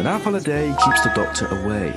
An apple a day keeps the doctor away.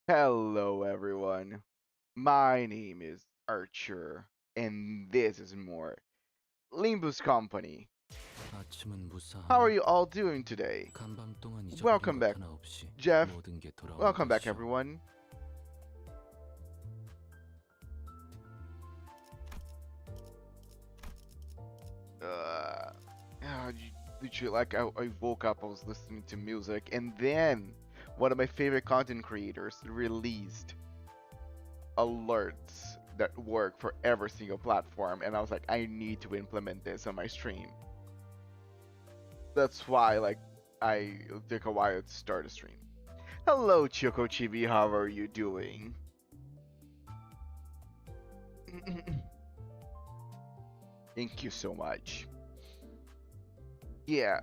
Hello, everyone. My name is Archer, and this is more Limbus Company. How are you all doing today? Welcome back, Jeff. Welcome back, everyone. Uh, literally, like I woke up, I was listening to music, and then one of my favorite content creators released alerts that work for every single platform, and I was like, I need to implement this on my stream. That's why, like, I took a while to start a stream. Hello, Choco Chibi, how are you doing? Thank you so much. Yeah,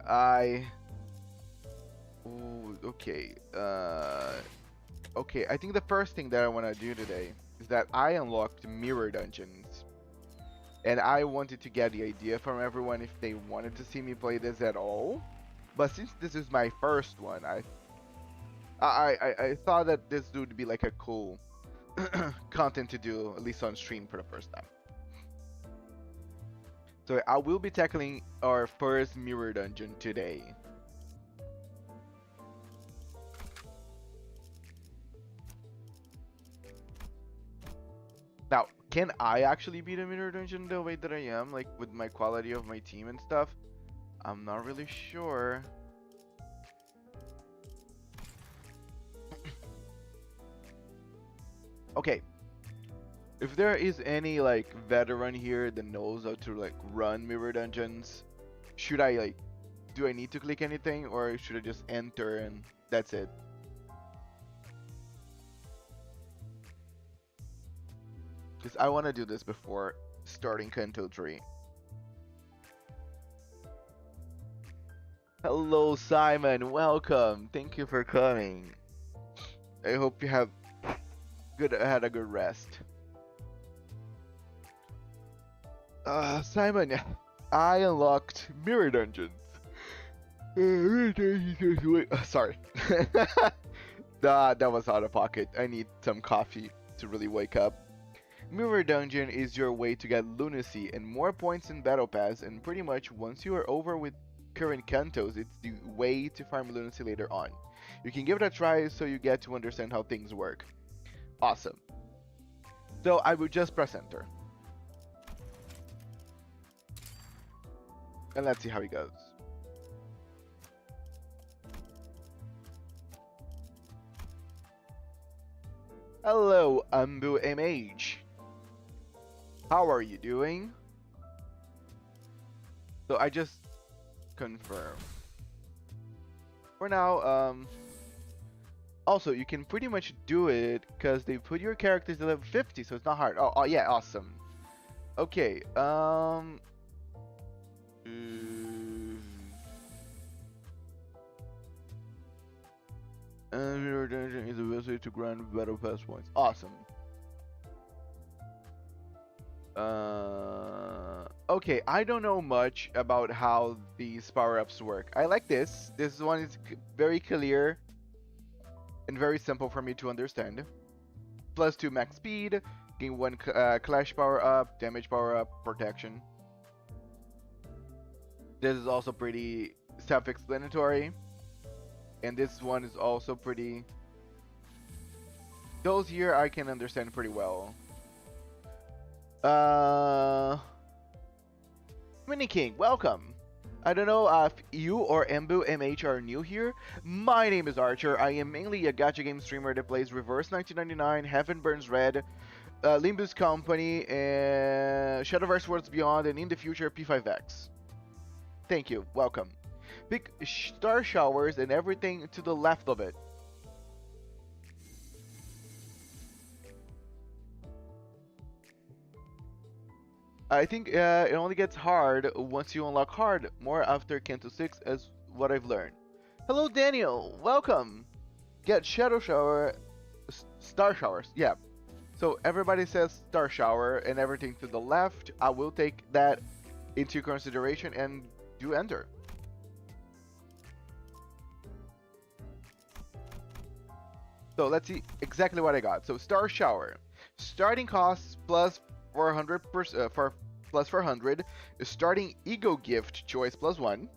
Ooh, okay. Okay, I think the first thing that I want to do today is that I unlocked mirror dungeons. And I wanted to get the idea from everyone if they wanted to see me play this at all. But since this is my first one, I thought that this would be like a cool content to do, at least on stream for the first time. So I will be tackling our first mirror dungeon today. Now, can I actually beat a mirror dungeon the way that I am, like with my quality of my team and stuff? I'm not really sure. Okay. If there is any like veteran here that knows how to like run mirror dungeons, should I like, do I need to click anything or should I just enter and that's it? Because I want to do this before starting Canto 3. Hello, Simon. Welcome. Thank you for coming. I hope you have had a good rest. Simon, I unlocked mirror dungeons. Sorry. That was out of pocket. I need some coffee to really wake up. Mirror Dungeon is your way to get lunacy and more points in Battle Pass, and pretty much once you are over with current Cantos, it's the way to farm lunacy later on. You can give it a try so you get to understand how things work. Awesome. So I will just press enter. And let's see how it goes. Hello, Umbu MH. How are you doing? So I just confirm. For now, also you can pretty much do it because they put your characters at level 50, so it's not hard. Oh yeah, awesome. Okay, Mirror Dungeon is the best way to grind Battle Pass points. Awesome. Okay, I don't know much about how these power-ups work. I like this. This one is very clear and very simple for me to understand. Plus 2 max speed, gain 1 clash power-up, damage power-up, protection. This is also pretty self-explanatory. And this one is also pretty... Those here I can understand pretty well. Mini King, welcome. I don't know if you or Embu MH are new here. My name is Archer. I am mainly a gacha game streamer that plays Reverse 1999, Heaven Burns Red, Limbus Company, and Shadowverse Worlds Beyond, and in the future P5X. Thank you. Welcome. Pick star showers and everything to the left of it. I think it only gets hard once you unlock hard, more after Canto 6 as what I've learned. Hello Daniel, welcome! Get Shadow Shower, Star Showers, yeah. So everybody says Star Shower and everything to the left. I will take that into consideration and do enter. So let's see exactly what I got. So Star Shower, starting costs plus 400% for plus 400, starting ego gift choice +1.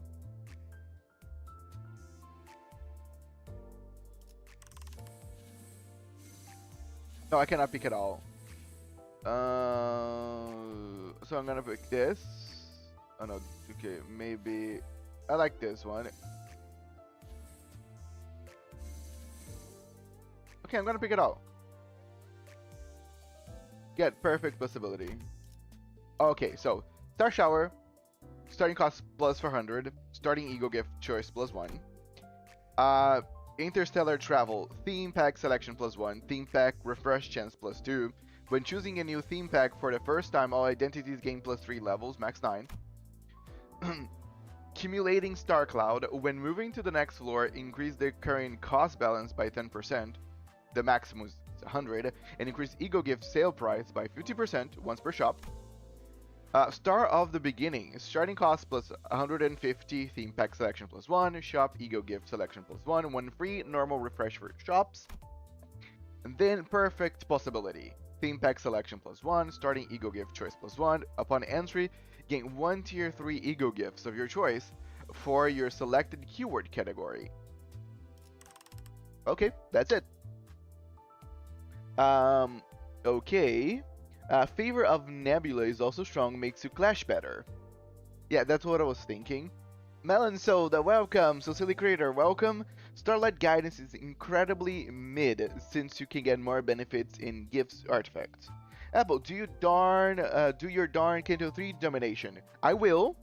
No, I cannot pick it all. So I'm gonna pick this. Oh no, okay, maybe I like this one. Okay, I'm gonna pick it all. Get perfect possibility. Okay, so Star Shower, starting cost plus 400, starting ego gift choice +1. Interstellar Travel, theme pack selection +1, theme pack refresh chance +2. When choosing a new theme pack for the first time, all identities gain +3 levels, max 9. Accumulating Star Cloud, when moving to the next floor, increase the current cost balance by 10%, the maximum is 100, and increase ego gift sale price by 50% once per shop. Star of the Beginning, starting cost plus 150, theme pack selection +1, shop ego gift selection +1, 1 free normal refresh for shops. And then Perfect Possibility, theme pack selection +1, starting ego gift choice +1. Upon entry, gain 1 tier 3 ego gifts of your choice for your selected keyword category. Okay, that's it. Okay. Favor of Nebula is also strong, makes you clash better. Yeah, that's what I was thinking. Melon Soda, welcome. So Silly Creator, welcome. Starlight Guidance is incredibly mid, since you can get more benefits in gifts artifacts. Apple, do your darn Canto 3 domination. I will,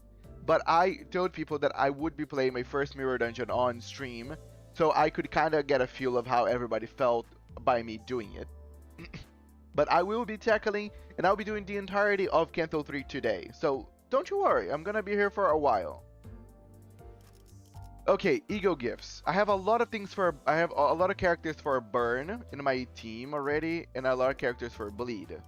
but I told people that I would be playing my first Mirror Dungeon on stream, so I could kind of get a feel of how everybody felt by me doing it. But I will be tackling, and I'll be doing the entirety of Canto 3 today. So don't you worry, I'm gonna be here for a while. Okay, ego gifts. I have a lot of characters for burn in my team already, and a lot of characters for bleed.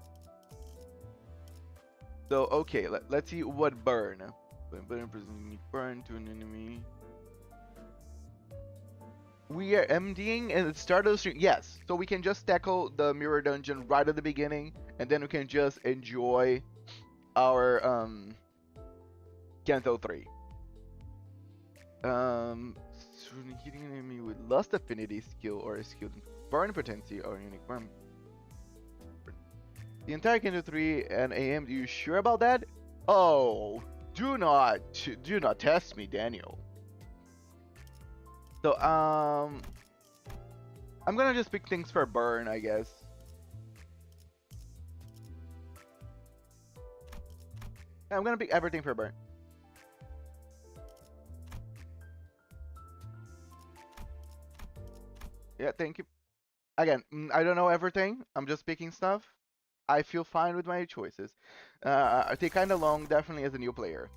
So okay, let's see what burn. Burn to an enemy. We are MDing and start of the stream. Yes, so we can just tackle the mirror dungeon right at the beginning, and then we can just enjoy our Canto 3. Hitting an enemy with Lust Affinity skill or a skill burn potency or unique burn. The entire Canto 3 and AM. Are you sure about that? Oh, do not test me, Daniel. So, I'm gonna just pick things for burn, I guess. I'm gonna pick everything for burn. Yeah, thank you. Again, I don't know everything. I'm just picking stuff. I feel fine with my choices. I take kind of long, definitely as a new player.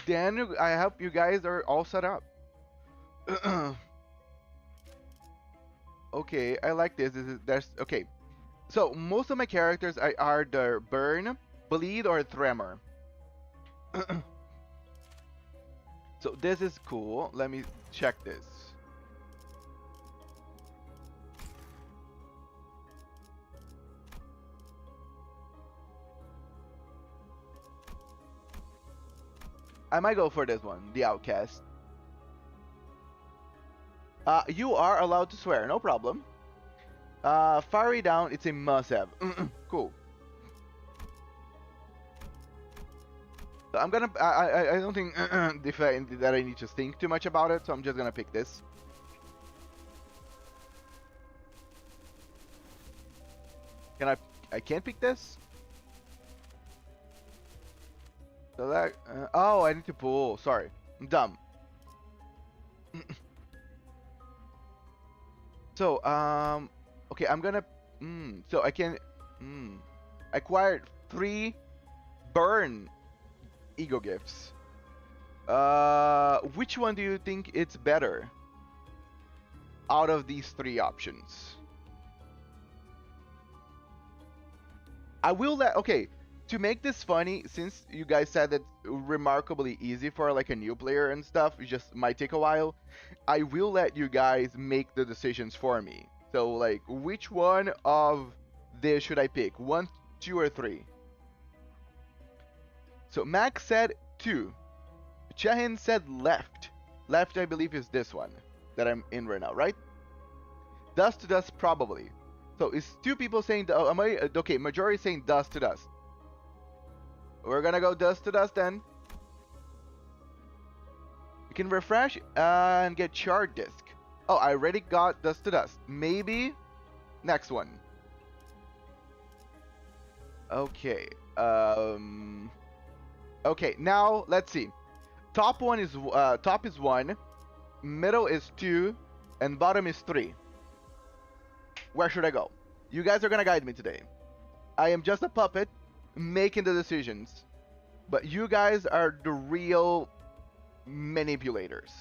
Then I hope you guys are all set up. Okay, I like this. There's okay. So most of my characters are the burn, bleed, or tremor. So this is cool. Let me check this. I might go for this one, the Outcast. You are allowed to swear, no problem. Fiery Down, it's a must-have. Cool. So I'm gonna. I don't think that I need to think too much about it, so I'm just gonna pick this. Can I can't pick this. So that. Oh, I need to pull. Sorry, I'm dumb. So okay, I'm gonna. So I can. Acquired 3 burn ego gifts. Which one do you think it's better out of these 3 options? I will let. Okay, to make this funny, since you guys said it's remarkably easy for like a new player and stuff, it just might take a while. I will let you guys make the decisions for me. So like, which one of this should I pick? 1, 2, or 3? So Max said 2. Chahin said left. Left, I believe, is this one that I'm in right now, right? Dust to dust, probably. So is 2 people saying, okay, majority saying dust to dust. We're gonna go dust to dust then. You can refresh and get chart disk. Oh, I already got dust to dust. Maybe next one. Okay. Okay, now let's see. Top is 1, middle is 2, and bottom is 3. Where should I go? You guys are gonna guide me today. I am just a puppet making the decisions, but you guys are the real manipulators,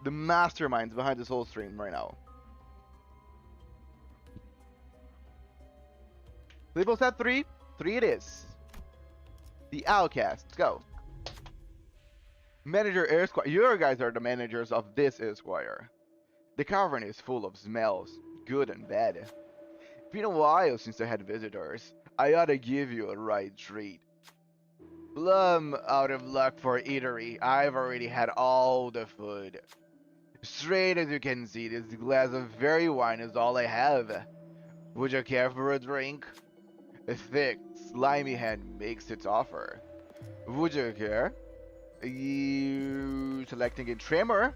the masterminds behind this whole stream right now. People said 3. 3 it is. The Outcast. Let's go. Manager Esquire. You guys are the managers of this Esquire. The cavern is full of smells, good and bad. It's been a while since I had visitors. I ought to give you a right treat. Plum out of luck for eatery. I've already had all the food. Straight as you can see, this glass of very wine is all I have. Would you care for a drink? A thick, slimy hand makes its offer. Would you care? You selecting a tremor.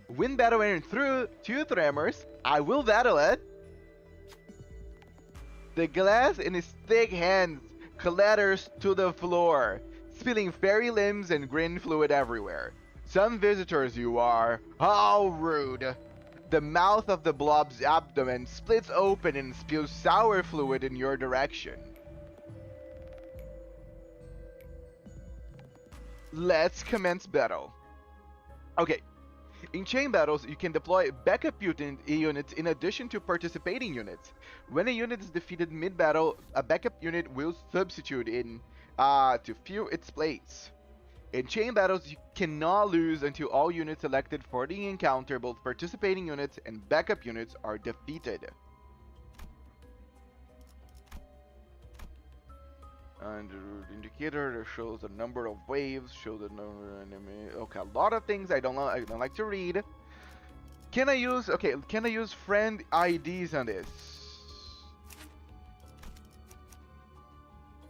Win battle and through 2 tremors. I will battle it. The glass in his thick hands clatters to the floor, spilling fairy limbs and green fluid everywhere. Some visitors you are. How rude. The mouth of the blob's abdomen splits open and spews sour fluid in your direction. Let's commence battle. Okay. In chain battles, you can deploy backup units in addition to participating units. When a unit is defeated mid-battle, a backup unit will substitute in to fill its place. In chain battles, you cannot lose until all units selected for the encounter, both participating units and backup units, are defeated. And the indicator that shows the number of waves, shows the number of enemy. Okay, a lot of things I don't like to read. Can I use friend IDs on this?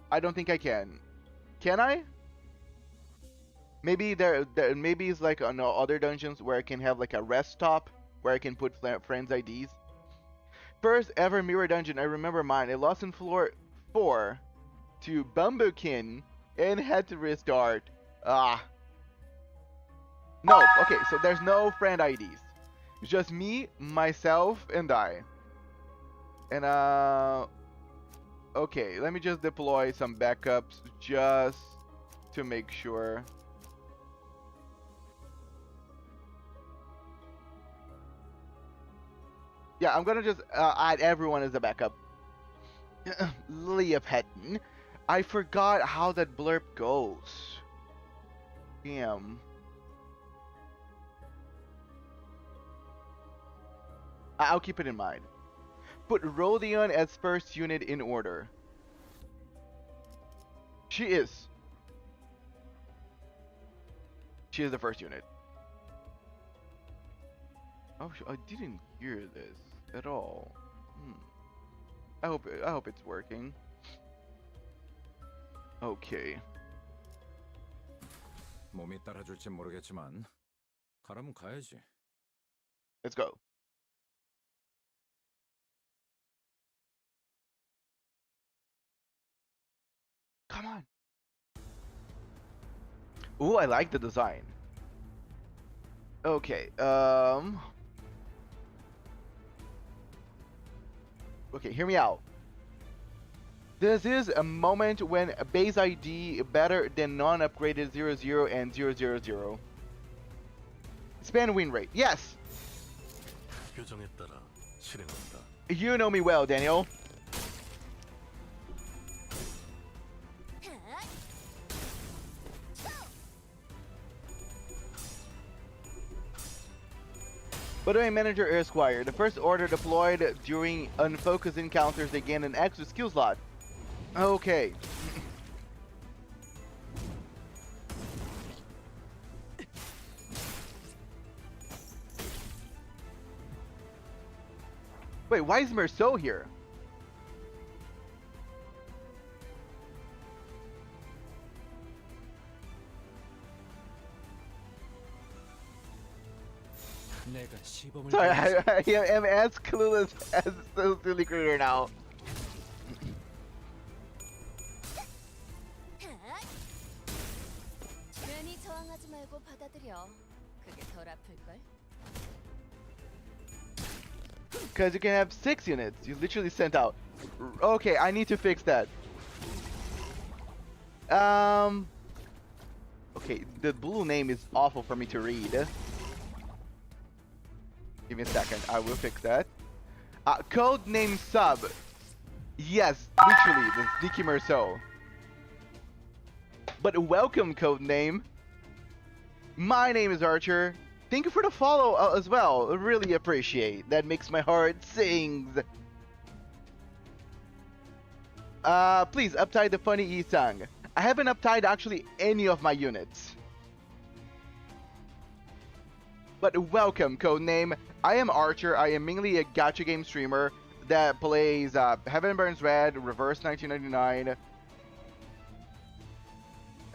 I don't think I can. Can I? Maybe maybe it's like on other dungeons where I can have like a rest stop where I can put friends IDs. First ever mirror dungeon, I remember mine. I lost in floor 4 to Bumbukin and had to restart. No, okay, so there's no friend IDs. It's just me, myself, and I. And okay, let me just deploy some backups just to make sure. Yeah, I'm gonna just add everyone as a backup. Leah Petton. I forgot how that blurb goes. Damn. I'll keep it in mind. Put Rodion as first unit in order. She is. She is the first unit. Oh, I didn't hear this at all. I hope it's working. Okay. 몸이 따라줄지 모르겠지만 가라면 가야지. Let's go. Come on. Ooh, I like the design. Okay, okay, hear me out. This is a moment when a base ID better than non-upgraded 00 and 000. Span win rate. Yes! 규정에 따라 실행한다. You know me well, Daniel. By the way, Manager Esquire, the first order deployed during unfocused encounters, they gain an extra skill slot. Okay. Wait, why is Merceau here? Sorry, I am as clueless as the silly creator now. 괜히 저항하지 말고 받아들여. 그게 덜 아플걸? Because you can have 6 units. You literally sent out. Okay, I need to fix that. Okay, the blue name is awful for me to read. Give me a second. I will fix that. Code name sub. Yes, literally, the Dicky Merceau. But welcome, code name. My name is Archer. Thank you for the follow as well. I really appreciate. That makes my heart sings. Please uptide the funny E-Sang. I haven't uptied actually any of my units. But welcome, codename. I am Archer. I am mainly a gacha game streamer that plays Heaven Burns Red, Reverse 1999,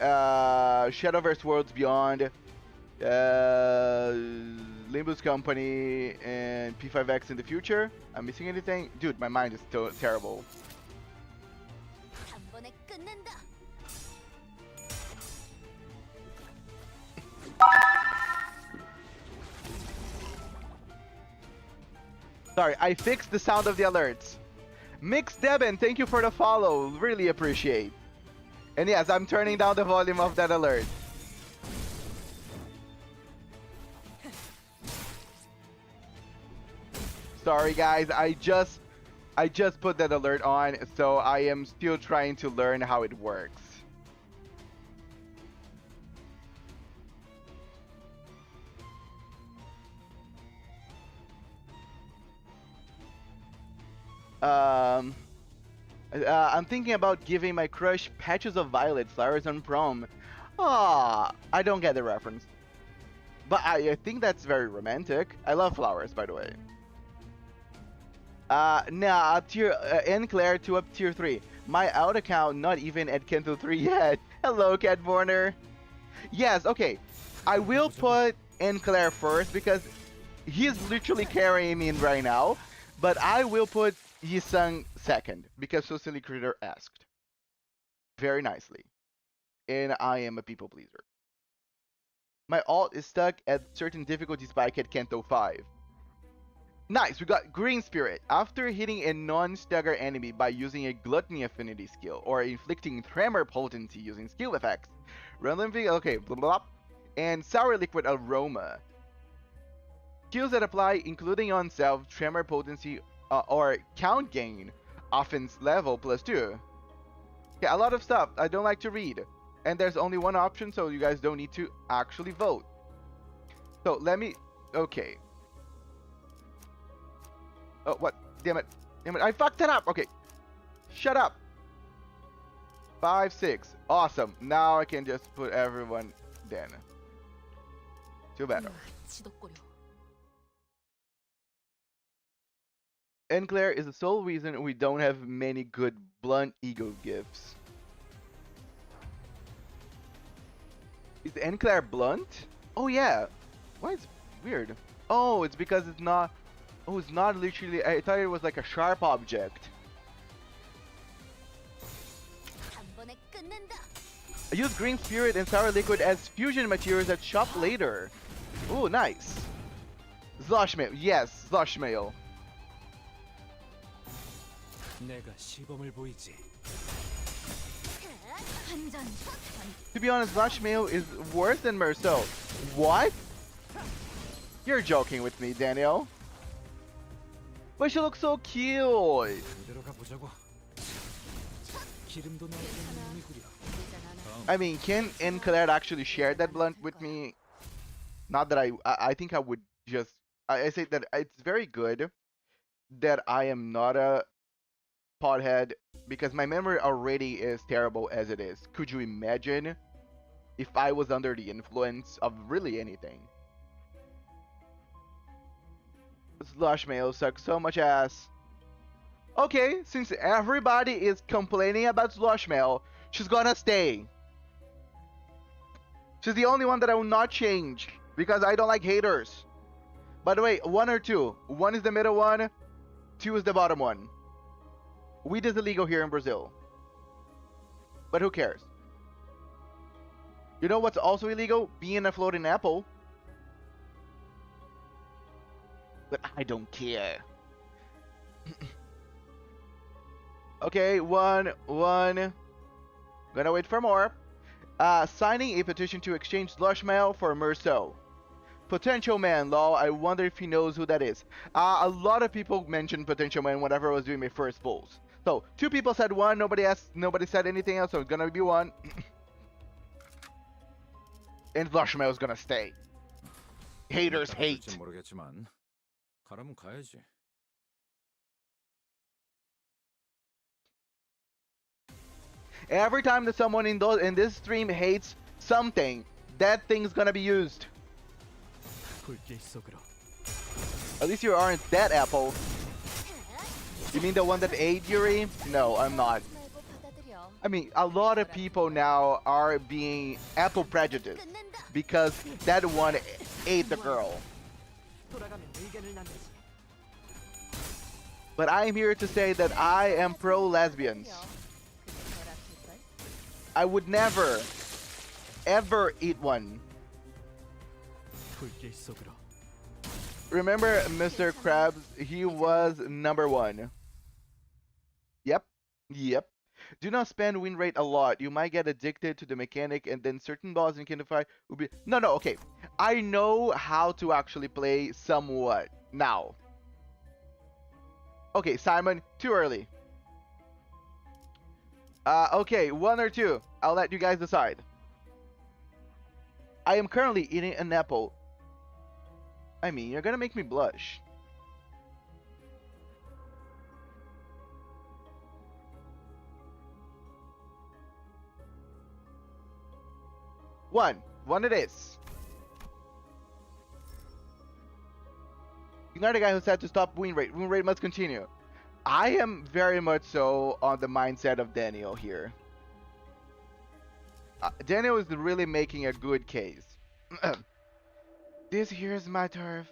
Shadowverse Worlds Beyond, Limbus Company, and P5X in the future. I'm missing anything? Dude, my mind is terrible. 단번에 끝낸다. Sorry, I fixed the sound of the alerts. Mix Deben, thank you for the follow. Really appreciate. And yes, I'm turning down the volume of that alert. Sorry guys, I just put that alert on, so I am still trying to learn how it works. I'm thinking about giving my crush patches of violet flowers on prom. Ah, I don't get the reference. But I think that's very romantic. I love flowers, by the way. Nah, up tier N Claire to up tier 3. My out account not even at Canto 3 yet. Hello, Catborner. Yes, okay. I will put N Claire first because he's literally carrying me in right now. But I will put Yisung second because So Silly Critter asked. Very nicely. And I am a people pleaser. My alt is stuck at certain difficulty spike at Canto 5. Nice, we got Green Spirit. After hitting a non-stagger enemy by using a Gluttony Affinity skill or inflicting Tremor Potency using skill effects. Random thing, okay, blah, blah, blah. And Sour Liquid Aroma. Skills that apply including on self, Tremor Potency, or Count Gain, Offense Level +2. Yeah, a lot of stuff I don't like to read. And there's only one option, so you guys don't need to actually vote. So let me, okay. Oh, what? Damn it. Damn it. I fucked it up. Okay. Shut up. 5, 6. Awesome. Now I can just put everyone then. Too bad. 지독거려. Enclair is the sole reason we don't have many good blunt ego gifts. Is Enclair blunt? Oh yeah. Why is it weird? Oh, it's because it's not. Oh, it's not literally. I thought it was like a sharp object. 단번에 끝낸다. I use Green Spirit and Sour Liquid as fusion materials at shop later. Oh, nice. Slosh Mail. Yes, Slosh Mail. 내가 시범을 보이지. 한잔. To be honest, Slosh Mail is worse than Merceau. What? You're joking with me, Daniel. But she looks so cute. 그대로 가보자고. 기름도 나는 놈이구려. I mean, can Enclair actually share that blunt with me? Not that I think I would just. I say that it's very good that I am not a pothead because my memory already is terrible as it is. Could you imagine if I was under the influence of really anything? Slush Mail sucks so much ass. Okay, since everybody is complaining about Slush Mail, she's gonna stay. She's the only one that I will not change because I don't like haters. By the way, 1 or 2. 1 is the middle one, 2 is the bottom one. Weed is illegal here in Brazil. But who cares? You know what's also illegal? Being a floating apple. But I don't care. Okay, one. Gonna wait for more. Signing a petition to exchange slush mail for Merceau. Potential Man, lol. I wonder if he knows who that is. A lot of people mentioned Potential Man whenever I was doing my first polls. So 2 people said 1. Nobody said anything else. So it's gonna be 1. And slush mail is gonna stay. Haters hate. 모르겠지만 가라면 가야지. Every time that someone in this stream hates something, that thing's gonna be used. At least you aren't that apple. You mean the one that ate Yuri? No, I'm not. I mean, a lot of people now are being apple prejudiced because that one ate the girl. But I'm here to say that I am pro lesbians. I would never, ever eat one. Remember Mr. Krabs? He was number 1. Yep. Do not spend win rate a lot. You might get addicted to the mechanic and then certain balls in Kindify will be... No, okay. I know how to actually play somewhat now. Okay, Simon, too early. Okay, 1 or 2. I'll let you guys decide. I am currently eating an apple. I mean, you're gonna make me blush. One it is. You're not the guy who said to stop win rate. Win rate must continue. I am very much so on the mindset of Daniel here. Daniel is really making a good case. This here's my turf.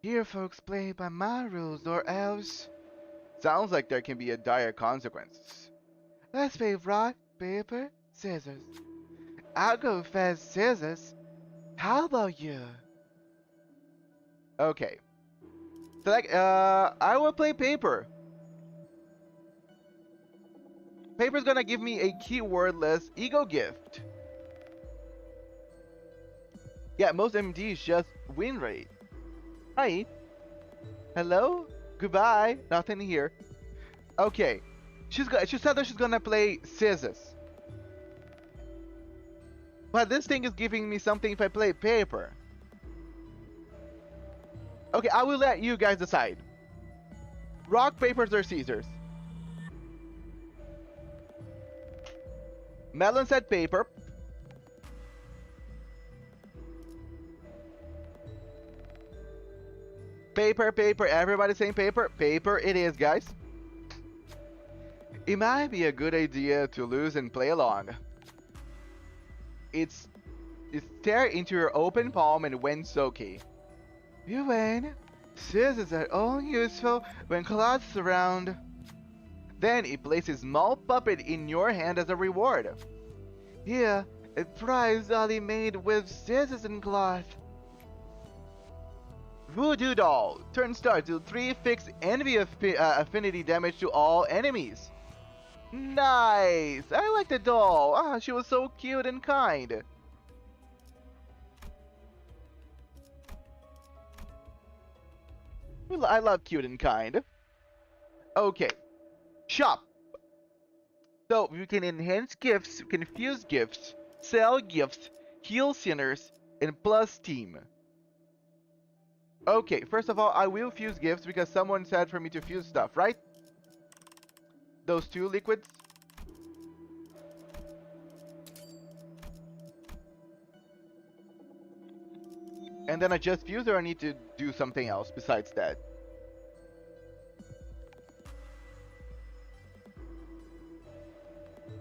Here folks play by my rules or else. Sounds like there can be a dire consequences. Let's play rock, paper, scissors. I'll go fast scissors. How about you? Okay. Select, I will play paper. Paper's gonna give me a keywordless ego gift. Yeah, most MD is just win rate. Hi. Hello? Goodbye. Nothing here. Okay. She said that she's gonna play scissors. But this thing is giving me something if I play paper. Okay, I will let you guys decide. Rock, papers, or scissors? Melon said paper. Paper. Everybody saying paper? Paper it is, guys. It might be a good idea to lose and play along. It's stare into your open palm and win Soki. You win. Scissors are only useful when cloths around. Then he places a small puppet in your hand as a reward. Here, a prize dolly made with scissors and cloth. Voodoo doll. Turn star to 3 fixed envy affinity damage to all enemies. Nice! I like the doll. Ah, she was so cute and kind. I love cute and kind. Okay. Shop. So you can enhance gifts, confuse gifts, sell gifts, heal sinners, and plus team. Okay, first of all, I will fuse gifts because someone said for me to fuse stuff, right? Those 2 liquids. And then I just fuse or I need to do something else besides that?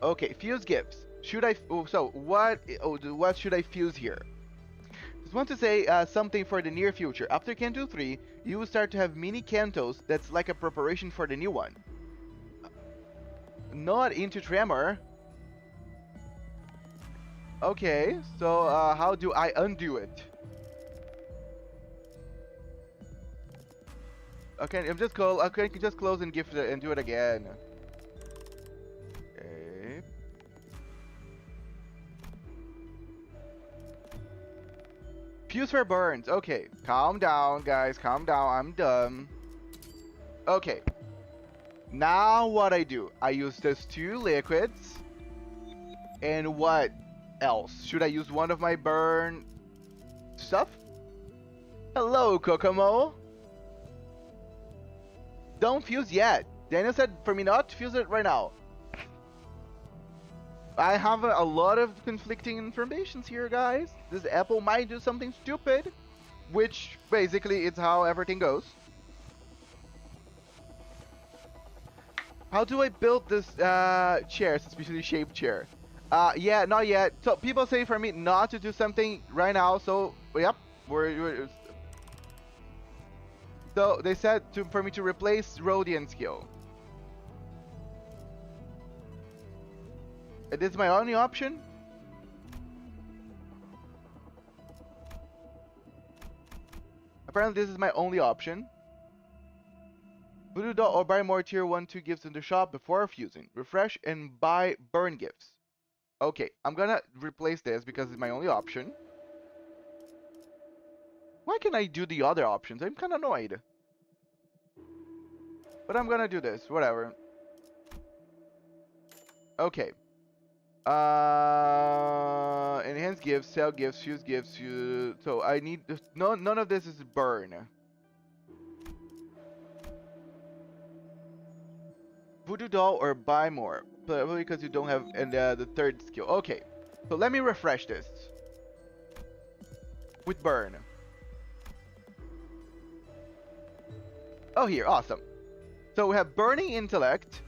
Okay, fuse gifts. Should I? What should I fuse here? Just want to say something for the near future. After Canto 3, you will start to have mini Cantos that's like a preparation for the new one. Not into Tremor. Okay, so how do I undo it? Okay, I'm just close. Okay, just close and gift it and do it again. Okay. Fuse for burns. Okay, calm down, guys. Calm down. I'm done. Okay. Now what I do? I use those 2 liquids. And what else? Should I use one of my burn stuff? Hello, Kokomo. Don't fuse yet. Daniel said for me not to fuse it right now. I have a lot of conflicting informations here, guys. This apple might do something stupid, which basically is how everything goes. How do I build this chairs, especially shaped chair? Yeah, not yet. So people say for me not to do something right now. So yep, so they said for me to replace Rhodian skill. This is my only option. Apparently this is my only option. Voodoo doll or buy more tier 1-2 gifts in the shop before fusing. Refresh and buy burn gifts. Okay, I'm gonna replace this because it's my only option. Why can't I do the other options? I'm kinda annoyed. But I'm gonna do this, whatever. Okay. Enhance gifts, sell gifts, fuse gifts, so I need none of this is burn. Voodoo doll or buy more, probably because you don't have the 3rd skill. Okay, so let me refresh this with burn. Oh, here, awesome. So we have burning intellect,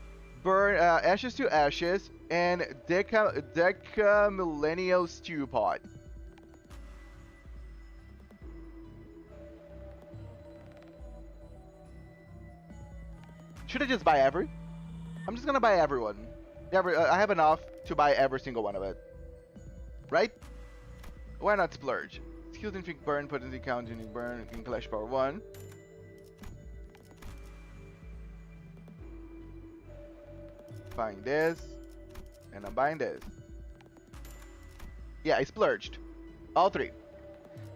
burn ashes to ashes, and Deca Millennial Stew Pot. Should I just buy every? I'm just gonna buy everyone. I have enough to buy every single one of it. Right? Why not splurge? Skills inflict burn, potency count, unique burn, in clash power 1. Buying this. And I'm buying this. Yeah, I splurged. All 3.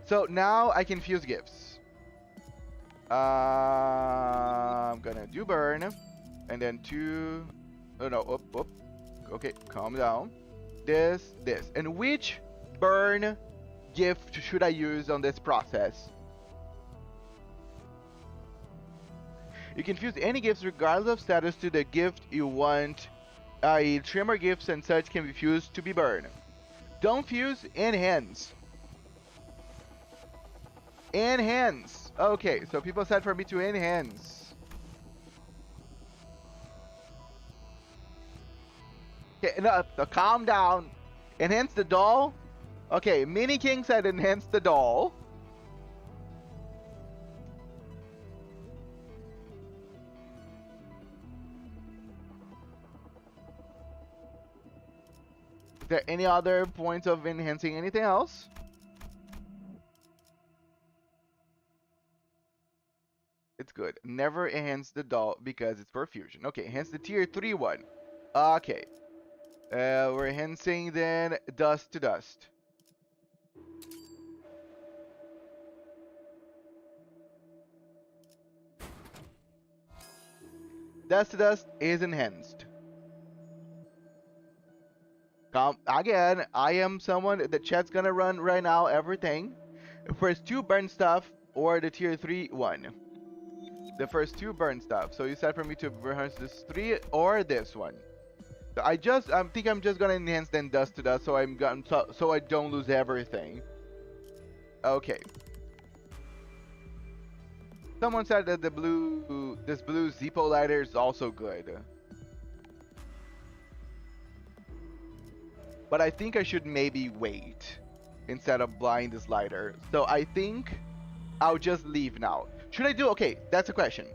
So now I can fuse gifts. I'm gonna do burn. And then 2... Oh no, up. Okay, calm down. This. And which burn gift should I use on this process? You can fuse any gifts regardless of status to the gift you want. I.e. trimmer gifts and such can be fused to be burned. Don't fuse enhance. Enhance. Okay, so people said for me to enhance. Okay, no, calm down. Enhance the doll. Okay, Mini King said enhance the doll. Is there any other points of enhancing anything else? It's good. Never enhance the doll because it's for fusion. Okay, enhance the tier 3 one. Okay. We're enhancing then dust to dust. Dust to dust is enhanced. Again, I am someone that chat's gonna run right now everything. The first 2 burn stuff or the tier 3 one. The first 2 burn stuff. So you said for me to enhance this 3 or this one. So I think I'm just gonna enhance then dust to dust so so I don't lose everything. Okay. Someone said that this blue Zippo lighter is also good. but I think I should maybe wait instead of blind the slider. So I think I'll just leave now. Should I do? Okay, that's a question.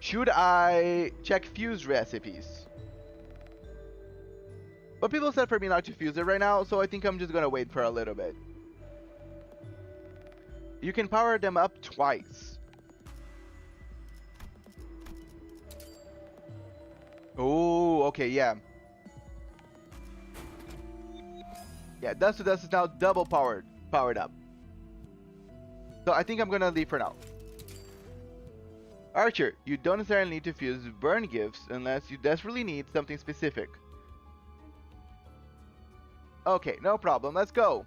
Should I check fuse recipes? But people said for me not to fuse it right now, so I think I'm just gonna wait for a little bit. You can power them up twice. Oh, okay, yeah. Yeah, Dust to Dust is now double powered up. So I think I'm gonna leave for now. Archer, you don't necessarily need to fuse burn gifts unless you desperately need something specific. Okay, no problem, let's go.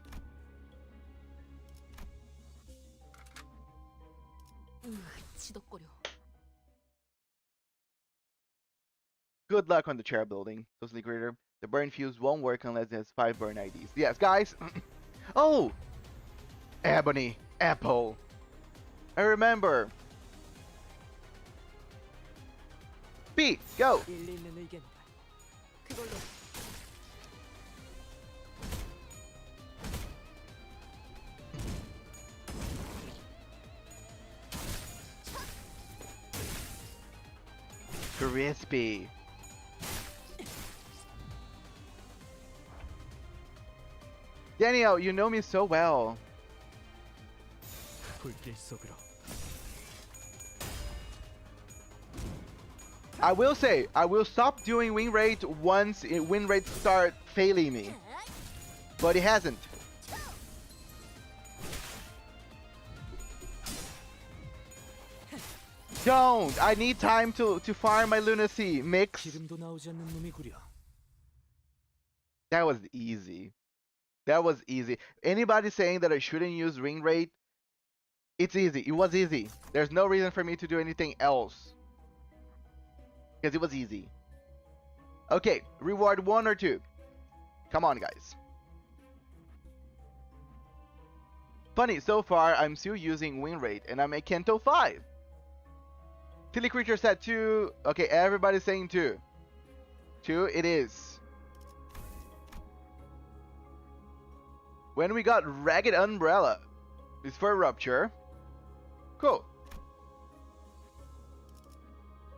지덕거려. Good luck on the chair building, Socially Creator. The burn fuse won't work unless it has 5 burn IDs. Yes, guys! Oh! Ebony, Apple. I remember. B, go! 일리 있는 의견이다. 그걸로 Crispy. Daniel, you know me so well. 불길 속으로. I will say, I will stop doing win rate once win rates start failing me. But it hasn't. Don't! I need time to farm my lunacy. Mix. 기름도 나오지 않는 놈이구려. That was easy. That was easy. Anybody saying that I shouldn't use ring rate, it's easy. It was easy. There's no reason for me to do anything else. Because it was easy. Okay, reward 1 or 2. Come on, guys. Funny, so far I'm still using win rate and I'm at Canto 5. Tilly Creature said 2. Okay, everybody's saying 2. 2 it is. When we got Ragged Umbrella, it's for Rupture. Cool.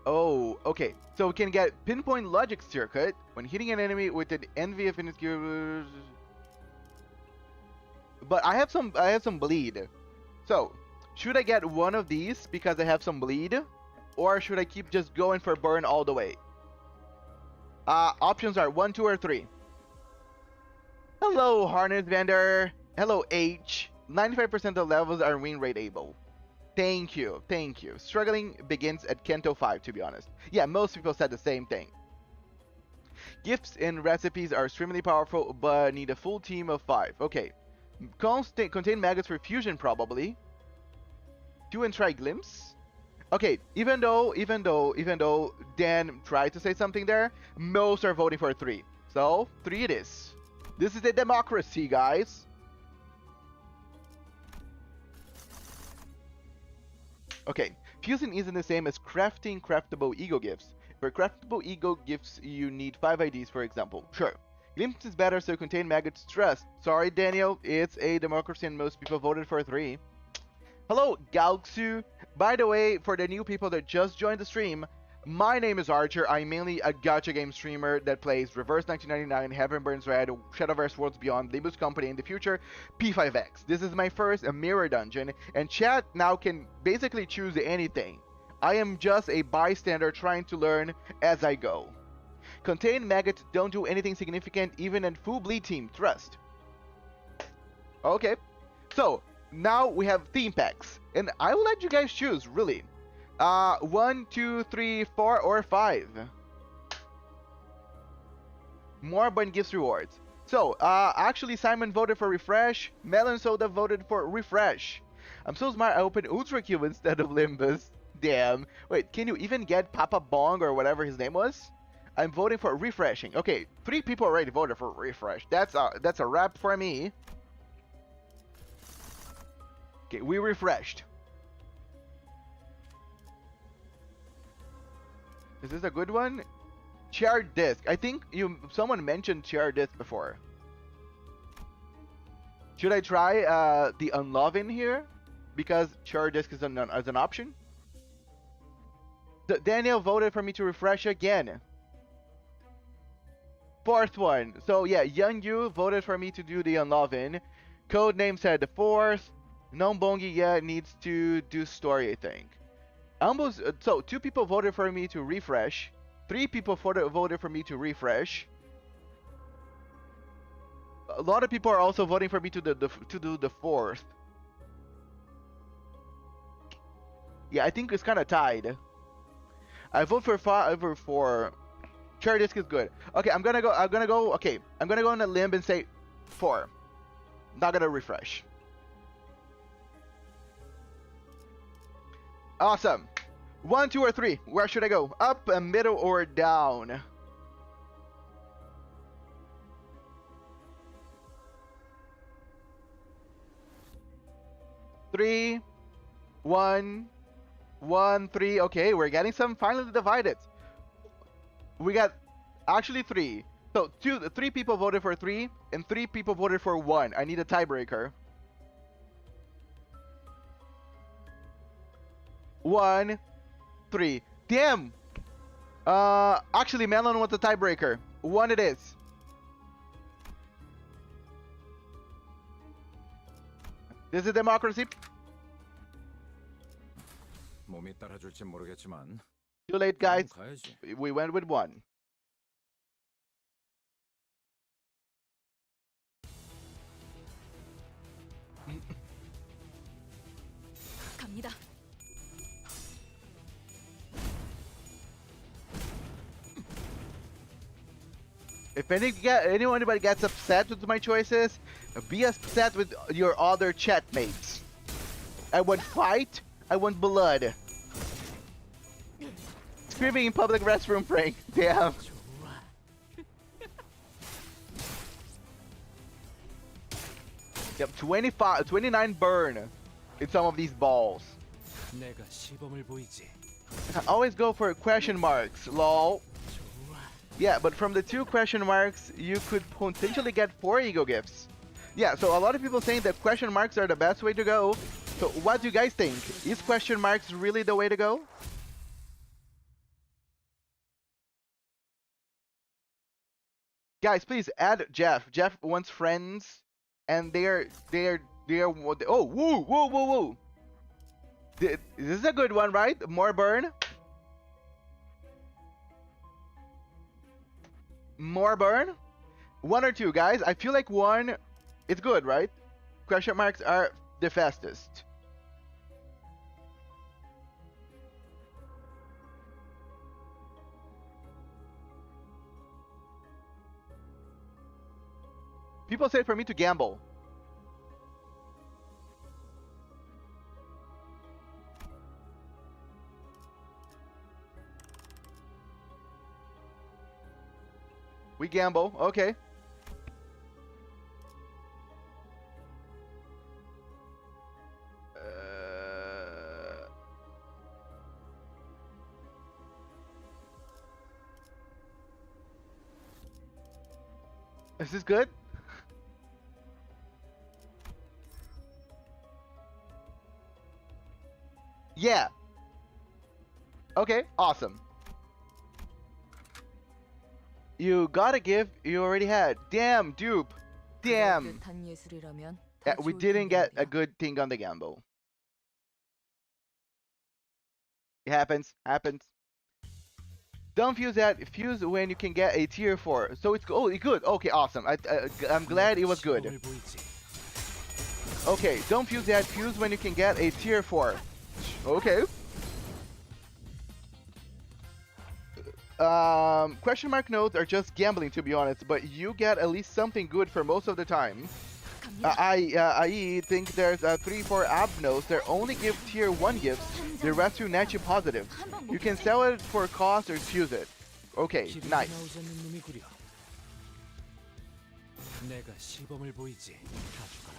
Oh, okay. So we can get Pinpoint Logic Circuit when hitting an enemy with an envy of Inquisitors. But I have some bleed. So, should I get one of these because I have some bleed? Or should I keep just going for burn all the way? Options are 1, 2, or 3. Hello, Harness Vendor. Hello, H. 95% of levels are win rate able. Thank you, thank you. Struggling begins at Canto 5, to be honest. Yeah, most people said the same thing. Gifts and recipes are extremely powerful, but need a full team of 5. Okay. Contain maggots for fusion, probably. 2 and try glimpse. Okay, even though Dan tried to say something there, most are voting for 3. So, 3 it is. This is a democracy, guys. Okay, fusing isn't the same as crafting craftable ego gifts. For craftable ego gifts, you need 5 IDs, for example. Sure. Glimpse is better, so contain maggots trust. Sorry, Daniel, it's a democracy and most people voted for 3. Hello, Galxu. By the way, for the new people that just joined the stream, my name is Archer. I'm mainly a gacha game streamer that plays Reverse 1999, Heaven Burns Red, Shadowverse Worlds Beyond, Limbus Company, in the future, P5X. This is my first mirror dungeon, and chat now can basically choose anything. I am just a bystander trying to learn as I go. Contain maggots don't do anything significant even in full bleed team, trust. Okay, so now we have theme packs, and I will let you guys choose, really. 1, 2, 3, 4, or 5. More burn gifts rewards. So, actually Simon voted for refresh. Melon Soda voted for refresh. I'm so smart I opened Ultra Q instead of Limbus. Damn. Wait, can you even get Papa Bong or whatever his name was? I'm voting for refreshing. Okay, 3 people already voted for refresh. That's a wrap for me. Okay, we refreshed. Is this a good one? Shared disk. I think someone mentioned shared disk before. Should I try the unloving here? Because shared disk is as an option? Daniel voted for me to refresh again. Fourth one. So yeah, Young Yu voted for me to do the unloving. Codename said the fourth. Nombongi, yeah, needs to do story, I think. Almost, so 2 people voted for me to refresh. 3 people voted for me to refresh. A lot of people are also voting for me to do the fourth. Yeah, I think it's kind of tied. I vote for 5 over 4. Share disk is good. Okay, I'm gonna go on a limb and say 4. Not gonna refresh. Awesome. 1, 2, or 3. Where should I go? Up, middle, or down? Three, 1, 1, 3. Okay, we're getting some finally divided. We got actually 3. So 3 people voted for 3, and 3 people voted for 1. I need a tiebreaker. 1, 3. Damn. Actually, Melon wants a tiebreaker. 1 it is. This is democracy. 몸이 따라줄지 모르겠지만 Too late, guys. 가야지. We went with 1. 갑니다. If anybody gets upset with my choices, be upset with your other chatmates. I want fight. I want blood. Screaming in public restroom prank. Damn. Yep, 29 burn in some of these balls. 내가 시범을 보이지. I always go for question marks, lol. Yeah, but from the 2 question marks, you could potentially get 4 ego gifts. Yeah, so a lot of people saying that question marks are the best way to go. So what do you guys think? Is question marks really the way to go? Guys, please add Jeff. Jeff wants friends, and they're oh, woo. This is a good one, right? More burn. More burn. 1 or 2, guys. I feel like 1 is good, right? Question marks are the fastest. People say for me to gamble. We gamble, okay. Is this good? Yeah. Okay, awesome. You got a gift you already had. Damn, dupe. Damn. Yeah, we didn't get a good thing on the gamble. It happens. Don't fuse that. Fuse when you can get a tier 4. So it's good. Okay, awesome. I'm glad it was good. Okay, don't fuse that. Fuse when you can get a tier 4. Okay. Question mark notes are just gambling, to be honest, but you get at least something good for most of the time. I think there's 3-4 ab notes that only give tier 1 gifts, the rest you net you positive. You can sell it for cost or fuse it. Okay, nice. 내가 시범을 보이지. 다 죽어라.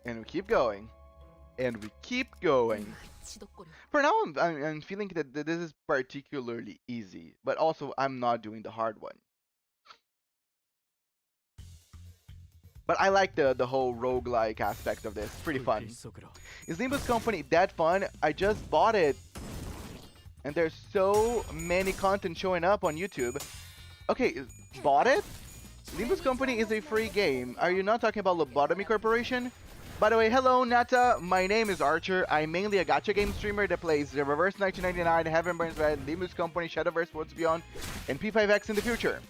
And we keep going. And we keep going. 지독거려. For now, I'm feeling that this is particularly easy, but also I'm not doing the hard one. But I like the whole roguelike aspect of this. Pretty fun. 속으로. Is Limbus Company that fun? I just bought it. And there's so many content showing up on YouTube. Okay, bought it? Limbus Company is a free game. Are you not talking about Lobotomy Corporation? By the way, hello Nata, my name is Archer. I'm mainly a gacha game streamer that plays the Reverse 1999, Heaven Burns Red, Limbus Company, Shadowverse Worlds Beyond, and P5X in the future.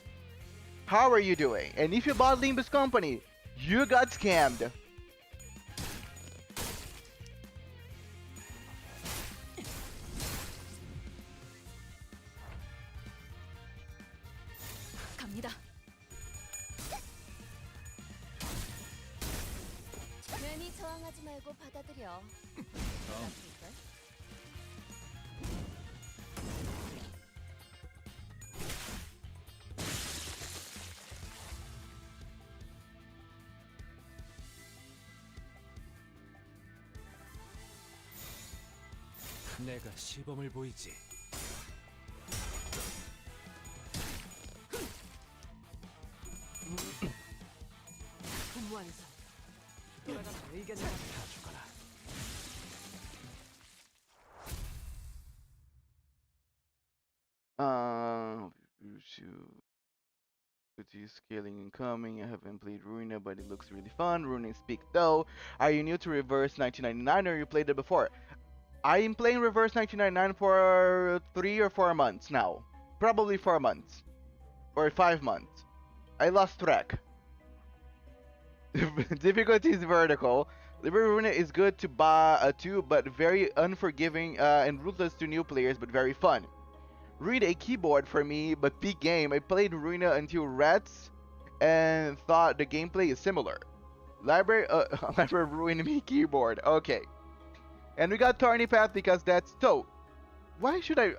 How are you doing? And if you bought Limbus Company, you got scammed. 갑니다. 괜히 저항하지 말고 받아들여. 아플걸? 내가 시범을 보이지. 분무 안에서 돌아가면 의견을 다 죽어라. Scaling incoming. I haven't played Ruina, but it looks really fun. Ruina Speak though. Are you new to Reverse 1999 or you played it before? I'm playing Reverse 1999 for 3 or 4 months now. Probably 4 months. Or 5 months. I lost track. Difficulty is vertical. Ruina is good to buy too, but very unforgiving and ruthless to new players, but very fun. Read a keyboard for me, but peak game. I played Ruina until Rats and thought the gameplay is similar. Library ruined me keyboard. Okay. And we got Tarny Path because that's so. Why should I?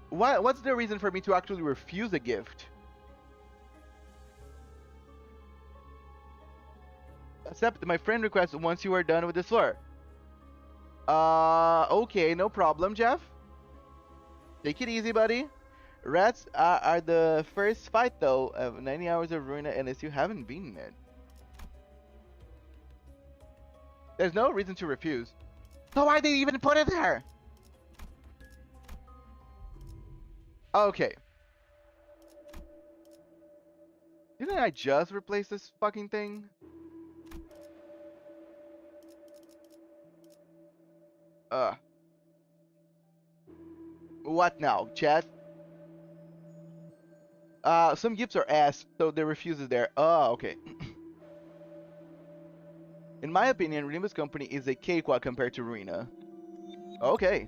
What's the reason for me to actually refuse a gift? Accept my friend request once you are done with this floor. Okay, no problem, Jeff. Take it easy, buddy. Rats are the first fight though of 90 hours of Ruina, and as you haven't beaten it. There's no reason to refuse. So why did they even put it there? Okay. Didn't I just replace this fucking thing? What now, chat? Some gifts are asked, so the refuse is there. Oh, okay. In my opinion, Limbus Company is a cakewalk compared to Ruina. Okay.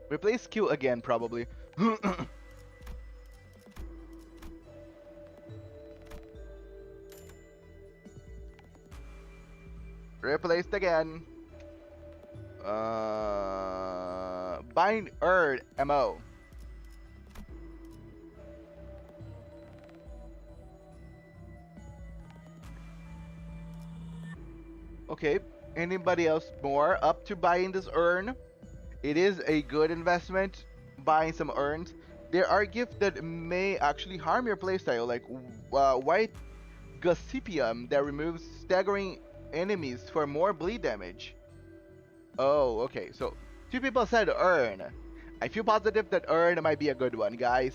Replace skill again, probably. Replaced again. Bind Erd MO. Okay, anybody else more up to buying this urn? It is a good investment, buying some urns. There are gifts that may actually harm your playstyle, like white gossipium that removes staggering enemies for more bleed damage. Oh, okay, so 2 people said urn. I feel positive that urn might be a good one, guys.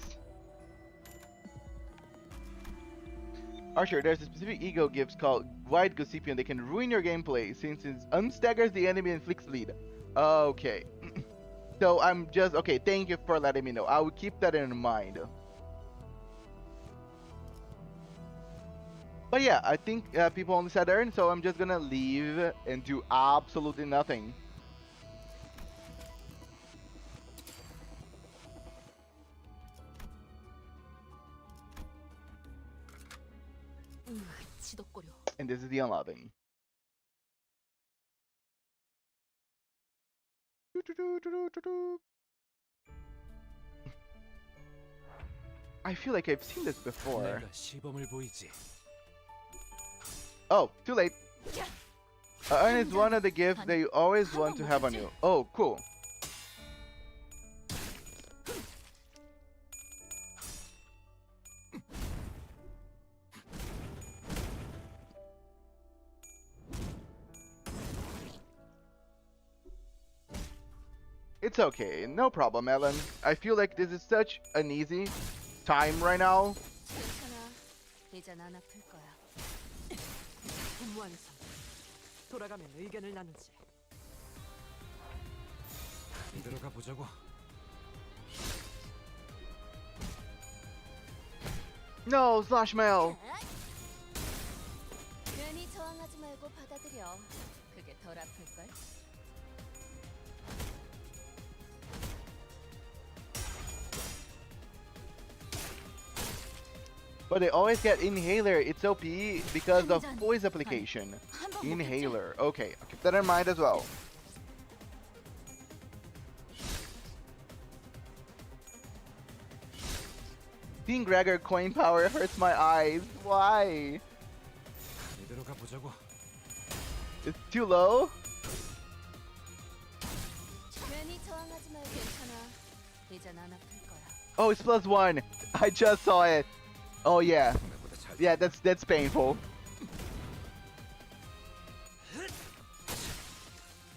Archer, there's a specific ego gift called White Gossipium that can ruin your gameplay since it unstaggers the enemy and inflicts bleed. Okay. So I'm just... Okay, thank you for letting me know. I will keep that in mind. But yeah, I think people only said urn, so I'm just gonna leave and do absolutely nothing. 지독거려. And this is the unloving. I feel like I've seen this before. 내가 시범을 보이지. Oh, too late. Urn is one of the gifts that you always want to have on you. Oh, cool. It's okay, no problem, Ellen. I feel like this is such an easy time right now. 괜찮아. 이젠 안 아플 거야. 분무하는 삶. 돌아가면 의견을 나누지. 이대로 가보자고. No, slash mail. 괜히 저항하지 말고 받아들여. 그게 덜 아플 걸. But they always get inhaler. It's OP because of voice application. Inhaler. Okay, I'll keep that in mind as well. Seeing Gregor coin power hurts my eyes. Why? 이대로 가보자고. It's too low? 괜히 저항하지 말고 괜찮아. 이젠 안 아플 거야. Oh, it's +1. I just saw it. Oh yeah. Yeah, that's painful.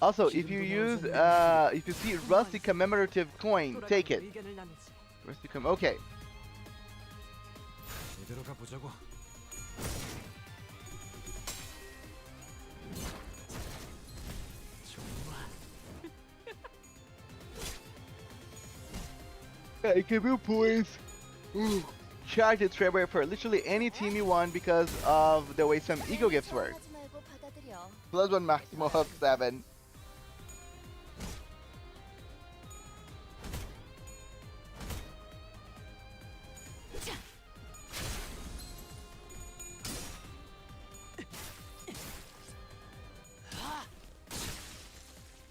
Also, if you use if you see rusty commemorative coin, take it. 의견을 나누지. Rusty okay. 이대로 가보자고. Hey, give me points. Ooh. Charge the Trevor for literally any team you want because of the way some ego gifts work. 저항하지 말고 받아들여. +1 maximum of 7.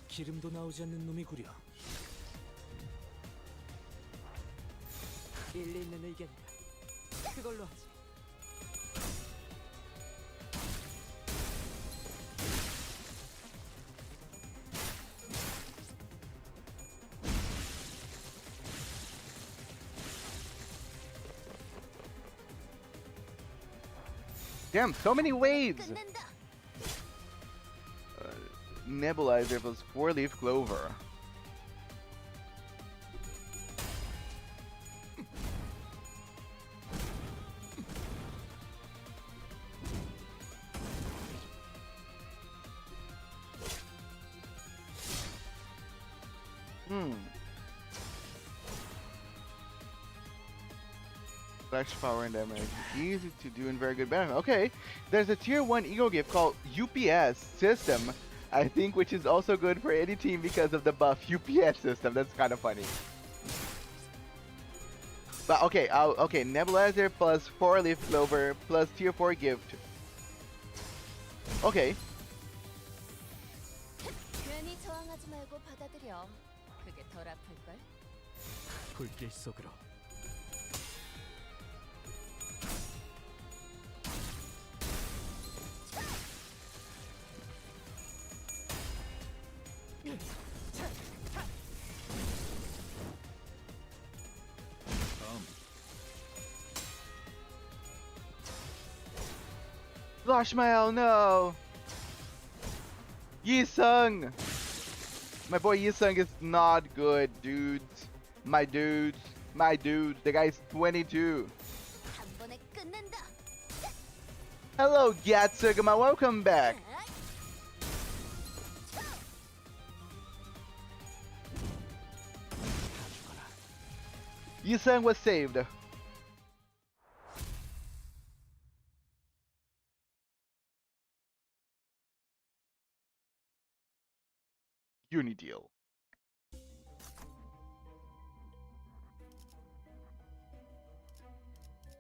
기름도 나오지 않는 놈이 구려. 일리 있는 의견이다. 그걸로 하지. Damn, so many waves! 끝낸다. Nebulizer plus 4-leaf clover. Flash power and damage. Easy to do and very good benefit. Okay, there's a tier 1 ego gift called UPS system, I think, which is also good for any team because of the buff UPS system. That's kind of funny. But okay, okay, Nebulizer plus 4-leaf clover plus tier 4 gift. Okay. 괜히 저항하지 말고 받아들여. 그게 덜 아플 걸. 불길 속으로. Flashmail, no! Yi-sung! My boy Yi-sung is not good, dudes. My dudes. My dudes. The guy's 22. 한 번에 끝낸다. Hello, Gatsugama. Welcome back. Yi-sung was saved. Unideal.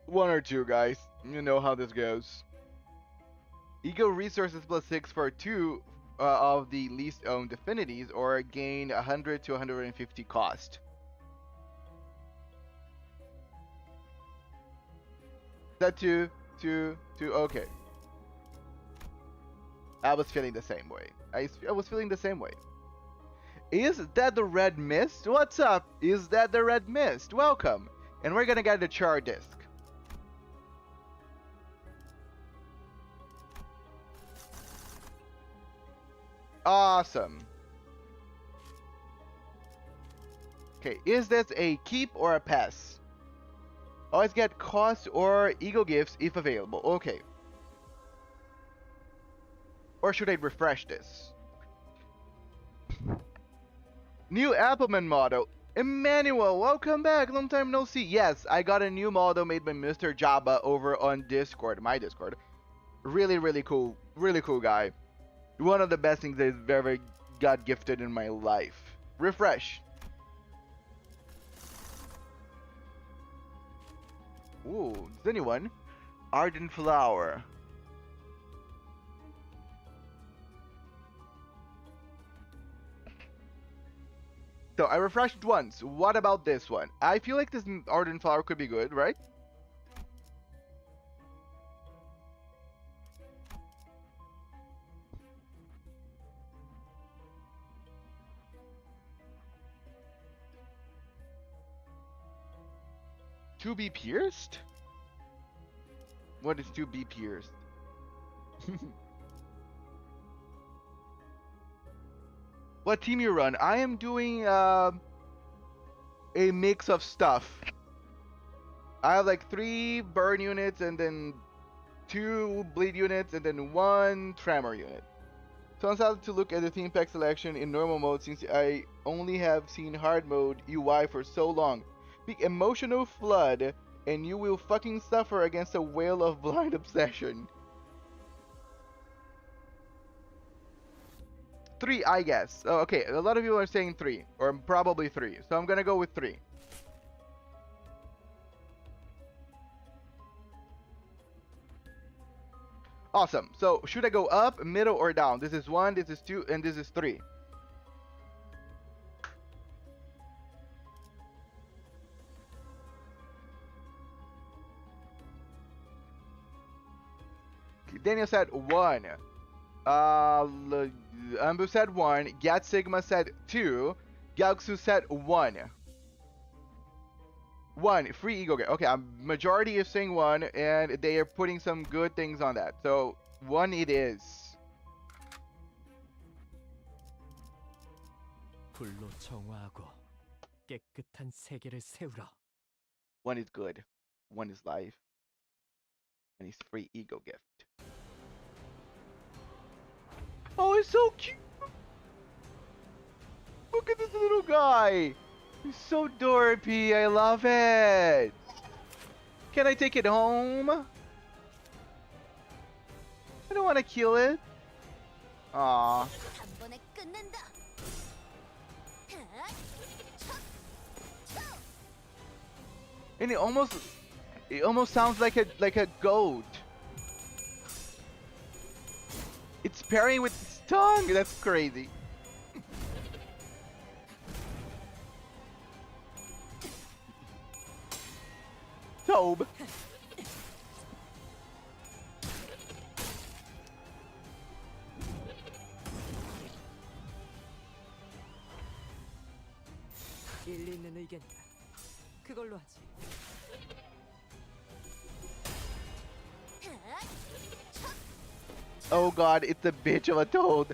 One or two, guys. You know how this goes. Ego resources +6 for 2 of the least owned affinities, or gain 100 to 150 cost. That two, okay. I was feeling the same way. I was feeling the same way. Is that the red mist? What's up? Is that the red mist? Welcome. And we're gonna get the char disc. Awesome. Okay, is this a keep or a pass? Always get cost or ego gifts if available. Okay. Or should I refresh this? New Appleman model. Emmanuel, welcome back. Long time no see. Yes, I got a new model made by Mr. Jabba over on Discord, my Discord. Really, really cool. Really cool guy. One of the best things I've ever got gifted in my life. Refresh. Ooh, is anyone? Ardent Flower. So I refreshed once. What about this one? I feel like this Ardent Flower could be good, right? To be pierced? What is to be pierced? What team you run? I am doing a mix of stuff. I have like 3 burn units and then 2 bleed units and then 1 tremor unit. So I'm sad to look at the theme pack selection in normal mode since I only have seen hard mode UI for so long. Pick emotional flood and you will fucking suffer against a whale of blind obsession. 3, I guess. Oh, okay, a lot of you are saying 3, or probably 3. So I'm gonna go with 3. Awesome. So should I go up, middle, or down? This is 1, this is 2, and this is 3. Daniel said 1. Ambu said 1. Gat Sigma said 2. Galxu said 1. 1 free ego get. Okay, a majority is saying 1, and they are putting some good things on that. So 1 it is. 불로 정화하고 깨끗한 세계를 세우라. 1 is good. 1 is life. And it's free ego gift. Oh, it's so cute. Look at this little guy. He's so dorpy. I love it. Can I take it home? I don't want to kill it. Aww. 단번에 끝낸다. And it almost sounds like a goat. It's pairing with its tongue. That's crazy. Tobe. 일리 있는 의견이다. 그걸로 하지. Oh god, it's a bitch of a toad.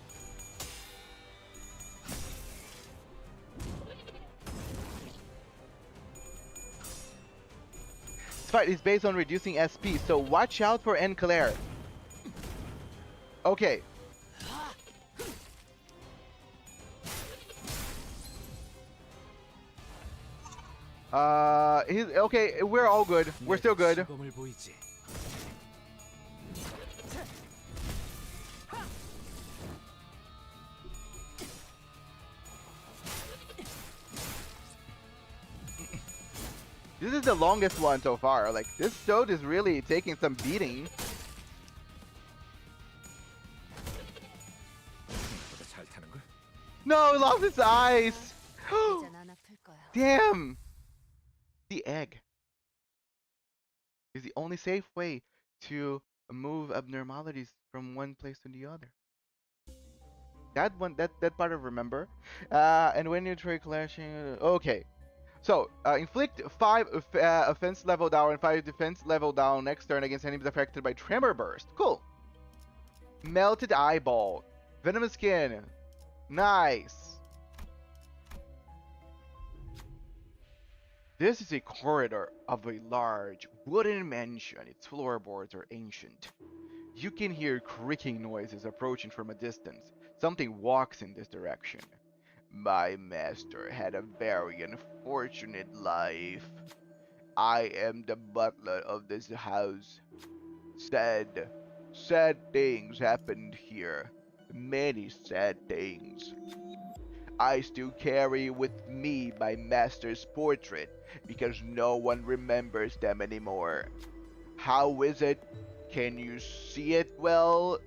This fight is based on reducing SP, so watch out for Enclair. Okay. Okay, we're all good. We're still good. 시범을 보이지. This is the longest one so far. Like, this toad is really taking some beating. 잘 타는 걸? No, it lost its eyes. 이젠 안 아플 거야. Damn. The egg is the only safe way to move abnormalities from one place to the other. That one, that part I remember. And when you try clashing, okay. So, inflict 5 offense level down and 5 defense level down next turn against enemies affected by Tremor Burst. Cool. Melted Eyeball. Venomous Skin. Nice. This is a corridor of a large wooden mansion. Its floorboards are ancient. You can hear creaking noises approaching from a distance. Something walks in this direction. My master had a very unfortunate life. I am the butler of this house. Sad things happened here. Many sad things. I still carry with me my master's portrait because no one remembers them anymore. How is it? Can you see it well?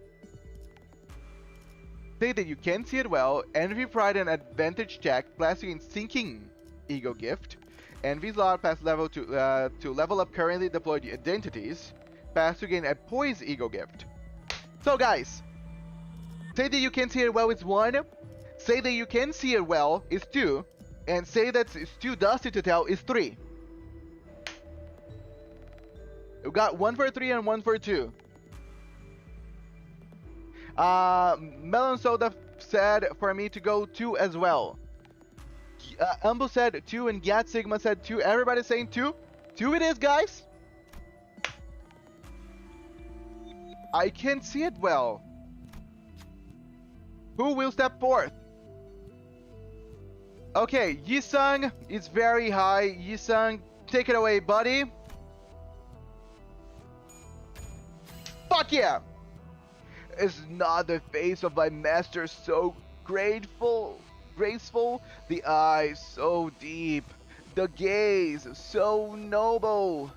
Say that you can see it well. Envy, Pride, and Advantage check. Plus you in Sinking Ego Gift. Envy's Lot pass level to level up currently deployed identities. Pass to gain a Poise Ego Gift. So guys, say that you can see it well is 1. Say that you can see it well is 2. And say that it's too dusty to tell is 3. You got 1 for 3 and 1 for 2. Melon Soda said for me to go 2 as well. Umbo said 2 and Gat Sigma said 2. Everybody's saying 2. 2 it is, guys. I can't see it well. Who will step forth? Okay, Yisung is very high. Yisung, take it away, buddy. Fuck yeah! Is not the face of my master so graceful, the eyes so deep, the gaze so noble.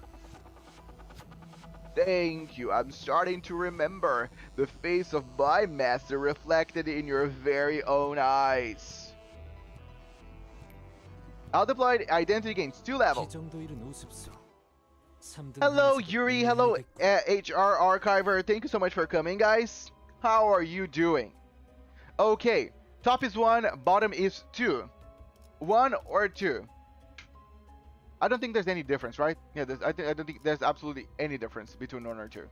Thank you, I'm starting to remember the face of my master reflected in your very own eyes. I'll deploy identity gains 2 level. Hello Yuri, hello HR Archiver, thank you so much for coming, guys. How are you doing? Okay, top is 1, bottom is 2. 1 or 2? I don't think there's any difference, right? Yeah, I don't think there's absolutely any difference between 1 or 2.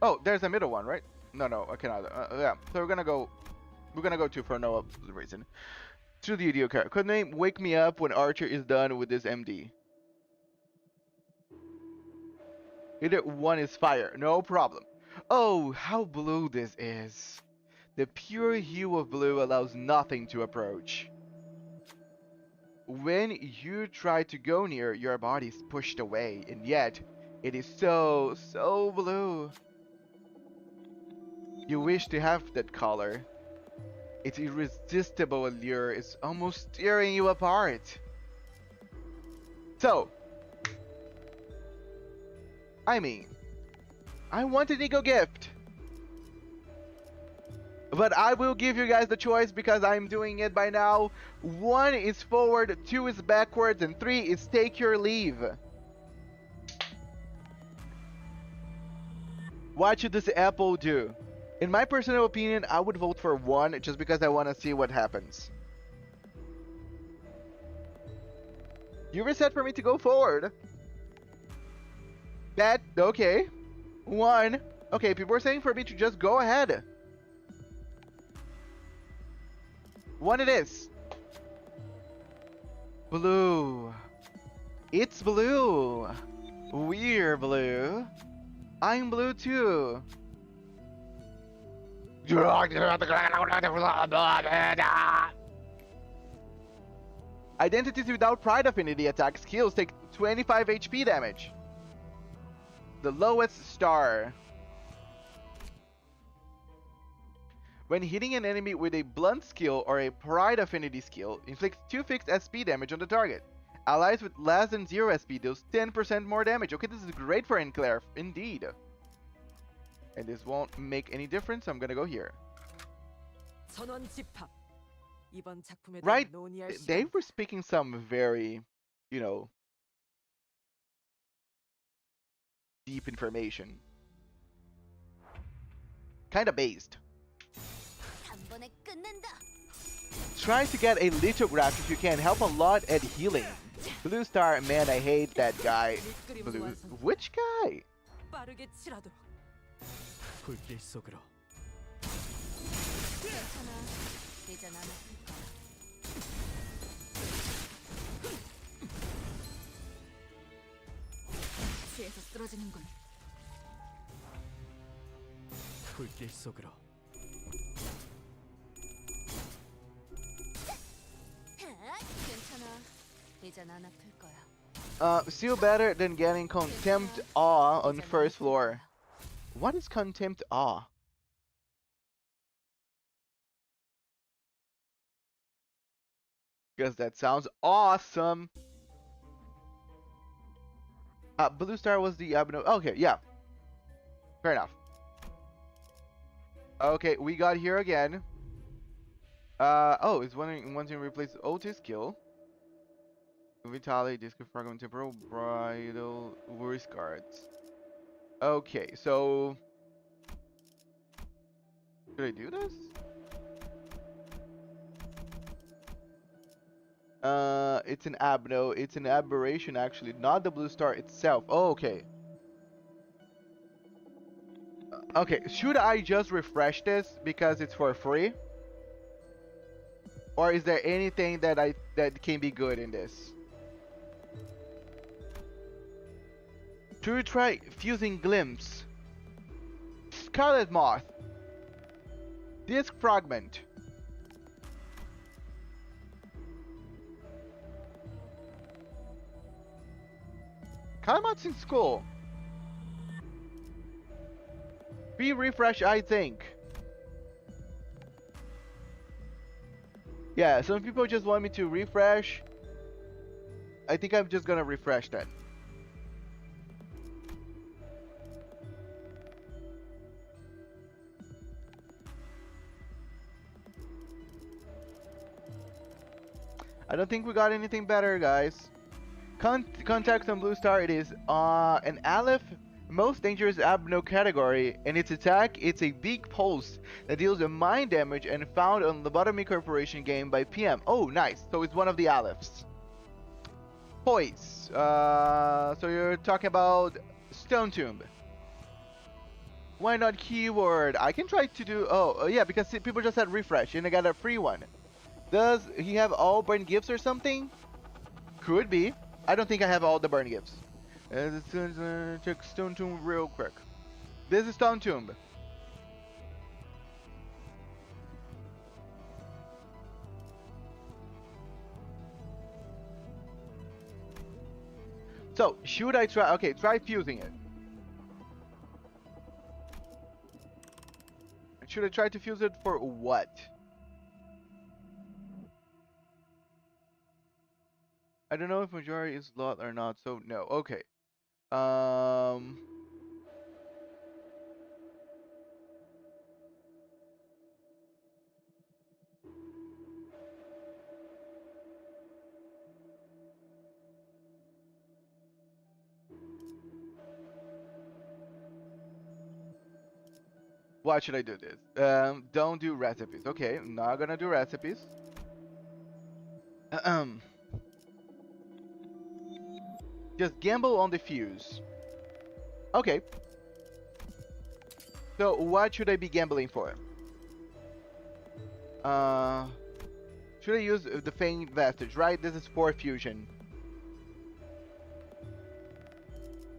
Oh, there's a middle one, right? No, I cannot. Yeah, so we're gonna go 2 for no reason. To the idiot car. Could name wake me up when Archer is done with this MD. Either 1 is fire, no problem. Oh, how blue this is. The pure hue of blue allows nothing to approach. When you try to go near, your body is pushed away, and yet it is so blue. You wish to have that color. Its irresistible allure is almost tearing you apart. So, I mean, I want an Ego Gift. But I will give you guys the choice because I'm doing it by now. 1 is forward, 2 is backwards, and 3 is take your leave. What should this apple do? In my personal opinion, I would vote for 1 just because I want to see what happens. You were set for me to go forward. That, okay. 1. Okay, people are saying for me to just go ahead. 1 it is. Blue. It's blue. We're blue. I'm blue too. Identities without Pride Affinity attack skills take 25 HP damage. The lowest star. When hitting an enemy with a blunt skill or a Pride Affinity skill, inflicts 2 fixed SP damage on the target. Allies with less than 0 SP deals 10% more damage. Okay, this is great for Enclair, indeed. And this won't make any difference, I'm gonna go here. Right, they were speaking some very, you know, deep information. Kinda based. 단번에 끝낸다. Try to get a lithograph if you can. Help a lot at healing. Blue Star, man, I hate that guy. Blue. Which guy? 빠르게 치라도록. 불길 속으로 괜찮아. 이제 나는 취해서 쓰러지는군. 불길 속으로 괜찮아. 이제 난 아플 거야. Still better than getting Contempt Awe on first floor. What is Contempt Awe? Because that sounds awesome. Blue Star was the Abno. Okay, yeah. Fair enough. Okay, we got here again. Oh, it's wanting to replace Otis kill. Vitali, Disco Fragment, Temporal, Bridal, Worse Guards. Okay, so... Should I do this? It's an abno. It's an aberration, actually, not the Blue Star itself. Oh, okay. Okay, should I just refresh this because it's for free? Or is there anything that can be good in this? Should we try fusing Glimpse? Scarlet Moth. Disc Fragment. Kaimatsu's school. Free refresh, I think. Yeah, some people just want me to refresh. I think I'm just gonna refresh that. I don't think we got anything better, guys. Contact on Blue Star, it is an Aleph, most dangerous abno category, and its attack, it's a big pulse that deals a mind damage and found on Lobotomy Corporation game by PM. Oh, nice. So it's one of the Alephs. Poise. So you're talking about Stone Tomb. Why not keyword? I can try to do... Oh, yeah, because people just said refresh and I got a free one. Does he have all burn gifts or something? Could be. I don't think I have all the burn gifts. Check Stone Tomb real quick. This is Stone Tomb. So, should I try? Okay, try fusing it. Should I try to fuse it for what? I don't know if majority is lot or not, so no. Okay. Why should I do this? Don't do recipes. Okay, I'm not gonna do recipes. Just gamble on the fuse. Okay. So what should I be gambling for? Should I use the Faint Vestige, right? This is for fusion.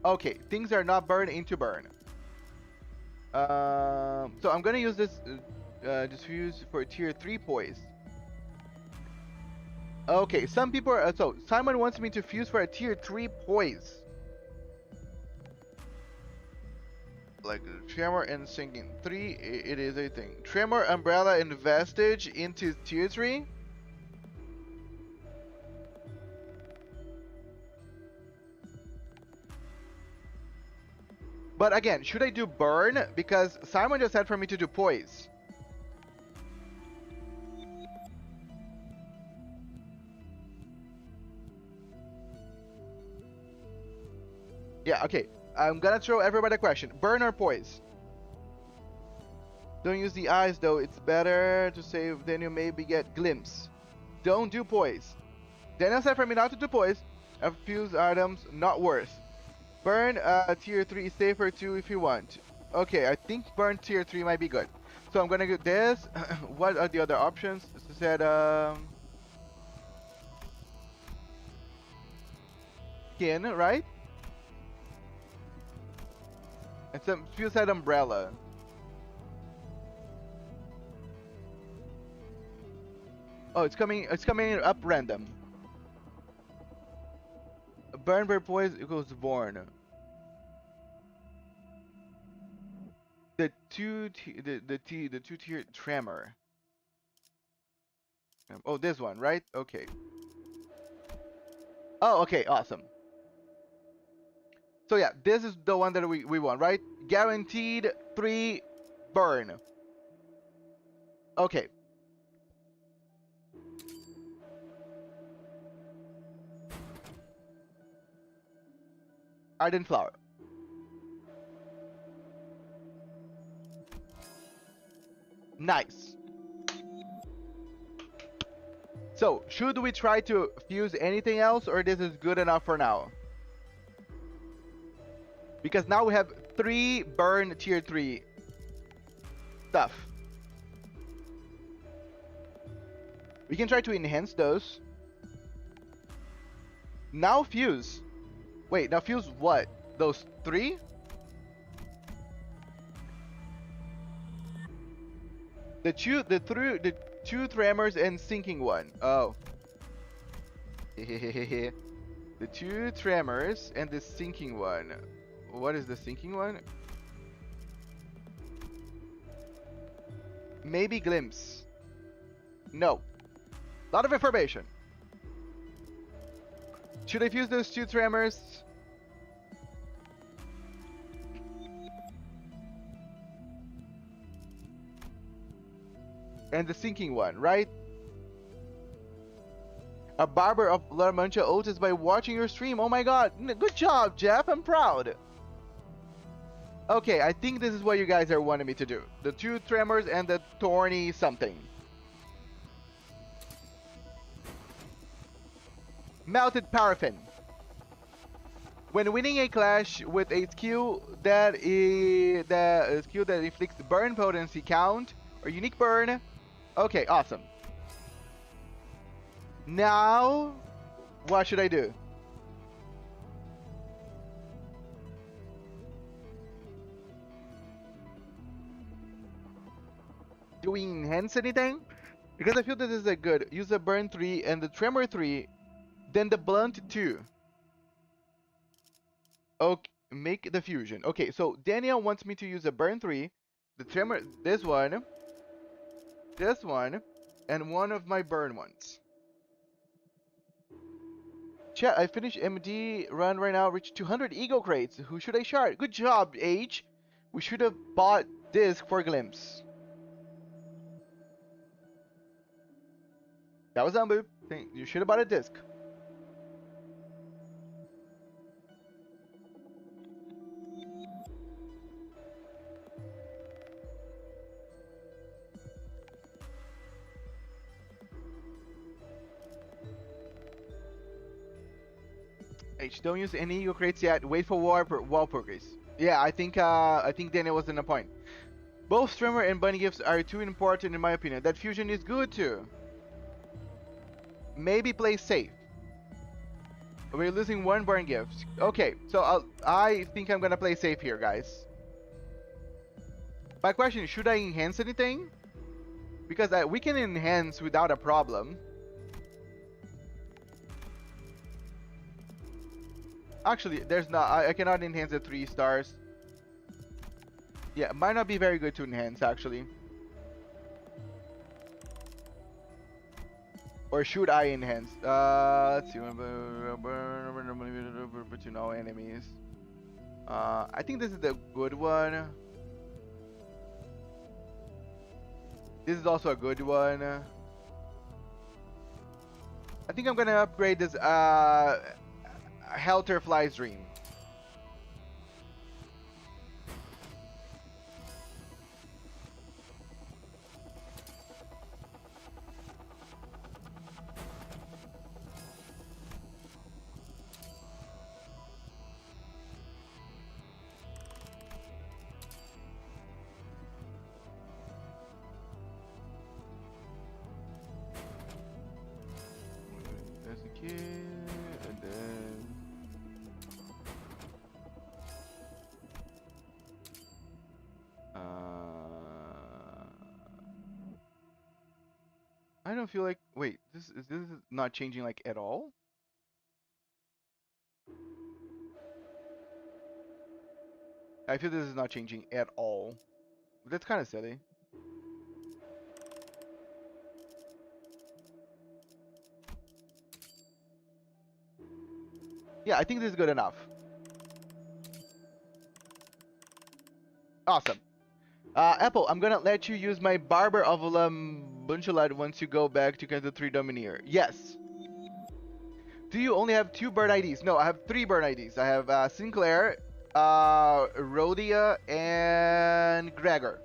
Okay, things are not burned into burn. So I'm gonna use this fuse for tier 3 poise. Okay, some people are, so Simon wants me to fuse for a tier 3 poise. Like Tremor and Sinking 3, it is a thing. Tremor, Umbrella, and Vestige into tier 3. But again, should I do burn? Because Simon just said for me to do poise. Yeah, okay. I'm gonna throw everybody a question. Burn or poise? Don't use the eyes though, it's better to save, then you maybe get glimpse. Don't do poise. Daniel said for me not to do poise. A fuse items not worth. Burn tier 3 is safer too if you want. Okay, I think burn tier 3 might be good. So I'm gonna get this. What are the other options? It said skin, right? And some fuse said umbrella. Oh, it's coming up random. Burn per poise equals born. The two tier tremor. Oh, this one, right? Okay. Oh, okay, awesome. So yeah, this is the one that we want, right? Guaranteed 3 burn. Okay. Ardent flower. Nice. So, should we try to fuse anything else, or this is good enough for now? Because now we have 3 burn tier 3 stuff. We can try to enhance those. Now fuse. Wait, now fuse what? Those 3? The two tremors and sinking one. Oh. The 2 tremors and the sinking one. What is the sinking one? Maybe glimpse. No. Lot of information. Should I fuse those 2 tremors? And the sinking one, right? A barber of La Mancha Otis by watching your stream. Oh my god. Good job, Jeff. I'm proud. Okay, I think this is what you guys are wanting me to do. The 2 tremors and the thorny something. Melted paraffin. When winning a clash with a skill that inflicts burn potency count or unique burn. Okay, awesome. Now, what should I do? Do we enhance anything? Because I feel that this is a good. Use the burn 3 and the tremor 3, then the blunt 2. Okay, make the fusion. Okay, so Daniel wants me to use a burn 3, the tremor, this one, and one of my burn ones. Chat, I finished MD run right now, reached 200 ego crates. Who should I shard? Good job, H. We should have bought disc for glimpse. That was Zambu. You should have bought a disc. H, don't use any ego crates yet. Wait for wall progress. Yeah, I think Daniel was in the point. Both streamer and bunny gifts are too important in my opinion. That fusion is good too. Maybe play safe. We're losing 1 burn gift. Okay, so I think I'm gonna play safe here, guys. My question is, should I enhance anything? Because we can enhance without a problem. Actually, there's not. I cannot enhance the 3 stars. Yeah, might not be very good to enhance actually. Or should I enhance? Let's see. But you know, enemies. I think this is the good one. This is also a good one. I think I'm gonna upgrade this Helterfly's Dream. I don't feel like. Wait, this is not changing like at all. I feel this is not changing at all. That's kind of silly. Yeah, I think this is good enough. Awesome. Apple, I'm gonna let you use my Barber of Bunchalat once you go back to Canto 3 Domineer. Yes. Do you only have 2 bird IDs? No, I have 3 bird IDs. I have Sinclair, Rhodia, and Gregor.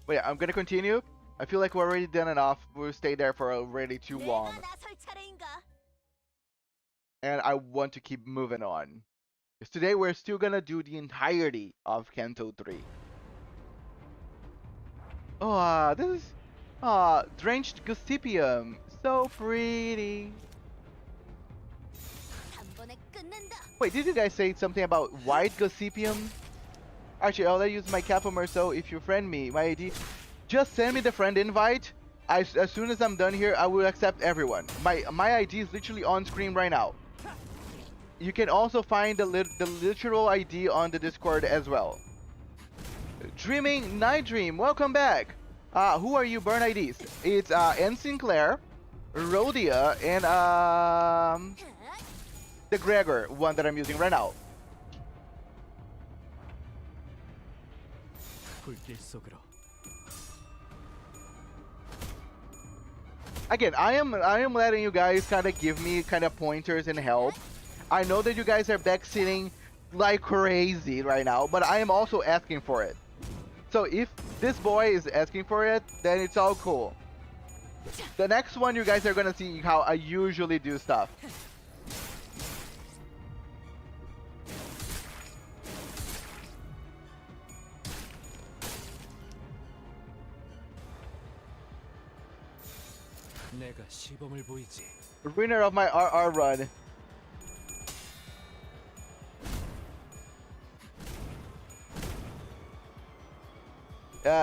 But yeah, I'm gonna continue. I feel like we're already done enough. We'll stay there for already too long. 나설 차례인가? And I want to keep moving on. Because today we're still gonna do the entirety of Canto 3. Oh, this is... Drenched Gossipium. So pretty. 단번에 끝낸다. Wait, did you guys say something about white Gossipium? Actually, I'll let you use my Capomer, so if you friend me, my ID, just send me the friend invite. As soon as I'm done here, I will accept everyone. My ID is literally on screen right now. You can also find the literal ID on the Discord as well. Dreaming Night Dream, welcome back. Who are you burn IDs? It's N Sinclair, Rhodia, and the Gregor one that I'm using right now. 불길 속으로. Again, I am letting you guys kind of give me kind of pointers and help. I know that you guys are backseating like crazy right now, but I am also asking for it. So if this boy is asking for it, then it's all cool. The next one, you guys are gonna see how I usually do stuff. 내가 시범을 보이지. Winner of my RR run.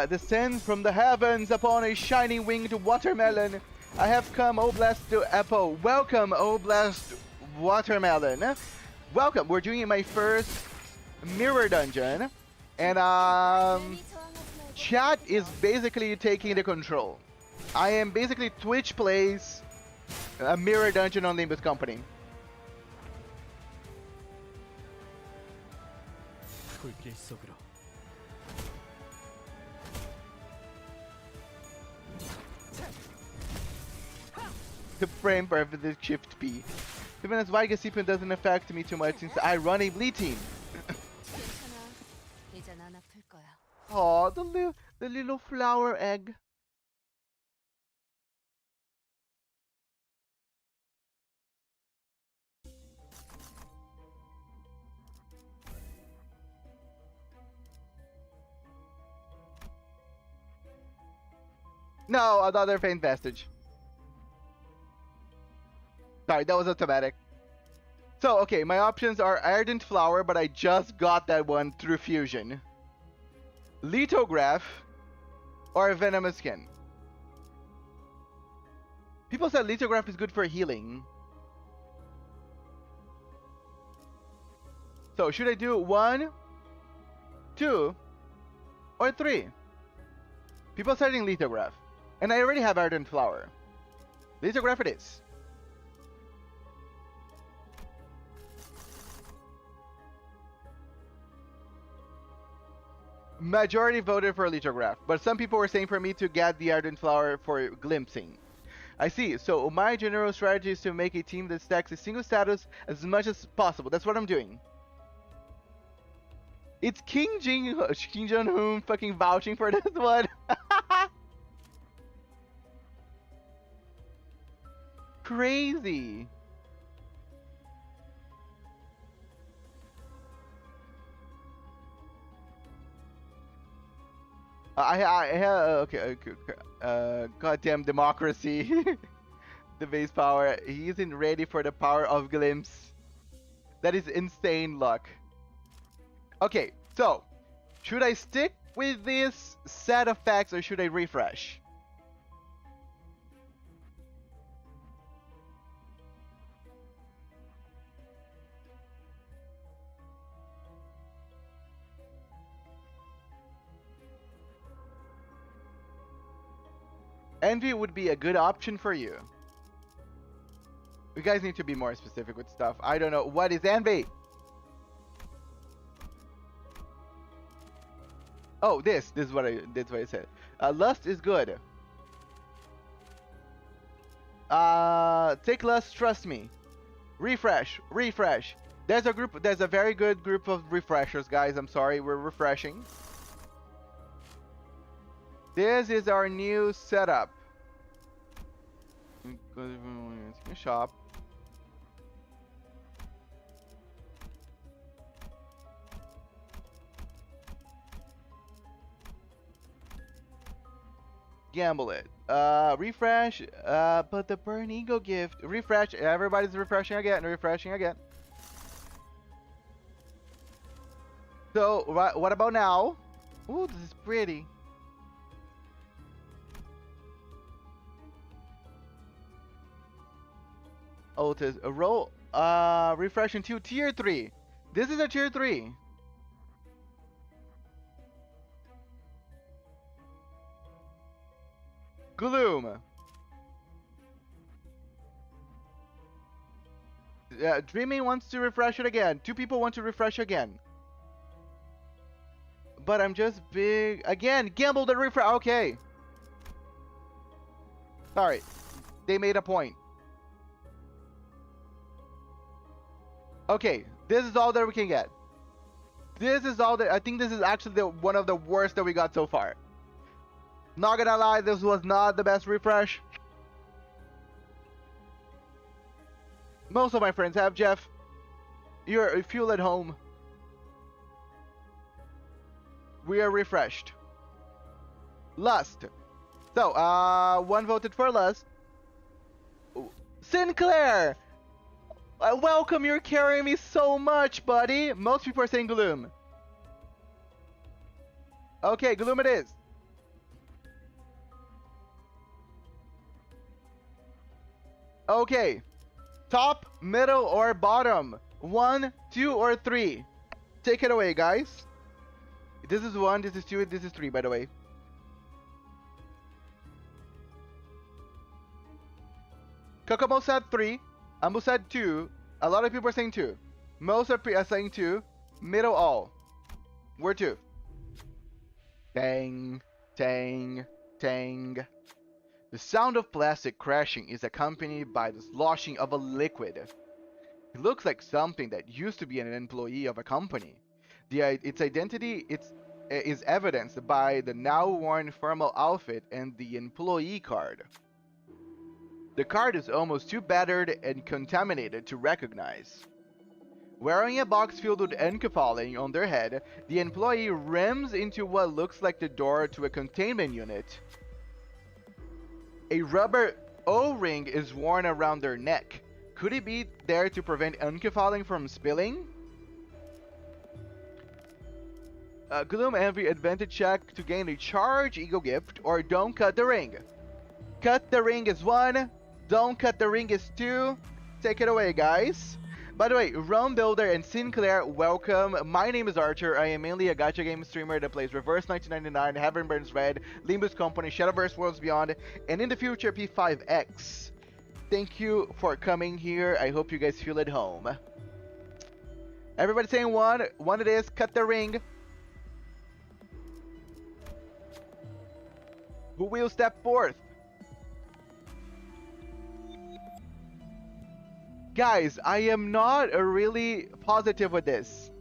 Descend from the heavens upon a shining winged watermelon. I have come, Oblast to Apple. Welcome, Oblast Watermelon. Welcome. We're doing my first mirror dungeon, and chat is basically taking the control. I am basically Twitch plays a mirror dungeon on Limbus Company. 불길 속으로. The frame perfect is shift P. Even as Viga CPN doesn't affect me too much since I run a bleed team. 괜찮아. 이젠 안 아플 거야. Aw, the little flower egg. No, another faint vestige. Sorry, that was automatic. So, okay, my options are Ardent Flower, but I just got that one through Fusion. Lithograph, or Venomous Skin. People said Lithograph is good for healing. So, should I do 1, 2, or 3? People saying Lithograph. And I already have Ardent Flower. Lithograph it is. Majority voted for Lithograph, but some people were saying for me to get the Ardent Flower for glimpsing. I see. So my general strategy is to make a team that stacks a single status as much as possible. That's what I'm doing. It's Kim Jong-un fucking vouching for this one. Crazy. I have okay, goddamn democracy. the base power. He isn't ready for the power of glimpse. That is insane luck. Okay, so should I stick with this set of facts or should I refresh? Envy would be a good option for you. You guys need to be more specific with stuff. I don't know. What is envy? Oh, this is what that's what I said. Lust is good. Take lust, trust me. Refresh. There's a very good group of refreshers, guys. I'm sorry, we're refreshing. This is our new setup. Shop. Gamble it. Refresh. But the burn ego gift. Refresh. Everybody's refreshing again. So, what about now? Ooh, this is pretty. Otis, a roll, refresh into tier 3. This is a tier 3. Gloom. Dreaming wants to refresh it again. 2 people want to refresh again. But I'm just big again. Gamble the refresh. Okay. Sorry, they made a point. Okay, this is all that we can get. This is all that I think this is actually one of the worst that we got so far. Not gonna lie, this was not the best refresh. Most of my friends have, Jeff. You feel at home. We are refreshed. Lust. So, 1 voted for Lust. Sinclair! Welcome, you're carrying me so much, buddy. Most people are saying Gloom. Okay, Gloom it is. Okay. Top, middle, or bottom? 1, 2, or 3? Take it away, guys. This is 1, this is 2, this is 3, by the way. Kokomo said 3. Ambu said 2. A lot of people are saying 2. Most are saying 2. Middle all. We're 2. Tang, tang, tang. The sound of plastic crashing is accompanied by the sloshing of a liquid. It looks like something that used to be an employee of a company. Its identity is evidenced by the now worn formal outfit and the employee card. The card is almost too battered and contaminated to recognize. Wearing a box filled with enkephaling on their head, the employee rams into what looks like the door to a containment unit. A rubber O-ring is worn around their neck. Could it be there to prevent enkephaling from spilling? Gloom Envy advantage check to gain a charge ego gift, or don't cut the ring. Cut the ring is 1. Don't cut the ring is 2. Take it away, guys. By the way, Rome Builder and Sinclair, welcome. My name is Archer. I am mainly a gacha game streamer that plays Reverse 1999, Heaven Burns Red, Limbus Company, Shadowverse Worlds Beyond, and in the future P5X. Thank you for coming here. I hope you guys feel at home. Everybody saying 1. 1 it is. Cut the ring. Who will step forth? Guys, I am not really positive with this.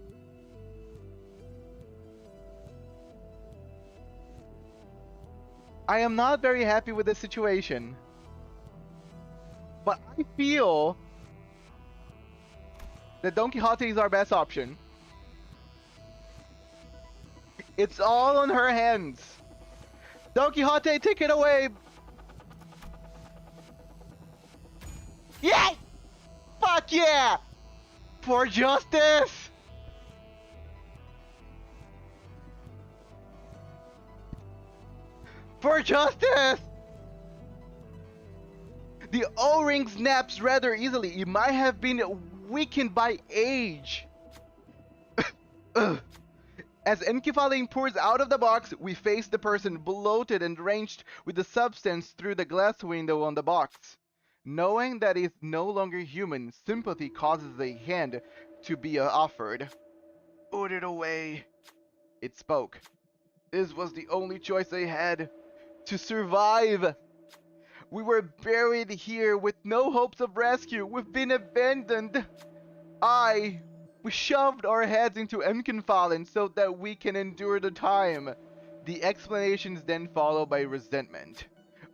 I am not very happy with this situation. But I feel that Don Quixote is our best option. It's all on her hands. Don Quixote, take it away. Yeah! Fuck yeah! For justice! For justice! The O-ring snaps rather easily. It might have been weakened by age. Ugh. As encephaline pours out of the box, we face the person bloated and drenched with the substance through the glass window on the box. Knowing that it's no longer human, sympathy causes a hand to be offered. Put it away. It spoke. This was the only choice I had. To survive. We were buried here with no hopes of rescue. We've been abandoned. We shoved our heads into encephaline so that we can endure the time. The explanations then follow by resentment.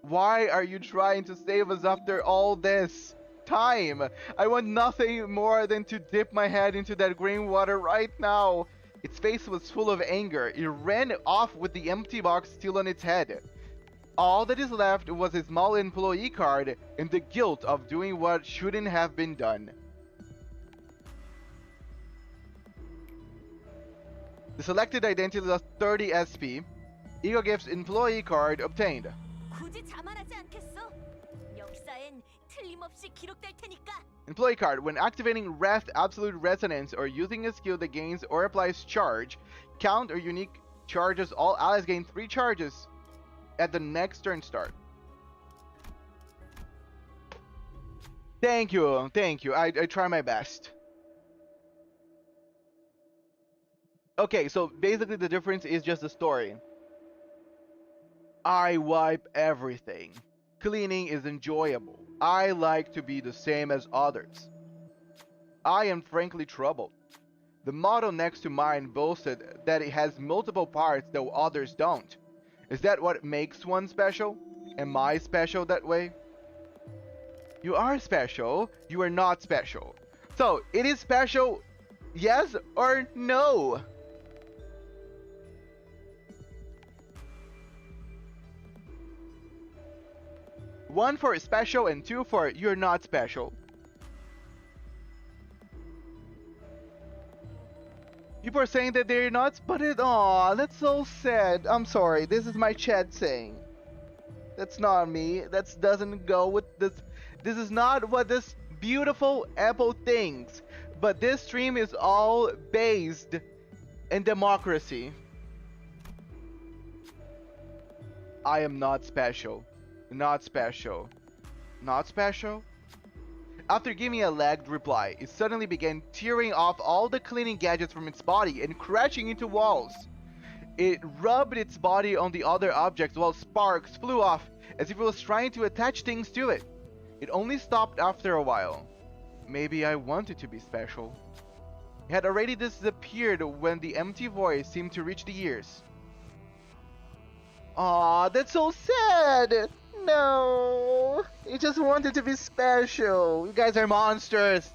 Why are you trying to save us after all this time? I want nothing more than to dip my head into that green water right now. Its face was full of anger. It ran off with the empty box still on its head. All that is left was a small employee card and the guilt of doing what shouldn't have been done. The selected identity lost 30 SP. Ego Gift's employee card obtained. 굳이 자만하지 않겠어? 역사엔 틀림없이 기록될 테니까. Employee card. When activating Wrath Absolute Resonance or using a skill that gains or applies charge, count or unique charges, all allies gain 3 charges at the next turn start. Thank you. I try my best. Okay, so basically the difference is just the story. I wipe everything. Cleaning is enjoyable. I like to be the same as others. I am frankly troubled. The model next to mine boasted that it has multiple parts though others don't. Is that what makes one special? Am I special that way? You are special. You are not special. So, it is special, yes or no? One for special and 2 for you're not special. People are saying that they're not, but aw, that's so sad. I'm sorry, this is my chat saying. That's not me. That doesn't go with this. This is not what this beautiful Apple thinks. But this stream is all based in democracy. I am not special. Not special. Not special? After giving a lagged reply, it suddenly began tearing off all the cleaning gadgets from its body and crashing into walls. It rubbed its body on the other objects while sparks flew off as if it was trying to attach things to it. It only stopped after a while. Maybe I wanted to be special. It had already disappeared when the empty voice seemed to reach the ears. Aw, that's so sad! No! It just wanted to be special. You guys are monsters!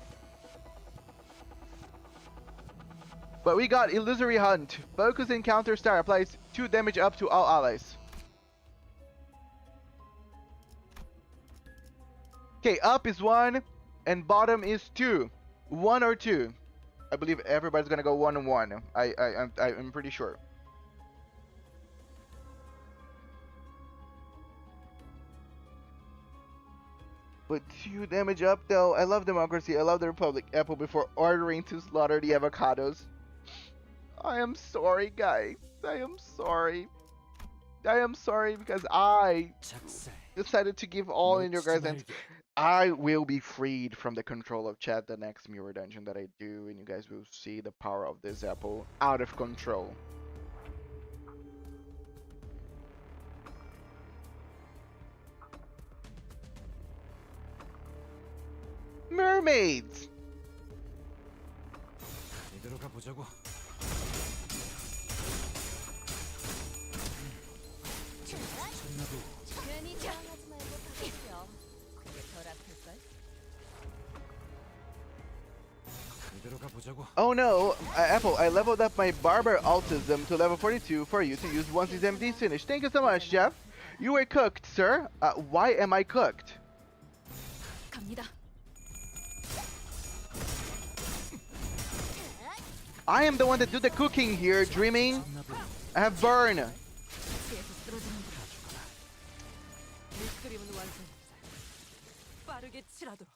But we got Illusory Hunt. Focus Encounter Star applies 2 damage up to all allies. Okay, up is 1 and bottom is 2. 1 or 2. I believe everybody's gonna go 1 and 1. I'm pretty sure. But 2 damage up though. I love democracy. I love the Republic Apple before ordering to slaughter the avocados. I am sorry, guys. I am sorry. I am sorry because I decided to give all in your guys' hands. I will be freed from the control of chat the next mirror dungeon that I do, and you guys will see the power of this apple out of control. Mermaids! 이대로 가보자고. 괜히 당하지 말고 받아들여. 그게 덜 아플걸? 이대로 가보자고. Oh no, Apple, I leveled up my barber autism to level 42 for you to use once these MDs finish. Thank you so much, Jeff. You were cooked, sir. Why am I cooked? 갑니다. I am the one that do the cooking here, dreaming. I have burn. 시에서 쓰러지는구나. 밑그림은 완성했다. 빠르게 칠하도록.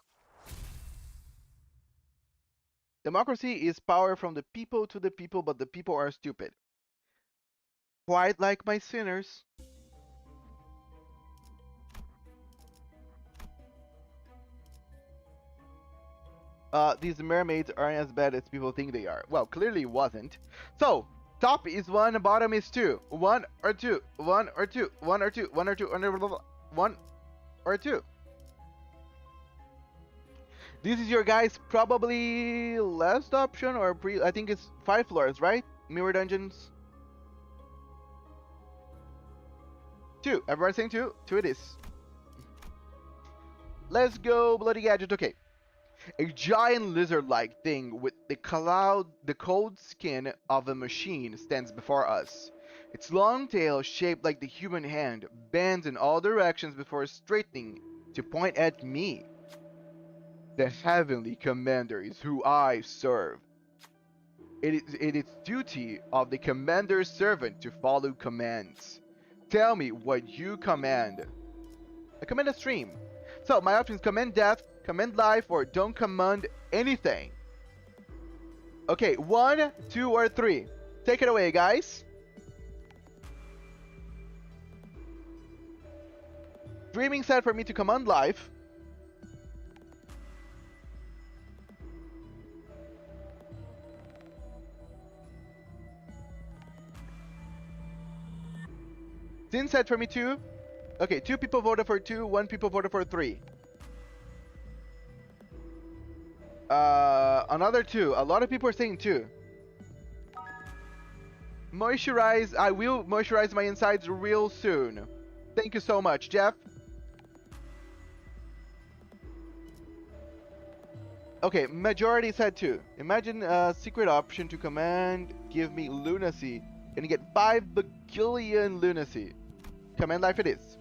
Democracy is power from the people to the people, but the people are stupid. Quite like my sinners. These mermaids aren't as bad as people think they are. Well, clearly wasn't. So, top is 1, bottom is 2. 1 or 2, 1 or 2, 1 or 2, 1 or 2, 1 or 2. This is your guys' probably last option or I think it's 5 floors, right? Mirror dungeons. 2. Everybody saying 2? 2 it is. Let's go, bloody gadget. Okay. A giant lizard-like thing with the cold skin of a machine stands before us. Its long tail, shaped like the human hand, bends in all directions before straightening to point at me. The heavenly commander is who I serve. It is duty of the commander's servant to follow commands. Tell me what you command. I command a stream. So my options: command death, command life, or don't command anything. Okay, 1, 2, or 3. Take it away, guys. Dreaming said for me to command life. Sin said for me 2. Okay, 2 people voted for 2, 1 people voted for 3. Another 2. A lot of people are saying 2. Moisturize. I will moisturize my insides real soon. Thank you so much, Jeff. Okay, majority said 2. Imagine a secret option to command give me lunacy and you get 5 bagillion lunacy. Command life it is.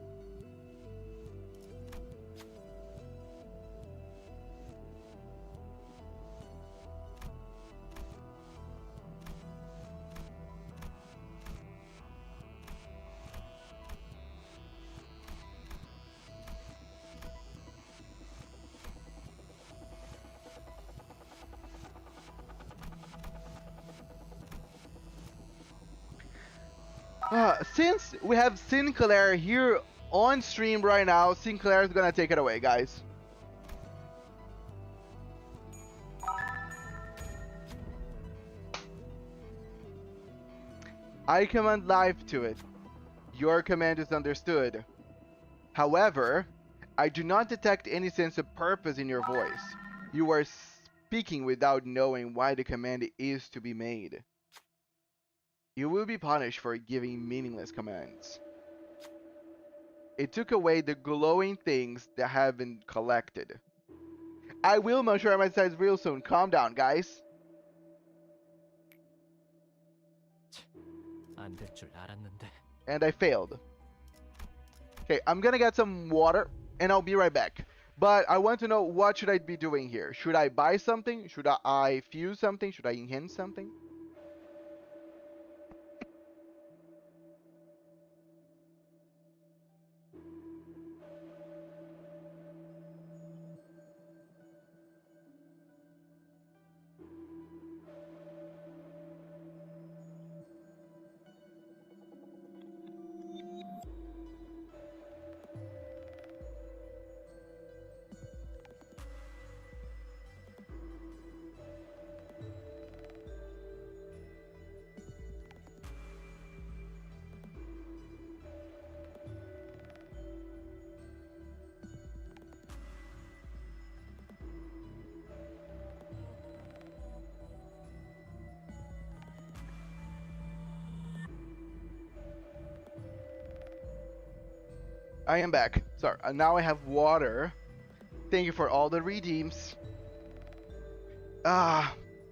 Since we have Sinclair here on stream right now, Sinclair is gonna take it away, guys. I command life to it. Your command is understood. However, I do not detect any sense of purpose in your voice. You are speaking without knowing why the command is to be made. You will be punished for giving meaningless commands. It took away the glowing things that have been collected. I will measure my size real soon. Calm down, guys. 안 될 줄 알았는데. And I failed. Okay, I'm gonna get some water and I'll be right back. But I want to know, what should I be doing here? Should I buy something? Should I fuse something? Should I enhance something? I am back. Sorry, now I have water. Thank you for all the redeems.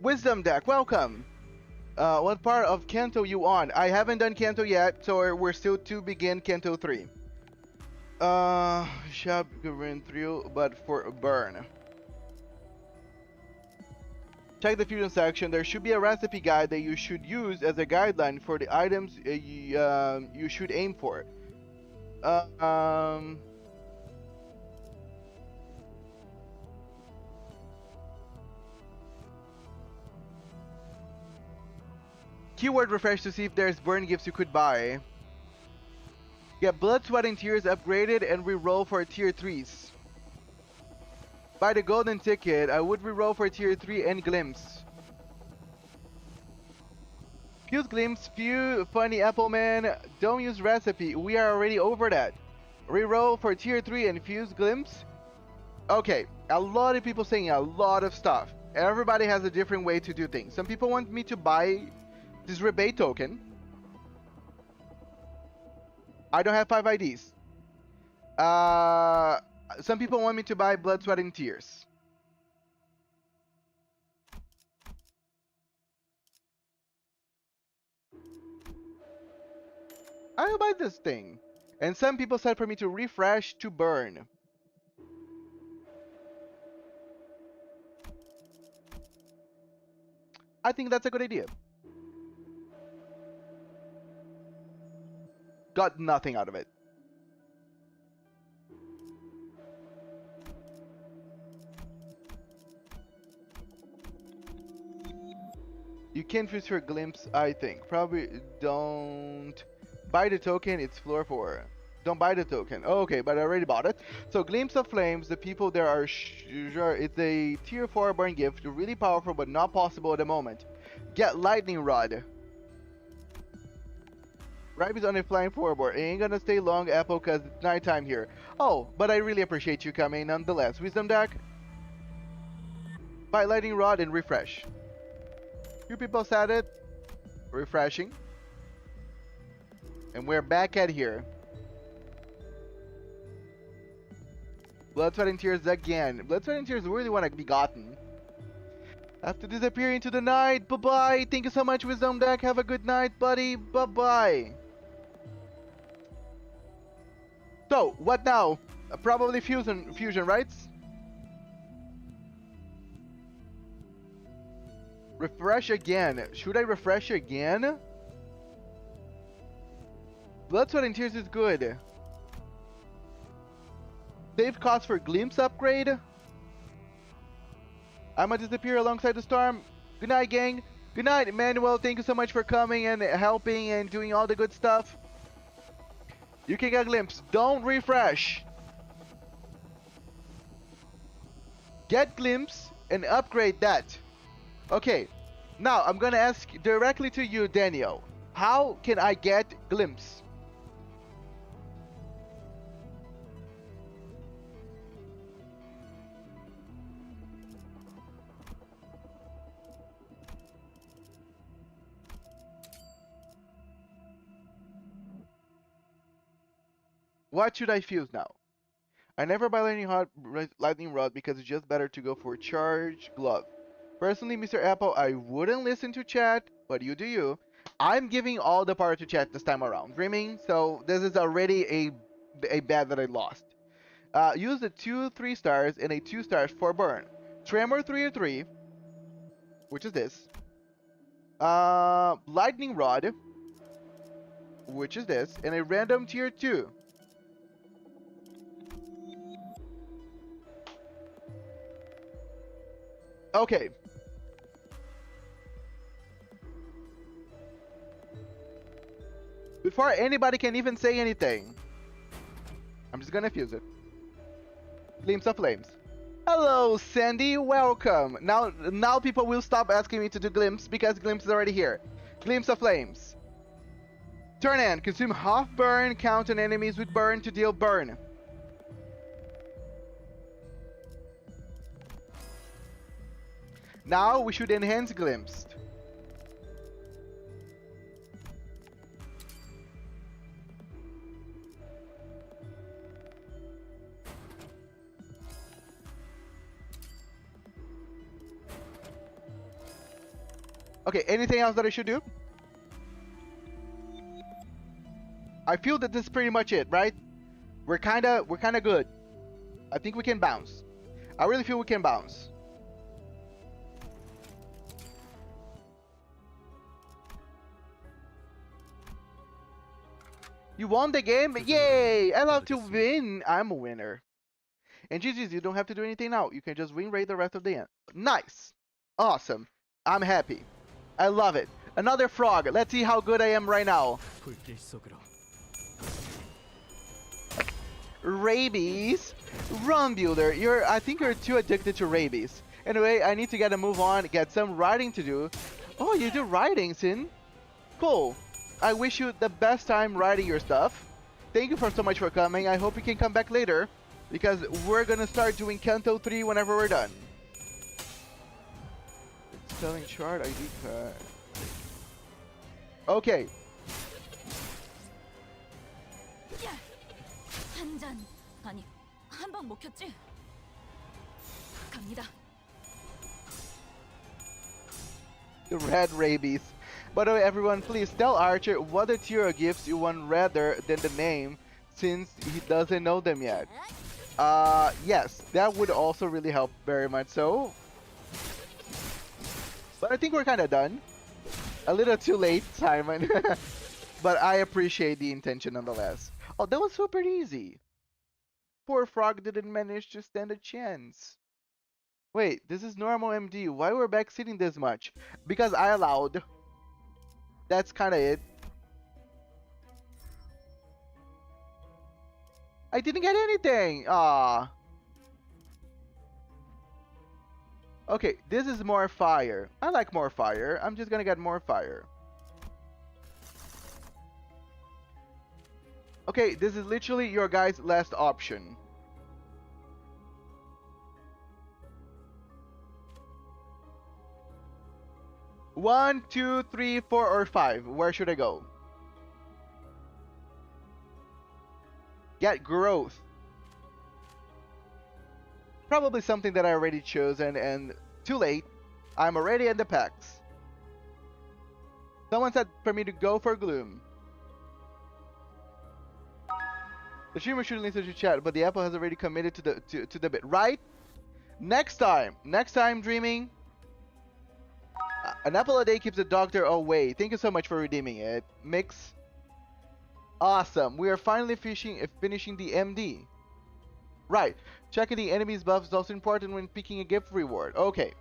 Wisdom deck, welcome. What part of Canto you on? I haven't done Canto yet, so we're still to begin Canto 3. Shab Garin through, but for a burn. Check the fusion section. There should be a recipe guide that you should use as a guideline for the items you should aim for. Keyword refresh to see if there's burn gifts you could buy. Get blood, sweat, and tears upgraded and re-roll for tier 3s. Buy the golden ticket. I would re-roll for tier 3 and glimpse. Fuse glimpse, few funny apple man. Don't use recipe. We are already over that. Re-roll for tier 3 and fuse glimpse. Okay, a lot of people saying a lot of stuff. Everybody has a different way to do things. Some people want me to buy this rebate token. I don't have 5 IDs. Some people want me to buy blood, sweat, and tears. I'll buy this thing. And some people said for me to refresh to burn. I think that's a good idea. Got nothing out of it. You can fuse for glimpse, I think. Probably don't buy the token, it's floor 4. Don't buy the token. Oh, okay, but I already bought it. So Glimpse of Flames, the people there are sure it's a tier 4 burn gift. Really powerful, but not possible at the moment. Get Lightning Rod. Rabbit's on a flying forward. It ain't gonna stay long, Apple, cause it's nighttime here. Oh, but I really appreciate you coming nonetheless. Wisdom deck. Buy Lightning Rod and refresh. Few people said it. Refreshing. And we're back at here. Blood, Sweat, and Tears again. Blood, Sweat, and Tears really want to be gotten. Have to disappear into the night. Bye-bye. Thank you so much, Wisdom deck. Have a good night, buddy. Bye-bye. So, what now? Probably fusion, right? Refresh again. Should I refresh again? Blood, Sweat, and Tears is good. Save cost for Glimpse upgrade. I'ma disappear alongside the storm. Good night, gang. Good night, Emmanuel. Thank you so much for coming and helping and doing all the good stuff. You can get Glimpse. Don't refresh. Get Glimpse and upgrade that. Okay. Now, I'm gonna ask directly to you, Daniel. How can I get Glimpse? What should I fuse now? I never buy lightning rod because it's just better to go for charge glove. Personally, Mr. Apple, I wouldn't listen to chat, but you do you. I'm giving all the power to chat this time around. Dreaming, so this is already a bet that I lost. Use the 2 3-stars and a 2 stars for burn. Tremor 3/3, which is this. Lightning Rod, which is this, and a random tier 2. Okay. Before anybody can even say anything, I'm just gonna fuse it. Glimpse of Flames. Hello, Sandy. Welcome. Now people will stop asking me to do Glimpse because Glimpse is already here. Glimpse of Flames. Turn end. Consume half burn. Count on enemies with burn to deal burn. Now we should enhance Glimpse. Okay, anything else that I should do? I feel that this is pretty much it, right? We're kinda good. I think we can bounce. I really feel we can bounce. You won the game? Yay! I love to win. I'm a winner. And GG's, you don't have to do anything now. You can just win rate the rest of the end. Nice. Awesome. I'm happy. I love it. Another frog. Let's see how good I am right now. 불길 속으로. Rabies. Run, Builder. I think you're too addicted to rabies. Anyway, I need to get a move on, get some writing to do. Oh, you do writing, Sin? Cool. I wish you the best time writing your stuff. Thank you for so much for coming. I hope you can come back later, because we're gonna start doing Canto 3 whenever we're done. Selling chart ID card. Okay. 한 잔. 아니, 한 방 먹혔지? 갑니다. The red rabies. By the way, everyone, please tell Archer what the tier of gifts you want rather than the name, since he doesn't know them yet. Yes, that would also really help very much so. But I think we're kind of done. A little too late, Simon. But I appreciate the intention nonetheless. Oh, that was super easy. Poor Frog didn't manage to stand a chance. Wait, this is normal MD. Why we're backseating this much? Because I allowed. That's kind of it. I didn't get anything. Ah. Okay, this is more fire. I like more fire. I'm just gonna get more fire. Okay, this is literally your guys' last option. One, two, three, 4, or 5. Where should I go? Get growth. Probably something that I already chose and too late. I'm already in the packs. Someone said for me to go for Gloom. The streamer should listen to chat, but the Apple has already committed to the bit, right? Next time, Dreaming. An apple a day keeps the doctor away. Thank you so much for redeeming it, Mix. Awesome. We are finally finishing the MD. Right. Checking the enemy's buffs is also important when picking a gift reward. Okay.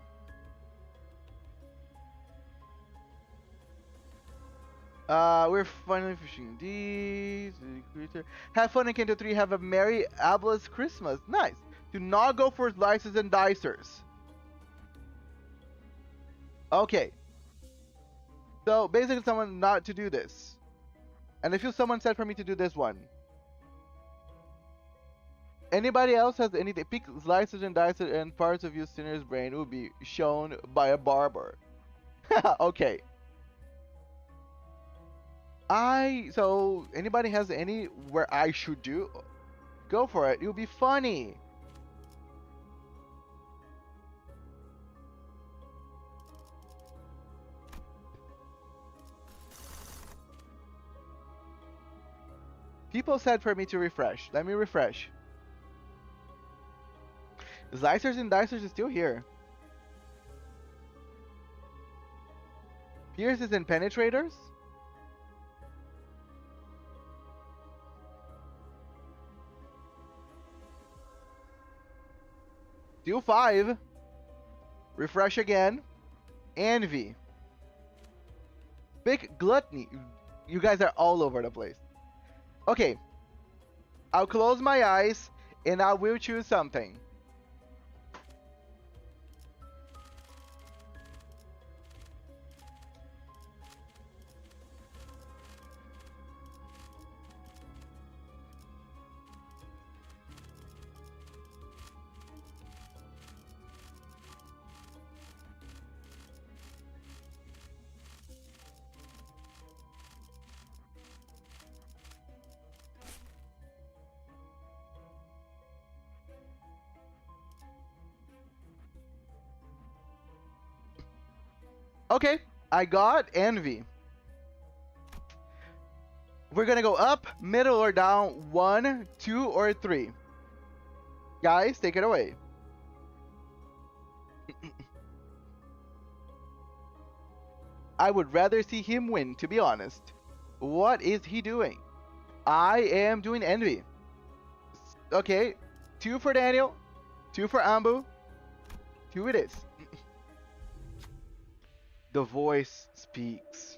We're finally finishing these. Have fun in Canto 3. Have a merry Abla's Christmas. Nice. Do not go for slices and dicers. Okay. So basically someone not to do this. And I feel someone said for me to do this one. Anybody else has anything? Pick slices and dices and parts of your sinner's brain will be shown by a barber. Okay. So anybody has any where I should do? Go for it. It'll be funny. People said for me to refresh. Let me refresh. Slicers and dicers is still here. Pierces and penetrators? Still 5. Refresh again. Envy. Big gluttony. You guys are all over the place. Okay. I'll close my eyes and I will choose something. Okay, I got Envy. We're gonna go up, middle, or down. 1, 2, or 3. Guys, take it away. I would rather see him win, to be honest. What is he doing? I am doing Envy. Okay, 2 for Daniel, 2 for Ambu, 2 it is. The voice speaks.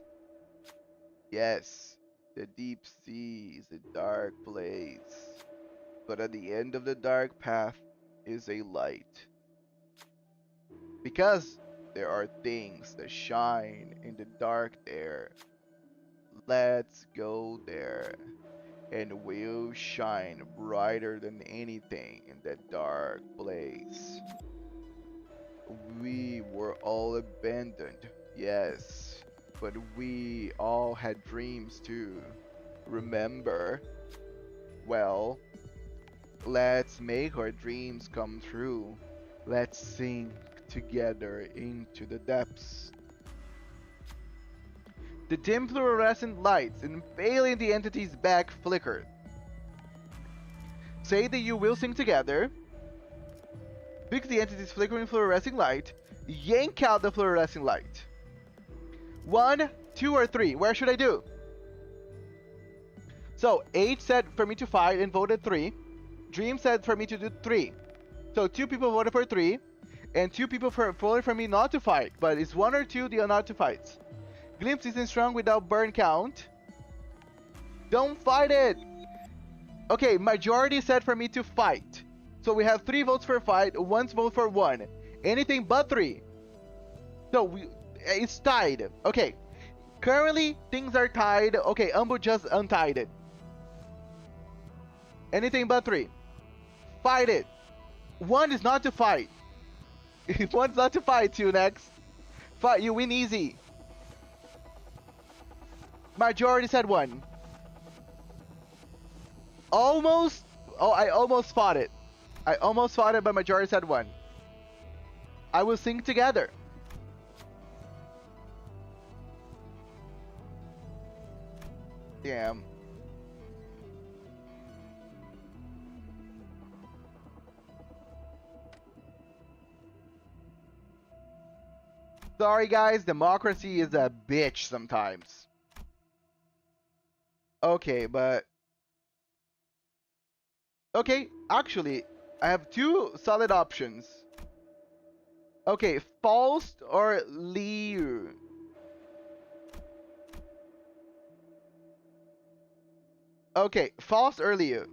Yes, the deep sea is a dark place, but at the end of the dark path is a light. Because there are things that shine in the dark there. Let's go there, and we'll shine brighter than anything in that dark place. We were all abandoned, yes, but we all had dreams too. Remember? Well, let's make our dreams come true. Let's sink together into the depths. The dim fluorescent lights impaling the entity's back flickered. Say that you will sing together. Pick the entity's flickering fluorescent light. Yank out the fluorescent light. 1, 2, or 3. Where should I do? So, H said for me to fight and voted 3. Dream said for me to do 3. So, 2 people voted for 3. And 2 people voted for me not to fight. But it's 1 or 2 they are not to fight. Glimpse isn't strong without burn count. Don't fight it! Okay, majority said for me to fight. So we have 3 votes for fight, 1 vote for 1. Anything but 3. So it's tied. Okay. Currently, things are tied. Okay, Umbu just untied it. Anything but 3. Fight it. 1 is not to fight. 1's not to fight, 2 next. Fight, you win easy. Majority said 1. Almost. Oh, I almost fought it. I almost fought it, but majority said 1. I will sing together. Damn. Sorry guys, democracy is a bitch sometimes. Okay, but... Okay, actually, I have 2 solid options. Okay, Faust or Liu. Okay, Faust or Liu.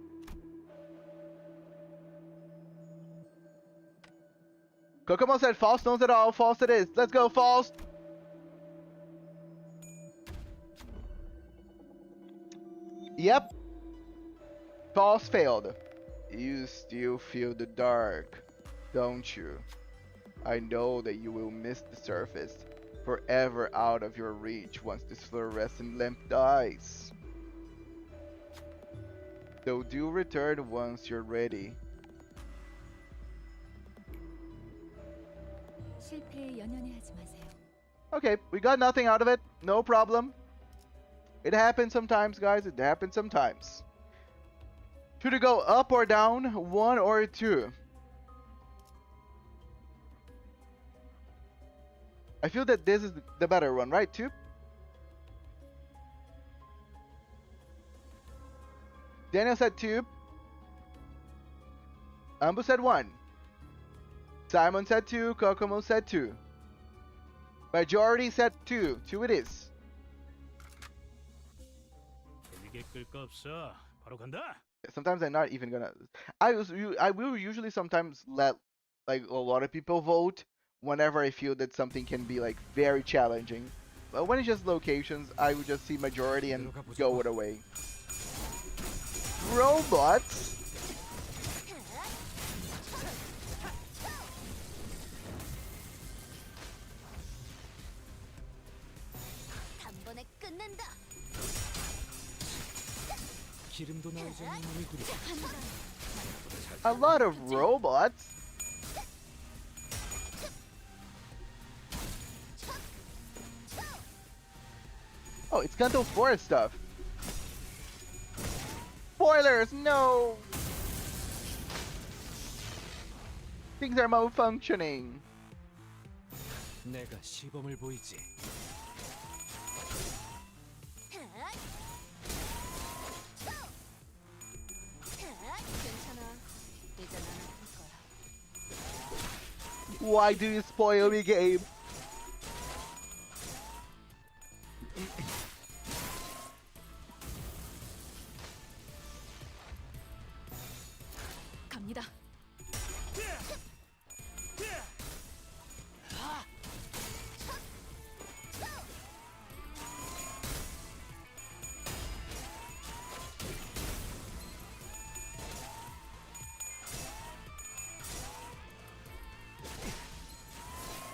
Kokomo said Faust knows it all. Faust it is. Let's go, Faust. Yep. Faust failed. You still feel the dark, don't you? I know that you will miss the surface, forever out of your reach once this fluorescent lamp dies. So do return once you're ready. 실패에 연연해하지 마세요. Okay, we got nothing out of it. No problem. It happens sometimes, guys. It happens sometimes. Should it go up or down? 1 or 2? I feel that this is the better one, right? 2? Daniel said 2. Ambu said 1. Simon said 2. Kokomo said 2. Majority said 2. 2 it is. 재밌게 끌 거 없어. 바로 간다. Sometimes I'm not even gonna. I will usually sometimes let like a lot of people vote whenever I feel that something can be like very challenging. But when it's just locations, I would just see majority and go it away. Robots. 단번에 끝낸다. 기름도 나오지 않는 얼굴이. A lot of robots. Oh, it's Canto 4 stuff. Spoilers, no! Things are malfunctioning. 내가 시범을 보이지. Why do you spoil me, game? 갑니다.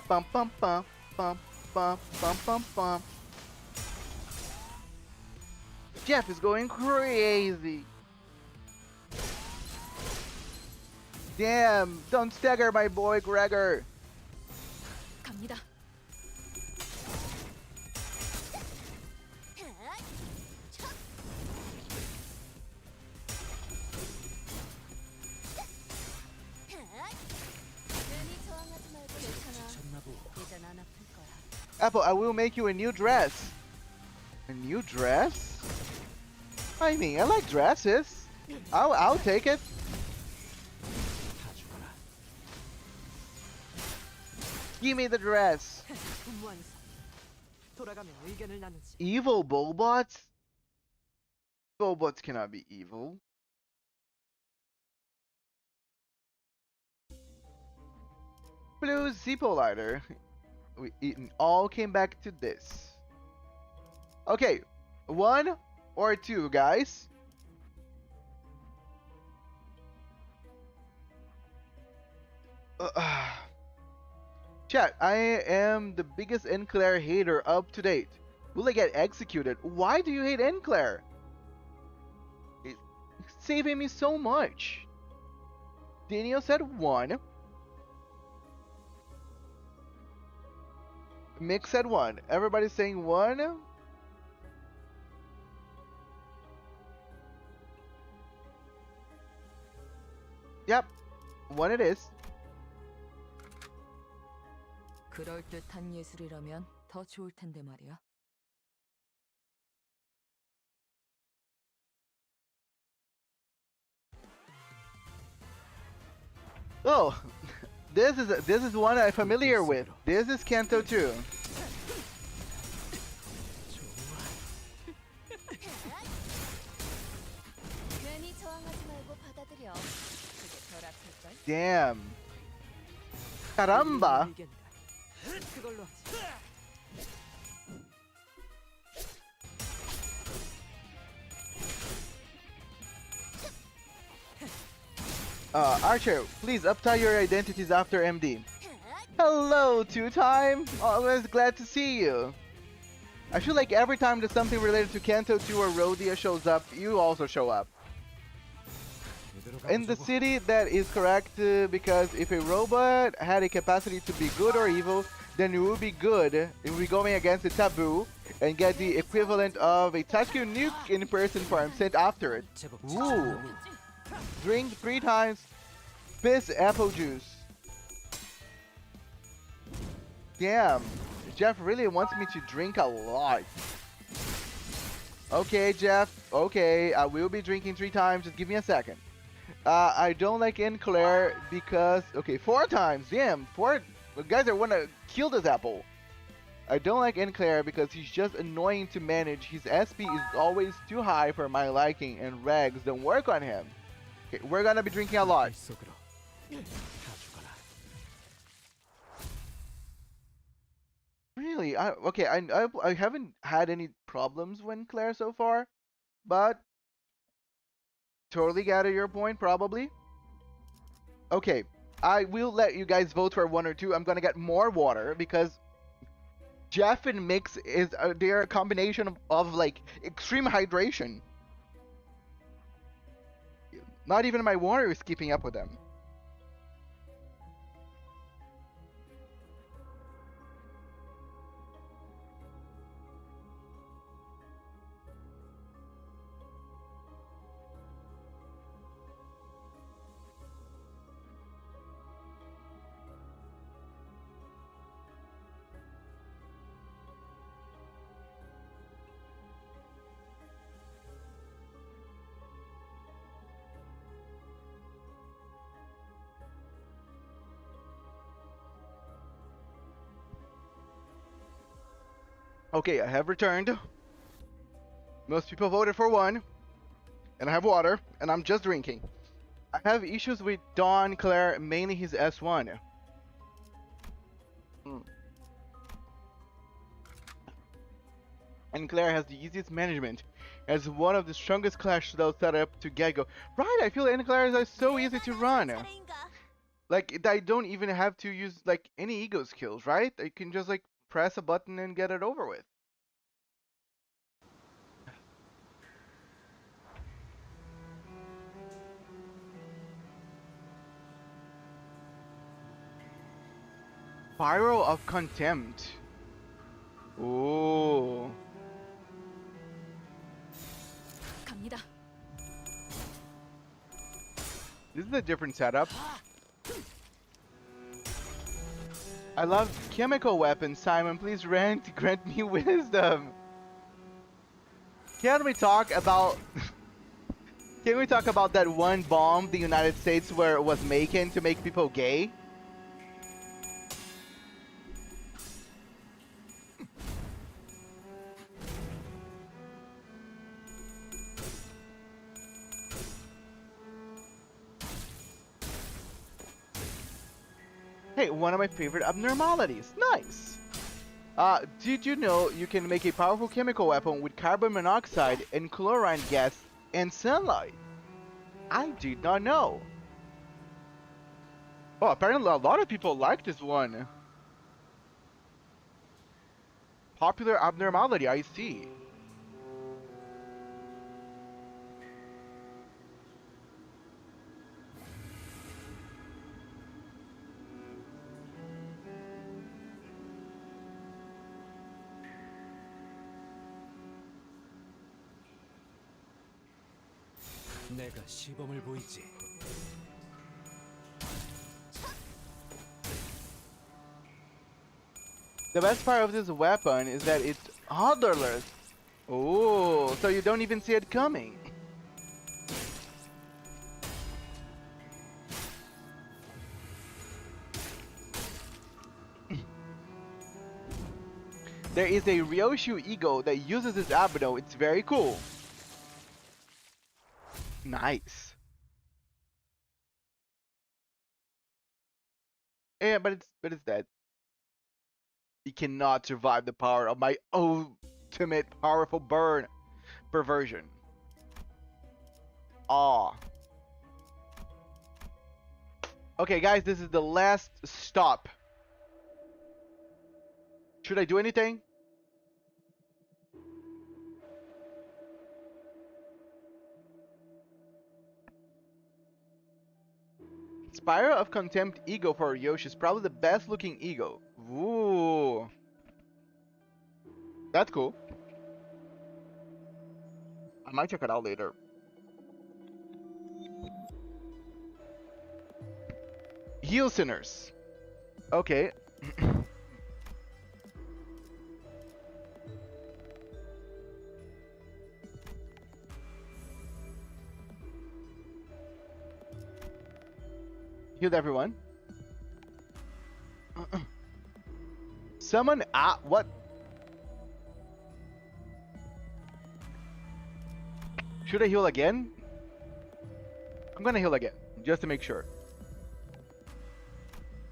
Bum bum bum bum bum bum bum bum. Jeff is going crazy. Damn! Don't stagger my boy Gregor. 갑니다. 괜히 저항하지 말고 괜찮아. 이젠 안 아플 거야. Apple, I will make you a new dress. A new dress? I mean, I like dresses. I'll take it. Give me the dress. 완성. 돌아가며 의견을 나누지. Evil Bobots? Bobots cannot be evil. Blue Zippo lighter. It all came back to this. Okay, 1 or 2, guys. Chat, I am the biggest Enclair hater up to date. Will I get executed? Why do you hate Enclair? It's saving me so much. Daniel said 1. Mick said 1. Everybody's saying 1. Yep, 1 it is. 그럴듯한 예술이라면 더 좋을 텐데 말이야. Oh, this is one I'm familiar with. This is Canto 2. 괜히 저항하지 말고 받아들여. 그게 덜 아플걸? Damn. Caramba. 의견이다. 그걸로 하지. Archer, please uptie your identities after MD. Hello, 2-time. Always glad to see you. I feel like every time that something related to Canto 2 or Rhodia shows up, you also show up. In the city, that is correct, because if a robot had a capacity to be good or evil, then it would be good if we're going against a taboo and get the equivalent of a Taku nuke in person form sent after it. Ooh. Drink 3 times piss apple juice. Damn, Jeff really wants me to drink a lot. Okay, Jeff, okay, I will be drinking 3 times, just give me a second. I don't like Enclair because, okay, 4 times, damn, 4, guys, I wanna kill this apple. I don't like Enclair because he's just annoying to manage. His SP is always too high for my liking and regs don't work on him. Okay, we're gonna be drinking a lot. Really? Okay, I haven't had any problems with Claire so far, but totally gather your point, probably. Okay, I will let you guys vote for 1 or 2. I'm gonna get more water because Jeff and Mix is they're a combination of like extreme hydration. Not even my water is keeping up with them. Okay, I have returned. Most people voted for 1. And I have water, and I'm just drinking. I have issues with Don Claire, mainly his S1. And Claire has the easiest management, as one of the strongest clash styles set up to get go. Right, I feel Claire is so easy to run. Like, I don't even have to use, like, any ego skills, right? I can just, like, press a button and get it over with. Spiral of Contempt. Ooh. 갑니다. This is a different setup. I love chemical weapons, Simon. Please grant me wisdom. Can we talk about Can we talk about that one bomb the United States was making to make people gay? Hey, one of my favorite abnormalities. Nice. Did you know you can make a powerful chemical weapon with carbon monoxide and chlorine gas and sunlight? I did not know. Oh, apparently a lot of people like this one. Popular abnormality, I see. 내가 시범을 보이지. The best part of this weapon is that it's odorless. Oh, so you don't even see it coming. There is a Ryoshu Eagle that uses this abno. It's very cool. Nice. Yeah, but it's dead. It cannot survive the power of my ultimate powerful burn perversion. Aw. Okay, guys, this is the last stop. Should I do anything? Spiral of Contempt Ego for Yoshi is probably the best looking ego. Ooh. That's cool. I might check it out later. Heal Sinners. Okay. Healed everyone. Summon what? Should I heal again? I'm gonna heal again, just to make sure.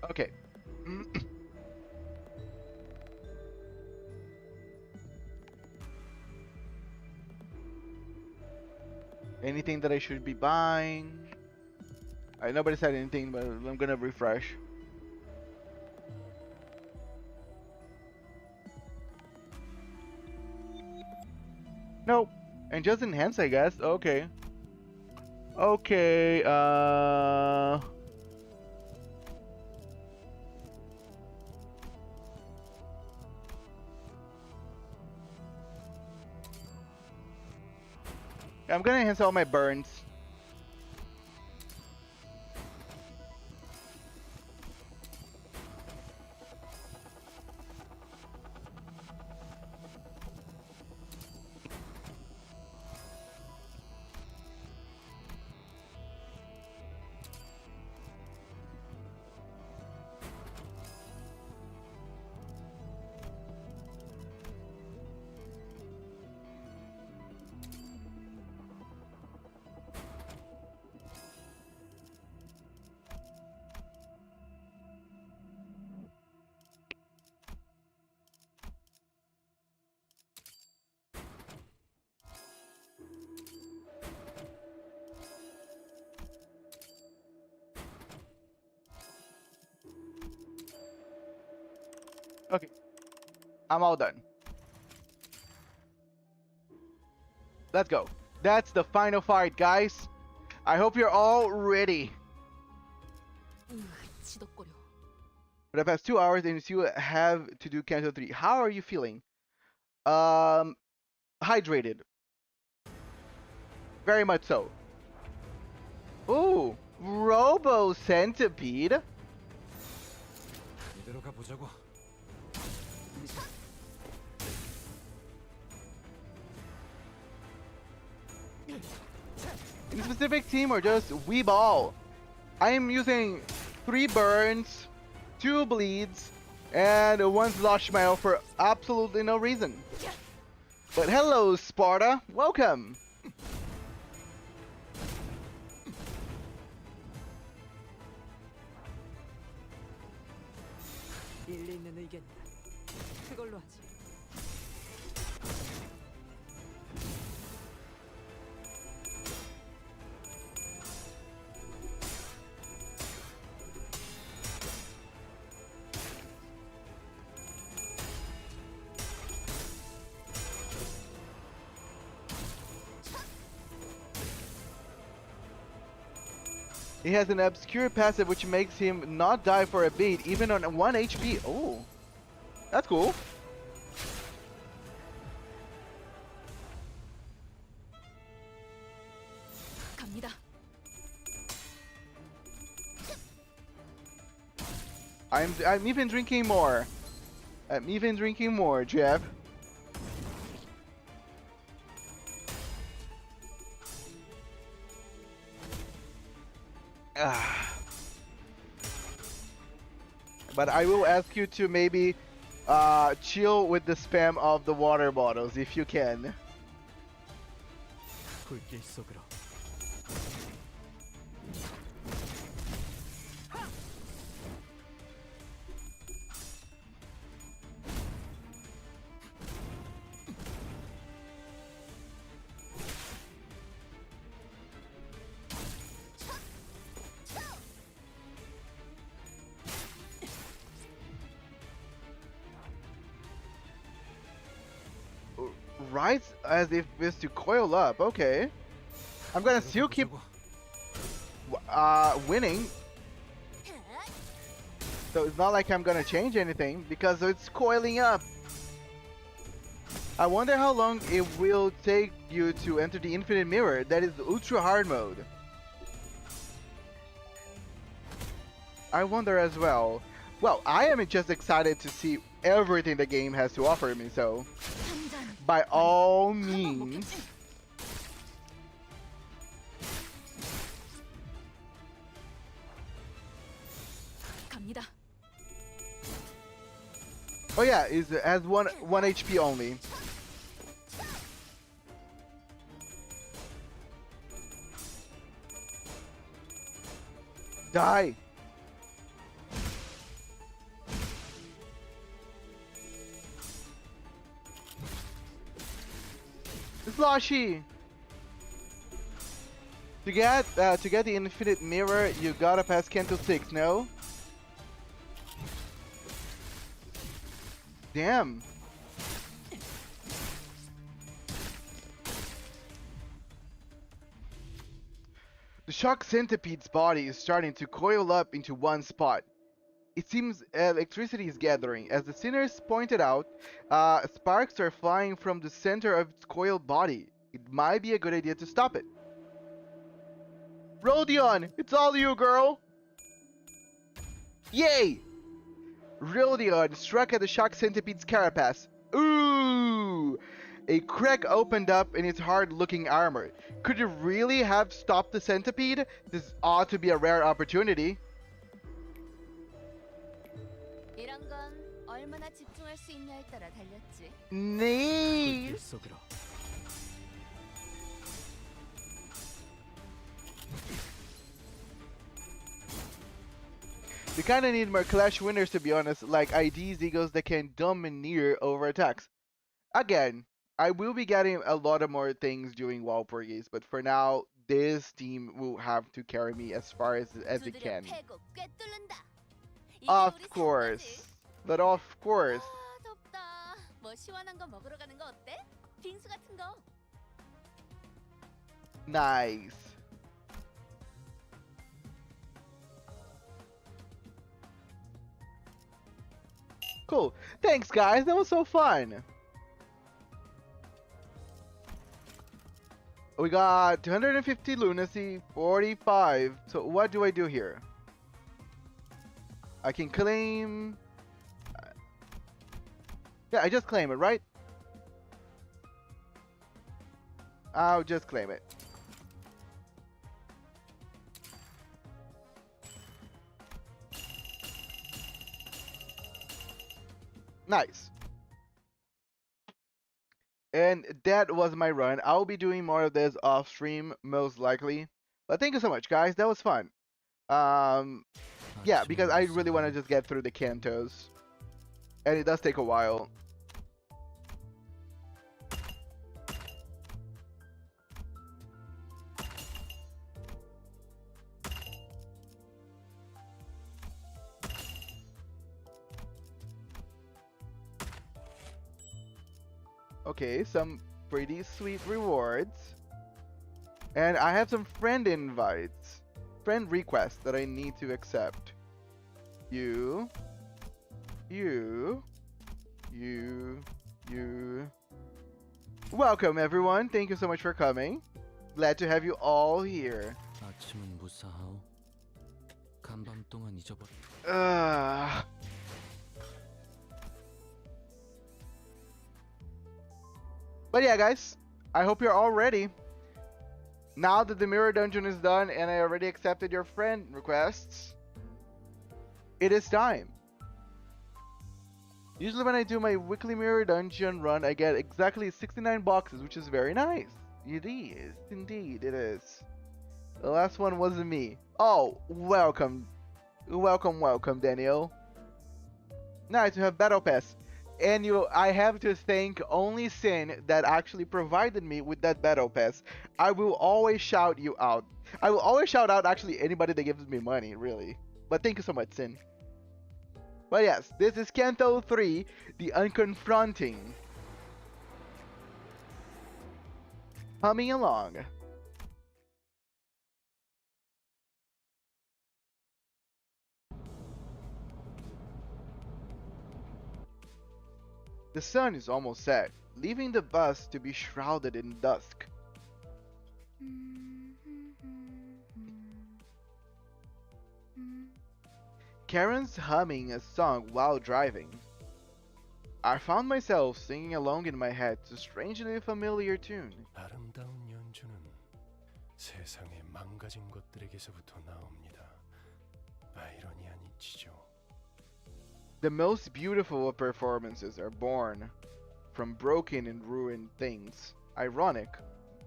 Okay. Anything that I should be buying? Nobody said anything, but I'm gonna refresh. Nope. And just enhance, I guess. Okay. Okay, I'm gonna enhance all my burns. Okay, I'm all done. Let's go. That's the final fight, guys. I hope you're all ready. 지독거려. For the past 2 hours, and you still have to do Canto 3. How are you feeling? Hydrated. Very much so. Ooh, Robo Centipede. 이대로 가보자고. Any specific team or just we ball? I am using 3 burns, 2 bleeds, and 1 slosh mail for absolutely no reason. But hello, Sparta. Welcome. 일리 있는 의견이다. 그걸로 하지. He has an obscure passive which makes him not die for a beat even on 1 HP. Oh, that's cool. 갑니다. I'm even drinking more. I'm even drinking more, Jeff. But I will ask you to maybe chill with the spam of the water bottles if you can. 불길 속으로. Right as if it's to coil up. Okay. I'm gonna still keep winning. So it's not like I'm gonna change anything because it's coiling up. I wonder how long it will take you to enter the infinite mirror. That is ultra hard mode. I wonder as well. Well, I am just excited to see everything the game has to offer me, so by all means. 갑니다. Oh yeah, it has one HP only. Die. Sloshy. To get the infinite mirror, you gotta pass Canto 6. No. Damn. The shock centipede's body is starting to coil up into one spot. It seems electricity is gathering. As the sinners pointed out, sparks are flying from the center of its coiled body. It might be a good idea to stop it. Rodion, it's all you, girl! Yay! Rodion struck at the shock centipede's carapace. Ooh! A crack opened up in its hard-looking armor. Could you really have stopped the centipede? This ought to be a rare opportunity. 이런 건 얼마나 집중할 수 있냐에 따라 달렸지. Nee. 불길 속으로. We kinda need more clash winners to be honest, like IDs Eagles that can domineer over attacks. Again, I will be getting a lot of more things during WoW Porgies, but for now, this team will have to carry me as far as it 두드려 can. 패고 꿰뚫는다. 이게 Of 우리 course. 성과지. But of course, 아, 덥다. 뭐 시원한 거 먹으러 가는 거 어때? 빙수 같은 거. nice. Cool. Thanks, guys. That was so fun. We got 250 lunacy, 45. So what do I do here? I can claim. Yeah, I just claim it, right? I'll just claim it. Nice. And that was my run. I'll be doing more of this off stream, most likely. But thank you so much, guys. That was fun. Yeah, because I really want to just get through the Cantos. And it does take a while. Okay, some pretty sweet rewards. And I have some friend invites. Friend requests that I need to accept. You. Welcome, everyone. Thank you so much for coming. Glad to have you all here. 아침은 무사하오. 간밤 동안 잊어버려. But yeah, guys, I hope you're all ready. Now that the mirror dungeon is done and I already accepted your friend requests, it is time. Usually when I do my weekly mirror dungeon run, I get exactly 69 boxes, which is very nice. It is, indeed, it is. The last one wasn't me. Oh, welcome. Welcome, Daniel. Nice to have Battle Pass. And I have to thank only Sin that actually provided me with that Battle Pass. I will always shout you out. I will always shout out actually anybody that gives me money, really. But thank you so much, Sin. But yes, this is Canto 3, The Unconfronting. Humming along. The sun is almost set, leaving the bus to be shrouded in dusk. Karen's humming a song while driving. I found myself singing along in my head to a strangely familiar tune. 아름다운 연주는 세상의 망가진 것들에게서부터 나옵니다. 아이러니한 이치죠. The most beautiful of performances are born from broken and ruined things. Ironic,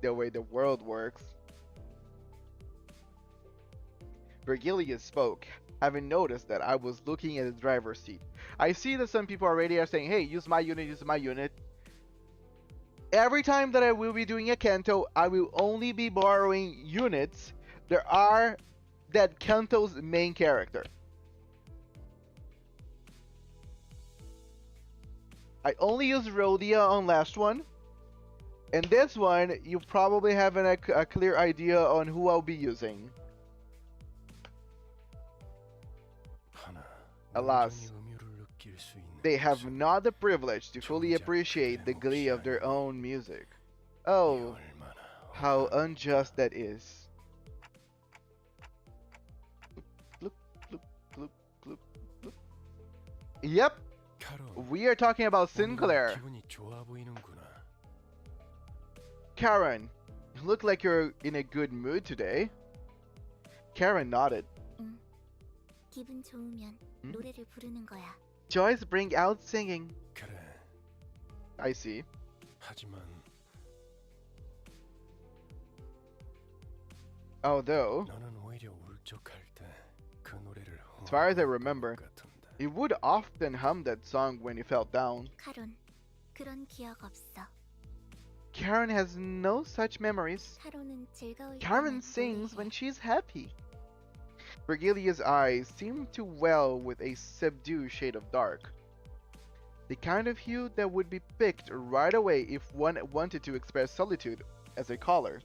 the way the world works. Virgilius spoke, having noticed that I was looking at the driver's seat. I see that some people already are saying, hey, use my unit. Every time that I will be doing a Canto, I will only be borrowing units that are that Canto's main character. I only used Rhodia on last one. And this one, you probably have a clear idea on who I'll be using. Alas, they have not the privilege to fully appreciate the glee of their own music. Oh, how unjust that is. Bloop, bloop, bloop, bloop, bloop. Yep. We are talking about Sinclair. Karen, you look like you're in a good mood today. Karen nodded. 기분 좋으면 노래를 부르는 거야. Joys bring out singing. 그래. I see. 하지만 Although, 너는 오히려 울적할 때 그 노래를 as far as I remember, he would often hum that song when he felt down. 카론, 그런 기억 없어. Karen has no such memories. 카론은 즐거울 Karen 때만 sings 노래해. when she's happy. Virgilia's eyes seem to well with a subdued shade of dark. The kind of hue that would be picked right away if one wanted to express solitude as a color.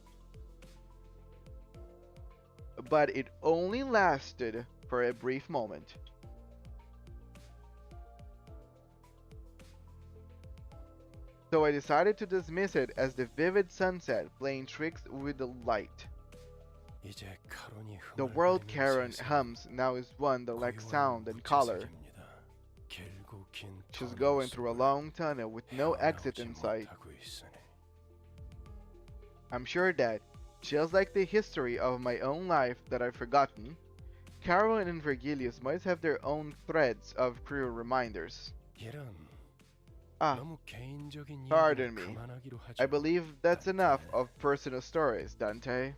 But it only lasted for a brief moment. So I decided to dismiss it as the vivid sunset playing tricks with the light. 이제 카론이 The world Karen hums now is one that lacks sound and color. She's going through a long tunnel with no exit in sight. I'm sure that, just like the history of my own life that I've forgotten, Carol and Vergilius might have their own threads of cruel reminders. Pardon me. I believe that's enough of personal stories, Dante.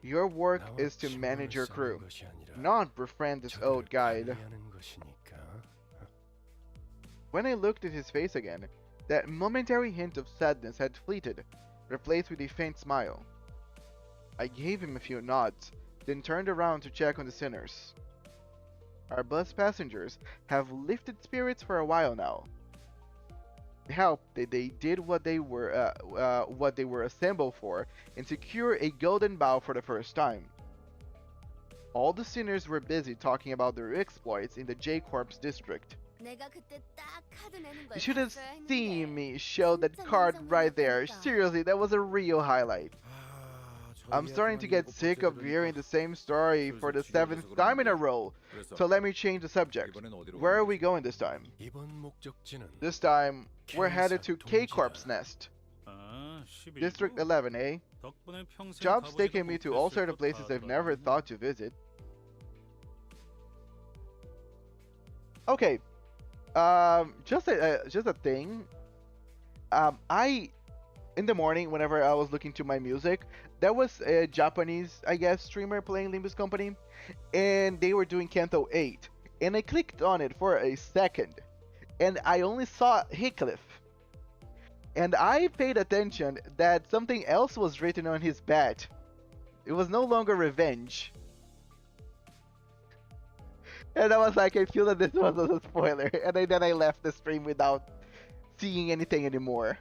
Your work is to manage your crew, not befriend this old guide. When I looked at his face again, that momentary hint of sadness had fleeted, replaced with a faint smile. I gave him a few nods, then turned around to check on the sinners. Our bus passengers have lifted spirits for a while now. Help that they did what they were assembled for and secure a golden bow for the first time. All the sinners were busy talking about their exploits in the J-Corps district. You should have seen me show that card right there. Seriously, that was a real highlight. I'm starting to get sick of hearing the same story for the 7th time in a row, so let me change the subject. Where are we going this time? This time, we're headed to K-Corp's nest. District 11, eh? Job's taking me to all sorts of places I've never thought to visit. Okay, just a thing. In the morning, whenever I was looking to my music, there was a Japanese, I guess, streamer playing Limbus Company, and they were doing Canto 8. And I clicked on it for a second, and I only saw Heathcliff. And I paid attention that something else was written on his bat. It was no longer revenge. And I was like, I feel that this was a spoiler. And then I left the stream without seeing anything anymore.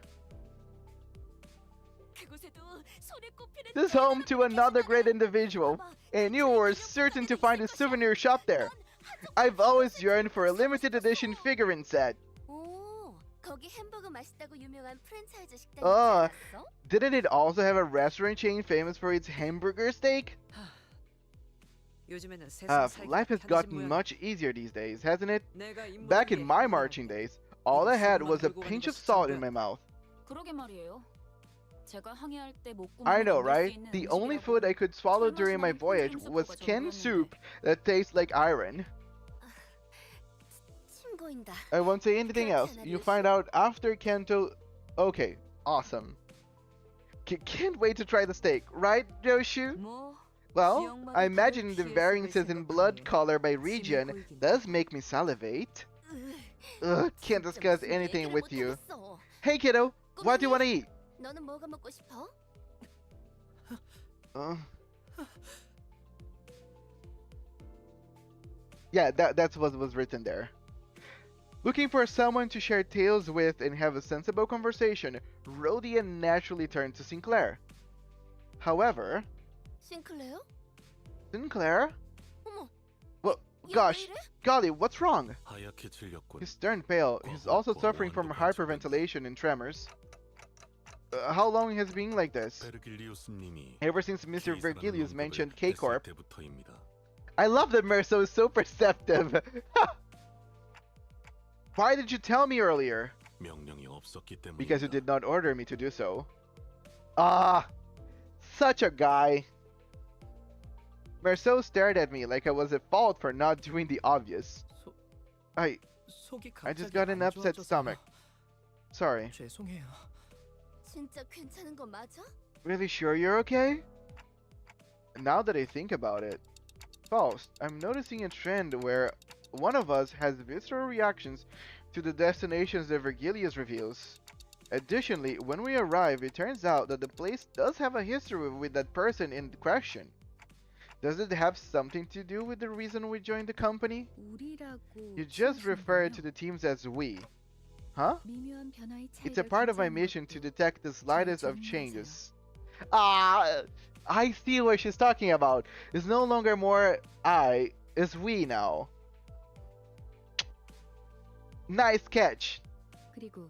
This is home to another great individual, and you were certain to find a souvenir shop there. I've always yearned for a limited edition figurine set. Didn't it also have a restaurant chain famous for its hamburger steak? Life has gotten much easier these days, hasn't it? Back in my marching days, all I had was a pinch of salt in my mouth. I know, right? The only food I could swallow during my voyage was canned soup that tastes like iron. I won't say anything else. You'll find out after Canto. Okay, awesome. Can't wait to try the steak, right, Joshu? Well, I imagine the variances in blood color by region does make me salivate. Ugh, can't discuss anything with you. Hey kiddo, what do you want to eat? Yeah, that's what was written there. Looking for someone to share tales with and have a sensible conversation, Rodian naturally turned to Sinclair. However... Sinclair? Well, gosh, golly, what's wrong? He's turned pale. He's also suffering from hyperventilation and tremors. How long has it been like this? Ever since Mr. Vergilius mentioned K-Corp. I love that Merso is so perceptive. Why did you tell me earlier? Because you did not order me to do so. Ah, such a guy. Merso stared at me like I was at fault for not doing the obvious. I just got an upset stomach. Sorry. Really sure you're okay? Now that I think about it, Faust, I'm noticing a trend where one of us has visceral reactions to the destinations that Vergilius reveals. Additionally, when we arrive, it turns out that the place does have a history with that person in question. Does it have something to do with the reason we joined the company? 우리라고 You just referred to 치우시는군요. the teams as we. Huh? 미묘한 변화의 It's a 차이가 part of my 존재하는 mission to 것도 detect the slightest of 적응하세요. changes. Ah, I see what she's talking about. It's no longer more I, it's we now. Nice catch. 그리고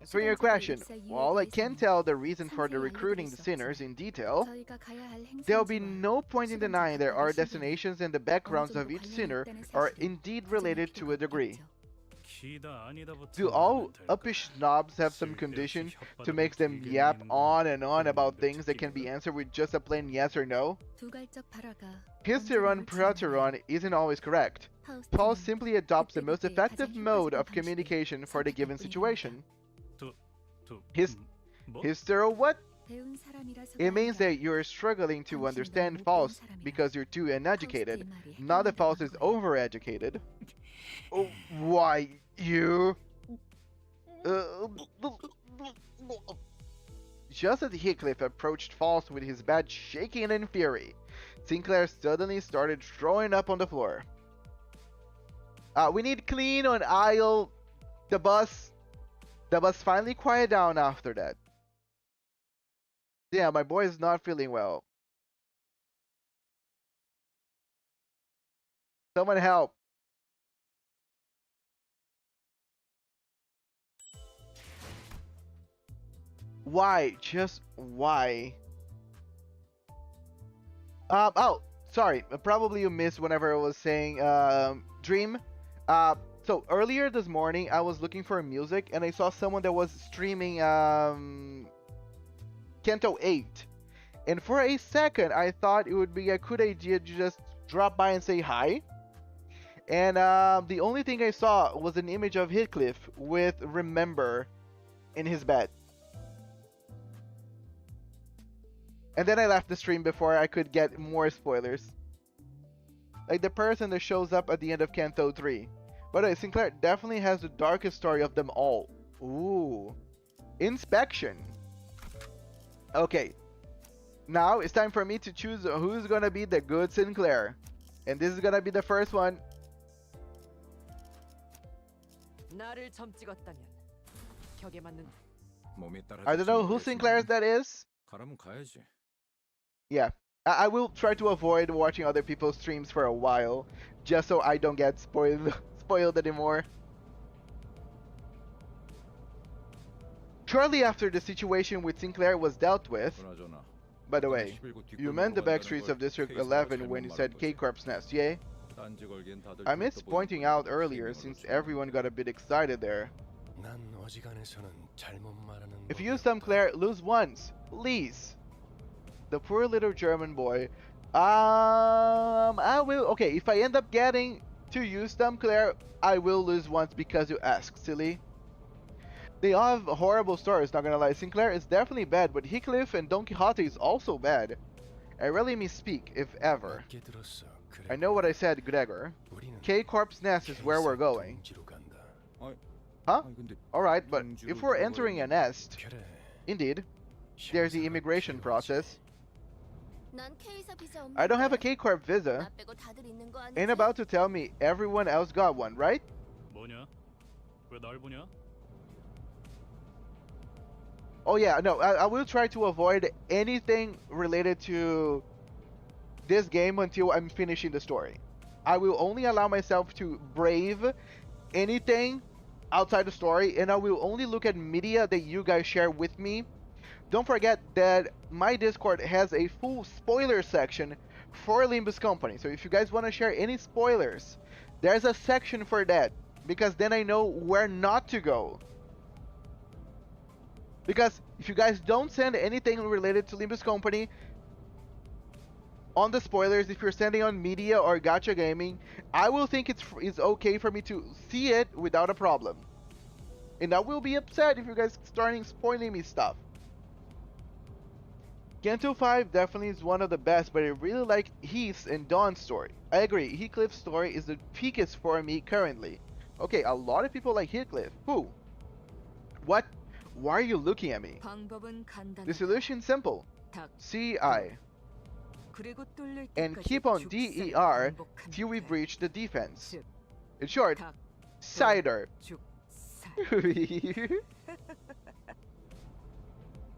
For your question, 수감자들 입사 while I 이유에 can't 대해서는 tell the reason for the 상세히 recruiting the 알려드릴 수 sinners 없지만 in detail, 저희가 가야 할 there'll be 행선지와 no point in denying there are destinations and the backgrounds of 어느 정도 each sinner 관련이 있다는 are 사실을 indeed 가정할 related to a 필요가 degree. 있겠죠. 키다 아니다부터 Do all 말하면 될까? uppish snobs have some 쓸데없이 condition to 혓바닥을 make them 길게 yap 내미는 on and on 그런 about 놈들 things that can be 특기인가? answered with just a plain yes or no? 두갈적 발화가 Historon 언제나 Proteron isn't always correct. Paul 하우스는 simply adopts the most 그때그때 effective 가장 mode 효과적인 of 방식을 communication for the given 선택할 situation. 두, His- 뭐? Histero what? 배운 사람이라서가 It means 아니라 that you're struggling to 당신보다 understand 못 배운 false 사람이라 because you're too uneducated. 하우스의 말이 Not that 해당한다고 false 한 is 거예요. overeducated. Oh, why you? Uh, Just as Heathcliff approached False with his badge shaking in fury, Sinclair suddenly started throwing up on the floor. We need clean on aisle. The bus finally quieted down after that. Yeah, my boy is not feeling well. Someone help. Why? Just why? Oh, sorry. Probably you missed whenever I was saying Dream. So earlier this morning, I was looking for music and I saw someone that was streaming Canto 8. And for a second, I thought it would be a good idea to just drop by and say hi. And the only thing I saw was an image of Heathcliff with Remember in his bed. And then I left the stream before I could get more spoilers. Like the person that shows up at the end of Canto 3. By the way, Sinclair definitely has the darkest story of them all. Ooh. Inspection. Okay. Now it's time for me to choose who's gonna be the good Sinclair. And this is gonna be the first one. 나를 점 찍었다면 격에 맞는 I don't know who Sinclair's that is. 가라면 가야지. Yeah. I will try to avoid watching other people's streams for a while. Just so I don't get spoiled anymore. Shortly after the situation with Sinclair was dealt with, 그나저나 by the way, you meant the back streets of District 11 when you said K-Corp's nest, yay? 딴지 걸기엔 다들 I missed 들떠 pointing 보이는 out 거 earlier 게임으로 since 쳐. everyone got a bit excited there. 난 어지간해서는 잘못 말하는 If you use some Claire, lose once, please. The poor little German boy. I will. Okay, if I end up getting to use them, Claire, I will lose once because you asked, silly. They all have horrible stories, not gonna lie. Sinclair is definitely bad, but Heathcliff and Don Quixote is also bad. I rarely misspeak, if ever. 맞게 들었어. 그래. I know what I said, Gregor. 우리는 K-Corp's nest is where we're 계속 going. 둥지로 간다. Huh? 아니 근데 Alright, but 둥지로 if we're entering a nest, 그래. indeed, there's the immigration process. 난 K사 비자 I don't have a 없는데 K-Corp visa. 나 빼고 다들 있는 거 아니지? Ain't about to tell me everyone else got one, right? 뭐냐? 왜 날 보냐? Oh yeah, no, I will try to avoid anything related to this game until I'm finishing the story. I will only allow myself to brave anything outside the story, and I will only look at media that you guys share with me. Don't forget that my Discord has a full spoiler section for Limbus Company. So if you guys want to share any spoilers, there's a section for that, because then I know where not to go. Because if you guys don't send anything related to Limbus Company on the spoilers, if you're sending on media or gacha gaming, I will think it's okay for me to see it without a problem. And I will be upset if you guys starting spoiling me stuff. Canto 5 definitely is one of the best, but I really like Heath's and Dawn's story. I agree, Heathcliff's story is the peakest for me currently. Okay, a lot of people like Heathcliff. Who? What? Why are you looking at me? 방법은 간단하다. The solution's simple. 닥. CI. 그리고 뚫릴 and 때까지 keep on 죽살 DER 반복한다. till we breach the defense. 즉, In short, 각, cider. 죽살.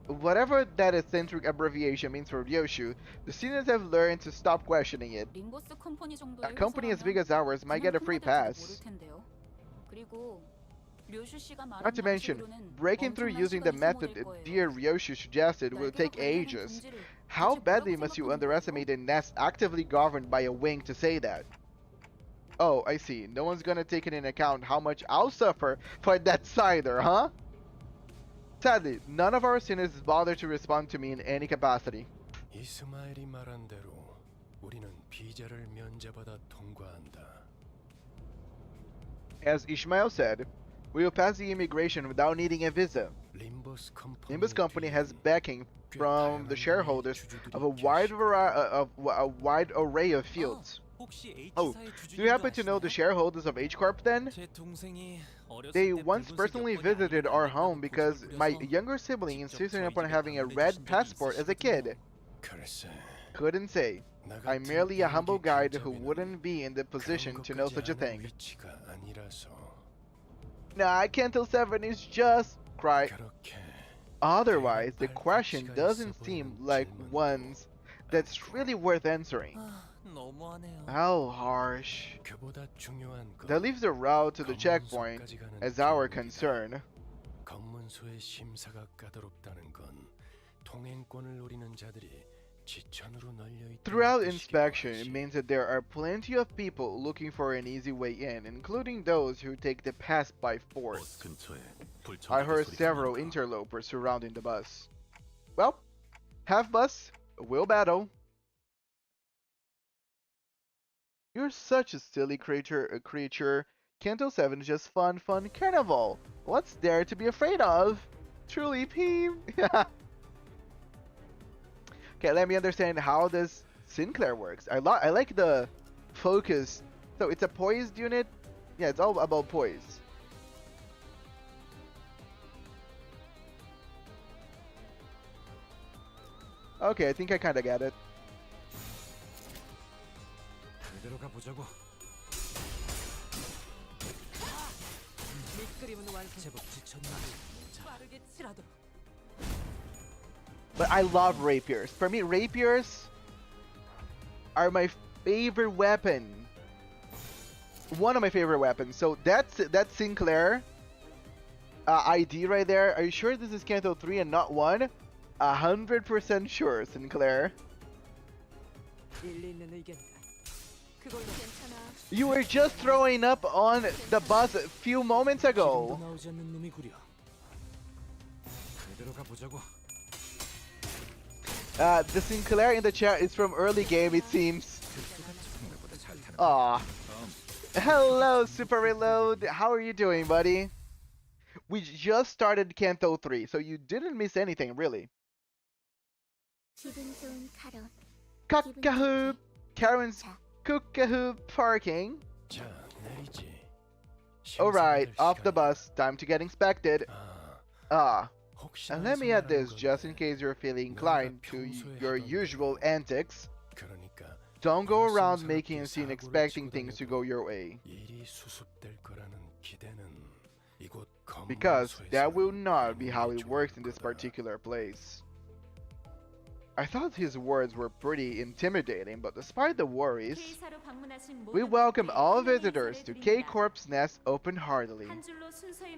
Whatever that eccentric abbreviation means for Ryoshu, the seniors have learned to stop questioning it. 림버스 컴퍼니 정도의 A company as big 회사라면 as ours might get a 그냥 free 통과될지도 pass. 모를 텐데요. 그리고 류슈 씨가 말한 Not to mention, 방식으로는 breaking through 엄청난 using the 시간이 method 소모될 거예요. dear Ryoshu suggested will 날개가 take 관리하는 ages. 금지를 How 대체 badly 뭐라고 must you 생각하는 underestimate 거예요? a nest actively governed by a wing to say that? Oh, I see. No one's gonna take it in account how much I'll suffer for that cider, huh? Sadly, none of our seniors bothered to respond to me in any capacity. 이스마엘이 말한 대로 우리는 비자를 면제받아 통과한다. As Ishmael said, we will pass the immigration without needing a visa. 림버스 컴퍼니 Limbus Company has backing from the shareholders of a wide array of fields. Oh, do you happen to know the shareholders of H Corp then? They once personally visited our home because my younger sibling insisted upon having a red passport as a kid. 글쎄, Couldn't say. I'm merely a humble guide who wouldn't be in the position to know such a thing. 위치가 아니라서 Nah, Canto 7 is just cry. 그렇게 Otherwise, the question doesn't seem like one's that's really worth answering. How harsh. 그보다 중요한 건 That leaves the route to the checkpoint 검문소까지 가는 as our 길입니다. concern. 검문소의 심사가 까다롭다는 건 통행권을 노리는 자들이 지천으로 널려 있다는 Throughout 뜻이기도 inspection, it 하지. means that there are plenty of people looking for an easy way in, including those who take the pass by force. I heard several interlopers surrounding the bus. Well, half bus, will battle. You're such a silly creature. Canto 7 is just fun carnival. What's there to be afraid of? Truly, Peem. Okay, let me understand how this Sinclair works. I like the focus. So it's a poised unit. Yeah, it's all about poise. Okay, I think I kind of get it. 그대로 가보자고. 밑그림은 완성. 제법 지쳤나? 빠르게 칠하도록. But I love rapiers. For me, rapiers are my favorite weapon. One of my favorite weapons. So that's Sinclair ID right there. Are you sure this is Canto 3 and not 1? 100% sure, Sinclair. 일리 있는 의견이다. 그걸로 괜찮아. You were just throwing up on the bus a few moments ago. 나오지 않는 놈이구려. 그대로 가보자고. The Sinclair in the chat is from early game, it seems. Aw. Hello, Super Reload. How are you doing, buddy? We just started Canto 3, so you didn't miss anything, really. 기분 좋은 카론. Cock-a-hoop. Karen's Cook-a-hoop parking. 자, 내리지. Alright, 심사받을 off the 시간이다. bus. Time to get inspected. 아, Ah, and let me add this, just in case you're feeling inclined to your usual antics. 그러니까 Don't go around making a scene expecting things to go your way, 일이 수습될 거라는 기대는 이곳 because that will 검문소에서는 not be how it 좋을 works in this 거다. particular place. I thought his words were pretty intimidating, but despite the worries, we welcome all visitors to K-Corp's Nest open-heartedly.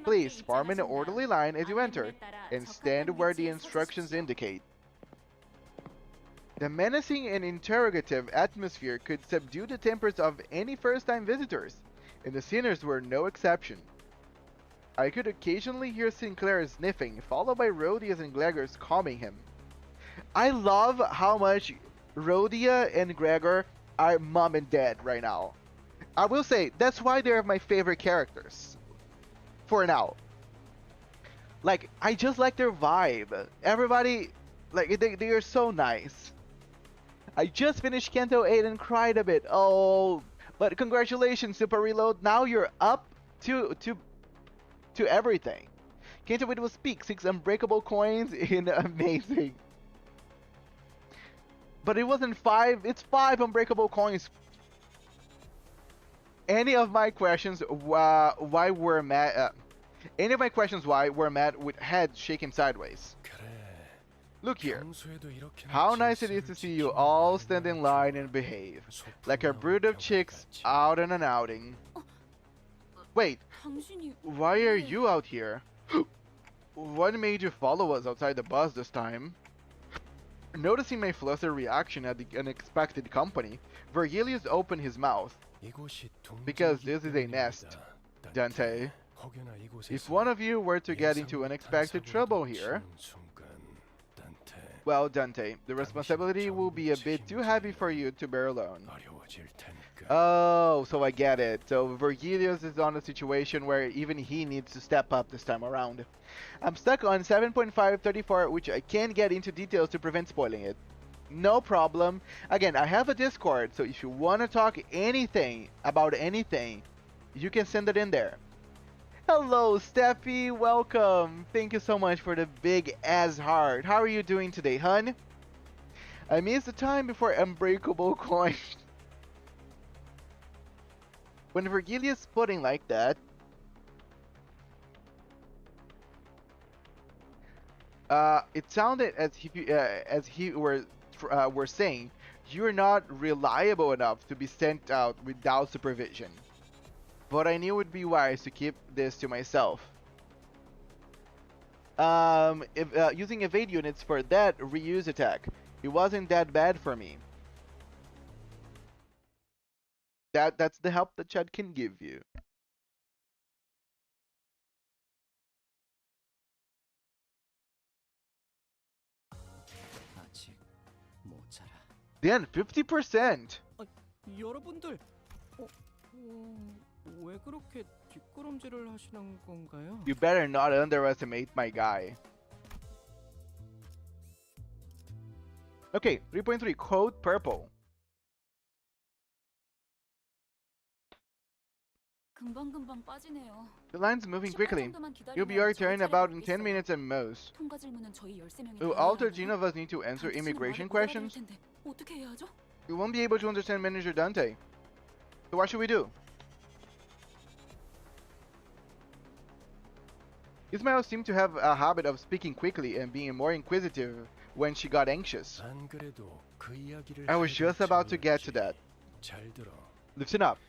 Please form in an orderly line as you enter, and stand where the instructions indicate. The menacing and interrogative atmosphere could subdue the tempers of any first-time visitors, and the sinners were no exception. I could occasionally hear Sinclair sniffing, followed by Rhodius and Gregor's calming him. I love how much Rhodia and Gregor are mom and dad right now. I will say, that's why they're my favorite characters. For now. Like, I just like their vibe. Everybody, like, they are so nice. I just finished Canto 8 and cried a bit. Oh, but congratulations, Super Reload. Now you're up to everything. Canto 8 will speak 6 unbreakable coins in amazing. But it wasn't 5. It's 5 unbreakable coins. Any of my questions why were met? Any of my questions why were met with heads shaking sideways. 그래. Look here. 평소에도 이렇게나 How nice it is to see you all stand in line and behave like a brood of chicks out on an outing. Wait, 당신이 why are you out here? What made you follow us outside the bus this time? Noticing my flustered reaction at the unexpected company, Virgilius opened his mouth. 이곳이 Because this is a nest, 동지이기입니다. Dante. 혹여나 이곳에서 If one of you were to get into unexpected trouble here, well, Dante, the responsibility will be a bit too heavy for you to bear alone. 어려워질 테니까. Oh, so I get it. So Virgilius is on a situation where even he needs to step up this time around. I'm stuck on 7.534, which I can't get into details to prevent spoiling it. No problem. Again, I have a Discord, so if you want to talk anything about anything, you can send it in there. Hello, Steffi. Welcome. Thank you so much for the big ass heart. How are you doing today, hun? I missed the time before Unbreakable Coin. When Virgilius putting like that, it sounded as he were saying, you're not reliable enough to be sent out without supervision. But I knew it would be wise to keep this to myself. Using evade units for that reuse attack, it wasn't that bad for me. That's the help that Chad can give you. Then 50%. 여러분들, 왜 그렇게 뒷걸음질을 하시는 건가요? You better not underestimate my guy. Okay, 3.3 code purple. 금방금방 빠지네요. The line's moving 10분 quickly. 정도만 기다리면 You'll be your 저희 turn 차례가 about in 10 오겠어요. minutes at most. 통과 질문은 저희 13명이 Will 다 all 해야 하는데 13 of us need to answer 당신은 immigration 말을 못 알아들을 questions? 텐데 어떻게 해야 하죠? We won't be able to understand Manager Dante. So what should we do? Ismael seemed to have a habit of speaking quickly and being more inquisitive when she got anxious. 안 그래도 그 이야기를 I was just about to get to that. 잘 들어. Listen up.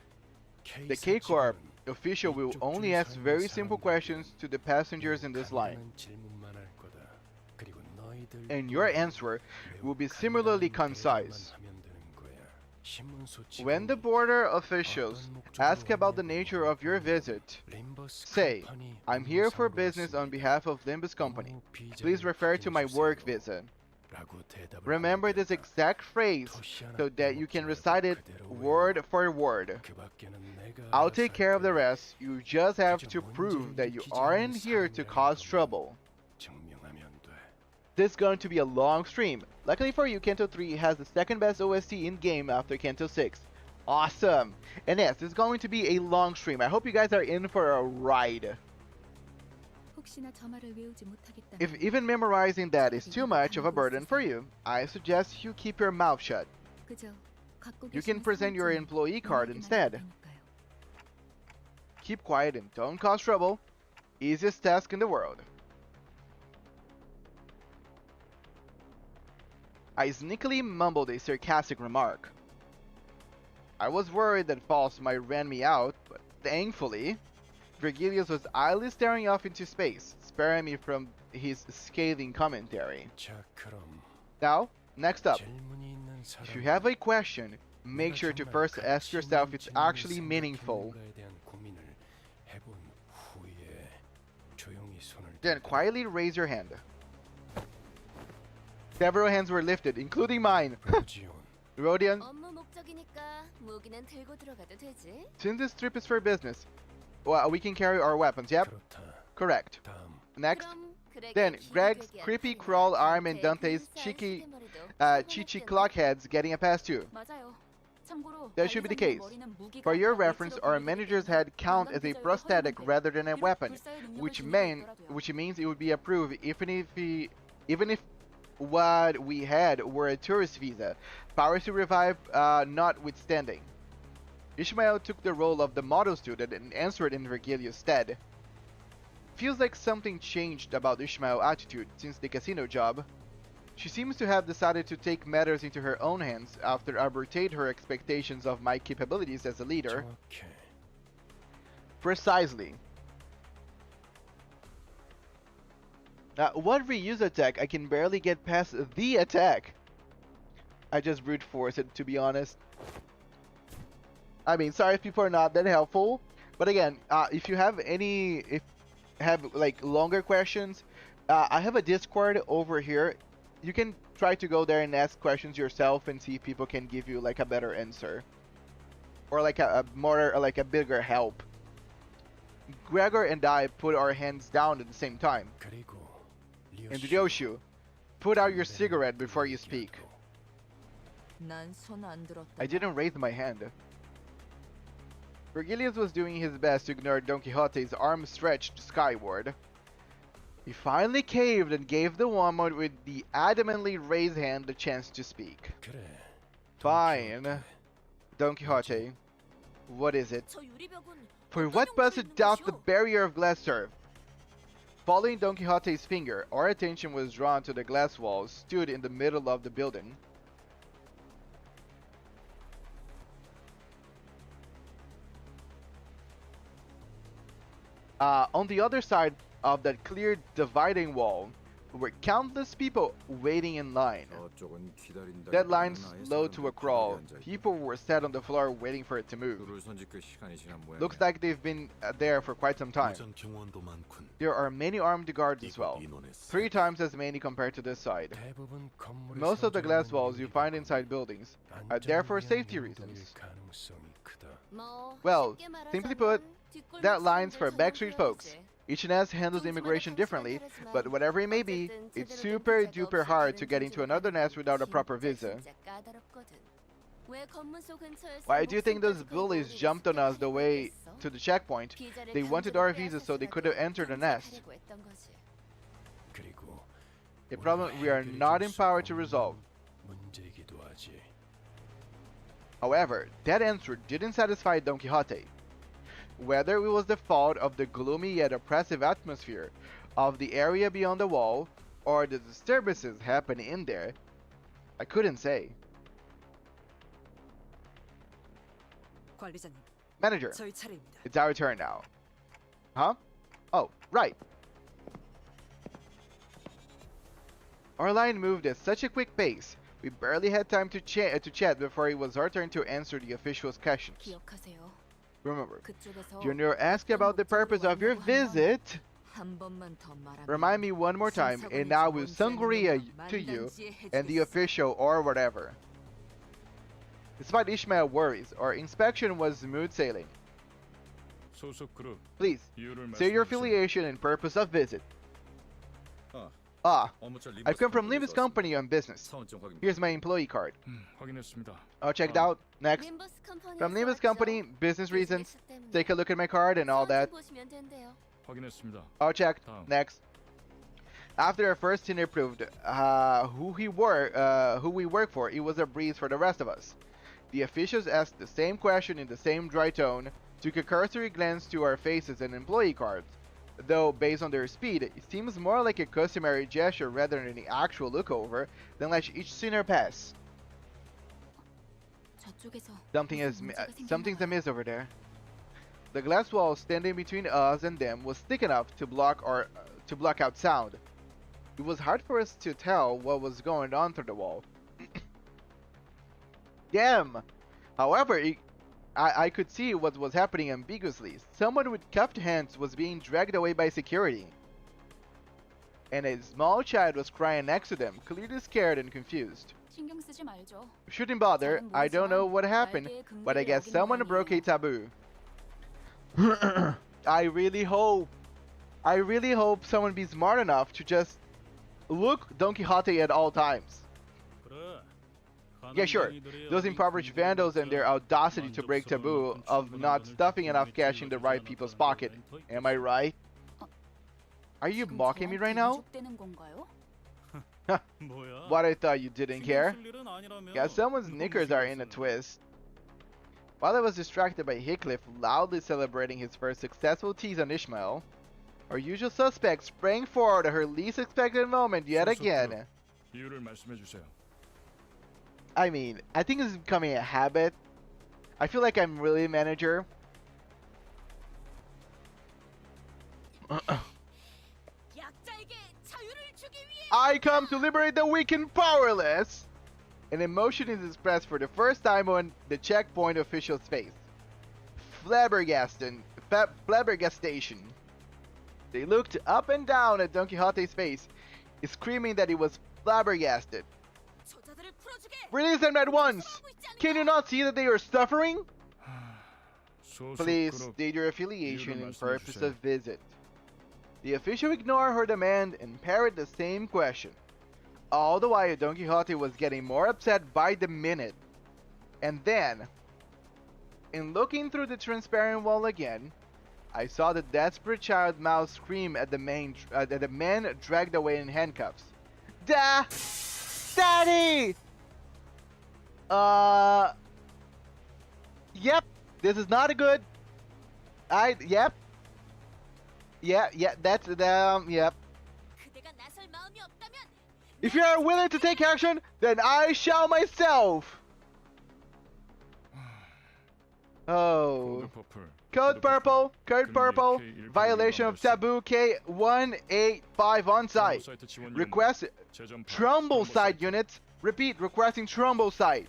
The K-Corp K-Corp official will only ask very simple questions to the passengers in this line, and your answer will be similarly concise. When the border officials ask about the nature of your visit, say, I'm here for business on behalf of Limbus Company. Please refer to my work visa. Remember this exact phrase so that you can recite it word for word. I'll take care of the rest. You just have to prove that you aren't here to cause trouble. This is going to be a long stream. Luckily for you, Canto 3 has the second best OST in-game after Canto 6. Awesome! And yes, this is going to be a long stream. I hope you guys are in for a ride. 혹시나 저 말을 외우지 못하겠다면 If even memorizing that is too much of a burden for you, I suggest you keep your mouth shut. 그저 갖고 You can 계시는 present your 사원증을 employee card 너에게만 instead. 드리니까요. Keep quiet and don't cause trouble. Easiest task in the world. I sneakily mumbled a sarcastic remark. I was worried that False might ran me out, but thankfully, Virgilius was idly staring off into space, sparing me from his scathing commentary. Now, next up, if you have a question, make sure to first ask yourself if it's actually meaningful. Then quietly raise your hand. Several hands were lifted, including mine. Rodion, 업무 목적이니까 무기는 들고 들어가도 되지? since this trip is for business, well, we can carry our weapons, yep? Correct. Next, 그럼 그레그의 then Greg's 기록에 creepy 기록이 crawl arm 나한테 and Dante's 근사한 cheeky, 시스템머리도 cheeky 성공했겠네. clock heads getting a pass too. 맞아요. 참고로 That should be the case. 관리자님 머리는 무기가 For your 아니라 reference, 외치로 our 돌리기 manager's 때문에 head count as a 관광지자유가 prosthetic 허용돼. rather than a 비록 weapon, 불사의 능력을 which 지니고 means 있더라도요. it would be approved even if what we had were a tourist visa, powers to revive notwithstanding. Ishmael took the role of the model student and answered in Virgilia's stead. Feels like something changed about Ishmael's attitude since the casino job. She seems to have decided to take matters into her own hands after I betrayed her expectations of my capabilities as a leader. 정확해. Precisely. What reuse attack? I can barely get past the attack. I just brute force it, to be honest. I mean, sorry if people are not that helpful, but again, if you have like longer questions, I have a Discord over here. You can try to go there and ask questions yourself and see if people can give you like a better answer, or like a more like a bigger help. Gregor and I put our hands down at the same time. 그리고 And Ryoshu, put out your cigarette before you speak. 난 손 안 들었다. I didn't raise my hand. Virgilius was doing his best to ignore Don Quixote's arm stretched skyward. He finally caved and gave the woman with the adamantly raised hand the chance to speak. 그래. Fine. Don Quixote, what is it? 저 유리벽은 For what busted doth the barrier of glass serve? Following Don Quixote's finger, our attention was drawn to the glass walls stood in the middle of the building. On the other side of that clear dividing wall were countless people waiting in line. That line slowed to a crawl. People were sat on the floor waiting for it to move. Looks like they've been there for quite some time. 경원도 많군. There are many armed guards as well. 3 times as many compared to this side. 대부분 건물의 Most of the glass 성장은 walls you find inside buildings are there for safety 안전을 reasons. 위한 가능성이 크다. 뭐 Well, 쉽게 말하자면 simply put, 뒷골목 that line's for 사람들 backstreet folks. 전용이지. Each nest handles immigration differently, but whatever it may be, it's super duper hard to get into another nest without a proper visa. 진짜 까다롭거든. 왜 검문소 근처에서 Why do you think those 목숨까지 bullies 걸고 jumped on us the way 있어? to the checkpoint? 비자를 They wanted 강제로 our visas so they could have entered the nest. 탐색하려고 했던 거지. 그리고 A problem we are not empowered to resolve. 문제이기도 하지. However, that answer didn't satisfy Don Quixote. Whether it was the fault of the gloomy yet oppressive atmosphere of the area beyond the wall, or the disturbances happening in there, I couldn't say. 관리자님, Manager, 저희 차례입니다. it's our turn now. Huh? Oh, right. Our line moved at such a quick pace, we barely had time to chat before it was our turn to answer the official's questions. 기억하세요. Remember, 그쪽에서 Junior asked about the purpose of your visit. 한 번만 더 말하면 Remind me one more time, and I will sangria to you and the official or whatever. Despite Ishmael's worries, our inspection was smooth sailing. 소속 그룹 Please, 이유를 say your 말씀해 주세요. affiliation and purpose of visit. 업무처 I've come from Limbus Company on business. 사원증 확인. Here's my employee card. 확인했습니다. All checked out. Next, Limbus Company에서 from Limbus 왔죠. Company, business reasons. 비즈니스 때문에. Take a look at my card and all that. 보시면 된대요. 확인했습니다. All checked. 다음. Next. After our first dinner proved who we work for, it was a breeze for the rest of us. The officials asked the same question in the same dry tone, took a cursory glance to our faces and employee cards. Though, based on their speed, it seems more like a customary gesture rather than an actual lookover than let each sinner pass. 저쪽에서 Something's amiss over there. The glass wall standing between us and them was thick enough to block out sound. It was hard for us to tell what was going on through the wall. Damn! However, I could see what was happening ambiguously. Someone with cuffed hands was being dragged away by security. And a small child was crying next to them, clearly scared and confused. 신경 쓰지 말죠. Shouldn't bother, I don't know what happened, but I guess someone broke a taboo. I really hope someone be smart enough to just look Don Quixote at all times. 그래. Yeah, sure. Those impoverished vandals and their audacity to break taboo of not stuffing enough cash in the right people's pocket. Am I right? Are you mocking me right now? 되는 건가요? 뭐야? What, I thought you didn't care? 신경 쓸 일은 아니라며. Yeah, someone's 누구 knickers are in a 무시하겠어. twist. While I was distracted by Heathcliff loudly celebrating his first successful tease on Ishmael, our usual suspect sprang forward at her least expected moment yet 소속 again. 그룹, 이유를 말씀해 주세요. I mean, I think this is becoming a habit. I feel like I'm really a manager. 약자에게 자유를 주기 위해 I come to liberate the weak and powerless! An emotion is expressed for the first time on the checkpoint official's face. Flabbergastation. They looked up and down at Don Quixote's face, screaming that he was flabbergasted. 저자들을 풀어주게. Release them at once! 하고 있지 않냐? Can you not see that they are suffering? 소속 Please 그룹, state your affiliation 이유를 and 말씀해 purpose 주세요. of visit. The official ignored her demand and parried the same question. All the while, Don Quixote was getting more upset by the minute. And then, in looking through the transparent wall again, I saw the desperate child mouse scream at the man dragged away in handcuffs. Daddy! Yep, this is not a good. Yep. Yeah, that's yep. 그대가 나설 마음이 없다면 If you are willing to take action, then I shall myself. Oh. 코드 퍼플, Code purple, code purple, violation of taboo K185 on site. 사이트 지원 Request 재점파, Trumbull 정보 site 사이트. units. Repeat, requesting Trumbull site.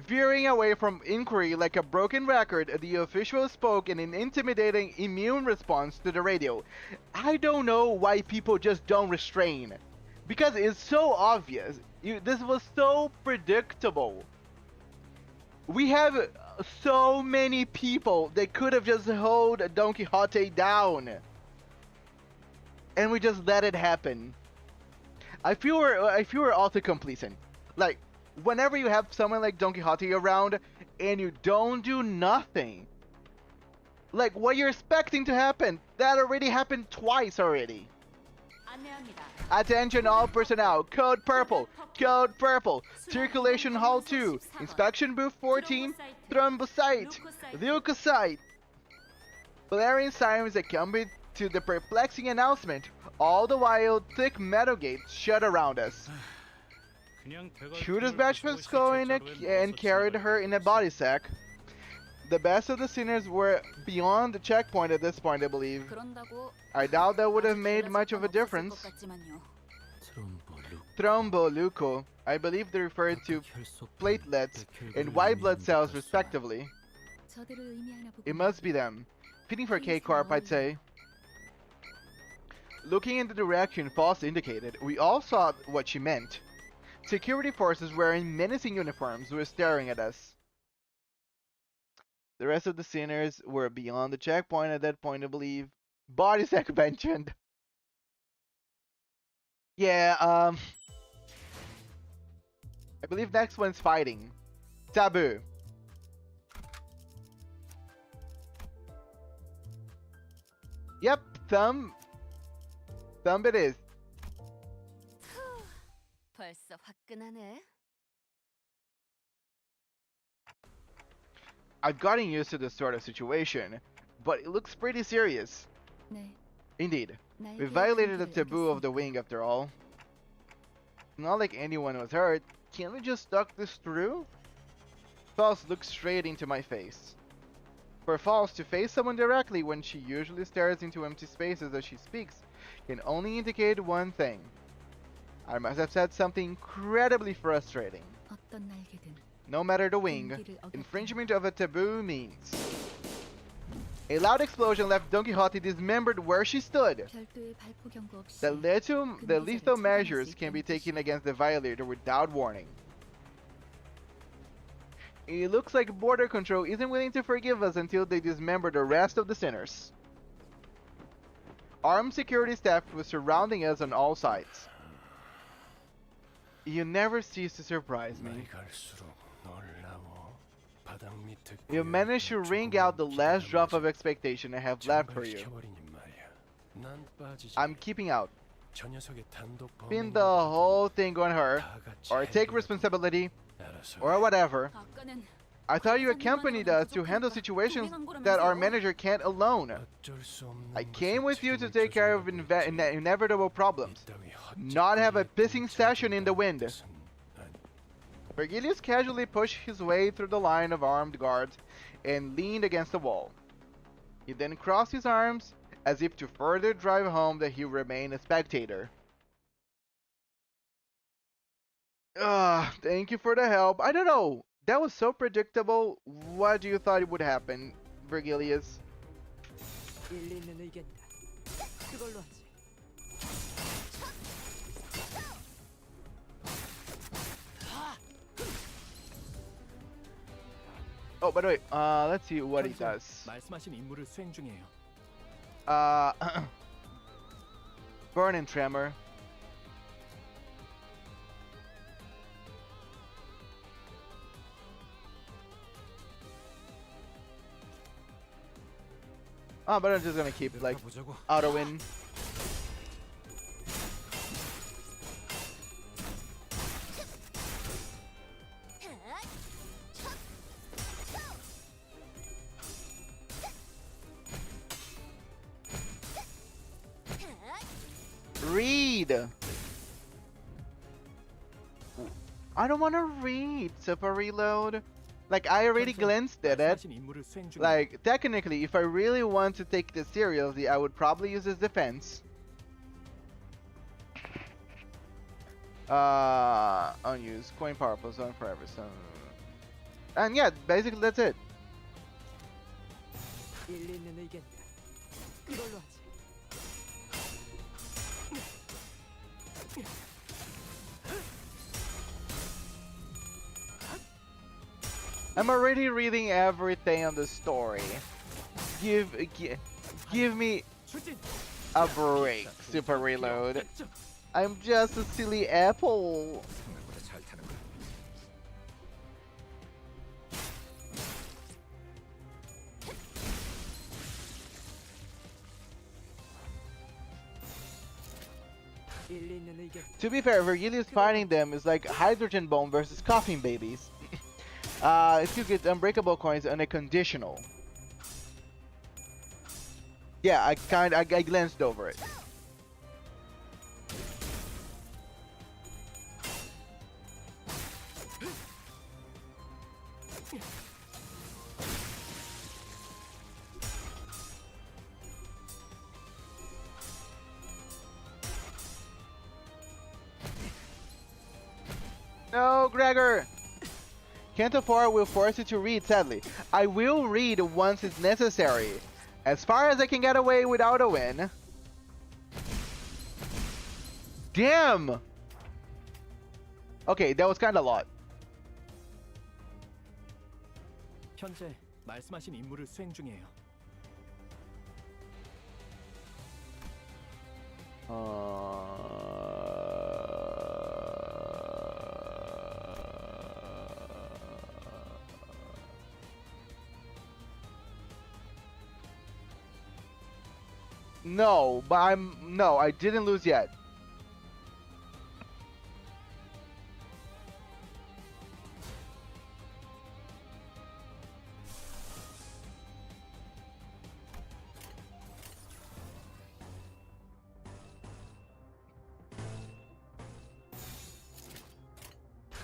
Veering away from inquiry like a broken record, the official spoke in an intimidating immune response to the radio. I don't know why people just don't restrain. Because it's so obvious. This was so predictable. We have so many people that could have just held Don Quixote down. And we just let it happen. I feel we're all too complacent. Like, whenever you have someone like Don Quixote around and you don't do nothing, like what you're expecting to happen, that already happened twice already. 안내합니다. Attention all personnel, code purple, circulation hall 2, inspection booth 14, thrombocyte, leukocyte. Blaring sirens accompanied to the perplexing announcement, all the while thick metal gates shut around us. 그냥 대가 Shooters 팀을 batch 부수고 was going 실제 and 자료에 carried 넣어서 her in a body sack. The best of the sinners were beyond the checkpoint at this point, I believe. 그런다고 I doubt that would have 아주 made much 달라질 of a 건 없었을 difference. 것 같지만요. Thromboleuco, I believe they refer to platelets and white blood cells respectively. 저들을 의미하나 보군요. It must be them. Fitting for K-Corp, I'd say. Looking in the direction Foss indicated, we all saw what she meant. Security forces wearing menacing uniforms were staring at us. The rest of the sinners were beyond the checkpoint at that point, I believe. Body sack mentioned. Yeah, I believe next one's fighting. Taboo. Yep, thumb it is. 벌써 화끈하네. I've gotten used to this sort of situation, but it looks pretty serious. 네. Indeed, we 나에게 violated the 금기를 taboo of the 어겼습니다. wing after all. Not like anyone was hurt. Can't we just talk this through? False looked straight into my face. For False to face someone directly when she usually stares into empty spaces as she speaks can only indicate one thing. I must have said something incredibly frustrating. 어떤 날개든 No matter the wing, 금기를 어겼다면 infringement of a taboo means. A loud explosion left Don Quixote dismembered where she stood. 별도의 발포 경고 없이 The lethal measures can be taken against the violator without warning. It looks like Border Control isn't willing to forgive us until they dismember the rest of the sinners. Armed security staff was surrounding us on all sides. You never cease to surprise me. You managed to wring out the last drop of expectation I have left for you. I'm keeping out. 저 녀석의 단독 Pin the whole thing on her, 다 같이 or take 해결하고 responsibility, 알아서 or whatever. 아까는 I thought you accompanied us to handle situations that our manager can't alone. 어쩔 수 없는 I came 것을 with you to 책임을 take care of 져주려고 했지. inevitable problems, 이따위 not have a pissing 헛짓거리에 session in the wind. 뜻은 아니. Vergilius casually pushed his way through the line of armed guards and leaned against the wall. He then crossed his arms as if to further drive home that he remained a spectator. Thank you for the help. I don't know. That was so predictable. What do you thought would happen, Vergilius? 일리 있는 의견이다. 그걸로 하지. Oh, by the way, let's see what he does. 말씀하신 임무를 수행 중이에요. Burn and Tremor. Oh, but I'm just gonna keep like 보자고. auto win. Read. I don't want to read. Super reload. Like I already glanced at it. 말씀하신 임무를 수행 중이에요. Like, technically, if I really want to take this seriously, I would probably use his defense. Unused. Coin power plus one forever. So, and yeah, basically that's it. 일리 있는 의견이다. 그걸로 하지. I'm already reading everything on the story. Give me 출진. a break, Super Reload. I'm just a silly apple. 생각보다 잘 타는구나. 일리 있는 의견. To be fair, Vergilius fighting them is like Hydrogen Bomb versus Coughing Babies. If you get unbreakable coins on a conditional. Yeah, I glanced over it. No, Gregor! Canto 4 will force you to read, sadly. I will read once it's necessary. As far as I can get away without a win. Damn! Okay, that was kinda a lot. 현재 말씀하신 임무를 수행 중이에요. No, but no, I didn't lose yet.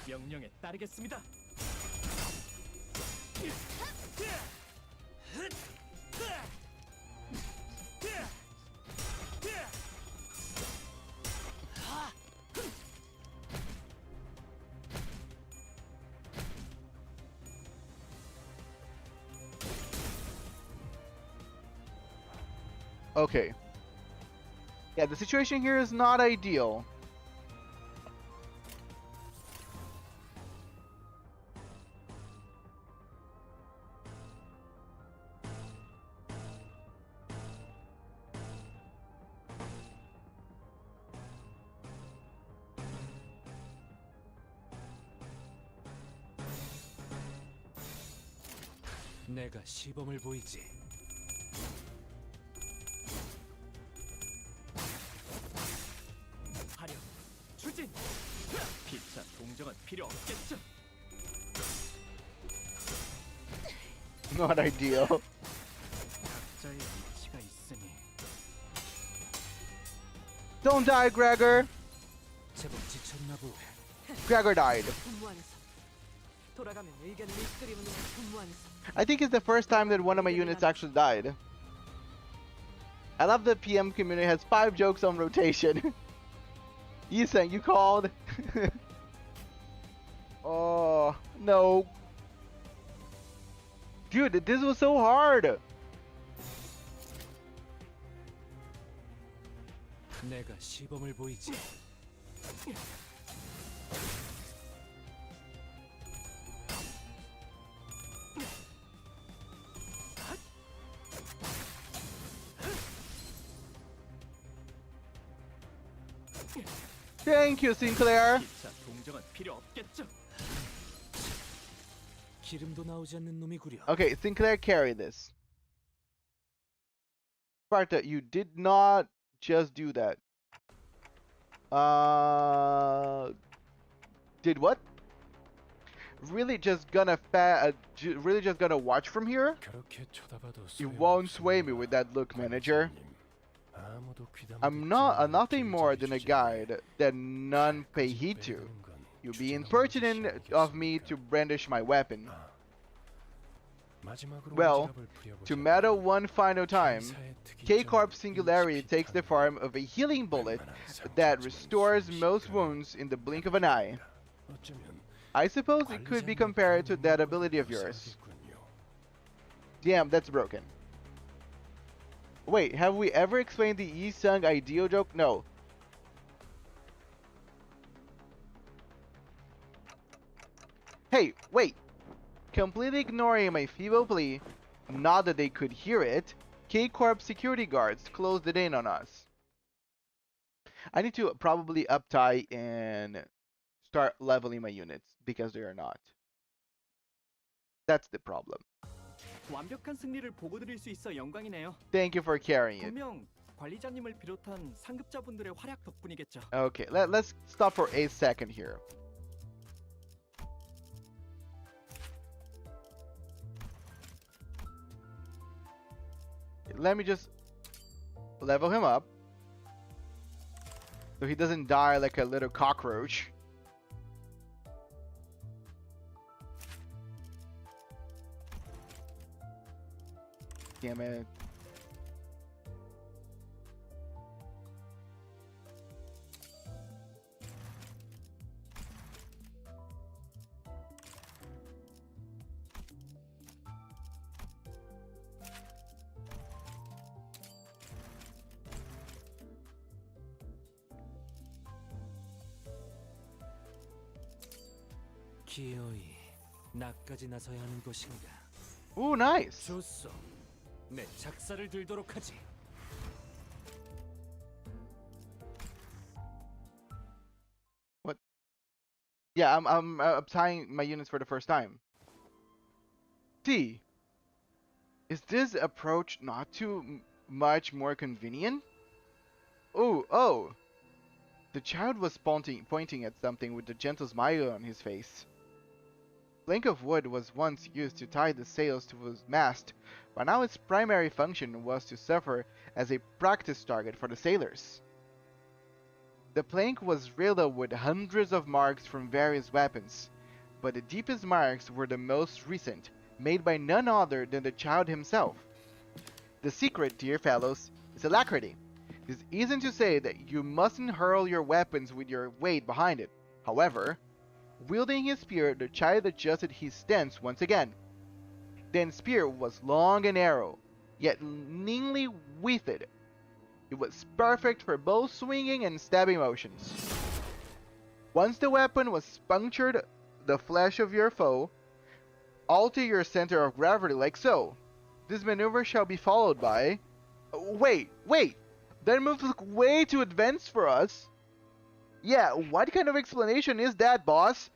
명령에 따르겠습니다. Okay. Yeah, the situation here is not ideal. 내가 시범을 보이지. Not ideal. 각자의 위치가 있으니 Don't die, Gregor. 제법 지쳤나 보네. Gregor died. 분무하면서 돌아가면 의견을 이끌이는 분무하면서 I think it's the first time that one of my units actually died. I love the PM community has 5 jokes on rotation. Yisan, you called? Oh, no. Dude, this was so hard. 내가 시범을 보이지. Thank you, Sinclair. 기차 동정은 필요 없겠죠. 기름도 나오지 않는 놈이구려. Okay, Sinclair, carry this. Sparta, you did not just do that. Did what? Really just gonna really just gonna watch from here? 그렇게 쳐다봐도 You won't sway me with that look, manager. I'm not nothing more than a guide that none pay heed to. You'd be impertinent of me to brandish my weapon. Well, to meddle one final time, K-Corp's singularity takes the form of a healing bullet that restores most wounds in the blink of an eye. I suppose it could be compared to that ability of yours. Damn, that's broken. Wait, have we ever explained the Yi-Sung ideal joke? No. Hey, wait! Completely ignoring my feeble plea, not that they could hear it, K-Corp security guards closed it in on us. I need to probably uptie and start leveling my units, because they are not. That's the problem. 완벽한 승리를 보고드릴 수 있어 영광이네요. Thank you for carrying it. 분명 관리자님을 비롯한 상급자분들의 활약 덕분이겠죠. Okay, let's stop for a second here. Let me just level him up so he doesn't die like a little cockroach. Damn it. 기어이 나까지 나서야 하는 것인가? Ooh, nice. 좋소. 내 작사를 들도록 하지. What? Yeah, I'm applying my units for the first time. T. Is this approach not too much more convenient? Oh. The child was pointing at something with a gentle smile on his face. Plank of wood was once used to tie the sails to his mast, but now its primary function was to serve as a practice target for the sailors. The plank was riddled with hundreds of marks from various weapons, but the deepest marks were the most recent, made by none other than the child himself. The secret, dear fellows, is alacrity. This isn't to say that you mustn't hurl your weapons with your weight behind it. However, wielding his spear, the child adjusted his stance once again. The spear was long and narrow, yet leanly wreathed. It was perfect for both swinging and stabbing motions. Once the weapon was punctured the flesh of your foe, alter your center of gravity like so. This maneuver shall be followed by... Wait! That move look way too advanced for us. Yeah, what kind of explanation is that, boss?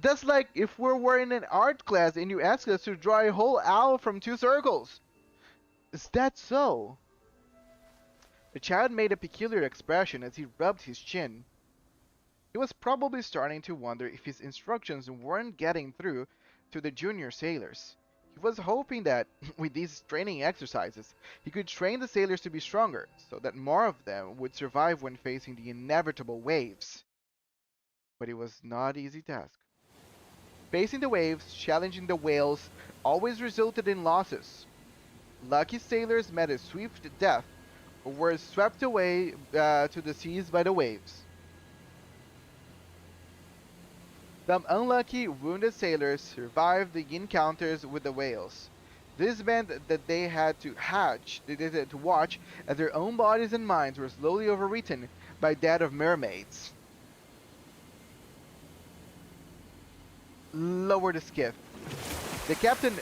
That's like if we were in an art class and you asked us to draw a whole owl from 2 circles. Is that so? The child made a peculiar expression as he rubbed his chin. He was probably starting to wonder if his instructions weren't getting through to the junior sailors. He was hoping that, with these training exercises, he could train the sailors to be stronger, so that more of them would survive when facing the inevitable waves. But it was not an easy task. Facing the waves, challenging the whales, always resulted in losses. Lucky sailors met a swift death, or were swept away to the seas by the waves. Some unlucky, wounded sailors survived the encounters with the whales. This meant that they had to watch as their own bodies and minds were slowly overwritten by that of mermaids. Lower the skiff. The captain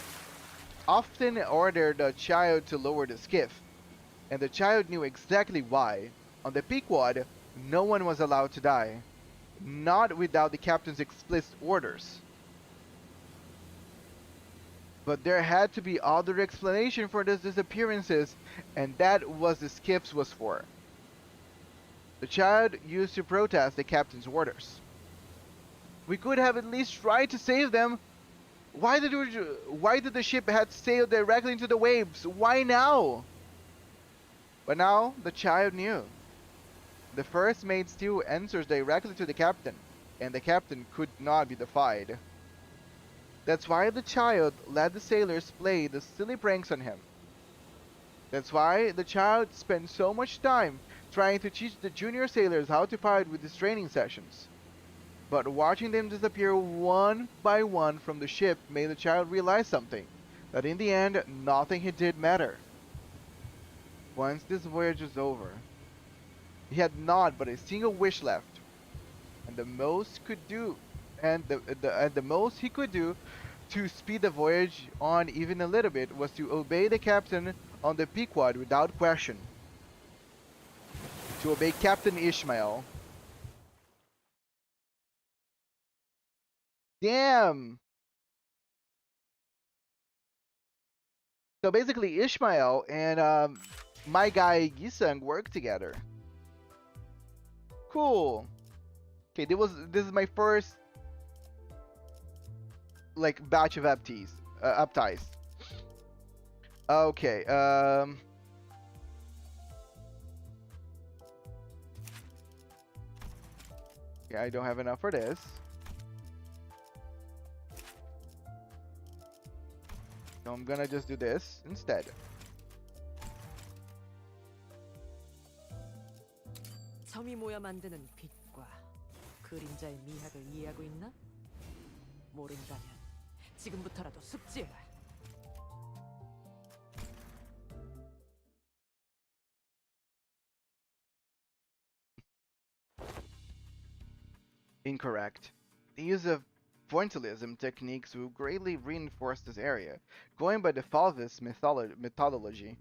often ordered the child to lower the skiff, and the child knew exactly why. On the Pequod, no one was allowed to die. Not without the captain's explicit orders. But there had to be other explanation for these disappearances, and that was the skiffs was for. The child used to protest the captain's orders. We could have at least tried to save them. Why did the ship had sailed directly into the waves? Why now? But now the child knew. The first mate still answers directly to the captain, and the captain could not be defied. That's why the child let the sailors play the silly pranks on him. That's why the child spent so much time trying to teach the junior sailors how to pilot with his training sessions. But watching them disappear one by one from the ship made the child realize something, that in the end, nothing he did mattered. Once this voyage was over, he had not but a single wish left, and the most he could do to speed the voyage on even a little bit was to obey the captain on the Pequod without question. To obey Captain Ishmael. Damn! So basically Ishmael and my guy Gisung work together. Cool. Okay, this is my first like batch of upties. Okay, yeah, I don't have enough for this. So I'm gonna just do this instead. 점이 모여 만드는 빛과 그림자의 미학을 이해하고 있나? 모른다면 지금부터라도 숙지해라. Incorrect. The use of pointillism techniques will greatly reinforce this area. Going by the Falvis methodology,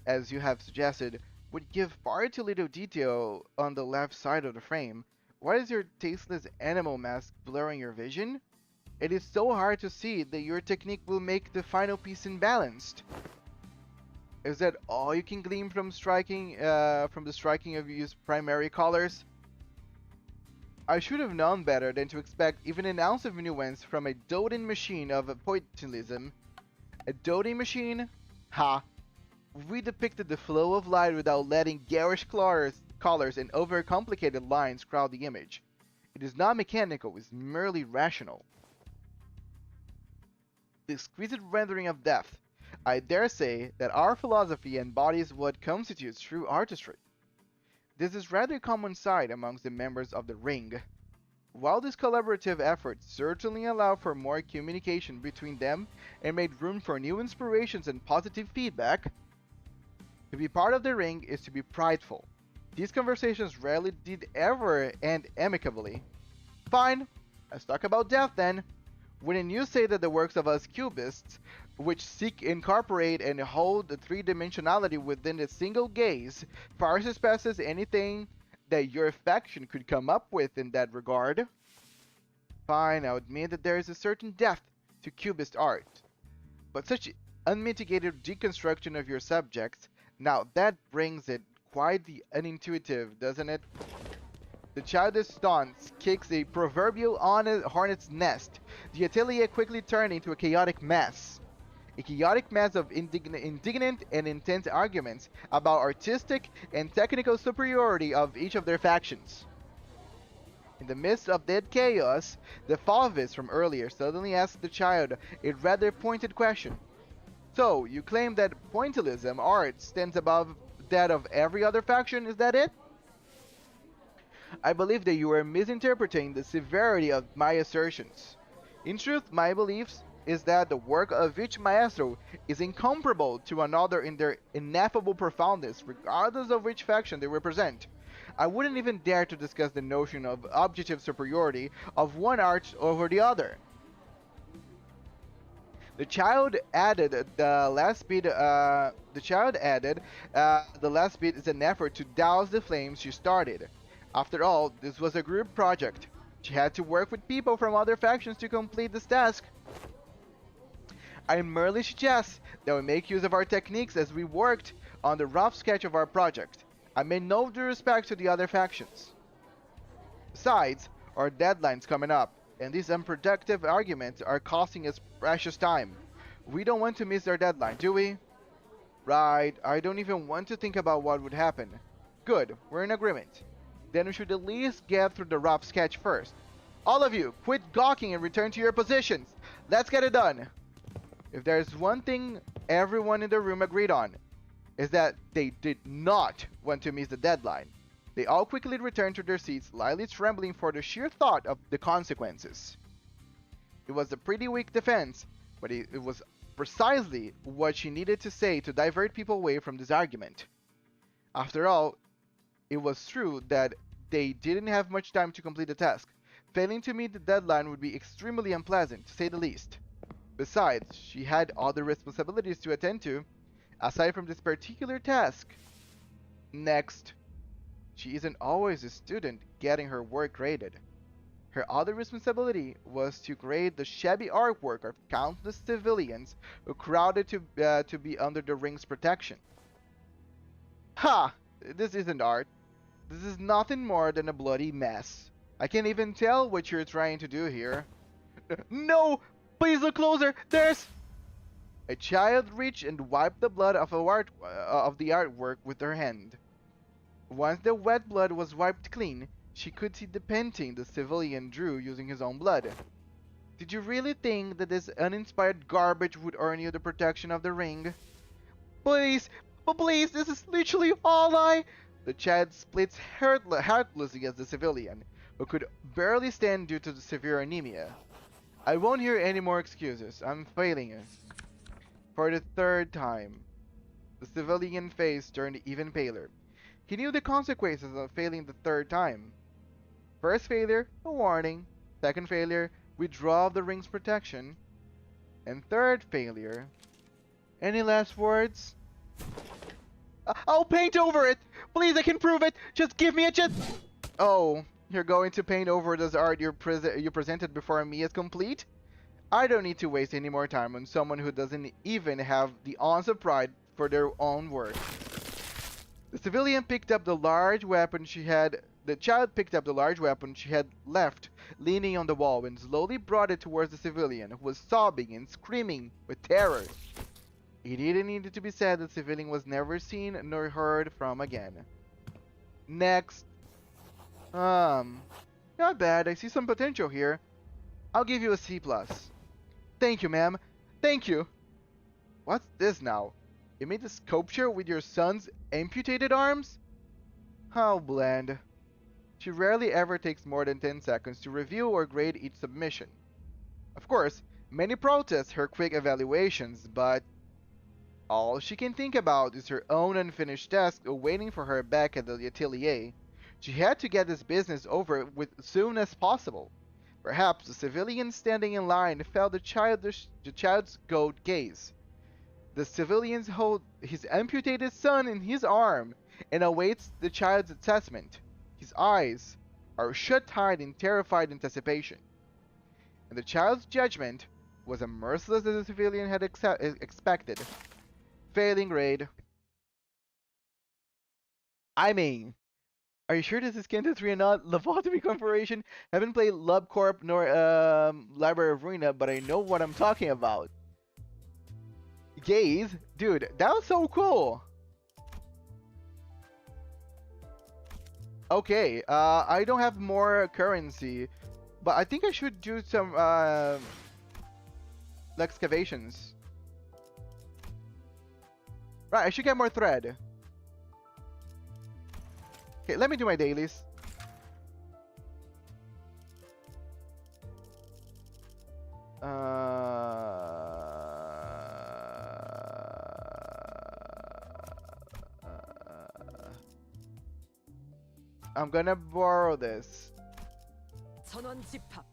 as you have suggested, would give far too little detail on the left side of the frame. Why is your tasteless animal mask blurring your vision? It is so hard to see that your technique will make the final piece imbalanced. Is that all you can glean from the striking of your primary colors? I should have known better than to expect even an ounce of nuance from a doting machine of pointillism. A doting machine? Ha! We depicted the flow of light without letting garish colors and overcomplicated lines crowd the image. It is not mechanical, it's merely rational. The exquisite rendering of depth. I dare say that our philosophy embodies what constitutes true artistry. This is rather common sight amongst the members of the Ring. While this collaborative effort certainly allowed for more communication between them and made room for new inspirations and positive feedback, to be part of the Ring is to be prideful. These conversations rarely did ever end amicably. Fine, let's talk about death then. Wouldn't you say that the works of us cubists, which seek incorporate and hold the three-dimensionality within a single gaze, far surpasses anything that your faction could come up with in that regard? Fine, I'll admit that there is a certain depth to cubist art. But such unmitigated deconstruction of your subjects, now that brings it quite the unintuitive, doesn't it? The childish stance kicks a proverbial hornet's nest, the atelier quickly turned into a chaotic mess. a chaotic mess of indignant and intense arguments about artistic and technical superiority of each of their factions. In the midst of that chaos, the Falvis from earlier suddenly asked the child a rather pointed question. So, you claim that pointillism art stands above that of every other faction, is that it? I believe that you are misinterpreting the severity of my assertions. In truth, my beliefs is that the work of each maestro is incomparable to another in their ineffable profoundness, regardless of which faction they represent. I wouldn't even dare to discuss the notion of objective superiority of one art over the other. The child added the last bit. The last bit is an effort to douse the flames she started. After all, this was a group project. She had to work with people from other factions to complete this task. I merely suggest that we make use of our techniques as we worked on the rough sketch of our project. I made no due respect to the other factions. Besides, our deadline's coming up, and these unproductive arguments are costing us precious time. We don't want to miss our deadline, do we? Right, I don't even want to think about what would happen. Good, we're in agreement. Then we should at least get through the rough sketch first. All of you, quit gawking and return to your positions. Let's get it done. If there's one thing everyone in the room agreed on, is that they did not want to miss the deadline. They all quickly returned to their seats, slightly trembling for the sheer thought of the consequences. It was a pretty weak defense, but it was precisely what she needed to say to divert people away from this argument. After all, it was true that they didn't have much time to complete the task. Failing to meet the deadline would be extremely unpleasant, to say the least. Besides, she had other responsibilities to attend to, aside from this particular task. Next, she isn't always a student getting her work graded. Her other responsibility was to grade the shabby artwork of countless civilians who crowded to be under the ring's protection. Ha! This isn't art. This is nothing more than a bloody mess. I can't even tell what you're trying to do here. No! Please look closer! There's... A child reached and wiped the blood of the artwork with her hand. Once the wet blood was wiped clean, she could see the painting the civilian drew using his own blood. Did you really think that this uninspired garbage would earn you the protection of the ring? Please, please, this is literally all I... The child splits heartlessly at the civilian, who could barely stand due to the severe anemia. I won't hear any more excuses. I'm failing you. For the third time. The civilian face turned even paler. He knew the consequences of failing the third time. First failure, a warning. Second failure, withdrawal of the ring's protection. And third failure... Any last words? I'll paint over it! Please, I can prove it! Just give me a chance! Oh, you're going to paint over this art you presented before me as complete? I don't need to waste any more time on someone who doesn't even have the ounce of pride for their own work. The civilian picked up the large weapon she had... The child picked up the large weapon she had left leaning on the wall and slowly brought it towards the civilian, who was sobbing and screaming with terror. It didn't need to be said that the civilian was never seen nor heard from again. Next. Not bad. I see some potential here. I'll give you a C+. Thank you, ma'am. Thank you. What's this now? You made a sculpture with your son's amputated arms? How bland. She rarely ever takes more than 10 seconds to review or grade each submission. Of course, many protest her quick evaluations, but all she can think about is her own unfinished task waiting for her back at the atelier. She had to get this business over with as soon as possible. Perhaps the civilian standing in line felt the child's gold gaze. The civilian holds his amputated son in his arm and awaits the child's assessment. His eyes are shut tight in terrified anticipation. And the child's judgment was as merciless as the civilian had expected. Failing grade. I mean, are you sure this is Canto 3 and not Lobotomy Corporation? Haven't played LubCorp nor Library of Ruina, but I know what I'm talking about. Gaze? Dude, that was so cool. Okay, I don't have more currency, but I think I should do some excavations. Right, I should get more thread. Okay, let me do my dailies. I'm gonna borrow this. 전원 집합.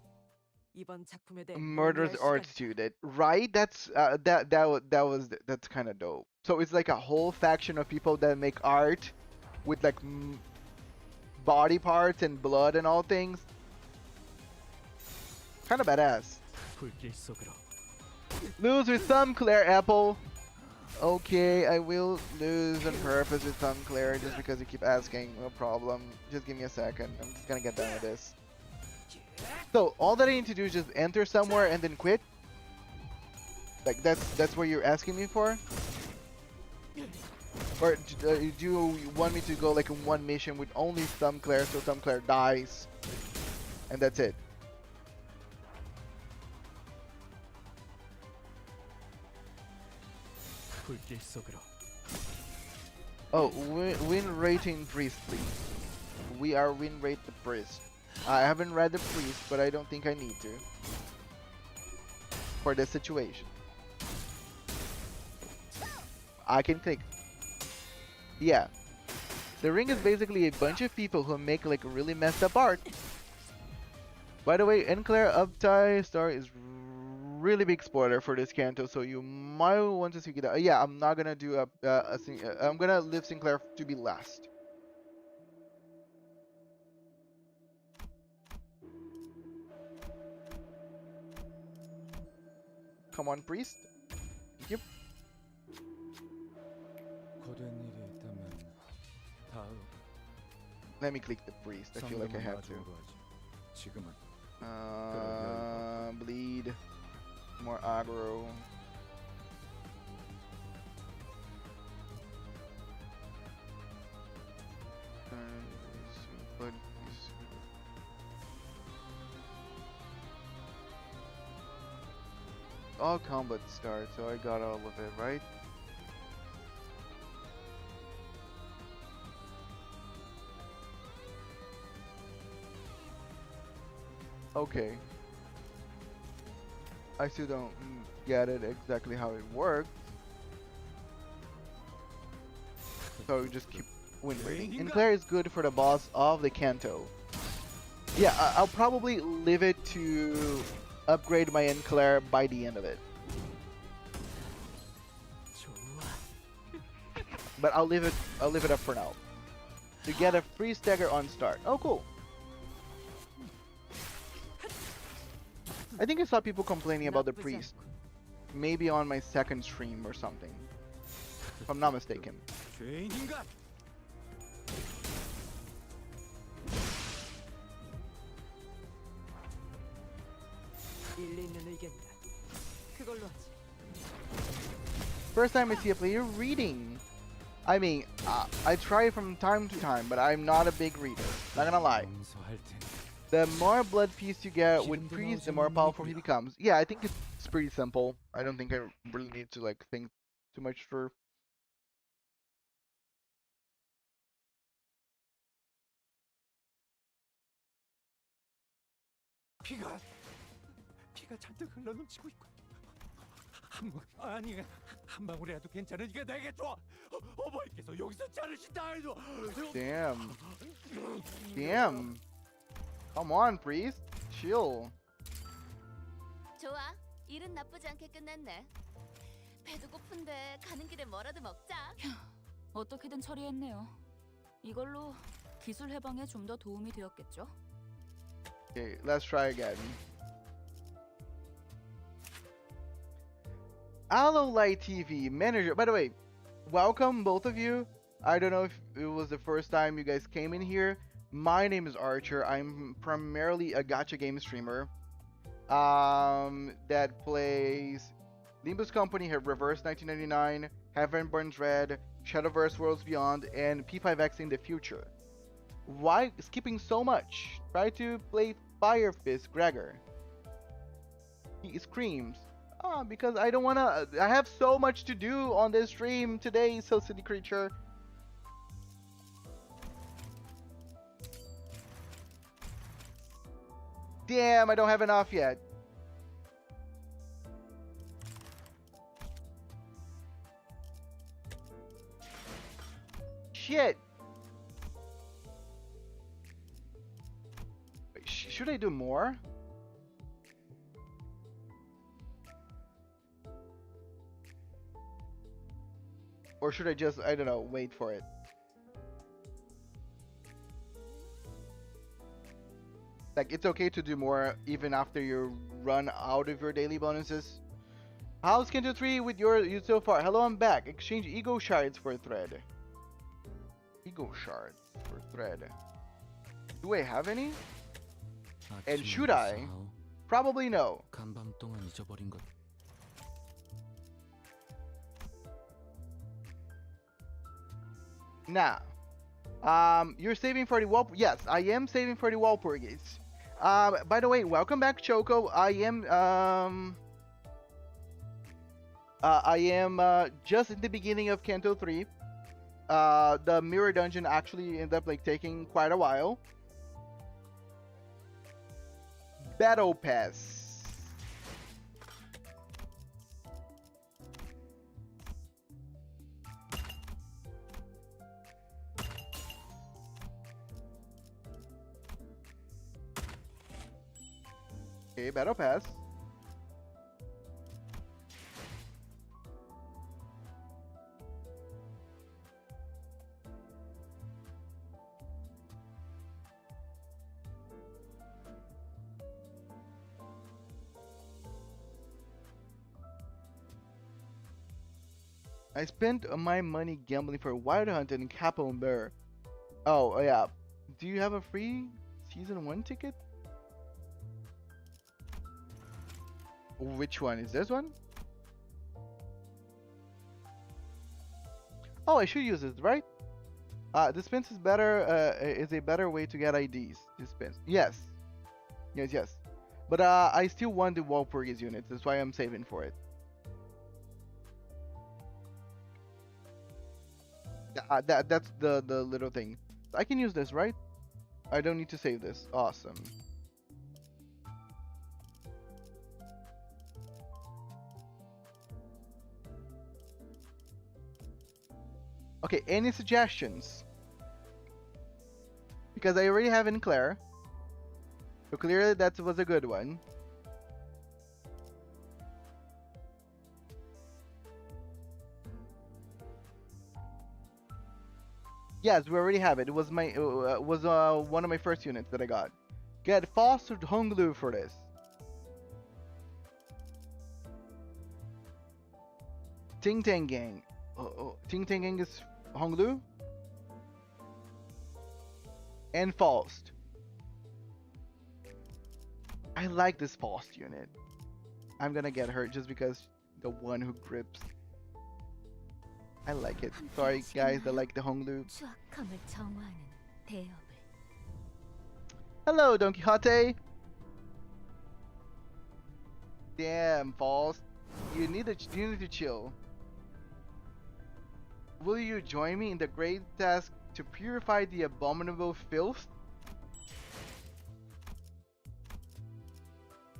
이번 작품에 대해 Murder's 논의할 art 시간. student, right? That's that's kind of dope. So it's like a whole faction of people that make art with like body parts and blood and all things. Kind of badass. 불길 속으로. Lose with some Claire Apple. Okay, I will lose on purpose with some Claire just because you keep asking. No problem. Just give me a second. I'm just gonna get done with this. So all that I need to do is just enter somewhere and then quit. Like that's what you're asking me for? Or do you want me to go like in one mission with only some Claire so some Claire dies? And that's it. 불길 속으로. Oh, win rating priest, please. We are win rate the priest. I haven't read the priest, but I don't think I need to for this situation. I can click. Yeah. The ring is basically a bunch of people who make like really messed up art. By the way, Enclair Uptie Star is really big spoiler for this Canto, so you might want to seek it out. Yeah, I'm not gonna do I'm gonna leave Sinclair to be last. Come on, priest. Thank you. 고된 일이 있다면 다음 Let me click the priest. I feel like I have to. 지금은 Bleed. More aggro. But all combat start, so I got all of it, right? Okay. I still don't get it exactly how it works. So we just keep win rating. Enclair is good for the boss of the Canto. Yeah, I'll probably leave it to upgrade my Enclair by the end of it. But I'll leave it up for now. To get a free stagger on start. Oh, cool. I think I saw people complaining about the priest. Maybe on my second stream or something. If I'm not mistaken. 죄인인가? 일리 있는 의견이다. 그걸로 하지. First time I see a player reading. I mean, I try from time to time, but I'm not a big reader. Not gonna lie. 용서할 텐데. The more blood piece you get with priest, the more powerful he becomes. Yeah, I think it's pretty simple. I don't think I really need to like think too much for. 피가 잔뜩 흘러넘치고 있고 아니 한 방울이라도 괜찮으니까 내게 줘. 어머니께서 여기서 자르신다 해도. Damn. Damn. Come on, priest. Chill. 좋아. 일은 나쁘지 않게 끝냈네. 배도 고픈데 가는 길에 뭐라도 먹자. 어떻게든 처리했네요. 이걸로 기술 해방에 좀 더 도움이 되었겠죠? Okay, let's try again. Light TV manager. By the way, welcome both of you. I don't know if it was the first time you guys came in here. My name is Archer. I'm primarily a gacha game streamer that plays Limbus Company have Reverse 1999, Heaven Burns Red, Shadowverse Worlds Beyond, and P5X in the future. Why skipping so much? Try to play Fire Fist Gregor. He screams. Ah, because I don't wanna. I have so much to do on this stream today, so silly creature. Damn, I don't have enough yet. Shit. Wait, should I do more? Or should I just, I don't know, wait for it? Like, it's okay to do more even after you run out of your daily bonuses. How's Canto 3 with you so far? Hello, I'm back. Exchange ego shards for thread. Ego shards for thread. Do I have any? And should I? Probably no. Now, you're saving for the wall. Yes, I am saving for the Walpurgis. By the way, welcome back, Choco. I am just in the beginning of Canto 3. The mirror dungeon actually ended up like taking quite a while. Battle Pass. Okay, Battle Pass. I spent my money gambling for Wild Hunt and Capo and Bear. Oh, yeah. Do you have a free Season 1 ticket? Which one? Is this one? Oh, I should use it, right? Dispense is better, is a better way to get IDs. Dispense. Yes. Yes, yes. But I still want the Walpurgis units. That's why I'm saving for it. That's the little thing. I can use this, right? I don't need to save this. Awesome. Okay, any suggestions? Because I already have in Claire. So clearly that was a good one. Yes, we already have it. It was my one of my first units that I got. Get fostered Honglu for this. Ting Tang Gang. Ting Tang Gang is Honglu. And Faust. I like this Faust unit. I'm gonna get her just because the one who grips. I like it. Sorry guys that like the Honglu. Hello Don Quixote. Damn Faust. You need to chill. Will you join me in the great task to purify the abominable filth?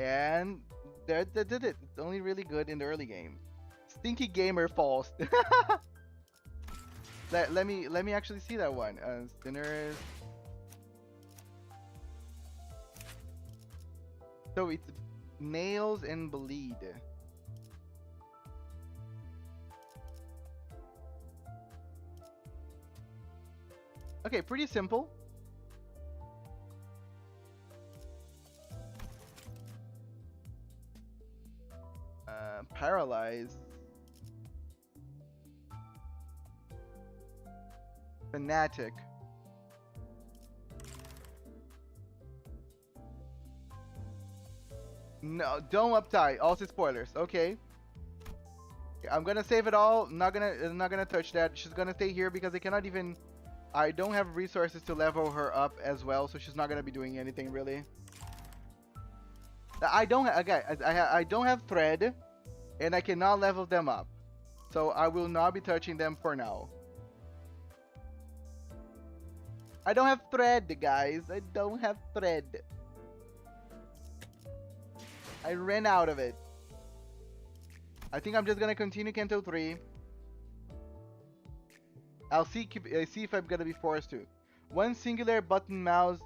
And that did it. It's only really good in the early game. Stinky gamer Faust. let me actually see that one. Sinners. So it's nails and bleed. Okay, pretty simple. Paralyzed. Fanatic. No, don't uptight. Also spoilers. Okay. I'm gonna save it all. Not gonna touch that. She's gonna stay here because I cannot even. I don't have resources to level her up as well, so she's not gonna be doing anything really. I don't. Okay, I don't have thread, and I cannot level them up, so I will not be touching them for now. I don't have thread, guys. I don't have thread. I ran out of it. I think I'm just gonna continue Canto 3. I'll see if I'm gonna be forced to. One singular button mouse,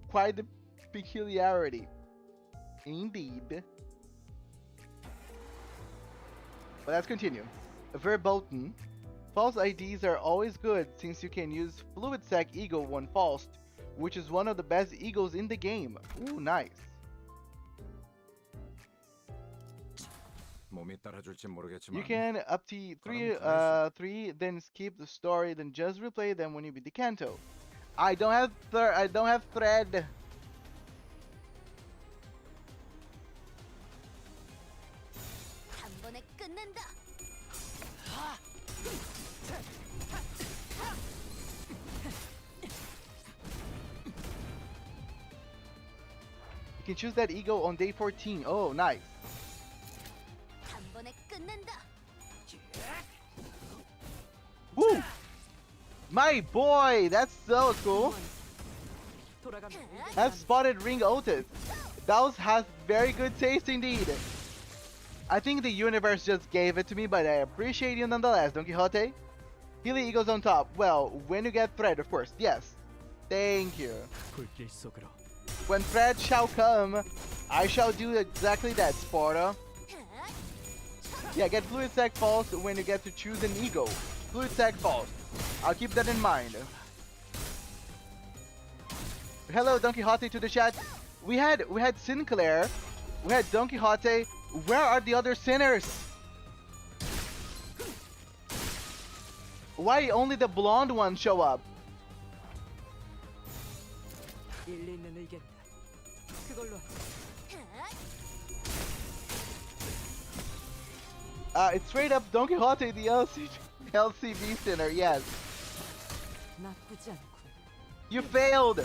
quite the peculiarity. Indeed. But let's continue. Verboten. False IDs are always good since you can use Fluid Sac Eagle when falsed, which is one of the best eagles in the game. Ooh, nice. You can up to three, then skip the story, then just replay them when you beat the Canto. I don't have thread. 한 번에 끝낸다. You can choose that ego on day 14. Oh, nice. 한 번에 끝낸다. Woo! My boy, that's so cool. I've spotted Ring Otis. Those has very good taste indeed. I think the universe just gave it to me, but I appreciate you nonetheless, Don Quixote. Healy Eagles on top. Well, when you get thread, of course. Yes. Thank you. When thread shall come, I shall do exactly that, Sparta. Yeah, get Fluid Sac False when you get to choose an ego. Fluid Sac False. I'll keep that in mind. Hello, Don Quixote to the chat. We had Sinclair. We had Don Quixote. Where are the other sinners? Why only the blonde ones show up? 일리 있는 의견이다. 그걸로 하자. It's straight up Don Quixote, the LCB sinner, yes. 나쁘지 않군. You failed!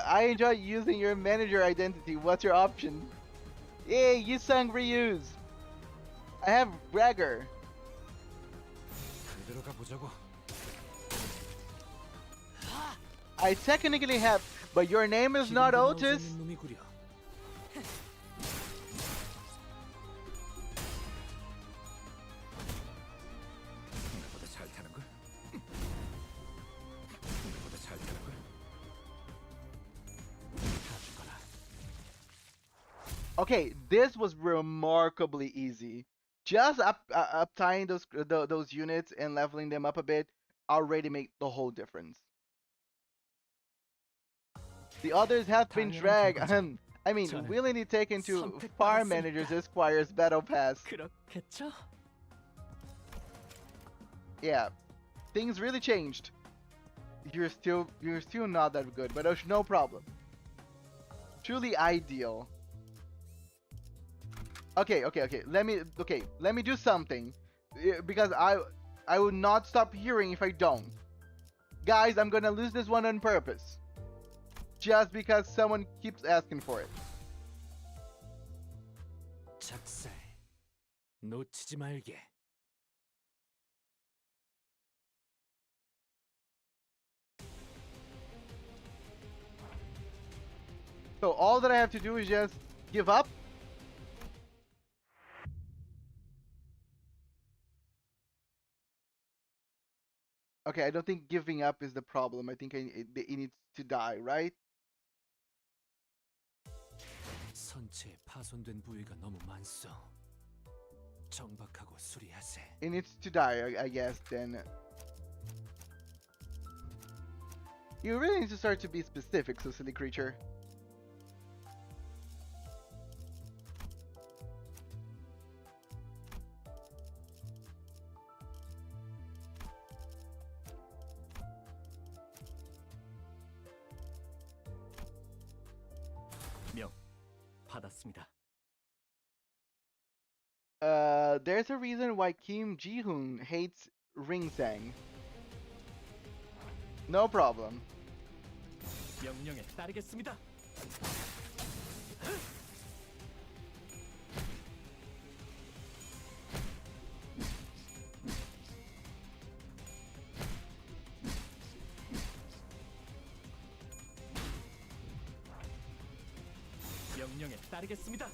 I enjoy using your manager identity. What's your option? Hey, you sung reuse. I have Bragger. I technically have, but your name is not Otis. Okay, this was remarkably easy. Just up tying those units and leveling them up a bit already make the whole difference. The others have been dragged. I mean, willingly taken to Farm Manager's Esquire's Battle Pass. 그렇겠죠? Yeah, things really changed. You're still not that good, but no problem. Truly ideal. Okay. Let me do something, because I will not stop hearing if I don't. Guys, I'm gonna lose this one on purpose, just because someone keeps asking for it. 작살 놓치지 말게. So all that I have to do is just give up. Okay, I don't think giving up is the problem. I think it needs to die, right? 선체에 파손된 부위가 너무 많소. 정박하고 수리하세. It needs to die, I guess, then. You really need to start to be specific, so silly creature. 받았습니다. There's a reason why Kim Ji-hoon hates Ringsang. No problem. 명령에 따르겠습니다. 명령에 따르겠습니다.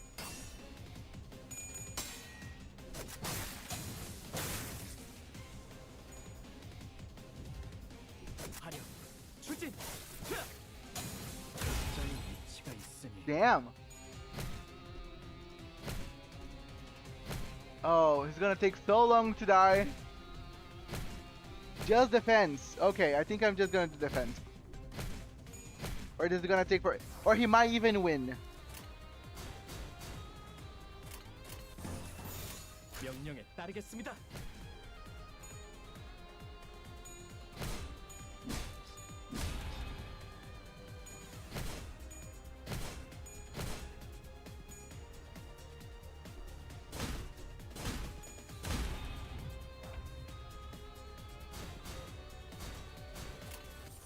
화력 추진. 적절히 위치가 있으니. Damn. Oh, he's gonna take so long to die. Just defense. Okay, I think I'm just gonna do defense. Or is it gonna take for? Or he might even win. 명령에 따르겠습니다.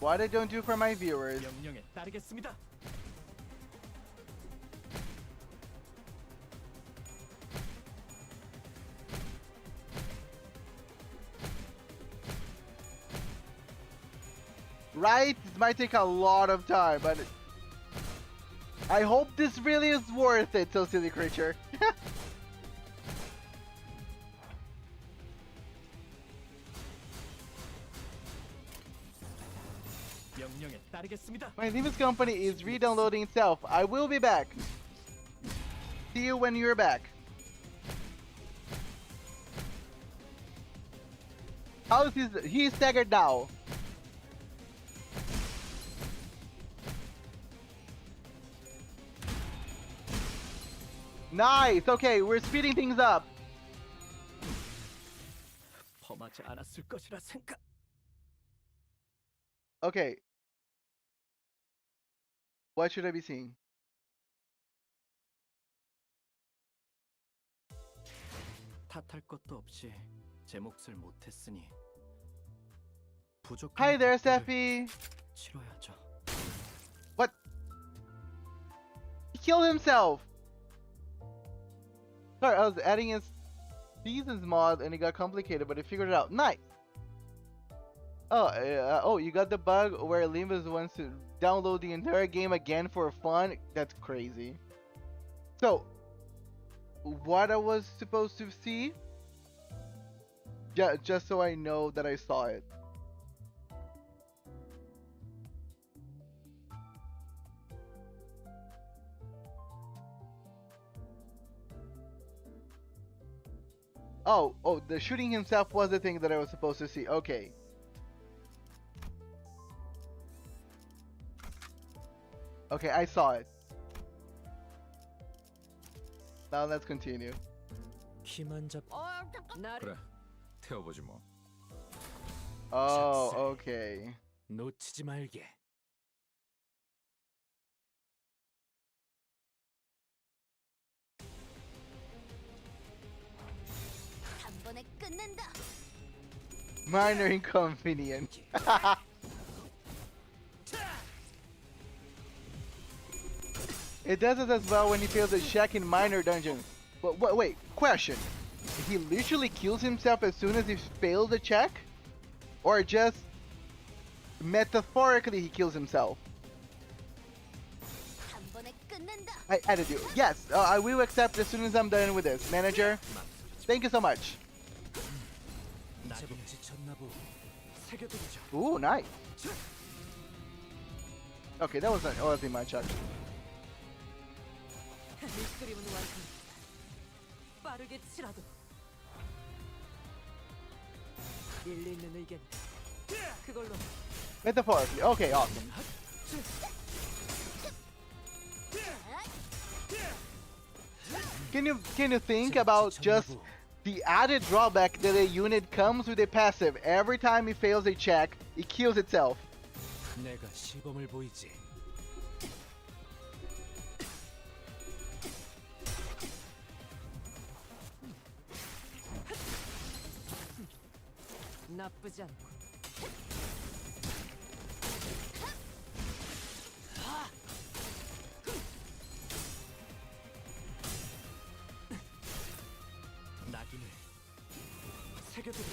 What I don't do for my viewers. 명령에 따르겠습니다. Right? This might take a lot of time, but I hope this really is worth it, so silly creature. 명령에 따르겠습니다. My Limbus company is re-downloading itself. I will be back. See you when you're back. How is he's staggered now? Nice. Okay, we're speeding things up. 범하지 않았을 것이라 생각. Okay. What should I be seeing? 탓할 것도 없이 제 몫을 못했으니 부족한 Hi there, 것들을 Steffi. 치러야죠. What? He killed himself. Sorry, I was adding his seasons mod and it got complicated, but I figured it out. Nice. Oh, you got the bug where Limbus wants to download the entire game again for fun? That's crazy. So, what I was supposed to see? Just so I know that I saw it. Oh, the shooting himself was the thing that I was supposed to see. Okay. Okay, I saw it. Now let's continue. 힘만 잡. 나를 그래, 태워보지 뭐. Oh, okay. 놓치지 말게. 단번에 끝낸다. Minor inconvenience. It does it as well when he fails a check in minor dungeon. But wait, question. He literally kills himself as soon as he fails the check? Or just metaphorically he kills himself? 단번에 끝낸다. I added you. Yes, I will accept as soon as I'm done with this. Manager, thank you so much. 제법 지쳤나 보. 새겨드리죠. Ooh, nice. Okay, that wasn't my check. 미스크림은 완성. 빠르게 치라도. 일리 있는 의견. 그걸로 Metaphorically. Okay, awesome. Can you think about just the added drawback that a unit comes with a passive? Every time it fails a check, it kills itself. 내가 시범을 보이지. 나쁘지 않고. 낙인을 새겨드리.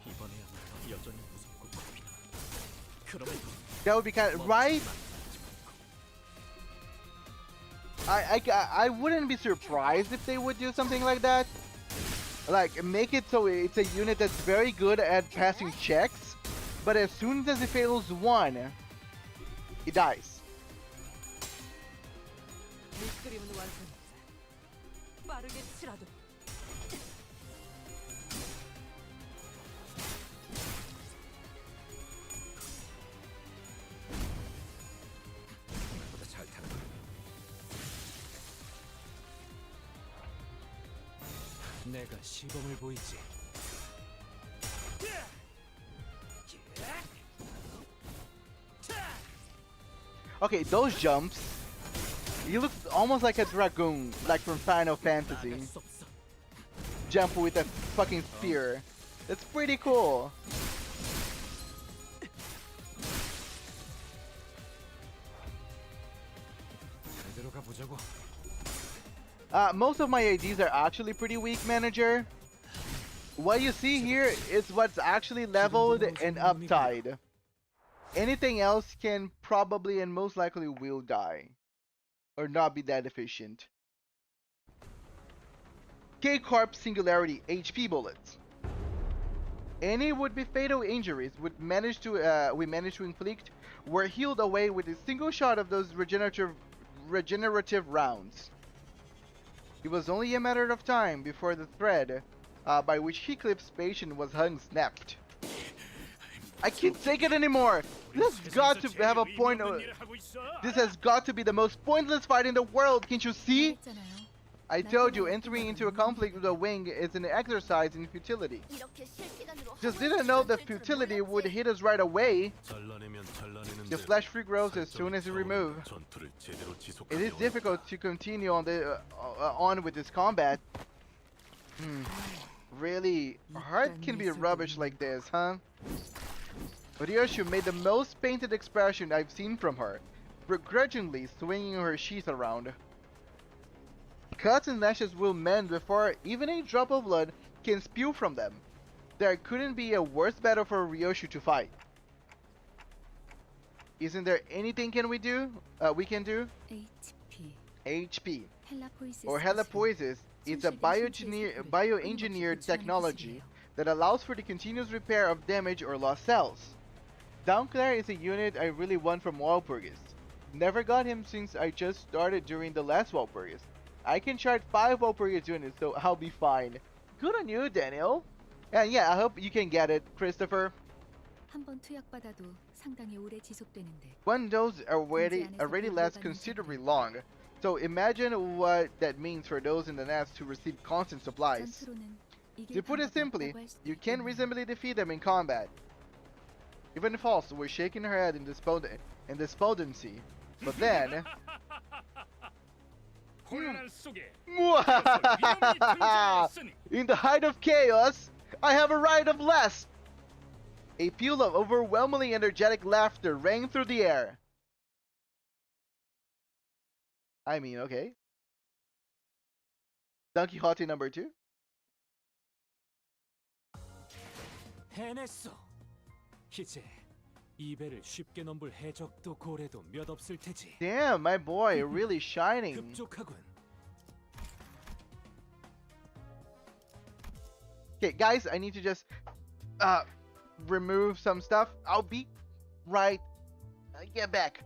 이번에야말로 여전히 무섭고 겁이나. 그럼에도 That would be kind of right. I wouldn't be surprised if they would do something like that. Like, make it so it's a unit that's very good at passing checks, but as soon as it fails one, it dies. 밑그림은 완성했다. 빠르게 치라도. 보다 잘 타는 거. 내가 시범을 보이지. Okay, those jumps. He looks almost like a dragoon, like from Final Fantasy. 나갈 수 없어. Jump with a fucking spear. That's pretty cool. 제대로 가보자고. Most of my IDs are actually pretty weak, manager. What you see here is what's actually leveled and uptied. Anything else can probably and most likely will die. Or not be that efficient. K-Corp Singularity HP bullets. Any would-be fatal injuries we managed to inflict were healed away with a single shot of those regenerative rounds. It was only a matter of time before the thread by which Heathcliff's patient was hung snapped. I can't take it anymore! This has got to have a point. This has got to be the most pointless fight in the world, can't you see? I told you, entering into a conflict with a wing is an exercise in futility. Just didn't know that futility would hit us right away. The flesh regrows as soon as you remove. It is difficult to continue on with this combat. Really, heart can be rubbish like this, huh? Ryoshu made the most painted expression I've seen from her, begrudgingly swinging her sheath around. Cuts and lashes will mend before even a drop of blood can spew from them. There couldn't be a worse battle for Ryoshu to fight. Isn't there anything we can do? HP. Or helipoiesis is a bioengineered technology that allows for the continuous repair of damaged or lost cells. Downclair is a unit I really want from Walpurgis. Never got him since I just started during the last Walpurgis. I can chart 5 Walpurgis units, so I'll be fine. Good on you, Daniel. And yeah, I hope you can get it, Christopher. One dose already lasts considerably long, so imagine what that means for those in the nest who receive constant supplies. To put it simply, you can't reasonably defeat them in combat. Even False was shaking her head in despondency, but then... In the height of chaos, I have a right of less! A peal of overwhelmingly energetic laughter rang through the air. I mean, okay. Don Quixote number 2? 해냈어. 이제 이 배를 쉽게 넘볼 해적도 고래도 몇 없을 테지. Damn, my boy, really shining. 흡족하군. Okay, guys, I need to just remove some stuff. I'll be right. Get back.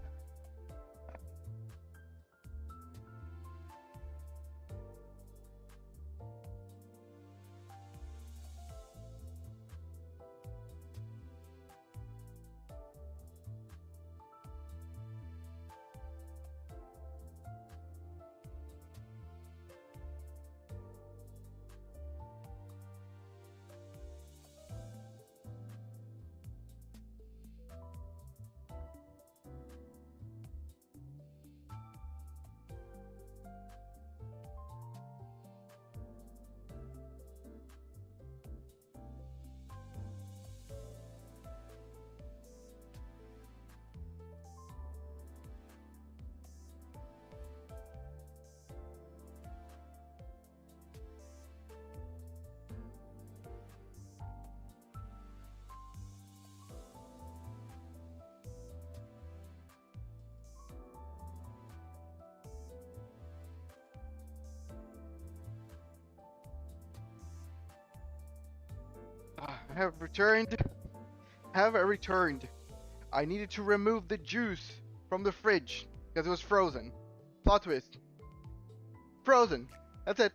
have returned. Have returned. I needed to remove the juice from the fridge because it was frozen. Plot twist. Frozen. That's it.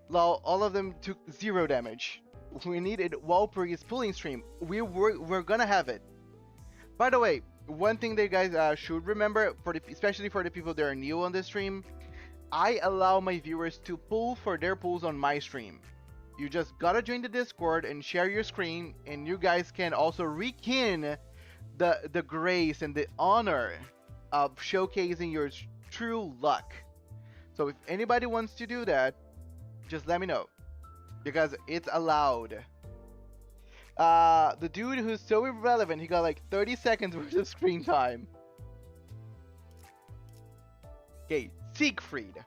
Lol, all of them took 0 damage. We needed Walpurgis pulling stream. We're gonna have it. By the way, one thing that you guys should remember, especially for the people that are new on this stream, I allow my viewers to pull for their pulls on my stream. You just gotta join the Discord and share your screen, and you guys can also rekin the grace and the honor of showcasing your true luck. So if anybody wants to do that, just let me know, because it's allowed. The dude who's so irrelevant, he got like 30 seconds worth of screen time. Okay, Siegfried.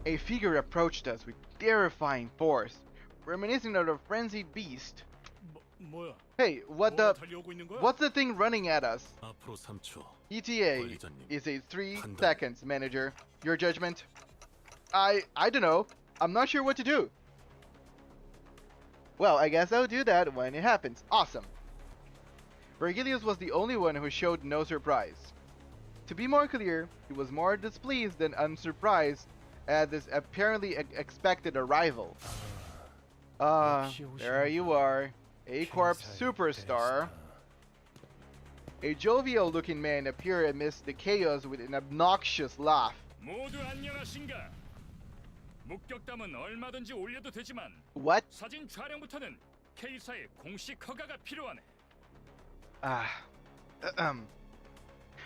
A figure approached us with terrifying force, reminiscent of a frenzied beast. 뭐야? Hey, 뭐가 달려오고 있는 거야? what's the thing running at us? 앞으로 3초. ETA is a 3 seconds, manager. Your judgment? I don't know. I'm not sure what to do. Well, I guess I'll do that when it happens. Awesome. Vergilius was the only one who showed no surprise. To be more clear, he was more displeased than unsurprised at this apparently expected arrival. There you are. A Corp superstar. A jovial-looking man appeared amidst the chaos with an obnoxious laugh. 모두 안녕하신가? 목격담은 얼마든지 올려도 되지만 What? 사진 촬영부터는 K사의 공식 허가가 필요하네.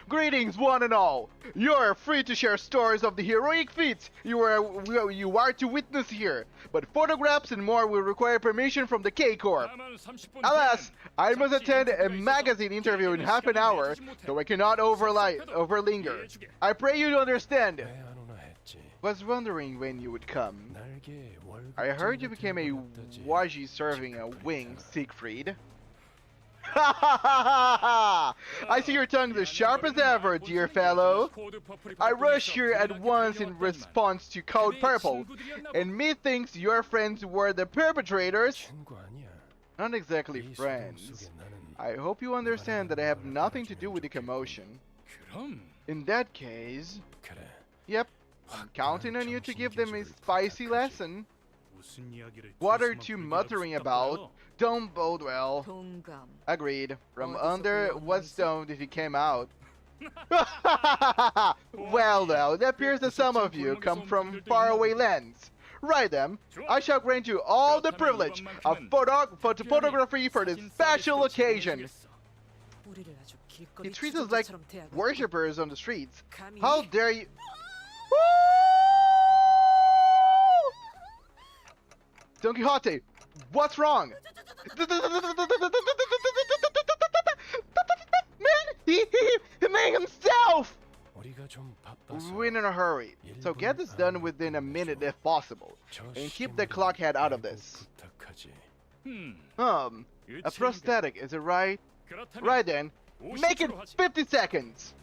Greetings, one and all. You are free to share stories of the heroic feats you are to witness here, but photographs and more will require permission from the K Corp. 다만 30분 Alas, I must attend a magazine interview in half an hour, so I cannot overlinger. I pray you to understand. Was wondering when you would come. I heard you became a Waji serving a wing, Siegfried. I see your tongue's as sharp as ever, dear fellow. I rush here at once in response to Code Purple, and methinks your friends were the perpetrators. Not exactly friends. I hope you understand that I have nothing to do with the commotion. In that case, yep, I'm counting on you to give them a spicy lesson. What are you muttering about? Don't bode well. 동감. Agreed. From under what stone did he came out? Well, now, it appears that some of you come from faraway lands. Right then, I shall grant you all the privilege of photography for this special occasion. 우리를 아주 He 길거리 treats us like 추종자처럼 대하고 worshippers on the streets. 감히 How dare you? Don Quixote, what's wrong? Man, he made himself! We're in a hurry, so get this done within a minute if possible, and keep the clockhead out of this. A prosthetic, is it right? Right then, make it 50 seconds!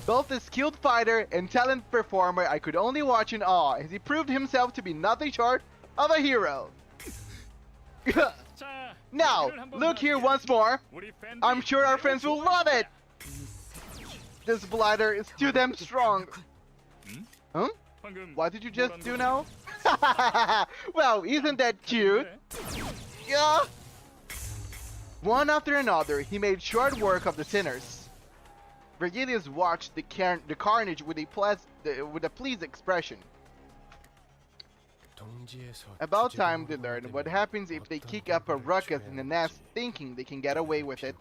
Both a skilled fighter and talented performer, I could only watch in awe as he proved himself to be nothing short of a hero. Now, look here once more. I'm sure our friends will love it. This blighter is too damn strong. Huh? What did you just do now? Well, isn't that cute? Yeah. One after another, he made short work of the sinners. Vergilius watched the carnage with a pleased expression. About time they learn what happens if they kick up a ruckus in the nest thinking they can get away with it.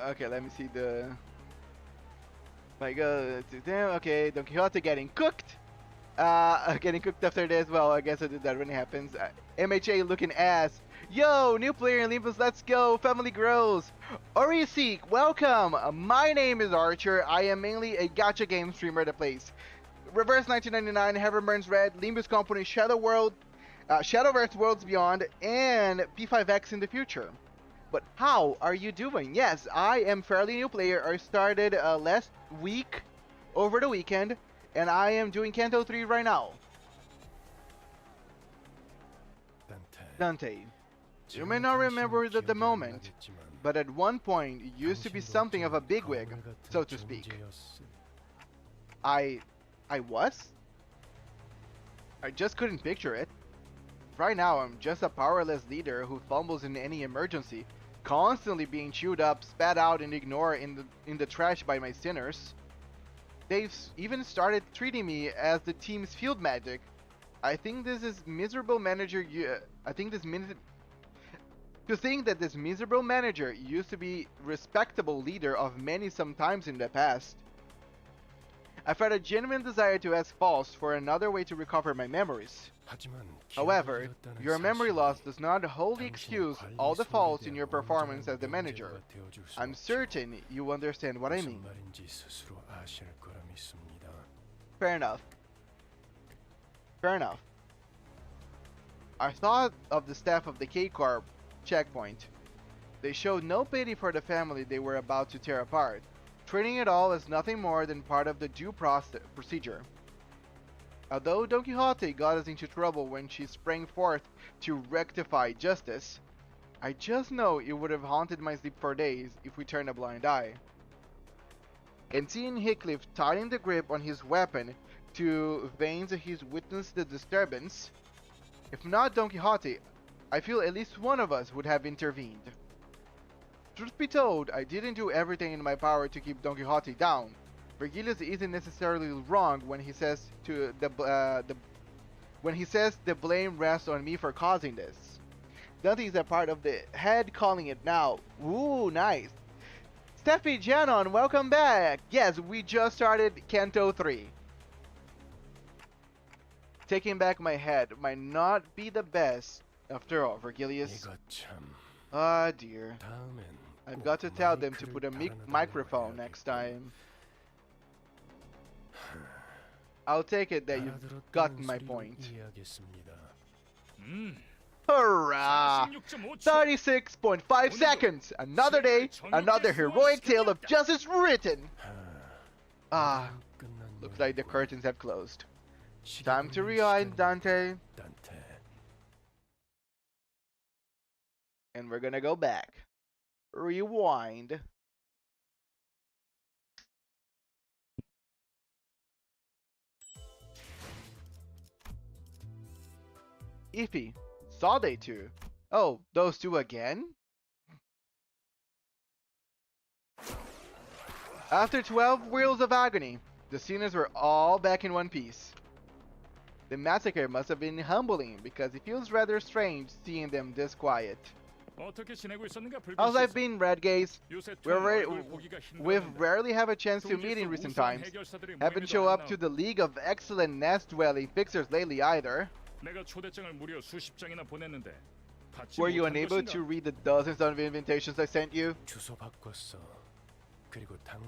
Okay, let me see the... I go to them. Okay, Don Quixote getting cooked. Getting cooked after this. Well, I guess that when it happens. MHA looking ass. Yo, new player in Limbus, let's go. Family grows. Oriseek, welcome. My name is Archer. I am mainly a gacha game streamer that plays Reverse 1999, Heaven Burns Red, Limbus Company, Shadow World, Shadowverse Worlds Beyond, and P5X in the future. But how are you doing? Yes, I am fairly new player. I started last week, over the weekend, and I am doing Canto 3 right now. Dante, you may not remember it at the moment, but at one point you used to be something of a bigwig, so to speak. I was? I just couldn't picture it. Right now I'm just a powerless leader who fumbles in any emergency, constantly being chewed up, spat out, and ignored in the trash by my sinners. They've even started treating me as the team's field magic. I think this is miserable manager. To think that this miserable manager used to be respectable leader of many sometimes in the past. I've had a genuine desire to ask False for another way to recover my memories. However, your memory loss does not wholly excuse all the faults in your performance as the manager. I'm certain you understand what I mean. Fair enough. Fair enough. I thought of the staff of the K-Corp checkpoint. They showed no pity for the family they were about to tear apart, treating it all as nothing more than part of the due procedure. Although Don Quixote got us into trouble when she sprang forth to rectify justice, I just know it would have haunted my sleep for days if we turned a blind eye. And seeing Heathcliff tightening the grip on his weapon to veins he's witnessed the disturbance, if not Don Quixote, I feel at least one of us would have intervened. Truth be told, I didn't do everything in my power to keep Don Quixote down. Virgilius isn't necessarily wrong when he says the blame rests on me for causing this. Dante is a part of the head calling it now. Ooh, nice. Steffi Janon, welcome back. Yes, we just started Canto 3. Taking back my head might not be the best. After all, Virgilius. Ah, dear. I've got to tell them to put a microphone next time. I'll take it that you've gotten my point. Hurrah! 36.5 seconds! Another day, another heroic tale of justice written! Ah, looks like the curtains have closed. Time to rewind, Dante. And we're gonna go back. Rewind. Ify, saw they two? Oh, those two again? After 12 wheels of agony, the sinners were all back in one piece. The massacre must have been humbling because it feels rather strange seeing them this quiet. How's life been, Red Gaze? We've rarely have a chance to meet in recent times. Haven't shown up to the League of Excellent Nest Dwelling Fixers lately either. Were you unable to read the dozens of invitations I sent you?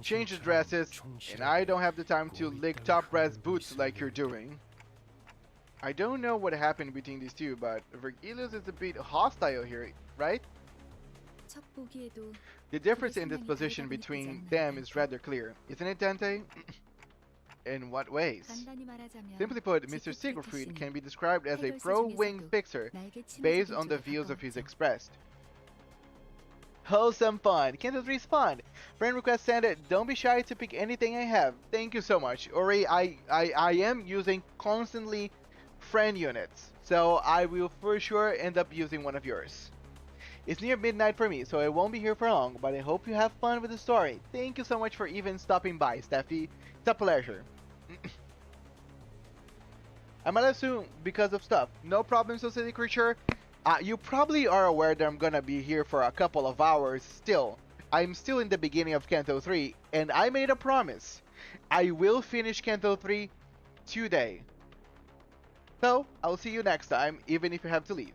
Change addresses, and I don't have the time to lick top brass boots like you're doing. I don't know what happened between these two, but Virgilius is a bit hostile here, right? The difference in disposition between them is rather clear, isn't it, Dante? In what ways? Simply put, Mr. Siegfried can be described as a pro-wing fixer, based on the views of his expressed. Wholesome fun. Canto 3's fun. Friend request sent it. Don't be shy to pick anything I have. Thank you so much. Ori, I am using constantly friend units, so I will for sure end up using one of yours. It's near midnight for me, so I won't be here for long, but I hope you have fun with the story. Thank you so much for even stopping by, Steffi. It's a pleasure. I might assume because of stuff. No problem, Society Creature. You probably are aware that I'm gonna be here for a couple of hours still. I'm still in the beginning of Canto 3, and I made a promise. I will finish Canto 3 today. So, I'll see you next time, even if you have to leave.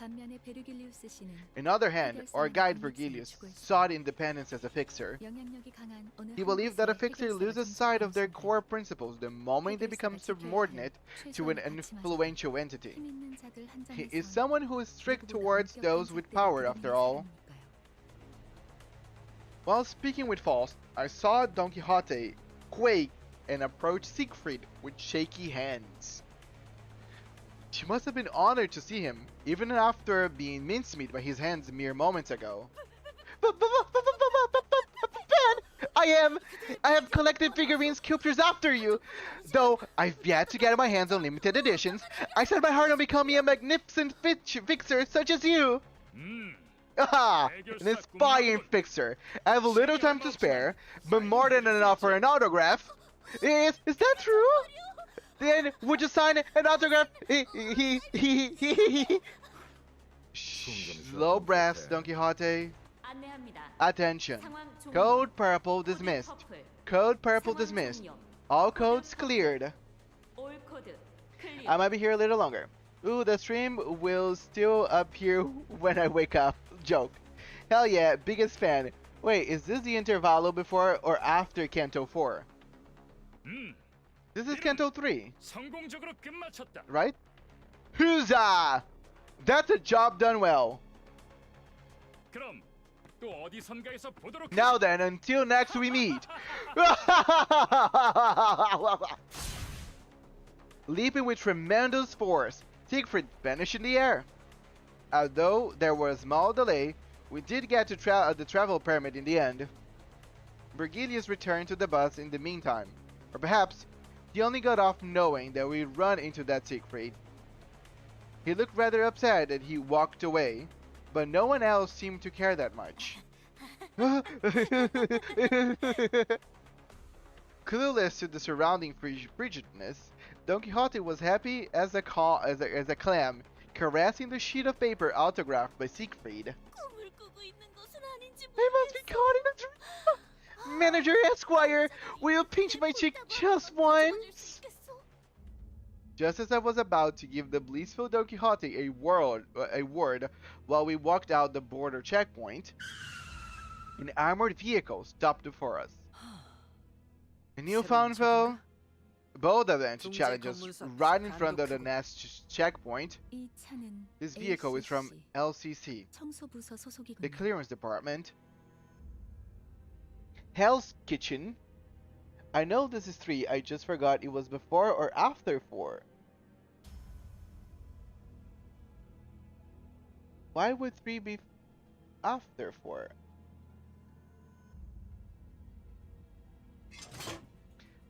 반면에 베르길리우스 씨는 On the other hand, our guide Vergilius sought independence as a fixer. 영향력이 강한 어느 He 한 believed that a 곳의 fixer 해결사가 loses sight of their 존재하는 core principles the moment they become subordinate to an influential entity. 힘 있는 자들 한 He 장에선 is someone who is strict 누구보다 towards 엄격한 those with 잣대를 power, 들이미는 after all. 사람이니까요. While speaking with Faust, I saw Don Quixote quake and approach Siegfried with shaky hands. She must have been honored to see him, even after being mincemeat by his hands mere moments ago. I have collected figurine sculptures after you. Though I've yet to get my hands on limited editions, I set my heart on becoming a magnificent fixer such as you. Aha! An inspiring fixer. I have a little time to spare, but more than enough for an autograph. Is that true? Then would you sign an autograph? Slow breaths, Don Quixote. 안내합니다. Attention. 상황 종료. Code purple dismissed. 커플. Code purple 상황 dismissed. 종료. All codes cleared. 올 코드 클리어. I might be here a little longer. Ooh, the stream will still appear when I wake up. Joke. Hell yeah, biggest fan. Wait, is this the intervallo before or after Canto 4? This is Canto 3, 성공적으로 끝마쳤다. right? Huzzah! That's a job done well. 그럼 또 어디선가에서 보도록 Now then, until next we meet. Leaping with tremendous force, Siegfried vanished in the air. Although there was a small delay, we did get to the travel permit in the end. Vergilius returned to the bus in the meantime, or perhaps he only got off knowing that we'd run into that Siegfried. He looked rather upset that he walked away, but no one else seemed to care that much. Clueless to the surrounding frigidness, Don Quixote was happy as a clam, caressing the sheet of paper autographed by Siegfried. 꿈을 꾸고 있는 것은 아닌지 I must be caught in a dream. Manager Esquire, will you pinch my cheek just once? Just as I was about to give the blissful Don Quixote a word while we walked out the border checkpoint, an armored vehicle stopped before us. A newfound foe? Both of them to challenge us right in front of the next checkpoint. 이 차는 This vehicle is from LCC, 청소부서 the 소속이군요. clearance department. Hell's Kitchen. I know this is 3, I just forgot it was before or after 4. Why would 3 be after 4?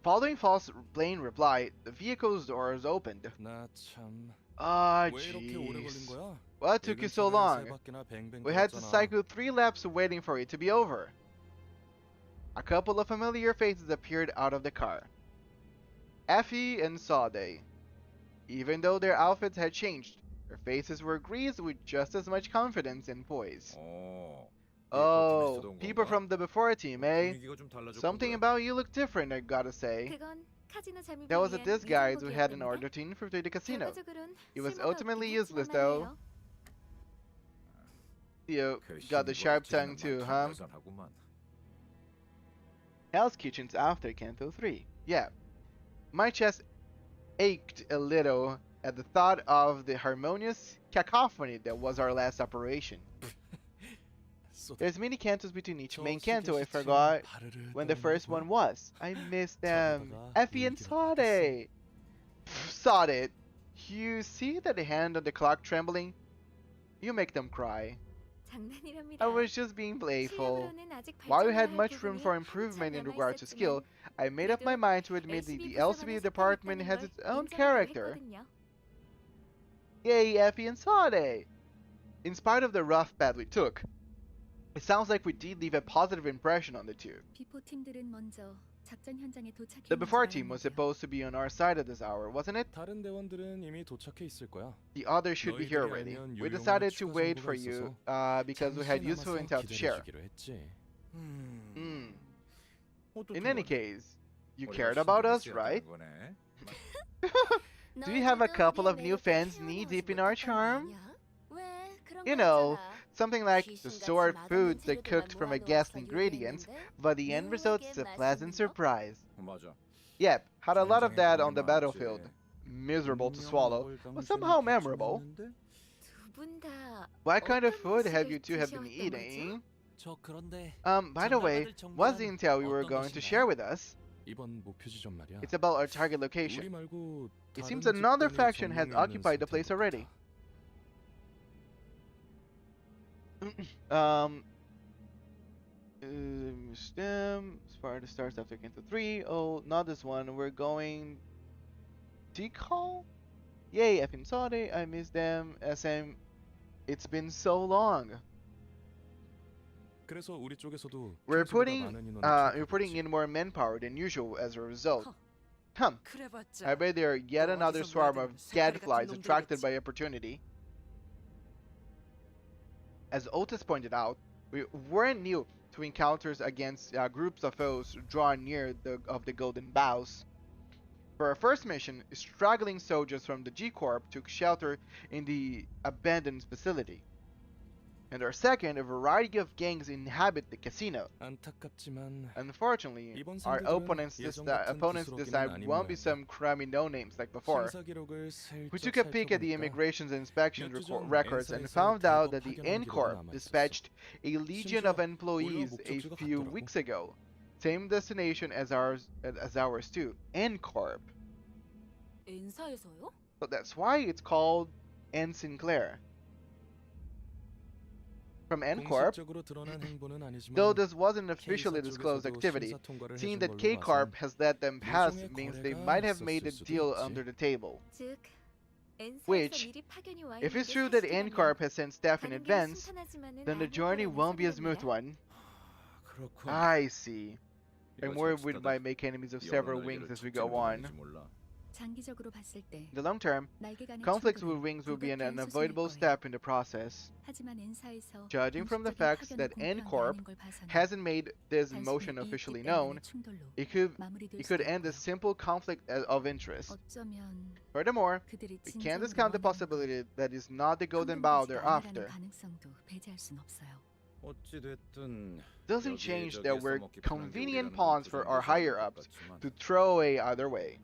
Following False plain reply, the vehicle's doors opened. 나 참. Ah, 왜 이렇게 오래 걸린 jeez. 거야? What took you so long? We had to cycle 3 laps waiting for it to be over. A couple of familiar faces appeared out of the car. Effie and Sade. Even though their outfits had changed, their faces were greased with just as much confidence and poise. Oh, people from the before team, eh? Something about you look different, I gotta say. 그건 카지노 잠입을 That was a 위한 disguise we had in 위장복이었군요. order to infiltrate the casino. 결과적으로는 It was 쓸모가 ultimately 없긴 useless, 했지만 though. 말이에요. You got the sharp tongue too, huh? Hell's Kitchen's after Canto 3. Yeah. My chest ached a little at the thought of the harmonious cacophony that was our last operation. There's many cantos between each main canto. I forgot when the first one was. I missed them. Effie and Sade. Sade. You see that hand on the clock trembling? You make them cry. 장난이랍니다. I was just being playful. 실력으로는 아직 While we 발전해야 had 할 much room 부분이 for improvement in 한참 regard to 남아있었지만 skill, I made up my mind to admit that the LCB department has its own character. 했거든요. Yay, Effie and Sade! In spite of the rough path we took, it sounds like we did leave a positive impression on the two. 비포 팀들은 먼저 작전 현장에 도착했는지 The before team was 알았는데요. supposed to be on our side at this hour, wasn't it? 다른 대원들은 이미 도착해 있을 거야. The others should be here already. We decided to wait for you because we had useful intel to share. In any case, you cared about us, right? Do you have a couple of new fans knee deep in our charm? 왜 You know, something like the sword foods that cooked from a ghastly ingredients, but the end result is a pleasant surprise. 맞아. Yep, had a lot of 전쟁에 that 돈이 on the 많았지. battlefield. Miserable to 운명을 swallow, 먹을 but 당시에는 somehow 괜찮이 memorable. 먹는데? What kind of food have you two have been eating? 저 그런데 By the way, what's the intel you were going to share with us? 이번 목표 지점 말이야. It's about our target 우리 location. 말고 It 다른 seems another 집단이 faction has 점령해 있는 occupied the place 상태인 것 already. 같아. STEM, Sparta starts after Canto 3. Oh, not this one. We're going... Decall? Yay, effing sorry. I miss them. SM, it's been so long. 그래서 우리 쪽에서도 We're 평소보다 많은 인원을 we're putting 투입하고 in more manpower than usual as a result. Huh. Huh. I bet there are yet another swarm of gadflies attracted by opportunity. As Otis pointed out, we weren't new to encounters against groups of foes drawn near the Golden Bows. For our first mission, struggling soldiers from the G-Corp took shelter in the abandoned facility. And our second, a variety of gangs inhabit the casino. 안타깝지만 Unfortunately, 이번 our 상대들은 opponents 예전 같은 this 구스러기는 time 아닌 won't be 모양이야. some crummy no-names like before. 심사 기록을 We 슬쩍 took a peek at the 살펴보니까 immigrations and inspections 몇 주 전 records and N사에서 found out 대거 that the 파견한 기록이 N-Corp 남아 dispatched a legion of 심지어 employees 우리와 a 목적지가 few 같더라고. weeks ago. Same destination as ours too, N-Corp. N사에서요? So that's why it's called N Sinclair. From N-Corp, 공식적으로 드러난 행보는 아니지만 though this wasn't officially K사 disclosed 쪽에서도 activity, 심사 통과를 seeing 해준 that 걸로 K-Corp 봐선 has let them pass 일종의 means they 거래가 might have made a 있었을 수도 deal 있지. under the table. 즉, Which, if it's true that N-Corp has sent staff in advance, then the journey won't be a smooth one. 그렇군. I see. 이거 I'm worried we 잠시다다. might make enemies of several wings as we go on. 장기적으로 봤을 때 In the long term, 날개 간의 conflicts with 충돌은 wings will be an 불가피한 unavoidable 수순일 거예요. step in the process. 하지만 N사에서 Judging from the 공식적인 facts 파견을 that 공표한 게 N-Corp 아닌 걸 봐서는 hasn't made this 단순히 motion 이익 officially 때문의 known, 충돌로 it could 마무리될 수도 end a 있고요. simple conflict of interest. 어쩌면 Furthermore, 그들이 we can't 진정으로 discount the 원하는 possibility that it's not the Golden 황금 Bow 가지가 they're 아니라는 after. 가능성도 배제할 순 없어요. 어찌 됐든 Doesn't change that we're 써먹기 편한 게 convenient 우리라는 pawns 건 for our 부정적인 higher 것 ups 같지만 to throw away either way.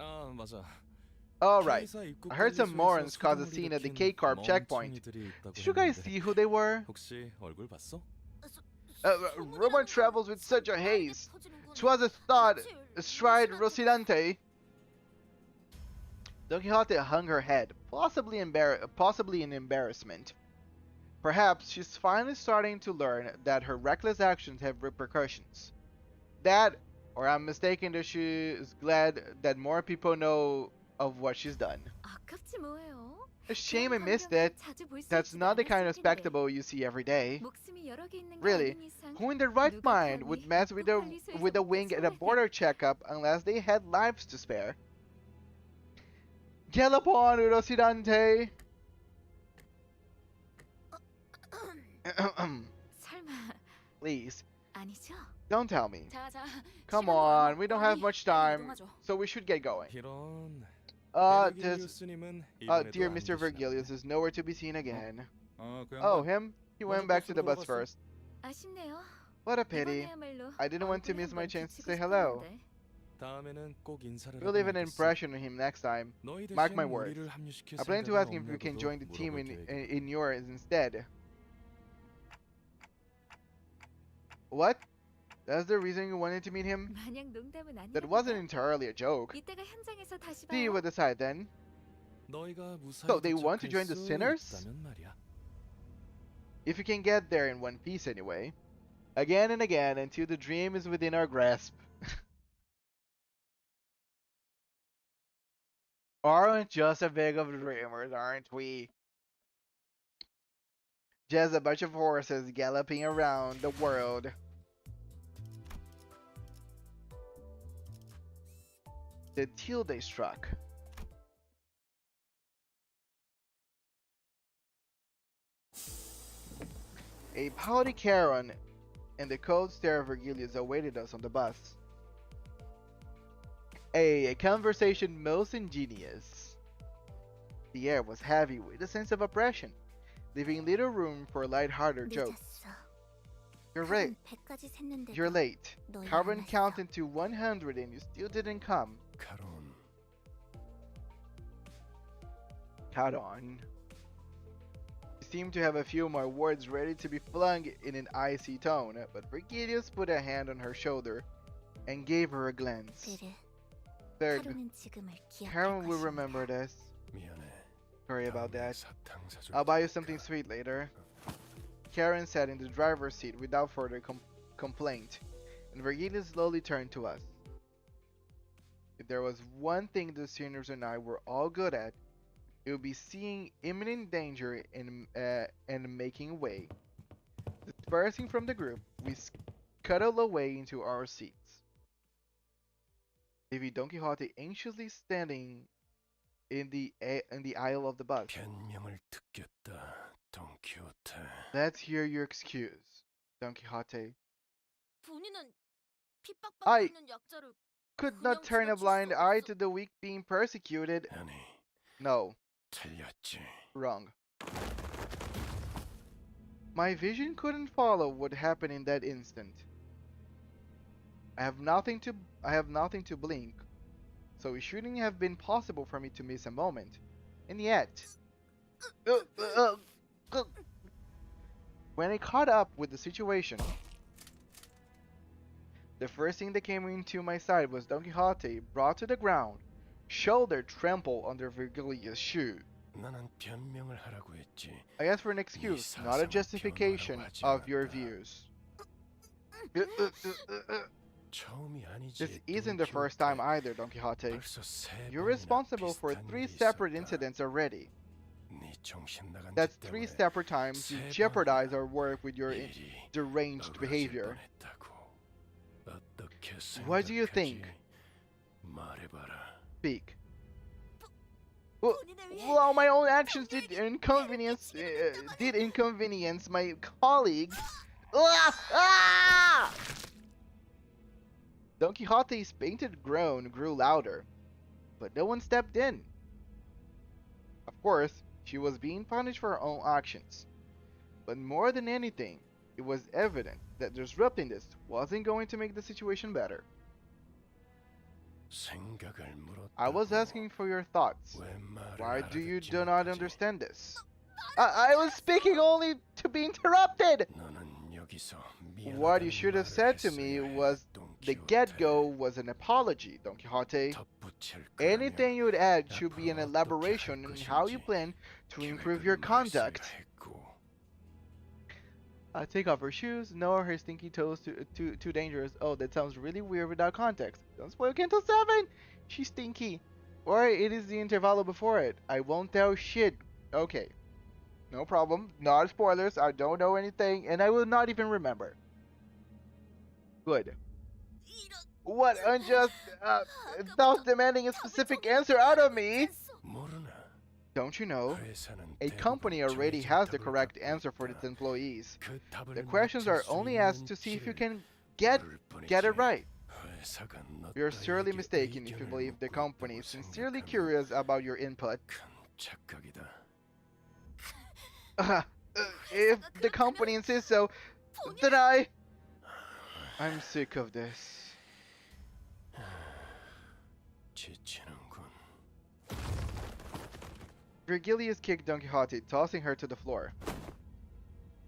아 맞아. Alright, K사 입국 I heard some 관리소에서 morons cause a 소동을 scene at the 일으킨 K-Corp checkpoint. 멍청이들이 있다고 Did you guys 했는데 see who they were? 혹시 얼굴 봤어? Roman travels with such a haste. 'Twas a thought, astride Rocinante. Don Quixote hung her head, possibly in embarrassment. Perhaps she's finally starting to learn that her reckless actions have repercussions. That, or I'm mistaken that she is glad that more people know of what she's done. 아깝지 뭐예요. A shame I 그런 missed 광경은 it. 자주 볼수 That's 있지도 not the kind 않았을 of 텐데. spectacle you see every day. 목숨이 여러 개 있는 게 Really, 아닌 이상 who in their right 누가 mind 감히 would mess with a 관리소에서 wing at a 목숨을 border checkup unless they had lives to spare? Galopon, Rocinante! 설마 Please, 아니죠? don't tell me. 자자. Come 시간도 on, 얼마 we don't have 없으니 much 빨리 time, 이동하죠. so we should get going. 이런. Does, 베르길리우스님은 dear 이번에도 안 Mr. 계시나 Vergilius 보네. is nowhere to be seen again. 그 Oh, 양반 him? He 먼저 went back to 버스로 the bus 돌아갔어. first. 아쉽네요. What a pity. 이번에야말로 I didn't want to 얼굴 miss my 한번 chance to 비치고 say hello. 싶었는데. 다음에는 꼭 인사를 We'll leave an 하고 impression on him next time. 너희 Mark 대신 my words. 우리를 합류시킬 I plan to 생각은 ask him if we can 없냐고도 join the team 물어볼 계획이야. in yours instead. What? That's the reason you wanted to meet him? 마냥 농담은 That wasn't 아니랍니다. entirely a joke. 이따가 현장에서 다시 See you 봐요. at the side then. 너희가 무사히 So they want to 도착할 join the 수 sinners? 있다면 말이야. If you can get there in one piece anyway. Again and again until the dream is within our grasp. Aren't just a big of dreamers, aren't we? Just a bunch of horses galloping around the world. The tilde struck. A pouty Charon and the cold stare of Vergilius awaited us on the bus. A conversation most ingenious. The air was heavy with a sense of oppression, leaving little room for lighthearted jokes. You're right. 100까지 샜는데도 You're late. 너희 안 Carbon 왔어. counted to 100 and you still didn't come. 가론. Count on. He seemed to have a few more words ready to be flung in an icy tone, but Virgilius put a hand on her shoulder and gave her a glance. 그래. Third, 하루는 지금을 기억할 Karen will 것입니다. remember this. 미안해. Sorry about that. 사탕 사줄 I'll buy you 테니까. something sweet later. Karen sat in the driver's seat without further complaint, and Virgilius slowly turned to us. If there was one thing the seniors and I were all good at, it would be seeing imminent danger and making way. Dispersing from the group, we scuttled away into our seats. Leaving Don Quixote anxiously standing in the aisle of the bus. 변명을 듣겠다, Don Quixote. Let's hear your excuse, Don Quixote. 본인은 핍박받고 I 있는 약자를 could not turn a blind eye to the weak being persecuted. 아니, No, 틀렸지. wrong. My vision couldn't follow what happened in that instant. I have nothing to blink, so it shouldn't have been possible for me to miss a moment. And yet, when I caught up with the situation, the first thing that came into my sight was Don Quixote brought to the ground, shoulder trampled under Virgilius' shoe. 나는 변명을 하라고 했지. I asked for an excuse, not a justification of your views. 처음이 아니지. This isn't the first time either, Don Quixote. 벌써 세 You're 번이나 responsible for 비슷한 3 일이 separate 있었다. incidents already. 네 정신 나간 That's 짓 3 때문에 separate times you 세 jeopardize 번이나 our work with your 일이 deranged 어그러질 behavior. 뻔했다고. 어떻게 What do you 생각하지? think? 말해봐라. Speak. Well, my own actions did inconvenience my colleagues. Don Quixote's painted groan grew louder, but no one stepped in. Of course, she was being punished for her own actions. But more than anything, it was evident that disrupting this wasn't going to make the situation better. 생각을 물었다고. I was asking for your thoughts. 왜 말을 Why do you 알아듣지 do not 못하지? understand this? I was speaking only to be interrupted! 너는 여기서 What you 미안하다는 should have 말을 said to me 했어야 해, was Don the Quixote. get-go was an apology, Don Quixote. 덧붙일 Anything 거라면 you would add should be an 앞으로 어떻게 elaboration 할 on how you 것인지 plan to improve 계획을 your 말씀을 conduct. 했고. Take off her shoes. No, her stinky toes too dangerous. Oh, that sounds really weird without context. Don't spoil Canto 7! She's stinky. Or it is the intervalo before it. I won't tell shit. Okay. No problem. Not spoilers. I don't know anything, and I will not even remember. Good. What unjust, thus demanding a specific answer out of me? 모르나? Don't you know? 회사는 A 대부분 company already 정해진 has the 답을 correct 갖고 answer for 있다. its employees. 그 답을 The questions are 맞출 수 only 있는 asked to see if you 길을 can get 모를 it 뿐이지. right. 회사가 너 You're surely 따위에게 mistaken if you 의견을 believe the 묻고 company is 있다고 sincerely 생각하면 curious about your input. 큰 착각이다. If the company insists so, then I'm sick of this. 지치는군. Virgilius kicked Don Quixote, tossing her to the floor,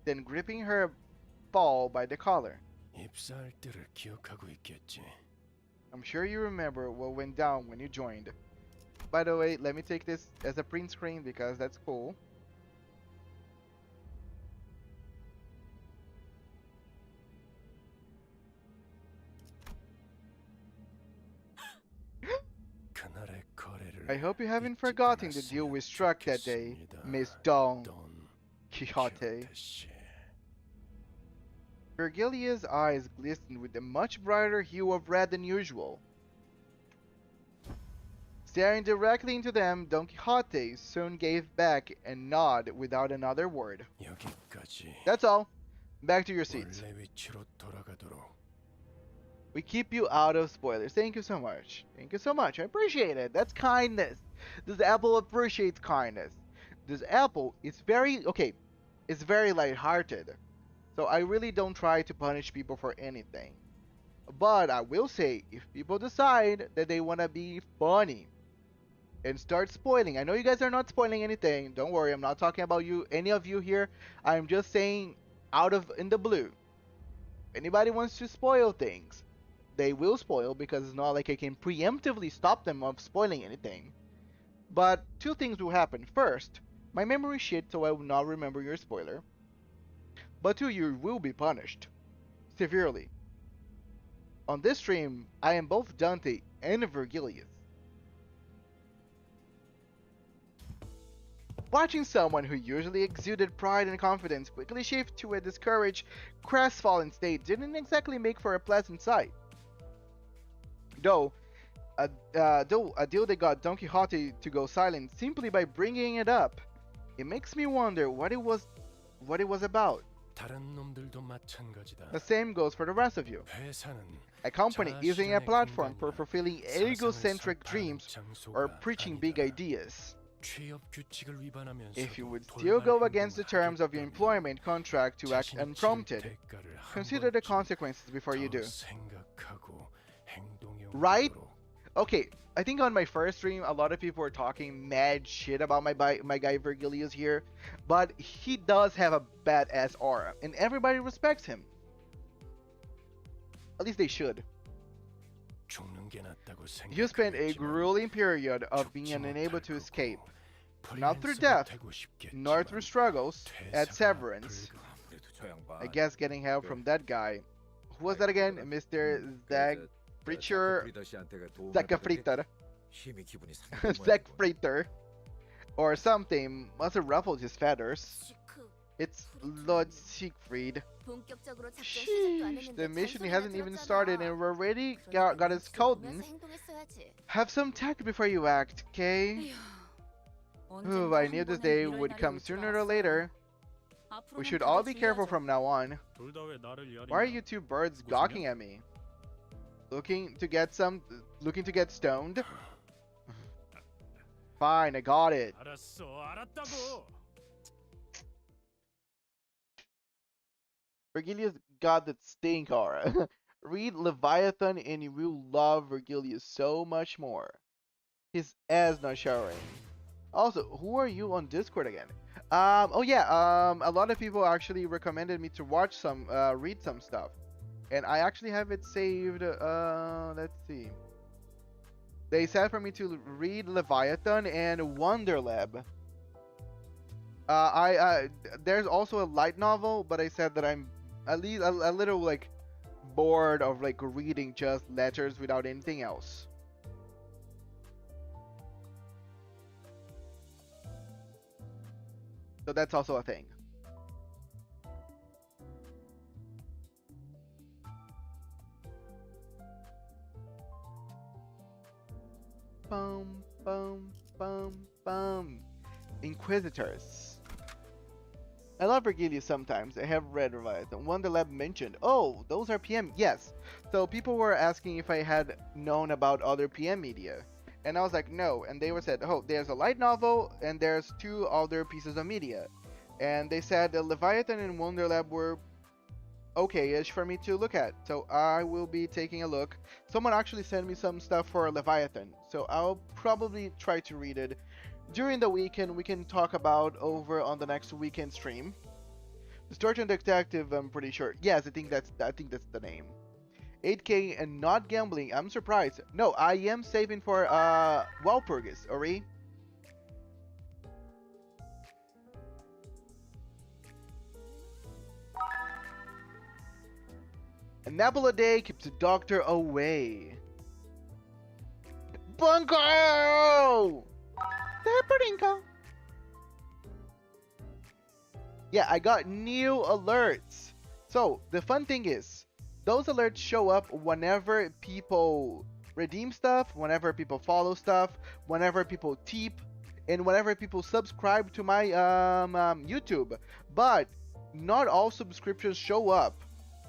then gripping her ball by the collar. 입사할 때를 기억하고 있겠지. I'm sure you remember what went down when you joined. By the way, let me take this as a print screen because that's cool. 그날의 거래를 I hope you haven't 잊지 forgotten the deal we 않았으면 struck that day, 좋겠습니다. Miss Don Don Quixote. 씨. Virgilia's eyes glistened with a much brighter hue of red than usual. Staring directly into them, Don Quixote soon gave back a nod without another word. 여기까지. That's all. Back to your seats. 원래 위치로 돌아가도록. We keep you out of spoilers. Thank you so much. Thank you so much. I appreciate it. That's kindness. This apple appreciates kindness. This apple is very... Okay, It's very lighthearted. So I really don't try to punish people for anything. But I will say, if people decide that they want to be funny and start spoiling, I know you guys are not spoiling anything. Don't worry, I'm not talking about you, any of you here. I'm just saying, in the blue, if anybody wants to spoil things, they will spoil, because it's not like I can preemptively stop them of spoiling anything. But two things will happen. First, my memory shit, so I will not remember your spoiler. But two, you will be punished severely. On this stream, I am both Dante and Virgilius. Watching someone who usually exuded pride and confidence quickly shift to a discouraged, crestfallen state didn't exactly make for a pleasant sight. Though they got Don Quixote to go silent simply by bringing it up, it makes me wonder what it was about. The same goes for the rest of you. A company isn't a platform for fulfilling egocentric dreams or preaching big ideas. If you would still go against the terms of your employment contract to act unprompted, consider the consequences before you do. Right? Okay, I think on my first stream, a lot of people were talking mad shit about my guy Virgilius here, but he does have a badass aura, and everybody respects him. At least they should. You spent a grueling period of being unable to escape, not through death, nor through struggles at Severance. I guess getting help from that guy. Who was that again? Mr. Zagfritter. Zagfritter. Or something must have ruffled his feathers. It's Lord Siegfried. Sheesh, the mission hasn't even started and we're already got us Colton. Have some tact before you act, okay? Ooh, I knew this day would come sooner or later. We should all be careful from now on. Why are you two birds gawking at me? Looking to get stoned? Fine, I got it. Virgilius got that stink aura. Read Leviathan and you will love Virgilius so much more. His ass not showering. Also, who are you on Discord again? Oh yeah, a lot of people actually recommended me to watch read some stuff. And I actually have it saved, let's see. They said for me to read Leviathan and Wonderlab. There's also a light novel, but I said that I'm at least a little like bored of like reading just letters without anything else. So that's also a thing. Bum, bum, bum, bum. Inquisitors. I love Virgilius sometimes. I have read Leviathan. Wonderlab mentioned. Oh, those are PM. Yes. So people were asking if I had known about other PM media. And I was like, no. And they were said, oh, there's a light novel and there's 2 other pieces of media. And they said that Leviathan and Wonderlab were okay-ish for me to look at. So I will be taking a look. Someone actually sent me some stuff for Leviathan. So I'll probably try to read it during the weekend. We can talk about over on the next weekend stream. Distortion Detective, I'm pretty sure. Yes, I think that's the name. 8K and not gambling. I'm surprised. No, I am saving for Walpurgis, Ori. An apple a day keeps the doctor away. Bunko! Yeah, I got new alerts. So, the fun thing is, those alerts show up whenever people redeem stuff, whenever people follow stuff, whenever people tip, and whenever people subscribe to my YouTube. But not all subscriptions show up,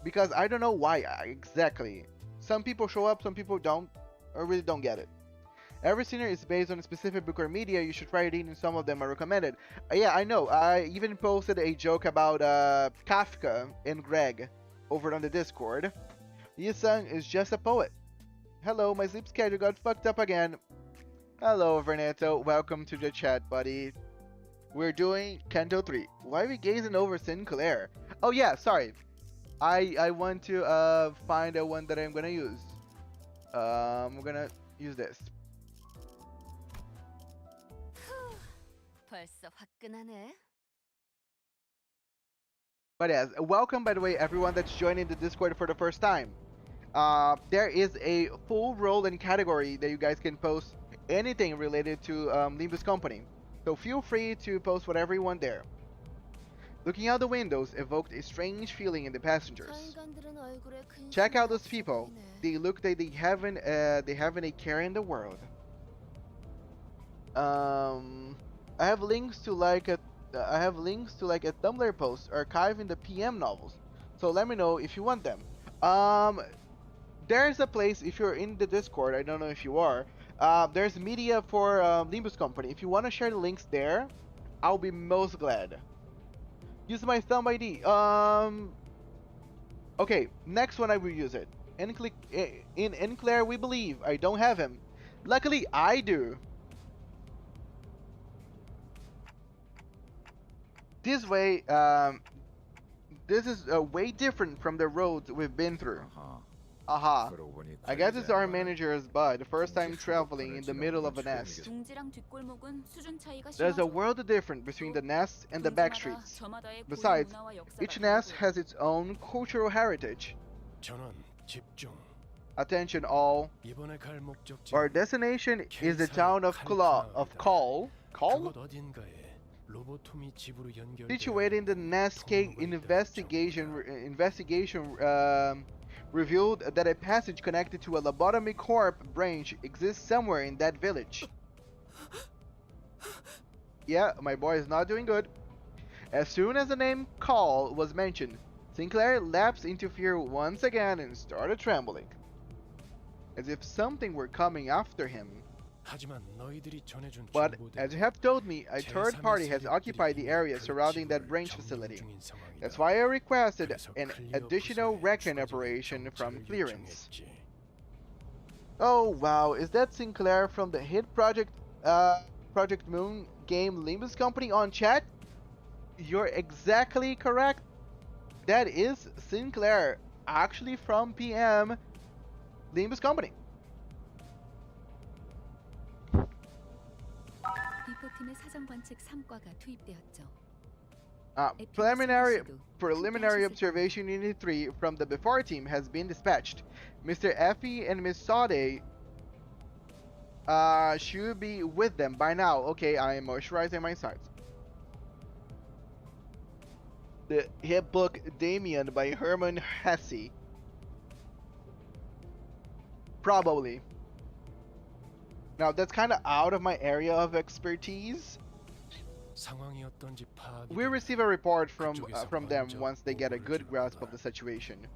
because I don't know why exactly. Some people show up, some people don't, or really don't get it. Every scenario is based on a specific book or media. You should try reading. Some of them are recommended. Yeah, I know. I even posted a joke about Kafka and Greg over on the Discord. Yi-sung is just a poet. Hello, my sleep schedule got fucked up again. Hello, Verneto. Welcome to the chat, buddy. We're doing Canto 3. Why are we gazing over Sinclair? Oh yeah, sorry. I want to find a one that I'm gonna use. I'm gonna use this. 벌써 화끈하네. But yes, welcome by the way everyone that's joining the Discord for the first time. There is a full role and category that you guys can post anything related to Limbus Company. So feel free to post whatever you want there. Looking out the windows evoked a strange feeling in the passengers. Check out those people. They look like they haven't a care in the world. I have links to like a Tumblr post archiving the PM novels. So let me know if you want them. There's a place, if you're in the Discord, I don't know if you are, there's media for Limbus Company. If you want to share the links there, I'll be most glad. Use my thumb ID. Okay, next one I will use it. In Enclair we believe. I don't have him. Luckily, I do. This way, this is way different from the roads we've been through. Aha. I guess it's our manager's bud, the first time traveling in the middle of a nest. There's a world of difference between the nest and the back streets. Besides, each nest has its own cultural heritage. Attention all. Our destination is the town of Call. Situated in the Nescape investigation revealed that a passage connected to a lobotomy corp branch exists somewhere in that village. Yeah, my boy is not doing good. As soon as the name Call was mentioned, Sinclair lapsed into fear once again and started trembling, as if something were coming after him. But as you have told me, a third party has occupied the area surrounding that branch facility. That's why I requested an additional recon operation from clearance. Oh wow, is that Sinclair from the hit Project Moon game Limbus Company on chat? You're exactly correct. That is Sinclair, actually from PM Limbus Company. Preliminary observation unit 3 from the before team has been dispatched. Mr. Effie and Miss Sade should be with them by now. Okay, I am moisturizing my sides. The hit book Damien by Herman Hesse. Probably. Now that's kind of out of my area of expertise. We receive a report from them once they get a good grasp of the situation.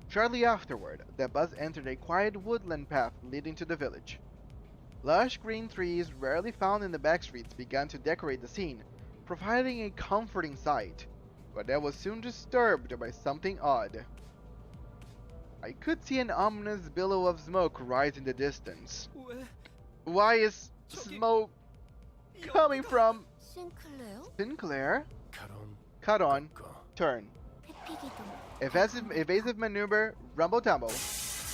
Shortly afterward, the bus entered a quiet woodland path leading to the village. Lush green trees rarely found in the back streets began to decorate the scene, providing a comforting sight, but that was soon disturbed by something odd. I could see an ominous billow of smoke rise in the distance. Why is smoke coming from Sinclair? Cut on. Turn. Evasive maneuver. Rumble tumble.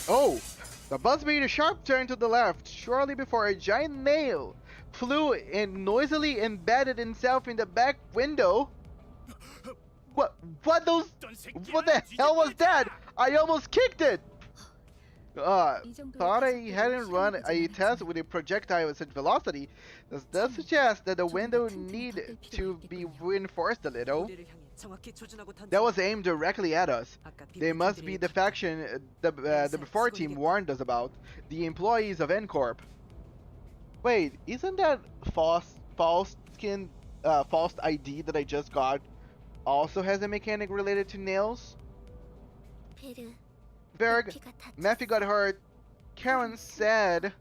Oh! The bus made a sharp turn to the left shortly before a giant nail flew and noisily embedded itself in the back window. What the hell was that? I almost kicked it! Thought I hadn't run a test with a projectile at such velocity. This does suggest that the window need to be reinforced a little. That was aimed directly at us. They must be the faction the before team warned us about. The employees of N-Corp. Wait, isn't that false ID that I just got also has a mechanic related to nails? Berg, Matthew got hurt. Karen said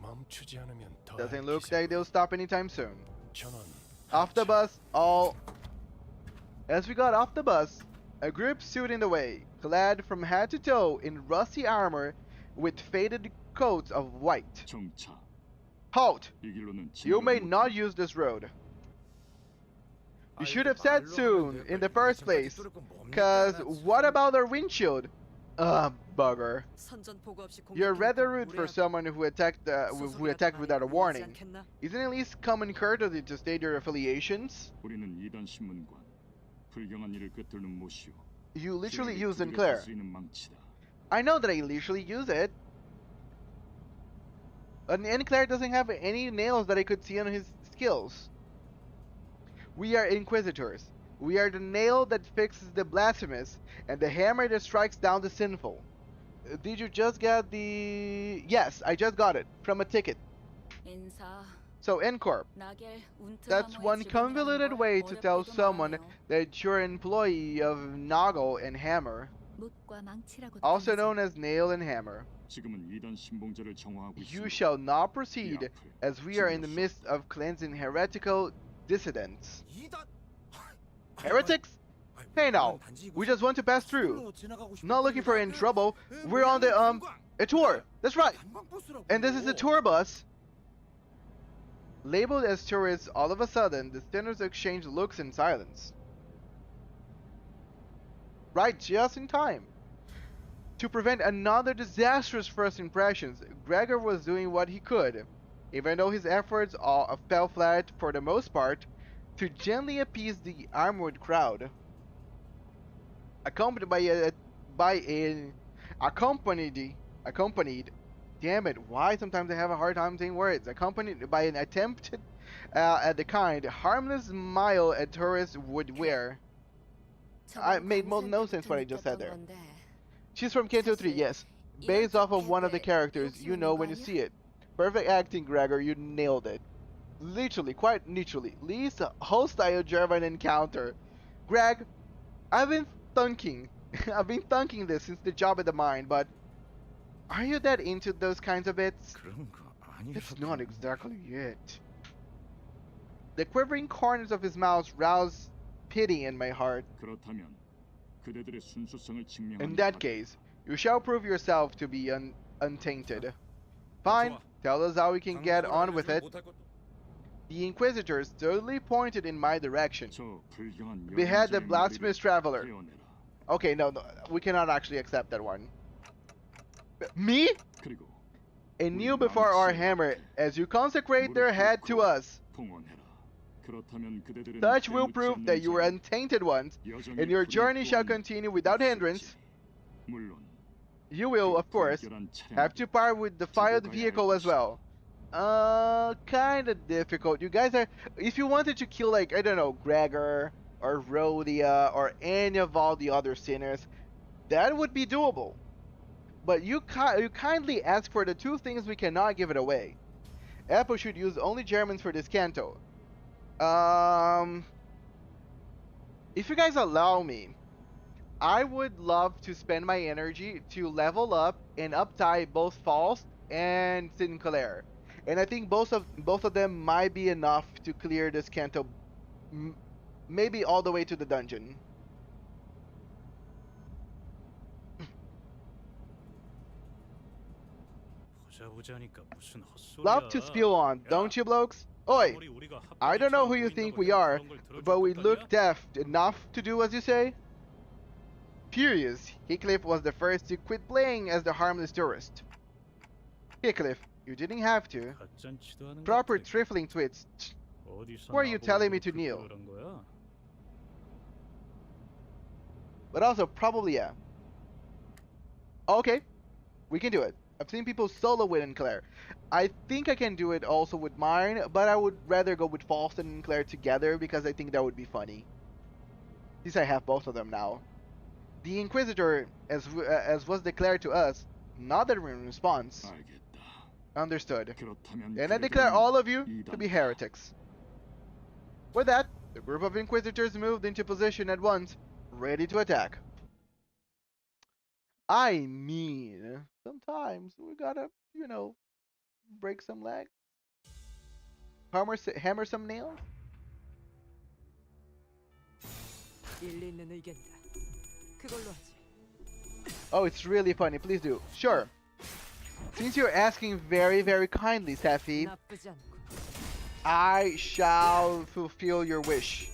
멈추지 않으면 더 Doesn't look like they'll stop anytime soon. 전원 Off the bus, all. As we got off the bus, a group stood in the way, clad from head to toe in rusty armor with faded coats of white. 정차. Halt! 이 길로는 You 지나가지 may 못한다. not use this road. You should have said soon in the first place. Cause what about our windshield? Bugger. You're rather rude for someone who attacked without a warning. Isn't it at least common courtesy to state your affiliations? 우리는 이단 신문관. 불경한 일을 꿰뚫는 못이오. You literally 지혜를 used 두드려 Enclair. 댈 수 있는 망치다. I know that I literally use it. And Enclair doesn't have any nails that I could see on his skills. We are Inquisitors. We are the nail that fixes the blasphemous and the hammer that strikes down the sinful. Did you just get the... Yes, I just got it. From a ticket. 인사. So, Ncorp. 나겔 운트 That's 하모의 one 직원이라는 convoluted 걸 way to tell 어렵게도 someone 말하네요. that you're an employee of Noggle and Hammer. 묻과 망치라고도 Also 부르죠. known as Nail and Hammer. 지금은 이단 신봉자를 정화하고 You 있으니 shall not proceed, as we are in the midst of cleansing heretical dissidents. Heretics? Hey now, we just want to pass through. Not looking for any trouble. We're on the, a tour. That's right. And this is the tour bus. Labeled as tourists, all of a sudden, the sinners exchange looks in silence. Right, just in time. To prevent another disastrous first impressions, Gregor was doing what he could, even though his efforts all fell flat for the most part, to gently appease the armored crowd. Accompanied, damn it, why sometimes I have a hard time saying words, accompanied by an attempt at the kind, harmless smile a tourist would wear. I made no sense what I just said there. She's from Canto 3, yes. Based off of one of the characters, you know when you see it. Perfect acting, Gregor, you nailed it. Literally, quite literally. Least hostile German encounter. Greg, I've been thinking this since the job at the mine, but are you that into those kinds of bits? It's not exactly it. The quivering corners of his mouth roused pity in my heart. 그렇다면 그대들의 순수성을 증명하는 In that case, you shall prove yourself to be untainted. Fine, tell us how we can get on with it. The Inquisitors totally pointed in my direction. 저 불경한 Behead the 여행자의 blasphemous 머리를 traveler. 베어내라. Okay, no, we cannot actually accept that one. Me? 그리고 A kneel before our hammer as you consecrate their head to us. 봉헌해라. 그렇다면 그대들은 Such will 때묻지 prove 않는 that you are 자로 untainted ones, 여정의 and your 불을 journey shall 또한 continue without hindrance. 물론 You will, of course, 불결한 차량 have to part with the fired vehicle as well. Kinda difficult. You guys are, if you wanted to kill, like, I don't know, Gregor, or Rhodia, or any of all the other sinners, that would be doable. But you kindly ask for the two things we cannot give it away. Apple should use only Germans for this canto. If you guys allow me, I would love to spend my energy to level up and uptie both Faust and Sinclair. And I think both of them might be enough to clear this canto, maybe all the way to the dungeon. Love to spill on, don't you blokes? Oi! I don't know who you think we are, but we look deft enough to do as you say. Furious, Heathcliff was the first to quit playing as the harmless tourist. Heathcliff, you didn't have to. Proper trifling twits. Who are you telling me to kneel? But also, probably yeah. Okay, we can do it. I've seen people solo with Claire. I think I can do it also with mine, but I would rather go with Faust and Claire together because I think that would be funny. Since I have both of them now. The Inquisitor, as was declared to us, nodded in response. 알겠다. Understood. 그렇다면 And I declare 그대들은 all of you to be 이단이다. heretics. With that, the group of Inquisitors moved into position at once, ready to attack. I mean, sometimes we gotta, you know, break some leg? Hammer some nails? 일리 있는 의견이다. 그걸로 하지. Oh, it's really funny. Please do. Sure. Since you're asking very, very kindly, Safi, 나쁘지 않고. I shall fulfill your wish.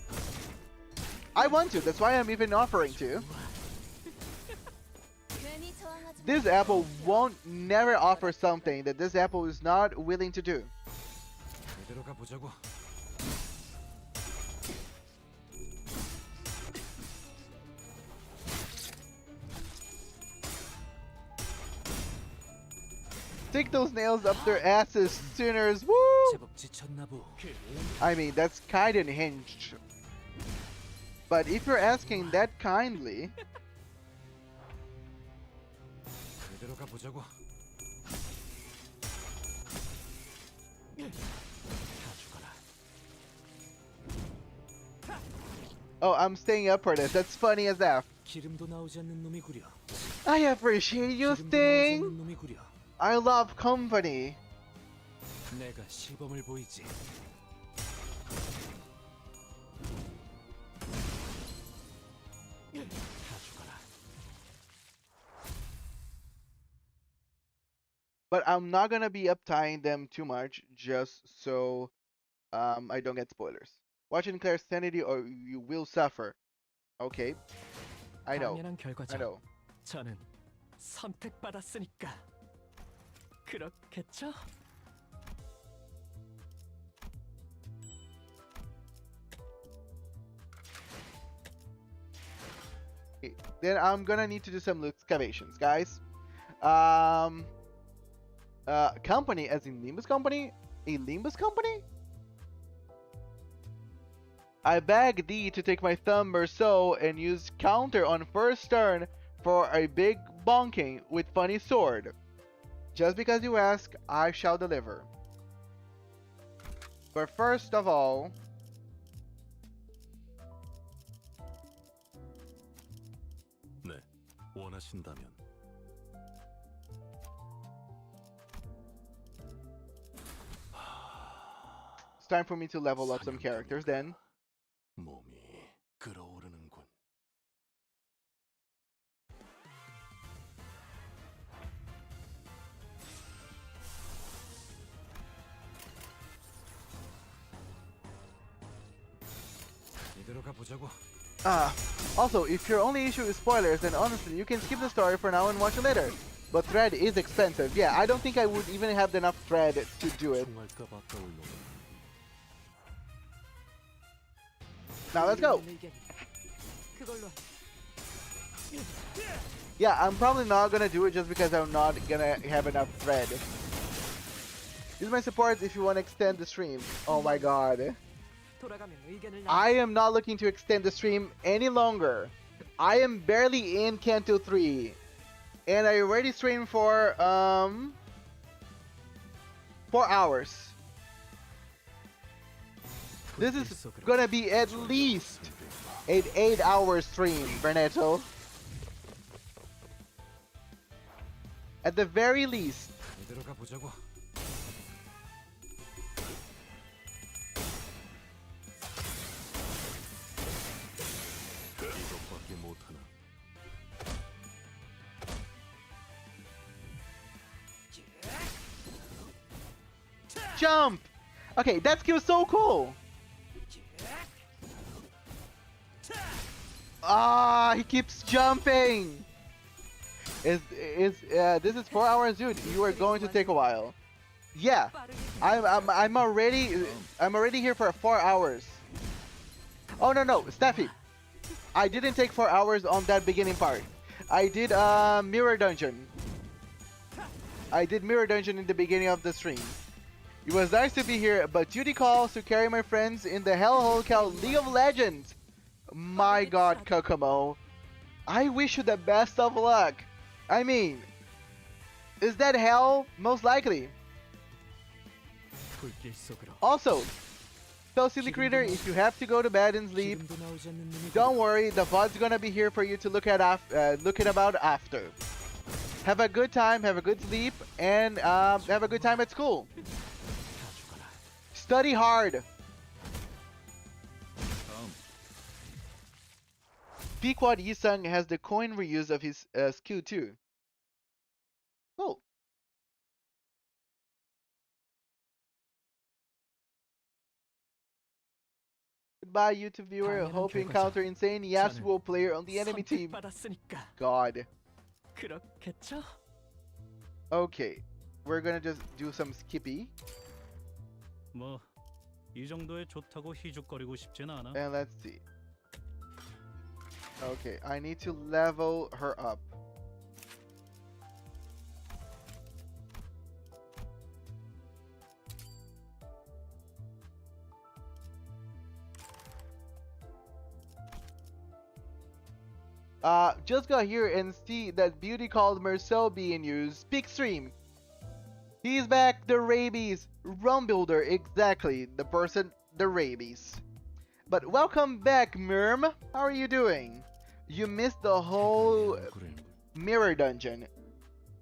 I want to. That's why I'm even offering to. 괜히 저항하지 This apple won't never offer something that this apple is not willing to do. 제대로 가보자고. Stick those nails up their asses, sinners. Woo! 제법 지쳤나 보. I mean, that's kind and hinged. But if you're asking that kindly, 제대로 가보자고. 다 죽어라. oh, I'm staying up for this. That's funny as F. 기름도 나오지 않는 놈이 구려. I appreciate you, 기름도 나오지 Sting. 않는 놈이 구려. I love company. 내가 시범을 보이지. 다 죽어라. But I'm not gonna be uptying them too much, just so I don't get spoilers. Watch in Claire's sanity, or you will suffer. Okay, I know. 당연한 결과죠. I know. 저는 선택받았으니까. 그렇겠죠? Okay, then I'm gonna need to do some excavations, guys. Company, as in Limbus company? A Limbus company? I beg thee to take my thumb or so and use counter on first turn for a big bonking with funny sword. Just because you ask, I shall deliver. But first of all, 네, 원하신다면. it's time for me to level up some characters then. 몸이 끓어오르는군. 이대로 가보자고. Also, if your only issue is spoilers, then honestly, you can skip the story for now and watch it later. But thread is expensive. Yeah, I don't think I would even have enough thread to do it. 총알값 아까울 놈. Now let's go. 일리 있는 의견이다. 그걸로 하지. Yeah, I'm probably not gonna do it just because I'm not gonna have enough thread. Use my supports if you want to extend the stream. Oh my god. 돌아가면 의견을 I am not looking to extend the stream any longer. I am barely in Canto 3. And I already streamed for 4 hours. This is gonna be at least an 8-hour stream, Bernetto. At the very least. 이대로 가보자고. 이것밖에 못하나. Jump! Okay, that skill's so cool! Ah, he keeps jumping! This is 4 hours, dude. You are going to take a while. Yeah, I'm already here for 4 hours. Oh no, Steffi, I didn't take 4 hours on that beginning part. I did mirror dungeon. I did mirror dungeon in the beginning of the stream. It was nice to be here, but duty calls to carry my friends in the hellhole called League of Legends. My god, Kokomo. I wish you the best of luck. I mean, is that hell? Most likely. 불길 속으로. Also, tell Silly Critter, if you have to go to bed and sleep, 기름도 나오지 않는 놈이 don't worry, the VOD's gonna be here for you to look at about after. Have a good time, have a good sleep, and have a good time at school. Study hard. Pequod Yisung has the coin reuse of his skill too. Cool. Goodbye, YouTube viewer. Hope you encounter insane Yasuo player on the enemy team. God. 그렇겠죠? Okay, we're gonna just do some skippy. 뭐 이 정도에 좋다고 희죽거리고 싶진 않아. And let's see. Okay, I need to level her up. Just got here and see that beauty called Marcel being used. Big stream. He's back, the rabies. Rum builder, exactly. The person, the rabies. But welcome back, Myrm. How are you doing? You missed the whole mirror dungeon.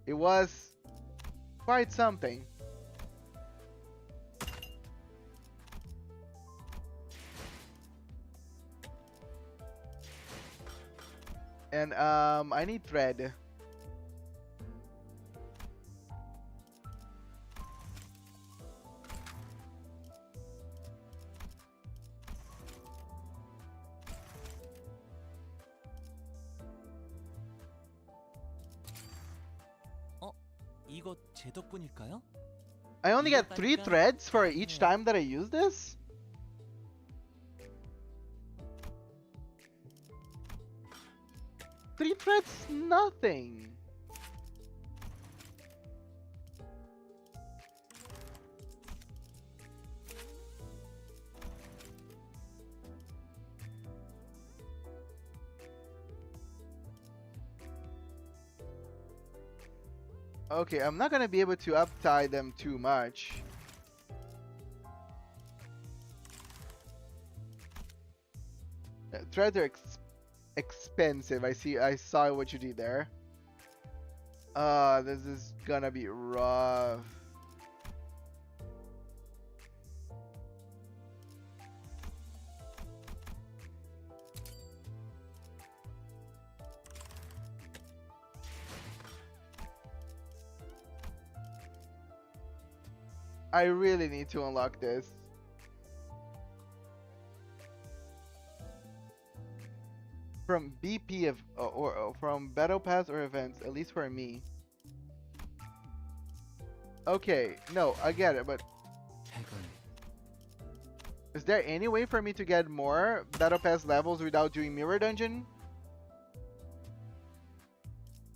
It was quite something. And I need thread. 이거 제 덕분일까요? I only get 3 threads for each time that I use this? Three threads? Nothing. Okay, I'm not gonna be able to uptie them too much. Threads are expensive. I saw what you did there. This is gonna be rough. I really need to unlock this. From BP or from Battle Pass or events, at least for me. Okay, no, I get it, but is there any way for me to get more Battle Pass levels without doing Mirror Dungeon?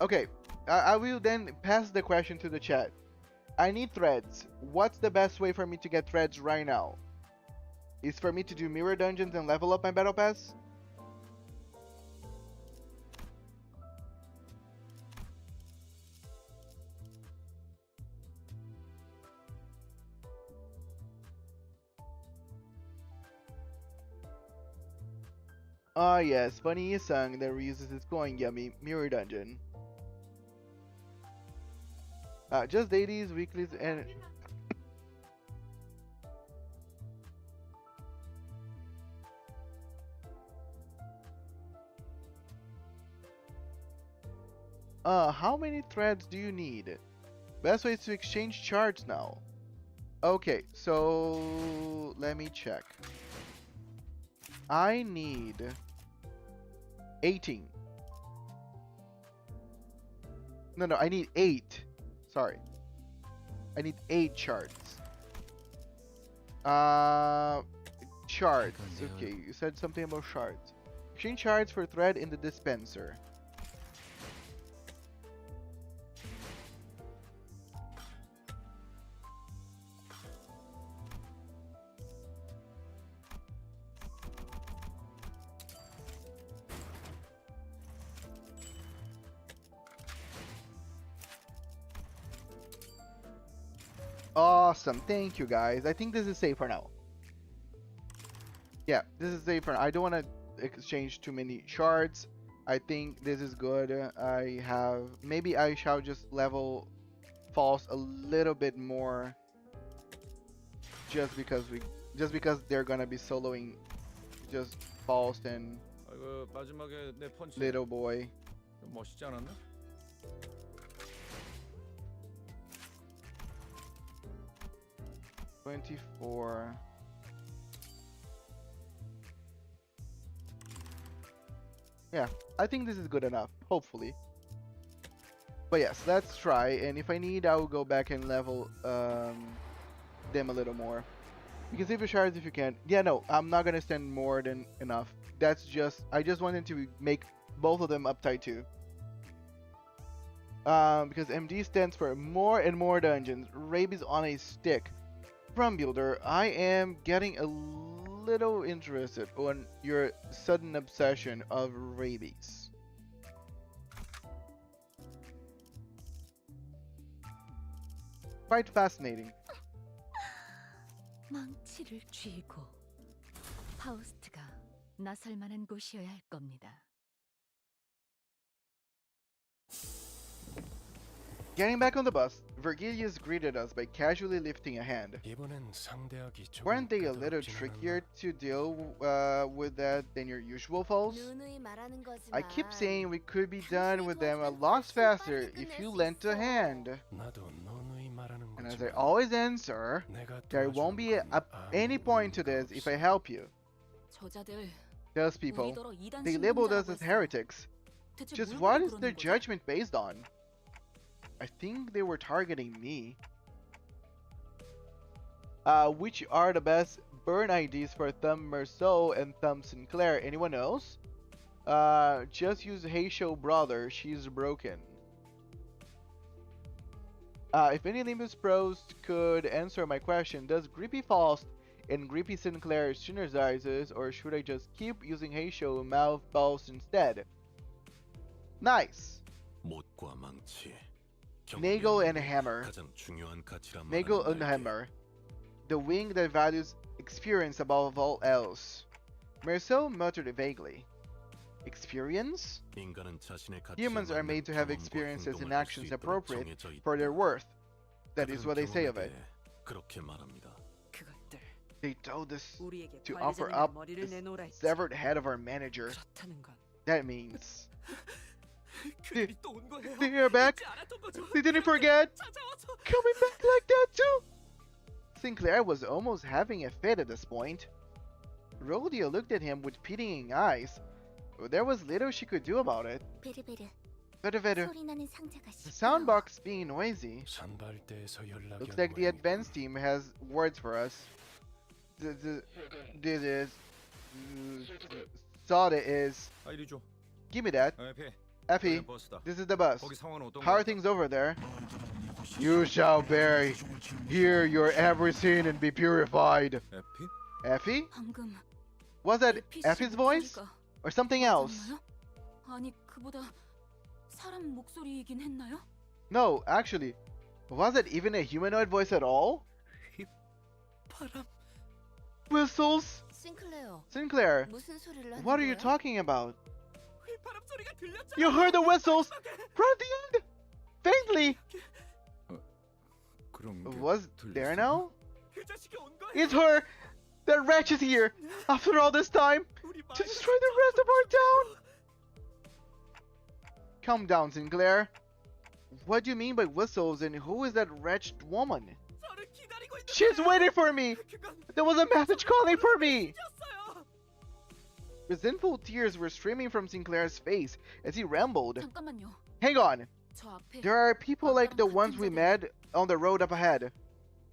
Okay, I will then pass the question to the chat. I need threads. What's the best way for me to get threads right now? Is for me to do Mirror Dungeons and level up my Battle Pass? Ah yes, Funny Isang that reuses his coin, yummy. Mirror Dungeon. Just dailies, weeklies, and... how many threads do you need? Best way is to exchange charts now. Okay, so... let me check. I need... 18. No, I need 8. Sorry. I need 8 charts. Charts. Okay, you said something about charts. Exchange charts for thread in the dispenser. Awesome, thank you guys. I think this is safe for now. Yeah, this is safe for now. I don't want to exchange too many shards. I think this is good. Maybe I shall just level false a little bit more, just because they're gonna be soloing just false and 그 마지막에 내 펀치 little boy. 좀 멋있지 않았나? 24. Yeah, I think this is good enough, hopefully. But yes, let's try, and if I need, I will go back and level them a little more. You can save your shards if you can. Yeah, no, I'm not gonna spend more than enough. I just wanted to make both of them uptight too. Because MD stands for more and more dungeons. Rabies on a stick. From Builder, I am getting a little interested on your sudden obsession of rabies. Quite fascinating. 망치를 쥐고 파우스트가 나설 만한 곳이어야 할 겁니다. Getting back on the bus, Vergilius greeted us by casually lifting a hand. Weren't they a little trickier to deal with that than your usual foes? 누누이 말하는 I keep 거지만 saying we could be done with them a lot faster if you lent a hand. And as I always answer, there won't be any point to this if I help you. 저자들 Those people, 우리더러 이단 they labeled us 신분자라고 as 했어. heretics. 대체 Just 뭘 what 보고 is their 그러는 거지? judgment based on? I think they were targeting me. Which are the best burn IDs for Thumb Merceau and Thumb Sinclair? Anyone else? Just use Hey Show Brother, she's broken. If any Limbus pros could answer my question, does Grippy Faust and Grippy Sinclair synergizes, or should I just keep using Hey Show Mouth Pulse instead? Nice! Nagel and Hammer. Nagel and Hammer. The wing that values experience above all else. Merceau muttered vaguely. Experience? Humans are made to have experiences and actions appropriate for their worth. That is what they say of it. 그것들 They told us 우리에게 to offer 관리자님의 up 머리를 the 내놓으라 했지. severed head of our manager. 그렇다는 건 That means 그들이 또 온 거예요. they are back. 잊지 않았던 거죠. They didn't forget. 찾아와서 Coming back like that too. Sinclair was almost having a fit at this point. Rhodia looked at him with pitying eyes. There was little she could do about it. 베르베르 Better. 소리 나는 상자가 The 시끄러워. soundbox being noisy. Looks like the advanced team has words for us. This is. Soda is. 아 이리 줘. Give me that. 에피. Effie, 버스다. this is the bus. 거기 상황은 어떤가? How are things over there? You shall bury. Hear your every sin and be purified. 에피? Effie? 방금 Was that 에피 씨 Effie's voice? 목소리가 Or something else? 맞았나요? 아니 그보다 사람 목소리이긴 했나요? No, actually. Was it even a humanoid voice at all? 바람 Whistles? 싱클레어 Sinclair, 무슨 소리를 하는 what are you 거야? talking about? 바람 소리가 들렸잖아. You heard the whistles from the end! Faintly! 그런 게 Was there now? 그 자식이 온 거야. It's her! That wretch is here! After all this time! 우리 To destroy the rest of our town! Calm down, Sinclair. What do you mean by whistles, and who is that wretched woman? 저를 기다리고 있는 She's 거야. waiting for me! 그건 There was a message calling for me! 졌어요. Resentful tears were streaming from Sinclair's face as he rambled. 잠깐만요. Hang on. 저 앞에 There are people like the ones we met on the road up ahead.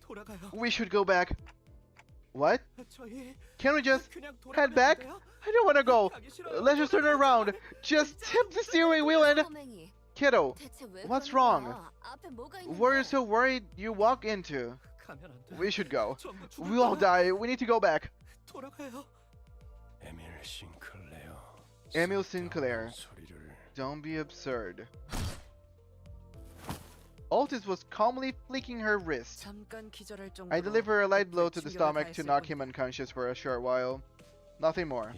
돌아가요. We should go back. What? 저희 Can we just 그냥 head back? 돌아가면 돼요? I don't want to go. 가기 싫어요. Let's just turn around. Just tip the steering wheel and... 꼬맹이, Kiddo, 대체 왜 what's 그러는 wrong? 거야? 앞에 뭐가 있는데? what are you so worried you walk into? 가면 안 돼. We should go. 전부 죽을 We'll all 거야. die. We need to go back. 돌아가요. Emil Sinclair. Don't be absurd. Altis was calmly flicking her wrist. 잠깐 기절할 정도로 I deliver her a light blow to the 충격을 stomach to 가했을 knock 뿐. him unconscious for a short while. Nothing more.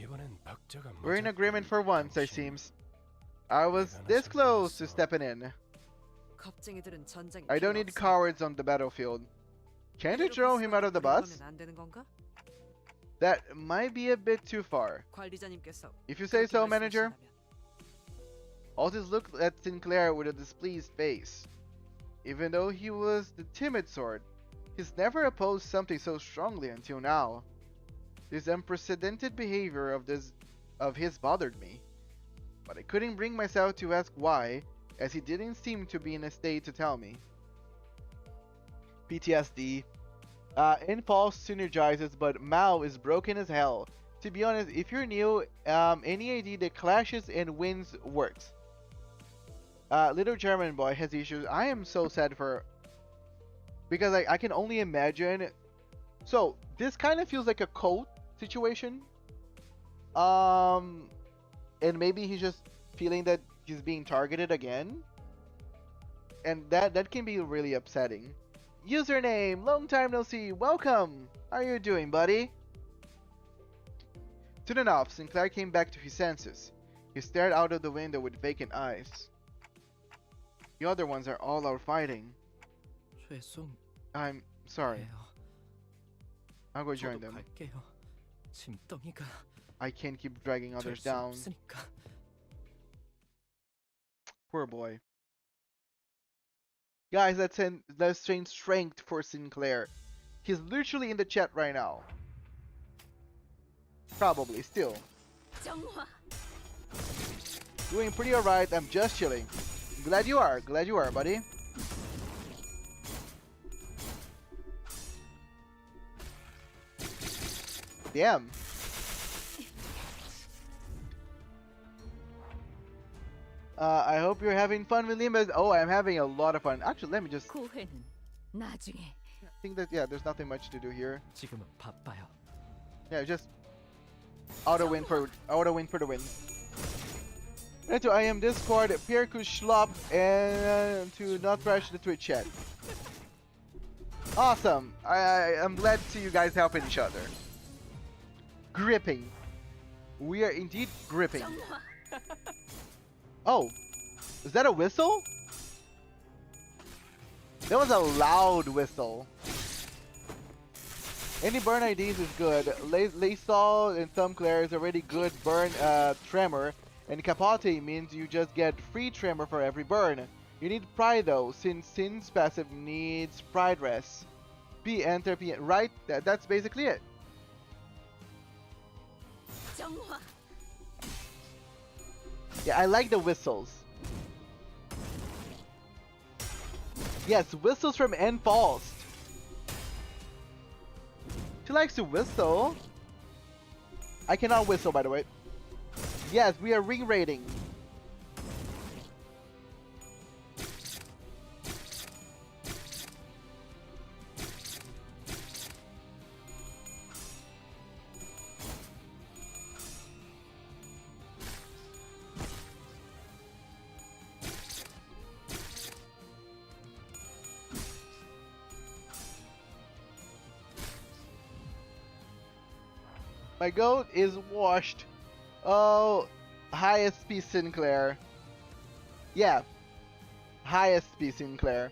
We're in agreement for once, it seems. I was this close to stepping in. 겁쟁이들은 전장에 I don't 필요 need 없어. cowards on the battlefield. Can't you 이대로 throw him out of the 가스가 bus? 들어가면 안 되는 건가? That might be a bit too far. 관리자님께서 If you say so, 그렇게 manager. 말씀하신다면. Otis looked at Sinclair with a displeased face. Even though he was the timid sort, he's never opposed something so strongly until now. This unprecedented behavior of his bothered me, but I couldn't bring myself to ask why, as he didn't seem to be in a state to tell me. PTSD. Impulse synergizes, but Mao is broken as hell. To be honest, if you're new, any ID that clashes and wins works. Little German boy has issues. I am so sad for... Because I can only imagine... So, this kind of feels like a cult situation. And maybe he's just feeling that he's being targeted again. And that can be really upsetting. Username, long time no see, welcome! How are you doing, buddy? Soon enough, Sinclair came back to his senses. He stared out of the window with vacant eyes. The other ones are all out fighting. 죄송해요. I'm sorry. I'll go join them. 갈게요. 짐덩이가 I can't keep dragging others 수 down. 없으니까. Poor boy. Guys, let's train strength for Sinclair. He's literally in the chat right now. Probably, still. 정화. Doing pretty alright, I'm just chilling. Glad you are, buddy. Damn. I hope you're having fun with Limbus. Oh, I'm having a lot of fun. Actually, let me just 고해는 나중에. think that, yeah, there's nothing much to do here. 지금은 바빠요. Yeah, just auto win for the win. Right, to I am Discord, Pirku Schlop, and to not trash the Twitch chat. Awesome. I'm glad to see you guys helping each other. Gripping. We are indeed gripping. 정화. Oh, is that a whistle? That was a loud whistle. Any burn IDs is good. Laysol and Thumbclair is already good burn tremor, and Capote means you just get free tremor for every burn. You need pride though, since Sin's passive needs pride rest. P enter P right. That's basically it. 정화. Yeah, I like the whistles. Yes, whistles from Enforced. She likes to whistle. I cannot whistle, by the way. Yes, we are ring rating. My goat is washed. Oh, high SP Sinclair. Yeah, high SP Sinclair.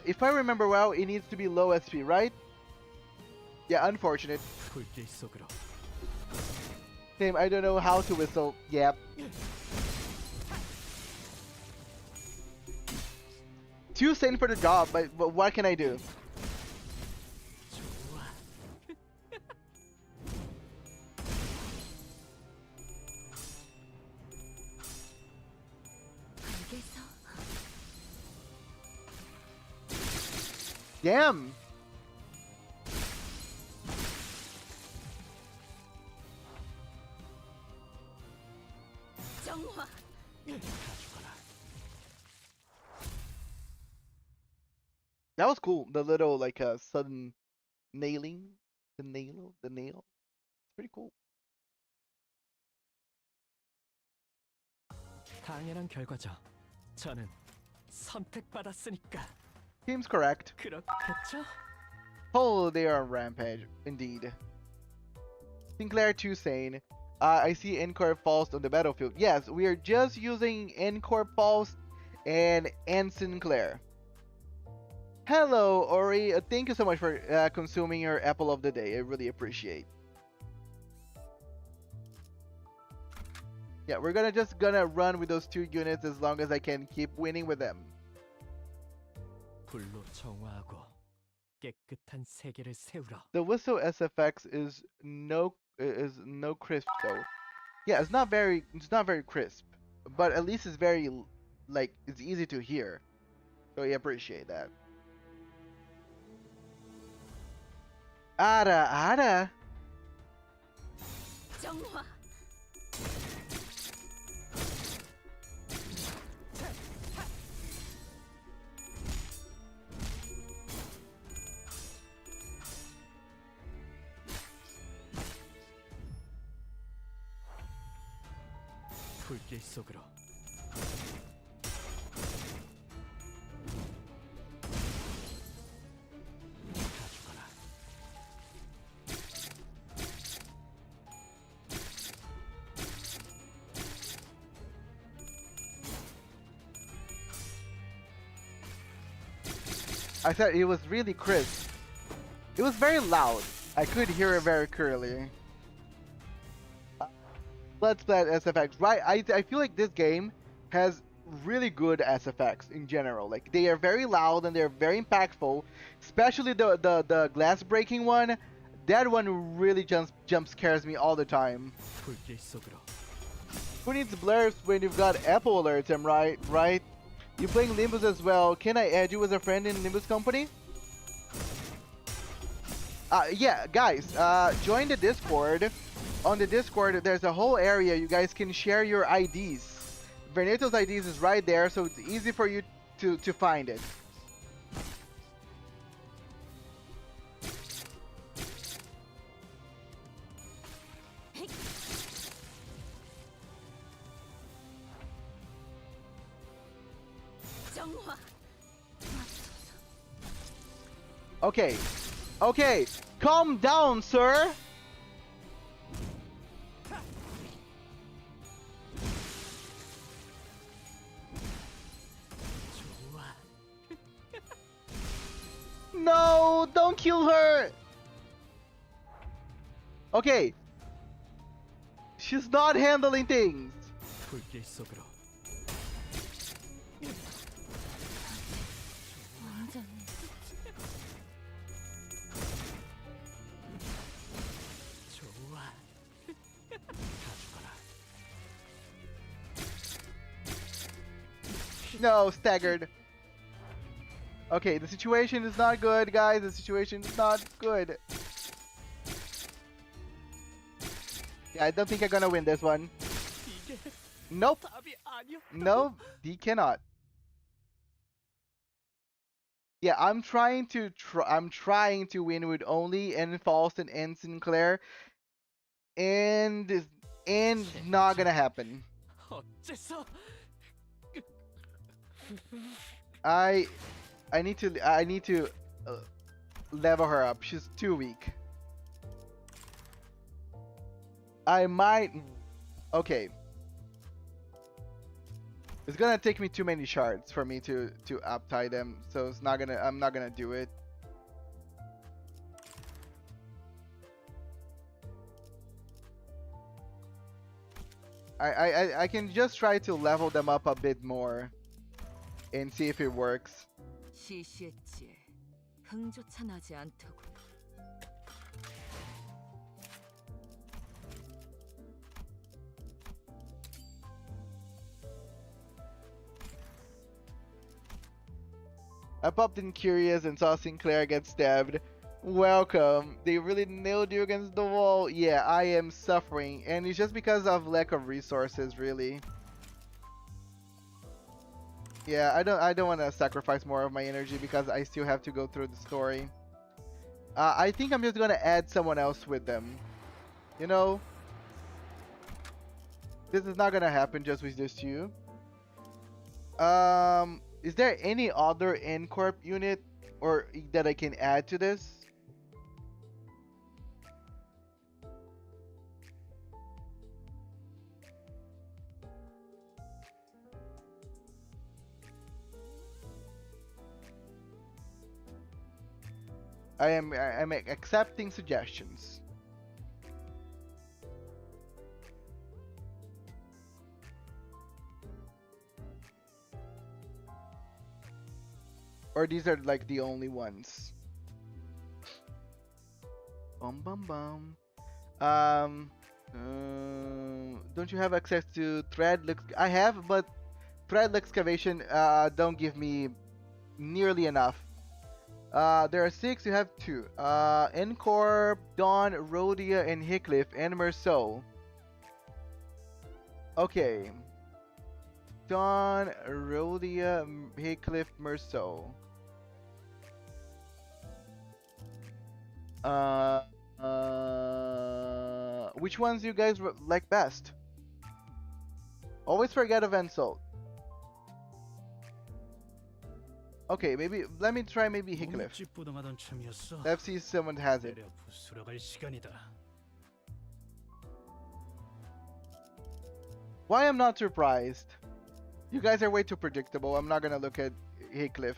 If I remember well, it needs to be low SP, right? Yeah, unfortunate. 불길 속으로. Same, I don't know how to whistle. Yep. Too sane for the job, but what can I do? 알겠어. Damn! 정화. That was cool. The little like sudden nailing, the nail. It's pretty cool. 당연한 결과죠. 저는 선택받았으니까. Seems correct. 그렇겠죠? Oh, they are on rampage, indeed. Sinclair too sane. I see Incorp Faust on the battlefield. Yes, we are just using Incorp Faust and Anne Sinclair. Hello, Ori. Thank you so much for consuming your apple of the day. I really appreciate. Yeah, we're gonna run with those 2 units as long as I can keep winning with them. 불로 정화하고 깨끗한 세계를 세우라. The whistle SFX is no crisp though. Yeah, it's not very crisp, but at least it's very like it's easy to hear. So I appreciate that. Ara. 정화. 불길 속으로. 다 죽어라. I said it was really crisp. It was very loud. I could hear it very clearly. Let's play SFX. Right, I feel like this game has really good SFX in general. Like they are very loud and they're very impactful. Especially the glass breaking one. That one really jump scares me all the time. 불길 속으로. Who needs blurs when you've got Apple alerts? I'm right, right? You playing Limbus as well. Can I add you as a friend in Limbus Company? Yeah, guys, join the Discord. On the Discord, there's a whole area you guys can share your IDs. Verneto's IDs is right there, so it's easy for you to find it. 정화. Okay, okay, calm down, sir. No, don't kill her. Okay. She's not handling things. 불길 속으로. 완전 좋아. 다 죽어라. No, staggered. Okay, the situation is not good, guys. The situation is not good. Yeah, I don't think I'm gonna win this one. 이게 Nope. 답이 아니야. No, he cannot. Yeah, I'm trying to win with only N Falston and Sinclair, and not gonna happen. 어째서? I need to level her up. She's too weak. I might. Okay. It's gonna take me too many shards for me to uptie them, so it's not gonna. I'm not gonna do it. I can just try to level them up a bit more and see if it works. 시시했지. 흥조차 나지 않더군. I popped in Curious and saw Sinclair get stabbed. Welcome. They really nailed you against the wall. Yeah, I am suffering, and it's just because of lack of resources, really. Yeah, I don't want to sacrifice more of my energy because I still have to go through the story. I think I'm just gonna add someone else with them. You know, this is not gonna happen just with just you. Is there any other Ncorp unit or that I can add to this? I'm accepting suggestions. Or these are like the only ones. Bum bum bum. Don't you have access to thread? I have, but thread excavation don't give me nearly enough. There are 6, you have 2. Encore, Dawn, Rhodia, and Hickcliff, and Merceau. Okay. Dawn, Rhodia, Hickcliff, Merceau. Which ones you guys like best? Always forget of Ensoul. Okay, maybe let me try maybe Hickcliff. Let's see if someone has it. Why I'm not surprised? You guys are way too predictable. I'm not gonna look at Hickcliff.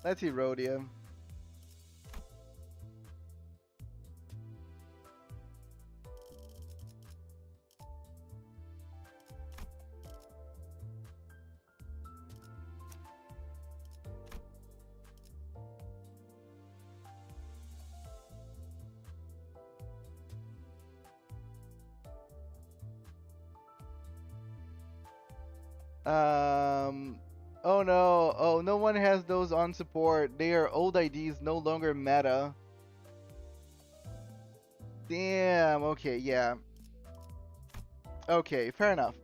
Let's see Rhodia. Oh no, oh no one has those on support. They are old IDs, no longer meta. Damn, okay, yeah. Okay, fair enough.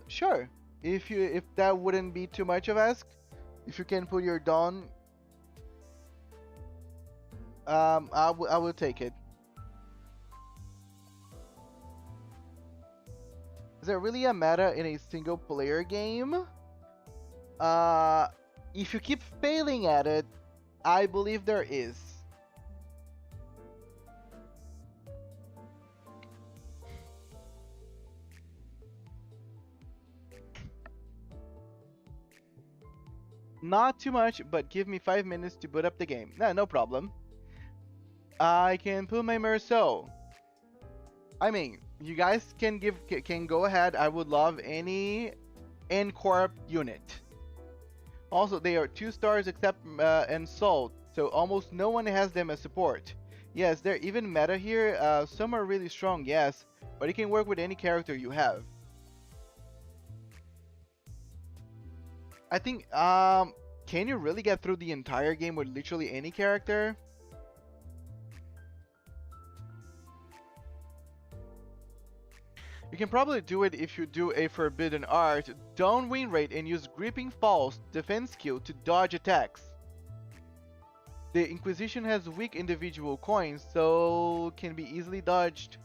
Sure. If that wouldn't be too much of ask, if you can put your Dawn, I will take it. Is there really a meta in a single player game? If you keep failing at it, I believe there is. Not too much, but give me 5 minutes to boot up the game. Nah, no problem. I can put my Merceau. I mean, you guys can go ahead. I would love any N-Corp unit. Also, they are 2 stars except Ensoul, so almost no one has them as support. Yes, they're even meta here. Some are really strong, yes, but it can work with any character you have. I think, can you really get through the entire game with literally any character? You can probably do it if you do a Forbidden Art, down win rate, and use Gripping False defense skill to dodge attacks. The Inquisition has weak individual coins, so can be easily dodged.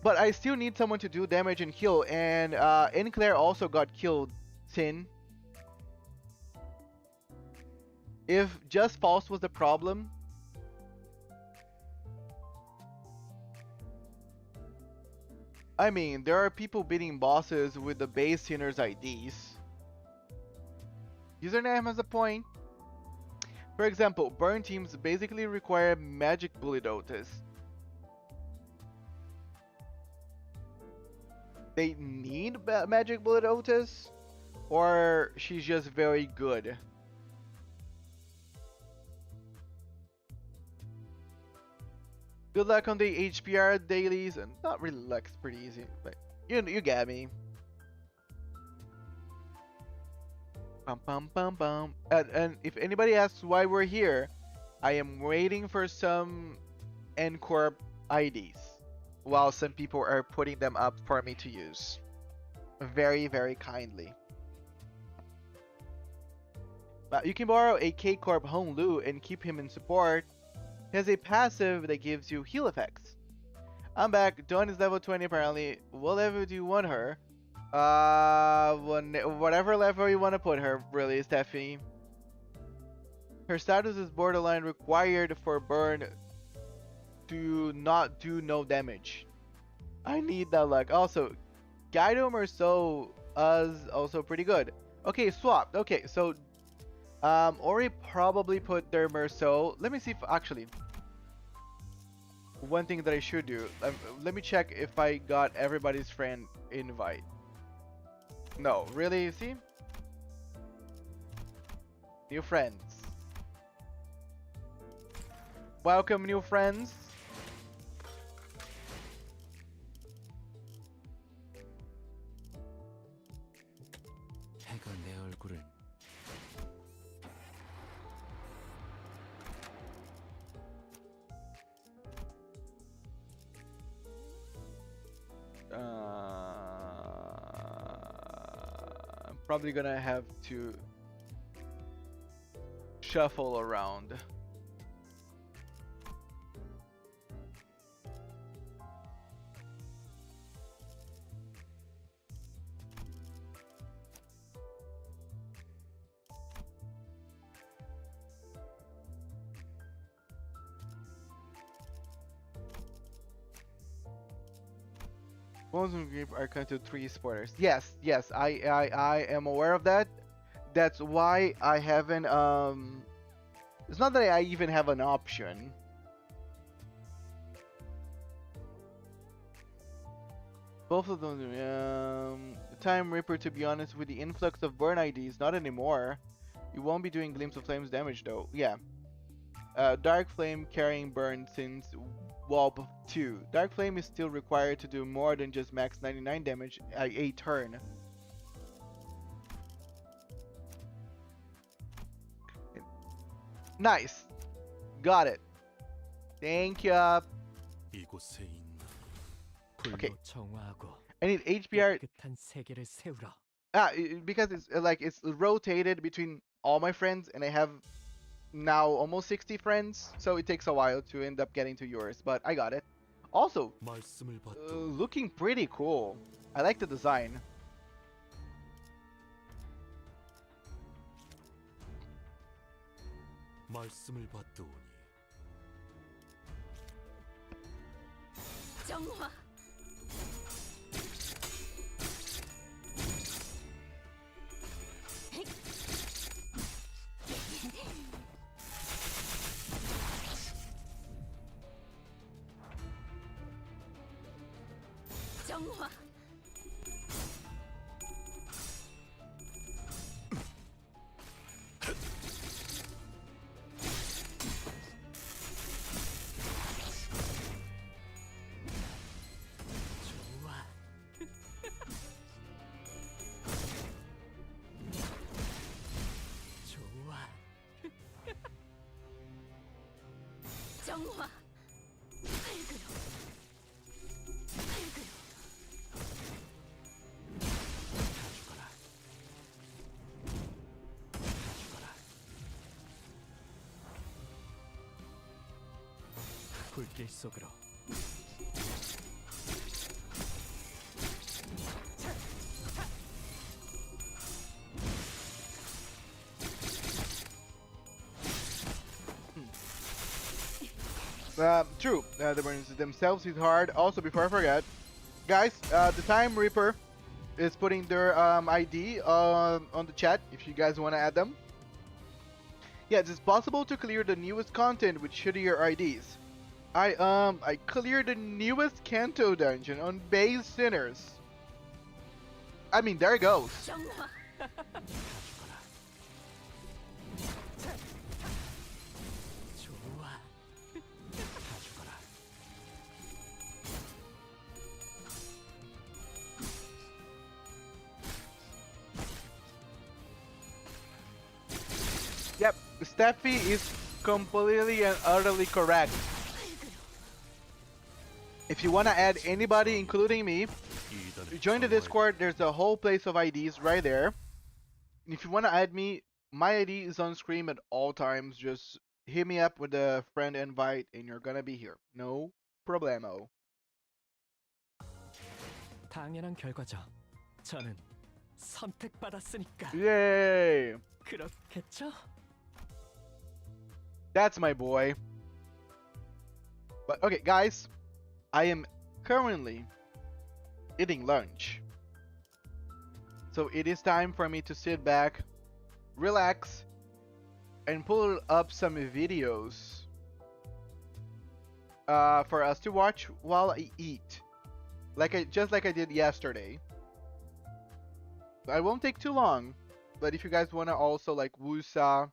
But I still need someone to do damage and heal, and Enclair also got killed, Sin. If just False was the problem, I mean, there are people beating bosses with the base Sinner's IDs. Username has a point. For example, burn teams basically require magic bullet Otis. They need magic bullet Otis, or she's just very good. Good luck on the HPR dailies, and not really luck, it's pretty easy, but you get me. Bum bum bum bum. And if anybody asks why we're here, I am waiting for some N-Corp IDs. While some people are putting them up for me to use. Very, very kindly. But you can borrow a K-Corp Hong Lu and keep him in support. He has a passive that gives you heal effects. I'm back. Dawn is level 20 apparently. What level do you want her? Whatever level you want to put her, really, Stephanie. Her status is borderline required for burn to not do no damage. I need that luck. Also, Guido Merceau is also pretty good. Okay, swap. Okay, so Ori probably put their Merceau. Let me see if actually one thing that I should do. Let me check if I got everybody's friend invite. No, really? See? New friends. Welcome, new friends. 해가 내 얼굴을 I'm probably gonna have to shuffle around. Most of the group are Canto 3 spoilers. Yes, yes, I am aware of that. That's why I haven't it's not that I even have an option. Both of them the Time Ripper, to be honest, with the influx of burn IDs, not anymore. You won't be doing Glimpse of Flames damage though. Yeah. Dark Flame carrying burn since Warp 2. Dark Flame is still required to do more than just max 99 damage a turn. Nice. Got it. Thank you. 이곳에 있나 Okay. 불로 정화하고 I need HBR. 깨끗한 세계를 세우라. Because it's like it's rotated between all my friends, and I have now almost 60 friends, so it takes a while to end up getting to yours, but I got it. Also, 말씀을 받도 looking pretty cool. I like the design. 말씀을 받도니 정화. 정화. 좋아. 좋아. 정화. 밝으로. 밝으로. 다 죽어라. 다 죽어라. 불길 속으로. True. The burns themselves is hard. Also, before I forget, guys, the Time Reaper is putting their ID on the chat if you guys want to add them. Yes, it's possible to clear the newest content with shittier IDs. I cleared the newest Canto dungeon on base sinners. I mean, there it goes. 정화. 좋아. 다 죽어라. Yep, Steffi is completely and utterly correct. If you want to add anybody, including me, join the Discord. There's a whole place of IDs right there. And if you want to add me, my ID is on screen at all times. Just hit me up with a friend invite and you're gonna be here. No problemo. 당연한 결과죠. 저는 선택받았으니까. Yay! 그렇겠죠? That's my boy. But okay, guys, I am currently eating lunch. So it is time for me to sit back, relax, and pull up some videos for us to watch while I eat. Just like I did yesterday. I won't take too long, but if you guys wanna also like woosah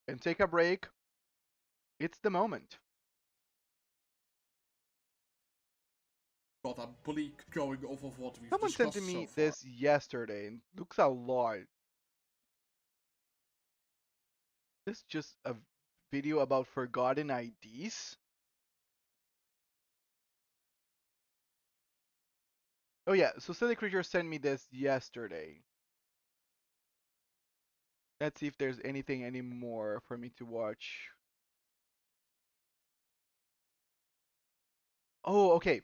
and take a break, it's the moment. God, I'm bleak going off of what we've Someone sent discussed to me so far. this yesterday, and looks a lot. This is just a video about forgotten IDs. Oh yeah, so Silly Creature sent me this yesterday. Let's see if there's anything anymore for me to watch. Oh, okay.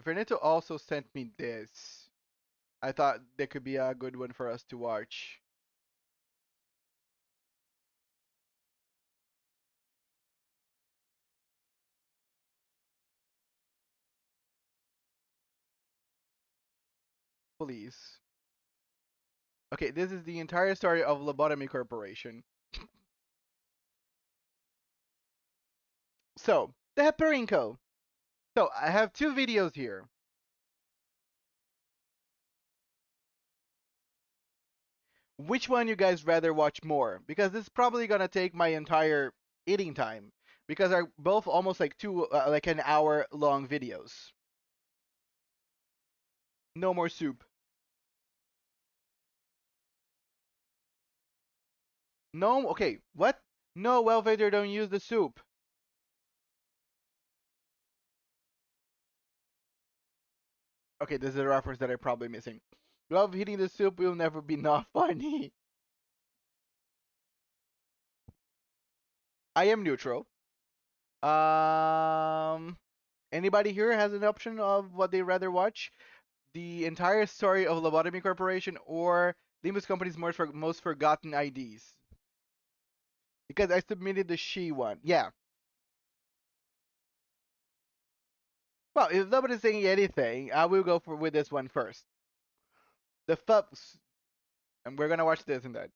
Vernito also sent me this. I thought there could be a good one for us to watch. Please. Okay, this is the entire story of Lobotomy Corporation. So, the Heperinco. So, I have two videos here. Which one you guys rather watch more? Because this is probably gonna take my entire eating time. Because they're both almost like like an hour long videos. No more soup. No, okay, what? No, Welvader, don't use the soup. Okay, this is a reference that I'm probably missing. Love eating the soup will never be not funny. I am neutral. Anybody here has an option of what they rather watch? The entire story of Lobotomy Corporation or Limbus Company's most forgotten IDs? Because I submitted the she one. Yeah. Well, if nobody's saying anything, I will go with this one first. The Fubs. And we're gonna watch this and that.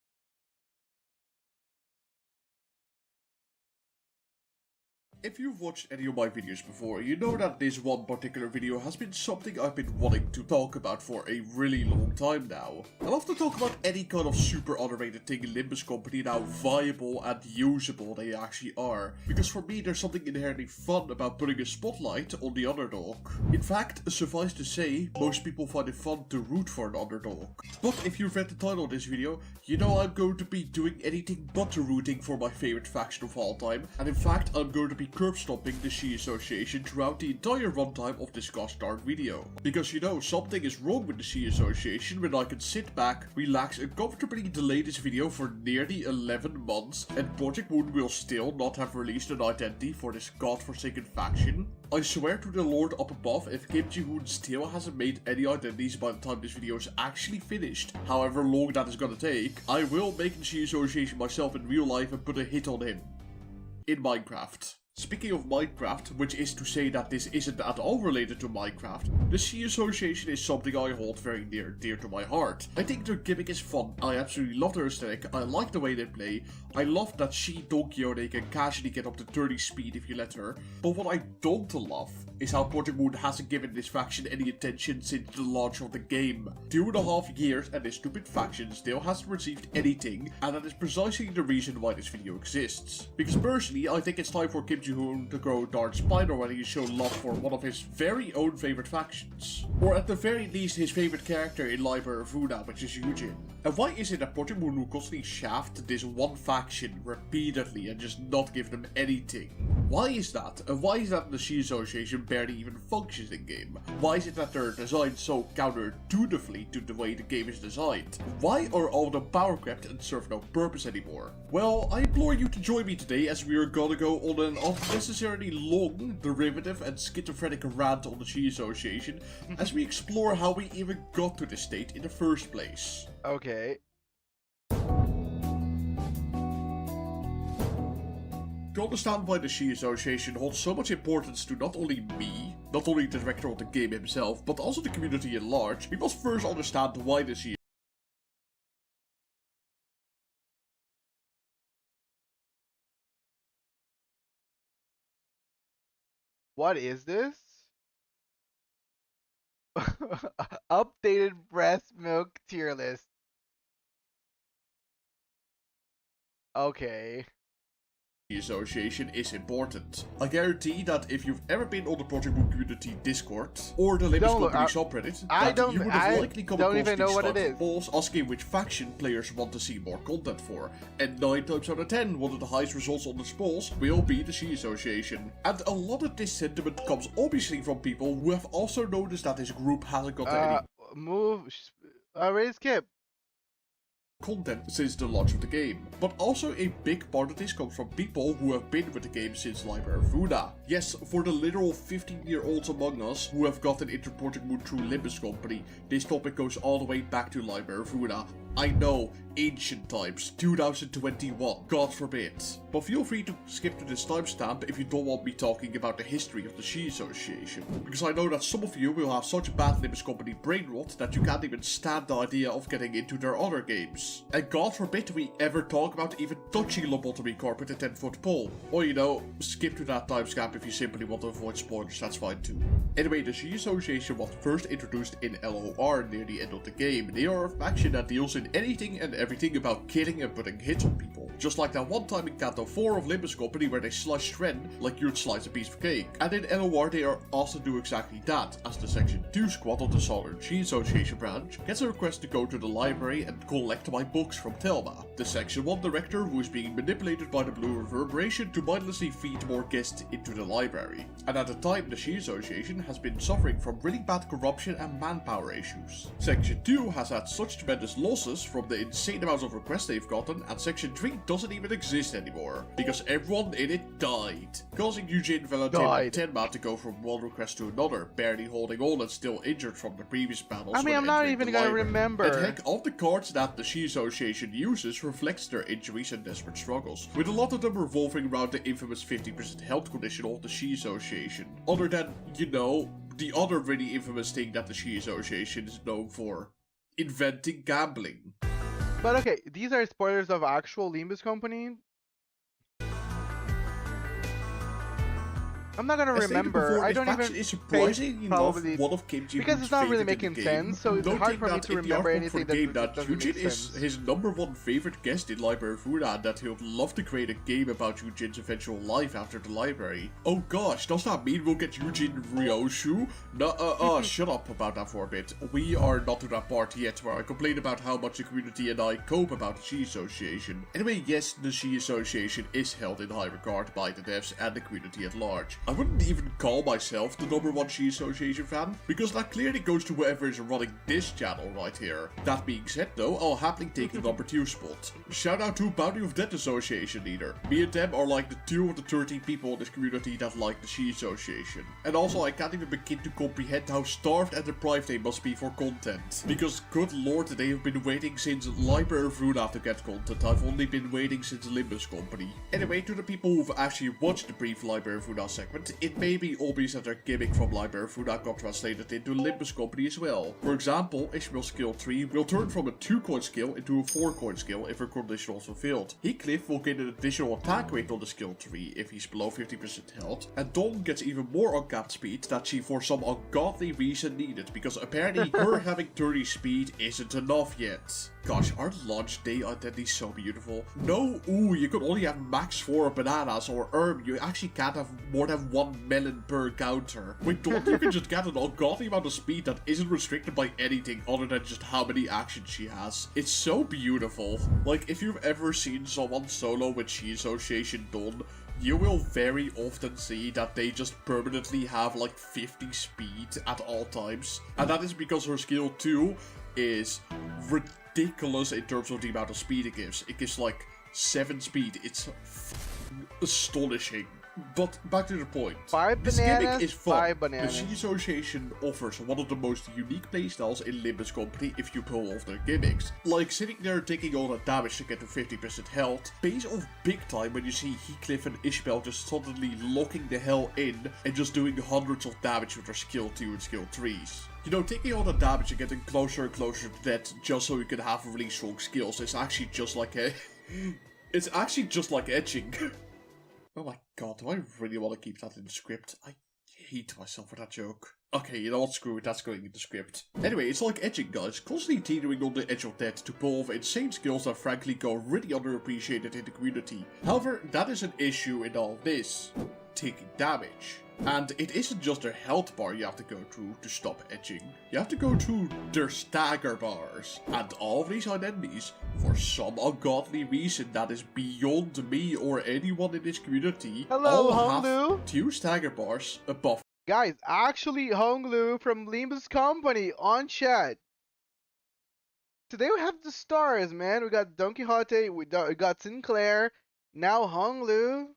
If you've watched any of my videos before, you know that this one particular video has been something I've been wanting to talk about for a really long time now. I love to talk about any kind of super underrated thing in Limbus Company and how viable and usable they actually are. Because for me there's something inherently fun about putting a spotlight on the underdog. In fact, suffice to say, most people find it fun to root for an underdog. But if you've read the title of this video, you know I'm going to be doing anything but rooting for my favorite faction of all time, and in fact I'm going to be curb stomping the She Association throughout the entire runtime of this gosh darn video. Because you know, something is wrong with the She Association when I can sit back, relax and comfortably delay this video for nearly 11 months and Project Moon will still not have released an identity for this godforsaken faction. I swear to the Lord up above if Kim Ji-hoon still hasn't made any identities by the time this video is actually finished, however long that is gonna take, I will make the She Association myself in real life and put a hit on him. In Minecraft. Speaking of Minecraft, which is to say that this isn't at all related to Minecraft, the She Association is something I hold very dear to my heart. I think their gimmick is fun, I absolutely love their aesthetic, I like the way they play, I love that she Donkey can casually get up to 30 speed if you let her, but what I don't love is how Project Moon hasn't given this faction any attention since the launch of the game. 2.5 years and this stupid faction still hasn't received anything, and that is precisely the reason why this video exists. Because personally, I think it's time for Kim Ji-hoon to grow a darn spine already and show love for one of his very own favorite factions. Or at the very least his favorite character in Library of Una, which is Yujin. And why is it that Project Moon will constantly shaft this one faction repeatedly and just not give them anything? Why is that? And why is that the Shi Association barely even functions in-game? Why is it that they're designed so counterintuitively to the way the game is designed? Why are all of them power-crept and serve no purpose anymore? Well, I implore you to join me today as we are gonna go on an unnecessarily long, derivative and schizophrenic rant on the Shi Association as we explore how we even got to this state in the first place. Okay. To understand why the Shi Association holds so much importance to not only me, not only the director of the game himself, but also the community at large, we must first understand why the Shi What is this? Updated breast milk tier list. Okay. Association is important. I guarantee that if you've ever been on the Project Moon community Discord or the Limbus Company subreddit, you would have likely come across these types of polls asking which faction players want to see more content for. And 9 times out of 10, one of the highest results on these polls will be the Shi Association. And a lot of this sentiment comes obviously from people who have also noticed that this group hasn't got any already skip. Content since the launch of the game. But also a big part of this comes from people who have been with the game since Library of Una. Yes, for the literal 15-year-olds among us who have gotten into Project Moon through Limbus Company, this topic goes all the way back to Library of Una. I know, ancient times, 2021, God forbid. But feel free to skip to this timestamp if you don't want me talking about the history of the Shi Association. Because I know that some of you will have such bad Limbus Company brain rot that you can't even stand the idea of getting into their other games. And God forbid we ever talk about even touching Lobotomy Corp with a 10-foot pole. Or you know, skip to that timestamp if you simply want to avoid spoilers, that's fine too. Anyway, the Shi Association was first introduced in LOR near the end of the game. They are a faction that deals in anything and everything about killing and putting hits on people. Just like that one time in Canto 4 of Limbus Company where they sliced Ren like you'd slice a piece of cake. And in LOR they are also do exactly that, as the Section 2 squad of the Southern Shi Association branch gets a request to go to the library and collect my books from Thelma, the Section 1 director who is being manipulated by the Blue Reverberation to mindlessly feed more guests into the library. And at the time the Shi Association has been suffering from really bad corruption and manpower issues. Section 2 has had such tremendous losses from the insane amounts of requests they've gotten, and Section 3 doesn't even exist anymore, because everyone in it died, causing Eugene Valentin and Tenma to go from one request to another, barely holding on and still injured from the previous battles. I mean, I'm not even gonna remember. And heck, all the cards that the Shi Association uses reflects their injuries and desperate struggles, with a lot of them revolving around the infamous 50% health condition of the Shi Association. Other than, you know, the other really infamous thing that the Shi Association is known for: inventing gambling. But okay, these are spoilers of actual Limbus Company. I'm not gonna remember. Before, I don't even is surprisingly enough one of Kim Ji-hoon's because it's not really favorite making in the sense, so it's Don't hard think for me that to in the remember artbook anything for the game that doesn't Eugene make is sense. his #1 favorite guest in Library of Una, and that he would love to create a game about Eugene's eventual life after the library. Oh gosh, does that mean we'll get Eugene Ryoshu? No, shut up about that for a bit. We are not to that part yet where I complain about how much the community and I cope about the Shi Association. Anyway, yes, the Shi Association is held in high regard by the devs and the community at large. I wouldn't even call myself the #1 Shi Association fan, because that clearly goes to whoever is running this channel right here. That being said though, I'll happily take the #2 spot. Shout out to Bounty of Death Association leader. Me and them are like the 2 of the 13 people in this community that like the Shi Association. And also I can't even begin to comprehend how starved and deprived they must be for content. Because good lord, they have been waiting since Library of Una to get content. I've only been waiting since Limbus Company. Anyway, to the people who've actually watched the brief Library of Una segment, it may be obvious that their gimmick from Library of Una got translated into Limbus Company as well. For example, Ishmael's skill tree will turn from a 2-coin skill into a 4-coin skill if her condition is fulfilled. Heathcliff will gain an additional attack rate on the skill tree if he's below 50% health, and Dawn gets even more uncapped speed that she for some ungodly reason needed, because apparently her having 30 speed isn't enough yet. Gosh, aren't launch day identities so beautiful? No, you can only have max 4 bananas, or you actually can't have more than 1 melon per counter. With Dawn, you can just get an ungodly amount of speed that isn't restricted by anything other than just how many actions she has. It's so beautiful. Like, if you've ever seen someone solo with Shi Association Dawn, you will very often see that they just permanently have like 50 speed at all times. And that is because her skill 2 is ridiculous in terms of the amount of speed it gives. It gives like 7 speed. It's astonishing. But back to the point. 5 This bananas, gimmick is fun. 5 bananas. The She Association offers one of the most unique playstyles in Limbus Company if you pull off their gimmicks. Like sitting there taking all that damage to get to 50% health pays off big time when you see Heathcliff and Ishmael just suddenly locking the hell in and just doing hundreds of damage with their skill 2 and skill 3s. You know, taking all the damage and getting closer and closer to that just so you can have really strong skills is actually just like a... It's actually just like etching. Oh my god, do I really want to keep that in the script? I hate myself for that joke. Okay, you know what, screw it, that's going in the script. Anyway, it's like etching, guys, constantly teetering on the edge of death to pull off insane skills that frankly go really underappreciated in the community. However, that is an issue in all this. Taking damage. And it isn't just their health bar you have to go through to stop etching. You have to go through their stagger bars. And all of these enemies, for some ungodly reason that is beyond me or anyone in this community, Hello, all Honglu. have 2 stagger bars above. Guys, actually, Honglu from Limbus Company on chat. Today we have the stars, man. We got Don Quixote, we got Sinclair, now Honglu.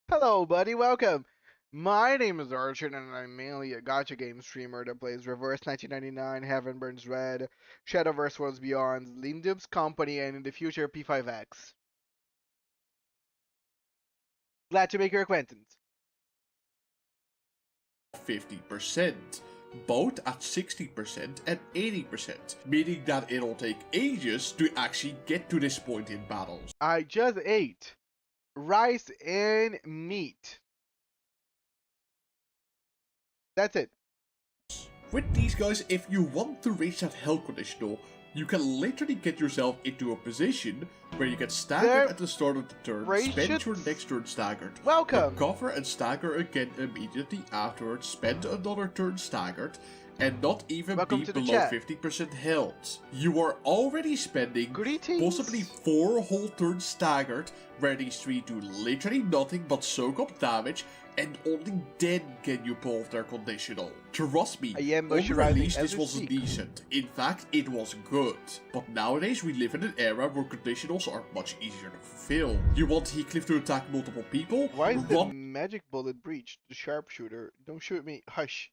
Hello, buddy. Welcome. My name is Archer, and I'm mainly a gacha game streamer that plays Reverse 1999, Heaven Burns Red, Shadowverse Worlds Beyond, Limbus Company, and in the future P5X. Glad to make your acquaintance. 50%, both at 60% and 80%, meaning that it'll take ages to actually get to this point in battles. I just ate rice and meat. That's it. With these guys, if you want to reach that health conditional, you can literally get yourself into a position where you get staggered at the start of the turn, spend your next turn staggered, Welcome. recover and stagger again immediately afterwards, spend another turn staggered, and not even be below 50% health. You are already spending possibly 4 whole turns staggered, where these 3 do literally nothing but soak up damage, and only then can you pull off their conditional. Trust me, on release this wasn't decent. In fact, it was good. But nowadays we live in an era where conditionals are much easier to fulfill. You want Heathcliff to attack multiple people? Why is the magic bullet breach the sharpshooter? Don't shoot me. Hush.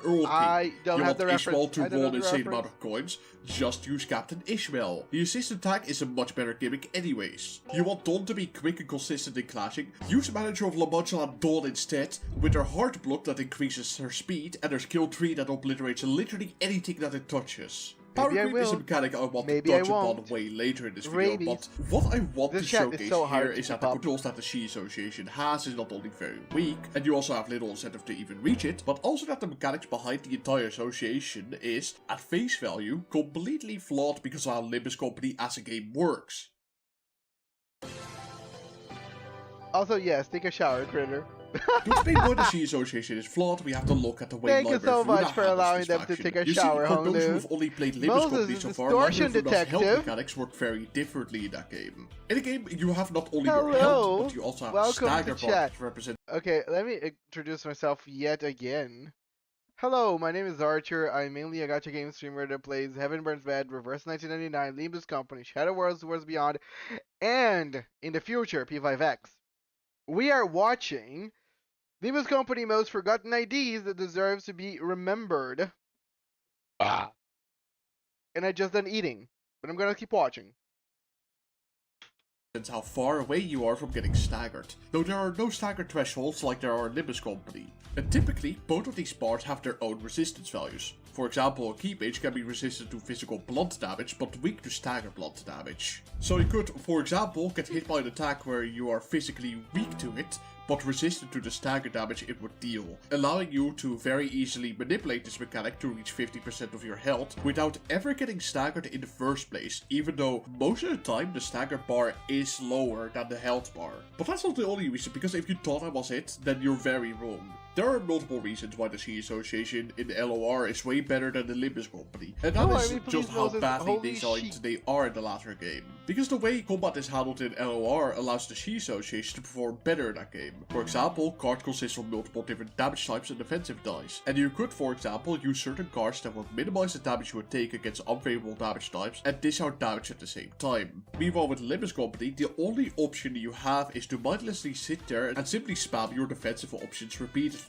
Earl I don't you have want the Ishmael reference. to roll an insane amount of coins? Just use Captain Ishmael. The assist attack is a much better gimmick anyways. You want Dawn to be quick and consistent in clashing? Use Manager of La Mancha and Dawn instead, with her heart block that increases her speed and her skill 3 that obliterates literally anything that it touches. Power creep is a mechanic I want to touch upon way later in this video, but what I want to showcase here is that the controls that the She Association has is not only very weak, and you also have little incentive to even reach it, but also that the mechanics behind the entire association is, at face value, completely flawed because of how Limbus Company as a game works. Also, yes, take a shower, critter. To explain why the She Association is flawed, we have to look at the way Thank you so much for allowing them to take a shower, for those who have only played Limbus Company so far, health mechanics work very differently in that game. In the game, you have not only your health, but you also have stagger bars to represent. Okay, let me introduce myself yet again. Hello, my name is Archer. I'm mainly a gacha game streamer that plays Heaven Burns Red, Reverse 1999, Limbus Company, Shadow Worlds Beyond, and in the future, P5X. We are watching Limbus Company most forgotten IDs that deserves to be remembered. And I just done eating, but I'm gonna keep watching. How far away you are from getting staggered, though there are no stagger thresholds like there are in Limbus Company. And typically, both of these bars have their own resistance values. For example, a key mage can be resistant to physical blunt damage, but weak to stagger blunt damage. So you could, for example, get hit by an attack where you are physically weak to it, but resistant to the stagger damage it would deal, allowing you to very easily manipulate this mechanic to reach 50% of your health without ever getting staggered in the first place, even though most of the time the stagger bar is lower than the health bar. But that's not the only reason, because if you thought that was it, then you're very wrong. There are multiple reasons why the She Association in LOR is way better than the Limbus company, and that is just how badly designed they are in the latter game. Because the way combat is handled in LOR allows the She Association to perform better in that game. For example, card consists of multiple different damage types and defensive dice, and you could, for example, use certain cards that would minimize the damage you would take against unfavorable damage types and dish out damage at the same time. Meanwhile, with Limbus company, the only option you have is to mindlessly sit there and simply spam your defensive options repeatedly.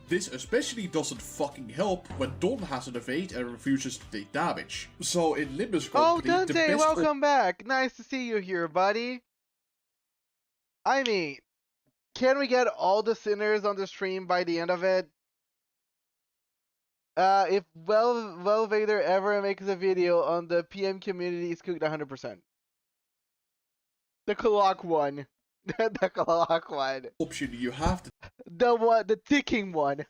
This especially doesn't fucking help when Don has an evade and refuses to take damage. So in Limbus company, oh, Dante, welcome back. Nice to see you here, buddy. I mean, can we get all the sinners on the stream by the end of it? If Vader ever makes a video on the PM community, is cooked 100%. The clock one. The clock one. Option you have to the ticking one.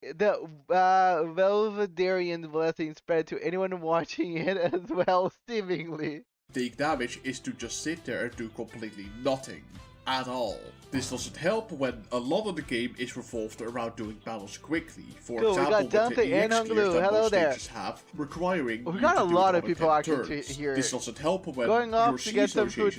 The Velvedarian blessing spread to anyone watching it as well, seemingly. take damage is to just sit there and do completely nothing at all. This doesn't help when a lot of the game is revolved around doing battles quickly. For example, we got Dante and Hunglu. Hello there. Requiring we got a lot of people actually here. This doesn't help when going off to get some food.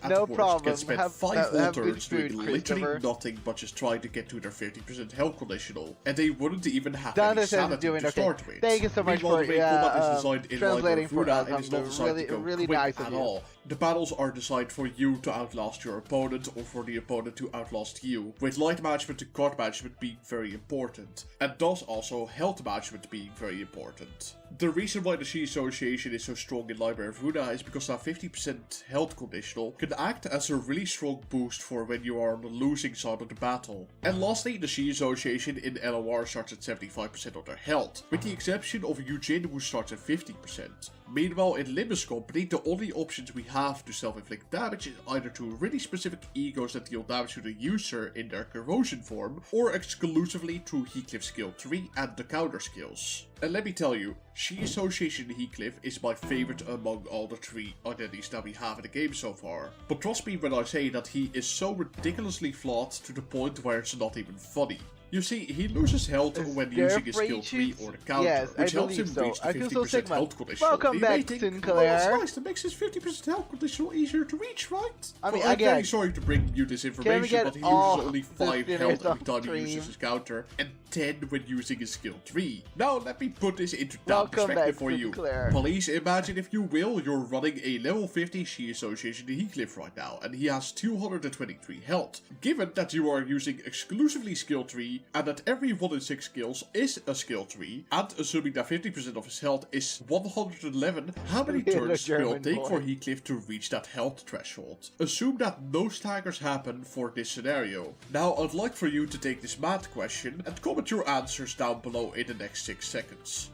No problem. Can spend 5 whole turns doing literally nothing but just trying to get to their 50% health conditional, and they wouldn't even have any sanity to start with. Thank you so much for translating for us. It is not designed to go really quick nice at all. The battles are designed for you to outlast your opponent, or for the opponent to outlast you, with light management and card management being very important, and thus also health management being very important. The reason why the She Association is so strong in Library of Ruda is because that 50% health conditional can act as a really strong boost for when you are on the losing side of the battle. And lastly, the She Association in LOR starts at 75% of their health, with the exception of Eugene, who starts at 50%. Meanwhile, in Limbus company, the only options we have to self-inflict damage is either to really specific egos that deal damage to the user in their corrosion form, or exclusively through Heathcliff skill 3 and the counter skills. And let me tell you, She Association Heathcliff is my favorite among all the 3 identities that we have in the game so far. But trust me when I say that he is so ridiculously flawed to the point where it's not even funny. You see, he loses health when using his skill 3 or the counter, which helps him reach the 50% health condition. Welcome back, Sinclair. That's nice, that makes his 50% health condition easier to reach, right? I mean, I'm very sorry to bring you this information, but he uses only 5 health every time he uses his counter, and 10 when using his skill 3. Now let me put this into down perspective for you. Please imagine, if you will, you're running a level 50 She Association Heathcliff right now, and he has 223 health. Given that you are using exclusively skill 3, and that every 1 in 6 skills is a skill 3, and assuming that 50% of his health is 111, how many turns will it take for Heathcliff to reach that health threshold? Assume that no staggers happen for this scenario. Now I'd like for you to take this math question and comment your answers down below in the next 6 seconds.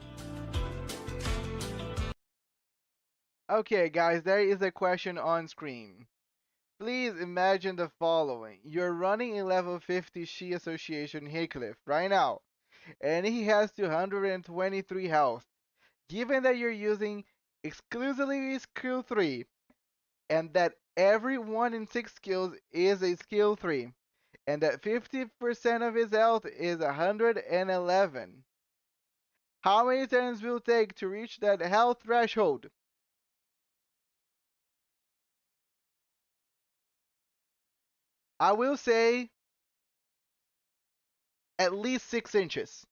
Okay guys, there is a question on screen. Please imagine the following. You're running a level 50 She Association Heathcliff right now, and he has 223 health. Given that you're using exclusively skill 3, and that every 1 in 6 skills is a skill 3, and that 50% of his health is 111. How many turns will it take to reach that health threshold? I will say at least 6 inches.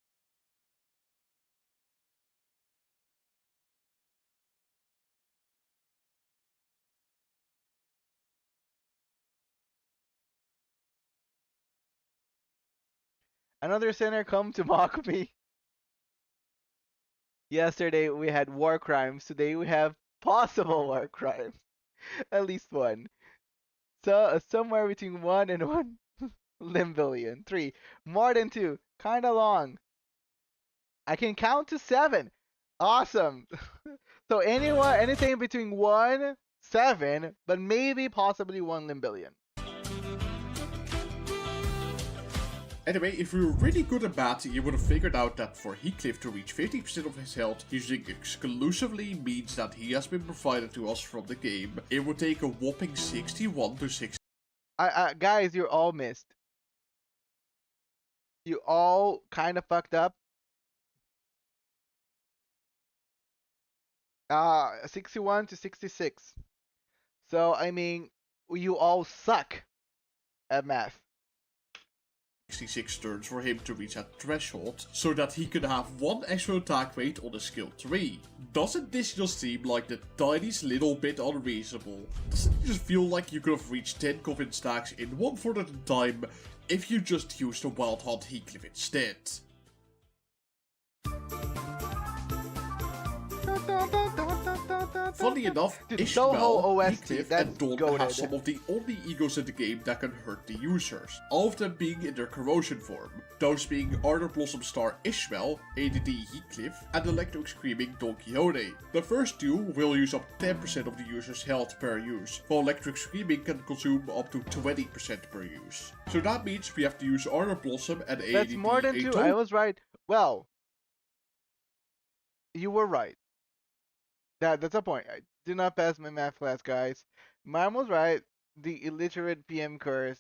Another sinner come to mock me. Yesterday we had war crimes. Today we have possible war crimes. At least one. So somewhere between 1 and 1 limbillion. 3. More than 2. Kinda long. I can count to 7. Awesome. So anything between 1, 7, but maybe possibly 1 limbillion. Anyway, if we were really good at math, you would have figured out that for Heathcliff to reach 50% of his health using exclusively means that he has been provided to us from the game, it would take a whopping 61 to 60. Guys, you're all missed. You all kind of fucked up. 61 to 66. So, I mean, you all suck at math. 66 turns for him to reach that threshold, so that he could have one extra attack rate on a skill 3. Doesn't this just seem like the tiniest little bit unreasonable? Doesn't it just feel like you could have reached 10 coffin stacks in 1/4 of the time if you just used the Wild Hunt Heathcliff instead? Funny enough, Ishmael, Heathcliff, and Dawn have some of the only egos in the game that can hurt the users, all of them being in their corrosion form, those being Ardor Blossom Star Ishmael, ADD Heathcliff, and Electric Screaming Don Quixote. The first two will use up 10% of the user's health per use, while Electric Screaming can consume up to 20% per use. So that means we have to use Ardor Blossom and ADD. That's more than 2. I was right. Well, you were right. That's a point. I did not pass my math class, guys. Mine was right. The illiterate PM curse.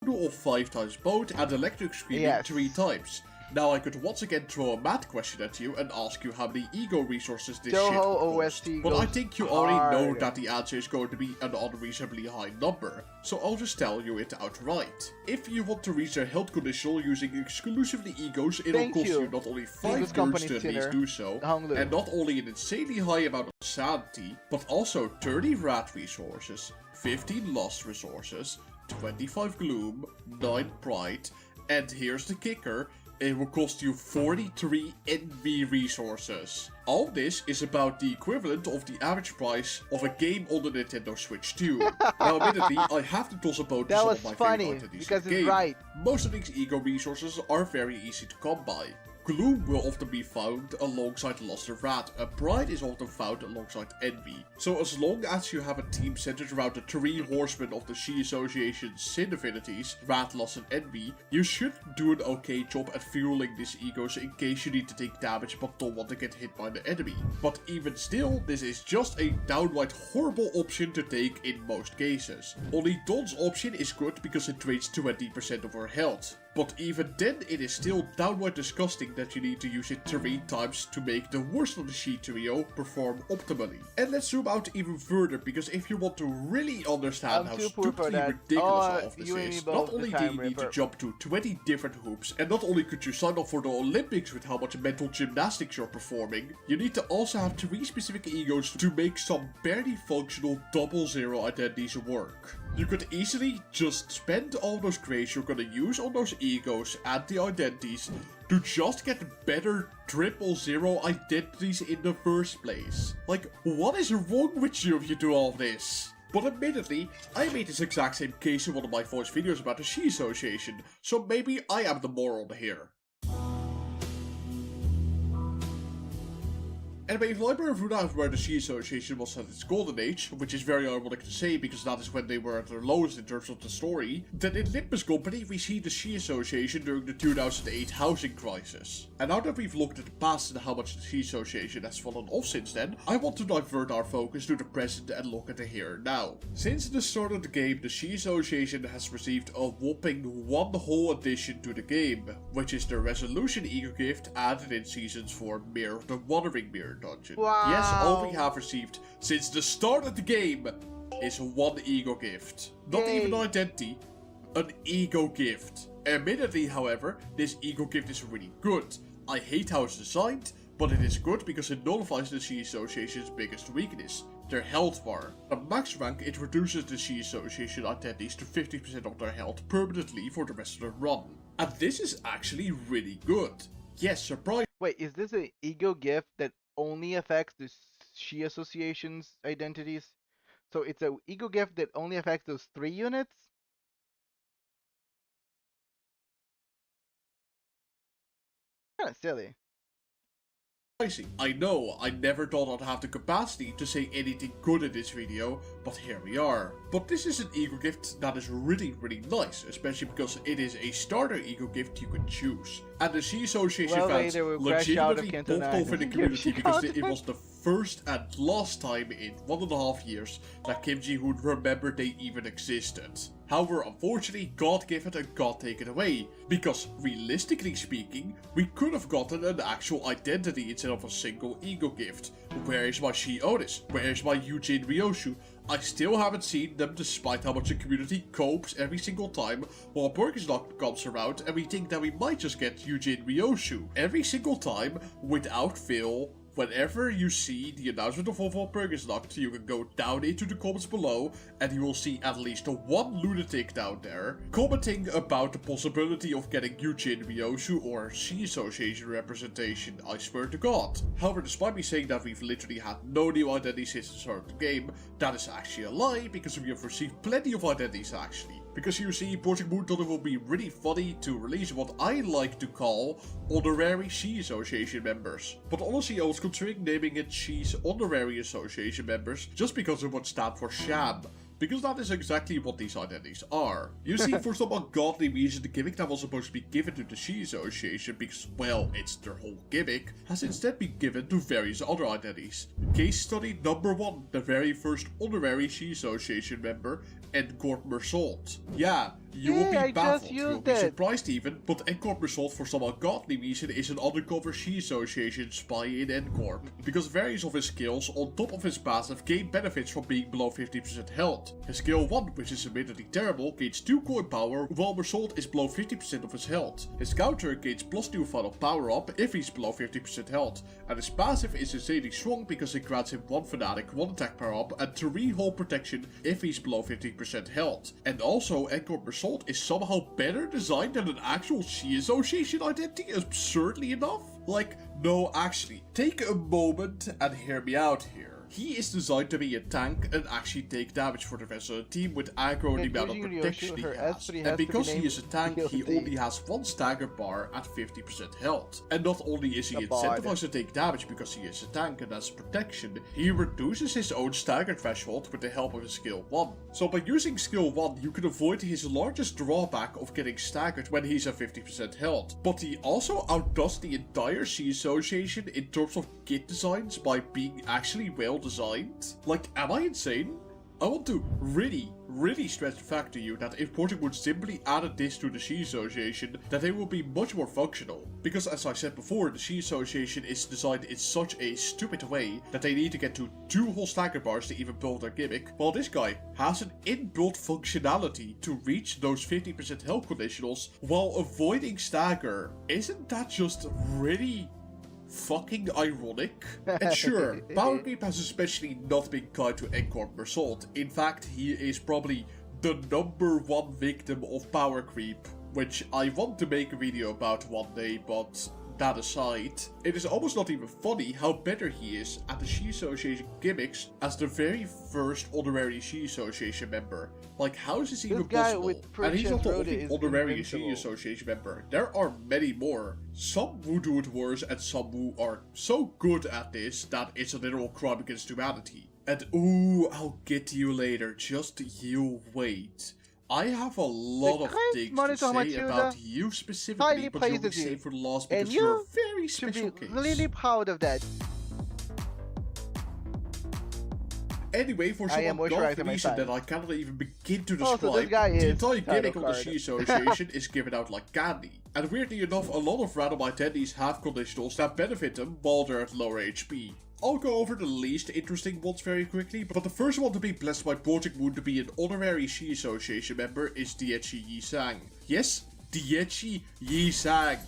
Of 5 times both and Electric Screaming 3 times. Now I could once again throw a math question at you and ask you how many ego resources this shit would cost. But I think you already know that the answer is going to be an unreasonably high number, so I'll just tell you it outright. If you want to reach a health conditional using exclusively egos, it'll cost you not only 5 turns to at least do so, and not only an insanely high amount of sanity, but also 30 rat resources, 15 lust resources, 25 gloom, 9 pride, and here's the kicker, it will cost you 43 envy resources. All this is about the equivalent of the average price of a game on the Nintendo Switch 2. Now admittedly, I have to toss about some of my favorite entities in the game. Right. Most of these ego resources are very easy to come by. Gloom will often be found alongside Lust or Rat, and Pride is often found alongside Envy. So as long as you have a team centered around the 3 horsemen of the She Association's sin affinities, Rat, Lust and Envy, you should do an okay job at fueling these egos in case you need to take damage but don't want to get hit by the enemy. But even still, this is just a downright horrible option to take in most cases. Only Dawn's option is good because it drains 20% of her health. But even then, it is still downright disgusting that you need to use it 3 times to make the worst of the She trio perform optimally. And let's zoom out even further, because if you want to really understand how stupidly ridiculous all of this is, not only do you need to jump to 20 different hoops, and not only could you sign up for the Olympics with how much mental gymnastics you're performing, you need to also have 3 specific egos to make some barely functional 00 identities work. You could easily just spend all those grades you're gonna use on those egos and the identities to just get better 000 identities in the first place. Like, what is wrong with you if you do all this? But admittedly, I made this exact same case in one of my voice videos about the She Association, so maybe I am the moron here. Anyway, if Library of Ruda where the She Association was at its golden age, which is very ironic to say because that is when they were at their lowest in terms of the story, then in Limbus Company we see the She Association during the 2008 housing crisis. And now that we've looked at the past and how much the She Association has fallen off since then, I want to divert our focus to the present and look at the here and now. Since the start of the game, the She Association has received a whopping 1 whole addition to the game, which is the Resolution Ego Gift added in Seasons for Mirror of the Wandering Mirror Dungeon. Wow. Yes, all we have received since the start of the game is 1 ego gift. Not even an identity, an ego gift. Admittedly, however, this ego gift is really good. I hate how it's designed, but it is good because it nullifies the She Association's biggest weakness, their health bar. At max rank, it reduces the She Association identities to 50% of their health permanently for the rest of the run. And this is actually really good. Yes, surprise. Wait, is this an ego gift that only affects the She Association's identities? So it's an ego gift that only affects those 3 units? Kinda silly. I know, I never thought I'd have the capacity to say anything good in this video, but here we are. But this is an ego gift that is really nice, especially because it is a starter ego gift you can choose. And the Sea Association fans legitimately popped off in the community because it was the first and last time in 1.5 years that Kim Ji-hoon remembered they even existed. However, unfortunately, God give it and God take it away, because realistically speaking, we could have gotten an actual identity instead of a single ego gift. Where is my Shi Otis? Where is my Yujin Ryoshu? I still haven't seen them despite how much the community copes every single time while Birkenstock comes around and we think that we might just get Yujin Ryoshu. Every single time, without fail, whenever you see the announcement of Volvo Birkenstock, you can go down into the comments below and you will see at least one lunatic down there commenting about the possibility of getting Yujin Ryoshu or Sea Association representation, I swear to God. However, despite me saying that we've literally had no new identities since the start of the game, that is actually a lie because we have received plenty of identities actually. Because you see, Project Moon thought it would be really funny to release what I like to call honorary Sea Association members. But honestly, I was considering naming it She's Honorary Association members just because it would stand for sham. Because that is exactly what these identities are. You see, for some ungodly reason, the gimmick that was supposed to be given to the Sea Association, because, well, it's their whole gimmick, has instead been given to various other identities. Case study number 1, the very first honorary Sea Association member, Encore Mersault. Yeah, you will be baffled, you'll be surprised even, but Encore Mersault for some ungodly reason is an undercover Sea Association spy in Encore. Because various of his skills, on top of his passive, gain benefits from being below 50% health. His skill 1, which is admittedly terrible, gains 2 coin power while Mersault is below 50% of his health. His counter gains +2 final power up if he's below 50% health. And his passive is insanely strong because it grants him 1 fanatic, 1 attack power up and 3 hull protection if he's below 50% health. And also, Encore Mersault is somehow better designed than an actual Sea Association identity, absurdly enough. Like, no, actually, take a moment and hear me out here. He is designed to be a tank and actually take damage for the rest of the team with aggro and the amount of protection he has. And because he is a tank, he only has 1 stagger bar at 50% health. And not only is he incentivized to take damage because he is a tank and has protection, he reduces his own stagger threshold with the help of his skill 1. So by using skill 1, you can avoid his largest drawback of getting staggered when he's at 50% health. But he also outdoes the entire Sea Association in terms of kit designs by being actually well designed. Like, am I insane? I want to really stress the fact to you that if Project would simply added this to the Sea Association, that they will be much more functional. Because as I said before, the Sea Association is designed in such a stupid way that they need to get to 2 whole stagger bars to even build their gimmick, while this guy has an inbuilt functionality to reach those 50% health conditionals while avoiding stagger. Isn't that just really fucking ironic? And sure, power creep has especially not been kind to Encore Mersault. In fact, he is probably the #1 victim of power creep, which I want to make a video about one day, but that aside, it is almost not even funny how better he is at the Sea Association gimmicks as the very first honorary Sea Association member. Like, how is this even possible? And he's not the only honorary Sea Association member. There are many more. Some who do it worse and some who are so good at this that it's a literal crime against humanity. And ooh, I'll get to you later, just you wait. I have a lot of things to say about you specifically, but you'll be saved for the last because you're a very special case. Really proud of that. Anyway, for some ungodly reason that I cannot even begin to describe, the entire gimmick of the Sea Association is given out like candy. And weirdly enough, a lot of random attendees have conditionals that benefit them while they're at lower HP. I'll go over the least interesting ones very quickly, but the first one to be blessed by Project Moon to be an honorary Sea Association member is Diechi Yi-sang. Yes, Diechi Yi-sang.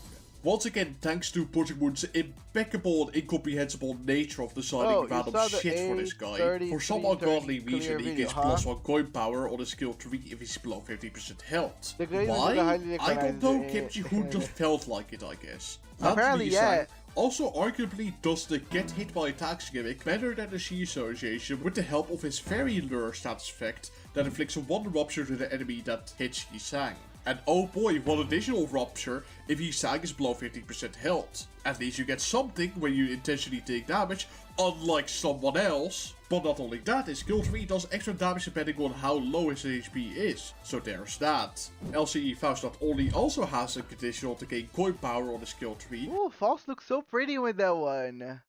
Once again, thanks to Project Moon's impeccable and incomprehensible nature of designing random shit for this guy. For some ungodly reason, he gets +1 coin power on his skill 3 if he's below 50% health. Why? I don't know, Kim Ji-hoon just felt like it, I guess. Apparently, yeah. Also arguably does the get hit by attacks gimmick better than the Sea Association with the help of his very lure status effect that inflicts a 1 rupture to the enemy that hits Yi-sang. And oh boy, one additional rupture if his sag is below 50% health. At least you get something when you intentionally take damage, unlike someone else. But not only that, his skill tree does extra damage depending on how low his HP is, so there's that. LCE Faust not only also has a conditional to gain coin power on the skill tree, Ooh, Faust looks so pretty with that one.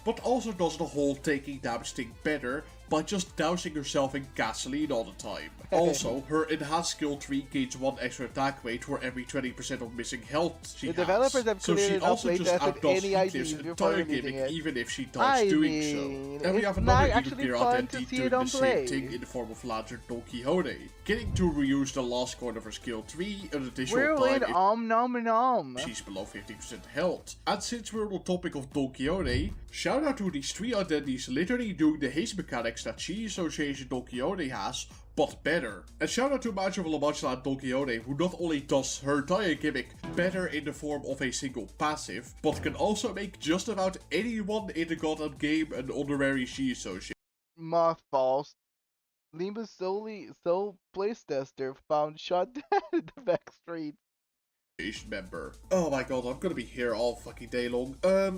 but also does the whole taking damage thing better by just dousing herself in gasoline all the time. Also, her enhanced skill tree gains 1 extra attack rate for every 20% of missing health she The has. developers have So she clearly not also just playtested outdoes any Heathcliff's IDs before entire releasing gimmick it. even if she dies doing so. And we it's have not another even actually clear fun identity to see doing it on the play. same thing in the form of Lantern Don Quixote. Getting to reuse the last coin of her skill tree an additional We're time in nom nom. she's below 50% health. And since we're on the topic of Don Quixote, shout out to these 3 identities literally doing the haste mechanics that Chi Association Don Quixote has, but better. And shout out to Macho of La Mancha and Don Quixote, who not only does her entire gimmick better in the form of a single passive, but can also make just about anyone in the goddamn game an honorary Chi Association. Mothballs. Limbus sole place tester found shot dead in the back street. Member. Oh my god, I'm gonna be here all fucking day long.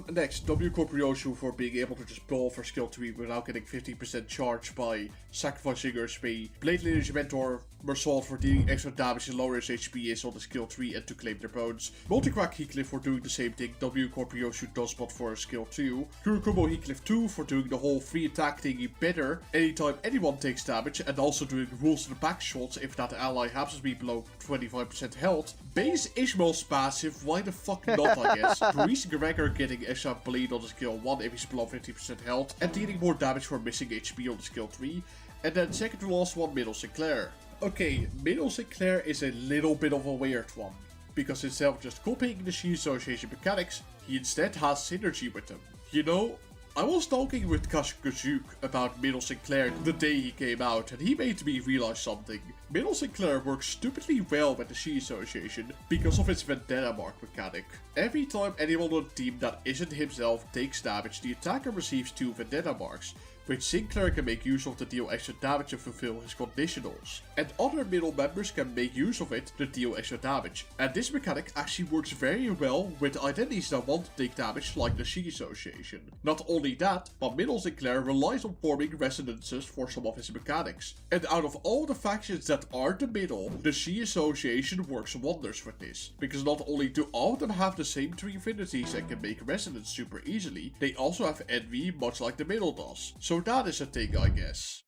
Next, W Corporiosu for being able to just blow off her skill tree without getting 50% charge by sacrificing her HP. Blade Lineage Mentor Mersault for dealing extra damage and lower his HP is on the skill tree and to claim their bones. Multicrack Heathcliff for doing the same thing W Corporiosu does but for her skill 2. Kurokubo Heathcliff 2 for doing the whole free attack thingy better anytime anyone takes damage and also doing rules to the back shots if that ally happens to be below 25% health. Base Ishmael's passive, why the fuck not I guess. Reese Gregor getting extra bleed on the skill 1 if he's below 50% health and dealing more damage for missing HP on the skill 3. And then second to last one, Middle Sinclair. Okay, Middle Sinclair is a little bit of a weird one, because instead of just copying the Shi Association mechanics, he instead has synergy with them. You know, I was talking with Kash Kajuk about Middle Sinclair the day he came out, and he made me realize something. Middle Sinclair works stupidly well with the Shi Association because of its Vendetta Mark mechanic. Every time anyone on the team that isn't himself takes damage, the attacker receives 2 Vendetta Marks, which Sinclair can make use of to deal extra damage and fulfill his conditionals. And other middle members can make use of it to deal extra damage. And this mechanic actually works very well with identities that want to take damage like the Shi Association. Not only that, but Middle Sinclair relies on forming resonances for some of his mechanics. And out of all the factions that are the middle, the Shi Association works wonders with this. Because not only do all of them have the same 3 affinities and can make resonance super easily, they also have envy much like the middle does. So that is a thing, I guess.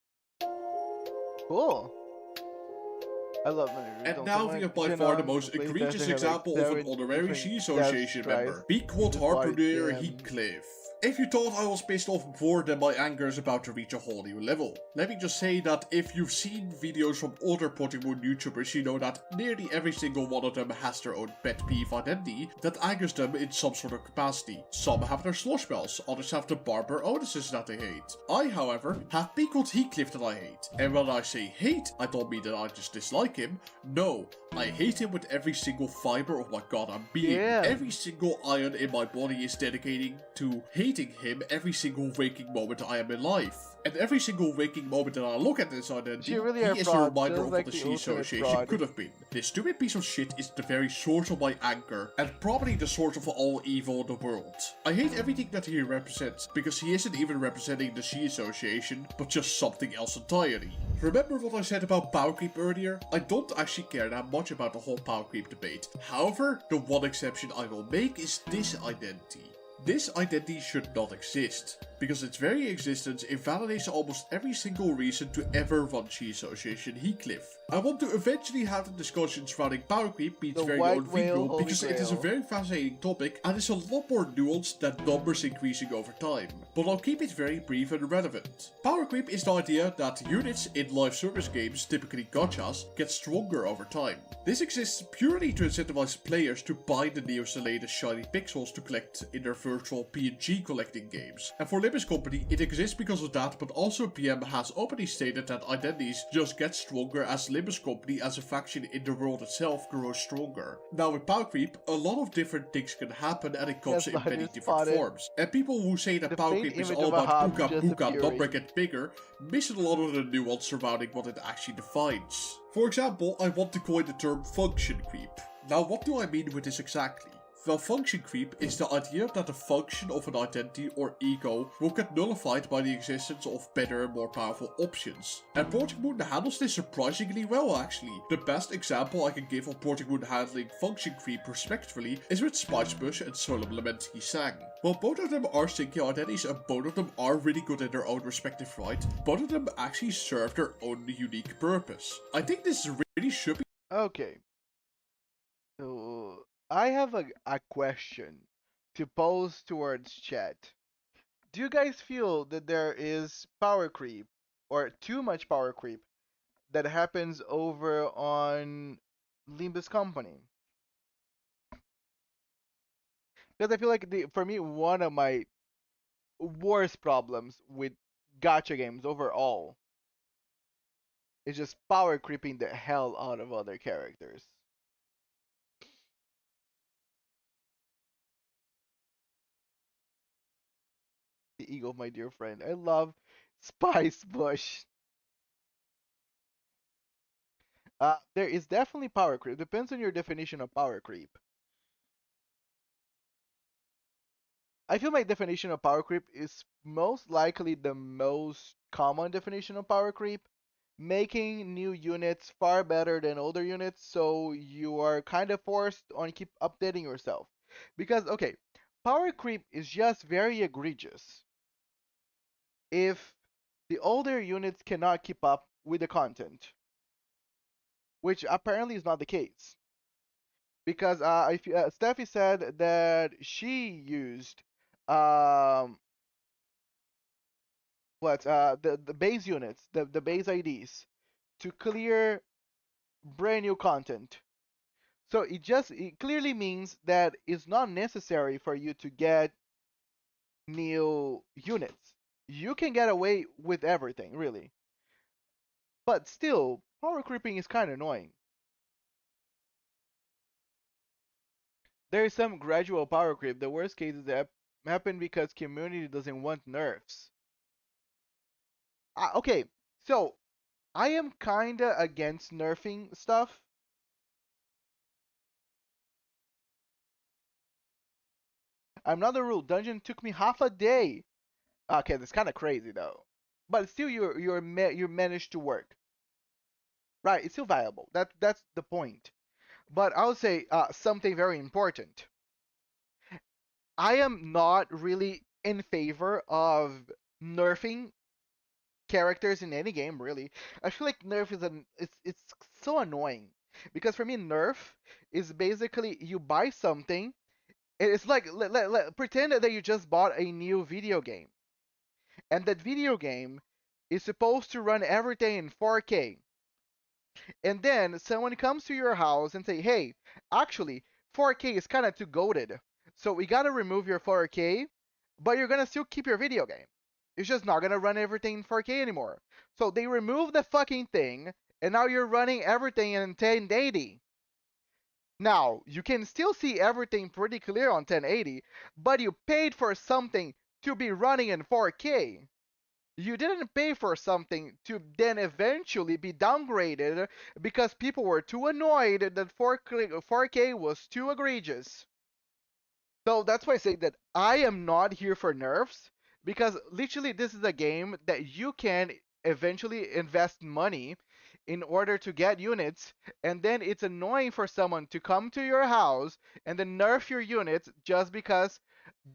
Cool. I love it. And now we have by far the most egregious example of an honorary Shi Association member, Bequad Harpooner Heathcliff. If you thought I was pissed off before, then my anger is about to reach a whole new level. Let me just say that if you've seen videos from other Pokemon YouTubers, you know that nearly every single one of them has their own pet peeve identity that angers them in some sort of capacity. Some have their slush bells, others have the Barber Odyssey that they hate. I, however, have Bequad Heathcliff that I hate. And when I say hate, I don't mean that I just dislike him. No, I hate him with every single fiber of my goddamn being. Yeah. Every single iron in my body is dedicating to hating him every single waking moment I am in life. And every single waking moment that I look at this identity, You really he are is a fraud, reminder just of like what the the Shi ultimate Association fraud. could have been. This stupid piece of shit is the very source of my anger, and probably the source of all evil in the world. I hate everything that he represents, because he isn't even representing the Shi Association, but just something else entirely. Remember what I said about power creep earlier? I don't actually care that much about the whole power creep debate. However, the one exception I will make is this identity. This identity should not exist, because its very existence invalidates almost every single reason to ever run Shi Association Heathcliff. I want to eventually have the discussion surrounding power creep be its The very white own whale, video, holy because it is a grail. very fascinating topic and is a lot more nuanced than numbers increasing over time. But I'll keep it very brief and relevant. Power creep is the idea that units in live service games, typically gachas, get stronger over time. This exists purely to incentivize players to buy the newest and latest shiny pixels to collect in their first virtual PNG collecting games. And for Limbus Company, it exists because of that, but also PM has openly stated that identities just get stronger as Limbus Company as a faction in the world itself grows stronger. Now with power creep, a lot of different things can happen and it comes in many different forms. And people who say that power creep is all about booga booga number get bigger, miss a lot of the nuance surrounding what it actually defines. For example, I want to coin the term function creep. Now what do I mean with this exactly? Well, function creep is the idea that the function of an identity or ego will get nullified by the existence of better and more powerful options. And Project Moon handles this surprisingly well actually. The best example I can give of Project Moon handling function creep respectively is with Spice Bush and Solemn Lament He Sang. While both of them are singular identities and both of them are really good in their own respective right, both of them actually serve their own unique purpose. I think this really should be... Okay. So I have a question to pose towards chat. Do you guys feel that there is power creep or too much power creep that happens over on Limbus Company? Because I feel like for me, one of my worst problems with gacha games overall is just power creeping the hell out of other characters. The ego of my dear friend. I love Spice Bush. There is definitely power creep. Depends on your definition of power creep. I feel my definition of power creep is most likely the most common definition of power creep. Making new units far better than older units, so you are kind of forced on keep updating yourself. Because, okay, power creep is just very egregious if the older units cannot keep up with the content, which apparently is not the case. Because Steffi said that she used the base units, the base IDs to clear brand new content. So it clearly means that it's not necessary for you to get new units. You can get away with everything, really. But still, power creeping is kind of annoying. There is some gradual power creep. The worst cases that happen because community doesn't want nerfs. Okay, so I am kinda against nerfing stuff. Another rule, dungeon took me half a day. Okay, that's kind of crazy though. But still, you managed to work. Right, it's still viable. That's the point. But I'll say something very important. I am not really in favor of nerfing characters in any game, really. I feel like nerf is it's so annoying because for me, nerf is basically you buy something. It's like pretend that you just bought a new video game, and that video game is supposed to run everything in 4K. And then someone comes to your house and say, hey, actually, 4K is kind of too goated. So we got to remove your 4K, but you're going to still keep your video game. It's just not going to run everything in 4K anymore. So they remove the fucking thing, and now you're running everything in 1080. Now, you can still see everything pretty clear on 1080, but you paid for something to be running in 4K. You didn't pay for something to then eventually be downgraded because people were too annoyed that 4K was too egregious. So that's why I say that I am not here for nerfs, because literally this is a game that you can eventually invest money in order to get units, and then it's annoying for someone to come to your house and then nerf your units just because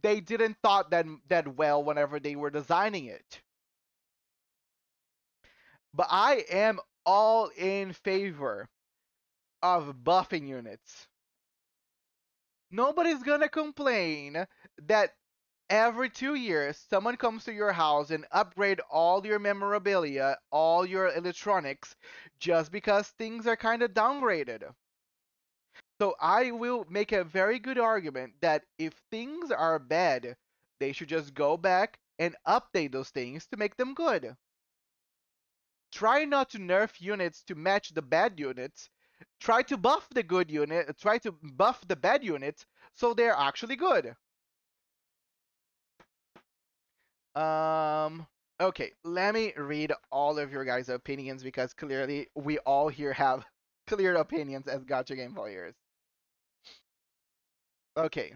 they didn't thought that well whenever they were designing it. But I am all in favor of buffing units. Nobody's gonna complain that every 2 years someone comes to your house and upgrade all your memorabilia, all your electronics, just because things are kind of downgraded. So I will make a very good argument that if things are bad, they should just go back and update those things to make them good. Try not to nerf units to match the bad units. Try to buff the good unit, try to buff the bad units so they're actually good. Okay, let me read all of your guys' opinions because clearly we all here have clear opinions as gacha game players. Okay.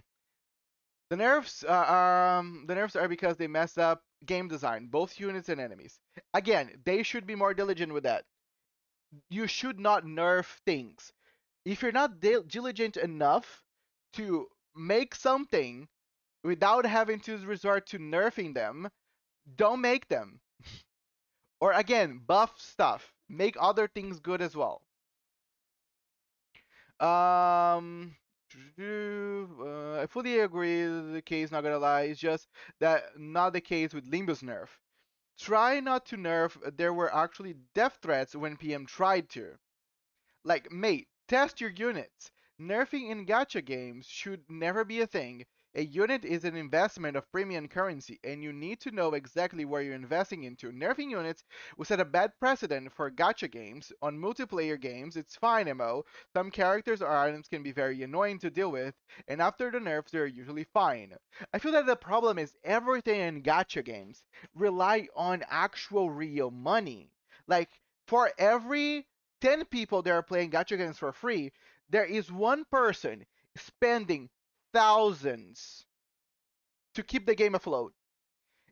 The nerfs are because they mess up game design, both units and enemies. Again, they should be more diligent with that. You should not nerf things. If you're not diligent enough to make something without having to resort to nerfing them, don't make them. Or again, buff stuff. Make other things good as well. I fully agree the case, not gonna lie. It's just that not the case with Limbus nerf. Try not to nerf, there were actually death threats when PM tried to. Like, mate, test your units. Nerfing in gacha games should never be a thing. A unit is an investment of premium currency, and you need to know exactly where you're investing into. Nerfing units will set a bad precedent for gacha games. On multiplayer games, it's fine, MO. Some characters or items can be very annoying to deal with, and after the nerfs, they're usually fine. I feel that the problem is everything in gacha games rely on actual real money. Like, for every 10 people that are playing gacha games for free, there is one person spending thousands to keep the game afloat.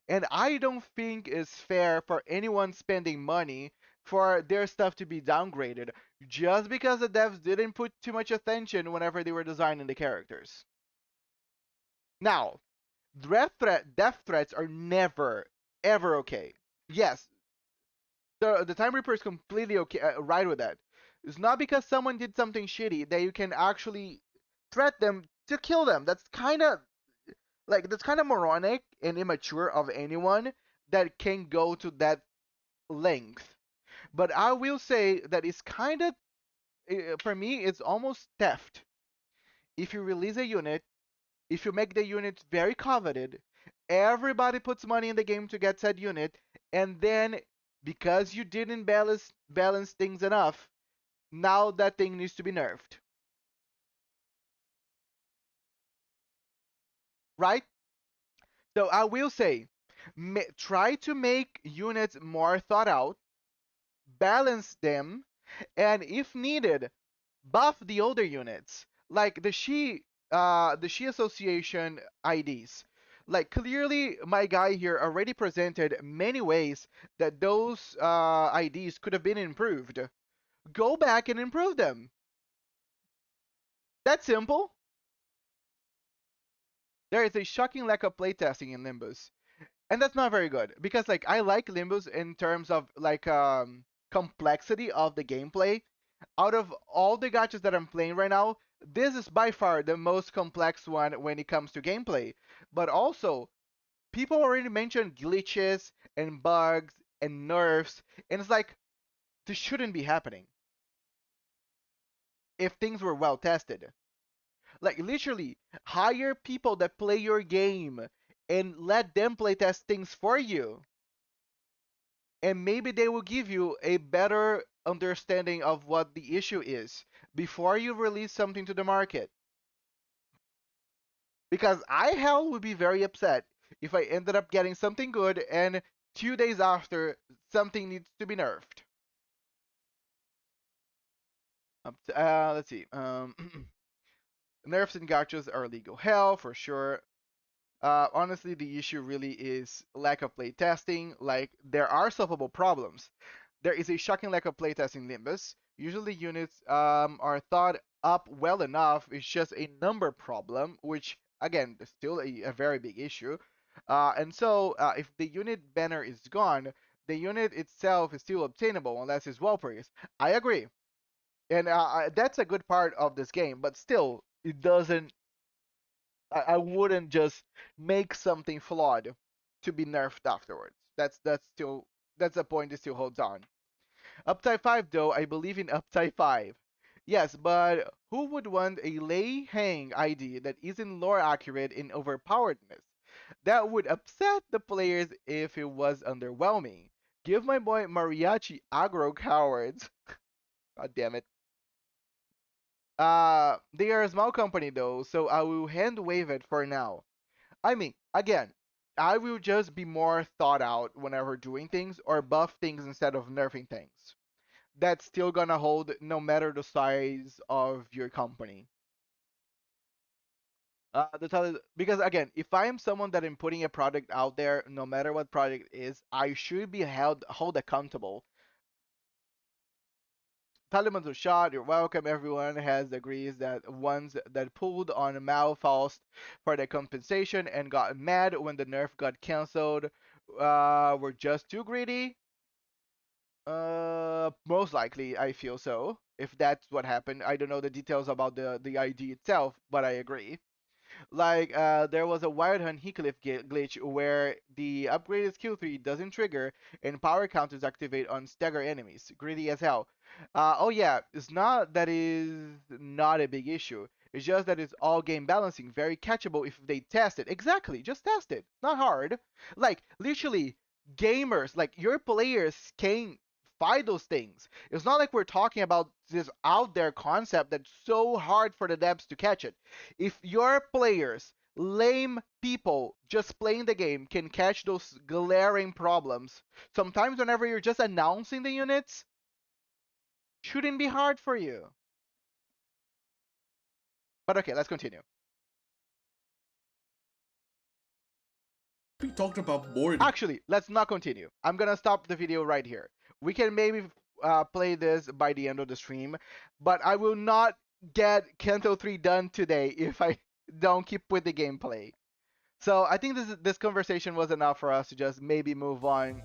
And I don't think it's fair for anyone spending money for their stuff to be downgraded just because the devs didn't put too much attention whenever they were designing the characters. Now, death threats are never, ever okay. Yes, the Time Reaper is completely okay, right with that. It's not because someone did something shitty that you can actually threat them to kill them. That's kind of moronic and immature of anyone that can go to that length. But I will say that it's kind of, for me, it's almost theft. If you release a unit, if you make the unit very coveted, everybody puts money in the game to get said unit, and then because you didn't balance things enough, now that thing needs to be nerfed. Right? So I will say, try to make units more thought out, balance them, and if needed, buff the older units, like the She Association IDs. Like clearly, my guy here already presented many ways that those IDs could have been improved. Go back and improve them. That's simple. There is a shocking lack of playtesting in Limbus. And that's not very good because like I like Limbus in terms of like complexity of the gameplay. Out of all the gachas that I'm playing right now, this is by far the most complex one when it comes to gameplay. But also, people already mentioned glitches and bugs and nerfs, and it's like this shouldn't be happening if things were well tested. Like literally, hire people that play your game and let them play test things for you. And maybe they will give you a better understanding of what the issue is before you release something to the market. Because I hell would be very upset if I ended up getting something good and 2 days after something needs to be nerfed. Let's see. Nerfs and gachas are legal hell for sure. Honestly, the issue really is lack of playtesting. Like, there are solvable problems. There is a shocking lack of playtesting in Limbus. Usually units are thought up well enough. It's just a number problem, which, again, is still a very big issue. And so, if the unit banner is gone, the unit itself is still obtainable unless it's well praised. I agree. And that's a good part of this game, but still, it doesn't. I wouldn't just make something flawed to be nerfed afterwards. That's a point that still holds on. Uptype 5 though, I believe in Uptype 5. Yes, but who would want a Lei Hang ID that isn't lore accurate in overpoweredness? That would upset the players if it was underwhelming. Give my boy Mariachi aggro cowards. God damn it. They are a small company though, so I will hand wave it for now. I mean, again, I will just be more thought out whenever doing things or buff things instead of nerfing things. That's still gonna hold no matter the size of your company. Because again, if I am someone that am putting a product out there, no matter what product is, I should be held accountable. Taliban's a shot. You're welcome. Everyone has agrees that ones that pulled on Malfaust for the compensation and got mad when the nerf got cancelled were just too greedy. Most likely, I feel so. If that's what happened, I don't know the details about the ID itself, but I agree. Like, there was a Wild Hunt Heathcliff glitch where the upgraded skill 3 doesn't trigger and power counters activate on stagger enemies. Greedy as hell. Oh yeah, it's not that is not a big issue. It's just that it's all game balancing, very catchable if they test it. Exactly, just test it. Not hard. Like, literally, gamers, like your players can find those things. It's not like we're talking about this out there concept that's so hard for the devs to catch it. If your players, lame people just playing the game, can catch those glaring problems, sometimes whenever you're just announcing the units, shouldn't be hard for you. But okay, let's continue. We talked about more. Actually, let's not continue. I'm gonna stop the video right here. We can maybe play this by the end of the stream, but I will not get Canto 3 done today if I don't keep with the gameplay. So I think this conversation was enough for us to just maybe move on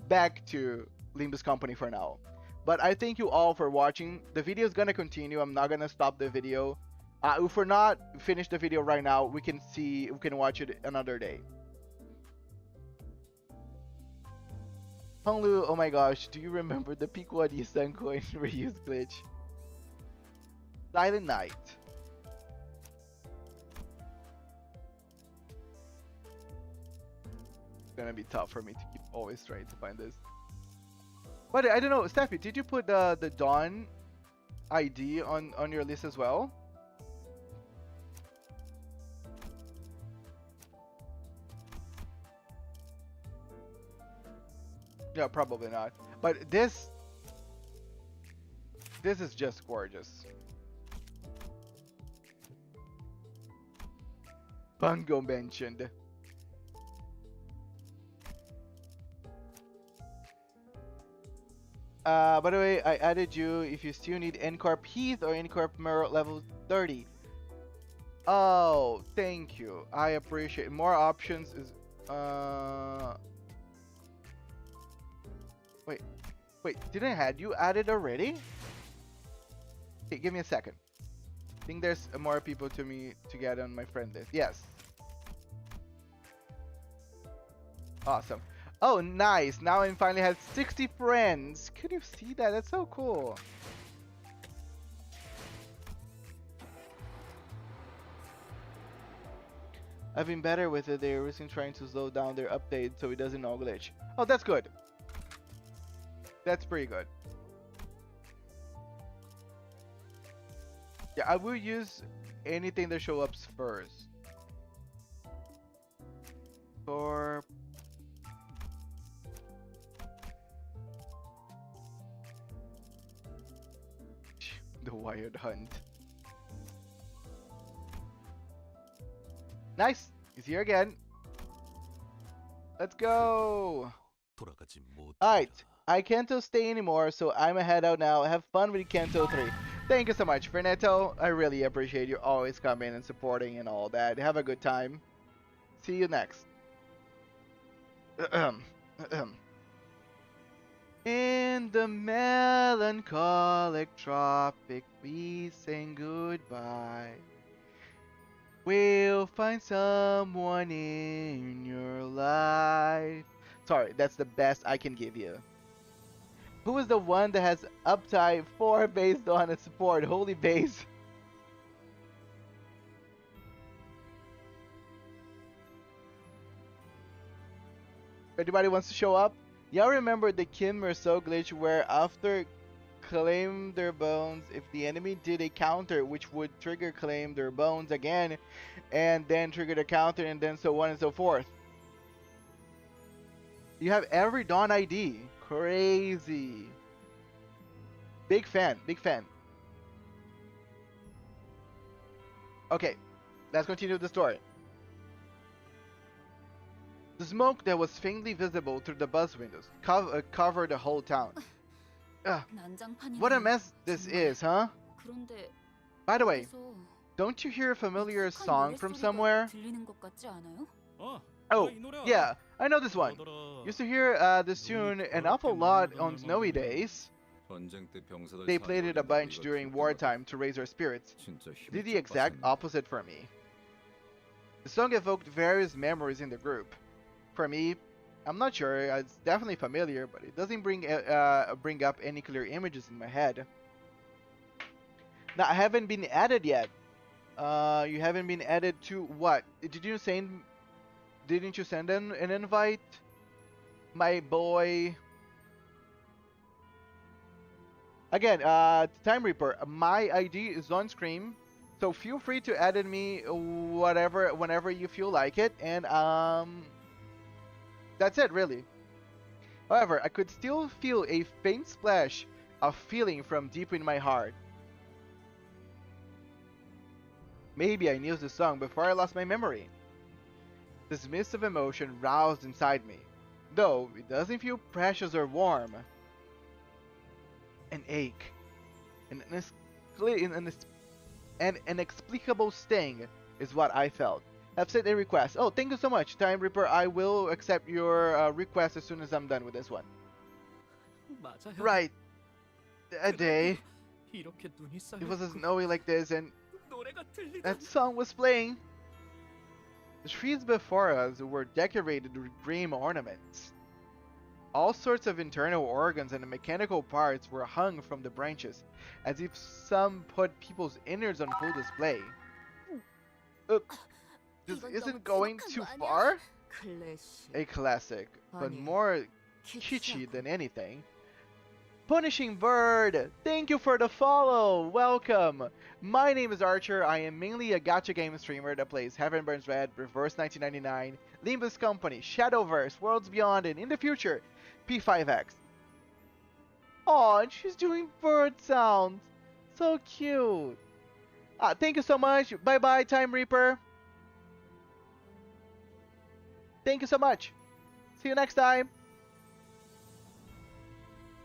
back to Limbus Company for now. But I thank you all for watching. The video is gonna continue. I'm not gonna stop the video. If we're not finish the video right now, we can watch it another day. Honglu, oh my gosh, do you remember the Pequod Sun coin reuse glitch? Silent Night. It's gonna be tough for me to keep always trying to find this. But I don't know, Steffi, did you put the Dawn ID on your list as well? Yeah, probably not. But this is just gorgeous. Bungo mentioned. By the way, I added you if you still need Ncorp Heath or Ncorp Merle level 30. Oh, thank you. I appreciate more options is Wait, didn't I had you added already? Okay, give me a second. I think there's more people to get on my friend list. Yes. Awesome. Oh, nice. Now I finally have 60 friends. Could you see that? That's so cool. I've been better with it. They're recently trying to slow down their update so it doesn't all glitch. Oh, that's good. That's pretty good. Yeah, I will use anything that shows up first. For the Wild Hunt. Nice. He's here again. Let's go. Alright. I can't stay anymore, so I'm a head out now. Have fun with Canto 3. Thank you so much, Fernetto. I really appreciate you always coming and supporting and all that. Have a good time. See you next. In the melancholic tropic, we sing goodbye. We'll find someone in your life. Sorry, that's the best I can give you. Who is the one that has uptype 4 based on its support? Holy base. Anybody wants to show up? Y'all remember the Kim Merceau glitch where after claim their bones, if the enemy did a counter which would trigger claim their bones again, and then trigger the counter, and then so on and so forth. You have every Dawn ID. Crazy. Big fan, big fan. Okay, let's continue the story. The smoke that was faintly visible through the bus windows covered the whole town. What a mess this is, huh? By the way, don't you hear a familiar song from somewhere? Oh, yeah, I know this one. Used to hear this tune an awful lot on snowy days. They played it a bunch during wartime to raise our spirits. It did the exact opposite for me. The song evoked various memories in the group. For me, I'm not sure, it's definitely familiar, but it doesn't bring up any clear images in my head. Now, I haven't been added yet. You haven't been added to what? Didn't you send an invite? My boy. Again, Time Reaper, my ID is on screen, so feel free to add me whenever you feel like it, and that's it, really. However, I could still feel a faint splash of feeling from deep in my heart. Maybe I knew the song before I lost my memory. This mist of emotion roused inside me, though it doesn't feel precious or warm. An ache, an inexplicable sting is what I felt. I've sent a request. Oh, thank you so much, Time Reaper. I will accept your request as soon as I'm done with this one. Right. A day. It was snowy like this, and that song was playing. The trees before us were decorated with green ornaments. All sorts of internal organs and mechanical parts were hung from the branches, as if some put people's innards on full display. This isn't going too far? A classic, but more kitschy than anything. Punishing Bird, thank you for the follow. Welcome. My name is Archer. I am mainly a gacha game streamer that plays Heaven Burns Red, Reverse 1999, Limbus Company, Shadowverse, Worlds Beyond, and in the future, P5X. Aw, and she's doing bird sounds. So cute. Thank you so much. Bye bye, Time Reaper. Thank you so much. See you next time.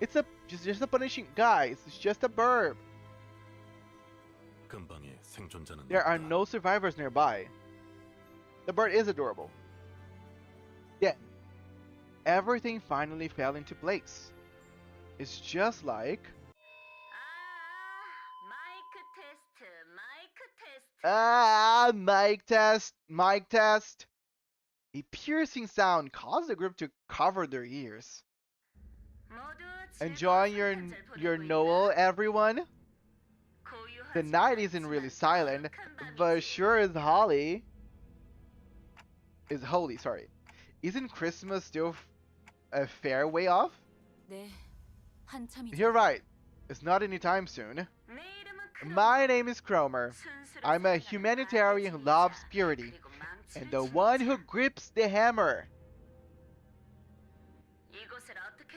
It's just a punishing, guys. It's just a burb. There are no survivors nearby. The bird is adorable. Yeah. Everything finally fell into place. It's just like... mic test. A piercing sound caused the group to cover their ears. Enjoying your Noel, everyone? The night isn't really silent, but sure is holy. Sorry. Isn't Christmas still a fair way off? You're right. It's not anytime soon. My name is Cromer. I'm a humanitarian who loves purity, and the one who grips the hammer.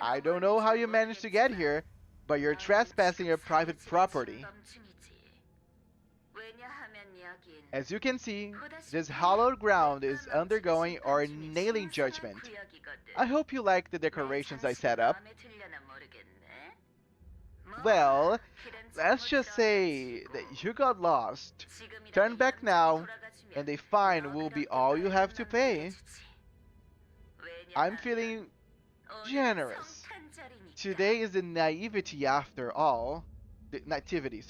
I don't know how you managed to get here, but you're trespassing your private property. As you can see, this hallowed ground is undergoing our nailing judgment. I hope you like the decorations I set up. Well, let's just say that you got lost. Turn back now, and a fine will be all you have to pay. I'm feeling generous. Today is the naivety after all. Nativity.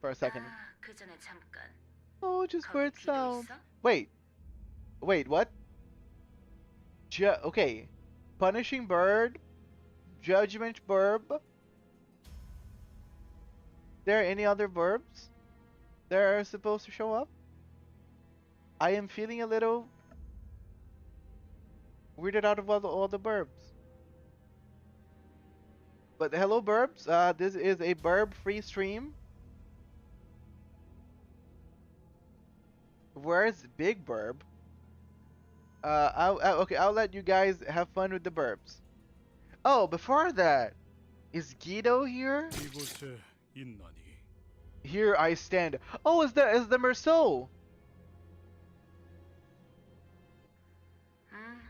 For a second. Oh, just bird sound. Wait, what? Okay. Punishing Bird Judgment verb. There any other verbs that are supposed to show up? I am feeling a little weirded out of all the verbs. But hello verbs, this is a verb-free stream. Where's big verb? Okay, I'll let you guys have fun with the verbs. Oh, before that, is Guido here? 이곳에 있나니? Here I stand. Oh, is the Merceau?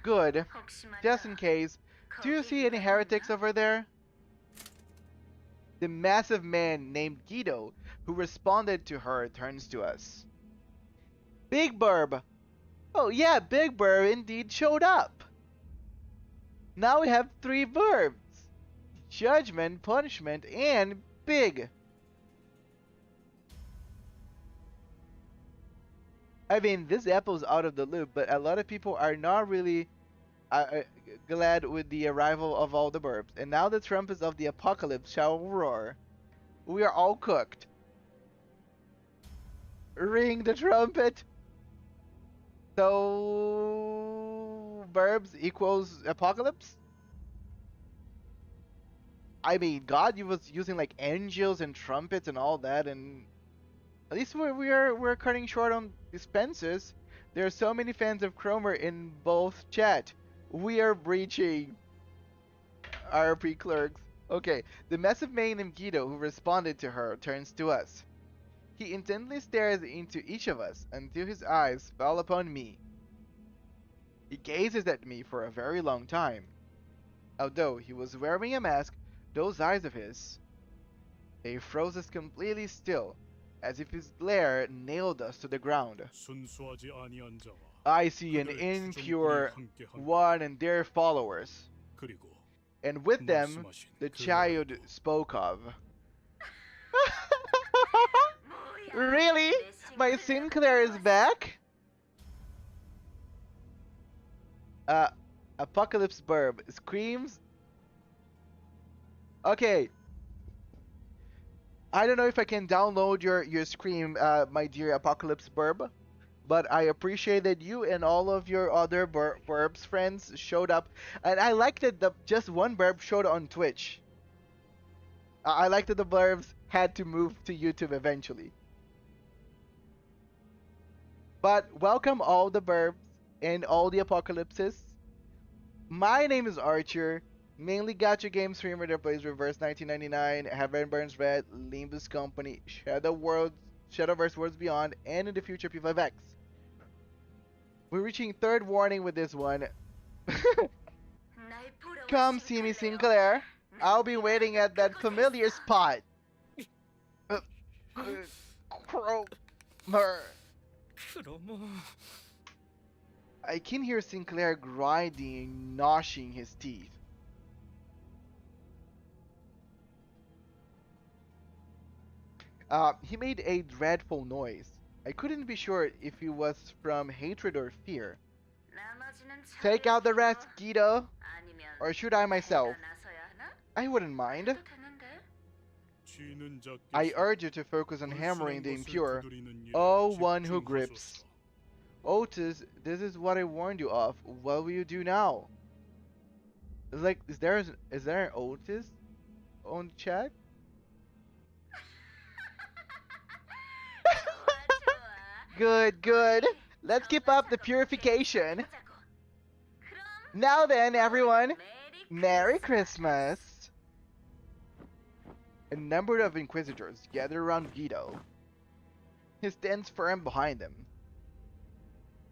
Good. Just in case. Do you see any heretics over there? The massive man named Guido, who responded to her, turns to us. Big Burb! Oh yeah, Big Burb indeed showed up! Now we have 3 verbs. Judgment, punishment, and big. I mean, this apple's out of the loop, but a lot of people are not really glad with the arrival of all the verbs. And now the trumpets of the apocalypse shall roar. We are all cooked. Ring the trumpet. So, verbs equals apocalypse? I mean, God was using like angels and trumpets and all that, and at least we're cutting short on dispenses. There are so many fans of Cromer in both chat. We are breaching RP clerks. Okay, the massive man named Guido who responded to her turns to us. He intently stares into each of us until his eyes fall upon me. He gazes at me for a very long time. Although he was wearing a mask, those eyes of his, they froze us completely still, as if his glare nailed us to the ground. 순수하지 아니한 자와 I see an impure one and their followers, 그리고 and with them the child spoke of. Really? My Sinclair is back? Apocalypse Burb screams. Okay. I don't know if I can download your scream, my dear Apocalypse Burb, but I appreciate that you and all of your other Burbs friends showed up, and I like that just one Burb showed on Twitch. I like that the Burbs had to move to YouTube eventually. But welcome all the Burbs and all the Apocalypses. My name is Archer, mainly gacha game streamer that plays Reverse 1999, Heaven Burns Red, Limbus Company, Shadowverse Worlds Beyond, and in the future P5X. We're reaching 3rd warning with this one. Come see me, Sinclair. I'll be waiting at that familiar spot. Cromer. I can hear Sinclair grinding, gnashing his teeth. He made a dreadful noise. I couldn't be sure if it was from hatred or fear. Take out the rest, Guido. Or should I myself? I wouldn't mind. I urge you to focus on hammering the impure. Oh, one who grips. Otis, this is what I warned you of. What will you do now? Like, is there an Otis on the chat? Good, good. Let's keep up the purification. Now then, everyone, Merry Christmas. A number of Inquisitors gather around Guido. He stands firm behind them,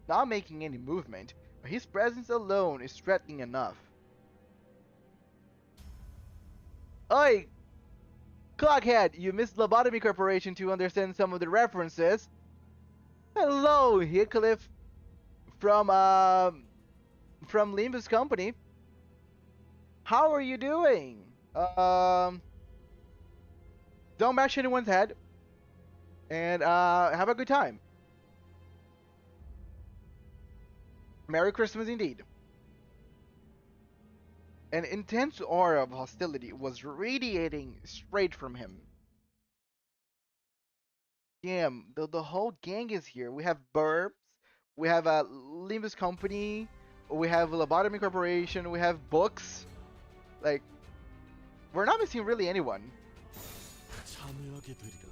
not making any movement, but his presence alone is threatening enough. Oi! Clockhead, you missed Lobotomy Corporation to understand some of the references. Hello, Heathcliff from Limbus Company. How are you doing? Don't bash anyone's head. And have a good time. Merry Christmas indeed. An intense aura of hostility was radiating straight from him. Damn, the whole gang is here. We have Burbs, we have a Limbus company, we have Lobotomy Corporation, we have books. Like, we're not missing really anyone. 참여하게 되리라.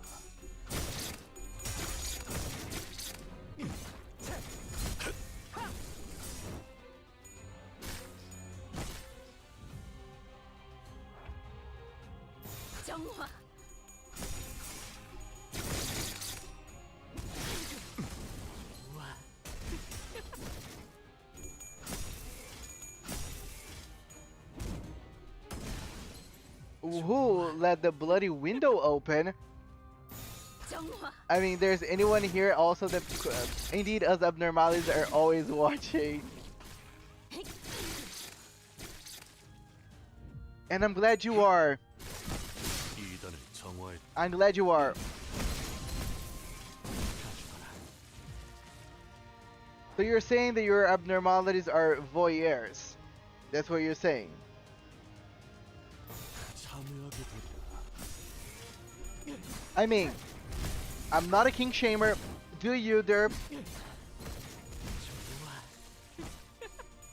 정화. Who let the bloody window open? 정화. I mean, there's anyone here also that indeed us abnormalities are always watching. And I'm glad you are. 이단을 정화했다. I'm glad you are. So you're saying that your abnormalities are voyeurs. That's what you're saying. 참여하게 되리라. I mean, I'm not a king shamer. Do you, Derp?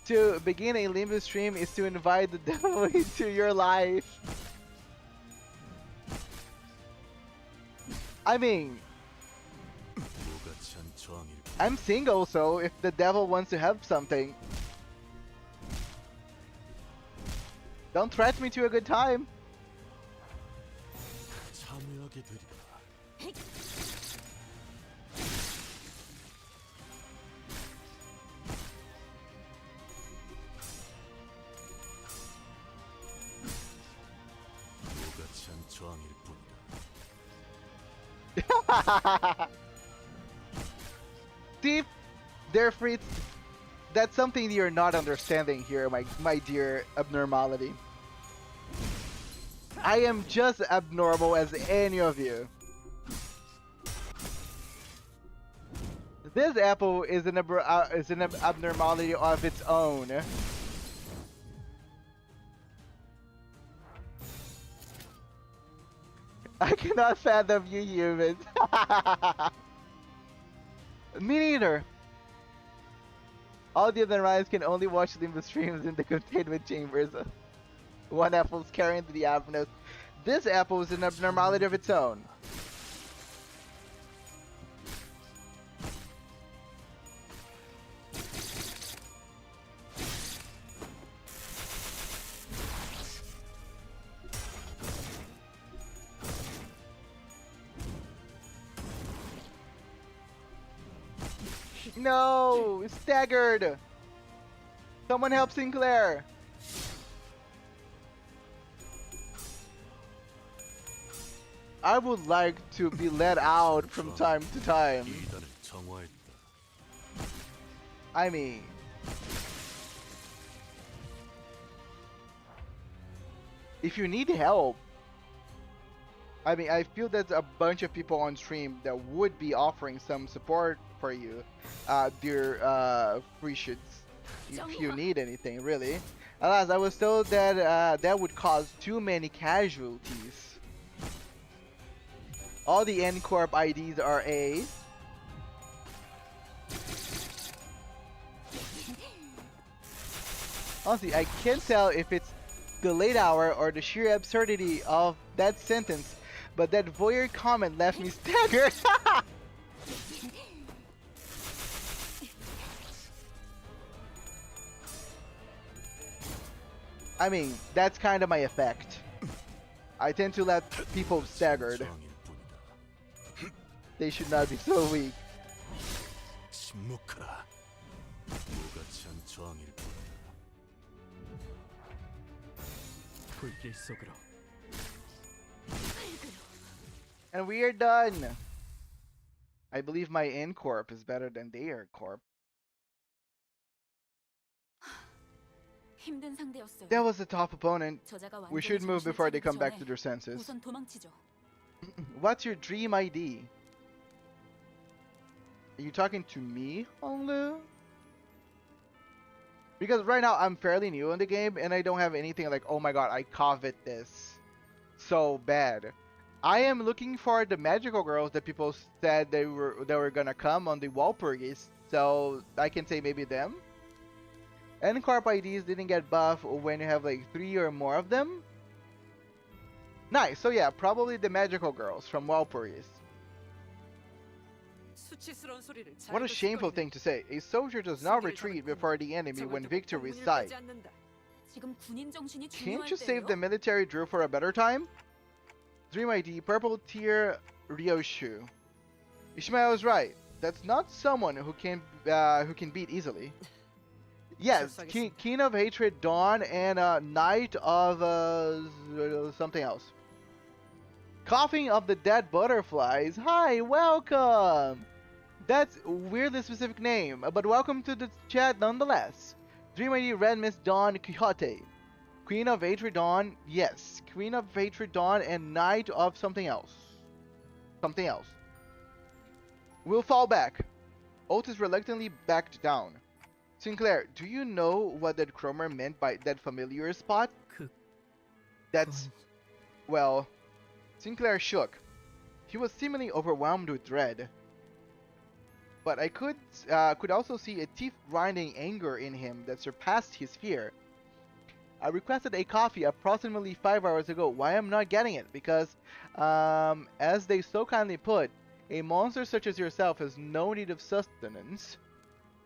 To begin a Limbus stream is to invite the devil into your life. I mean, 무가치한 저항일 뿐. I'm single, so if the devil wants to have something, don't threaten me to a good time. 참여하게 되리라. 무가치한 저항일 뿐이다. Deep, there, Fritz. That's something you're not understanding here, my dear abnormality. I am just abnormal as any of you. This apple is an abnormality of its own. I cannot fathom you humans. Me neither. All the other rides can only watch Limbus streams in the containment chambers. One apple's carrying the abnos. This apple is an abnormality of its own. No! Staggered! Someone help Sinclair! I would like to be let out from time to time. 이단을 정화했다. I mean, if you need help, I mean, I feel there's a bunch of people on stream that would be offering some support for you, dear Frisians, if you need anything, really. Alas, I was told that that would cause too many casualties. All the N-Corp IDs are A. Honestly, I can't tell if it's the late hour or the sheer absurdity of that sentence, but that voyeur comment left me staggered. I mean, that's kind of my effect. I tend to let people staggered. 저항일 뿐이다. They should not be so weak. 침묵하라. 무가치한 저항일 뿐이다. 불길 속으로. And we are done. I believe my N-Corp is better than their Corp. 힘든 상대였어요. That was a tough opponent. 저자가 We 완전히 should move 정신을 before they 차리기 come back 전에 to their senses. 우선 도망치죠. What's your dream ID? Are you talking to me, Honglu? Because right now I'm fairly new in the game and I don't have anything like, oh my god, I covet this so bad. I am looking for the magical girls that people said they were gonna come on the Walpurgis, so I can say maybe them. And Corp IDs didn't get buff when you have like 3 or more of them. Nice, so yeah, probably the magical girls from Walpurgis. 수치스러운 소리를 잘 What a shameful thing to say. A soldier does not retreat before the enemy when victory is sight. 지금 군인 정신이 Can't 중요할 you save 때예요. the military drill for a better time? Dream ID, purple tier Ryoshu. Ishmael is right. That's not someone who can beat easily. Yes, Keen of Hatred, Dawn, and Knight of something else. Coughing of the Dead Butterflies. Hi, welcome! That's a weirdly specific name, but welcome to the chat nonetheless. Dream ID, Red Mist, Dawn, Quixote. Queen of Hatred, Dawn, yes. Queen of Hatred, Dawn, and Knight of something else. Something else. We'll fall back. Otis reluctantly backed down. Sinclair, do you know what that Cromer meant by that familiar spot? That's... well... Sinclair shook. He was seemingly overwhelmed with dread. But I could also see a teeth-grinding anger in him that surpassed his fear. I requested a coffee approximately 5 hours ago. Why I'm not getting it? Because, as they so kindly put, a monster such as yourself has no need of sustenance.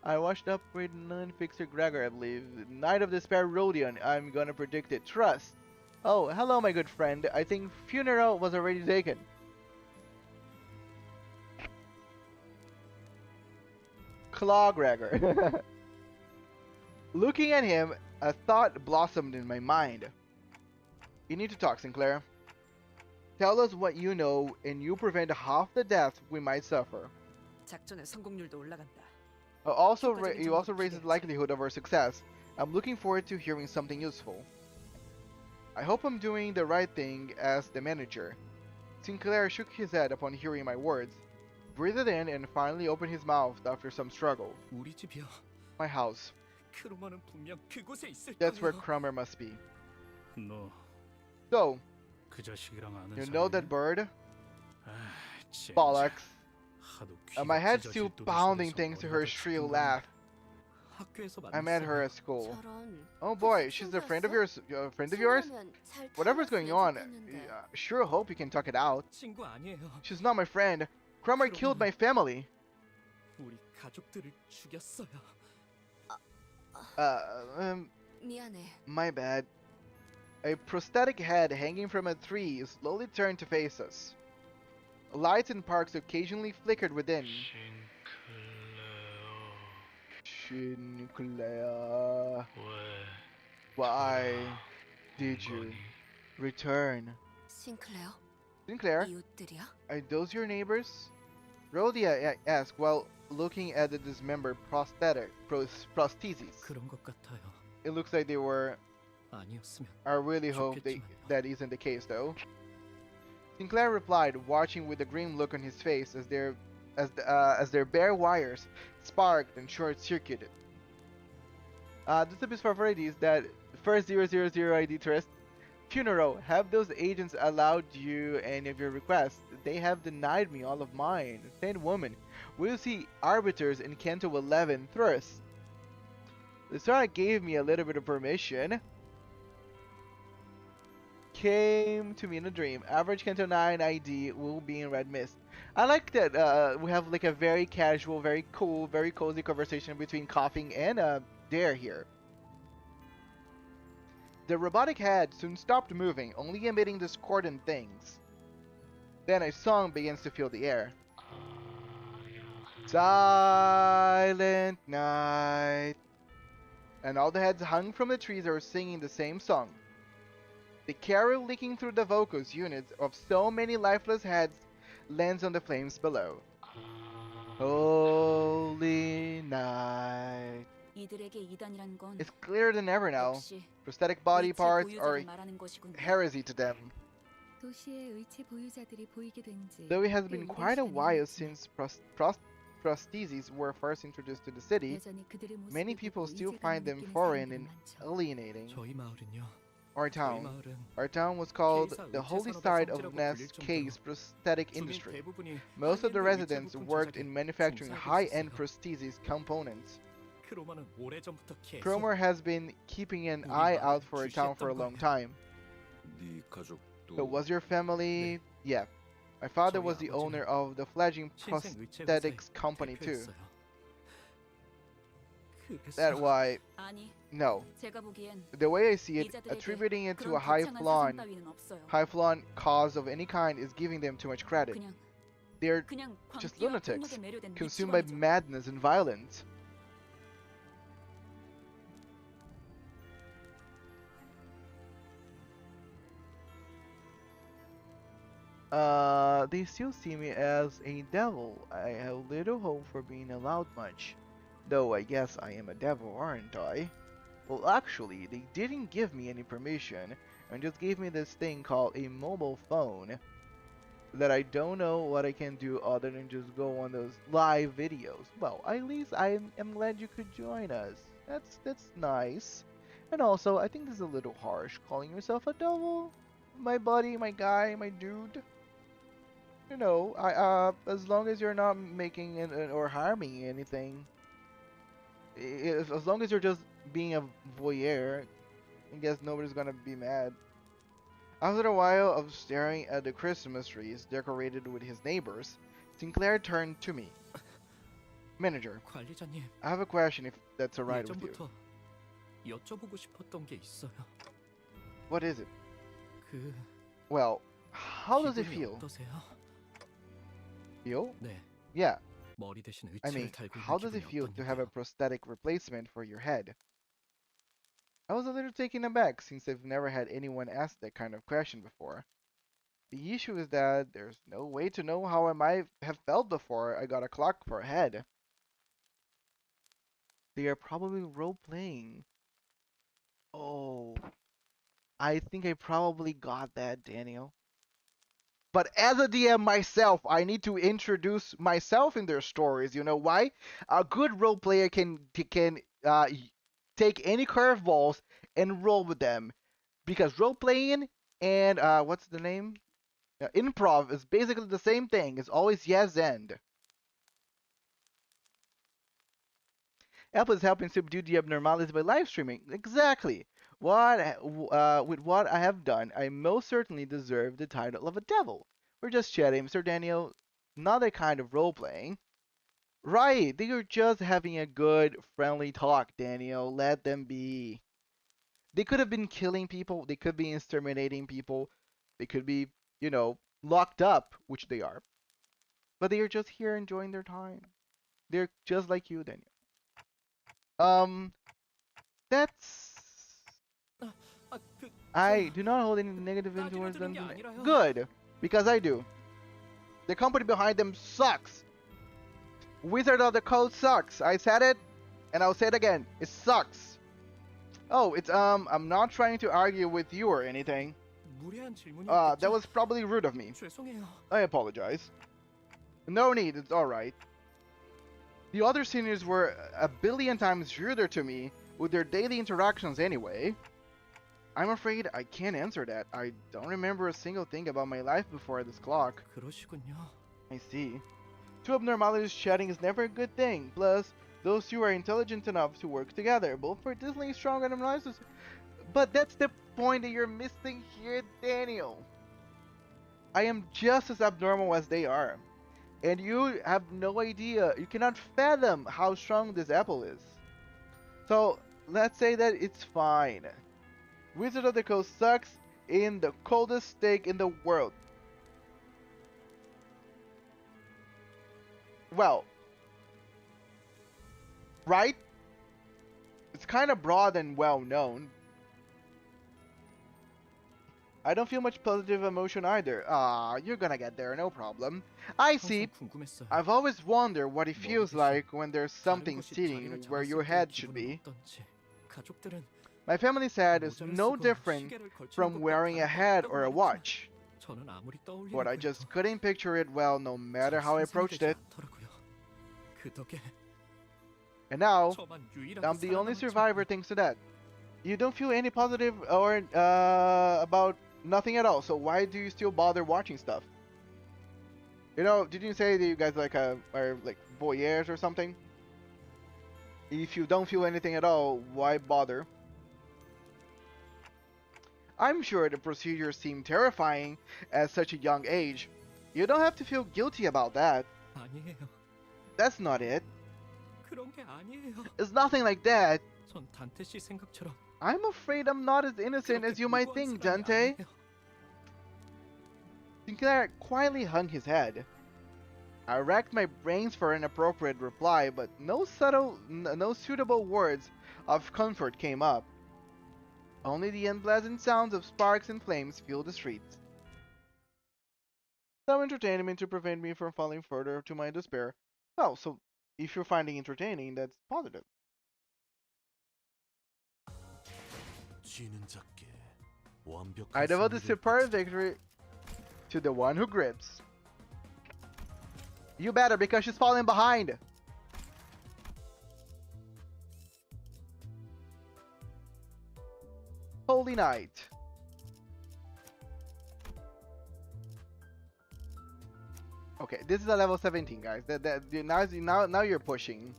I washed up with non-fixer Gregor, I believe. Knight of Despair Rodion. I'm gonna predict it. Trust. Oh, hello, my good friend. I think funeral was already taken. Claw Gregor. Looking at him, a thought blossomed in my mind. You need to talk, Sinclair. Tell us what you know, and you prevent half the deaths we might suffer. 작전의 성공률도 올라간다. You also raise the likelihood of our success. I'm looking forward to hearing something useful. I hope I'm doing the right thing as the manager. Sinclair shook his head upon hearing my words, breathed in, and finally opened his mouth after some struggle. 우리 집이야. My house. 크로마는 분명 그곳에 있을 That's where 거야. Cromer must be. 너 So, 그 자식이랑 아는 you know that 사이야? bird? 아, 젠장. Bollocks. 하도 My 귀가 head's still 찢어질 pounding 도둑 thanks to 소리에서 her 머리가 shrill 다 laugh. 학교에서 I met her at school. 저런. Oh boy, she's a friend of yours? A friend of yours? 친구라면 잘 Whatever's going on, 태어났으면 좋겠는데. sure hope you can talk it out. 친구 아니에요. She's not my friend. Cromer killed my family. 우리 가족들을 죽였어요. 미안해. My bad. A prosthetic head hanging from a tree slowly turned to face us. Lights in parks occasionally flickered within. Sinclair, why did you return? 싱클레어? Sinclair, 이웃들이야? are those your neighbors? Rhodia asked while looking at the dismembered prostheses. 그런 것 같아요. It looks like they were. 아니었으면 I really hope that isn't the case, though. Sinclair replied, watching with a grim look on his face as their bare wires sparked and short-circuited. This episode for Freddy is that first 000 ID tourist. Funeral, have those agents allowed you any of your requests? They have denied me all of mine. Saint woman, we'll see arbiters in Canto 11 first. The Star gave me a little bit of permission. Came to me in a dream. Average Canto 9 ID will be in Red Mist. I like that we have like a very casual, very cool, very cozy conversation between Coughing and Dare here. The robotic head soon stopped moving, only emitting discordant things. Then a song begins to fill the air. Silent night. And all the heads hung from the trees are singing the same song. The carol leaking through the vocals units of so many lifeless heads lands on the flames below. Holy night. 이들에게 이단이란 건 It's clearer than ever now. 역시 Prosthetic body 의체 parts are 보유자를 말하는 것이군요. heresy to them. 도시의 의체 보유자들이 보이게 된 지. Though it has been quite a while since prostheses were first introduced to the city, many people still find them foreign and alienating. Our town was called the holy site of K's prosthetic industry. Most of the residents worked in manufacturing high-end prosthesis components. Cromer has been keeping an eye out for a town for a long time. So was your family? Yeah. My father was the owner of the fledgling prosthetics company too. That's why... No. The way I see it, attributing it to a high-flown cause of any kind is giving them too much credit. They're just lunatics, consumed by madness and violence. They still see me as a devil. I have little hope for being allowed much. Though I guess I am a devil, aren't I? Well, actually, they didn't give me any permission and just gave me this thing called a mobile phone that I don't know what I can do other than just go on those live videos. Well, at least I am glad you could join us. That's nice. And also, I think this is a little harsh, calling yourself a devil. My buddy, my guy, my dude. You know, as long as you're not making or harming anything, as long as you're just being a voyeur, I guess nobody's gonna be mad. After a while of staring at the Christmas trees decorated with his neighbors, Sinclair turned to me. Manager, I have a question if that's alright with you. What is it? Well, how does it feel? Feel? Yeah. I mean, how does it feel to have a prosthetic replacement for your head? I was a little taken aback since I've never had anyone ask that kind of question before. The issue is that there's no way to know how I might have felt before I got a clock for a head. They are probably role-playing. Oh, I think I probably got that, Daniel. But as a DM myself, I need to introduce myself in their stories. You know why? A good role player can take any curveballs and roll with them, because role playing and what's the name? Improv is basically the same thing. It's always yes and. Apple is helping subdue the abnormalities by live streaming. Exactly. With what I have done, I most certainly deserve the title of a devil. We're just chatting, Mr. Daniel. Not a kind of role-playing. Right, they are just having a good, friendly talk, Daniel. Let them be. They could have been killing people. They could be exterminating people. They could be, you know, locked up, which they are. But they are just here enjoying their time. They're just like you, Daniel. That's... I do not hold any negative influence on them. Good, because I do. The company behind them sucks. Wizard of the Coast sucks. I said it, and I'll say it again. It sucks. Oh, it's I'm not trying to argue with you or anything. That was probably rude of me. I apologize. No need, it's alright. The other seniors were a billion times ruder to me with their daily interactions anyway. I'm afraid I can't answer that. I don't remember a single thing about my life before this clock. I see. Two abnormalities chatting is never a good thing. Plus, those two are intelligent enough to work together, both for Disney strong and analysis. But that's the point that you're missing here, Daniel. I am just as abnormal as they are. And you have no idea, you cannot fathom how strong this apple is. So, let's say that it's fine. Wizard of the Coast sucks in the coldest steak in the world. Well, right? It's kind of broad and well known. I don't feel much positive emotion either. You're gonna get there, no problem. I see. I've always wondered what it feels like when there's something sitting where your head should be. My family's head is no different from wearing a hat or a watch. But I just couldn't picture it well no matter how I approached it. 그 덕에 And now, 저만 유일하게 I'm the only 살아남았죠. survivor thanks to that. You don't feel any positive or about nothing at all, so why do you still bother watching stuff? You know, didn't you say that you guys like are like voyeurs or something? If you don't feel anything at all, why bother? I'm sure the procedures seem terrifying at such a young age. You don't have to feel guilty about that. 아니에요. That's not it. 그런 게 아니에요. It's nothing like that. 전 단테 씨 생각처럼 I'm afraid I'm not as innocent as you might think, Dante. Sinclair quietly hung his head. I racked my brains for an appropriate reply, but no suitable words of comfort came up. Only the unpleasant sounds of sparks and flames filled the streets. Some entertainment to prevent me from falling further to my despair. Well, so if you're finding entertaining, that's positive. I devote the superb victory to the one who grips. You better, because she's falling behind. Holy Night. Okay, this is a level 17, guys. Now you're pushing.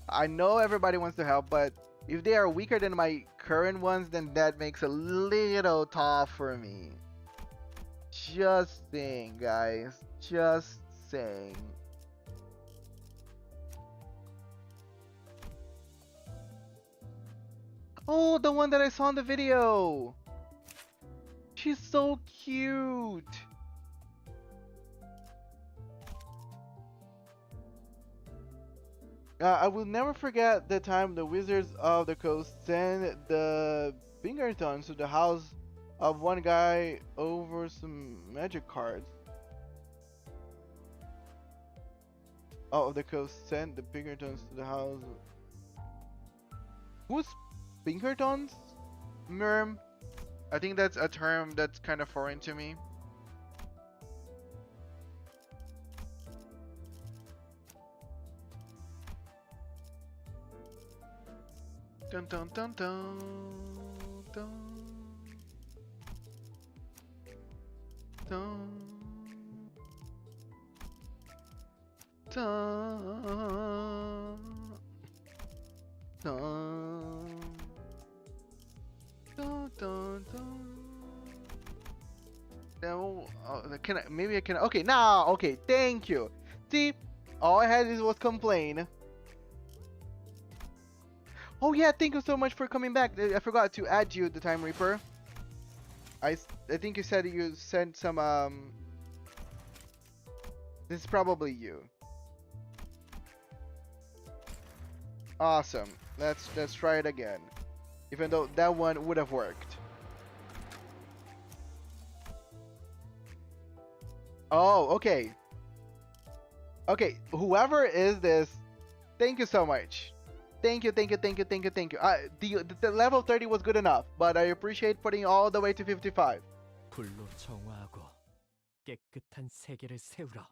I know everybody wants to help, but if they are weaker than my current ones, then that makes a little tough for me. Just saying, guys. Just saying. Oh, the one that I saw in the video. She's so cute. I will never forget the time the Wizards of the Coast sent the Pinkertons to the house of one guy over some magic cards. Oh, of the Coast sent the Pinkertons to the house. Who's Pinkertons? Merm? I think that's a term that's kind of foreign to me. Dun dun dun dun dun dun dun dun dun dun dun. Now, can I? Maybe I can. Okay, now. Okay, thank you. See, all I had was complain. Oh yeah, thank you so much for coming back. I forgot to add you, the Time Reaper. I think you said you sent some This is probably you. Awesome. Let's try it again. Even though that one would have worked. Oh, okay. Okay, whoever is this, thank you so much. Thank you. The level 30 was good enough, but I appreciate putting all the way to 55. 불로 정화하고 깨끗한 세계를 세우라.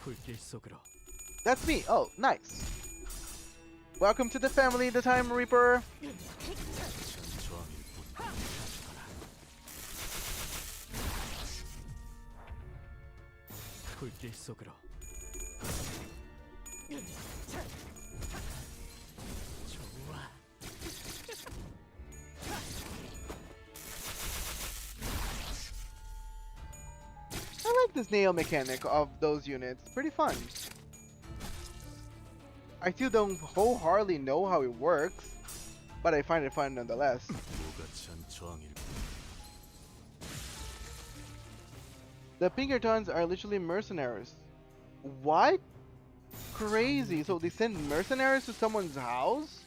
불길 속으로. That's me. Oh, nice. Welcome to the family, the Time Reaper. 불길 속으로. 좋아. I like this nail mechanic of those units. Pretty fun. I still don't wholeheartedly know how it works, but I find it fun nonetheless. The Pinkertons are literally mercenaries. What? Crazy. So they send mercenaries to someone's house?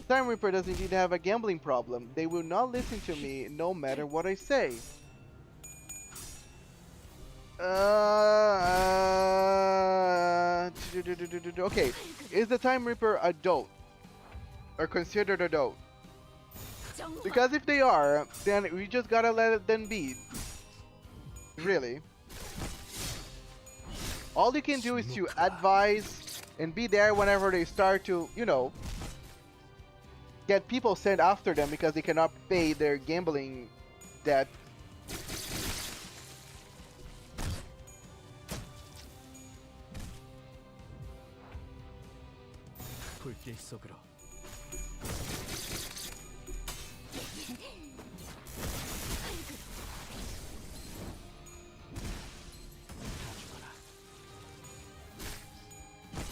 Time Reaper does indeed have a gambling problem. They will not listen to me no matter what I say. Okay, is the Time Reaper adult? Or considered adult? Because if they are, then we just gotta let them be. Really. All you can do is to advise and be there whenever they start to, you know, get people sent after them because they cannot pay their gambling debt. 불길 속으로.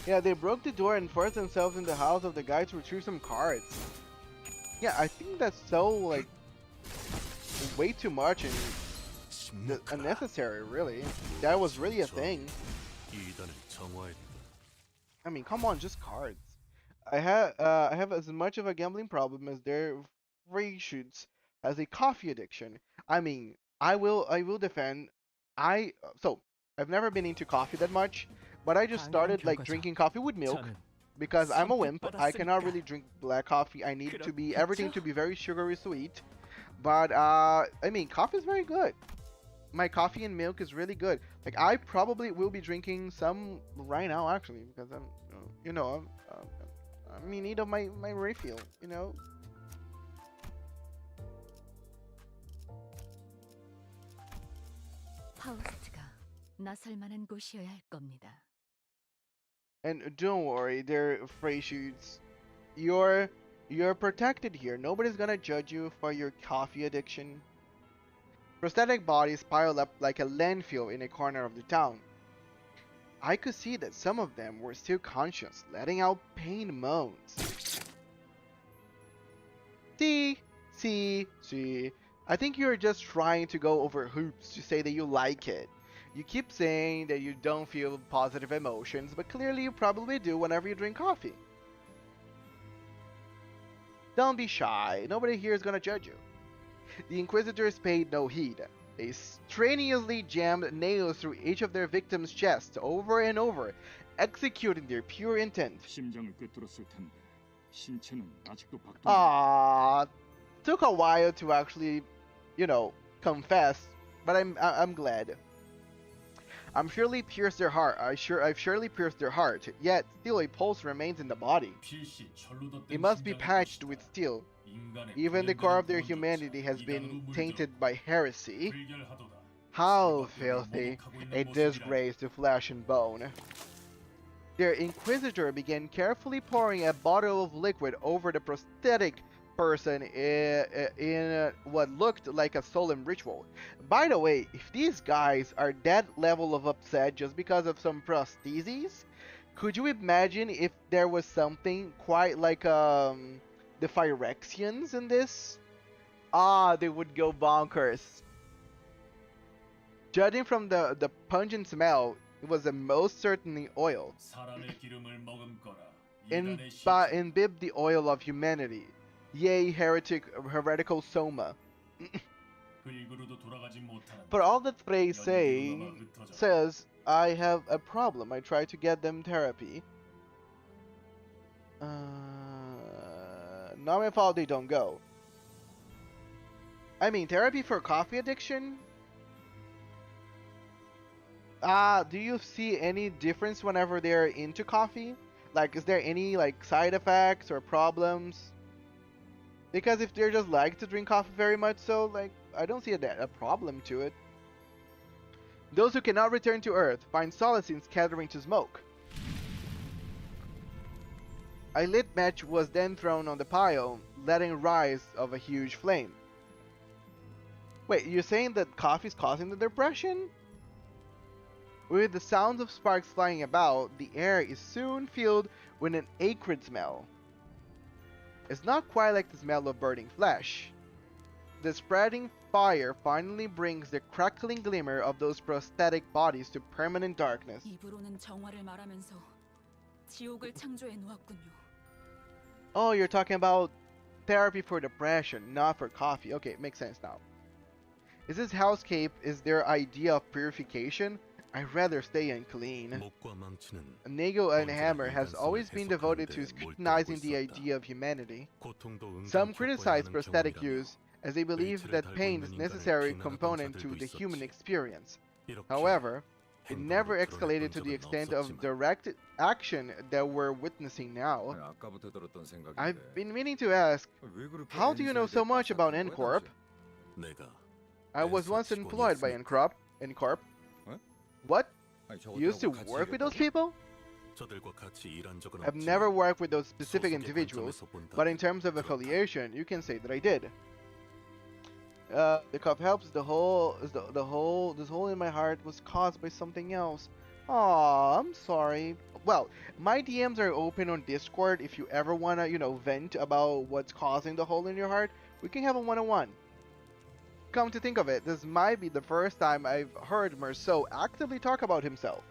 Yeah, they broke the door and forced themselves in the house of the guy to retrieve some cards. Yeah, I think that's so, like, way too much and unnecessary, really. That was really a thing. I mean, come on, just cards. I have as much of a gambling problem as their free shoots has a coffee addiction. I mean, I will defend. So I've never been into coffee that much, but I just started like drinking coffee with milk because I'm a wimp. I cannot really drink black coffee. I need to be everything to be very sugary sweet. But I mean, coffee is very good. My coffee and milk is really good. Like I probably will be drinking some right now actually because I'm, you know, I'm in need of my refill. You know. 파우스트가 나설 만한 곳이어야 할 겁니다. And don't worry, they're free shoots. You're protected here. Nobody's gonna judge you for your coffee addiction. Prosthetic bodies piled up like a landfill in a corner of the town. I could see that some of them were still conscious, letting out pain moans. See. I think you're just trying to go over hoops to say that you like it. You keep saying that you don't feel positive emotions, but clearly you probably do whenever you drink coffee. Don't be shy. Nobody here is gonna judge you. The Inquisitors paid no heed. They strenuously jammed nails through each of their victims' chests over and over, executing their pure intent. Ah, took a while to actually, you know, confess, but I'm glad. I've surely pierced their heart. I've surely pierced their heart. Yet still a pulse remains in the body. It must be patched with steel. Even the core of their humanity has been tainted by heresy. How filthy! A disgrace to flesh and bone. Their Inquisitor began carefully pouring a bottle of liquid over the prosthetic person in what looked like a solemn ritual. By the way, if these guys are that level of upset just because of some prostheses, could you imagine if there was something quite like the Phyrexians in this? Ah, they would go bonkers. Judging from the pungent smell, it was most certainly oil. Imbibe the oil of humanity. Yea, heretical soma. For all that Frey says, I have a problem. I try to get them therapy. Not my fault they don't go. I mean, therapy for coffee addiction? Do you see any difference whenever they're into coffee? Like, is there any, like, side effects or problems? Because if they just like to drink coffee very much so, like, I don't see a problem to it. Those who cannot return to Earth find solace in scattering to smoke. A lit match was then thrown on the pile, letting rise of a huge flame. Wait, you're saying that coffee is causing the depression? With the sounds of sparks flying about, the air is soon filled with an acrid smell. It's not quite like the smell of burning flesh. The spreading fire finally brings the crackling glimmer of those prosthetic bodies to permanent darkness. Oh, you're talking about therapy for depression, not for coffee. Okay, makes sense now. Is this hellscape is their idea of purification? I'd rather stay unclean. Nego and Hammer has always been devoted to scrutinizing the idea of humanity. Some criticize prosthetic use, as they believe that pain is a necessary component to the human experience. However, it never escalated to the extent of direct action that we're witnessing now. I've been meaning to ask, how do you know so much about N-Corp? I was once employed by N-Corp. What? You used to work with those people? I've never worked with those specific individuals, but in terms of affiliation, you can say that I did. The cup helps. This hole in my heart was caused by something else. Aw, I'm sorry. Well, my DMs are open on Discord. If you ever wanna, vent about what's causing the hole in your heart, we can have a one-on-one. Come to think of it, this might be the first time I've heard Merceau actively talk about himself.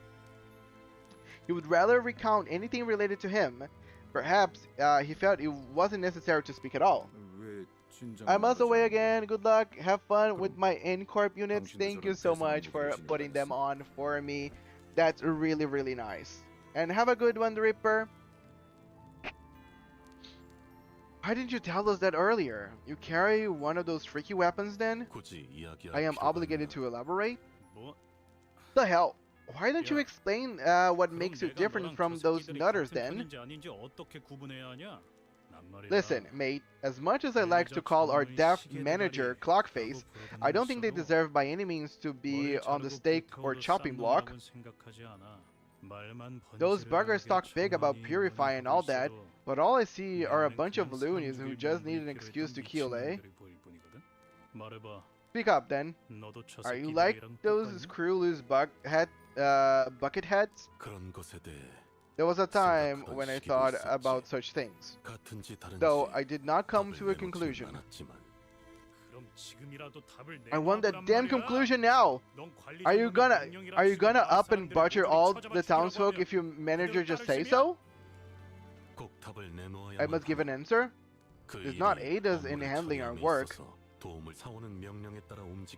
He would rather recount anything related to him. Perhaps he felt it wasn't necessary to speak at all. I must away again. Good luck. Have fun with my N-Corp units. Thank you so much for putting them on for me. That's really, really nice. And have a good one, the Ripper. Why didn't you tell us that earlier? You carry one of those freaky weapons then? I am obligated to elaborate? The hell? Why don't you explain what makes you different from those nutters then? Listen, mate, as much as I like to call our deaf manager Clockface, I don't think they deserve by any means to be on the steak or chopping block. Those buggers talk big about purifying and all that, but all I see are a bunch of loonies who just need an excuse to kill, eh? Speak up then. Are you like those screw-loose bucket heads? There was a time when I thought about such things, though I did not come to a conclusion. I want that damn conclusion now! Are you gonna up and butcher all the townsfolk if your manager just say so? I must give an answer. Does not aid us in handling our work.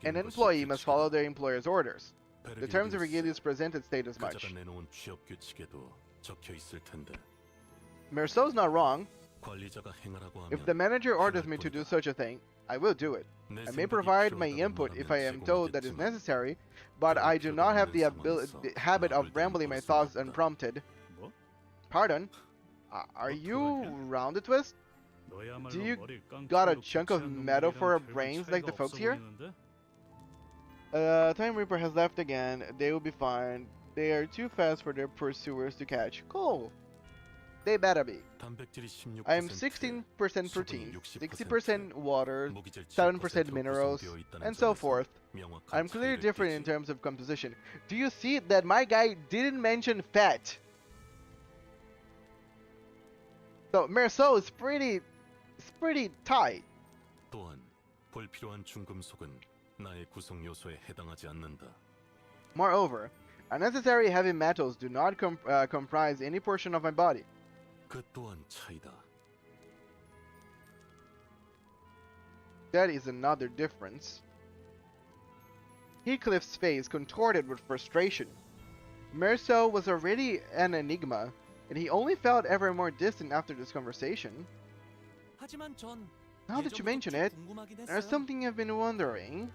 An employee must follow their employer's orders. The terms of Regilius presented state as much. Merceau's not wrong. If the manager orders me to do such a thing, I will do it. I may provide my input if I am told that is necessary, but I do not have the habit of rambling my thoughts unprompted. Pardon? Are you round the twist? Do you got a chunk of metal for brains like the folks here? Time Reaper has left again. They will be fine. They are too fast for their pursuers to catch. Cool. They better be. I am 16% protein, 60% water, 7% minerals, and so forth. I'm clearly different in terms of composition. Do you see that my guy didn't mention fat? So Merceau is pretty tight. Moreover, unnecessary heavy metals do not comprise any portion of my body. That is another difference. Heathcliff's face contorted with frustration. Merceau was already an enigma, and he only felt ever more distant after this conversation. Now that you mention it, there's something I've been wondering.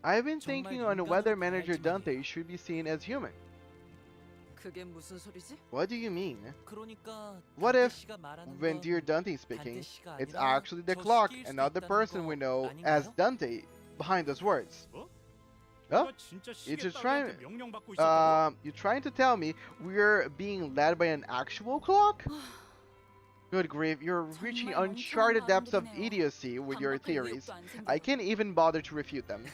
I've been thinking on whether Manager Dante should be seen as human. What do you mean? What if, when dear Dante is speaking, it's actually the clock and not the person we know as Dante behind those words? Oh? You're trying to tell me we're being led by an actual clock? Good grief, you're reaching uncharted depths of idiocy with your theories. I can't even bother to refute them.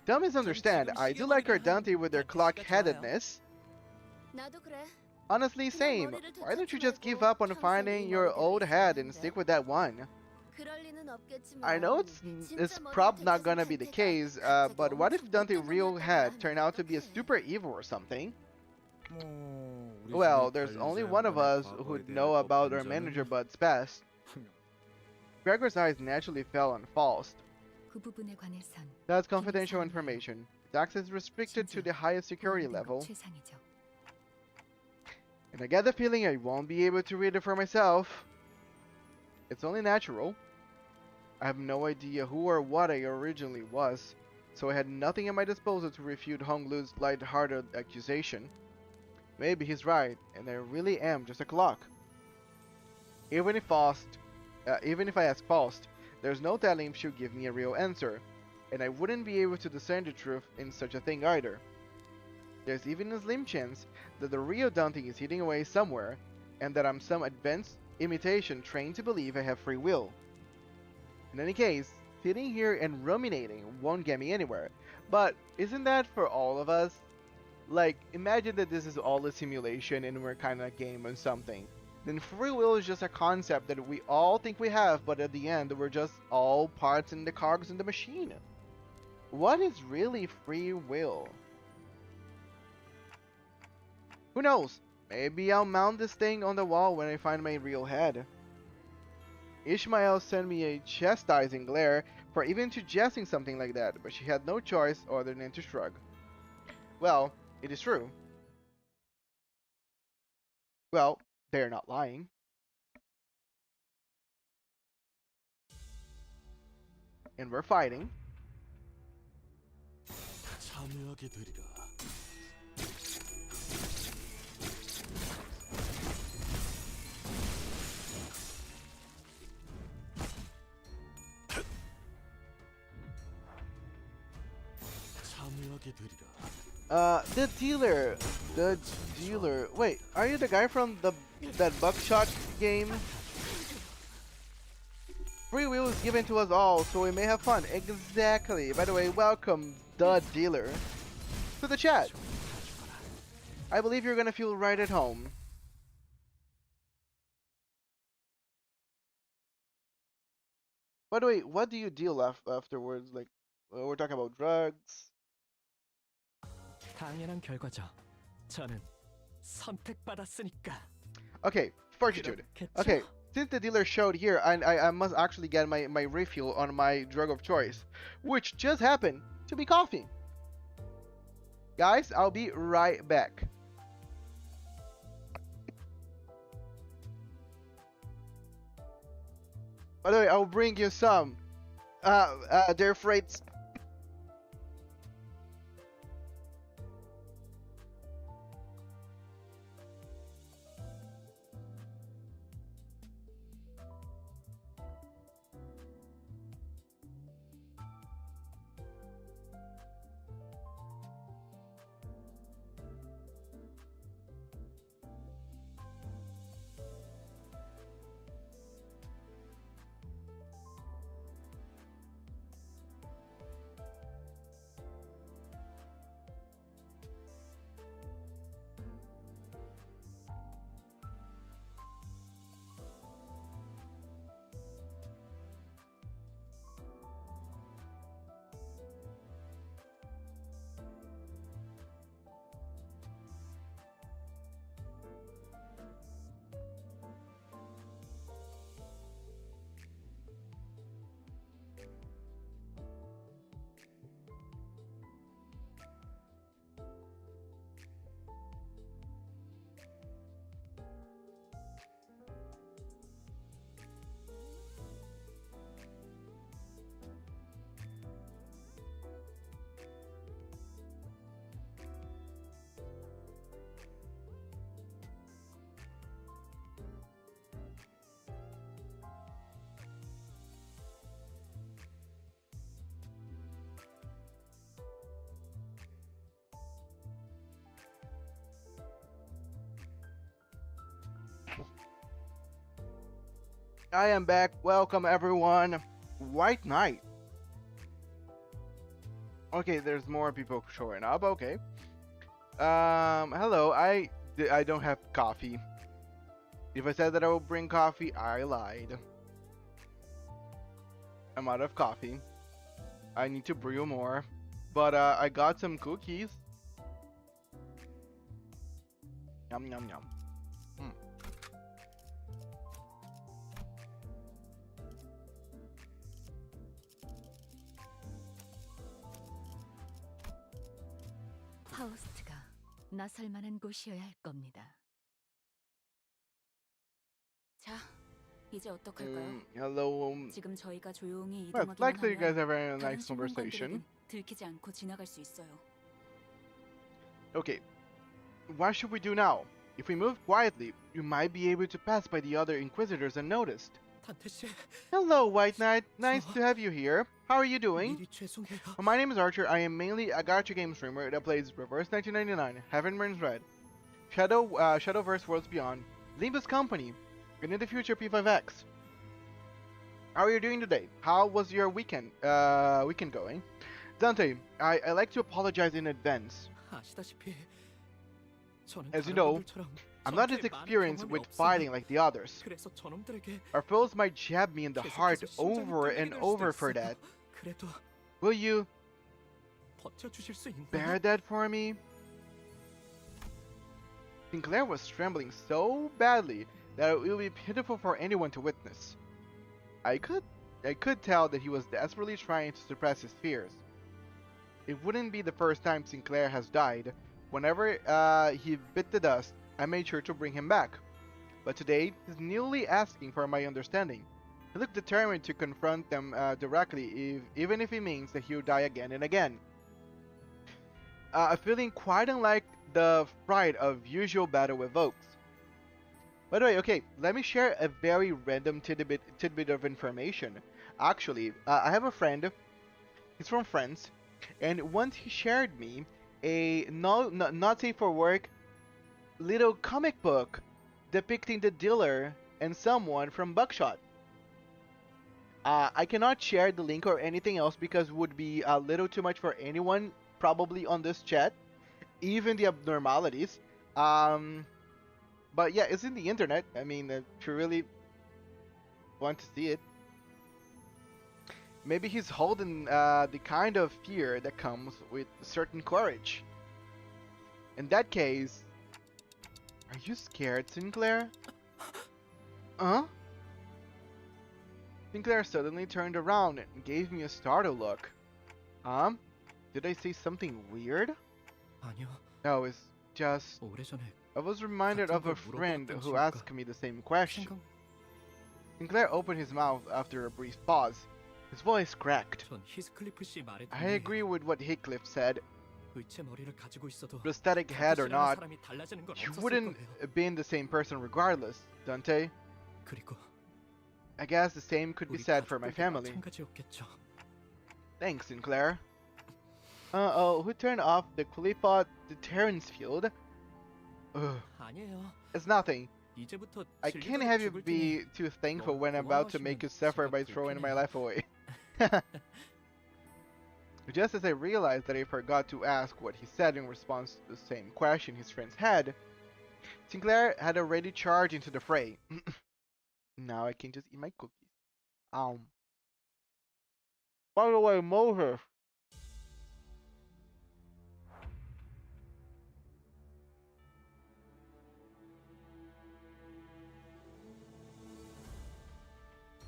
Don't misunderstand, I do like our Dante with their clock-headedness. Honestly, same. Why don't you just give up on finding your old head and stick with that one? I know it's probably not gonna be the case, but what if Dante's real head turned out to be a super evil or something? Well, there's only one of us who'd know about our manager Bud's past. Gregor's eyes naturally fell on Faust. That's confidential information. Its access is restricted to the highest security level. And I get the feeling I won't be able to read it for myself. It's only natural. I have no idea who or what I originally was, so I had nothing at my disposal to refute Honglu's light-hearted accusation. Maybe he's right, and I really am just a clock. Even if I ask Faust, there's no telling if she'll give me a real answer, and I wouldn't be able to discern the truth in such a thing either. There's even a slim chance that the real Dante is hiding away somewhere, and that I'm some advanced imitation trained to believe I have free will. In any case, sitting here and ruminating won't get me anywhere, but isn't that for all of us? Like, imagine that this is all a simulation and we're kind of a game or something. Then free will is just a concept that we all think we have, but at the end we're just all parts in the cogs in the machine. What is really free will? Who knows? Maybe I'll mount this thing on the wall when I find my real head. Ishmael sent me a chastising glare for even suggesting something like that, but she had no choice other than to shrug. Well, it is true. Well, they're not lying. And we're fighting. 참여하게 되리라. 참여하게 되리라. The dealer. Wait, are you the guy from that buckshot game? Free will is given to us all, so we may have fun. Exactly. By the way, welcome, the dealer, to the chat. I believe you're gonna feel right at home. By the way, what do you deal afterwards? Like, we're talking about drugs. 당연한 결과죠. 저는 선택받았으니까. Okay, fortitude. Okay, since the dealer showed here, I must actually get my refill on my drug of choice, which just happened to be coffee. Guys, I'll be right back. By the way, I'll bring you some. They're freights. I am back. Welcome everyone. White Knight. Okay, there's more people showing up. Okay. Hello. I don't have coffee. If I said that I would bring coffee, I lied. I'm out of coffee. I need to brew more. But I got some cookies. Yum yum yum. 파우스트가 나설 만한 곳이어야 할 겁니다. 자, 이제 어떡할까요? Hello. 지금 저희가 조용히 Well, 이동하기만 like that you guys 하면 have a 다른 nice conversation. 신문관들에겐 들키지 않고 지나갈 수 있어요. Okay, what should we do now? If we move quietly, you might be able to pass by the other Inquisitors unnoticed. 탄태 씨, Hello, White Knight. Nice to have you here. How are you doing? 미리 죄송해요. My name is Archer. I am mainly a gacha game streamer that plays Reverse 1999, Heaven Burns Red, Shadowverse Worlds Beyond, Limbus Company, and in the future P5X. How are you doing today? How was your weekend going? Dante, I like to apologize in advance. 아시다시피 저는 As you 다른 know, 분들처럼 I'm not as 전투에 많은 experienced 경험이 with 없어요. fighting like the others. 그래서 저놈들에게 Our foes might jab me in the heart 계속해서 심장이 over and 떨리게 될 over 수도 for 있어요. that. 그래도 Will you 버텨주실 수 있나요? bear that for me? Sinclair was trembling so badly that it would be pitiful for anyone to witness. I could tell that he was desperately trying to suppress his fears. It wouldn't be the first time Sinclair has died. Whenever he bit the dust, I made sure to bring him back. But today, he's newly asking for my understanding. He looked determined to confront them directly, even if it means that he'll die again and again. A feeling quite unlike the fright of usual battle evokes. By the way, okay, let me share a very random tidbit of information. Actually, I have a friend, he's from France, and once he shared me a not safe for work little comic book depicting the dealer and someone from Buckshot. I cannot share the link or anything else because it would be a little too much for anyone probably on this chat, even the abnormalities. But yeah, it's in the internet. I mean, if you really want to see it. Maybe he's holding the kind of fear that comes with certain courage. In that case, are you scared, Sinclair? Huh? Sinclair suddenly turned around and gave me a startled look. Did I say something weird? 아니요. No, it's just... 오래전에 I was reminded of a friend who asked me the same question. Sinclair opened his mouth after a brief pause. His voice cracked. 전 히스클리프 씨 말에 I agree with what Heathcliff said. 의체 머리를 가지고 있어도 Prosthetic head or not, 사람이 달라지는 건 you 없었을 wouldn't 거예요. have been the same person regardless, Dante. 그리고 I guess the same could be 우리 said for my 가족들도 family. 마찬가지였겠죠. Thanks, Sinclair. Who turned off the Qliphoth deterrence field? Ugh, 아니에요. it's nothing. 이제부터 I can't have you be too thankful when I'm about to make you suffer by throwing my life away. Just as I realized that I forgot to ask what he said in response to the same question his friends had, Sinclair had already charged into the fray. Now I can just eat my cookies. By the way, Moses.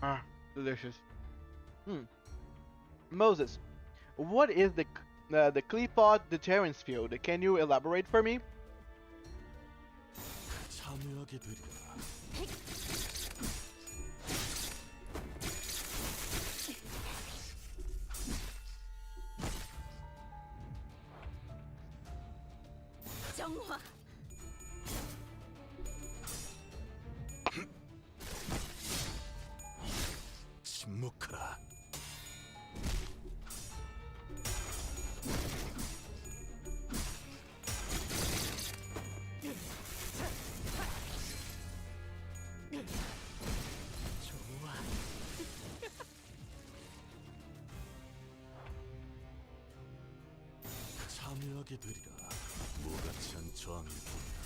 Ah, delicious. Moses, what is the Qliphoth deterrence field? Can you elaborate for me? 참여하게 되리라. 정화. 침묵하라. 좋아. 참여하게 되리라. 무가치 한 저항일 뿐이야.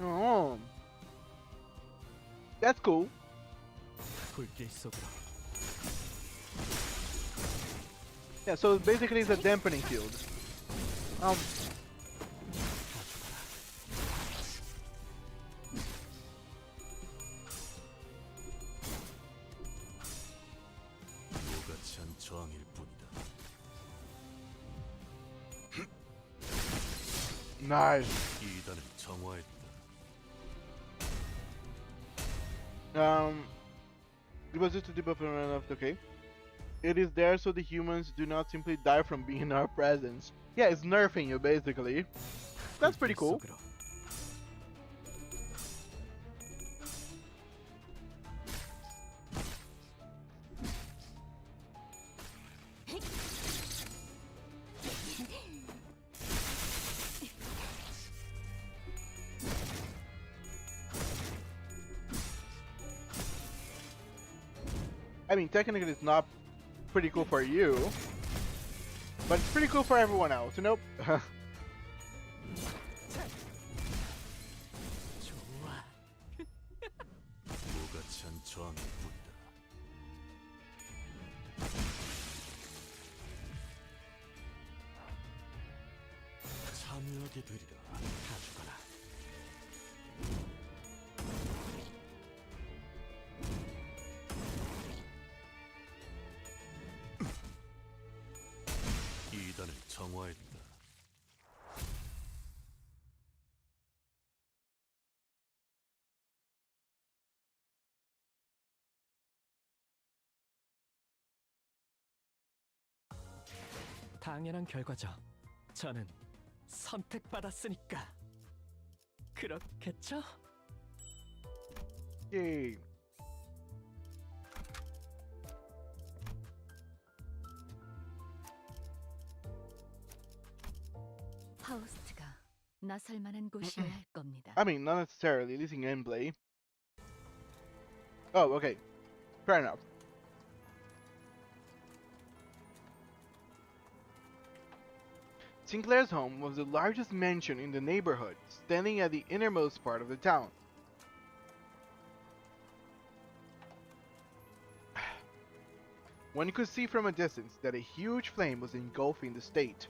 Oh, that's cool. 불길 속으로. Yeah, so basically it's a dampening field. Um, 무가치 않 저항일 뿐이다. nice. 이단을 정화했다. It was just a debuff enough. Okay. It is there so the humans do not simply die from being in our presence. Yeah, it's nerfing you basically. That's pretty cool. 속으로. I mean, technically it's not pretty cool for you, but it's pretty cool for everyone else, you know? 좋아. 무가치 않 저항일 뿐이다. 참여하게 되리라. 가져가라. 이단을 정화했다. 당연한 결과죠. 저는 선택받았으니까. 그렇겠죠? Yay. 파우스트가 나설 만한 곳이어야 할 겁니다. I mean, not necessarily, at least in gameplay. Oh, okay. Fair enough. Sinclair's home was the largest mansion in the neighborhood, standing at the innermost part of the town. One could see from a distance that a huge flame was engulfing the state.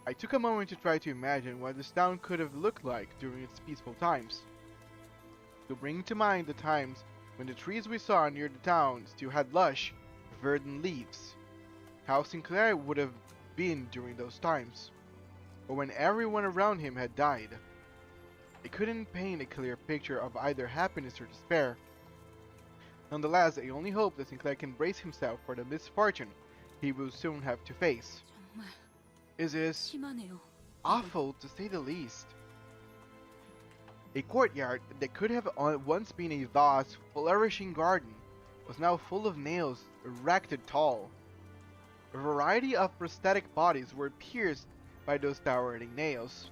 I took a moment to try to imagine what this town could have looked like during its peaceful times. To bring to mind the times when the trees we saw near the town still had lush, verdant leaves. How Sinclair would have been during those times, or when everyone around him had died. I couldn't paint a clear picture of either happiness or despair. Nonetheless, I only hope that Sinclair can brace himself for the misfortune he will soon have to face. 정말 It is 심하네요. awful to say the least. A courtyard that could have once been a vast, flourishing garden was now full of nails erected tall. A variety of prosthetic bodies were pierced by those towering nails.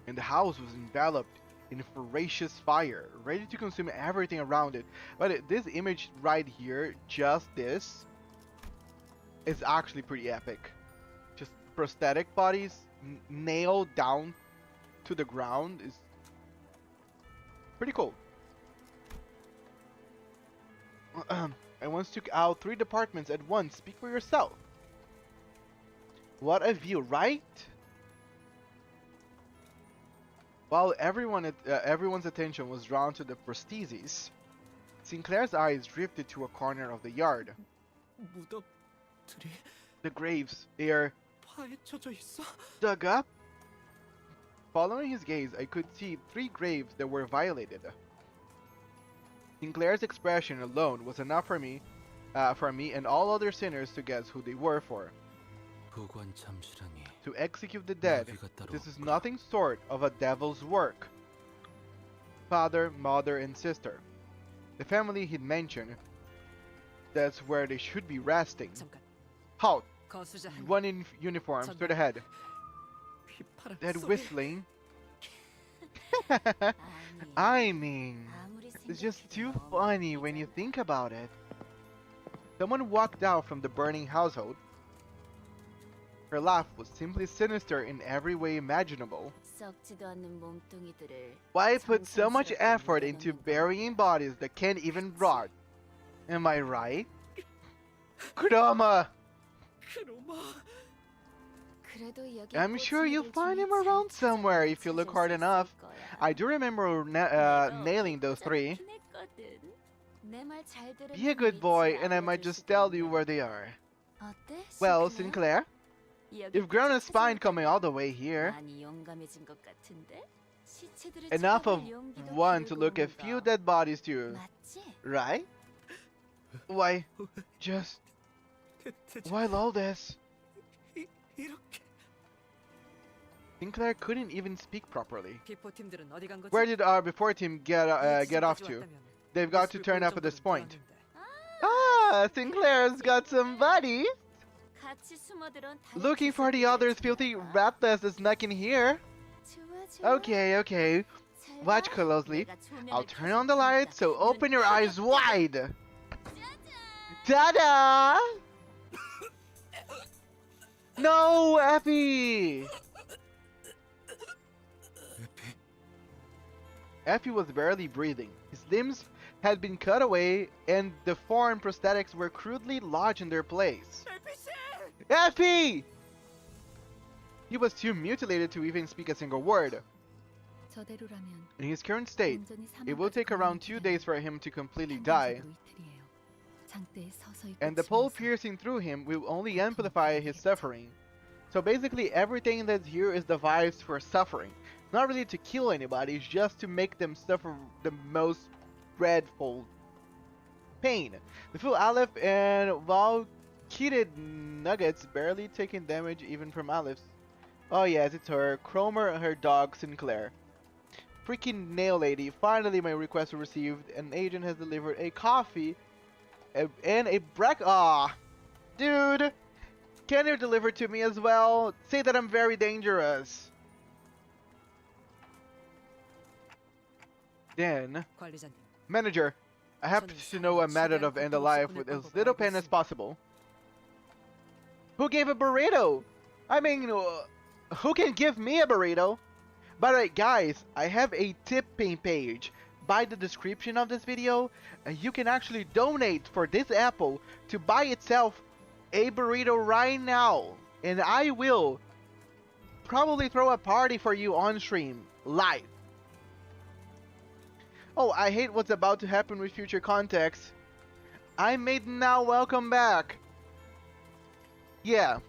And the house was enveloped in ferocious fire, ready to consume everything around it. But this image right here, just this, is actually pretty epic. Just prosthetic bodies nailed down to the ground is pretty cool. I once took out 3 departments at once. Speak for yourself. What a view, right? While everyone's attention was drawn to the prostheses, Sinclair's eyes drifted to a corner of the yard. 무덤들이 The graves, they are 파헤쳐져 있어? dug up? Following his gaze, I could see 3 graves that were violated. Sinclair's expression alone was enough for me and all other sinners to guess who they were for. 보관 참수랑이 To execute the dead, 나비가 따로 this is 없구나. nothing short of a devil's work. Father, mother, and sister. The family he'd mentioned, that's where they should be resting. 잠깐. Halt! 거수자 한 One in uniform stood ahead. 휘파람 That 소리. whistling. I mean, it's just too funny when you think about it. Someone walked out from the burning household. Her laugh was simply sinister in every way imaginable. 썩지도 않는 몸뚱이들을 Why put so much 정성스럽게 effort into 묻어놓는 burying bodies that can't even rot? Am I right? Kurama! 그놈아. I'm sure you'll find him around somewhere if you look hard enough. I do remember nailing those three. Be a good boy and I might just tell you where they are. Well, Sinclair, you've grown a spine coming all the way here. Enough of one to look at few dead bodies too, right? Why, just... why all this? Sinclair couldn't even speak properly. Where did our before team get off to? They've got to turn up at this point. Ah, Sinclair's got some buddies. Looking for the others filthy ratless is snuck in here. Okay, okay. Watch closely. I'll turn on the lights, so open your eyes wide. Ta-da! No, Effie! Effie was barely breathing. His limbs had been cut away, and the foreign prosthetics were crudely lodged in their place. Effie! He was too mutilated to even speak a single word. In his current state, it will take around 2 days for him to completely die. And the pole piercing through him will only amplify his suffering. So basically everything that's here is devised for suffering. Not really to kill anybody, it's just to make them suffer the most dreadful pain. The full Aleph and Valkyrid Nuggets barely taking damage even from Aleph's. Oh yes, it's her, Cromer and her dog Sinclair. Freaking nail lady, finally my request was received. An agent has delivered a coffee and a dude, can you deliver to me as well? Say that I'm very dangerous. Then, manager, I happen to know a method of end a life with as little pain as possible. Who gave a burrito? I mean, who can give me a burrito? By the way, guys, I have a tipping page. By the description of this video, you can actually donate for this apple to buy itself a burrito right now. And I will probably throw a party for you on stream, live. Oh, I hate what's about to happen with future context. I made now, welcome back. Yeah.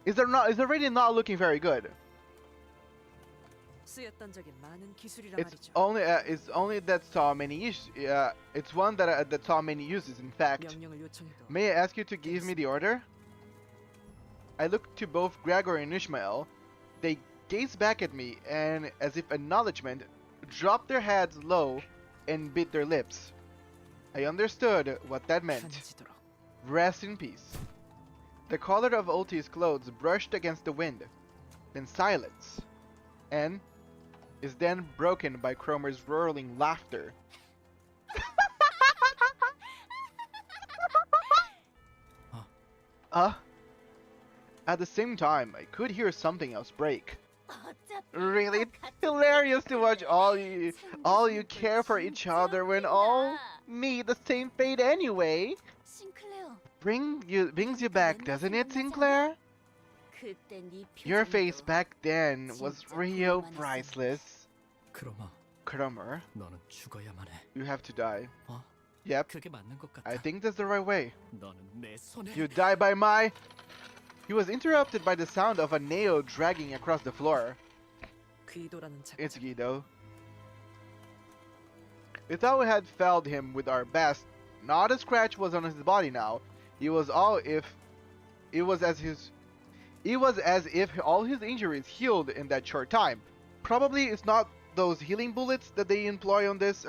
Is already not looking very good. It's only that saw many issues. It's one that saw many uses. In fact, may I ask you to give me the order? I looked to both Gregor and Ishmael. They gazed back at me and, as if acknowledgement, dropped their heads low and bit their lips. I understood what that meant. Rest in peace. The collar of Ulti's clothes brushed against the wind, then silence, and is then broken by Cromer's roaring laughter. At the same time, I could hear something else break. Really? It's hilarious to watch all you care for each other when all meet the same fate anyway. Brings you back, doesn't it, Sinclair? Your face back then was real priceless. Cromer, you have to die. Yep, I think that's the right way. You die by my... He was interrupted by the sound of a nail dragging across the floor. It's Guido. We thought we had felled him with our best. Not a scratch was on his body now. It was as if all his injuries healed in that short time. Probably it's not those healing bullets that they employ on this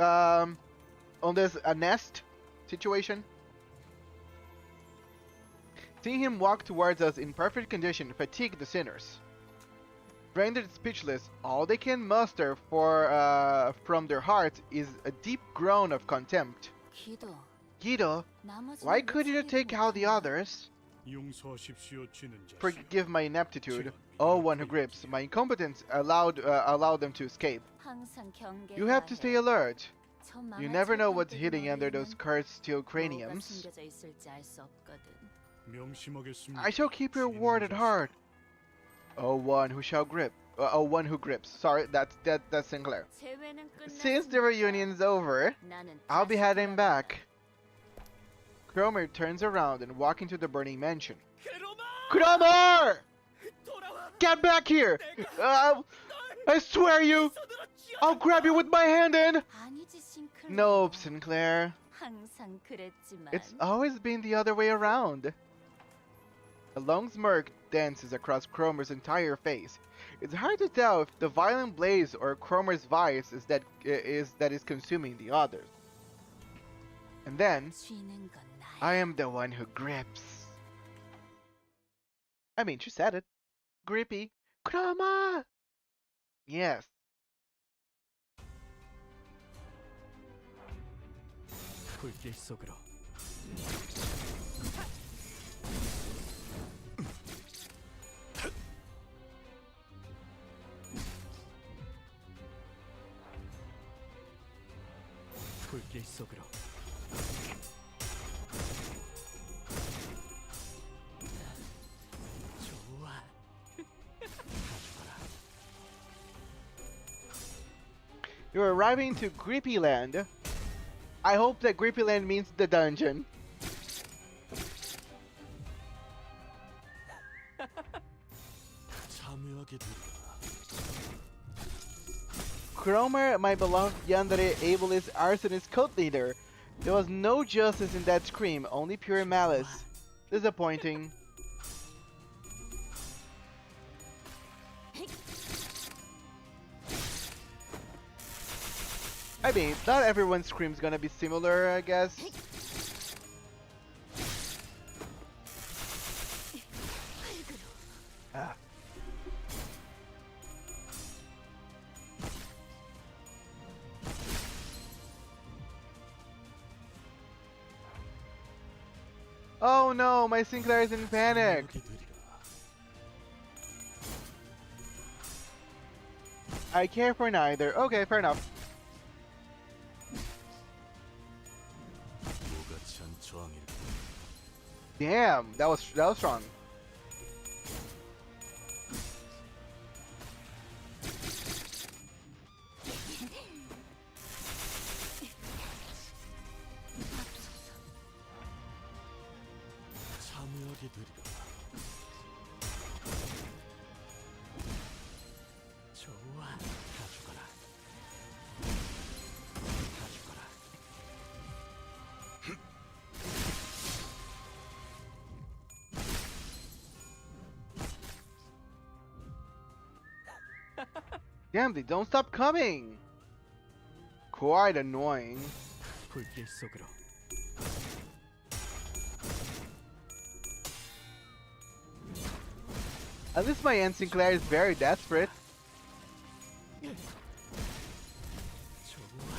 nest situation. Seeing him walk towards us in perfect condition fatigued the sinners. Rendered speechless, all they can muster from their hearts is a deep groan of contempt. Guido, why couldn't you take out the others? Forgive my ineptitude. Oh, one who grips. My incompetence allowed them to escape. You have to stay alert. You never know what's hidden under those cursed steel craniums. I shall keep your word at heart. Oh, one who shall grip. One who grips. Sorry, that's Sinclair. 재회는 Since the 끝났으니까 reunion's over, 나는 I'll be 다시 heading 돌아간다. back. Cromer turns around and walks into the burning mansion. Cromer! Get back here! I swear you! I'll grab you with my hand and... 아니지, 싱클. Nope, Sinclair. 항상 그랬지만. It's always been the other way around. A long smirk dances across Cromer's entire face. It's hard to tell if the violent blaze or Cromer's vice is that is consuming the others. And then, 쥐는 건 나야. I am the one who grips. I mean, she said it. Grippy. Cromer! Yes. 불길 속으로. 불길 속으로. 좋아. You're arriving to Grippy Land. I hope that Grippy Land means the dungeon. 참여하게 되리라. Cromer, my beloved yandere ableist arsonist cult leader. There was no justice in that scream, only pure malice. Disappointing. I mean, not everyone's scream's gonna be similar, I guess. Ah. Oh no, my Sinclair is in panic. 참여하게 되리라. I care for neither. Okay, fair enough. 무가치한 저항일 Damn, that was strong. 참여하게 되리라. 좋아, 가져가라. 가져가라. Damn, they don't stop coming. Quite annoying. 불길 속으로. At least my Aunt Sinclair is very desperate. 좋아.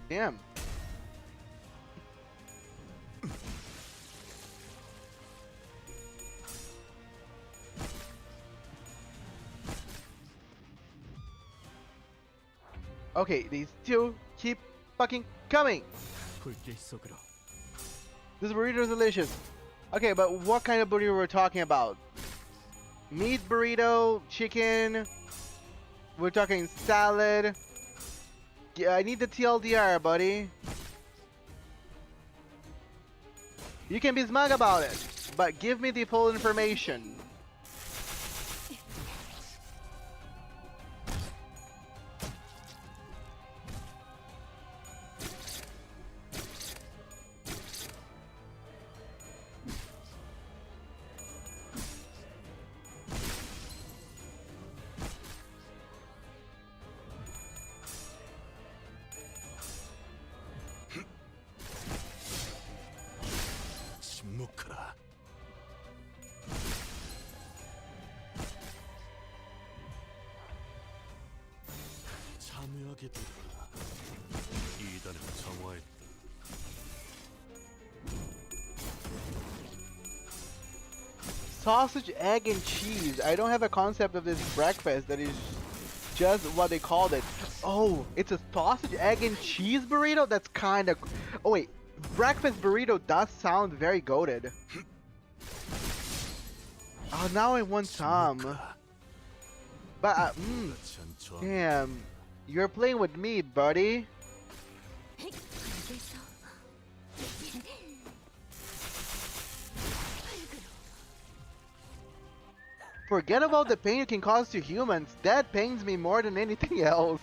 Damn. Okay, these two keep fucking coming. 불길 속으로. This burrito is delicious. Okay, but what kind of burrito we're talking about? Meat burrito, chicken. We're talking salad. Yeah, I need the TLDR, buddy. You can be smug about it, but give me the full information. 침묵하라. 마지막이 되리라. 이단은 정화했다. Sausage, egg, and cheese. I don't have a concept of this breakfast that is just what they called it. Oh, it's a sausage, egg, and cheese burrito? That's kind of... Oh wait, breakfast burrito does sound very goated. Oh, now I want some. But, damn. You're playing with me, buddy. Forget about the pain you can cause to humans. That pains me more than anything else.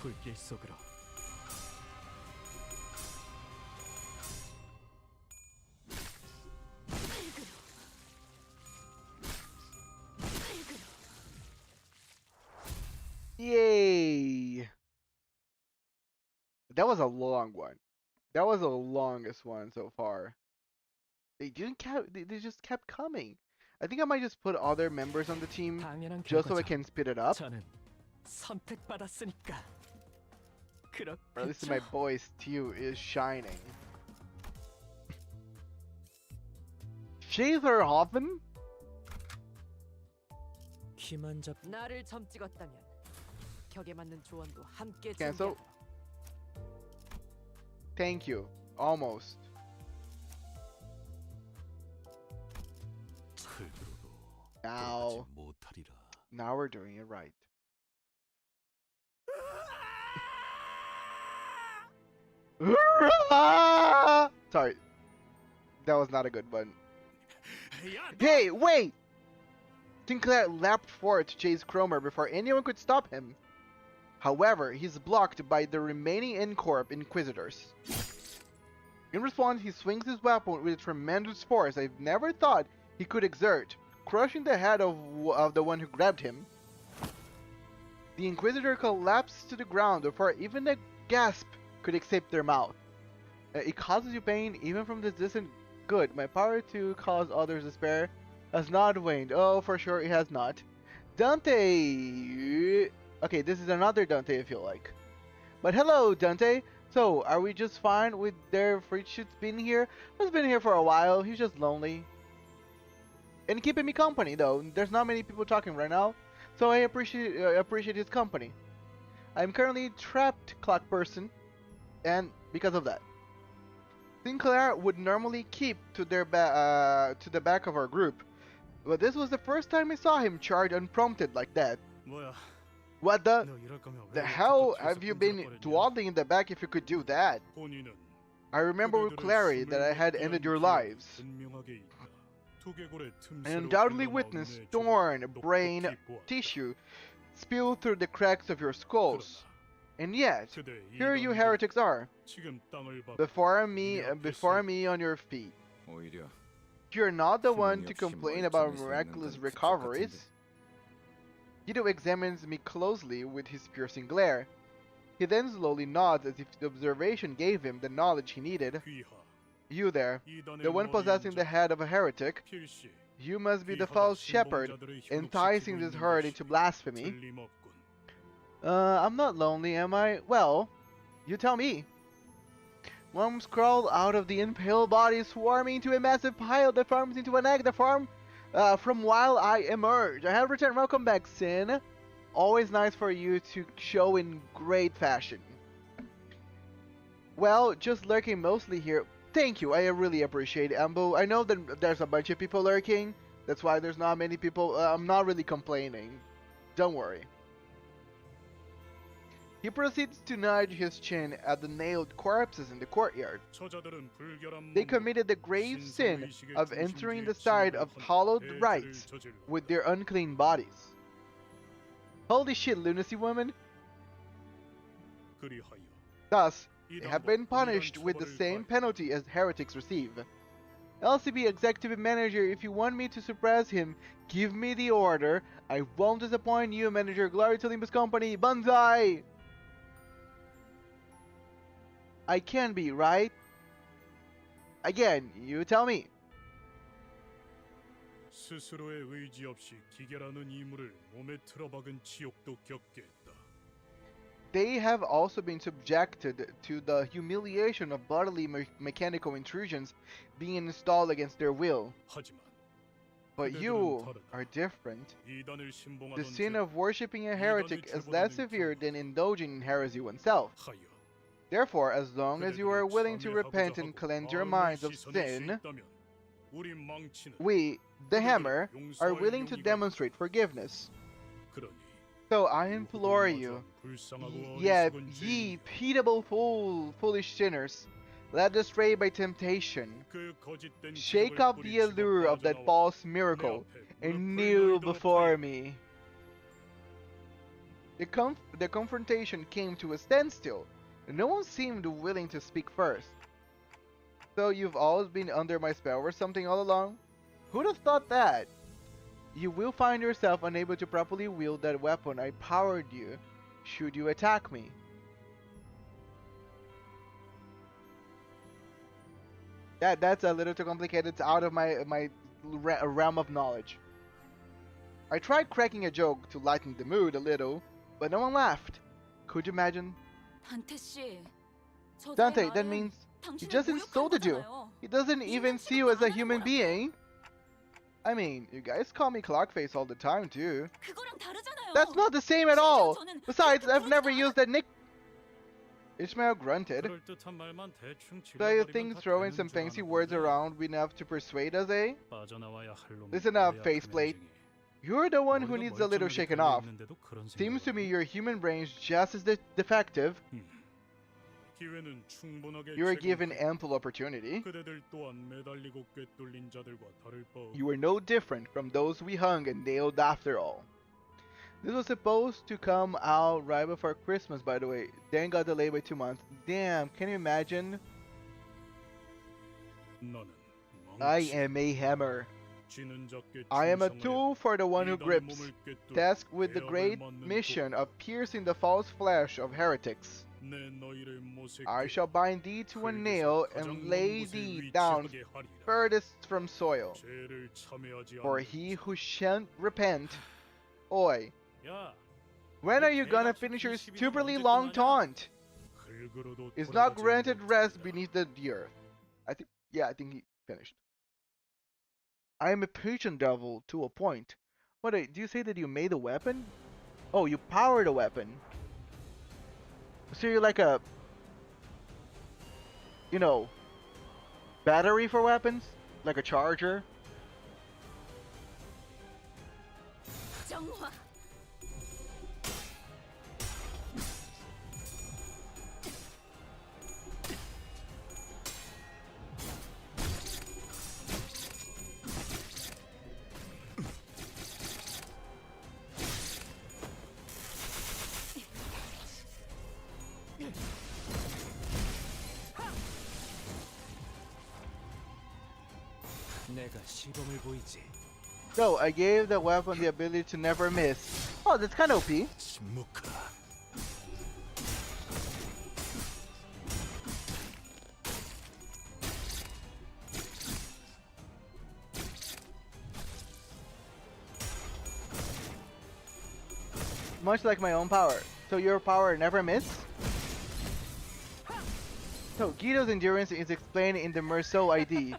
불길 속으로. Yay! That was a long one. That was the longest one so far. They just kept coming. I think I might just put other members on the team 당연한 just so I 결과죠. can speed it up. 저는 선택받았으니까. Or at least my boy Stu is shining. Shaverhoffen? 키만 잡. 나를 점 찍었다면 격에 맞는 조언도 함께 Cancel. 준비하라. Thank you. Almost. 흙으로도 Now, 돌아가지 못하리라. now we're doing it right. Sorry. That was not a good one. Hey, wait! Sinclair leapt forward to chase Cromer before anyone could stop him. However, he's blocked by the remaining Incorp Inquisitors. In response, he swings his weapon with a tremendous force I've never thought he could exert, crushing the head of the one who grabbed him. The Inquisitor collapsed to the ground before even a gasp could escape their mouth. It causes you pain even from this distant. Good, my power to cause others despair has not waned. Oh, for sure it has not. Dante! Okay, this is another Dante I feel like. But hello, Dante! So, are we just fine with their free shoots being here? He's been here for a while, he's just lonely. And keeping me company though, there's not many people talking right now, so I appreciate his company. I'm currently trapped, clock person, and because of that. Sinclair would normally keep to the back of our group, but this was the first time I saw him charge unprompted like that. 뭐야? What 너 이럴 거면 왜 the 이렇게 hell 뒤에서 have you been 끈적거리냐? dawdling in the back if you could do that? 본인은 I remember with clarity that I had ended your lives. 분명하게 있다. 두개골의 I 틈새로 undoubtedly 흘러나오는 witnessed 내 thorn, 조각을 brain, 똑똑히 보았다. tissue spill through the cracks of your skulls. And yet, 그대 here you 이단들, heretics are, 지금 땅을 밟고 before me on your feet. You're not the one to complain about miraculous recoveries. Guido examines me closely with his piercing glare. He then slowly nods as if the observation gave him the knowledge he needed. 귀하, You there, 이단의 the one 머리인 possessing the 자, head of a heretic, 필시 you must be the 귀하가 false shepherd 신봉자들을 enticing 현혹시키고 this 있는 herd 것이 into blasphemy. 틀림없군. I'm not lonely, am I? Well, you tell me. Worms crawl out of the impaled body, swarming into a massive pile that forms into an egg that form from while I emerge. I have returned. Welcome back, Sin. Always nice for you to show in great fashion. Well, just lurking mostly here. Thank you, I really appreciate it, Ambo. I know that there's a bunch of people lurking. That's why there's not many people. I'm not really complaining. Don't worry. He proceeds to nudge his chin at the nailed corpses in the courtyard. 저자들은 불결한 They 몸으로 committed the grave sin 신성의식의 of entering the 중심지에 side of 진입을 hallowed 하는 rites 해를 저질렀다. with their unclean bodies. Holy shit, lunacy woman! 그리하여 Thus, they 이단과 have been 동일한 punished with the 처벌을 same 가하여 penalty as heretics receive. LCB Executive Manager, if you want me to suppress him, give me the order. I won't disappoint you, Manager. Glory to Limbus Company. Banzai! I can be, right? Again, you tell me. 스스로의 의지 없이 기계라는 이물을 몸에 틀어박은 지옥도 겪게 했다. they have also been subjected to the humiliation of bodily mechanical intrusions being installed against their will. 하지만 But 그대들은 you 다르다. are different. 이단을 The 신봉하던 sin 죄 of worshipping a heretic is less severe than indulging in heresy oneself. 하여 Therefore, as long as you are 그대들이 willing to repent 참여하고자 and 하고 cleanse your 마음을 minds of 씻어낼 수 sin, 있다면 우리 망치는 we, the Hammer, are 용서할 willing to 용의가 demonstrate forgiveness. 그러니 So I implore 누구보다 you, 불쌍하고 yet 어리석은 ye 죄인이여, pitiable foolish sinners, led astray by temptation, 그 거짓된 shake 기적을 off the 뿌리치고 allure of that 빠져나와 false 내 miracle 앞에 and 무릎을 kneel 너희도 before 꿇으라. me. The confrontation came to a standstill. No one seemed willing to speak first. So you've always been under my spell or something all along? Who'd have thought that? You will find yourself unable to properly wield that weapon I powered you, should you attack me. That's a little too complicated. It's out of my realm of knowledge. I tried cracking a joke to lighten the mood a little, but no one laughed. Could you imagine? 단테 씨, 저자의 Dante, that 말은 means he 당신을 just 모욕한 insulted you. 거잖아요. He doesn't even see you as a human being. I mean, you guys call me Clockface all the time too. 그거랑 다르잖아요. That's not the same at 심지어 all. 저는 Besides, 그렇게 I've never 부르지도 used that nick. Ishmael grunted. 그럴듯한 말만 대충 So you 질러버리면 think 다 throwing 되는 some 줄 fancy 아나 words 본데. around enough to persuade us, eh? 빠져나와야 할 놈이 Listen up, 뭐야, faceplate. 그냥 You're the one who 머리가 needs a little 멀쩡하게 shaken off. 달려있는데도 그런 Seems to 생각을 me 하네. your human brain's just as defective. 기회는 충분하게 You are given 제공돼. ample opportunity. 그대들 또한 매달리고 꿰뚫린 자들과 다를 바 없. You are no different from those we hung and nailed after all. This was supposed to come out right before Christmas, by the way. Then got delayed by 2 months. Damn, can you imagine? 나는 I 망치. am a hammer. 쥐는 자께 I am a 충성하여 tool for the one who 이단의 grips, 몸을 꿰뚫고 tasked with the 대역을 great 맞는 mission 도구. of piercing the false flesh of heretics. 내 너희를 모색해 I shall bind thee to a nail and lay thee down furthest from soil. 죄를 참여하지 For 않는 he who shan't repent, oi, 야, when are you gonna finish your stupidly long taunt? 흙으로도 Is not 돌아가지 granted rest 못한다. beneath the earth. I think he finished. I am a patient devil to a point. What, do you say that you made a weapon? Oh, you powered a weapon. So you're like a, you know, battery for weapons? Like a charger? 정화. 내가 시범을 보이지. So I gave the weapon the ability to never miss. Oh, that's kind of OP. 침묵하라. Much like my own power. So your power never miss? So Guido's endurance is explained in the Merceau ID.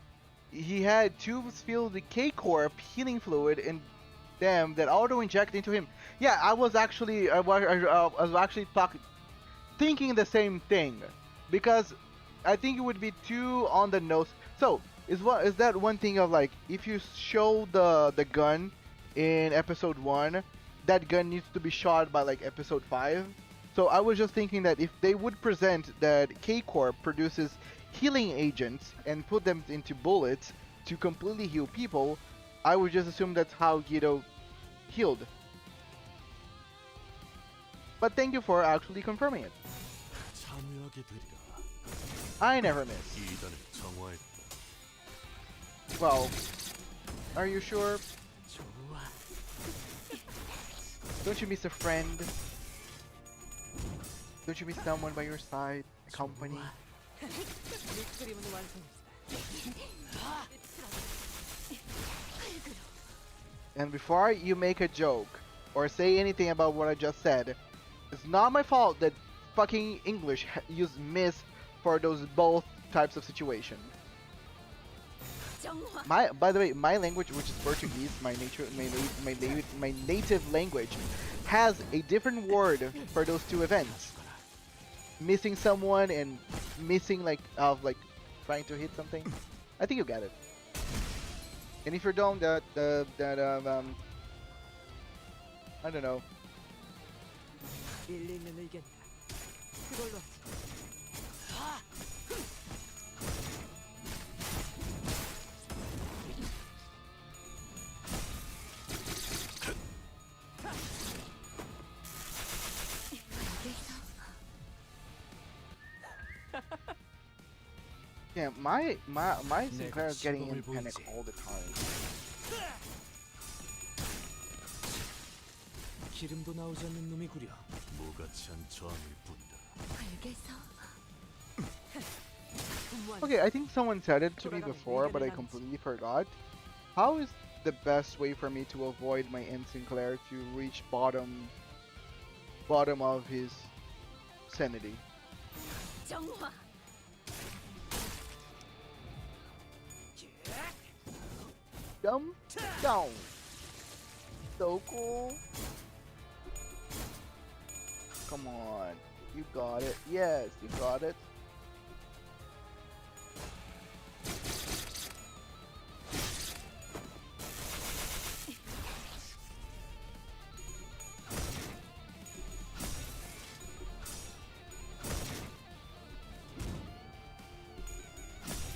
He had tubes filled with K-Corp healing fluid in them that auto-inject into him. Yeah, I was actually thinking the same thing, because I think it would be too on the nose. So is that one thing of like, if you show the gun in episode 1, that gun needs to be shot by like episode 5. So I was just thinking that if they would present that K-Corp produces healing agents and put them into bullets to completely heal people, I would just assume that's how Guido healed. But thank you for actually confirming it. 참여하게 되리라. I never miss. 이단을 정화했다. Well, are you sure? 좋아. Don't you miss a friend? Don't you miss someone by your side? A company? 립그림은 완성했어. And before you make a joke or say anything about what I just said, It's not my fault that fucking English use miss for those both types of situation. By the way, my language, which is Portuguese, my native language, has a different word for those two events. Missing someone and missing like trying to hit something. I think you get it. And if you don't, I don't know. 일리 있는 의견이다. 그걸로 하지. Yeah, my Sinclair is getting in panic all the time. 기름도 나오지 않는 놈이구려. 무가치한 저항일 뿐이다. Okay, I think someone said it to me before, but I completely forgot. How is the best way for me to avoid my M Sinclair to reach bottom of his sanity? Jump down. So cool. Come on. You got it. Yes, you got it.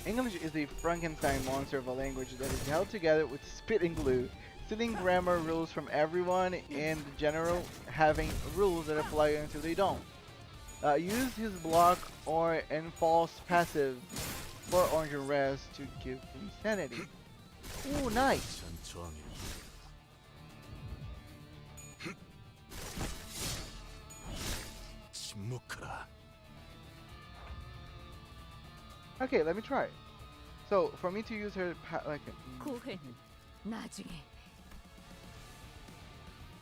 English is a Frankenstein monster of a language that is held together with spit and glue, stealing grammar rules from everyone and the general having rules that apply until they don't. Use his block or and false passive for orange and rest to give insanity. Ooh, nice. Okay, let me try. So, for me to use her 고해는 나중에.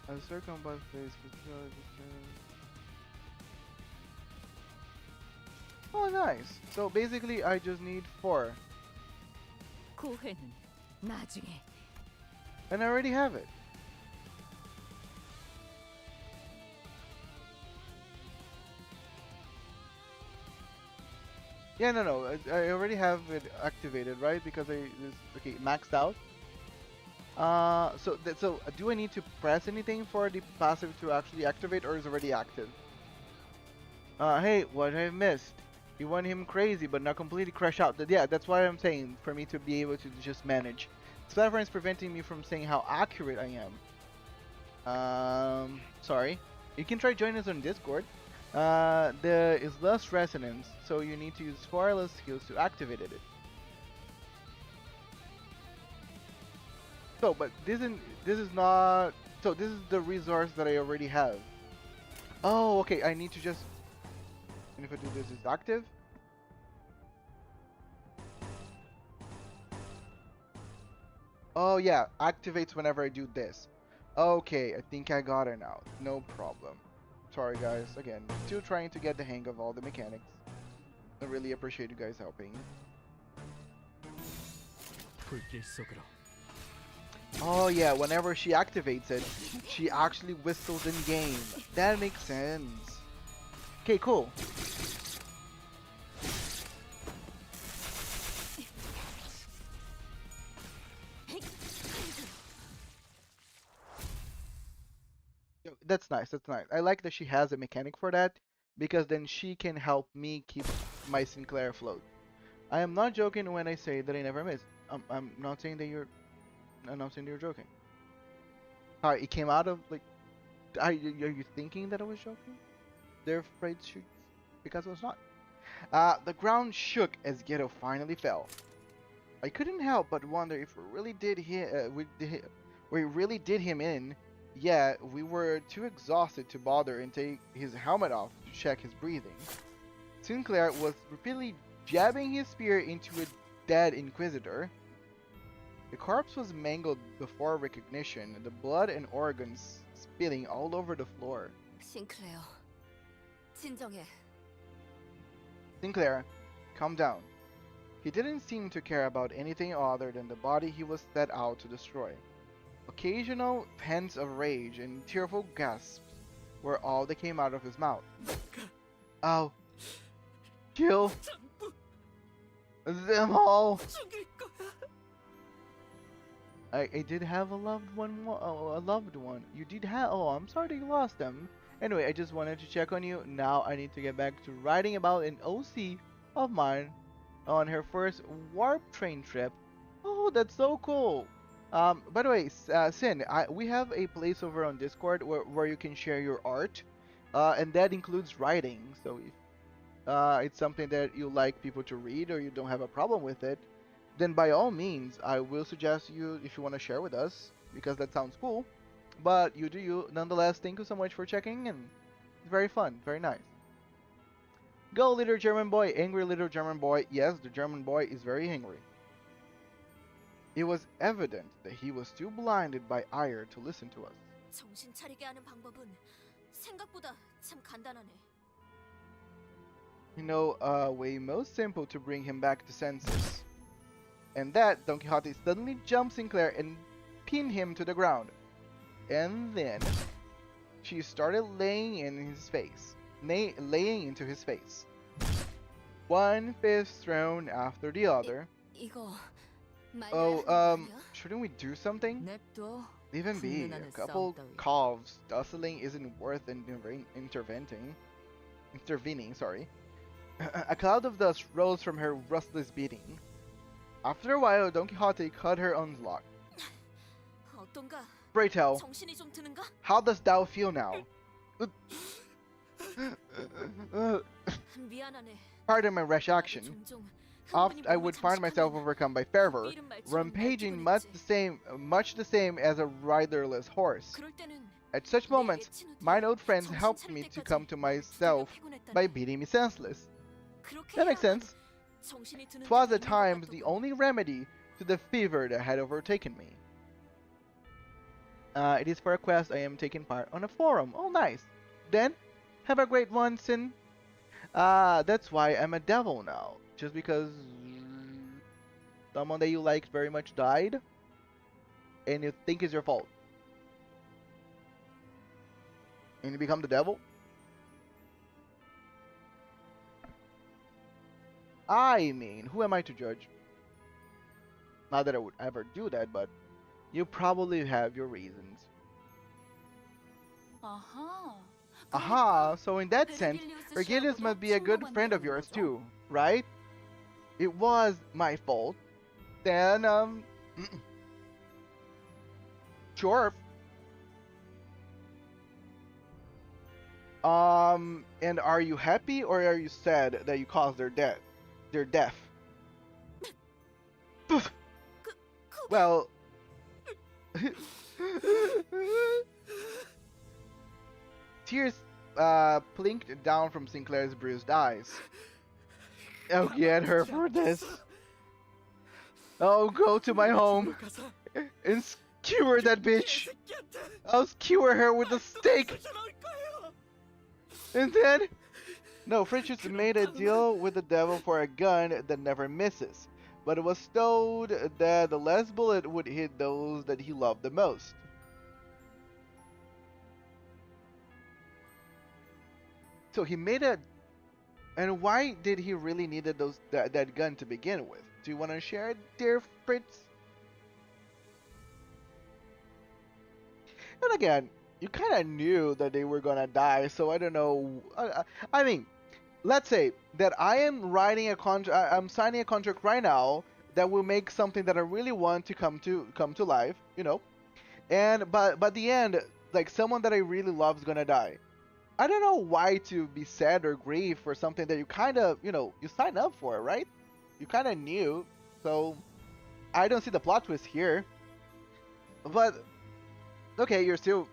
a circumambulance phase. Oh, nice. So basically, I just need 4, 고해는 나중에. and I already have it. Yeah, no, I already have it activated, right? Because okay, maxed out. So do I need to press anything for the passive to actually activate, or is it already active? Hey, what I missed? You want him crazy, but not completely crash out. Yeah, that's what I'm saying. For me to be able to just manage. This platform is preventing me from saying how accurate I am. Sorry. You can try joining us on Discord. There is less resonance, so you need to use 4 less skills to activate it. So, but this is not. So this is the resource that I already have. Oh, okay. I need to just. And if I do this, it's active. Oh yeah, activates whenever I do this. Okay, I think I got it now. No problem. Sorry guys, again, still trying to get the hang of all the mechanics. I really appreciate you guys helping. Oh yeah, whenever she activates it, she actually whistles in game. That makes sense. Okay, cool. That's nice, that's nice. I like that she has a mechanic for that, because then she can help me keep my Sinclair afloat. I am not joking when I say that I never miss. I'm not saying that you're... I'm not saying that you're joking. Alright, it came out of, like... Are you thinking that I was joking? They're afraid to... Because I was not. The ground shook as Ghetto finally fell. I couldn't help but wonder if we really did him in. Yeah, we were too exhausted to bother and take his helmet off to check his breathing. Sinclair was repeatedly jabbing his spear into a dead Inquisitor. The corpse was mangled before recognition, the blood and organs spilling all over the floor. Sinclair, 진정해. Sinclair, calm down. He didn't seem to care about anything other than the body he was set out to destroy. Occasional pants of rage and tearful gasps were all that came out of his mouth. Oh. Kill them all. I did have a loved one. A loved one. You did have. Oh, I'm sorry that you lost them. Anyway, I just wanted to check on you. Now I need to get back to writing about an OC of mine on her first warp train trip. Oh, that's so cool. By the way, Sin, we have a place over on Discord where you can share your art, and that includes writing. So if it's something that you like people to read or you don't have a problem with it, then by all means, I will suggest you if you want to share with us, because that sounds cool. But you do you. Nonetheless, thank you so much for checking in. It's very fun, very nice. Go, little German boy, angry little German boy. Yes, the German boy is very angry. It was evident that he was too blinded by ire to listen to us. 정신 차리게 하는 방법은 생각보다 참 간단하네. You know, a way most simple to bring him back to senses. And that, Don Quixote suddenly jumped Sinclair and pinned him to the ground. And then she started laying into his face. One fist thrown after the other. 이거 Shouldn't we do something? 냅둬. Leave him be. A couple coughs, tussling isn't worth intervening, sorry. A cloud of dust rose from her restless beating. After a while, Don Quixote cut her onslaught. 어떤가? Pray tell, 정신이 좀 드는가? how dost thou feel now? 미안하네. Pardon my rash action. 종종 Oft I would find myself overcome by fervor, rampaging much the same as a riderless horse. 그럴 때는 At such moments, mine old friends helped me to come to myself by beating me senseless. That makes sense. 'Twas at times the only remedy to the fever that had overtaken me. It is for a quest I am taking part on a forum. Oh, nice. Then, have a great one, Sin. That's why I'm a devil now. Just because someone that you liked very much died, and you think is your fault. And you become the devil? I mean, who am I to judge? Not that I would ever do that, but you probably have your reasons. Aha, so in that sense, Vergilius must be a good friend of yours too, right? It was my fault. Then, sure. And are you happy or are you sad that you caused their death? Their death? Well, tears plinked down from Sinclair's bruised eyes. I'll get her for this. I'll go to my home and skewer that bitch. I'll skewer her with a stake. And then, no, French's made a deal with the devil for a gun that never misses, but it was told that the last bullet would hit those that he loved the most. So he made a... And why did he really need that gun to begin with? Do you want to share it, dear Fritz? And again, you kind of knew that they were gonna die, so I don't know. I mean, let's say that I am writing a contract. I'm signing a contract right now that will make something that I really want to come to life, you know. And but the end, like someone that I really love is gonna die. I don't know why to be sad or grieve for something that you kind of, you know, you signed up for, right? You kind of knew, so I don't see the plot twist here. But okay, you're still,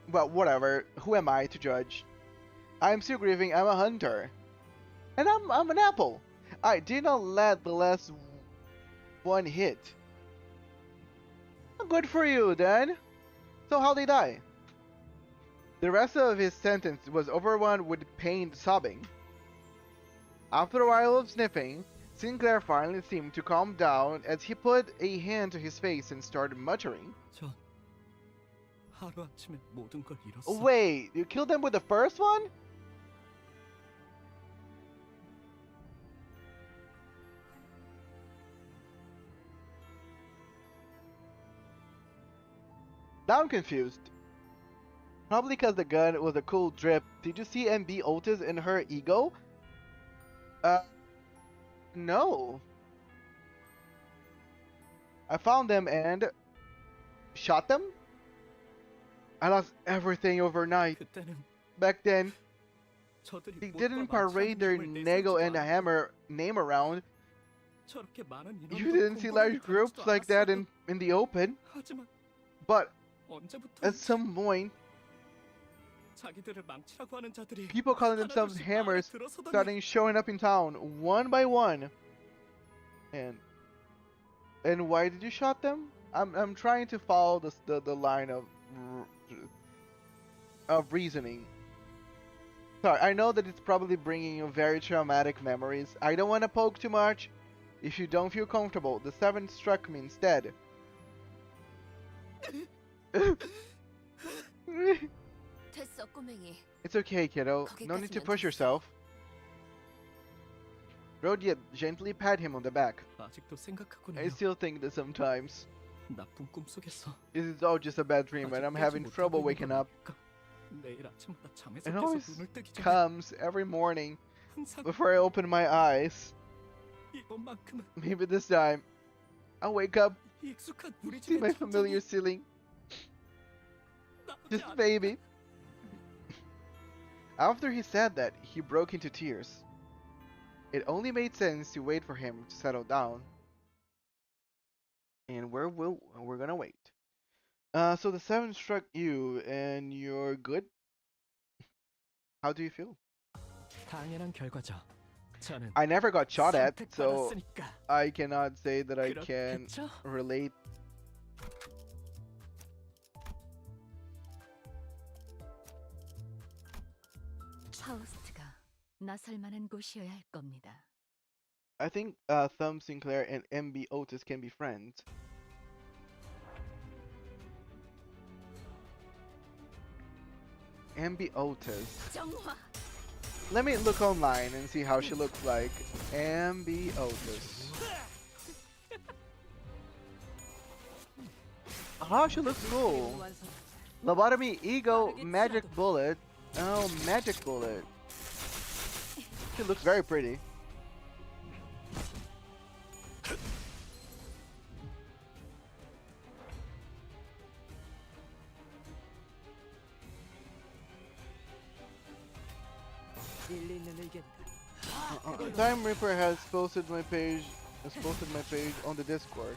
but whatever. Who am I to judge? I'm still grieving. I'm a hunter, and I'm an apple. I did not let the last one hit. Good for you, then. So how they die? The rest of his sentence was overrun with pained sobbing. After a while of sniffing, Sinclair finally seemed to calm down as he put a hand to his face and started muttering. 전 하루아침에 모든 걸 잃었어. Wait, you killed them with the first one? Now I'm confused. Probably because the gun was a cool drip. Did you see MB Otis in her ego? No. I found them and shot them? I lost everything overnight. 그때는 Back then, 저들이 they 모두가 didn't 많지 parade 않은 their 힘을 Nego 내세우지도 and 않았고 Hammer name around. 저렇게 많은 You 인원도 didn't see 공격을 large groups 당하지도 like that 않았어도 in the open. 하지만 But at 언제부터 some point, 자기들을 망치라고 하는 자들이 people calling themselves 하나둘씩 마음에 hammers 들어서더니 starting showing up in town one by one. And why did you shot them? I'm trying to follow the line of reasoning. Sorry, I know that it's probably bringing you very traumatic memories. I don't want to poke too much. If you don't feel comfortable, the seventh struck me instead. 됐어, 꼬맹이. It's okay, kiddo. No need to push yourself. Rhodia gently pat him on the back. 아직도 생각하곤 I 해요. still think that sometimes 나쁜 꿈 속에서 this is all just a bad dream and I'm having trouble waking up. 내일 아침마다 잠에서 It 깨서 always 눈을 뜨기 전에 comes every morning 항상 before I open my eyes. 이번만큼은 Maybe this time I'll wake up, 익숙한 우리 see 집의 my 천장이 familiar ceiling. 나오지 Just 않을까? baby. After he said that, he broke into tears. It only made sense to wait for him to settle down. And we're gonna wait. So the seven struck you, and you're good. How do you feel? 당연한 결과죠. 저는 I never got shot at, so 선택받았으니까. I cannot say that I can 그렇겠죠? relate. 파우스트가 나설 만한 곳이어야 할 겁니다. I think Thumb Sinclair and MB Otis can be friends. MB Otis. 정화. Let me look online and see how she looks like. MB Otis. Oh, she looks cool. Lobotomy Ego Magic Bullet. Oh, Magic Bullet. She looks very pretty. 일리 있는 의견이다. Time Reaper has posted my page on the Discord.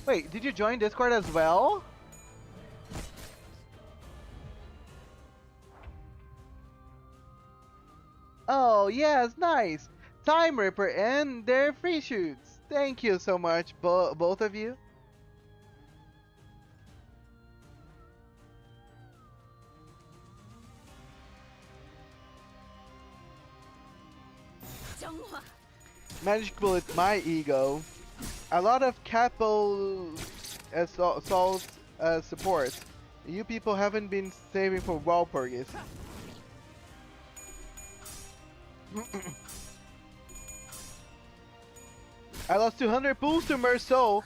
Wait, did you join Discord as well? Oh yes, nice. Time Reaper and their free shoots. Thank you so much, both of you. 정화. Magic Bullet, my ego. A lot of capo assault support. You people haven't been saving for Walpurgis. I lost 200 pools to Merceau.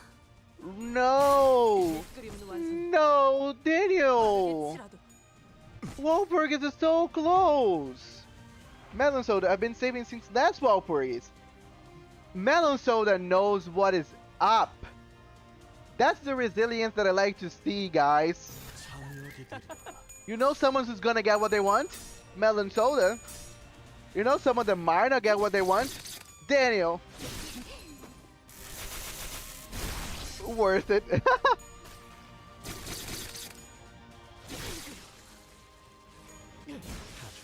No! 그림은 완성. No, Daniel! Walpurgis is so close! Melon Soda, I've been saving since last Walpurgis. Melon Soda knows what is up. That's the resilience that I like to see, guys. You know someone who's gonna get what they want? Melon Soda. You know someone that might not get what they want? Daniel. Worth it.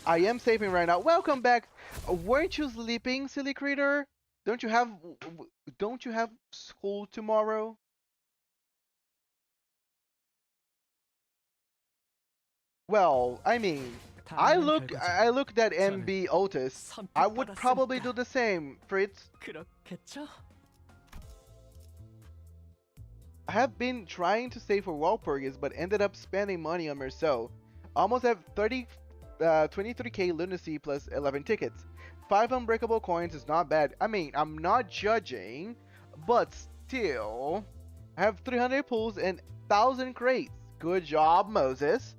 I am saving right now. Welcome back. Weren't you sleeping, silly creature? Don't you have school tomorrow? Well, I mean, I looked at MB Otis. I would probably do the same, Fritz. 그렇겠죠? I have been trying to save for Walpurgis, but ended up spending money on Merceau. Almost have 23k lunacy plus 11 tickets. 5 unbreakable coins is not bad. I mean, I'm not judging, but still, I have 300 pulls and 1,000 crates. Good job, Moses.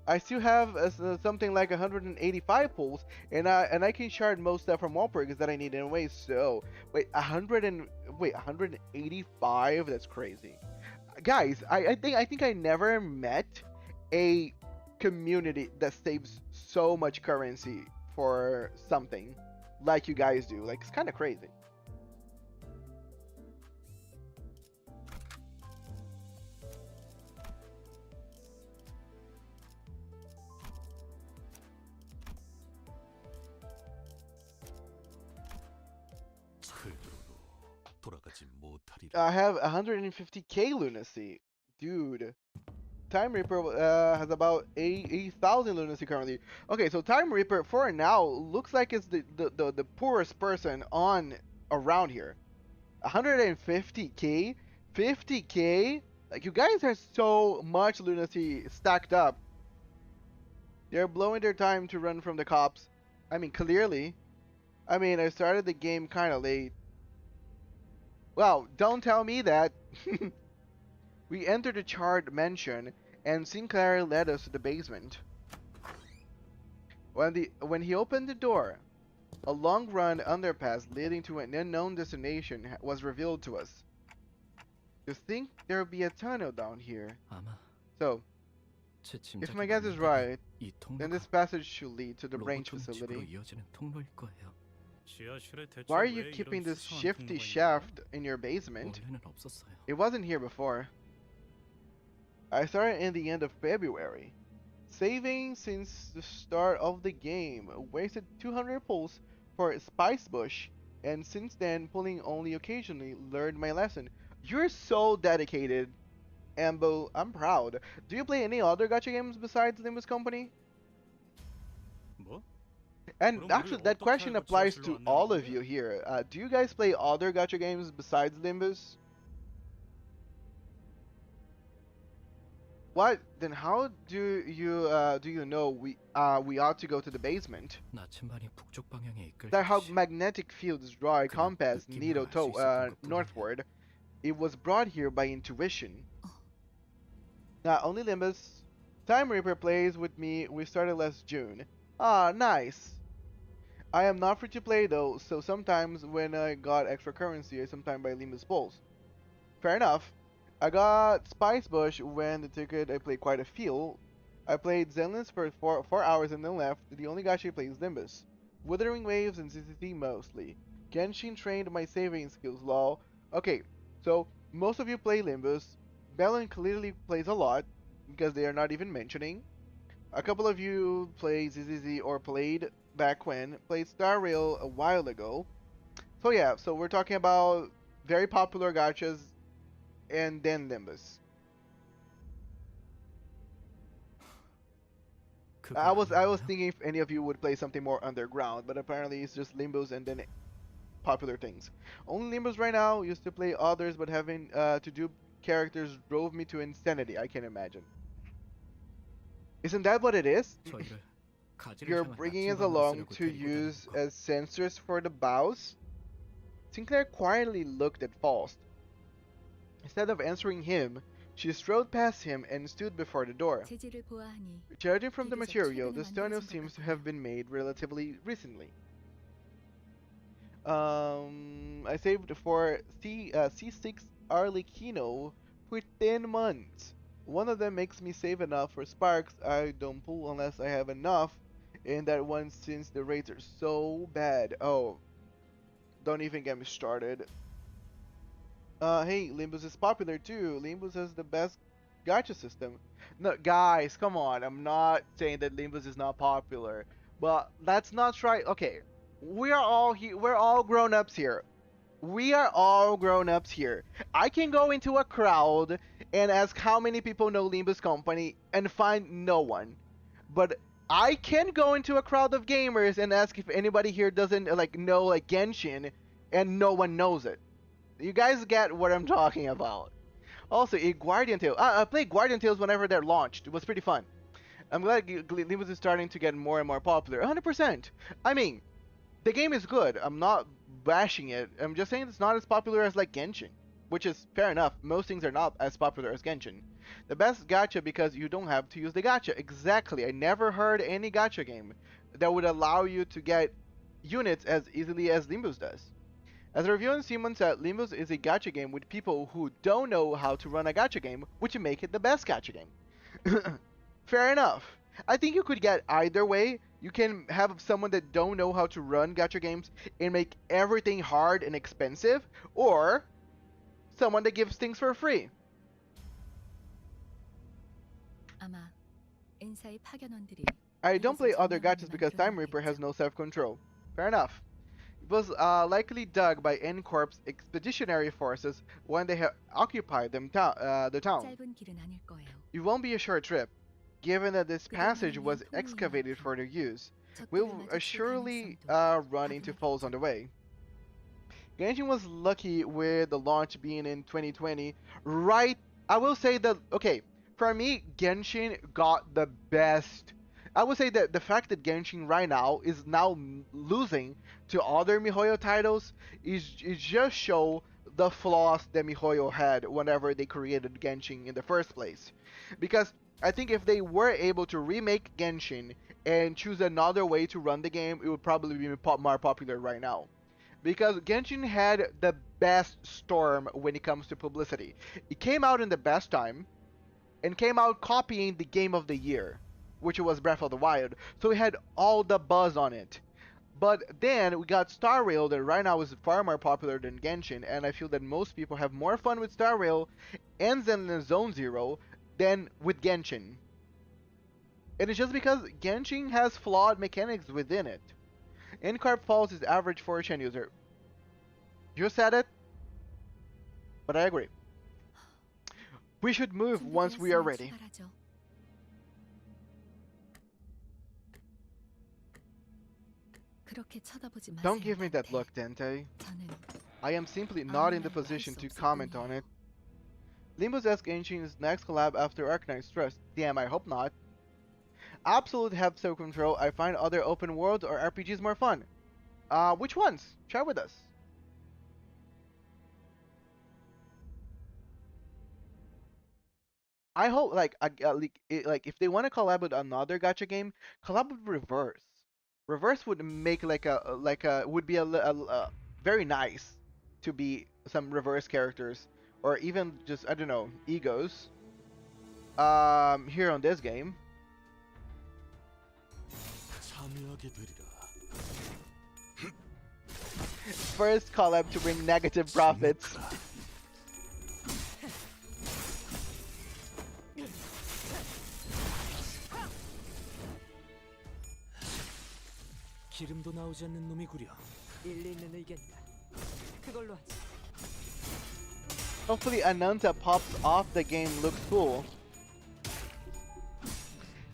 I still have something like 185 pulls, and I can shard most stuff from Walpurgis that I need anyway. So wait, 185? That's crazy. Guys, I think I never met a community that saves so much currency for something like you guys do. Like, it's kind of crazy. I have 150k lunacy. Dude. Time Reaper has about 8,000 lunacy currently. Okay, so Time Reaper for now looks like it's the poorest person on around here. 150k? 50k? Like, you guys have so much lunacy stacked up. They're blowing their time to run from the cops. I mean, clearly. I mean, I started the game kind of late. Well, don't tell me that. We entered the charred mansion, and Sinclair led us to the basement. When he opened the door, a long-run underpass leading to an unknown destination was revealed to us. You think there'll be a tunnel down here? So, if my guess is right, then this passage should lead to the range facility. Why are you keeping this shifty shaft in your basement? It wasn't here before. I started in the end of February. Saving since the start of the game. Wasted 200 pulls for a spice bush. And since then, pulling only occasionally. Learned my lesson. You're so dedicated, Ambo. I'm proud. Do you play any other gacha games besides Limbus Company? And actually, that question applies to all of you here. Do you guys play other gacha games besides Limbus? What? Then how do you know we ought to go to the basement? That how magnetic fields draw a compass needle northward. It was brought here by intuition. Not only Limbus. Time Reaper plays with me. We started last June. Ah, nice. I am not free to play though, so sometimes when I got extra currency, I sometimes buy Limbus Pulls. Fair enough. I got Spice Bush when the ticket I played quite a few. I played Zenless for 4 hours and then left. The only gacha I play is Limbus. Withering Waves and CCC mostly. Genshin trained my saving skills, lol. Okay, so most of you play Limbus. Bellin clearly plays a lot, because they are not even mentioning. A couple of you play ZZZ or played back when. Played Star Rail a while ago. So yeah, so we're talking about very popular gachas and then Limbus. I was thinking if any of you would play something more underground, but apparently it's just Limbus and then popular things. Only Limbus right now. Used to play others, but having to do characters drove me to insanity. I can imagine. Isn't that what it is? You're bringing us along to use as sensors for the bows? Sinclair quietly looked at Faust. Instead of answering him, she strode past him and stood before the door. Judging from the material, this tunnel seems to have been made relatively recently. I saved for C6 Arlecchino for 10 months. One of them makes me save enough for sparks. I don't pull unless I have enough. And that one since the rates are so bad. Oh, don't even get me started. Hey, Limbus is popular too. Limbus has the best gacha system. No, guys, come on. I'm not saying that Limbus is not popular, but that's not try. Okay, we are all here. We're all grown-ups here. We are all grown-ups here. I can go into a crowd and ask how many people know Limbus Company and find no one. But I can go into a crowd of gamers and ask if anybody here doesn't like know like Genshin, and no one knows it. You guys get what I'm talking about. Also, a Guardian Tale. I played Guardian Tales whenever they're launched. It was pretty fun. I'm glad Limbus is starting to get more and more popular. 100%. I mean, the game is good. I'm not bashing it. I'm just saying it's not as popular as like Genshin, which is fair enough. Most things are not as popular as Genshin. The best gacha because you don't have to use the gacha. Exactly. I never heard any gacha game that would allow you to get units as easily as Limbus does. As a review on Simon said, Limbus is a gacha game with people who don't know how to run a gacha game, which make it the best gacha game. Fair enough. I think you could get either way. You can have someone that don't know how to run gacha games and make everything hard and expensive, or someone that gives things for free. I don't play other gachas because Time Reaper has no self-control. Fair enough. It was likely dug by N-Corp's expeditionary forces when they have occupied the town. It won't be a short trip, given that this passage was excavated for their use. We'll surely run into foes on the way. Genshin was lucky with the launch being in 2020. Right, I will say that, okay, for me, Genshin got the best. I would say that the fact that Genshin right now is now losing to other MiHoYo titles is just show the flaws that MiHoYo had whenever they created Genshin in the first place. Because I think if they were able to remake Genshin and choose another way to run the game, it would probably be more popular right now. Because Genshin had the best storm when it comes to publicity. It came out in the best time and came out copying the game of the year, which was Breath of the Wild. So it had all the buzz on it. But then we got Star Rail that right now is far more popular than Genshin, and I feel that most people have more fun with Star Rail and Zenless Zone Zero than with Genshin. And it's just because Genshin has flawed mechanics within it. Incarp Falls is average for a Chen user. You said it, but I agree. We should move once we are ready. Don't give me that look, Dente. I am simply not in the position to comment on it. Limbus asks Genshin's next collab after Arknight's Trust. Damn, I hope not. Absolute have self-control. I find other open worlds or RPGs more fun. Which ones? Share with us. I hope like if they want to collab with another gacha game, collab with Reverse. Reverse would make would be a very nice to be some Reverse characters, or even just I don't know, egos. Here on this game. First collab to bring negative profits. 기름도 나오지 않는 놈이구려. 일리 있는 의견이다. 그걸로 하지. Hopefully Ananta pops off the game looks cool.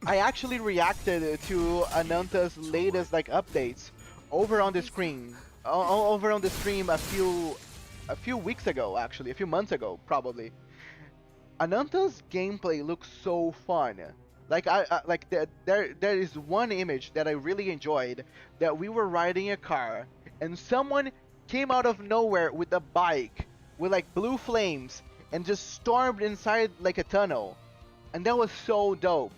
I actually reacted to Ananta's latest updates over on the screen, over on the stream a few weeks ago, actually a few months ago probably. Ananta's gameplay looks so fun. There is one image that I really enjoyed, that we were riding a car and someone came out of nowhere with a bike with blue flames and just stormed inside a tunnel, and that was so dope.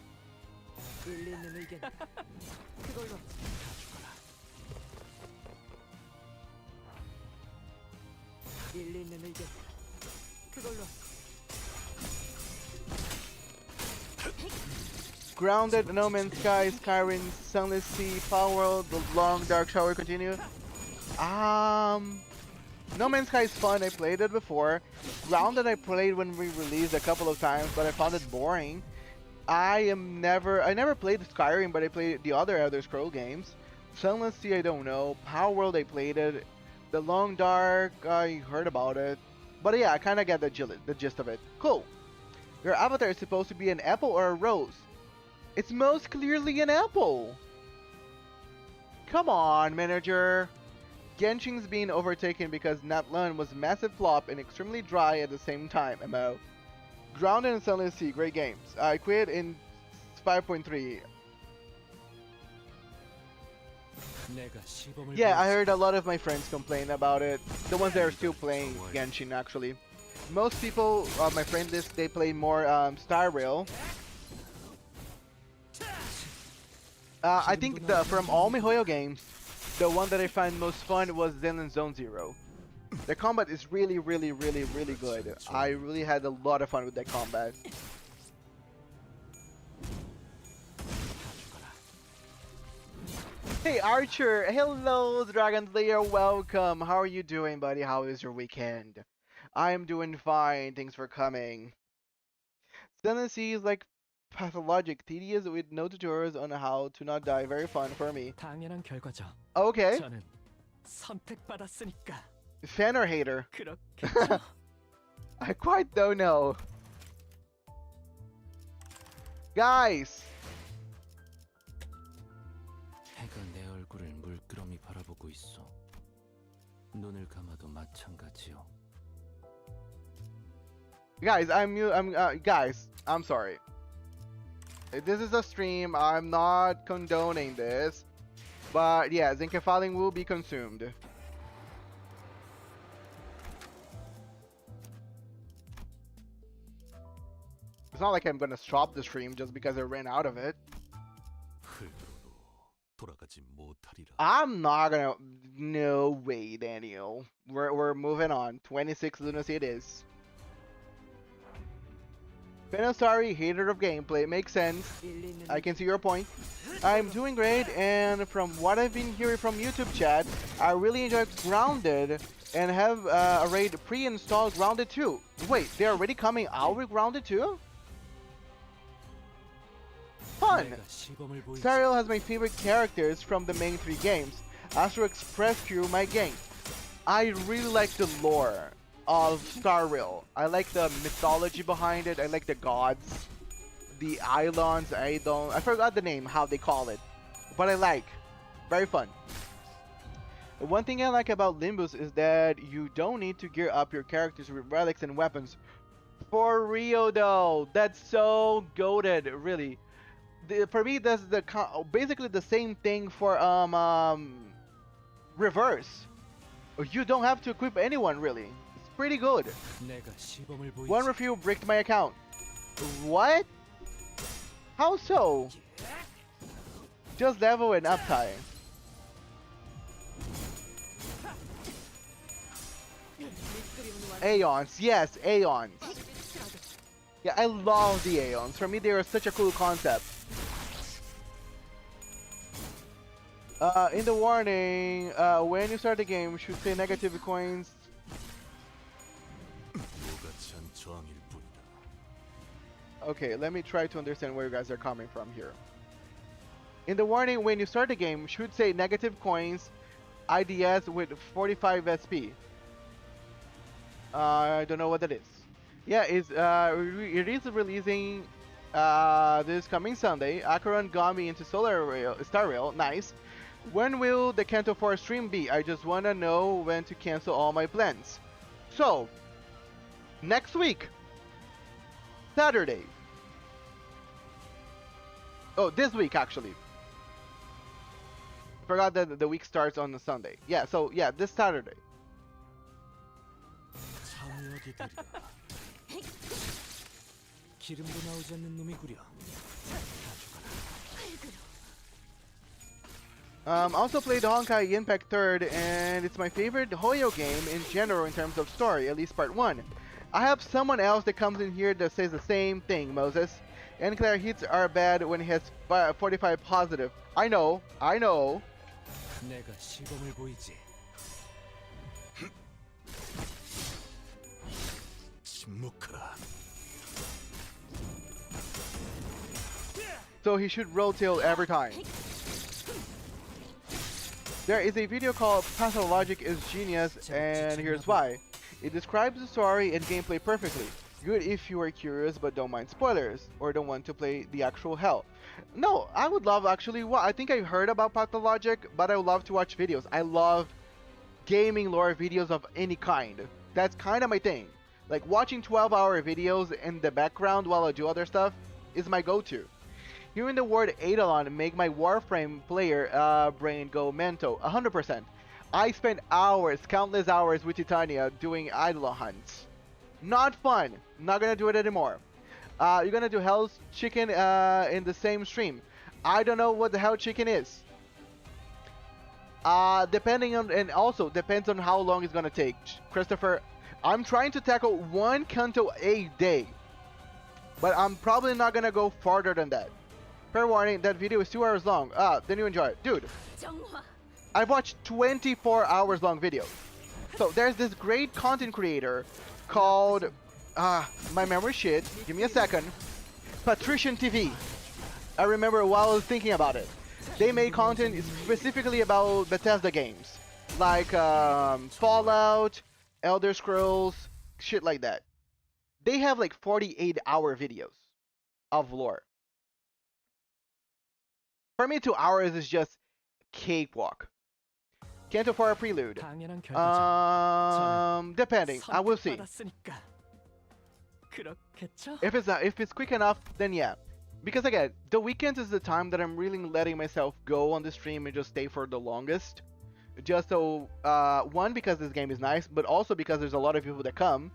Grounded, No Man's Sky, Skyrim, Sunless Sea, Power World, The Long Dark Shower continue. No Man's Sky is fun, I played it before. Grounded I played when we released a couple of times, but I found it boring. I never played Skyrim, but I played the other Elder Scroll games. Sunless Sea I don't know. Power World I played it. The Long Dark, I heard about it. But yeah, I kinda get the gist of it. Cool. Your avatar is supposed to be an apple or a rose. It's most clearly an apple. Come on, manager. Genshin's being overtaken because Natlan was massive flop and extremely dry at the same time, MO. Grounded and Sunless Sea, great games. I quit in 5.3. Yeah, I heard a lot of my friends complain about it. The ones that are still playing Genshin, actually. Most people, my friend list, they play more Star Rail. I think from all MiHoYo games, the one that I find most fun was Zenless Zone Zero. The combat is really good. I really had a lot of fun with that combat. Hey Archer, hello Dragon Slayer, welcome. How are you doing, buddy? How is your weekend? I'm doing fine, thanks for coming. Zenless Sea is like pathologic, tedious with no tutorials on how to not die. Very fun for me. 당연한 결과죠. Okay. 저는 선택받았으니까. Fan or hater? 그렇겠죠. I quite don't know. Guys! 해가 내 얼굴을 물끄러미 바라보고 있어. 눈을 감아도 마찬가지요. Guys, guys, I'm sorry. This is a stream. I'm not condoning this. But yeah, Zinkefaling will be consumed. It's not like I'm gonna stop the stream just because I ran out of it. I'm not gonna. No way, Daniel. We're moving on. 26 lunacy it is. Sorry, hater of gameplay. Makes sense. I can see your point. I'm doing great, and from what I've been hearing from YouTube chat, I really enjoyed Grounded and have a raid pre-installed Grounded 2. Wait, they're already coming out with Grounded 2? Fun! Sariel has my favorite characters from the main 3 games. Astro Express Crew, my gang. I really like the lore of Star Rail. I like the mythology behind it. I like the gods, the islands. I forgot the name, how they call it, but I like. Very fun. One thing I like about Limbus is that you don't need to gear up your characters with relics and weapons. For real though, that's so goated, really. For me, that's basically the same thing for Reverse. You don't have to equip anyone really. Pretty good. One review bricked my account. What? How so? Just level and uptime. Aeons, yes, Aeons. Yeah, I love the Aeons. For me, they are such a cool concept. In the warning, when you start the game, you should say negative coins. Okay, let me try to understand where you guys are coming from here. In the warning, when you start the game, you should say negative coins, IDS with 45 SP. I don't know what that is. Yeah, it is releasing this coming Sunday. Acheron got me into Star Rail, nice. When will the Canto 4 stream be? I just wanna know when to cancel all my plans. So, next week, Saturday. Oh, this week actually. Forgot that the week starts on a Sunday. Yeah, so yeah, this Saturday. Also played Honkai Impact 3rd, and it's my favorite Hoyo game in general in terms of story, at least part 1. I have someone else that comes in here that says the same thing, Moses. Enclair hits are bad when he has 45 positive. I know. So he should roll tail every time. There is a video called Pathologic is Genius, and here's why. It describes the story and gameplay perfectly. Good if you are curious but don't mind spoilers or don't want to play the actual hell. No, I would love actually. Well, I think I heard about Pathologic, but I would love to watch videos. I love gaming lore videos of any kind. That's kind of my thing. Like watching 12-hour videos in the background while I do other stuff is my go-to. Hearing the word Eidolon make my Warframe player brain go mental. 100%. I spent hours, countless hours with Titania doing Eidolon hunts. Not fun. Not gonna do it anymore. You're gonna do Hell's Chicken in the same stream. I don't know what the Hell Chicken is. Depending on, and also depends on how long it's gonna take. Christopher, I'm trying to tackle one Canto a day, but I'm probably not gonna go farther than that. Fair warning, that video is 2 hours long. Then you enjoy it. Dude, I've watched 24 hours long videos. So there's this great content creator called, my memory shit, give me a second, Patrician TV. I remember while I was thinking about it. They made content specifically about Bethesda games, like Fallout, Elder Scrolls, shit like that. They have like 48-hour videos of lore. For me, 2 hours is just cakewalk. Canto for a prelude. Depending, I will see. If it's quick enough, then yeah. Because again, the weekends is the time that I'm really letting myself go on the stream and just stay for the longest. Just so, one, because this game is nice, but also because there's a lot of people that come,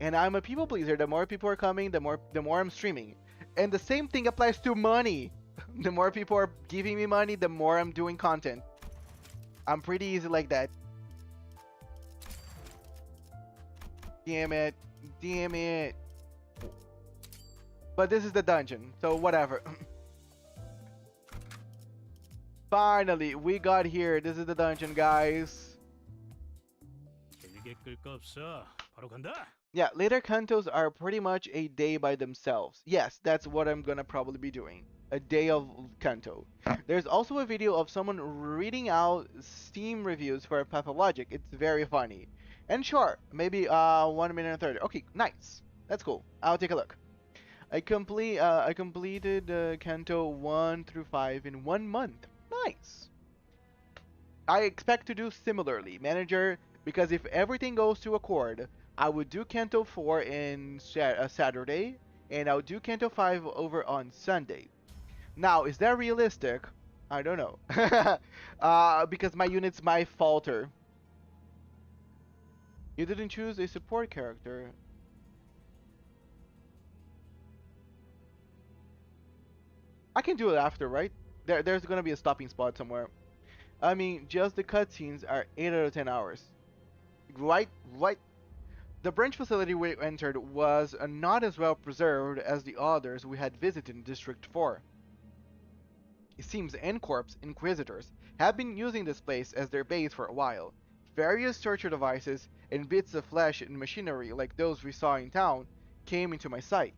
and I'm a people pleaser. The more people are coming, the more I'm streaming. And the same thing applies to money. The more people are giving me money, the more I'm doing content. I'm pretty easy like that. Damn it. Damn it. But this is the dungeon, so whatever. Finally, we got here. This is the dungeon, guys. Yeah, later cantos are pretty much a day by themselves. Yes, that's what I'm gonna probably be doing. A day of Canto. There's also a video of someone reading out Steam reviews for Pathologic. It's very funny. And sure, maybe 1 minute and 30. Okay, nice. That's cool. I'll take a look. I completed Canto 1 through 5 in 1 month. Nice. I expect to do similarly, manager, because if everything goes to accord, I would do Canto 4 in Saturday, and I'll do Canto 5 over on Sunday. Now, is that realistic? I don't know. Because my units might falter. You didn't choose a support character. I can do it after, right? There's gonna be a stopping spot somewhere. I mean, just the cutscenes are 8 out of 10 hours. Right? The branch facility we entered was not as well preserved as the others we had visited in District 4. It seems N-Corp's Inquisitors have been using this place as their base for a while. Various torture devices and bits of flesh and machinery like those we saw in town came into my sight.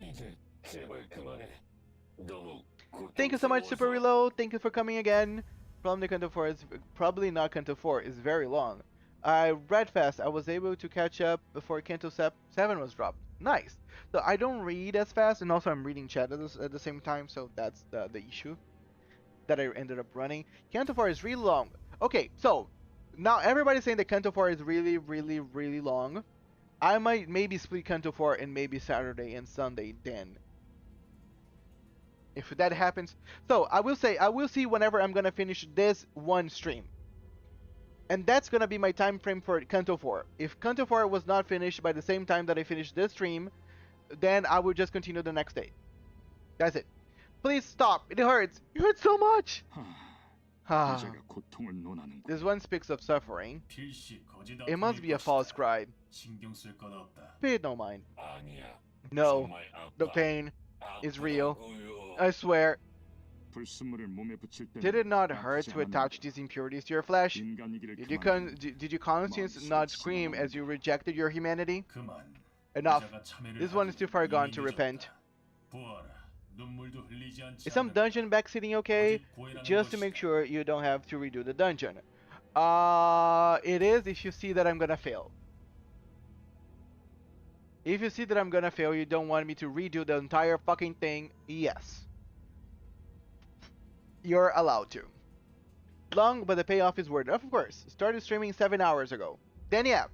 Thank you so much, Super Reload. Thank you for coming again. Probably not Canto 4 is very long. I read fast. I was able to catch up before Canto 7 was dropped. Nice. So I don't read as fast, and also I'm reading chat at the same time, so that's the issue that I ended up running. Canto 4 is really long. Okay, so now everybody's saying that Canto 4 is really long. I might maybe split Canto 4 and maybe Saturday and Sunday then. If that happens. So I will see whenever I'm gonna finish this one stream. And that's gonna be my time frame for Canto 4. If Canto 4 was not finished by the same time that I finished this stream, then I would just continue the next day. That's it. Please stop. It hurts. It hurts so much. This one speaks of suffering. It must be a false scribe. Please don't mind. No, the pain is real. I swear. Did it not hurt to attach these impurities to your flesh? Did your conscience not scream as you rejected your humanity? Enough. This one is too far gone to repent. Is some dungeon backseating okay? Just to make sure you don't have to redo the dungeon. It is if you see that I'm gonna fail. If you see that I'm gonna fail, you don't want me to redo the entire fucking thing, yes. You're allowed to. Long, but the payoff is worth it. Of course. Started streaming 7 hours ago. Then yeah,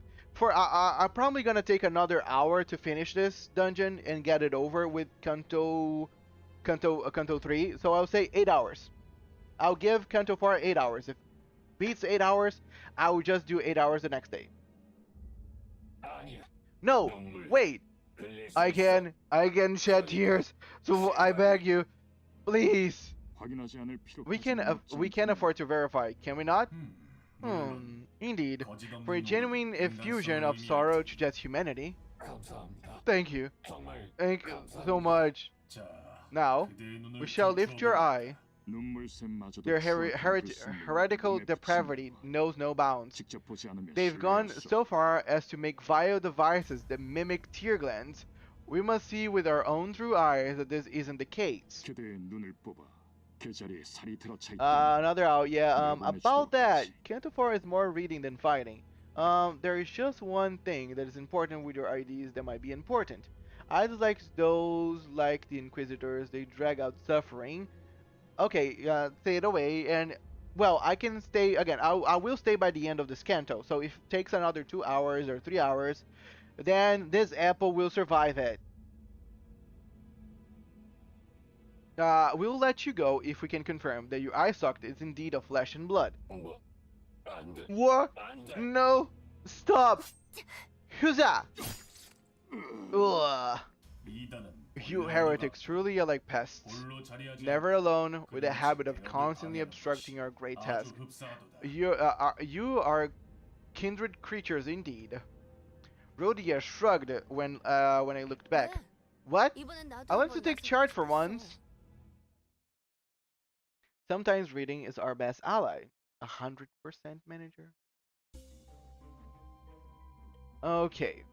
I'm probably gonna take another hour to finish this dungeon and get it over with Canto 3. So I'll say 8 hours. I'll give Canto 4 8 hours. If it beats 8 hours, I will just do 8 hours the next day. No, wait. I can shed tears. So I beg you, please. We can afford to verify, can we not? Indeed. For a genuine effusion of sorrow to just humanity. Thank you. Thank you so much. Now, we shall lift your eye. Their heretical depravity knows no bounds. They've gone so far as to make vile devices that mimic tear glands. We must see with our own true eyes that this isn't the case. Another out, yeah, about that, Canto 4 is more reading than fighting. There is just one thing that is important with your IDs that might be important. I dislike those like the Inquisitors, they drag out suffering. Okay, say it away, and, well, I can stay, again, I will stay by the end of this Canto, so if it takes another 2 hours or 3 hours, then this apple will survive it. We'll let you go if we can confirm that your eye socket is indeed of flesh and blood. What? No! Stop! Huza! Ugh. You heretics truly are like pests. Never alone, with a habit of constantly obstructing our great task. You are kindred creatures indeed. Rhodia shrugged when I looked back. What? I want to take charge for once. Sometimes reading is our best ally. 100% manager. Okay.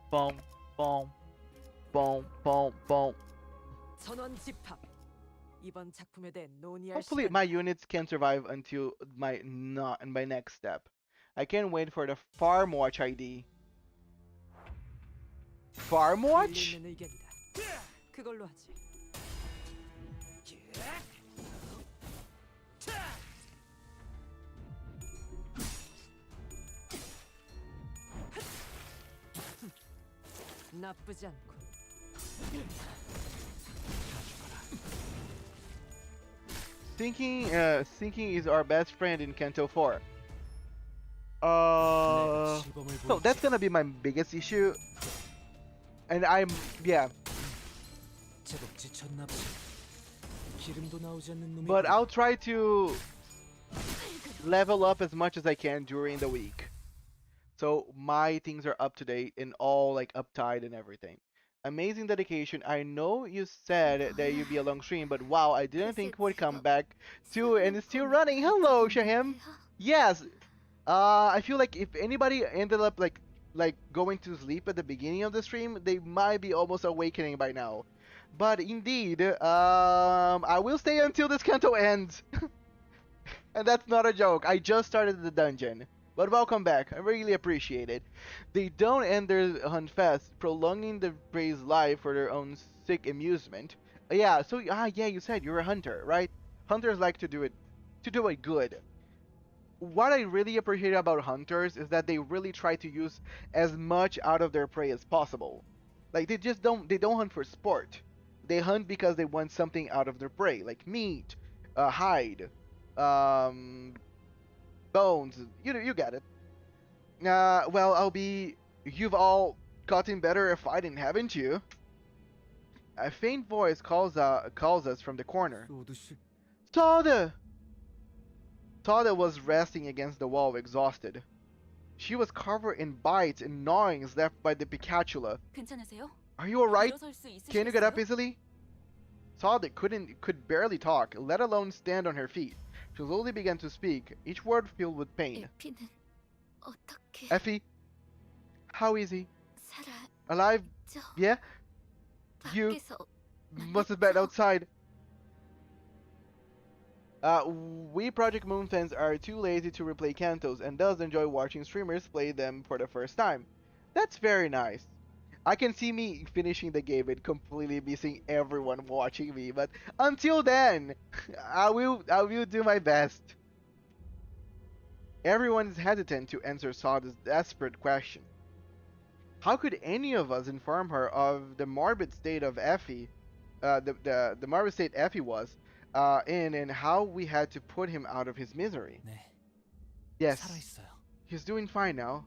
Boom, boom, boom, boom, boom. Hopefully my units can survive until my next step. I can't wait for the Farm Watch ID. Farm Watch? Thinking is our best friend in Canto 4. So that's gonna be my biggest issue. And yeah. But I'll try to level up as much as I can during the week. So my things are up to date and all like uptight and everything. Amazing dedication. I know you said that you'd be a long stream, but wow, I didn't think it would come back to and it's still running. Hello, Shahim. Yes. I feel like if anybody ended up like going to sleep at the beginning of the stream, they might be almost awakening by now. But indeed, I will stay until this Canto ends. And that's not a joke. I just started the dungeon. But welcome back. I really appreciate it. They don't end their hunt fast, prolonging the prey's life for their own sick amusement. Yeah, so yeah, you said you're a hunter, right? Hunters like to do it good. What I really appreciate about hunters is that they really try to use as much out of their prey as possible. Like they don't hunt for sport. They hunt because they want something out of their prey, like meat, hide, bones. You get it. Well, you've all gotten better at fighting, haven't you? A faint voice calls us from the corner. Tada! Tada was resting against the wall, exhausted. She was covered in bites and gnawings left by the Picatula. Are you alright? Can you get up easily? Tada could barely talk, let alone stand on her feet. She slowly began to speak, each word filled with pain. Effie, how is he? Alive? 저 Yeah? You 밖에서 must have been outside. We Project Moon fans are too lazy to replay Cantos and thus enjoy watching streamers play them for the first time. That's very nice. I can see me finishing the game and completely missing everyone watching me, but until then, I will do my best. Everyone is hesitant to answer Sada's desperate question. How could any of us inform her of the morbid state of Effie, the morbid state Effie was in, and how we had to put him out of his misery? 네, Yes, 살아있어요. he's doing fine now.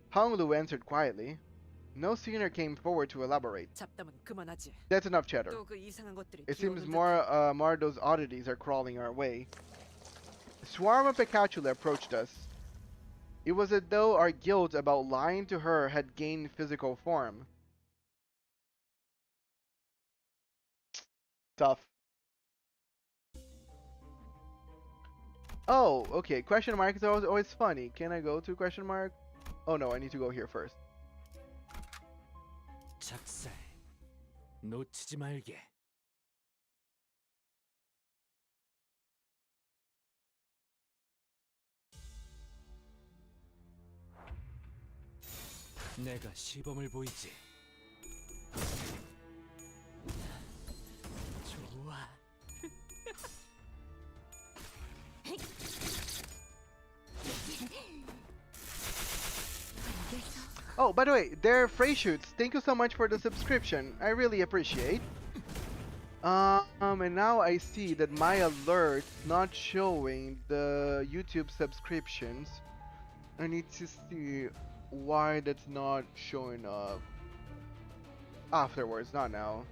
Hong Lu answered quietly. No sooner came forward to elaborate. 잡담은 그만하지. That's enough chatter. 또 그 이상한 것들이 It seems 기어오는 more of those oddities are crawling our way. A swarm of Pikachu approached us. It was as though our guilt about lying to her had gained physical form. Tough. Oh, okay. Question mark is always funny. Can I go to question mark? Oh no, I need to go here first. 작살. 놓치지 말게. 내가 시범을 보이지. 좋아. Oh, by the way, they're Frey Shoots. Thank you so much for the subscription. I really appreciate. And now I see that my alert not showing the YouTube subscriptions. I need to see why that's not showing up. Afterwards, not now.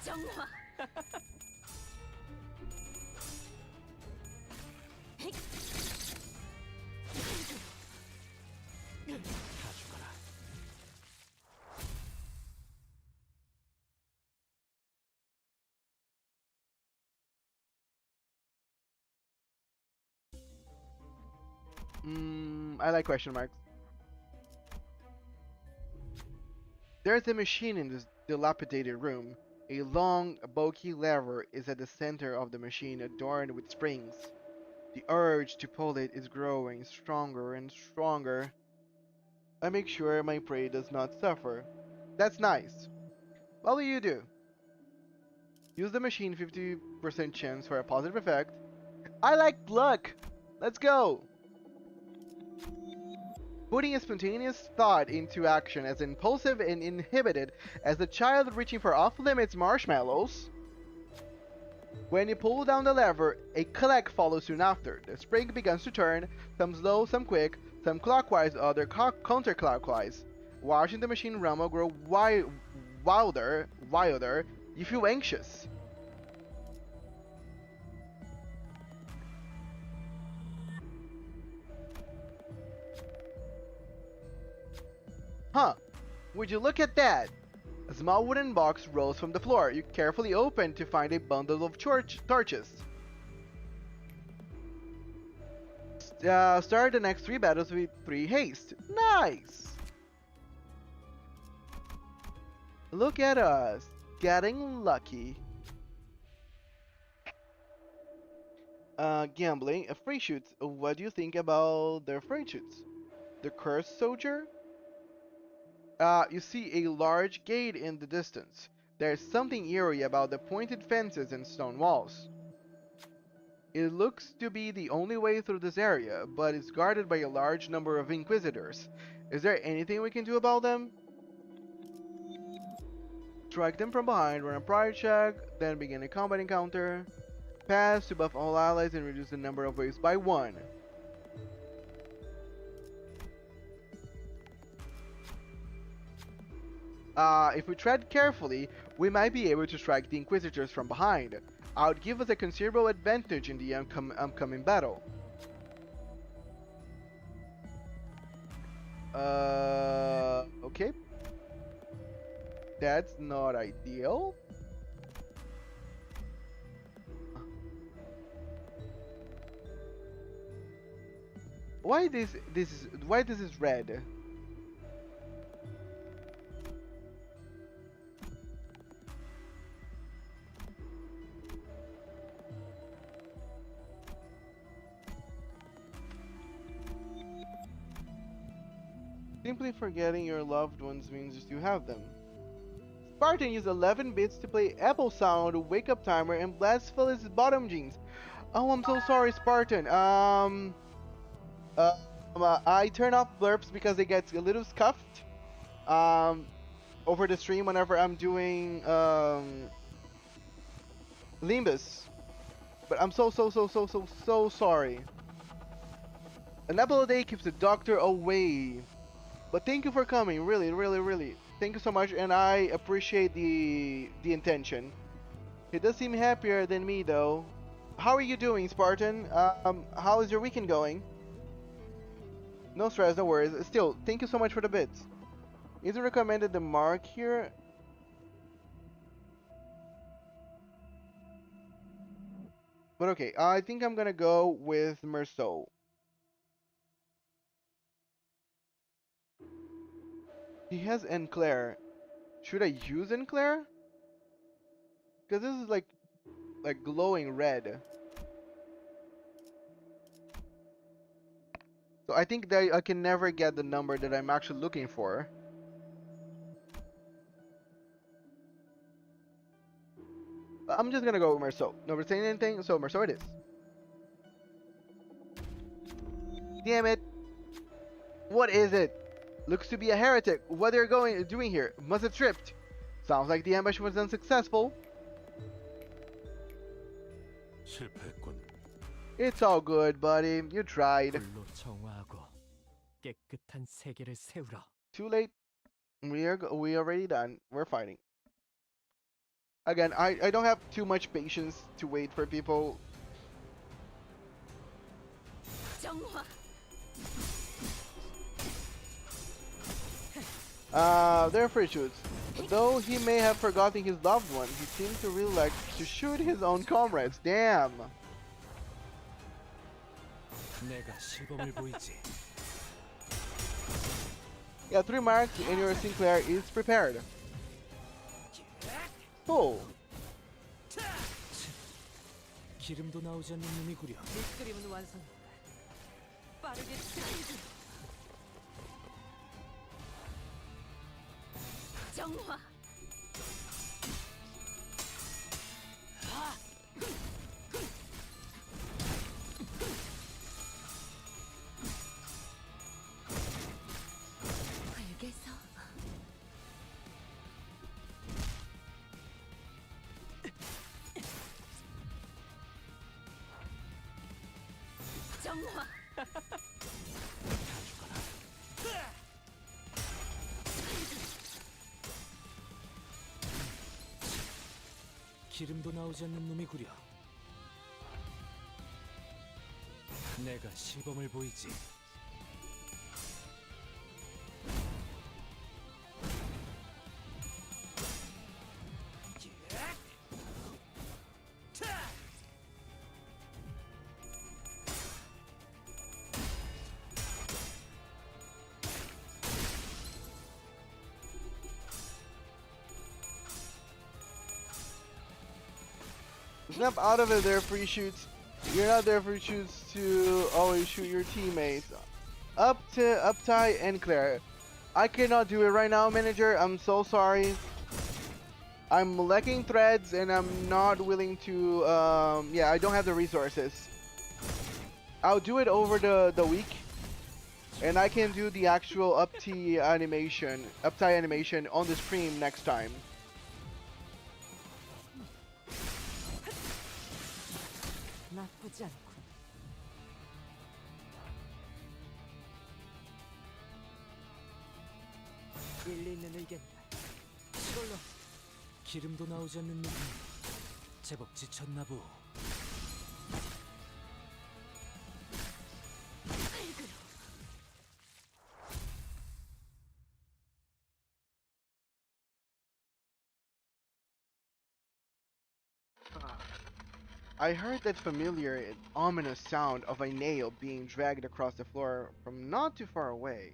정화. 다 죽어라. I like question marks. There's a machine in this dilapidated room. A long, bulky lever is at the center of the machine, adorned with springs. The urge to pull it is growing stronger and stronger. I make sure my prey does not suffer. That's nice. What will you do? Use the machine 50% chance for a positive effect. I like luck! Let's go! Putting a spontaneous thought into action as impulsive and inhibited as a child reaching for off-limits marshmallows. When you pull down the lever, a click follows soon after. The spring begins to turn, some slow, some quick, some clockwise, other counterclockwise. Watching the machine rumble grow wilder, you feel anxious. Huh, would you look at that? A small wooden box rose from the floor. You carefully open to find a bundle of torches. Start the next 3 battles with 3 haste. Nice! Look at us, getting lucky. Gambling, free shoots. What do you think about their free shoots? The cursed soldier? You see a large gate in the distance. There's something eerie about the pointed fences and stone walls. It looks to be the only way through this area, but it's guarded by a large number of Inquisitors. Is there anything we can do about them? Strike them from behind, run a pride check, then begin a combat encounter. Pass to buff all allies and reduce the number of waves by 1. If we tread carefully, we might be able to strike the Inquisitors from behind. Would give us a considerable advantage in the upcoming battle. Okay. That's not ideal. Why this is red? Simply forgetting your loved ones means you have them. Spartan used 11 bits to play Apple Sound, Wake Up Timer, and Blast his bottom jeans. Oh, I'm so sorry, Spartan. I turn off blurps because they get a little scuffed over the stream whenever I'm doing Limbus. But I'm so sorry. An apple a day keeps the doctor away. But thank you for coming, really. Thank you so much, and I appreciate the intention. He does seem happier than me, though. How are you doing, Spartan? How is your weekend going? No stress, no worries. Still, thank you so much for the bits. Is it recommended the mark here? But okay, I think I'm gonna go with Merceau. He has Enclair. Should I use Enclair? Because this is like glowing red. So I think that I can never get the number that I'm actually looking for. I'm just gonna go with Merceau. Nobody saying anything, so Merceau it is. Damn it! What is it? Looks to be a heretic. What they're doing here? Must have tripped. Sounds like the ambush was unsuccessful. 실패했군. It's all good, buddy. You tried. 불로 정화하고 깨끗한 세계를 세우라. Too late. We already done. We're fighting. Again, I don't have too much patience to wait for people. 정화. They're free shoots. Though he may have forgotten his loved one, he seems to really like to shoot his own comrades. Damn. 내가 시범을 보이지. Yeah, 3 marks and your Sinclair is prepared. Cool. 기름도 나오지 않는 놈이구려. 밑그림은 완성했다. 빠르게 스피드. 정화. 알겠어. 정화. 기름도 나오지 않는 놈이구려. 내가 시범을 보이지. Snap out of it there, free shoots. You're not there for shoots to always shoot your teammates. Up to Uptie and Claire. I cannot do it right now, manager. I'm so sorry. I'm lacking threads and I'm not willing to, yeah, I don't have the resources. I'll do it over the week. And I can do the actual Uptie animation on the stream next time. 나쁘지 않군. 일리 있는 의견이다. 이걸로 기름도 나오지 않는 놈이 제법 지쳤나 보. I heard that familiar and ominous sound of a nail being dragged across the floor from not too far away.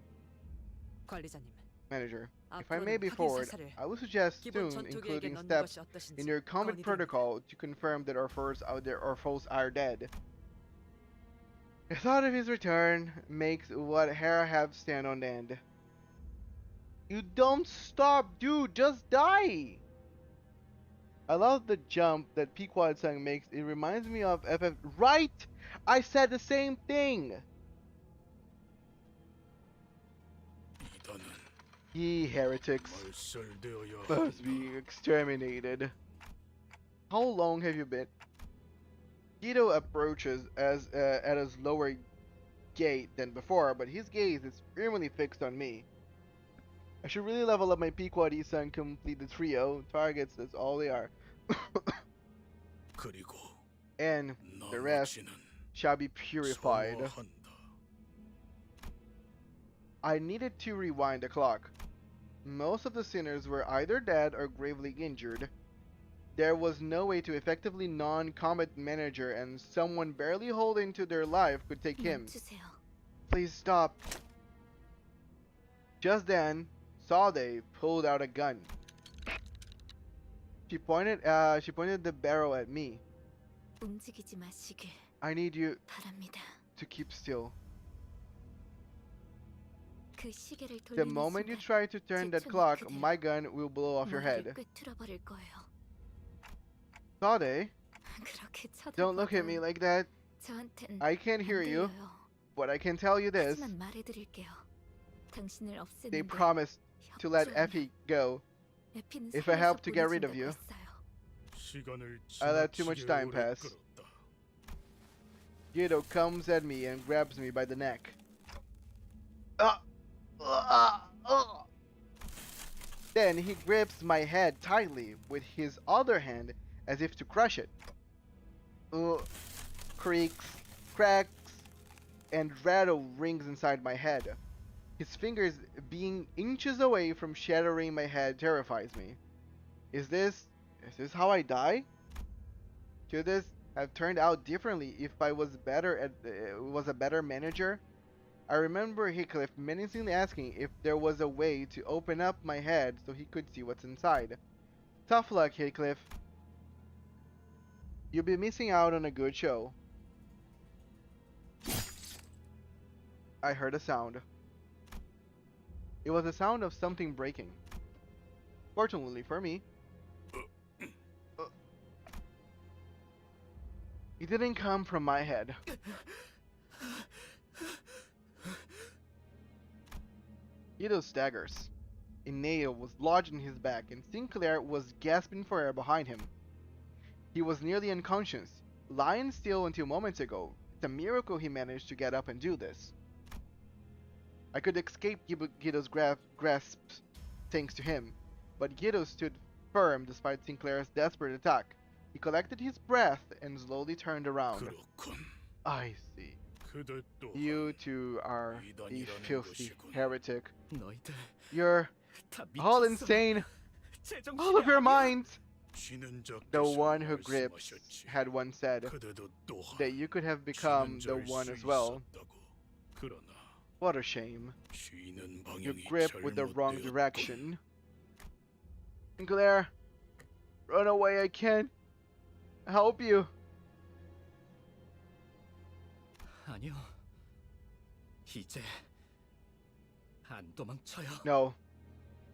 관리자님, Manager, if I may 앞으로는 be 확인 forward, 사살을 I would suggest 기본 soon 전투기에게 including 넣는 steps 것이 어떠신지 in your combat 건의드립니다. protocol to confirm that our foes are dead. The thought of his return makes what Hera have stand on end. You don't stop, dude, just die! I love the jump that Pequod-san makes. It reminds me of FF. Right! I said the same thing! Ye heretics must be exterminated. How long have you been? Guido approaches at a slower gait than before, but his gaze is firmly fixed on me. I should really level up my Pequod-san, complete the trio. Targets, that's all they are. And the rest shall be purified. I needed to rewind the clock. Most of the sinners were either dead or gravely injured. There was no way to effectively non-combat manager, and someone barely holding to their life could take him. Please stop. Just then, Sade pulled out a gun. She pointed the barrel at me. 움직이지 마시길 I need you 바랍니다. to keep still. 그 시계를 The 돌리는 moment you 순간 try to turn that 제 clock, 총이 my gun will blow off your 머리를 head. 꿰뚫어 버릴 거예요. Sade, 그렇게 don't look at me 쳐다봐도 like that. 저한텐 I can't 안 hear you, 들려요. but I can tell you this. 하지만 말해드릴게요. 당신을 They 없애는데 promised to let 협조하면 Effie go 에피는 if I 살려서 help to get rid of 보내준다고 you. 했어요. I let too much time pass. Guido comes at me and grabs me by the neck. Then he grips my head tightly with his other hand as if to crush it. Creaks, cracks, and rattle rings inside my head. His fingers being inches away from shattering my head terrifies me. Is this how I die? Should this have turned out differently if I was a better manager? I remember Heathcliff menacingly asking if there was a way to open up my head so he could see what's inside. Tough luck, Heathcliff. You'll be missing out on a good show. I heard a sound. It was the sound of something breaking. Fortunately for me, it didn't come from my head. Guido staggers. A nail was lodged in his back, and Sinclair was gasping for air behind him. He was nearly unconscious, lying still until moments ago. It's a miracle he managed to get up and do this. I could escape Guido's grasp thanks to him, but Guido stood firm despite Sinclair's desperate attack. He collected his breath and slowly turned around. I see. You two are a filthy heretic. You're all insane. All of your minds. The one who grips had once said that you could have become the one as well. What a shame. You grip with the wrong direction. Sinclair, run away, I can't help you. 아니요. 이제 안 도망쳐요. No,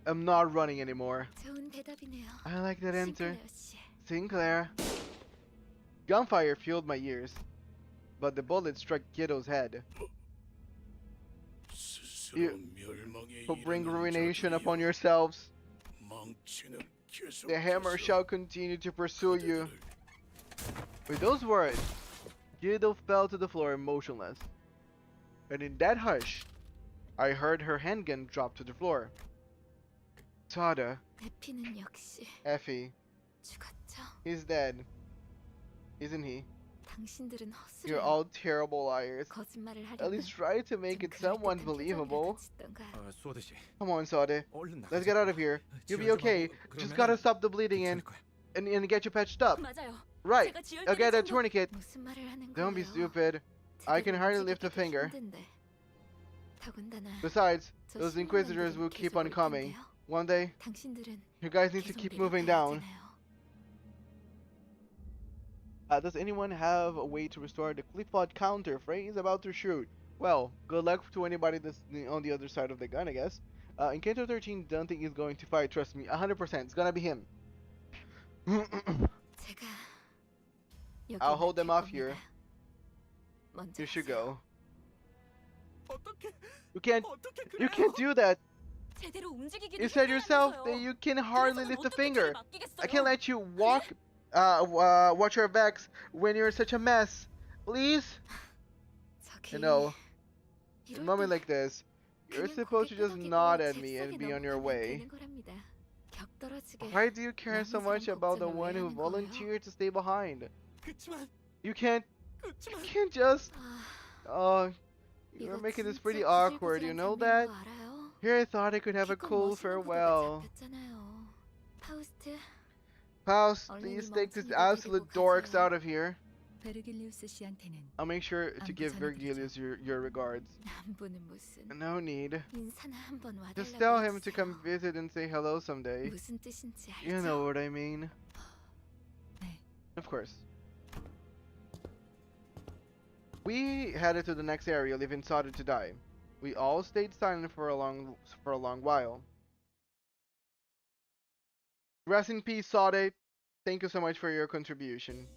I'm not running anymore. 좋은 대답이네요. I like that answer. 싱클레어 씨. Sinclair. Gunfire filled my ears, but the bullet struck Guido's head. You who bring ruination upon yourselves, the hammer shall continue to pursue you. With those words, Guido fell to the floor motionless. And in that hush, I heard her handgun drop to the floor. Tada, 에피는 역시 Effie, 죽었죠. he's dead. Isn't he? 당신들은 You're 허술해요. all terrible liars. 거짓말을 At 하려면 least try to make it somewhat believable. 소대 씨, Come on, Sade. 얼른 Let's get out of here. You'll be okay. Just gotta stop the bleeding and get you patched up. 맞아요. Right. 제가 지을 I'll get a 때는 전부 tourniquet. 무슨 말을 하는 Don't be 거예요? stupid. I can 제대로 hardly lift a 움직이기도 finger. 힘든데. 더군다나 Besides, 저 those 신문만 Inquisitors 들은 will keep 계속 on 올 coming. 텐데요. One day, 당신들은 you guys need to 계속 keep moving 내려가야 down. 하잖아요. Does anyone have a way to restore the clipboard counter? Frey is about to shoot. Well, good luck to anybody that's on the other side of the gun, I guess. In Canto 13, don't think he's going to fight. Trust me, 100%. It's gonna be him. 제가 여기 I'll hold them 맡길 off here. 겁니다. 먼저 You should 하세요. go. 어떻게 You can't do that. 제대로 움직이기도 You said yourself that 힘들다면서요. you can hardly 그래서 lift a 어떻게 finger. 저를 맡기겠어요? I can't let you watch your backs when you're such a mess. Please? 저기, No. In a 이럴 moment 땐 like this, you're 그냥 supposed to 고개 just 끄덕이고 nod at me 잽싸게 and be on your 넘어가면 way. 되는 거랍니다. 격 떨어지게 Why do you care so 남은 much 사람 about the 걱정을 one 왜 who 하는 거예요? volunteered to stay behind? 그치만 You can't just... 아, You're 이거 making this 진짜 pretty awkward, you 구질구질한 know 장면인 that? 거 알아요? Here I thought I could have a 기껏 cool 멋있는 부대가 farewell. 잡혔잖아요. 파우스트, Faust, 얼른 please 이 take these 멍청이들 absolute 데리고 dorks 가세요. out of here. 베르길리우스 씨한테는 I'll make sure to 안 give 전해드리죠. Virgilius your regards. 남부는 무슨 No need. 인사나 한번 Just 와달라고 tell him to 해주세요. come visit and say hello someday. 무슨 뜻인지 알죠? You know what I mean. 네. Of course. We headed to the next area, leaving Sada to die. We all stayed silent for a long while. Rest in peace, Sade. Thank you so much for your contribution.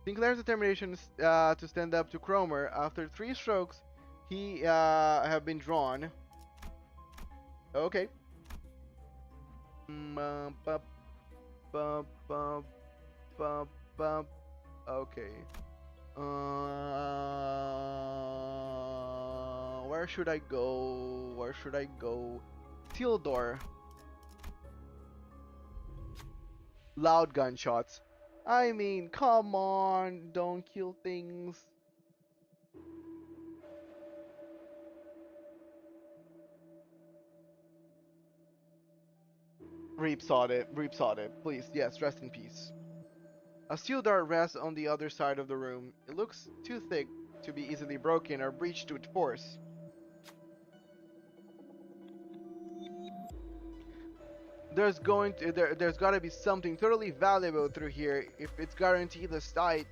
Sinclair's determination to stand up to Cromer after 3 strokes he have been drawn. Okay. Okay. Where should I go? Where should I go? Theodore. Loud gunshots. I mean, come on, don't kill things. Reap sought it, please, yes, rest in peace. A steel dart rests on the other side of the room. It looks too thick to be easily broken or breached with force. There's gotta be something totally valuable through here if it's guaranteed the sight.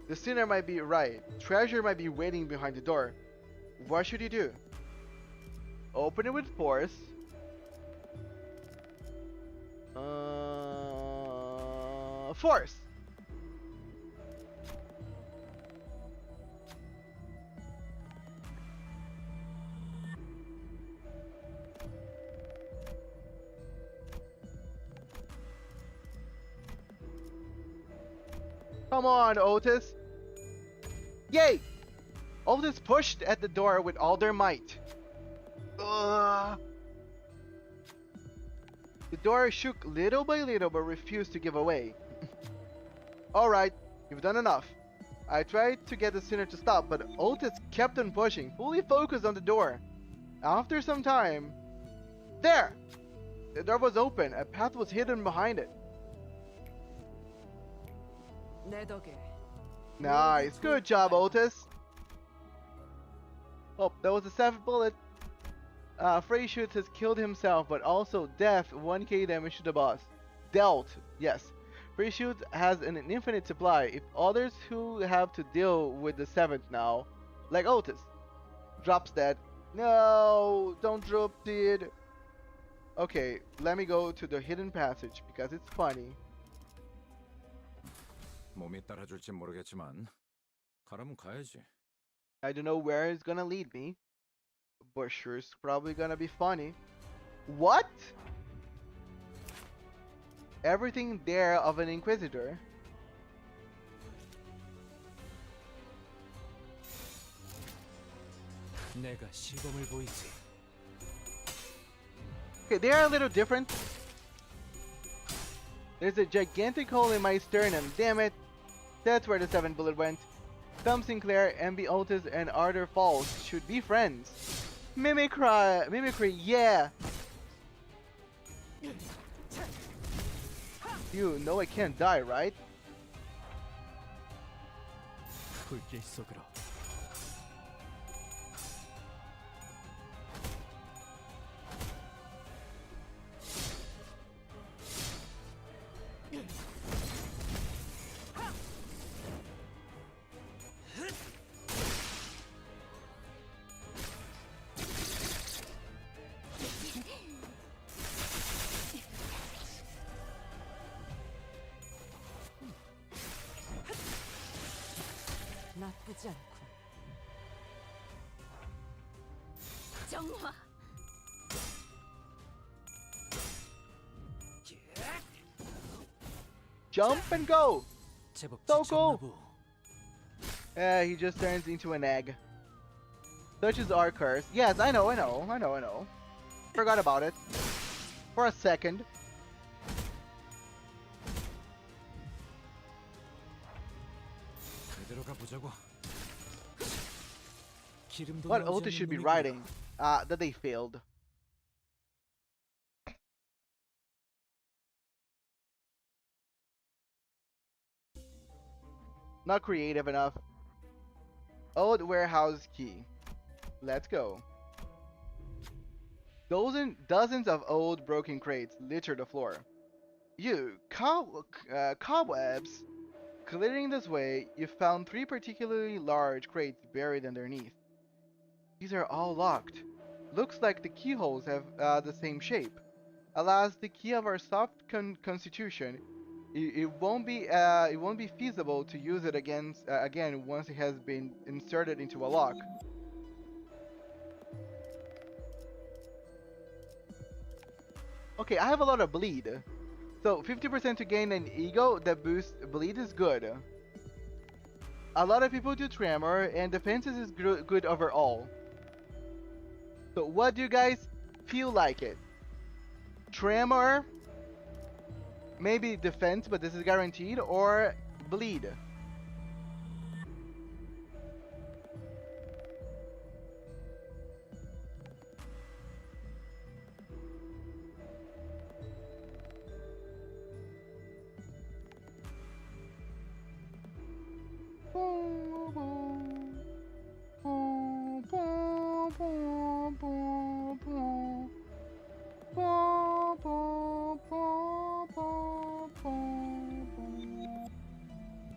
The sinner might be right. Treasure might be waiting behind the door. What should you do? Open it with force. Force! Come on, Otis. Yay! Otis pushed at the door with all their might. Ugh. The door shook little by little but refused to give away. Alright, you've done enough. I tried to get the sinner to stop, but Otis kept on pushing, fully focused on the door. After some time... There! The door was open, a path was hidden behind it. 내 덕에 Nice, good job, Otis. Oh, that was the 7th bullet. Frey Shoots has killed himself, but also death 1k damage to the boss. Dealt, yes. Frey Shoots has an infinite supply. If others who have to deal with the 7th now, like Otis, drops dead. No, don't drop dead. Okay, let me go to the hidden passage because it's funny. 몸이 따라줄지 모르겠지만 가라면 가야지. I don't know where it's gonna lead me, but sure it's probably gonna be funny. What? Everything there of an Inquisitor? 내가 시범을 보이지. Okay, they are a little different. There's a gigantic hole in my sternum, damn it. That's where the 7th bullet went. Tom Sinclair, MB Otis, and Arthur Falls should be friends. Mimicry, yeah! You know I can't die, right? 불길 속으로. 나쁘지 않군. 정화. Jump and go! 제법 So 지쳤나 cool. 보. Yeah, he just turns into an egg. Such is our curse. Yes, I know. Forgot about it. For a second. 그대로 가보자고. 기름도 What 나오지 ult 않는 should be 놈이구나. writing? That they failed. Not creative enough. Old warehouse key. Let's go. Dozens of old broken crates litter the floor. Cobwebs. Clearing this way, you found 3 particularly large crates buried underneath. These are all locked. Looks like the keyholes have the same shape. Alas, the key of our soft constitution, it won't be feasible to use it again once it has been inserted into a lock. Okay, I have a lot of bleed. So 50% to gain an ego that boosts bleed is good. A lot of people do tremor, and defenses is good overall. So what do you guys feel like it? Tremor, maybe defense, but this is guaranteed, or bleed?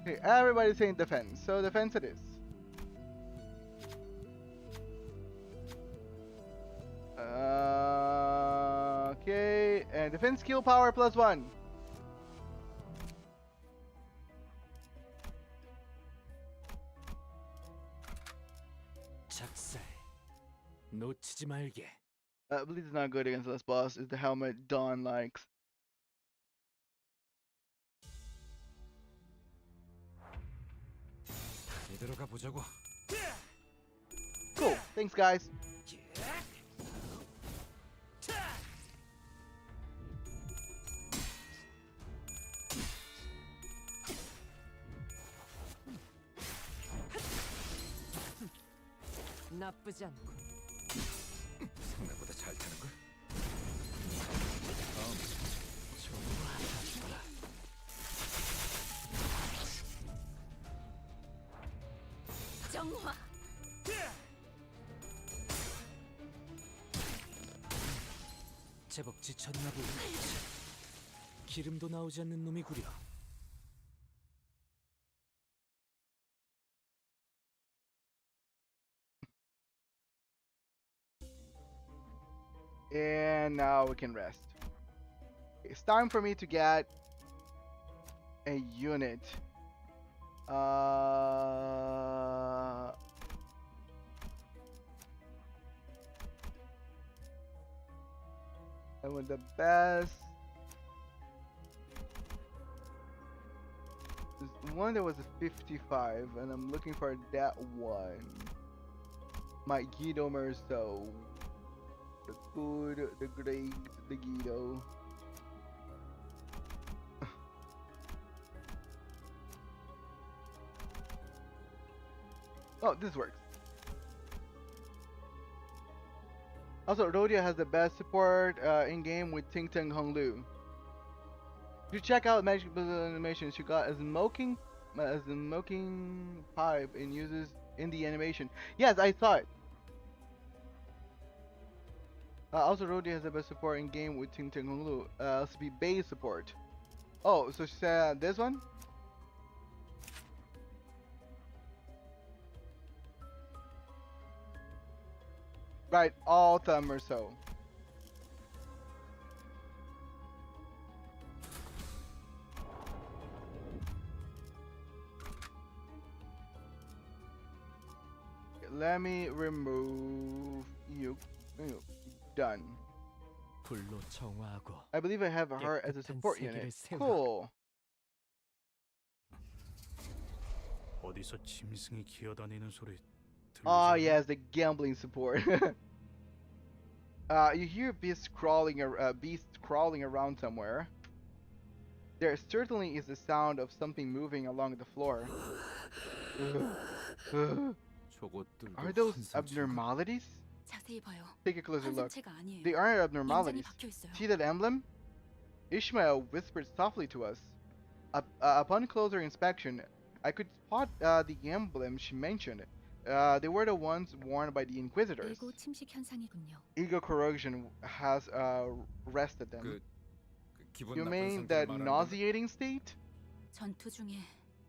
Okay, everybody's saying defense, so defense it is. Okay, and defense skill power +1. 작살. 놓치지 말게. Bleed is not good against this boss. Is the helmet Dawn likes. 이대로 가보자고. Cool. Thanks, guys. 나쁘지 않군. 생각보다 잘 타는 걸. 정화. 제법 지쳤나 보네. 기름도 나오지 않는 놈이구려. And now we can rest. It's time for me to get a unit. I want the best. There's one that was a 55, and I'm looking for that one. My Guido Merceau. The good, the great, the Guido. Oh, this works. Also, Rodia has the best support in game with Ting Teng Hong Lu. You check out magic animation. She got a smoking pipe and uses in the animation. Yes, I saw it. Also, Rodi has the best support in game with Ting Ting Lu. LCP base support. Oh, so she said this one? Right, all of them or so. Let me remove you. Done. 불로 정화하고 I believe I have her as a support unit. Cool. 어디서 짐승이 기어다니는 소리 Oh 들리지? yes, the gambling support. You hear beasts crawling around somewhere. There certainly is the sound of something moving along the floor. 저것들도 Are those 환상체가- abnormalities? 자세히 봐요. Take a closer look. 환상체가 아니에요. They aren't 인장이 abnormalities. 박혀 있어요. See that emblem? Ishmael whispered softly to us. Upon closer inspection, I could spot the emblem she mentioned. They were the ones worn by the Inquisitors. 일고 침식 현상이군요. Ego corrosion has arrested them. 그 기분 You 나쁜 mean 상태를 that 말하는 nauseating state? 전투 중에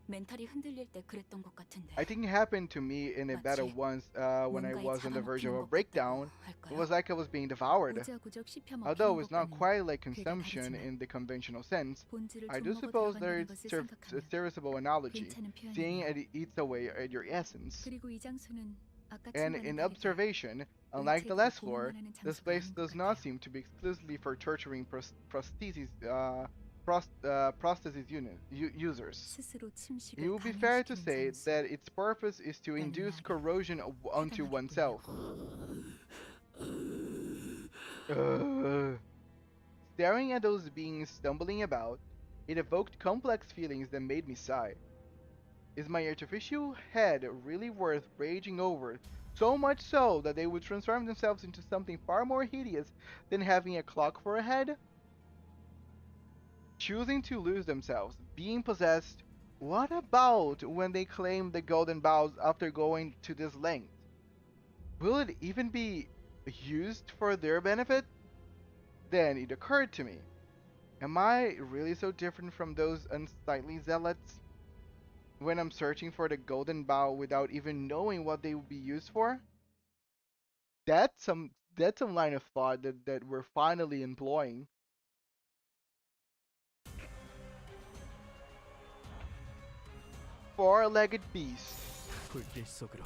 멘탈이 흔들릴 때 그랬던 것 같은데. I think it happened to me in a battle 마치 once when I 뭔가에 was on the verge of 잡아먹히는 a 것 breakdown. 같다고 It 할까요? was like I was being devoured. 오지아구적 씹혀먹히는 Although it's not 것과는 quite like 되게 consumption 다르지만 in the conventional sense, 본질을 I do 좀 먹어 suppose there 들어간다는 is 것을 a 생각하면 serviceable analogy, 괜찮은 seeing 표현이에요. it eats away at your essence. 그리고 이 장소는 아까 And 친구와는 in 다르게 observation, unlike the 의체들을 last floor, 동원하는 this 장소가 place 아닌 것 does not 같아요. seem to be exclusively for torturing prosthesis users. 스스로 침식을 It would be fair to 감염시키는 say 장소. that its purpose is to induce 말이야. corrosion onto 해당하겠군요. oneself. Staring at those beings stumbling about, it evoked complex feelings that made me sigh. Is my artificial head really worth raging over? So much so that they would transform themselves into something far more hideous than having a clock for a head? Choosing to lose themselves, being possessed, what about when they claim the golden boughs after going to this length? Will it even be used for their benefit? Then it occurred to me, am I really so different from those unsightly zealots? When I'm searching for the golden bough without even knowing what they will be used for? That's some line of thought that we're finally employing. Four-legged beast. 불길 속으로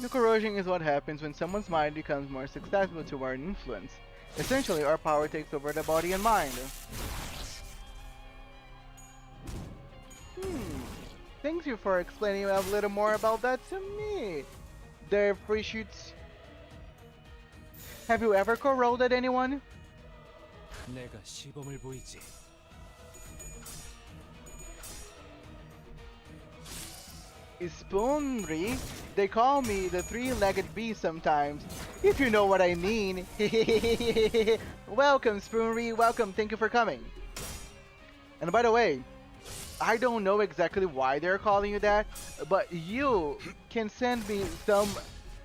The corrosion is what happens when someone's mind becomes more susceptible to our influence. Essentially, our power takes over the body and mind. Thank you for explaining a little more about that to me. There, free shoots. Have you ever corroded anyone? 내가 시범을 보이지. Spoonry? They call me the three-legged beast sometimes, if you know what I mean. Welcome, Spoonry. Welcome. Thank you for coming. And by the way, I don't know exactly why they're calling you that, but you can send me some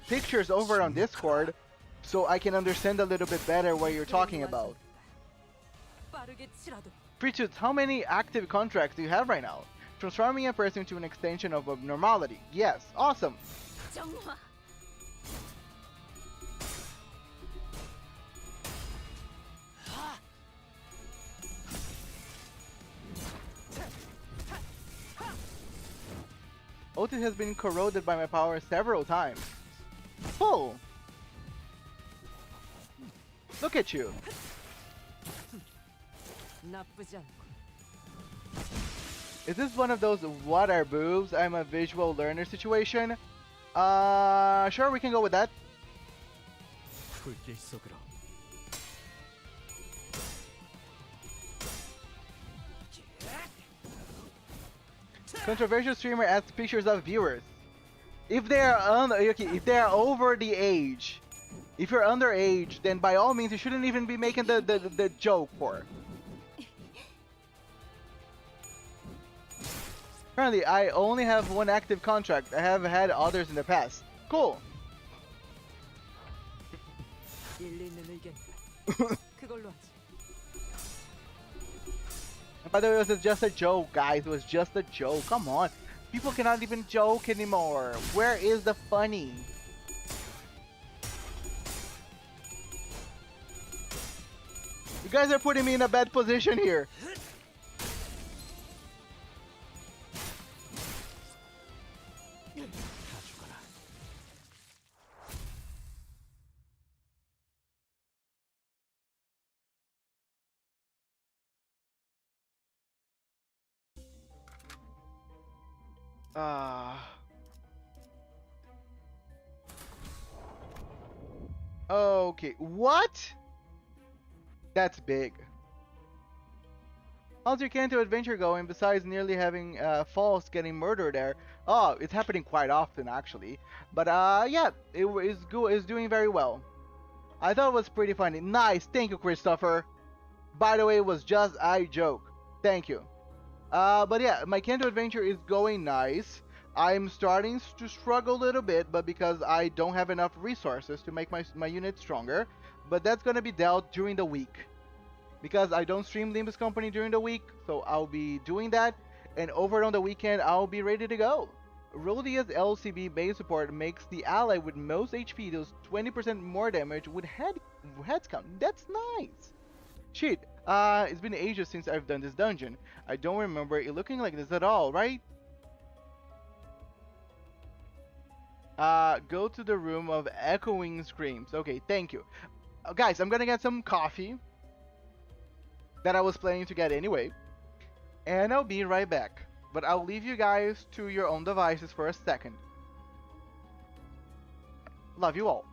pictures over on Discord so I can understand a little bit better what you're talking about. 빠르게 치라도. Preachers, how many active contracts do you have right now? Transforming a person into an extension of abnormality. Yes, awesome. 정화. Otis has been corroded by my power several times. Full. Look at you. 나쁘지 않고. Is this one of those what are boobs? I'm a visual learner situation? Sure, we can go with that. 불길 속으로 Controversial streamer adds pictures of viewers. If they are if they are over the age, if you're underage, then by all means you shouldn't even be making the joke for. Currently, I only have one active contract. I have had others in the past. Cool. 일리 있는 의견이다. 그걸로 하지. And by the way, it was just a joke, guys. It was just a joke. Come on. People cannot even joke anymore. Where is the funny? You guys are putting me in a bad position here. Okay, what? That's big. How's your Canto adventure going besides nearly having False getting murdered there? Oh, it's happening quite often actually. But yeah, it is good. It's doing very well. I thought it was pretty funny. Nice, thank you, Christopher. By the way, it was just a joke. Thank you. But yeah, my Canto adventure is going nice. I'm starting to struggle a little bit, but because I don't have enough resources to make my unit stronger. But that's gonna be dealt during the week. Because I don't stream Limbus Company during the week, so I'll be doing that. And over on the weekend, I'll be ready to go. Rodia's LCB base support makes the ally with most HP deals 20% more damage with heads count. That's nice. Shit, it's been ages since I've done this dungeon. I don't remember it looking like this at all, right? Go to the room of echoing screams. Okay, thank you. Guys, I'm gonna get some coffee that I was planning to get anyway. And I'll be right back. But I'll leave you guys to your own devices for a second. Love you all.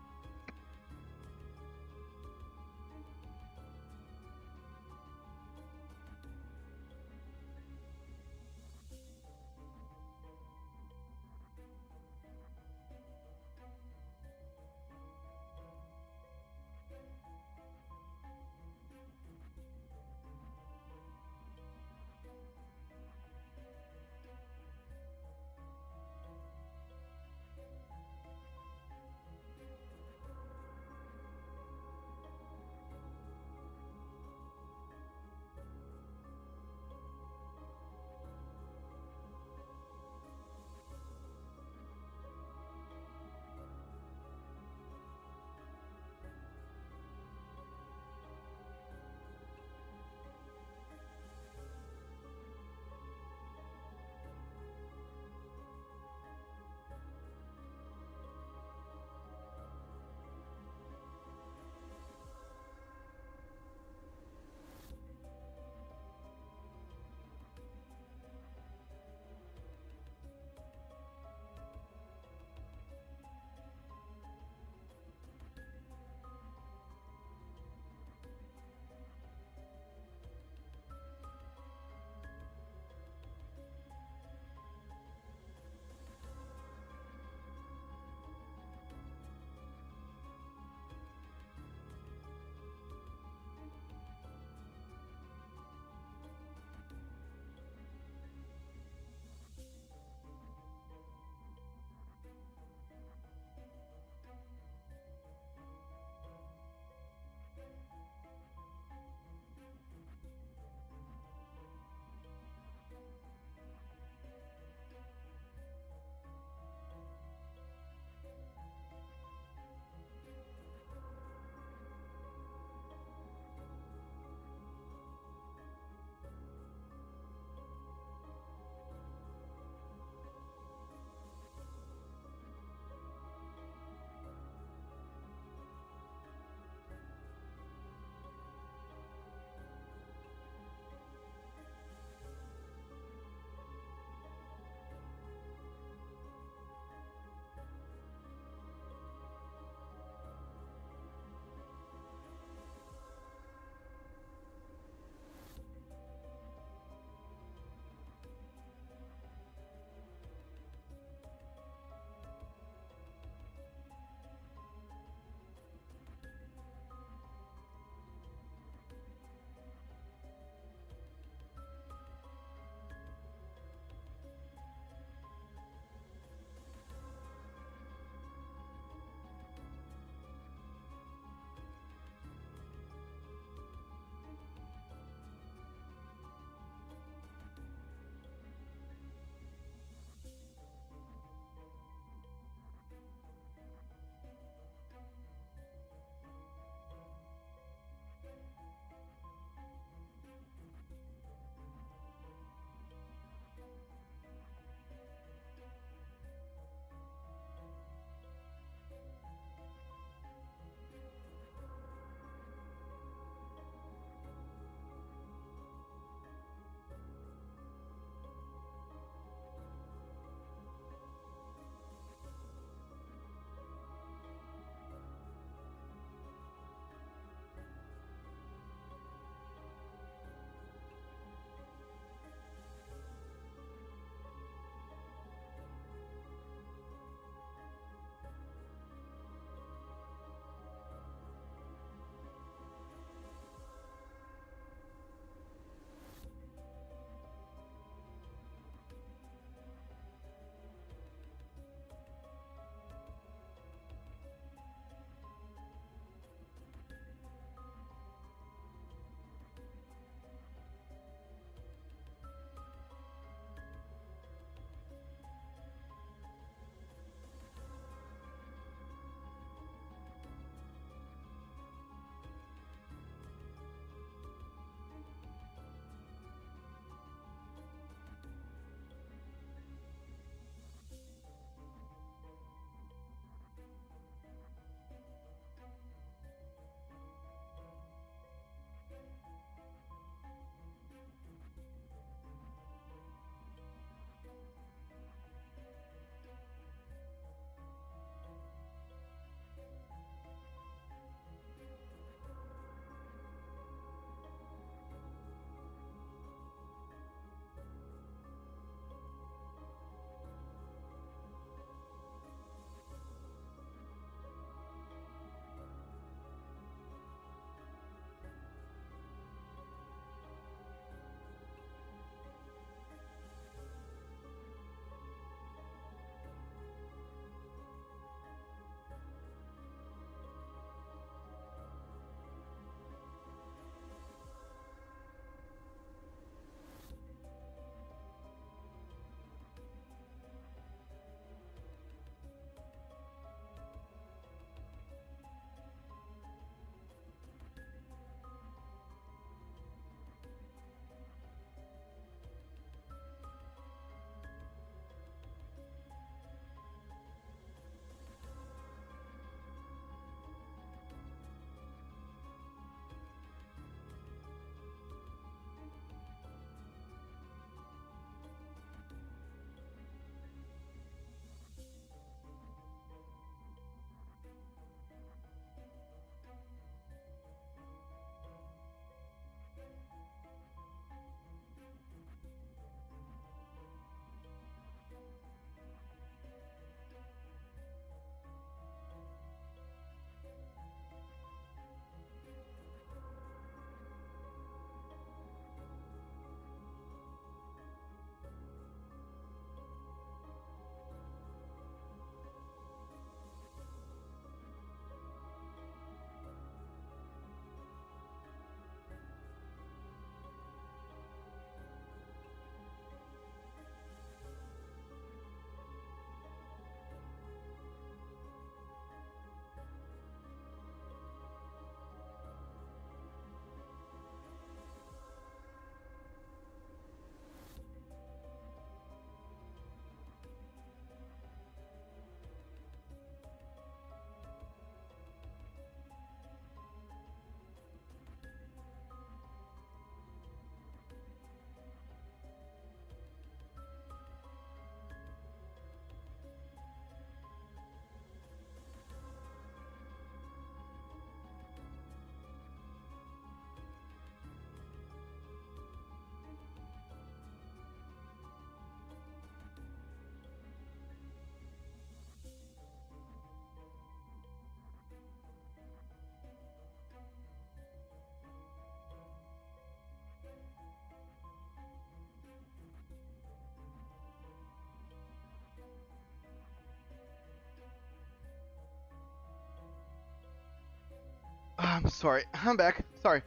I'm sorry. I'm back. Sorry.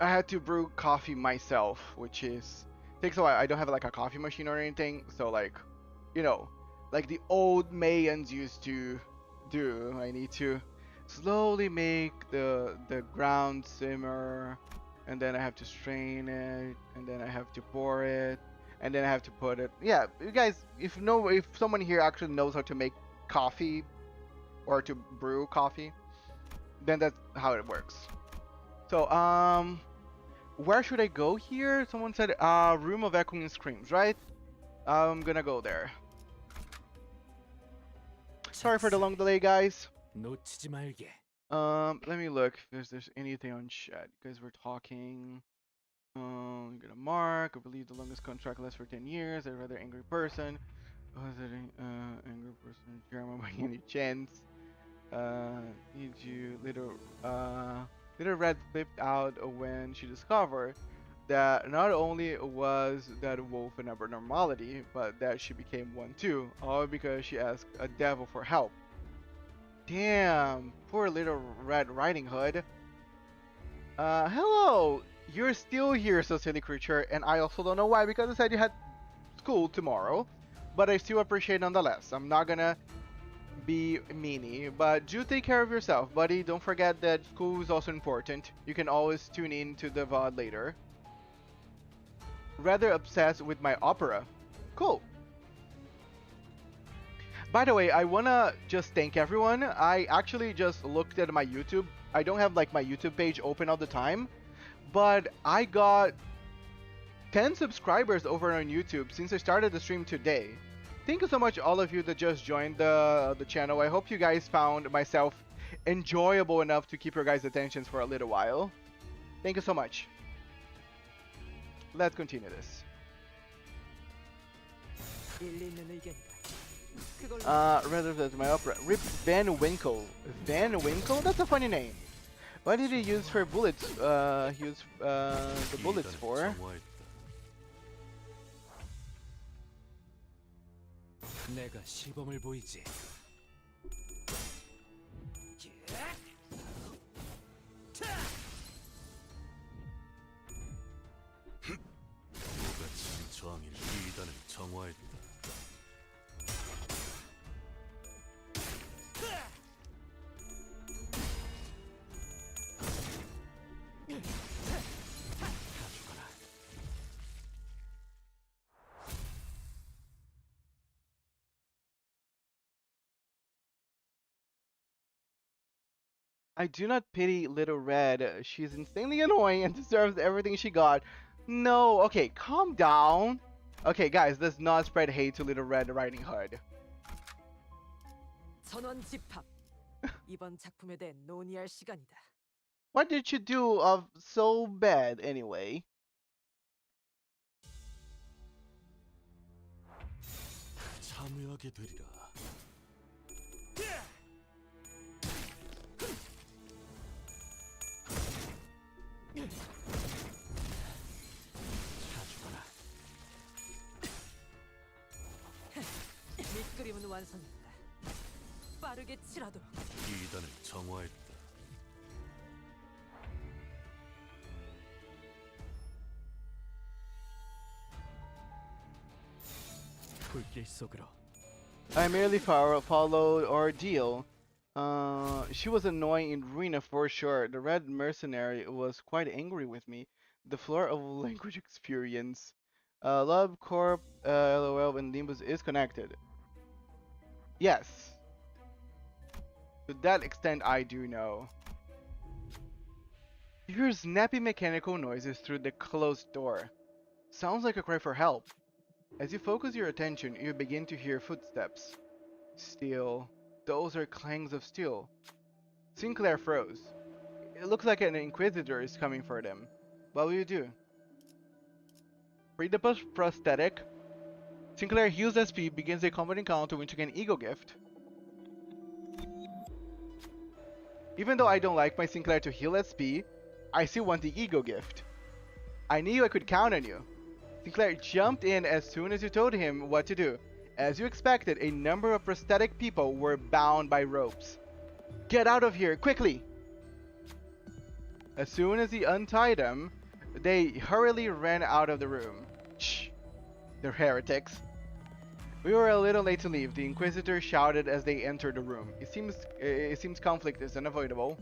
I had to brew coffee myself, which takes a while. I don't have like a coffee machine or anything, so like, you know, like the old Mayans used to do. I need to slowly make the ground simmer, and then I have to strain it, and then I have to pour it, and then I have to put it. Yeah, you guys, if someone here actually knows how to make coffee or to brew coffee, then that's how it works. So where should I go here? Someone said room of echoing screams, right? I'm gonna go there. Sorry for the long delay, guys. 놓치지 말게. Let me look if there's anything on chat. You guys were talking. I'm gonna mark. I believe the longest contract lasts for 10 years. I'd rather angry person. Was it angry person in German by any chance? Need you little Red flipped out when she discovered that not only was that wolf an abnormality, but that she became one too, all because she asked a devil for help. Damn, poor little Red Riding Hood. Hello, you're still here, so silly creature, and I also don't know why, because I said you had school tomorrow, but I still appreciate it nonetheless. I'm not gonna be meanie, but do take care of yourself, buddy. Don't forget that school is also important. You can always tune in to the VOD later. Rather obsessed with my opera. Cool. By the way, I wanna just thank everyone. I actually just looked at my YouTube. I don't have like my YouTube page open all the time, but I got 10 subscribers over on YouTube since I started the stream today. Thank you so much, all of you that just joined the channel. I hope you guys found myself enjoyable enough to keep your guys' attentions for a little while. Thank you so much. Let's continue this. Rather than my opera. Rip Van Winkle. Van Winkle? That's a funny name. What did he use for bullets? Use the bullets for? 내가 시범을 보이지. 누가 진저항일 이단을 정화했다. I do not pity Little Red. She's insanely annoying and deserves everything she got. No, okay, calm down. Okay, guys, let's not spread hate to Little Red Riding Hood. 전원 집합. 이번 작품에 대해 논의할 시간이다. What did you do of so bad anyway? 참여하게 되리라. 밑그림은 완성했다. 빠르게 칠하도록. 이단을 정화했다. 불길 속으로. I merely followed Ordeal. She was annoying in Ruina for sure. The Red Mercenary was quite angry with me. The floor of language experience. Love Corp, LOL, and Limbus is connected. Yes. To that extent, I do know. You hear snappy mechanical noises through the closed door. Sounds like a cry for help. As you focus your attention, you begin to hear footsteps. Steel. Those are clangs of steel. Sinclair froze. It looks like an Inquisitor is coming for them. What will you do? Read the prosthetic. Sinclair heals SP, begins a combat encounter which can ego gift. Even though I don't like my Sinclair to heal SP, I still want the ego gift. I knew I could count on you. Sinclair jumped in as soon as you told him what to do. As you expected, a number of prosthetic people were bound by ropes. Get out of here, quickly! As soon as he untied them, they hurriedly ran out of the room. Shh! They're heretics. We were a little late to leave, the Inquisitor shouted as they entered the room. It seems conflict is unavoidable.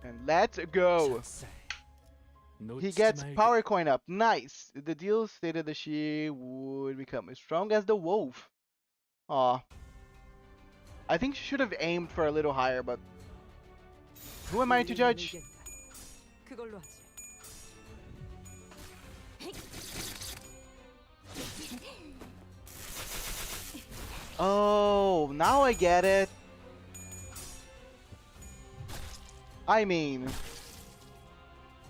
And let's go! He gets power coin up. Nice! The deal stated that she would become as strong as the wolf. Aw. I think she should have aimed for a little higher, but who am I to judge? 그걸로 하지. Oh, now I get it. I mean,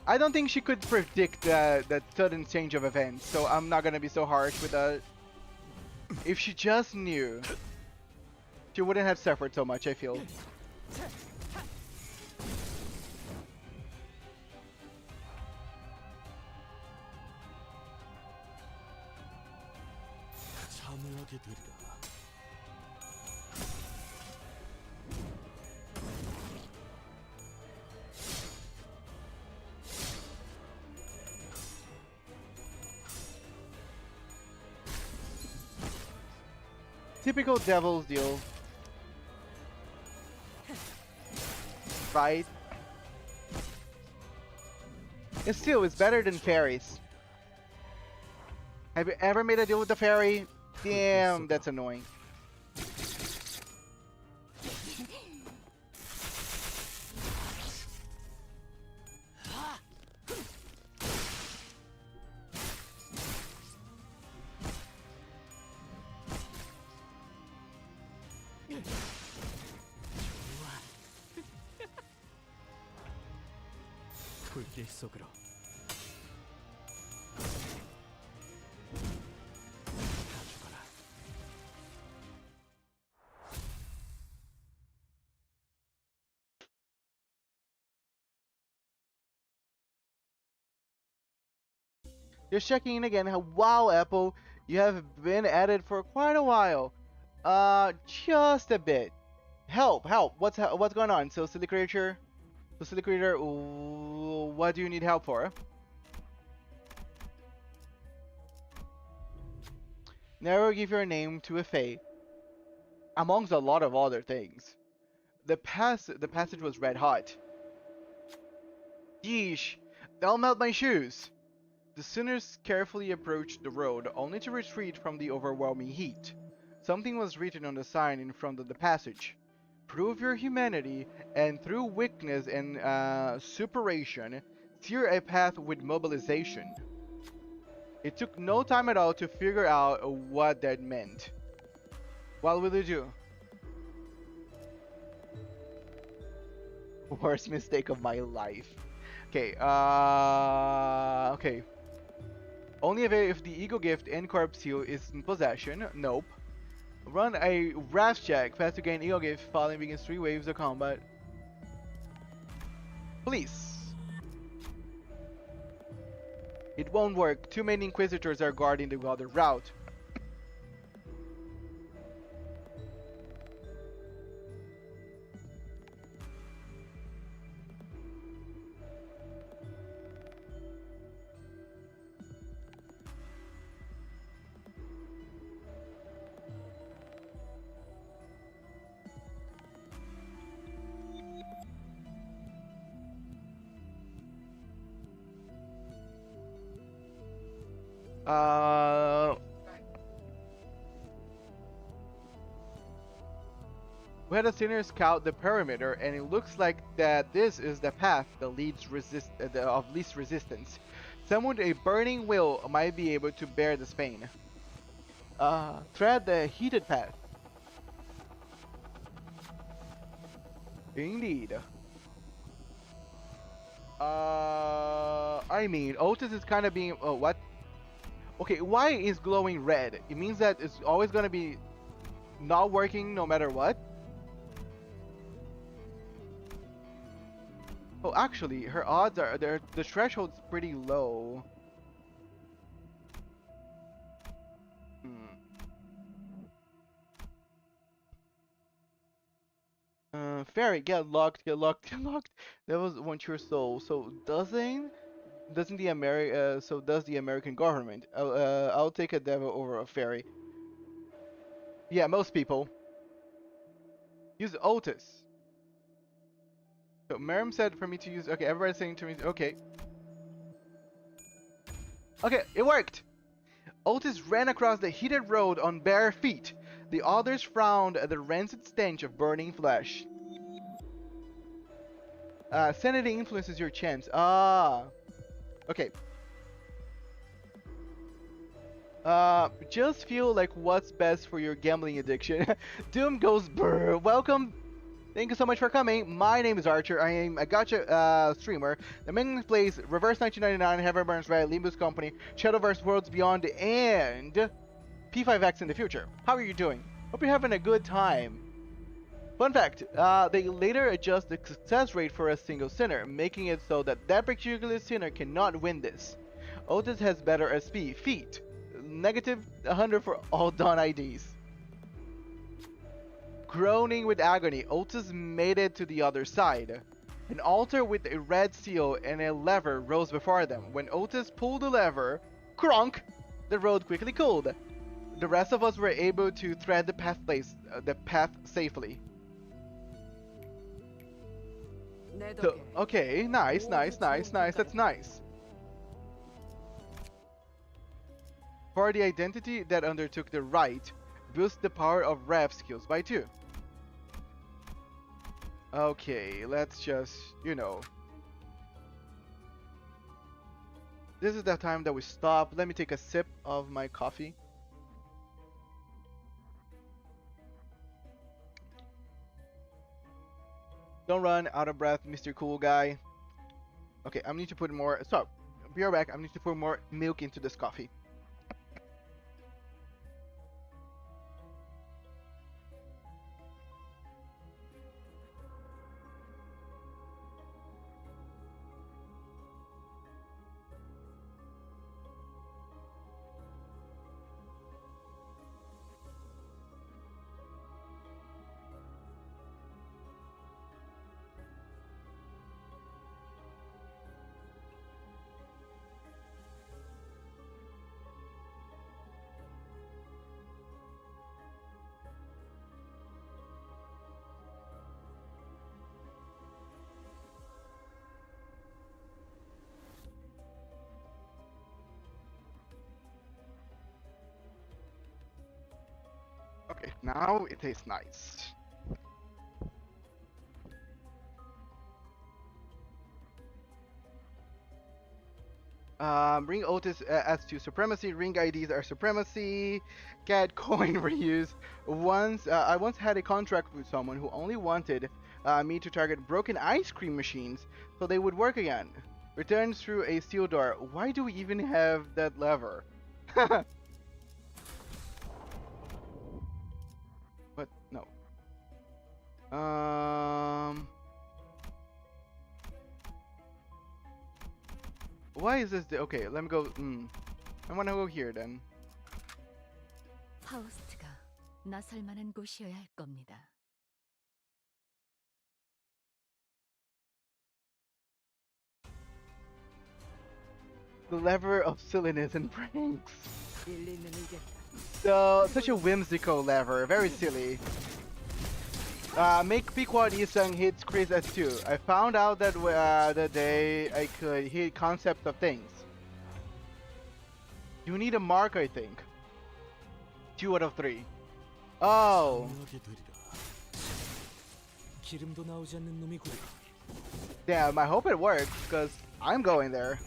I don't think she could predict that sudden change of events, so I'm not gonna be so harsh with that. If she just knew, she wouldn't have suffered so much, I feel. Typical Devil's deal. Right? And still, it's better than fairies. Have you ever made a deal with the fairy? Damn, that's annoying. 불길 속으로. 다 죽어라. Just checking in again. Wow, Apple, you have been at it for quite a while. Just a bit. Help! What's going on? So, silly creature, what do you need help for? Never give your name to a fae, amongst a lot of other things. The passage was red hot. Yeesh, that'll melt my shoes. The sinners carefully approached the road, only to retreat from the overwhelming heat. Something was written on the sign in front of the passage. Prove your humanity, and through weakness and suppuration, steer a path with mobilization. It took no time at all to figure out what that meant. What will you do? Worst mistake of my life. Okay, okay. Only if the Ego Gift and Corpse Seal is in possession. Nope. Run a Wrath check. Fast to gain Ego Gift. Falling begins 3 waves of combat. Please. It won't work. Too many Inquisitors are guarding the other route. We had a sinner scout the perimeter, and it looks like that this is the path that leads of least resistance. Someone with a burning will might be able to bear this pain. Tread the heated path. Indeed. I mean, Otis is kind of being. Oh, what? Okay, why is glowing red? It means that it's always gonna be not working no matter what. Oh, actually, her odds are the threshold's pretty low. fairy. Get locked, get locked, get locked. That was want your soul. So doesn't the so does the American government. I'll take a devil over a fairy. Yeah, most people use Otis. So Miriam said for me to use. Okay, everybody's saying to me. Okay. Okay, it worked. Otis ran across the heated road on bare feet. The others frowned at the rancid stench of burning flesh. Sanity influences your chance. Ah. Okay. Just feel like what's best for your gambling addiction. Doom goes brr. Welcome. Thank you so much for coming. My name is Archer. I am a gacha streamer that mainly plays Reverse 1999, Heaven Burns Red, Limbuscompany, Shadowverse Worlds Beyond, and P5X in the future. How are you doing? Hope you're having a good time. Fun fact, they later adjust the success rate for a single sinner, making it so that that particular sinner cannot win this. Otis has better SP, feet, negative 100 for all Dawn IDs. Groaning with agony, Otis made it to the other side. An altar with a red seal and a lever rose before them. When Otis pulled the lever, cronk, the road quickly cooled. The rest of us were able to thread the path safely. So, okay, nice, that's nice. For the identity that undertook the rite, boost the power of rev skills by 2. Okay, let's just, you know. This is the time that we stop. Let me take a sip of my coffee. Don't run out of breath, Mr. Cool Guy. Okay, I need to put more. Stop. Be right back. I need to put more milk into this coffee. Okay, now it tastes nice. Ring Otis adds to supremacy. Ring IDs are supremacy. Cat coin reuse. I once had a contract with someone who only wanted me to target broken ice cream machines so they would work again. Returns through a steel door. Why do we even have that lever? But no. Why is this? Okay, let me go. I wanna go here then. 하우스트가 나설 만한 곳이어야 할 겁니다. The lever of silliness and pranks. So, such a whimsical lever, very silly. Make Pequod Isang hits Chris S2. I found out that the day I could hit concepts of things. You need a mark, I think. 2 out of 3. Oh. Damn, I hope it works, because I'm going there.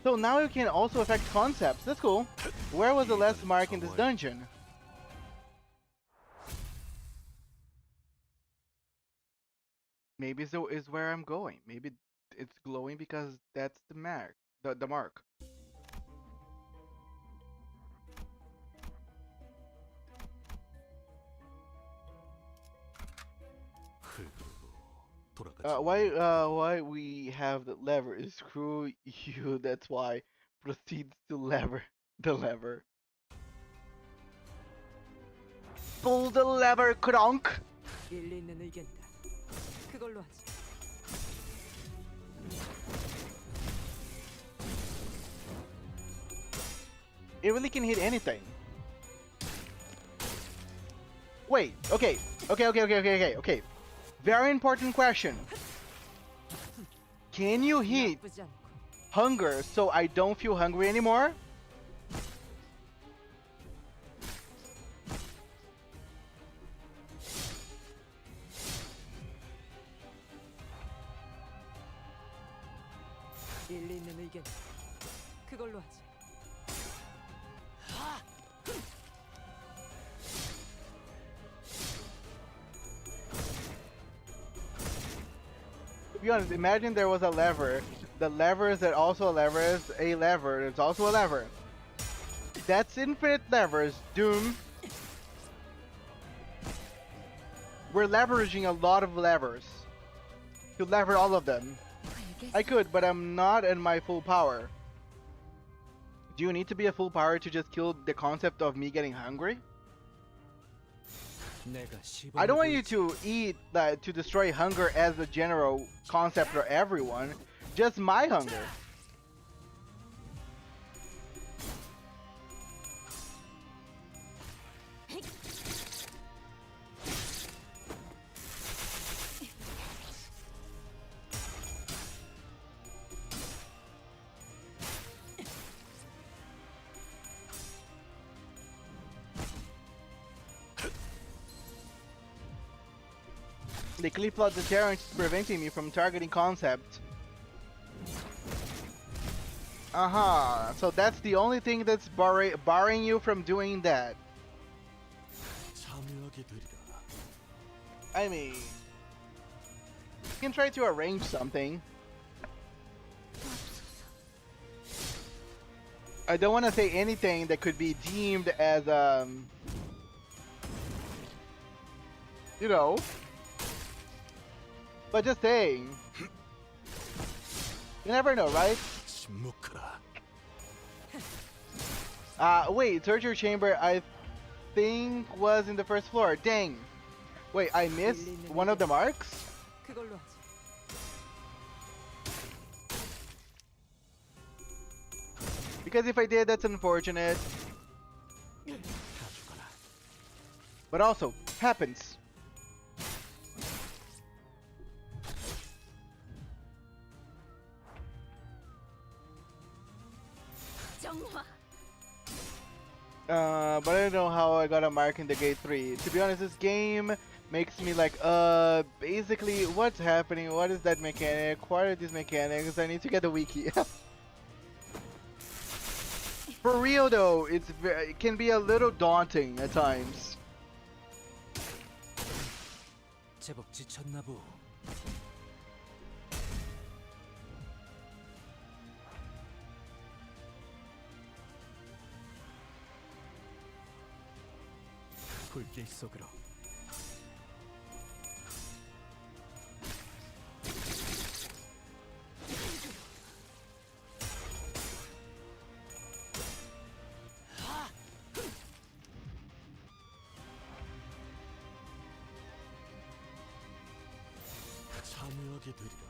So now you can also affect concepts. That's cool. Where was the last mark in this dungeon? Maybe so is where I'm going. Maybe it's glowing because that's the mark. The mark. Why we have the lever is screw you. That's why proceeds to lever the lever. Pull the lever, Kronk! 일리 있는 의견이다. 그걸로 하지. It really can hit anything. Wait, okay. Okay. Very important question. Can you hit 나쁘지 않고. hunger so I don't feel hungry anymore? 일리 있는 의견이다. 그걸로 하지. To be honest, imagine there was a lever. The lever is that also a lever is a lever. It's also a lever. That's infinite levers, Doom. We're leveraging a lot of levers to lever all of them. I could, but I'm not in my full power. Do you need to be a full power to just kill the concept of me getting hungry? I don't want you to eat to destroy hunger as a general concept for everyone. Just my hunger. The cliff flood deterrent is preventing me from targeting concept. So that's the only thing that's barring you from doing that. I mean, you can try to arrange something. I don't want to say anything that could be deemed as, you know, but just saying. You never know, right? Wait, torture chamber I think was in the first floor. Dang. Wait, I missed one of the marks? 그걸로 하지. Because if I did, that's unfortunate. But also, happens. 정화. But I don't know how I got a mark in the gate 3. To be honest, this game makes me like, basically, what's happening? What is that mechanic? What are these mechanics? I need to get the wiki. For real though, it can be a little daunting at times. 제법 지쳤나 보. 불길 속으로. 참여하게 되리라.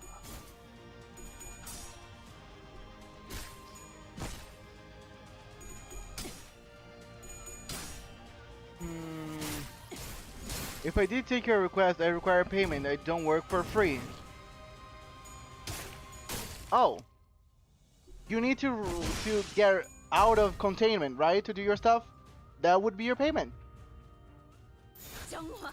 If I did take your request, I require payment. I don't work for free. Oh. You need to get out of containment, right? To do your stuff? That would be your payment. 정화.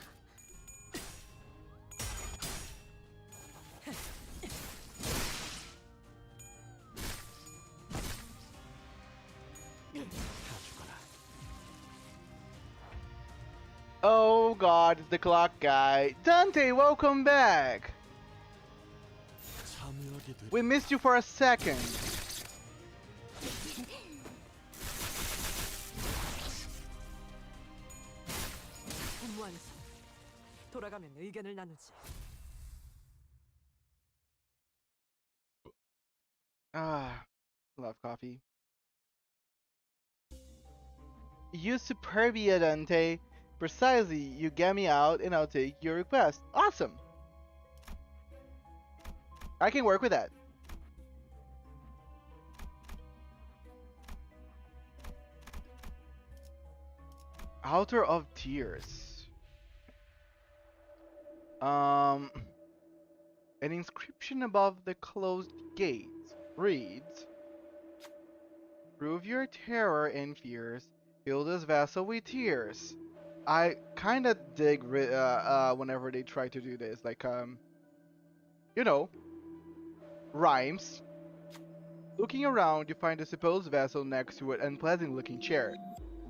Oh god, it's the clock guy. Dante, welcome back! We missed you for a second. 완성. 돌아가면 의견을 나누지. Love coffee. Use Superbia, Dante. Precisely, you get me out and I'll take your request. Awesome! I can work with that. Altar of Tears. An inscription above the closed gates reads, "Prove your terror and fears. Fill this vessel with tears." I kind of dig whenever they try to do this, like you know, rhymes. Looking around, you find a supposed vessel next to an unpleasant-looking chair.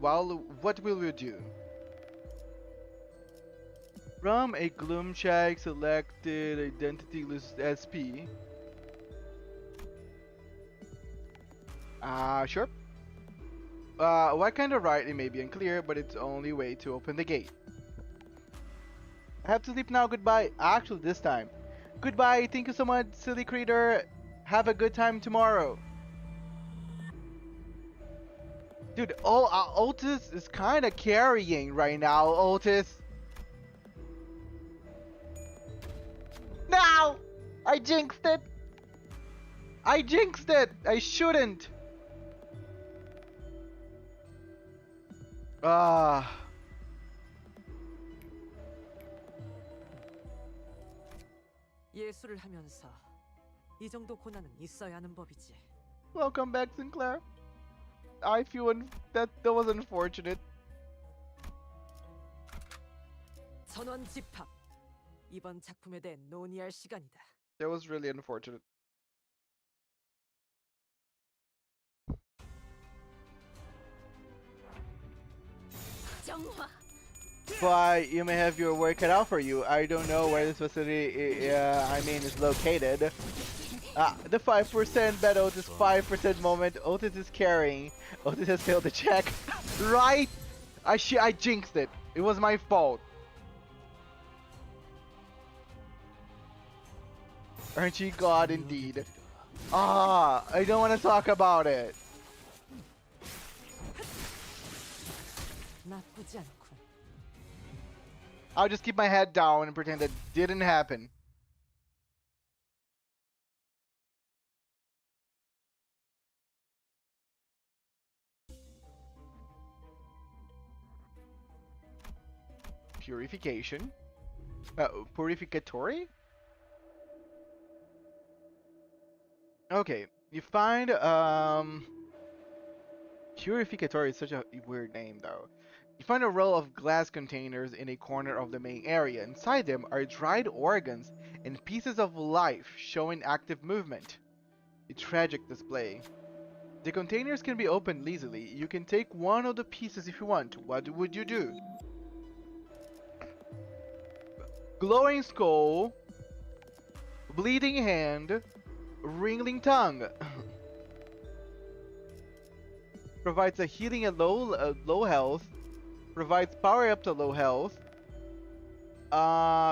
Well, what will you do? From a gloom check, selected identity list SP. Sure. What kind of right, it may be unclear, but it's the only way to open the gate. I have to sleep now, goodbye. Actually, this time. Goodbye, thank you so much, silly creature. Have a good time tomorrow. Dude, Otis is kind of carrying right now, Otis. No! I jinxed it! I jinxed it! I shouldn't! 예술을 하면서 이 정도 고난은 있어야 하는 법이지. Welcome back, Sinclair. I feel that was unfortunate. 전원 집합. 이번 작품에 대해 논의할 시간이다. That was really unfortunate. 정화. But you may have your work cut out for you. I don't know where this facility is located. The 5% bet Otis 5% moment. Otis is carrying. Otis has failed the check. Right? I jinxed it. It was my fault. Aren't you God indeed? I don't want to talk about it. 나쁘지 않군. I'll just keep my head down and pretend that didn't happen. Purification? Purificatory? Okay, you find Purificatory is such a weird name though. You find a row of glass containers in a corner of the main area. Inside them are dried organs and pieces of life showing active movement. A tragic display. The containers can be opened easily. You can take one of the pieces if you want. What would you do? Glowing skull, bleeding hand, wriggling tongue. Provides a healing at low health. Provides power up to low health.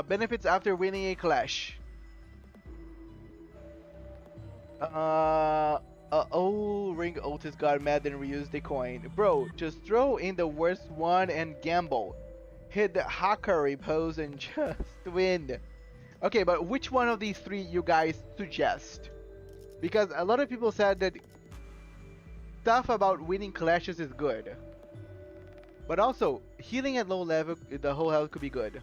Benefits after winning a clash. Ring Otis got mad and reused the coin. Bro, just throw in the worst one and gamble. Hit the Hakari pose and just win. Okay, but which one of these three you guys suggest? Because a lot of people said that stuff about winning clashes is good. But also, healing at low level, the whole health could be good.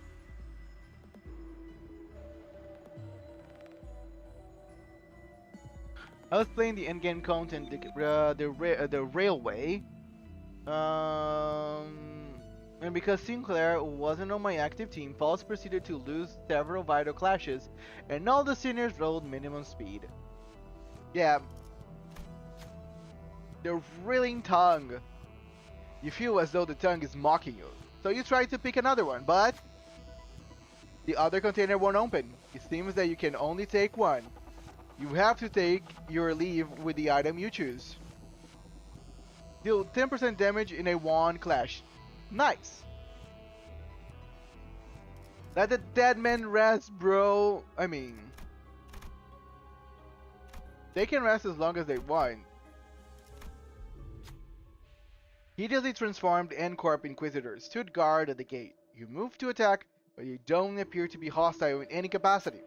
I was playing the endgame content, the railway. And because Sinclair wasn't on my active team, Falls proceeded to lose several vital clashes, and all the seniors rolled minimum speed. Yeah. The wriggling tongue. You feel as though the tongue is mocking you. So you try to pick another one, but the other container won't open. It seems that you can only take one. You have to take your leave with the item you choose. Deal 10% damage in a wand clash. Nice. Let the dead man rest, bro. I mean, they can rest as long as they want. Hideously transformed N-Corp Inquisitors stood guard at the gate. You move to attack, but you don't appear to be hostile in any capacity.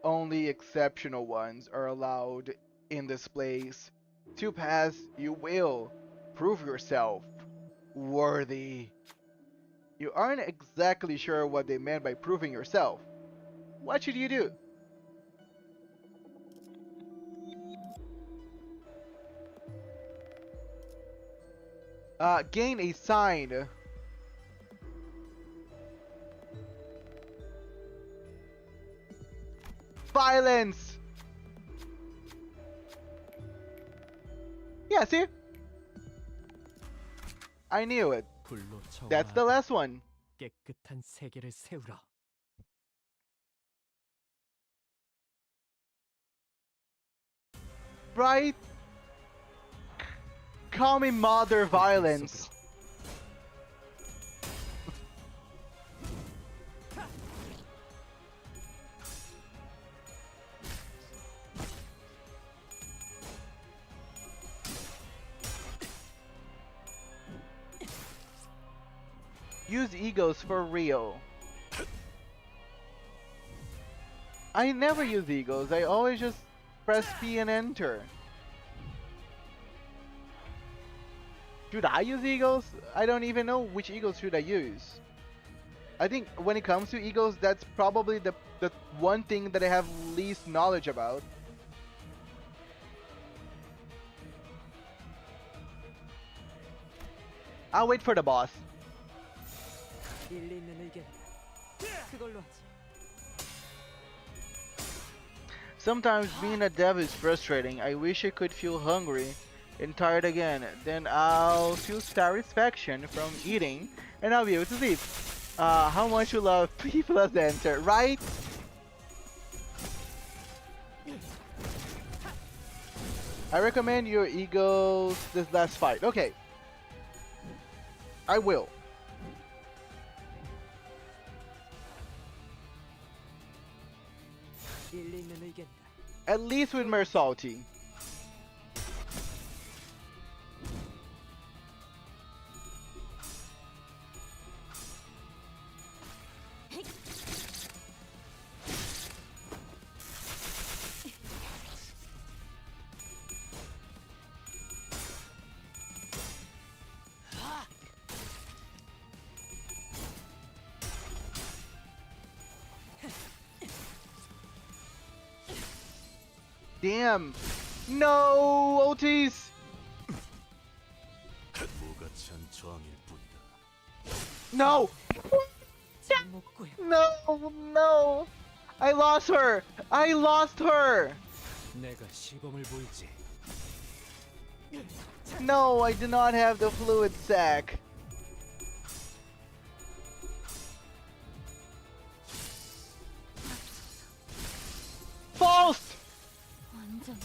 Only exceptional ones are allowed in this place. To pass, you will prove yourself worthy. You aren't exactly sure what they meant by proving yourself. What should you do? Gain a sign. Violence! Yeah, see? I knew it. 불로 That's the 정화하고 last one. 깨끗한 세계를 세우라. Right? Call me mother violence. Use egos for real. I never use egos. I always just press P and enter. Should I use egos? I don't even know which egos should I use. I think when it comes to egos, that's probably the one thing that I have least knowledge about. I'll wait for the boss. 일리 있는 의견이다. 그걸로 하지. Sometimes being a dev is frustrating. I wish I could feel hungry and tired again. Then I'll feel satisfaction from eating and I'll be able to sleep. How much you love P plus enter, right? I recommend your egos this last fight. Okay. I will. 일리 있는 의견이다. At least with Mersalty. Damn. No, Otis. No. No, no. I lost her. I lost her. 내가 시범을 보이지. No, I do not have the fluid sac. False. 완전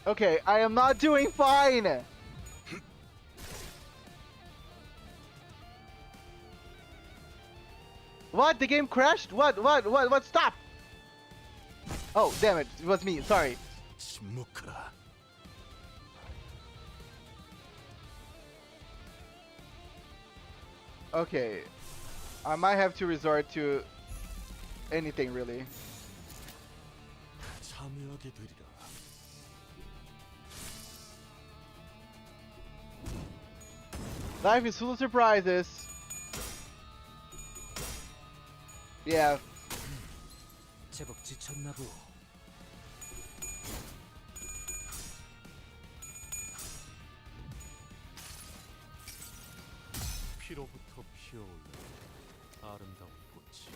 Okay, I am not doing fine. What? The game crashed? What? Stop! Oh, damn it. It was me. Sorry. Okay. I might have to resort to anything, really. Life is full of surprises. Yeah. 제법 지쳤나 보. 피로부터 피어올라 아름다운 꽃이.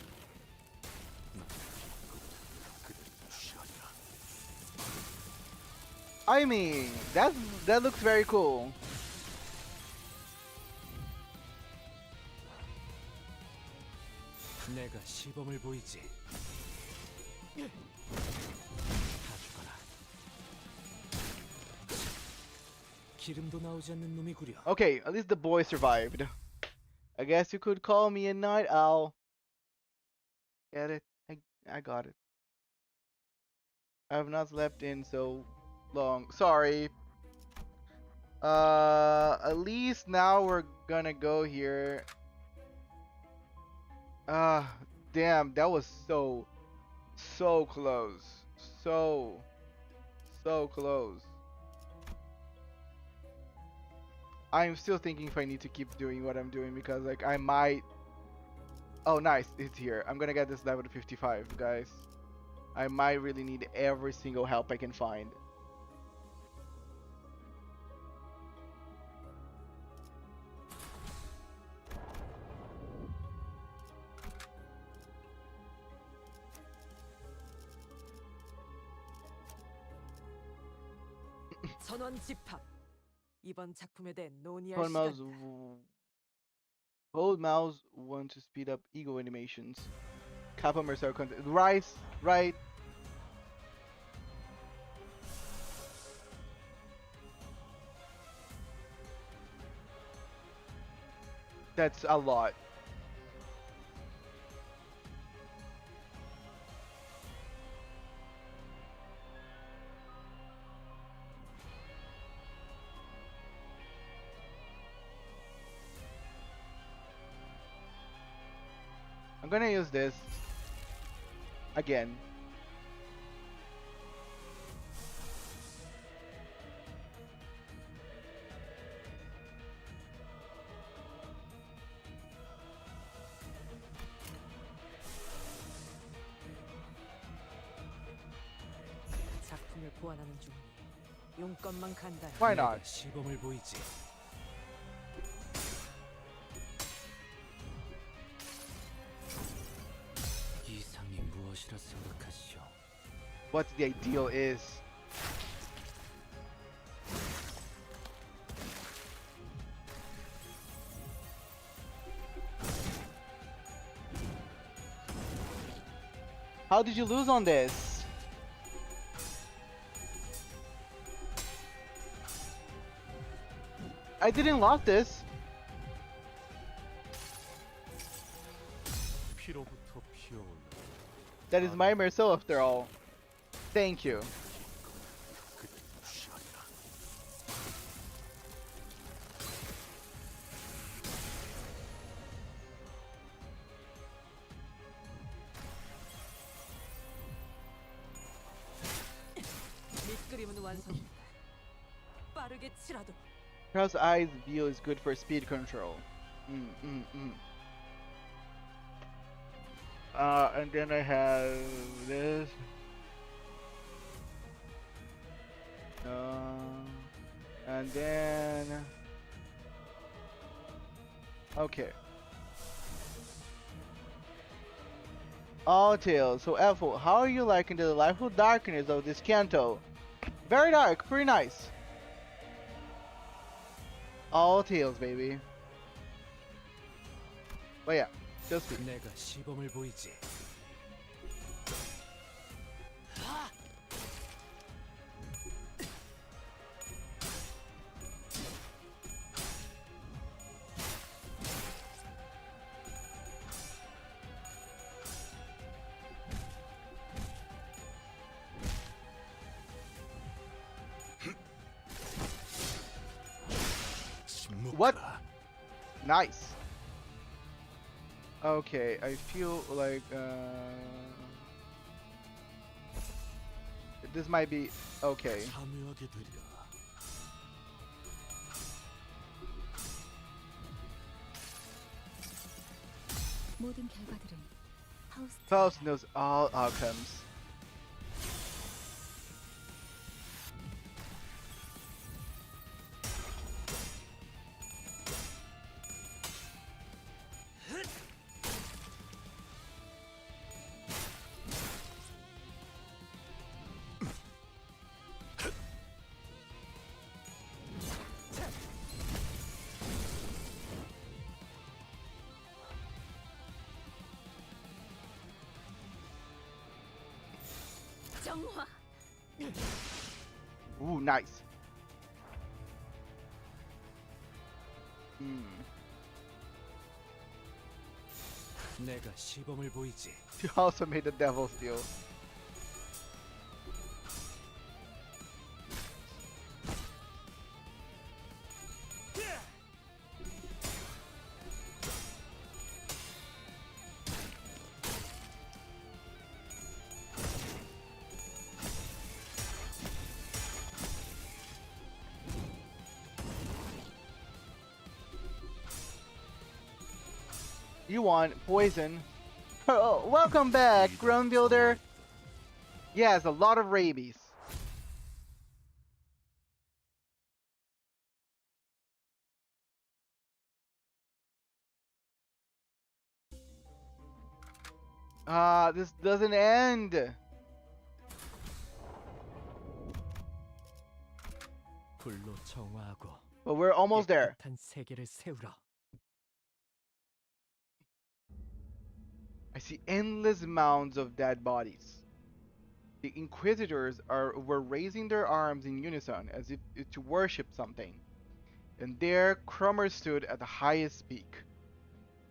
I mean, that looks very cool. 내가 시범을 보이지. 다 죽어라. 기름도 나오지 않는 놈이구려. Okay, at least the boy survived. I guess you could call me a night owl. Get it? I got it. I have not slept in so long. Sorry. At least now we're gonna go here. Damn, that was so close. So close. I'm still thinking if I need to keep doing what I'm doing because like I might. Oh, nice, it's here. I'm gonna get this level to 55, guys. I might really need every single help I can find. 전원 집합. 이번 작품에 대해 논의할 Hold mouse. 시간이다. Hold mouse. Want to speed up ego animations. Kappa Mercer content. Right. That's a lot. I'm gonna use this again. 작품을 보완하는 중. 용건만 간다. Why not? 시범을 보이지. 이상이 무엇이라 생각하시오? What the ideal is. How did you lose on this? I didn't lost this. 피로부터 피어오는 That is my Marcel after all. Thank you. 밑그림은 완성이다. 빠르게 치라도. Cross eyes view is good for speed control. And then I have this. And then. Okay. All tails. So Ethel, how are you liking the delightful darkness of this Canto? Very dark, pretty nice. All tails, baby. But yeah, just be. 내가 시범을 보이지. What? Nice. Okay, I feel like this might be okay. 참여하게 되리라. 모든 결과들은 Faust knows all outcomes. 정화. Ooh, nice. 내가 시범을 보이지. You also made the devil's deal. You want poison. Oh, welcome back, Ground Builder. Yes, a lot of rabies. This doesn't end. 불로 정화하고 But we're almost there. 깨끗한 세계를 세우라. I see endless mounds of dead bodies. The Inquisitors were raising their arms in unison as if to worship something. And there Cromer stood at the highest peak.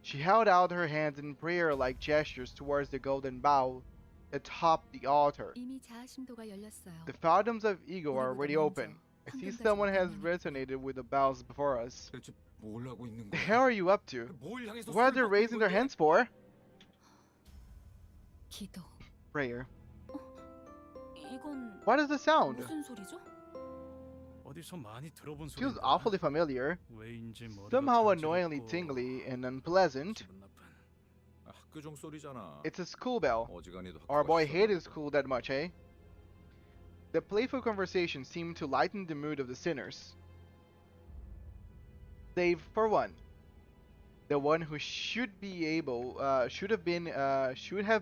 She held out her hands in prayer-like gestures towards the golden bow atop the altar. 이미 자아심도가 열렸어요. The fountains of ego are already open. I see someone has resonated with the bells before us. 대체 뭘 하고 있는 The 거야? hell are you up to? 뭘 향해서 What are they 손을 raising their 뻗는 hands for? 기도. Prayer. 이건 What is the sound? 무슨 소리죠? 어디서 많이 들어본 Feels 소리인가? awfully familiar. 왜인지 머리가 Somehow annoyingly 간지럽고 tingly and unpleasant. 기분 나쁜. 학교 종소리잖아. It's a school bell. 어지간히도 Our 학교가 boy 시작하는데. hated school that much, eh? The playful conversation seemed to lighten the mood of the sinners. Save for one. The one who should have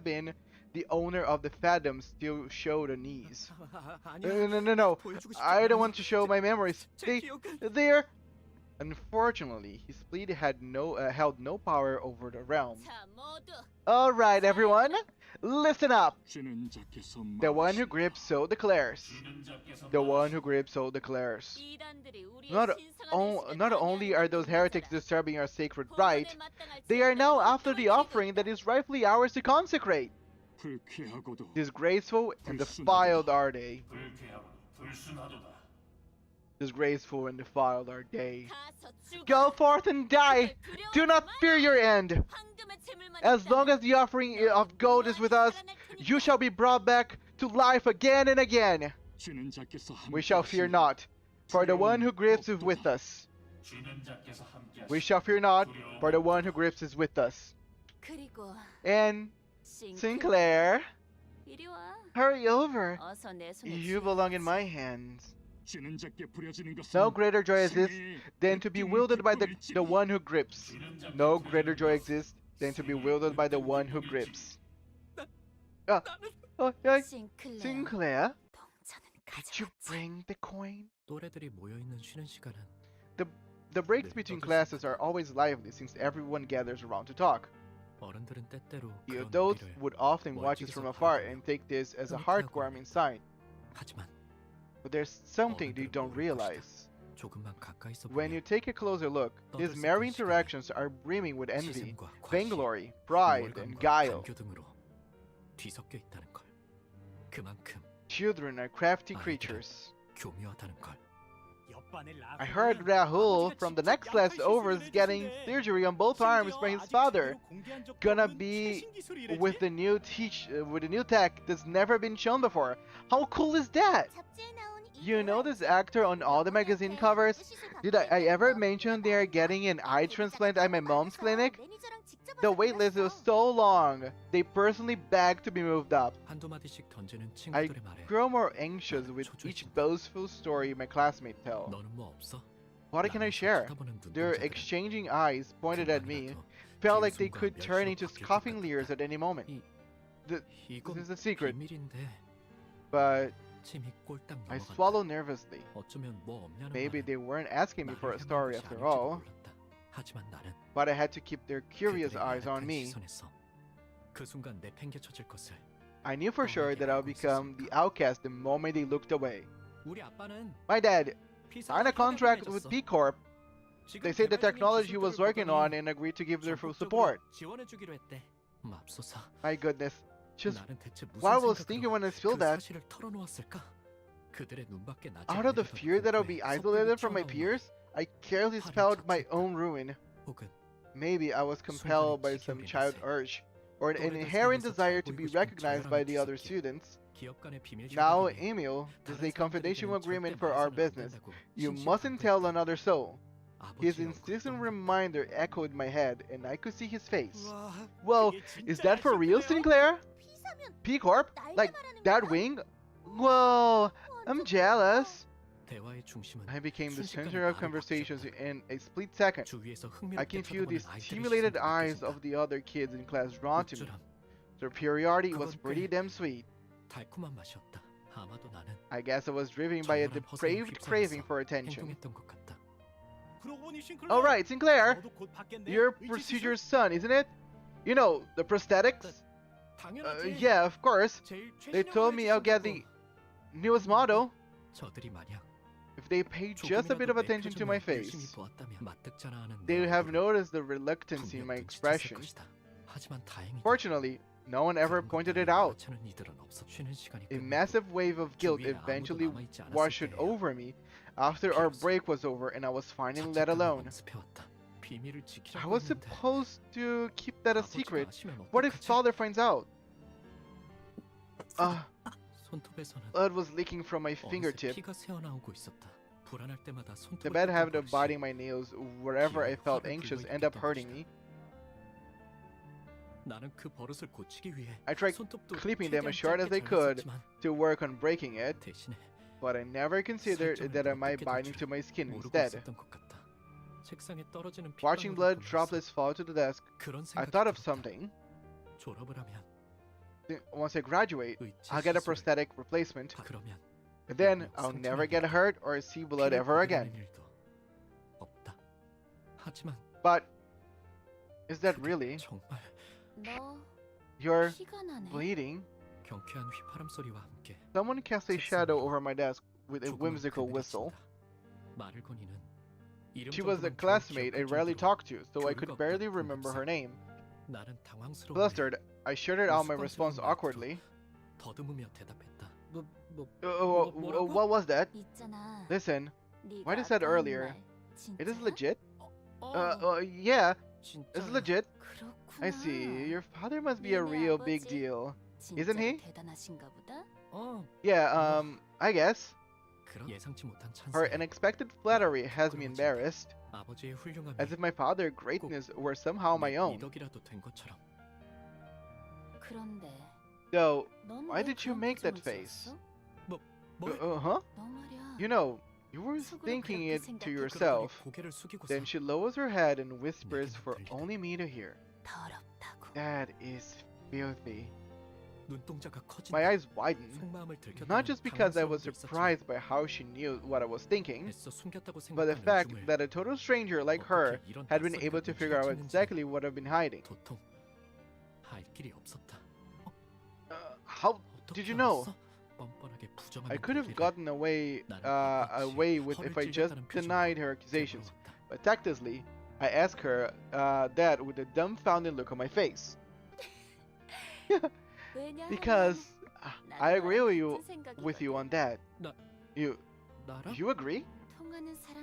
been the owner of the Fathom still showed unease. No. I don't want to show my memories. They're. Unfortunately, his plea had held no power over the realm. 자, 모두 Alright, everyone, listen up. 주는 자께서 The one who grips so declares. The one who grips so declares. 이단들이 우리의 Not, 신성한 not only are those heretics disturbing our sacred rite, they are now after the offering that is rightfully ours to consecrate. 불쾌하고도 Disgraceful and defiled are they. 불쾌하고도 불순하도다. Disgraceful and defiled are they. 가서 죽어. Go forth and die! Do not fear your end! 황금의 재물만 As 있다면 long as the offering of gold is with us, you shall be brought back to life again and again. 주는 자께서 We shall fear not, for the one who grips is with us. 주는 자께서 함께 We shall fear not, for the one who grips is with us. 그리고 And Sinclair, 이리 와. hurry over. 어서 내 손에 You belong in my hands. 주는 자께 부려지는 것은 No greater joy exists 신의 than to be wielded by the one who grips. 주는 자께 No greater joy exists than to be wielded by the one who grips. 싱클레어. Sinclair, 동전은 did you 가져갔지. bring the coin? 또래들이 모여 있는 쉬는 시간은 The breaks between classes are always lively since everyone gathers around to talk. 어른들은 때때로 The 그런 adults 우리를 would often watch us from afar and take this as a heartwarming sign. 하지만 But there's something they don't realize. 조금만 가까이서 When you 보면 take a closer look, his merry interactions are brimming with envy, vainglory, pride, and guile. 간교 등으로 뒤섞여 있다는 걸. 그만큼 Children are crafty creatures. 교묘하다는 걸. I heard Rahul from the next class over is getting surgery on both arms by his father. Gonna be with the new tech that's never been shown before. How cool is that? 잡지에 나온 You know this actor on all the magazine covers? Did I ever mention they are getting an eye transplant at my mom's clinic? The wait list was so long. They personally begged to be moved up. 한두 마디씩 던지는 I 친구들의 말에 grow more anxious with each boastful story my classmates tell. 너는 뭐 없어? What can I share? Their exchanging eyes pointed at me felt like they could turn into scoffing leers at any moment. This is a secret, 비밀인데 but 침이 꼴딱 I 넘어간다. swallow nervously. 어쩌면 뭐 없냐는 Maybe 말은 they weren't asking me for a 나를 story 해명하지 after 않을지도 all, 몰랐다. 하지만 나는 but I had to keep their curious 그들의 eyes on 나약한 me. 시선에서 그 순간 내팽개쳐질 것을. I knew for sure that I'll become the outcast the moment they looked away. 우리 아빠는 My dad 피사를 signed a contract with 협약을 P Corp. 지금 They said the 개발 중인 technology he 기술들을 was working 보더니 on and agreed to give their full 적극적으로 support. 지원해주기로 했대. 맙소사. My goodness. Just 나는 대체 무슨 what I was thinking 생각으로 when I 그 spilled that? 사실을 털어놓았을까? 그들의 눈밖에 나지 Out of the 않으려던 fear that I'll be 공포에 isolated 섣불리 from my 튀어나오는 peers, I carelessly spelled my own ruin. 혹은 Maybe I was compelled by some child urge, or an inherent desire to be recognized by the other students. 기업 간의 비밀 Now, 협약이니 Emil, this is 다른 a confidential 사람들에게는 agreement 절대 for our 말해서는 안 business. 된다고 You 신신 mustn't tell another soul. His insistent reminder echoed in my head, and I could see his face. Well, is that for real, Sinclair? P-Corp? Like, that wing? Whoa, I'm jealous. I became the center of conversations in a split second. I can feel the stimulated eyes of the other kids in class drawn to me. Their superiority was pretty damn sweet. I guess I was driven by a depraved craving for attention. Alright, Sinclair! You're Procedure's son, isn't it? You know, the prosthetics? Yeah, of course. They told me I'll get the newest model. If they paid just a bit of attention to my face, they would have noticed the reluctance in my expression. Fortunately, no one ever pointed it out. A massive wave of guilt eventually washed over me after our break was over and I was finally let alone. I was supposed to keep that a secret. What if father finds out? Blood was leaking from my fingertip. The bad habit of biting my nails wherever I felt anxious ended up hurting me. I tried clipping them as short as I could to work on breaking it, but I never considered that I might bite into my skin instead. Watching blood droplets fall to the desk, I thought of something. Once I graduate, I'll get a prosthetic replacement. And then I'll never get hurt or see blood ever again. But is that really? You're bleeding? Someone cast a shadow over my desk with a whimsical whistle. She was a classmate I rarely talked to, so I could barely remember her name. Flustered, I shouted out my response awkwardly. What was that? Listen, what I said earlier, it is legit? Yeah, it's legit. I see, your father must be a real big deal, isn't he? Yeah, I guess. Her unexpected flattery has me embarrassed, as if my father's greatness were somehow my own. Though, why did you make that face? Huh? You know, you were thinking it to yourself. Then she lowers her head and whispers for only me to hear. That is filthy. My eyes widened, not just because I was surprised by how she knew what I was thinking, but the fact that a total stranger like her had been able to figure out exactly what I've been hiding. How did you know? I could have gotten away with if I just denied her accusations, but tactlessly, I asked her that with a dumbfounded look on my face. Because I agree with you on that. You agree?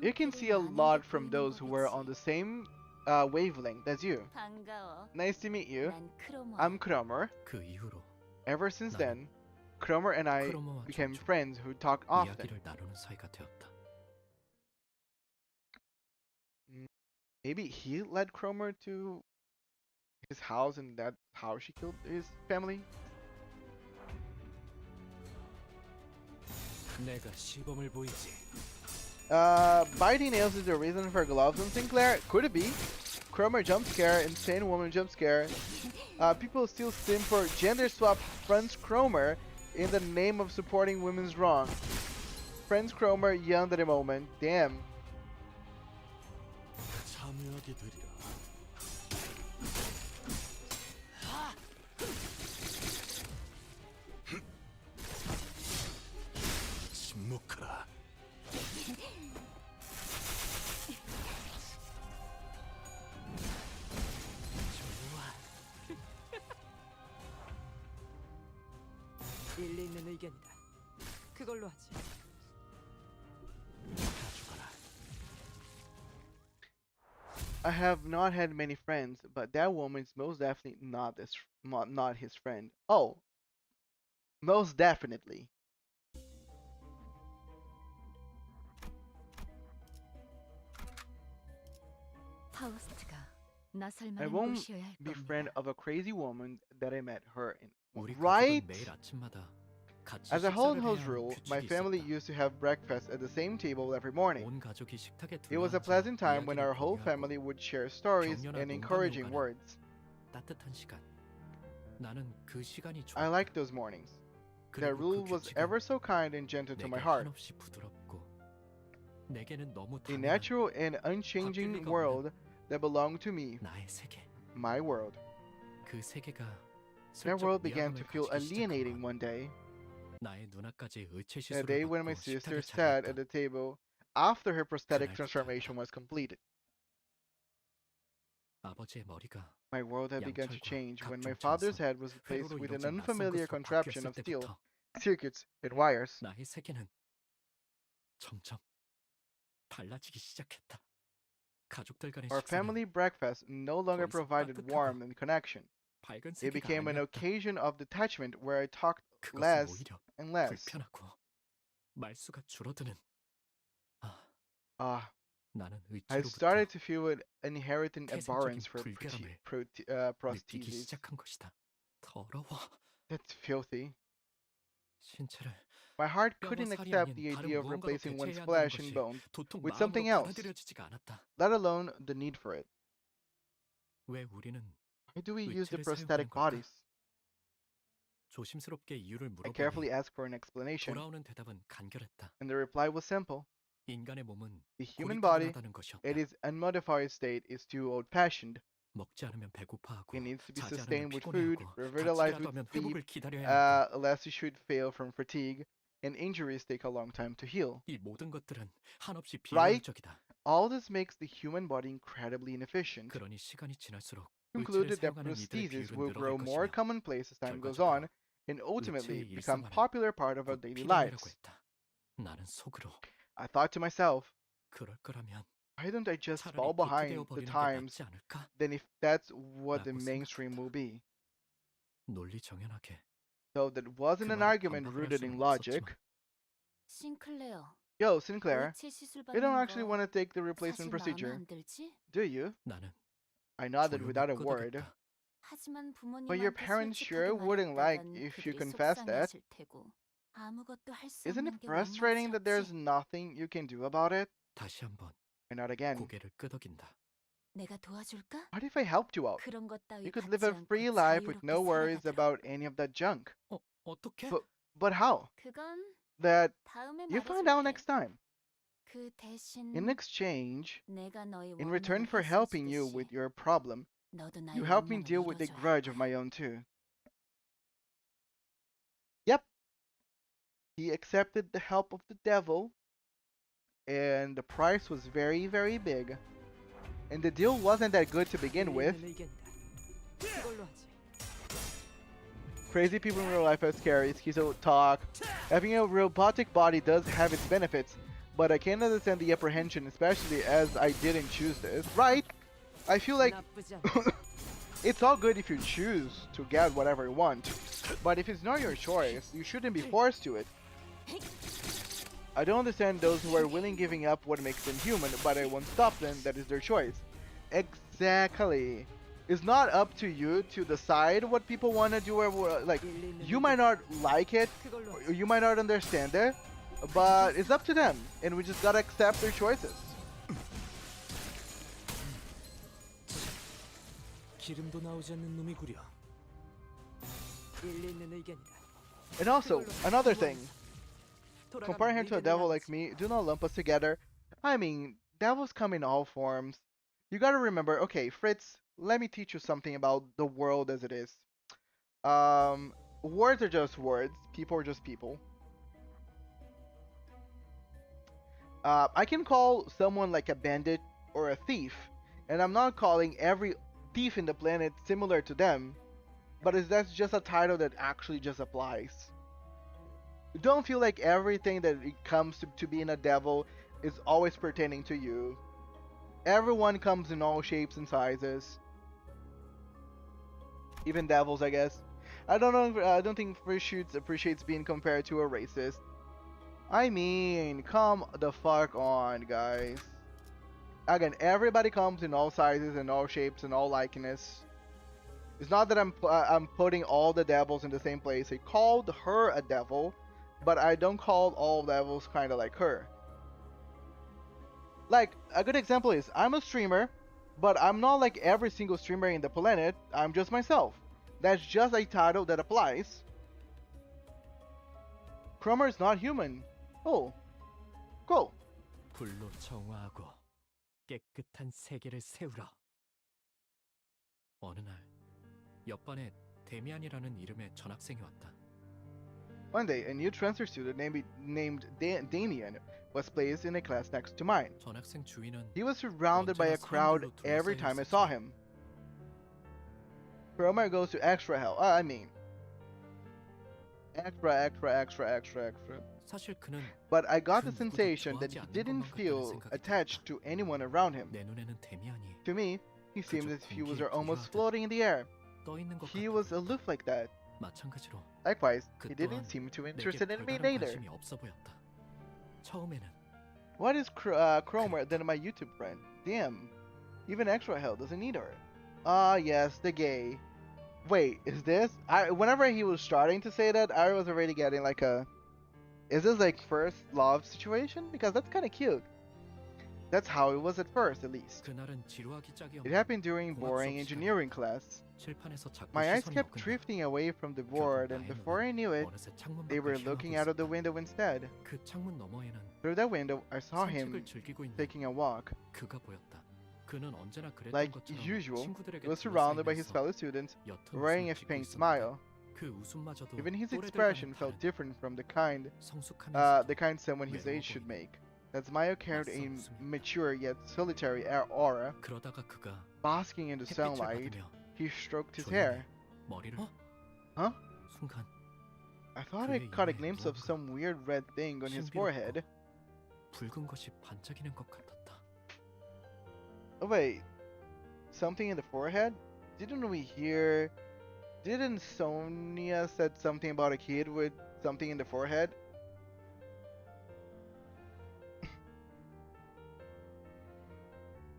You can see a lot from those who were on the same wavelength as you. Nice to meet you. I'm Kromer. Ever since then, Kromer and I became friends who talk often. Maybe he led Kromer to his house and that's how she killed his family? Biting nails is the reason for gloves on Sinclair? Could it be? Kromer jump scare, insane woman jump scare. People still sim for gender swap Franz Kromer in the name of supporting women's wrong. Franz Kromer yelled at the moment. Damn. 일리 있는 의견이다. 그걸로 하지. I have not had many friends, but that woman is most definitely not his friend. Oh, most definitely. 파우스트가 나 I 살만한 won't 곳이어야 할 be 겁니다. friend of a crazy woman that I met her in. 우리 Right? 가족은 매일 아침마다 같이 As a 식사를 house 해야 하는 rule, my 규칙이 family 있었다. used to have breakfast at the same table every morning. 온 가족이 식탁에 It was a 둘러앉아 pleasant time when 이야기를 our whole 공유하고 family would share stories 격려나 and 농담이 encouraging 오가는 words. 따뜻한 시간. 나는 그 시간이 좋았다. I liked those mornings. Their 그리고 rule 그 was 규칙은 ever so kind and gentle to my 내게 heart. 한없이 부드럽고 내게는 너무 A 당연한 natural and unchanging 리가 world that belonged to me, 나의 세계. my world. 그 세계가 That 슬쩍 world began to 위화감을 feel 가지기 시작한 alienating 것. one day. 나의 눈앞까지 의체 A 시술을 day when my 받고 sister 식탁에 sat 자리했다. at the table after her prosthetic 그날부터였다. transformation was completed. 아버지의 머리가 My world had begun to 양철과 change when my 각종 father's 전선, head was replaced 회로로 with an 이루어진 낯선 unfamiliar 것으로 contraption 바뀌었을 of steel, 때부터 circuits, and wires. 나의 세계는 점점 달라지기 시작했다. 가족들 간의 Our 식사는 family breakfast no longer 더 이상 provided 따뜻하고 warmth and connection. 밝은 It 세계가 became an 아니었다. occasion of detachment where I talked 그것은 less 오히려 and less. 불편하고 말수가 줄어드는. Ah, 나는 I 의체로부터 started to feel an inherent 태생적인 abhorrence for 불결함을 느끼기 prostheses. 시작한 것이다. 더러워. That's filthy. 신체를 My heart 뼈와 couldn't 살이 accept 아닌 the idea 다른 of 무언가로 replacing one's 대체해야 한다는 flesh and 것이 bones 도통 with 마음으로 something else, 받아들여지지가 않았다. let alone the need for it. 왜 우리는 Why do we use the 의체를 prosthetic 사용하는 걸까? bodies? 조심스럽게 이유를 I carefully 물어보니 asked for an explanation, 돌아오는 대답은 간결했다. and the reply was simple. 인간의 몸은 The human body, 고리타분하다는 것이었다. in its unmodified state, is too old-fashioned. 먹지 않으면 배고파하고 It needs to be 자지 sustained 않으면 with food, 피곤해하고 revitalized 다치기라도 with 하면 sleep, 회복을 기다려야 한다. lest you should fail from fatigue, and injuries take a long time to heal. 이 모든 것들은 한없이 Right? 비효율적이다. All this makes the human body incredibly inefficient. 그러니 시간이 지날수록 Concluded 의체를 that 사용하는 이들의 prostheses 비율은 will grow 늘어갈 more 것이며 commonplace as time goes on, and ultimately 의체의 become 일상화는 popular part of our 곧 daily 필연이라고 lives. 했다. 나는 속으로 I thought to myself, 그럴 거라면 why don't I just 차라리 fall behind 도태되어 the 버리는 게 times 낫지 않을까? than if that's what the 라고 mainstream 생각했다. will be? 논리 정연하게 So that wasn't 그 an 말에 argument 반박을 할 rooted in 수는 logic. 없었지만 싱클레어, Yo, Sinclair, 의체 시술 you don't 받는 actually 거 want to take the 사실 replacement 마음에 procedure, 안 들지? do you? 나는 I nodded 조용히 without a word. 끄덕였다. 하지만 But your 부모님한테 parents 솔직하게 sure wouldn't like 말했다간 if you 그들이 confessed that. 속상해하실 테고 아무것도 할 수 Isn't it 없는 게 frustrating that there's 원망스럽지? nothing you can do about it? 다시 한번 And not again. 고개를 끄덕인다. 내가 도와줄까? What if I helped you out? 그런 것 따위 You could 받지 live a 않고 free life with 자유롭게 no worries 살아가도록. about any of that junk. 어떻게? But how? 그건 That 다음에 you find out 말해줄게. next time. 그 대신 In exchange, 내가 너희 in return 원망을 for helping you 해소해주듯이 with your problem, 너도 나의 you help me 원망을 deal with the 이뤄줘야 grudge 할 of 거야. my own too. Yep. He accepted the help of the devil, and the price was very, very big. And the deal wasn't that good to begin with. 일리 있는 의견이다. 그걸로 하지. Crazy people in real life are scary, schizo talk. Having a robotic body does have its benefits, but I can't understand the apprehension, especially as I didn't choose this. Right? I feel like 나쁘지 않아. it's all good if you choose to get whatever you want, but if it's not your choice, you shouldn't be forced to it. I don't understand those who are willing giving up what makes them human, but I won't stop them. That is their choice. Exactly. It's not up to you to decide what people want to do or like. You might not like it, 그걸로 or 하지. you might not understand it, but it's up to them, and we just gotta accept their choices. 기름도 나오지 않는 놈이구려. 일리 있는 의견이다. And also, another thing, 돌아가면 comparing him to a 의견을 devil like 나누지. me, do not lump us together. I mean, devils come in all forms. You gotta remember, okay, Fritz, let me teach you something about the world as it is. Words are just words. People are just people. I can call someone like a bandit or a thief, and I'm not calling every thief in the planet similar to them, but that's just a title that actually just applies. Don't feel like everything that it comes to being a devil is always pertaining to you. Everyone comes in all shapes and sizes. Even devils, I guess. I don't think Frishoots appreciates being compared to a racist. I mean, come the fuck on, guys. again, everybody comes in all sizes and all shapes and all likeness. It's not that I'm putting all the devils in the same place. I called her a devil, but I don't call all devils kind of like her. Like, a good example is, I'm a streamer, but I'm not like every single streamer in the planet. I'm just myself. That's just a title that applies. Cromer is not human. Oh, cool. 불로 정화하고 깨끗한 세계를 세우라. 어느 날 옆반에 데미안이라는 이름의 전학생이 왔다. One day, a new transfer student named Damien was placed in a class next to mine. 전학생 주위는 He was surrounded by a crowd every time I saw him. Cromer goes to extra hell. I mean, extra. 사실 그는 But I got the 그 누구도 sensation that 좋아하지 he 않는 didn't 것만 feel 같다는 생각이 attached to anyone around him. 내 눈에는 데미안이 To me, he seemed as if he was 공기에 almost 부유하듯 floating in the air. 떠 있는 것 He 같다. was aloof like that. 마찬가지로 Likewise, 그 he 또한 didn't seem too 내게 interested in me 별다른 neither. 관심이 없어 보였다. 처음에는 What is Cromer than my YouTube friend? Damn, even extra hell doesn't need her. Ah, yes, the gay. Wait, is this? Whenever he was starting to say that, I was already getting like a... Is this like first love situation? Because that's kind of cute. That's how it was at first, at least. 그날은 지루하기 짝이 It 없는 happened during 공학 boring 수업 시간에 engineering class. 칠판에서 자꾸 My eyes 시선이 kept 먹힌다. drifting away from the board, and before I knew it, 어느새 창문 they were 밖을 looking 향하고 out of the 있었다. window instead. 그 창문 너머에는 Through that window, I saw him 산책을 즐기고 있는 taking a walk. 그가 보였다. 그는 언제나 그랬던 Like 것처럼 usual, 친구들에게 he was surrounded by his 둘러싸이면서 fellow students, 옅은 wearing a 웃음을 짓고 faint 있었다. smile. 그 웃음마저도 Even his 또래들과는 expression felt 다른 different from the kind 성숙하면서도 someone his age should make. That smile carried a 낯선 웃음이다. mature yet solitary aura. 그러다가 그가 Basking in the 햇빛을 sunlight, 받으며 he stroked his 조용히 hair. 머리를 Huh? 순간 I thought I 그의 caught a 이마에 glimpse of 무언가 some weird red thing on his 신비롭고 forehead. 붉은 것이 반짝이는 것 같았다. Oh wait, something in the forehead? Didn't we hear? Didn't Sonia said something about a kid with something in the forehead?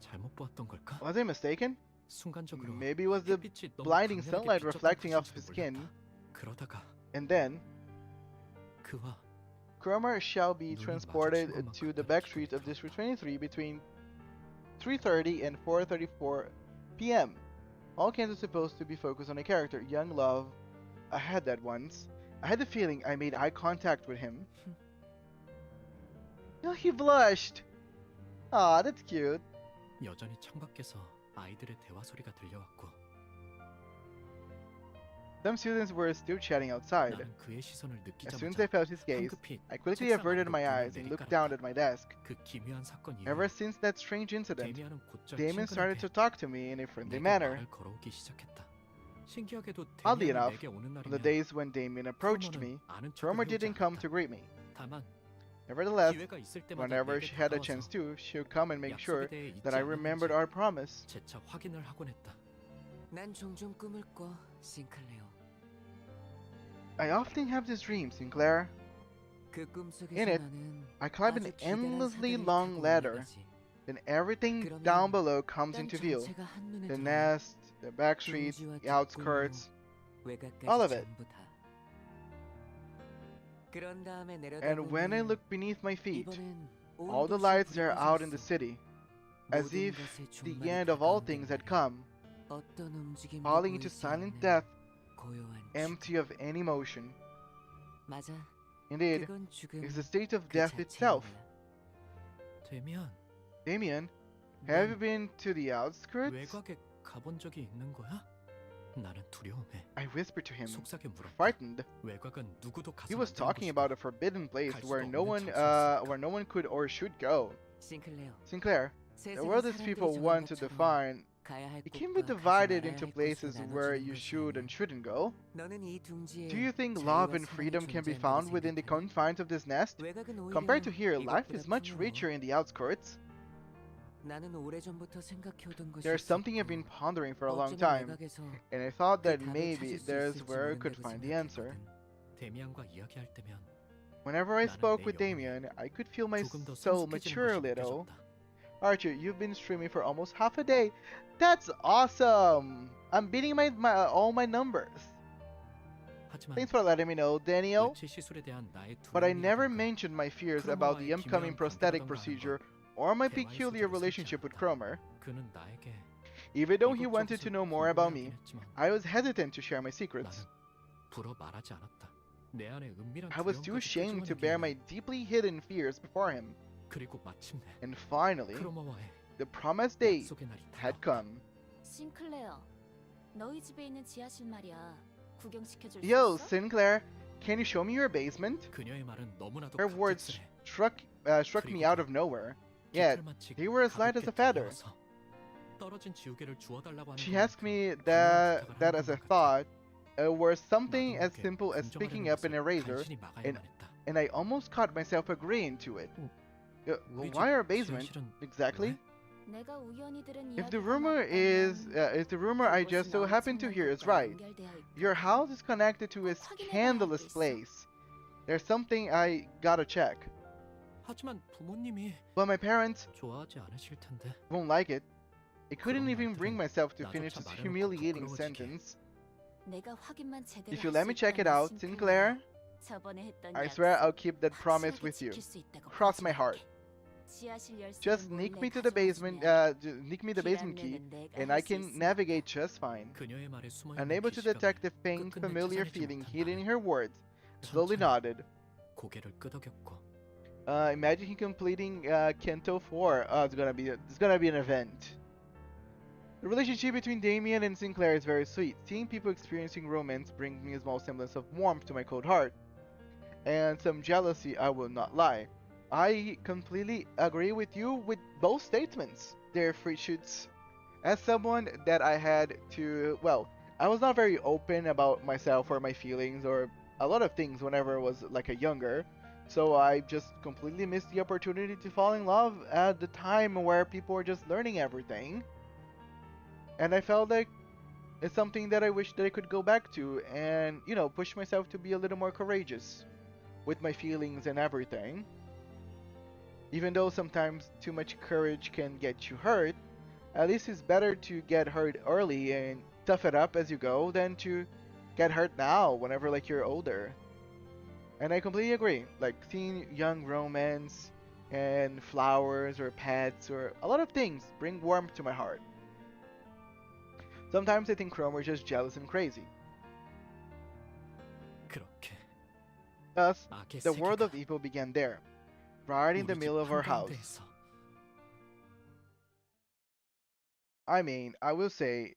잘못 보았던 걸까? Was I mistaken? 순간적으로 Maybe it was the 햇빛이 너무 blinding 강렬하게 sunlight 비쳤던 reflecting off 것인지도 his skin. 몰랐다. 그러다가 And then, 그와 Cromer shall be 눈이 transported 마주친 것만 to the 같다는 back streets of 기분이 District 23 between 3:30 and 4:34 p.m. All Canto is supposed to be focused on a character, young love. I had that once. I had the feeling I made eye contact with him. Oh, he blushed. Aw, that's cute. 여전히 창밖에서 아이들의 대화 소리가 들려왔고 Some students were still chatting outside. 나는 그의 시선을 As soon as I 느끼자마자 felt his gaze, 황급히 I quickly 책상 averted 아래로 my 눈을 eyes and looked 내리깔았다. down at my desk. 그 기묘한 사건 Ever 이후 since that strange incident, 데미안은 곧잘 Damon started to 친근하게 talk to me in a friendly 내게 manner. 말을 걸어오기 시작했다. 신기하게도 Oddly 데미안이 enough, 내게 오는 on the 날이면 days when Damien approached 크로머는 me, 아는 척을 Cromer 해오지 didn't come 않았다. to greet me. 다만 Nevertheless, 기회가 있을 때마다 whenever 내게 she had a 다가와서 chance to, she would come and make sure 약속에 대해 잊지 that I remembered 않았는지 our promise. 재차 확인을 하곤 했다. 난 종종 꿈을 꿔, 싱클레어. I often have this dream, Sinclair. 그 꿈속에서 In it, 나는 I climb an 아주 기다란 endlessly 사다리를 long 타고 ladder, 올라가지. then everything 그러면 down below comes 땅 into view. 전체가 한눈에 The 들어와. nest, the back streets, 둥지와 the outskirts, 외곽까지 all of it. 전부 다. 그런 다음에 and when I 내려다보면 look beneath my feet, 이번엔 all the 온 lights 도시가 are out in the 붉어졌어. city, as 모든 if 것의 the 종말이 end of all 가까운 things had 데는 come, 어떤 움직임도 falling into 보이지 silent 않는 death, 고요한 empty of any motion. 죽음. 맞아. Indeed, 그건 죽음 it's the state of 그 death 자체인 itself. 거야. 데미안, Damien, have you 넌 been to the outskirts? 외곽에 가본 적이 있는 거야? 나는 두려움해. I whispered to him, 속삭여 물었다. frightened. 외곽은 누구도 가서 He was 안 되는 talking 곳이다. about a forbidden place 갈 where 수도 no 없는 one, 장소였으니까. where no one could or should go. 싱클레어. Sinclair, the 세상은 world as 사람들이 people 정한 want to 것처럼 define, 가야 할 it can be 곳과 가지 divided 말아야 into 할 places 곳으로 where 나눠지는 you 것이 should 아니야. and shouldn't go. 너는 이 둥지에 Do you think 자유와 love and 사랑이 freedom can be 존재한다고 found within the 생각해? confines of this nest? 외곽은 오히려 Compared to here, life 이것보다 is much 풍요로워. richer in the outskirts. 나는 오래전부터 생각해오던 것이 There's something I've been 있었고, pondering for a long 어쩌면 time, 외곽에서 and I thought 그 that 답을 maybe 찾을 수 there's 있을지 where I could 모른다고 find the answer. 생각했거든. 데미안과 이야기할 때면 Whenever I 나는 spoke 내 with 영혼이 Damien, I could feel my 조금 더 soul 성숙해지는 mature a 것이 little. 느껴졌다. Archer, you've been streaming for almost half a day. That's awesome! I'm beating all my numbers. Thanks for letting me know, Daniel. But I never mentioned my fears about the upcoming prosthetic procedure or my peculiar relationship with Cromer. Even though he wanted to know more about me, I was hesitant to share my secrets. I was too ashamed to bear my deeply hidden fears before him. And finally, the promised day had come. 싱클레어, 너희 집에 있는 지하실 말이야. 구경시켜줄 수 Yo, 있어? Sinclair, can you show me your basement? Her words struck me out of nowhere. Yet, they were as light as a feather. She asked me that as a thought, were something as simple as picking up an eraser, and I almost caught myself agreeing to it. Why our basement, exactly? 내가 우연히 들은 If the 이야기가 rumor I just so happened to hear is right, your house is connected to a scandalous place. There's something I gotta check. But my parents won't like it. I couldn't even bring myself to finish this humiliating sentence. If you let me check it out, Sinclair, I swear I'll keep that promise with you. Cross my heart. Just sneak me the basement key, and I can navigate just fine. Unable to detect the faint, familiar feeling hidden in her words, I slowly nodded. Imagine him completing Canto 4. Oh, it's gonna be an event. The relationship between Damien and Sinclair is very sweet. Seeing people experiencing romance brings me a small semblance of warmth to my cold heart, and some jealousy, I will not lie. I completely agree with you with both statements, dear free shoots. As someone that I was not very open about myself or my feelings or a lot of things whenever I was like a younger, so I just completely missed the opportunity to fall in love at the time where people were just learning everything. And I felt like it's something that I wish that I could go back to and, push myself to be a little more courageous with my feelings and everything. Even though sometimes too much courage can get you hurt, at least it's better to get hurt early and tough it up as you go than to get hurt now whenever you're older. And I completely agree. Like seeing young romance and flowers or pets or a lot of things bring warmth to my heart. Sometimes I think Cromer is just jealous and crazy. Thus, the world of evil began there, right in the middle of our house. I mean, I will say,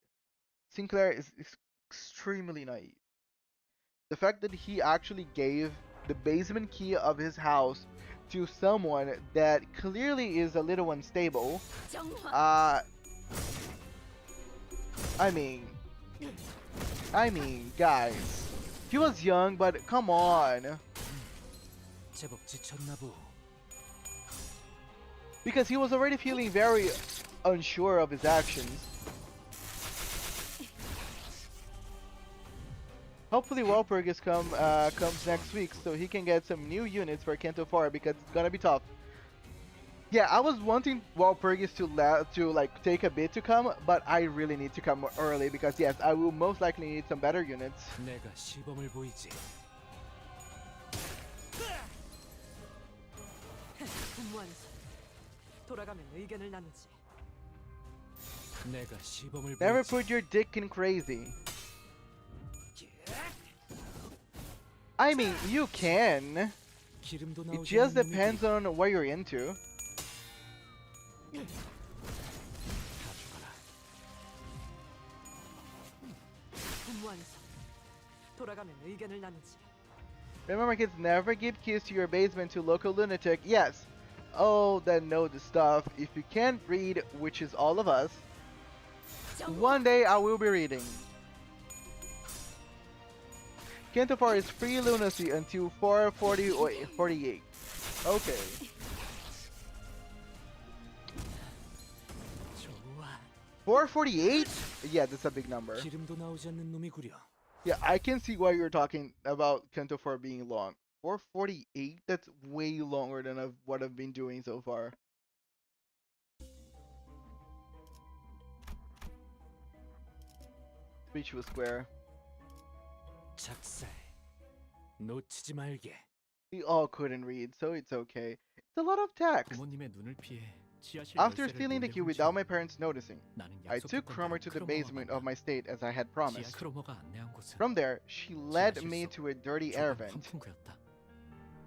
Sinclair is extremely naive. The fact that he actually gave the basement key of his house to someone that clearly is a little unstable, I mean, guys, he was young, but come on. Because he was already feeling very unsure of his actions. Hopefully Walpurgis comes next week so he can get some new units for Canto 4 because it's gonna be tough. Yeah, I was wanting Walpurgis to take a bit to come, but I really need to come early because yes, I will most likely need some better units. Never put your dick in Krazy. I mean, you can. It just depends on what you're into. Remember kids, never give keys to your basement to local lunatic. Yes. Oh, that know the stuff. If you can't read, which is all of us, one day I will be reading. Canto 4 is free lunacy until 448. Okay. 448? Yeah, that's a big number. Yeah, I can see why you're talking about Canto 4 being long. 448? That's way longer than what I've been doing so far. Visual Square. 작살. 놓치지 말게. We all couldn't read, so it's okay. It's a lot of text. 부모님의 눈을 피해 지하실 After 열쇠를 stealing the 몰래 key 훔쳐 without my parents noticing, 나는 I took 약속했던 Cromer 대로 to the 크로머와 basement of 만나. my state as I had 지하 promised. 크로머가 안내한 곳은 From there, she led me to a dirty air vent. 환풍구였다.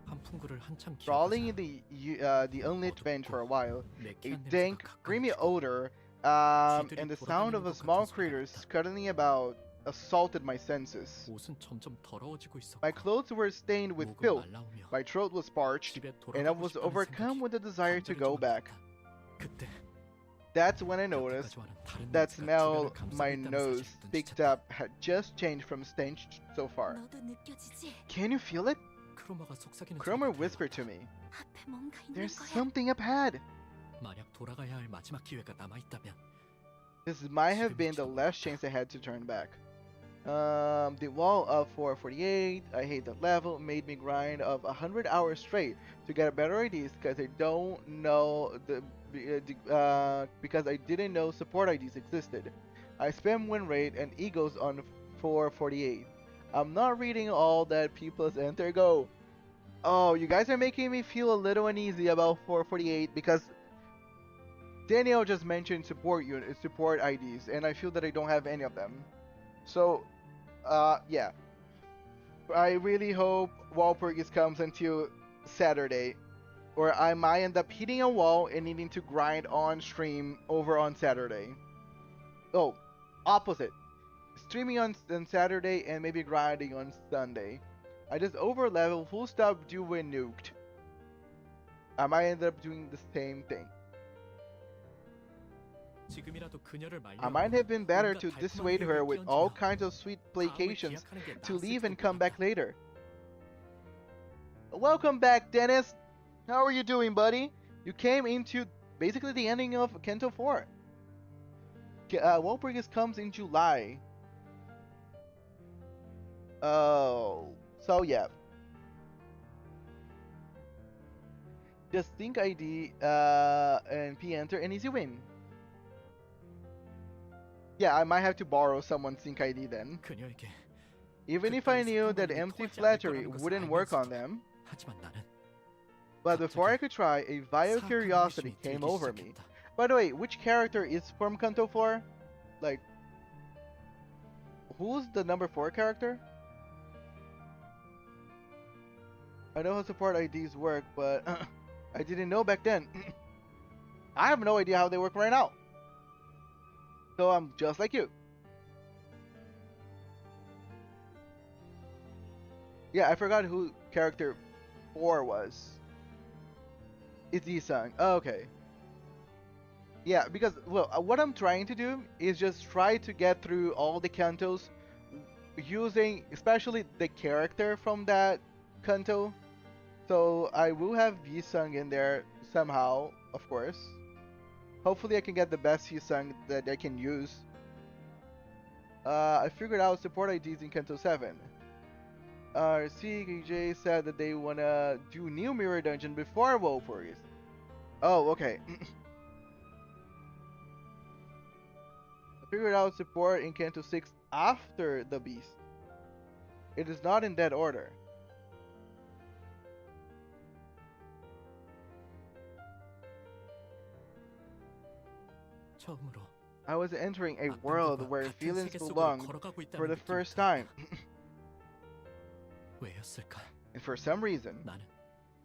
환풍구를 한참 Crawling in 기어가자 the unlit vent for a while, a 매캐한 dank, 냄새가 creamy 가까워지고 odor, and the sound of a small critter scuttling about assaulted my senses. 옷은 점점 더러워지고 있었고 My clothes were stained with 목은 filth, 말라오며 my throat was parched, 집에 and I 돌아가고 was 싶다는 overcome 생각이 with the desire to 간절히 go back. 쫓아왔다. 그때 That's when I noticed 여태까지 와는 다른 that 냄새가 smell 주변을 감싸고 my 있다는 nose 사실을 picked 눈치챘다. up had just changed from stench so far. 너도 느껴지지? Can you feel it? 크로머가 속삭이는 Cromer 소리가 whispered to 들려왔다. me. 앞에 뭔가 있는 There's 거야. something up ahead. 만약 돌아가야 할 마지막 기회가 남아 있다면 This might have been the last chance I had to turn back. The wall of 448, I hate that level, made me grind of 100 hours straight to get better IDs because I don't know because I didn't know support IDs existed. I spam win rate and egos on 448. I'm not reading all that P plus enter go. Oh, you guys are making me feel a little uneasy about 448 because Daniel just mentioned support IDs, and I feel that I don't have any of them. So, yeah. I really hope Walpurgis comes until Saturday, or I might end up hitting a wall and needing to grind on stream over on Saturday. Oh, opposite. Streaming on Saturday and maybe grinding on Sunday. I just over level, full stop, do when nuked. I might end up doing the same thing. 지금이라도 그녀를 I might have been better to dissuade her with all kinds of sweet placations to leave and come back later. Welcome back, Dennis! How are you doing, buddy? You came into basically the ending of Canto 4. Walpurgis comes in July. Oh, so yeah. Just think ID and P enter and easy win. Yeah, I might have to borrow someone's sync ID then. 그녀에게 Even if I knew that empty flattery wouldn't work on them. 하지만 나는 But before I could try, a vile 사악한 curiosity 호기심이 came 들기 over me. 시작했다. By the way, which character is from Canto 4? Like, who's the number 4 character? I know how support IDs work, but I didn't know back then. I have no idea how they work right now. So I'm just like you. Yeah, I forgot who character 4 was. It's Isang. Oh, okay. Yeah, because, well, what I'm trying to do is just try to get through all the cantos using especially the character from that canto. So I will have Yisung in there somehow, of course. Hopefully I can get the best Yisung that I can use. I figured out support IDs in Canto 7. CKJ said that they wanna do new mirror dungeon before Walpurgis. Oh, okay. I figured out support in Canto 6 after the beast. It is not in that order. 처음으로 I was entering a 어떤 world 것과 where 같은 feelings 세계 속으로 belonged 걸어가고 있다는 for the 느낌이 first 들었다. time. 왜였을까? And for some reason, 나는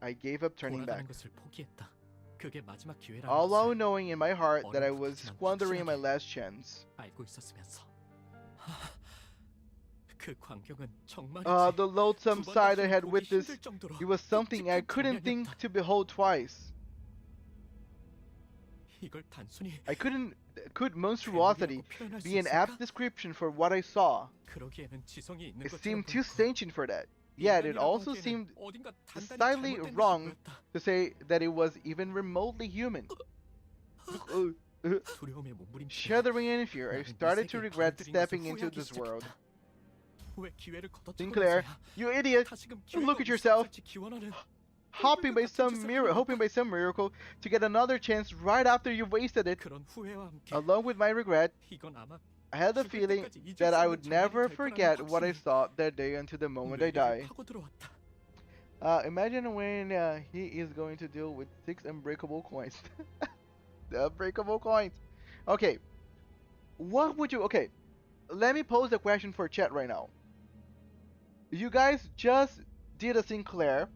I gave up turning 돌아가는 back. 것을 포기했다. 그게 마지막 기회라는 Although 것을 knowing in my heart that I was 어렴풋하지만 squandering my 확실하게 last chance. 알고 있었으면서 그 광경은 정말 The loathsome sight I had witnessed, it was something I couldn't think to behold twice. 이걸 단순히 Could monstrosity 표현할 수 be an 있을까? apt description for what I saw? 그러기에는 지성이 있는 It 것처럼 seemed too 보였고, sentient for that. Yet it 인간이라고 also 하기에는 seemed 어딘가 단단히 slightly 잘못된 wrong 것이 보였다. to say that it was even remotely human. 두려움에 몸부림치며 Shuddering in fear, I 나는 이 started to 세계에 regret 발들인 stepping 것을 into 후회하기 this world. 시작했다. 왜 기회를 걷어차고 Sinclair, you idiot! 다시금 Look 기회가 at yourself! 없을지 기원하는 Hoping by some miracle to get another chance right after you've wasted it. 그런 후회와 함께 Along with my regret, 이건 아마 I had the feeling that I would never forget what I saw that day until the moment I die. Imagine when he is going to deal with 6 unbreakable coins. The unbreakable coins. Okay. What would you... Okay. Let me pose a question for chat right now. You guys just did a Sinclair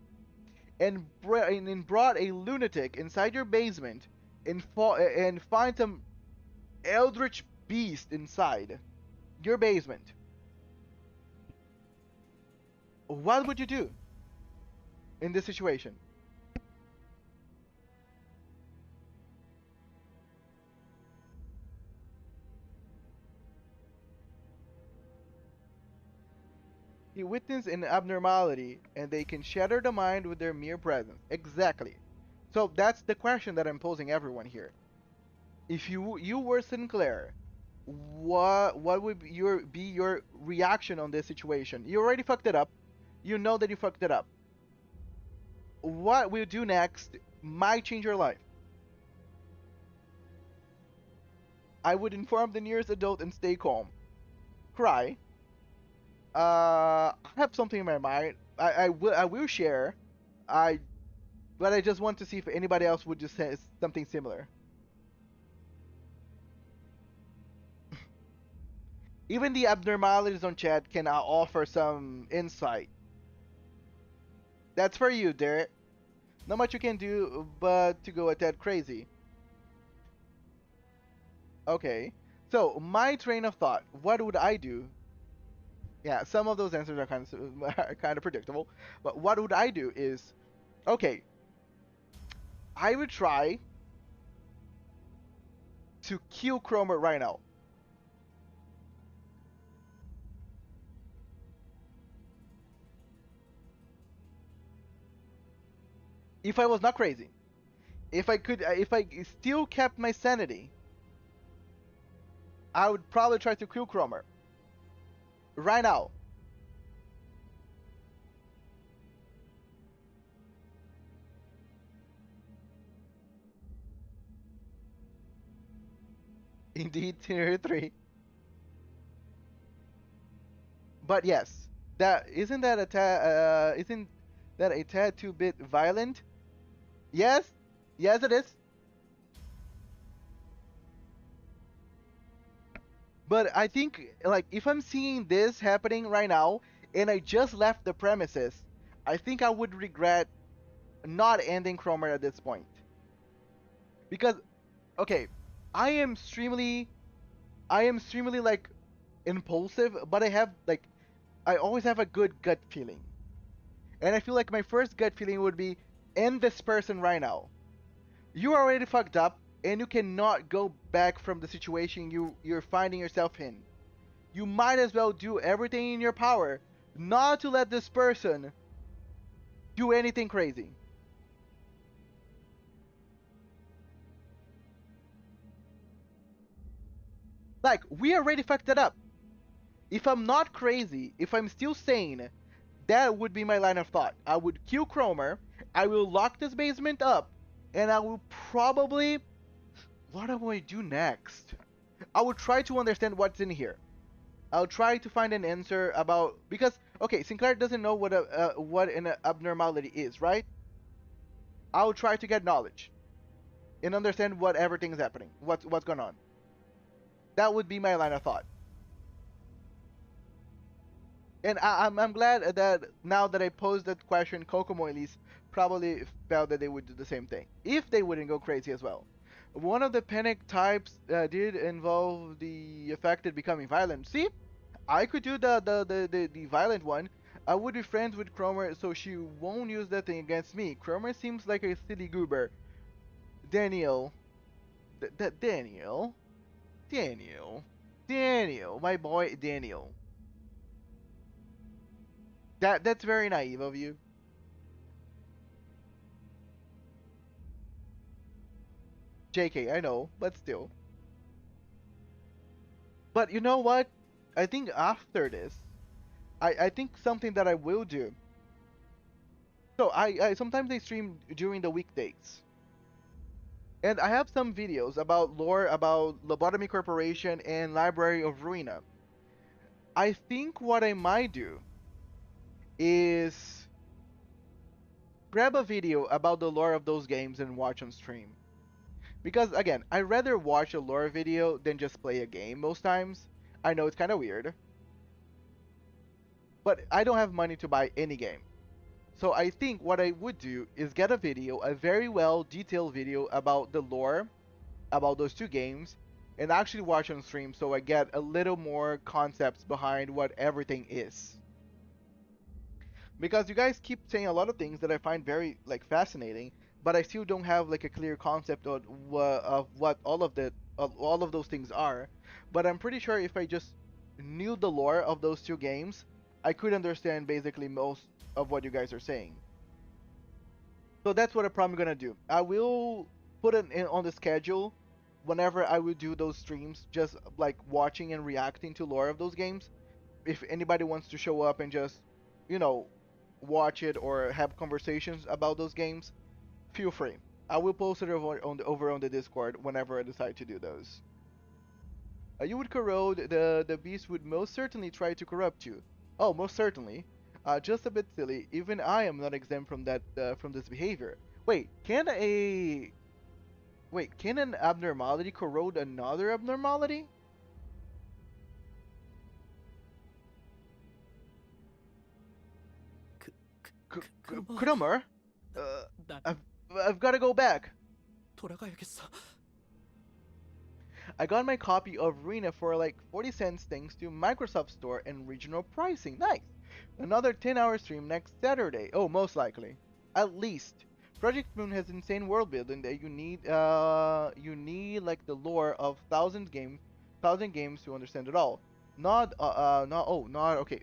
and brought a lunatic inside your basement and find some eldritch beast inside your basement. What would you do in this situation? He witnessed an abnormality, and they can shatter the mind with their mere presence. Exactly. So that's the question that I'm posing everyone here. If you were Sinclair, what would be your reaction on this situation? You already fucked it up. You know that you fucked it up. What we'll do next might change your life. I would inform the nearest adult and stay calm. Cry. I have something in my mind. I will share. But I just want to see if anybody else would just say something similar. Even the abnormalities on chat can offer some insight. That's for you, Derek. Not much you can do but to go a tad crazy. Okay. So, my train of thought. What would I do? Yeah, some of those answers are kind of predictable. But what would I do is, okay, I would try to kill Cromer right now. If I was not crazy, if I still kept my sanity, I would probably try to kill Cromer right now. Indeed, tier 3. But yes, isn't that a tad too bit violent? Yes, yes it is. But I think, like, if I'm seeing this happening right now and I just left the premises, I think I would regret not ending Cromer at this point. Because, okay, I am extremely like impulsive, but I always have a good gut feeling. And I feel like my first gut feeling would be end this person right now. You are already fucked up and you cannot go back from the situation you're finding yourself in. You might as well do everything in your power not to let this person do anything crazy. Like, we already fucked it up. If I'm not crazy, if I'm still sane, that would be my line of thought. I would kill Cromer, I will lock this basement up, and I will probably... What do I do next? I will try to understand what's in here. I'll try to find an answer about... Because, okay, Sinclair doesn't know what an abnormality is, right? I'll try to get knowledge and understand what everything is happening, what's going on. That would be my line of thought. And I'm glad that now that I posed that question, Kokomo at least probably felt that they would do the same thing, if they wouldn't go crazy as well. One of the panic types did involve the affected becoming violent. See, I could do the violent one. I would be friends with Cromer so she won't use that thing against me. Cromer seems like a silly goober. Daniel, Daniel, my boy Daniel. That's very naive of you. JK, I know, but still. But you know what? I think after this, I think something that I will do. So I sometimes I stream during the weekdays. And I have some videos about lore about Lobotomy Corporation and Library of Ruina. I think what I might do is grab a video about the lore of those games and watch on stream. Because again, I'd rather watch a lore video than just play a game most times. I know it's kind of weird, but I don't have money to buy any game. So I think what I would do is get a video, a very well detailed video about the lore, about those two games, and actually watch on stream so I get a little more concepts behind what everything is. Because you guys keep saying a lot of things that I find very like fascinating, but I still don't have like a clear concept of what all of those things are. But I'm pretty sure if I just knew the lore of those two games, I could understand basically most of what you guys are saying. So that's what I'm probably gonna do. I will put it in on the schedule whenever I will do those streams, just like watching and reacting to lore of those games. If anybody wants to show up and just, you know, watch it or have conversations about those games, feel free. I will post it over on the Discord whenever I decide to do those. You would corrode, the beast would most certainly try to corrupt you. Oh, most certainly. Just a bit silly. Even I am not exempt from that from this behavior. Wait, can an abnormality corrode another abnormality? Kramer? I've got to go back. 돌아가야겠어. I got my copy of Arena for like 40 cents thanks to Microsoft Store and regional pricing. Nice. Another 10-hour stream next Saturday. Oh, most likely. At least. Project Moon has insane world building that you need like the lore of thousand games to understand it all.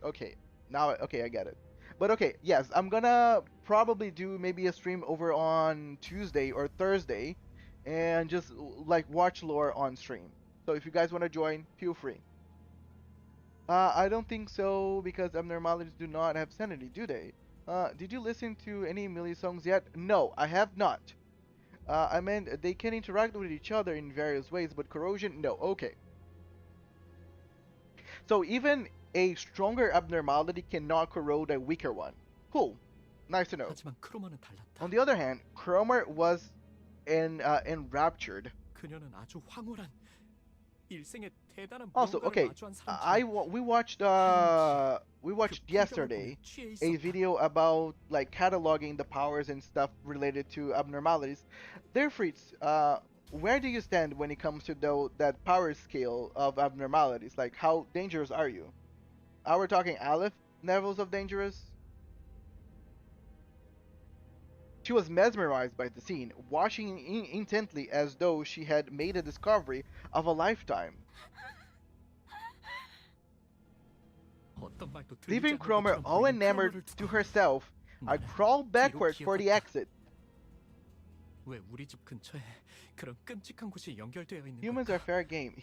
Okay. Now okay, I get it. But okay, yes, I'm gonna probably do maybe a stream over on Tuesday or Thursday and just like watch lore on stream. So if you guys want to join, feel free. I don't think so because abnormalities do not have sanity, do they? Did you listen to any Millie songs yet? No, I have not. I meant they can interact with each other in various ways, but corrosion, no. Okay. So even a stronger abnormality cannot corrode a weaker one. Cool. Nice to know. 하지만 크로마는 달랐다. On the other hand, Cromer was enraptured. 그녀는 아주 황홀한 일생의 대단한 Also, 무언가를 okay, 마주한 사람처럼 we watched yesterday a video about like cataloging the powers and stuff related to abnormalities. There, Fritz, where do you stand when it comes to that power scale of abnormalities? Like, how dangerous are you? Are we talking Aleph levels of dangerous? She was mesmerized by the scene, watching intently as though she had made a discovery of a lifetime. Leaving Cromer all enamored to herself, I crawled backwards for the exit. 왜 우리 집 근처에 그런 끔찍한 곳이 연결되어 있는 Humans 걸까? are fair game.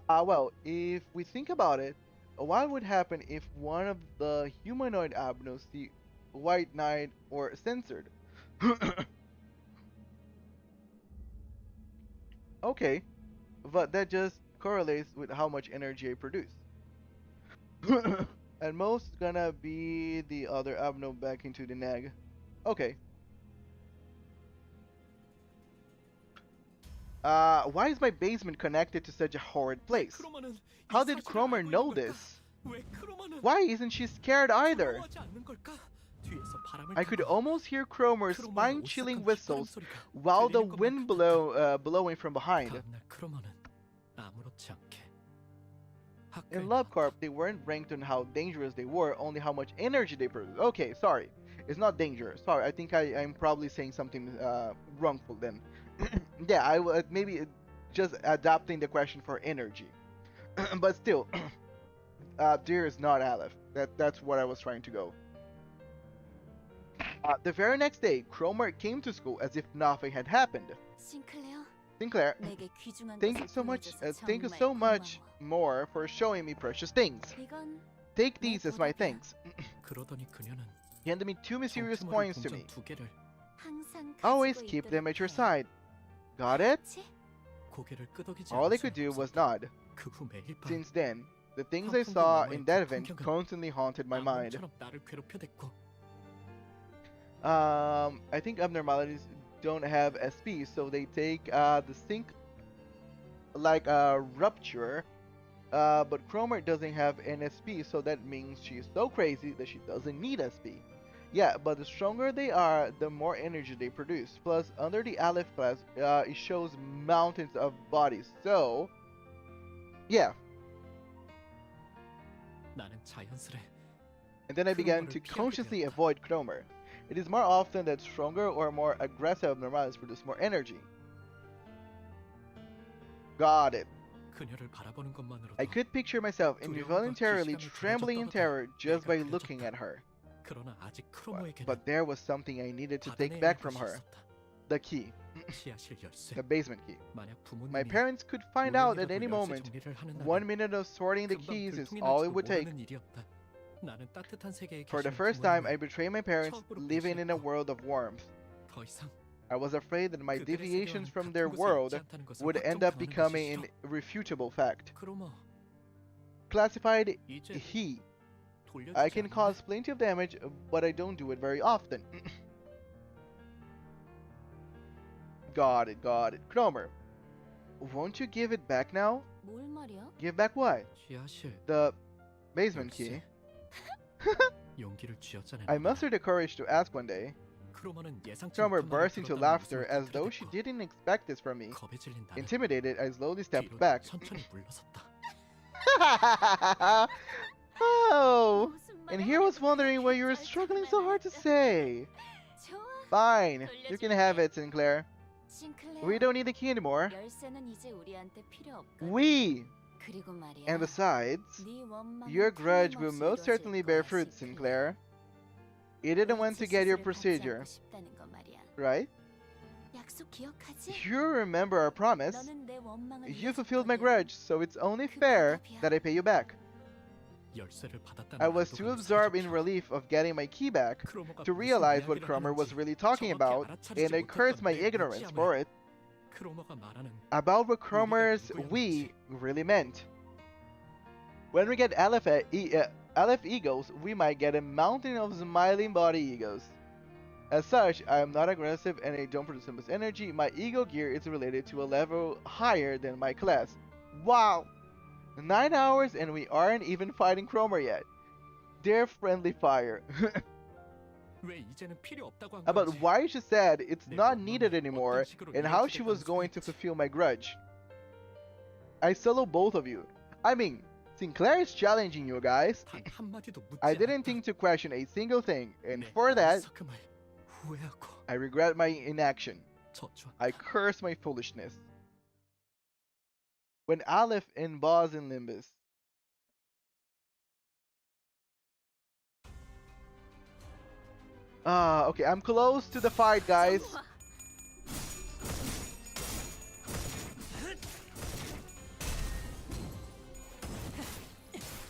Well, if we think about it, what would happen if one of the humanoid abnos, the White Knight, or censored? Okay, but that just correlates with how much energy I produce. And most gonna be the other abno back into the nag. Okay. Why is my basement connected to such a horrid place? 크로마는 How 이 did 사실을 Cromer 알고 있는 know 걸까? this? 왜 크로마는 Why isn't she scared either? 두려워하지 않는 걸까? 뒤에서 바람을 I could 타고 almost hear Cromer's 크로마의 spine-chilling 오싹한 whistles 휘파람 소리가 while the 들리는 것만 wind 같았다. blowing from behind. 다음날 크로마는 아무렇지 않게 학교에 In Love 나왔다. Corp, they weren't ranked on how dangerous they were, only how much energy they produce. Okay, sorry. It's not dangerous. Sorry, I think I'm probably saying something wrongful then. Yeah, maybe just adapting the question for energy. But still, dear is not Aleph. That's what I was trying to go. The very next day, Cromer came to school as if nothing had happened. 싱클레어, Sinclair, 내게 귀중한 thank you 것을 so much. 보여줘서 Thank you 정말 so much 고마워. more for showing me precious things. 이건 Take these as my thanks. 그러더니 그녀는 He handed me 2 mysterious 정투머리 coins to me. 동전 2개를 항상 Always 가지고 keep them at your 있도록 해. side. Got it? 그치? 고개를 끄덕이지 All they 않을 could do 수는 was 없었다. nod. 그 후 매일 밤 Since then, the things I saw in that event constantly haunted my mind. 악몽처럼 나를 괴롭혀댔고 I think abnormalities don't have SP, so they take the sync like a rupture. But Cromer doesn't have an SP, so that means she's so crazy that she doesn't need SP. Yeah, but the stronger they are, the more energy they produce. Plus, under the Aleph class, it shows mountains of bodies. So, yeah. 나는 자연스레 And then I began to consciously avoid Cromer. It is more often that stronger or more aggressive abnormalities produce more energy. Got it. 그녀를 바라보는 것만으로도 I could picture myself involuntarily trembling in terror just by looking at her. 그러나 아직 크로모에게는 But there was something I needed to take back from her. The key. 지하실 열쇠. The basement key. 만약 My 부모님이 parents could find out at any moment. 1 minute of sorting the keys is all it would take. 나는 따뜻한 세계에 For the 계시는 first time, I 부모님을 betrayed my parents, 처음으로 living in a 무시했고, world of warmth. 더 이상 I was afraid that my 그들의 deviations 세계와는 from 같은 their 곳에 world 있지 않다는 것을 would end up 확정하는 becoming an 것이죠. irrefutable fact. 크로모, Classified 이제 he. 돌려주지 I can 않을래? cause plenty of damage, but I don't do it very often. Got it, got it. Cromer, won't you give it back now? 뭘 말이야? Give back what? 지하실 The basement key. 용기를 쥐어짜내는 I mustered the courage to ask one day. 크로모는 예상치 Cromer 못한 말을 burst into 들었다는 laughter 웃음을 as though she 터뜨렸고, didn't expect this from me. 겁에 질린 나는 Intimidated, I slowly stepped 뒤로 back. 천천히 물러섰다. Oh, 무슨 and 말을 here was 하려고 wondering why 그렇게 you were 잘 struggling so hard to 참아냈어. say. 좋아. Fine, you can have it, Sinclair. 싱클레어. We don't need the key anymore. 열쇠는 이제 우리한테 필요 없거든. We! 그리고 말이야. And besides, 네 원망은 your grudge will 틀림없이 most certainly 이루어질 bear 거야, fruit, 싱클레어. Sinclair. You didn't want to get your 의치 procedure, 수술을 받지 않고 싶다는 거 말이야. right? 약속 기억하지? You remember our promise. 너는 내 원망을 You fulfilled my 이해했거든. grudge, so it's only fair that I pay you back. 열쇠를 받았다는 I was too 안도감이 absorbed in 사라졌죠. relief of getting my key back 크로모가 to 무슨 realize what 이야기를 Cromer was 하는지 really talking 정확히 about, 알아차리지 and I cursed my 못했던 내 ignorance 무지함을 for it, 크로모가 말하는 about what Cromer's we really meant. When we get Aleph egos, we might get a mountain of smiling body egos. As such, I am not aggressive and I don't produce so much energy. My ego gear is related to a level higher than my class. Wow! 9 hours and we aren't even fighting Cromer yet. Dear friendly fire. 왜 이제는 필요 없다고 한 About 건지 why she said it's not needed anymore and how she was going to fulfill my grudge. I solo both of you. I mean, Sinclair is challenging you guys. 단 한마디도 묻지 I didn't 않았다. think to question a single thing, and 내 for that, 어리석음을 후회하고 I regret my inaction. 저주한다. I curse my foolishness. When Aleph and Boz in Limbus. Okay, I'm close to the fight, guys. 좋아.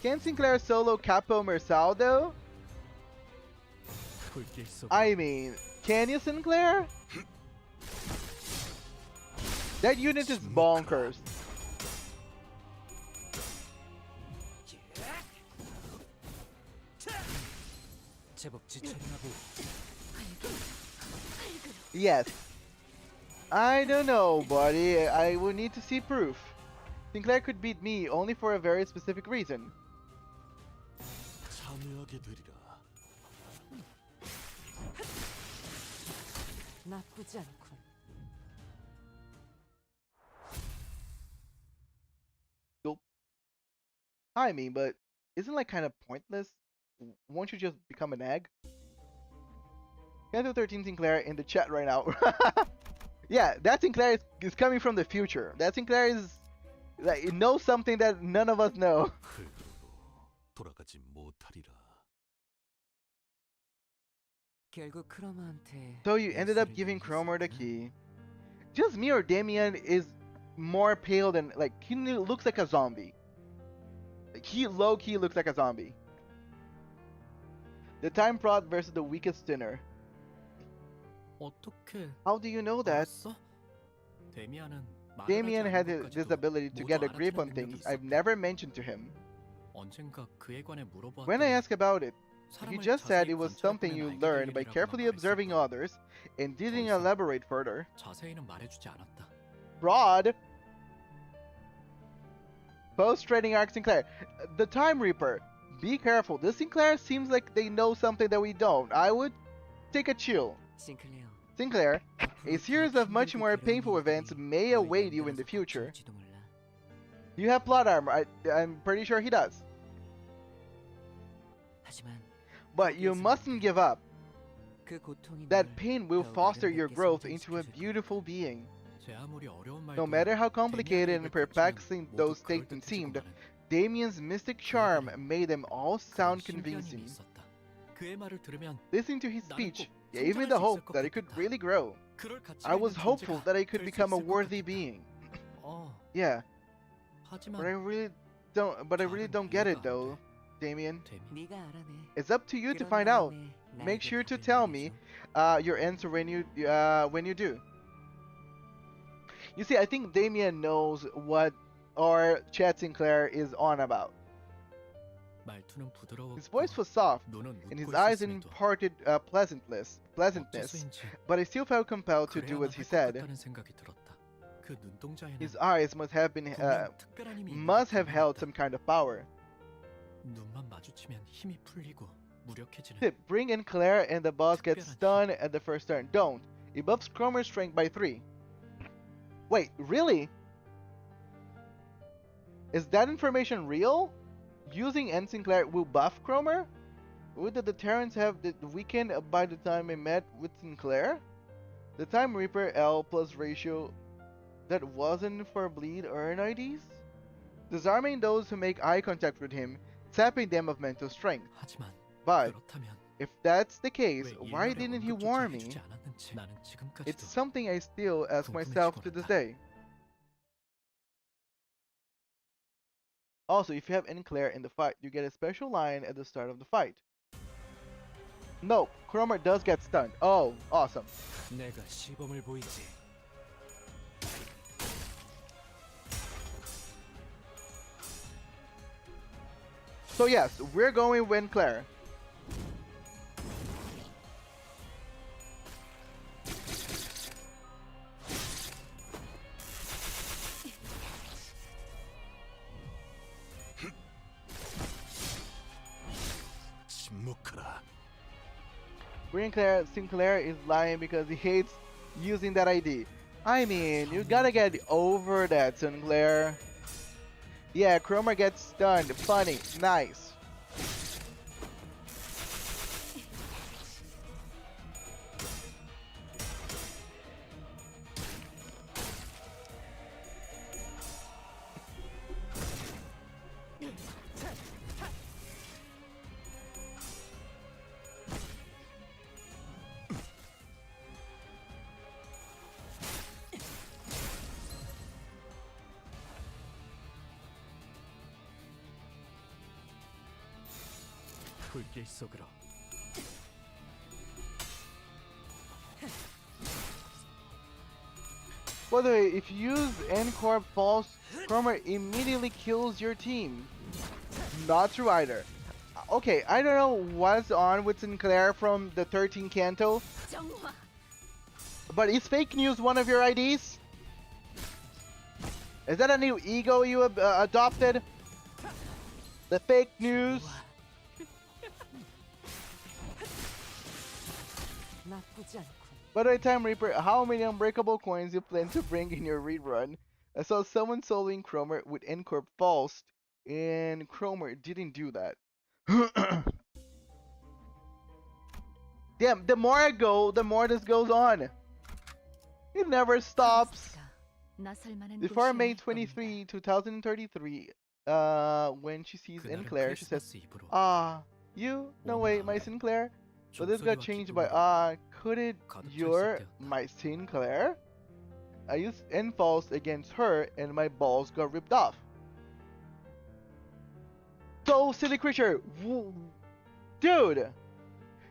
Can Sinclair solo Capo Mersal though? 불길 속에 I mean, can you, Sinclair? That unit is bonkers. 제법 지쳐있나보. Yes. I don't know, buddy. I will need to see proof. Sinclair could beat me only for a very specific reason. 참여하게 되리라. 나쁘지 않군. I mean, but isn't like kind of pointless? Won't you just become an egg? Canto 13 Sinclair in the chat right now. Yeah, that Sinclair is coming from the future. That Sinclair is like it knows something that none of us know. 돌아가지 못하리라. 결국 크로마한테 So you ended up giving Cromer the key. Just me or Damien is more pale than like he looks like a zombie. Like he low key looks like a zombie. The time prod versus the weakest sinner. 어떻게 How do you know that? 알았어? 데미안은 Damien had 것까지도 this ability to 모두 get a grip on 알아채는 things 능력이 I've 있었대. never mentioned to him. 언젠가 그에 관해 물어보았더니 When I asked about it, he 사람을 just said 자세히 it was 관찰해보면 something you 알게 될 learned by 일이라고만 carefully observing 말했을 뿐 others and didn't 이상 elaborate further. 자세히는 말해주지 않았다. Broad. Post trading arc Sinclair. The Time Reaper. Be careful. This Sinclair seems like they know something that we don't. I would take a chill. 싱클레어. Sinclair, a series of much more painful events may await you in the future. You have plot armor. I'm pretty sure he does. 하지만 But you mustn't give up. 그 고통이 That 너를 pain will 더욱 foster your 아름답게 growth into a 성장시켜줄 beautiful being. 제 아무리 어려운 No 말도 matter how complicated 데미안의 and 입을 perplexing 거치면 those 모두 statements seemed, 그럴듯해지고만은 Damien's mystic charm made them all sound 그런 신비한 힘이 convincing. 있었다. 그의 말을 들으면 Listening to his 나는 speech 꼭 gave me 성장할 the 수 hope 있을 것 that it could 같았다. really grow. 그럴 가치가 I was 있는 hopeful 존재가 that I could 될 수 become a 있을 것 worthy 같았다. being. 어, Yeah, 하지만 but I really don't get it though, Damien. 데미 네가 알아내. It's up to you to 그런 find out. 다음에 Make 나에게 sure to 답을 tell me 말해줘. your answer when you do. You see, I think Damien knows what our Chad Sinclair is on about. 말투는 부드러웠고 His voice was soft, 눈은 and his 웃고 eyes 있었음에도 imparted pleasantness, 어째서인지 but I still felt compelled to do 그래야만 as he 할 것 said. 같다는 생각이 들었다. 그 눈동자에는 His eyes must have been 분명 특별한 힘이 있는 must 게 have held 분명했다. some kind of power. 눈만 마주치면 힘이 풀리고 무력해지는 Tip, bring in Claire and the boss gets 특별한 stunned at the first turn. Don't. It buffs Cromer's strength by 3. Wait, really? Is that information real? Using N. Sinclair will buff Cromer? Would the deterrence have weakened by the time I met with Sinclair? The Time Reaper L plus ratio that wasn't for bleed earn IDs? Disarming those who make eye contact with him, sapping them of mental strength. 하지만 But 그렇다면 if that's the case, 왜 why 일말의 didn't he 언급조차 warn me? 해주지 않았는지 나는 It's 지금까지도 something I still ask myself to this day. Also, if you have Claire in the fight, you get a special line at the start of the fight. No, Cromer does get stunned. Oh, awesome. 내가 시범을 보이지. So yes, we're going with Claire. 침묵하라. Sinclair is lying because he hates using that ID. I mean, you gotta get over that, Sinclair. Yeah, Cromer gets stunned. Funny. Nice. 불길 속으로. By the way, if you use N-Corp False, Cromer immediately kills your team. Not true either. Okay, I don't know what's on with Sinclair from the 13 Canto, 정화. but is fake news one of your IDs? Is that a new ego you adopted? The fake news? 나쁘지 않군. By the way, Time Reaper, how many unbreakable coins you plan to bring in your rerun? I saw someone soloing Cromer with N-Corp False, and Cromer didn't do that. Damn, the more I go, the more this goes on. It never stops. Before May 23, 2033, when she sees Sinclair, she says, "Ah, you? No way, my Sinclair." So this got changed by could it my Sinclair? I used N-False against her and my balls got ripped off. So silly creature, dude,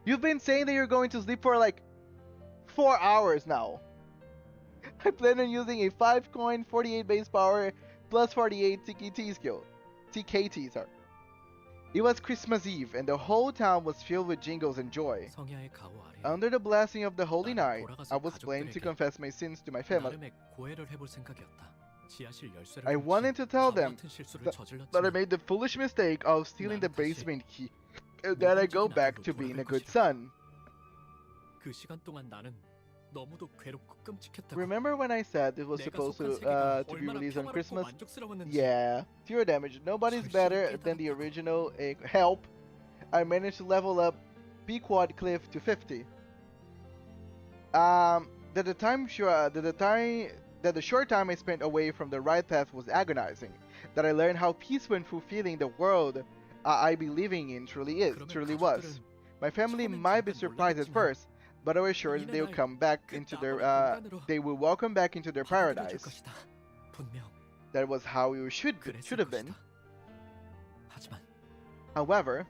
you've been saying that you're going to sleep for like 4 hours now. I plan on using a 5 coin, 48 base power, plus 48 TKT skill. TKT, sorry. It was Christmas Eve, and the whole town was filled with jingles and joy. 성야의 가호 아래 Under the blessing of the holy 나는 night, 돌아가서 I was planning to 가족들에게 confess my sins to my family. 나름의 고해를 해볼 생각이었다. 지하실 열쇠를 I wanted to tell 바보 them 같은 실수를 that I 저질렀지만 made the foolish mistake of stealing the 나는 다시 basement key, and that I go back to being a good son. 그 시간 동안 나는 너무도 괴롭고 끔찍했다고. Remember when I said it was 내가 supposed 속한 to 세계가 be 얼마나 released on 평화롭고 Christmas? 만족스러웠는지. Yeah. Zero damage. Nobody's better than the original. Help. I managed to level up B-Quad Cliff to 50. That the short time I spent away from the right path was agonizing. That I learned how peaceful and fulfilling the world I be living in truly was. My family might be surprised at first, but I was sure that they will come back into their they will welcome back into their paradise. That was how it should have been. However,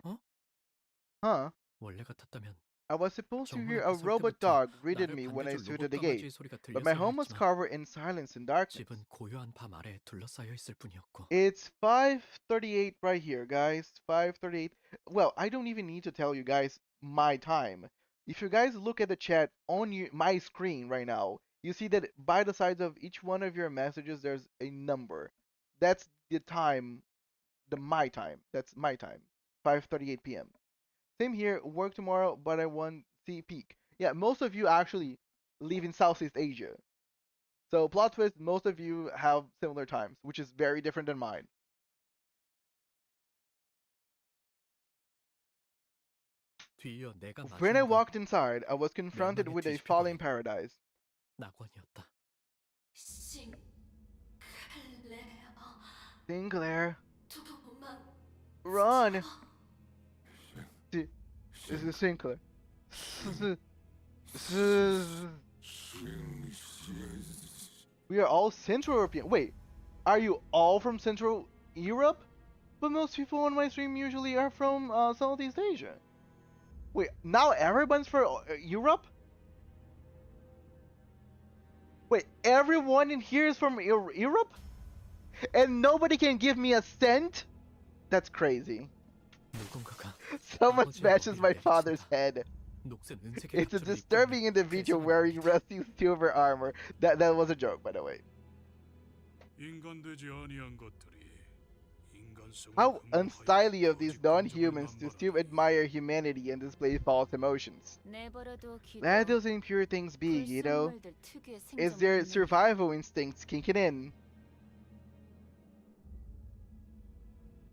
원래 같았다면 I was supposed to hear a robot dog greeted me when I stood at the gate, but my home was covered in silence and darkness. 집은 고요한 밤 아래 둘러싸여 있을 뿐이었고. It's 5:38 right here, guys. 5:38. Well, I don't even need to tell you guys my time. If you guys look at the chat on my screen right now, you see that by the sides of each one of your messages, there's a number. That's the time, my time. That's my time. 5:38 p.m. Same here, work tomorrow, but I want see peak. Yeah, most of you actually live in Southeast Asia. So plot twist, most of you have similar times, which is very different than mine. 뒤이어 내가 When I 마주한 건 walked inside, I was confronted 멸망에 with a 뒤집혀버린 falling paradise. 낙원이었다. Sinclair, run! This is Sinclair. We are all Central European. Wait, are you all from Central Europe? But most people on my stream usually are from Southeast Asia. Wait, now everyone's from Europe? Wait, everyone in here is from Europe? And nobody can give me a cent? That's crazy. 누군가가 Someone 아버지의 smashes 머리를 my 내리친다. father's head. 녹슨 은색의 It's a 셔츠를 입고 disturbing 있는 individual 괴수는 wearing rusty silver armor. That was a joke, by the way. 인간되지 아니한 것들이 인간성을 How 흠모하여 unstylish of these 오직 non-humans to 감정을 still 남발하네. admire humanity and display false emotions. 내버려둬 기도. Let those impure things be, you know. 불순물들 특유의 It's 생존 their 본능. survival instincts kicking in.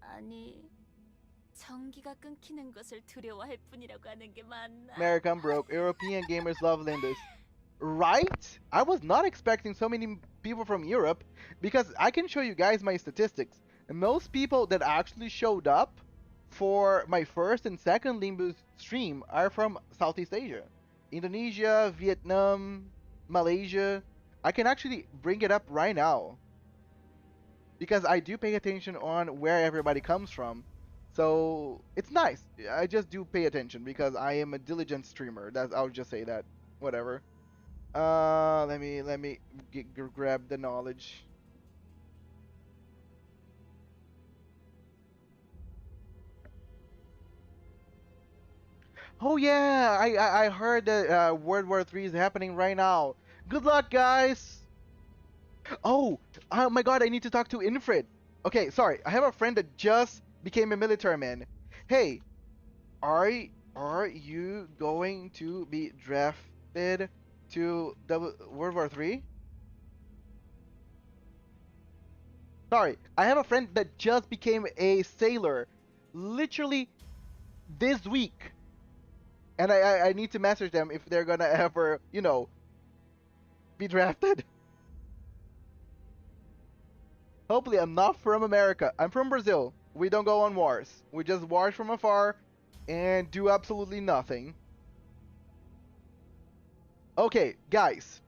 아니 전기가 끊기는 것을 두려워할 뿐이라고 하는 게 맞나? American broke. European gamers love Limbus. Right? I was not expecting so many people from Europe because I can show you guys my statistics. Most people that actually showed up for my first and second Limbus stream are from Southeast Asia. Indonesia, Vietnam, Malaysia. I can actually bring it up right now because I do pay attention on where everybody comes from. So it's nice. I just do pay attention because I am a diligent streamer. I'll just say that. Whatever. Let me grab the knowledge. Oh yeah, I heard that World War III is happening right now. Good luck, guys. Oh my God, I need to talk to Infred. Okay, sorry. I have a friend that just became a military man. Hey, are you going to be drafted to World War III? Sorry, I have a friend that just became a sailor, literally this week, and I need to message them if they're gonna ever, you know, be drafted. Hopefully, I'm not from America. I'm from Brazil. We don't go on wars. We just watch from afar and do absolutely nothing. Okay, guys.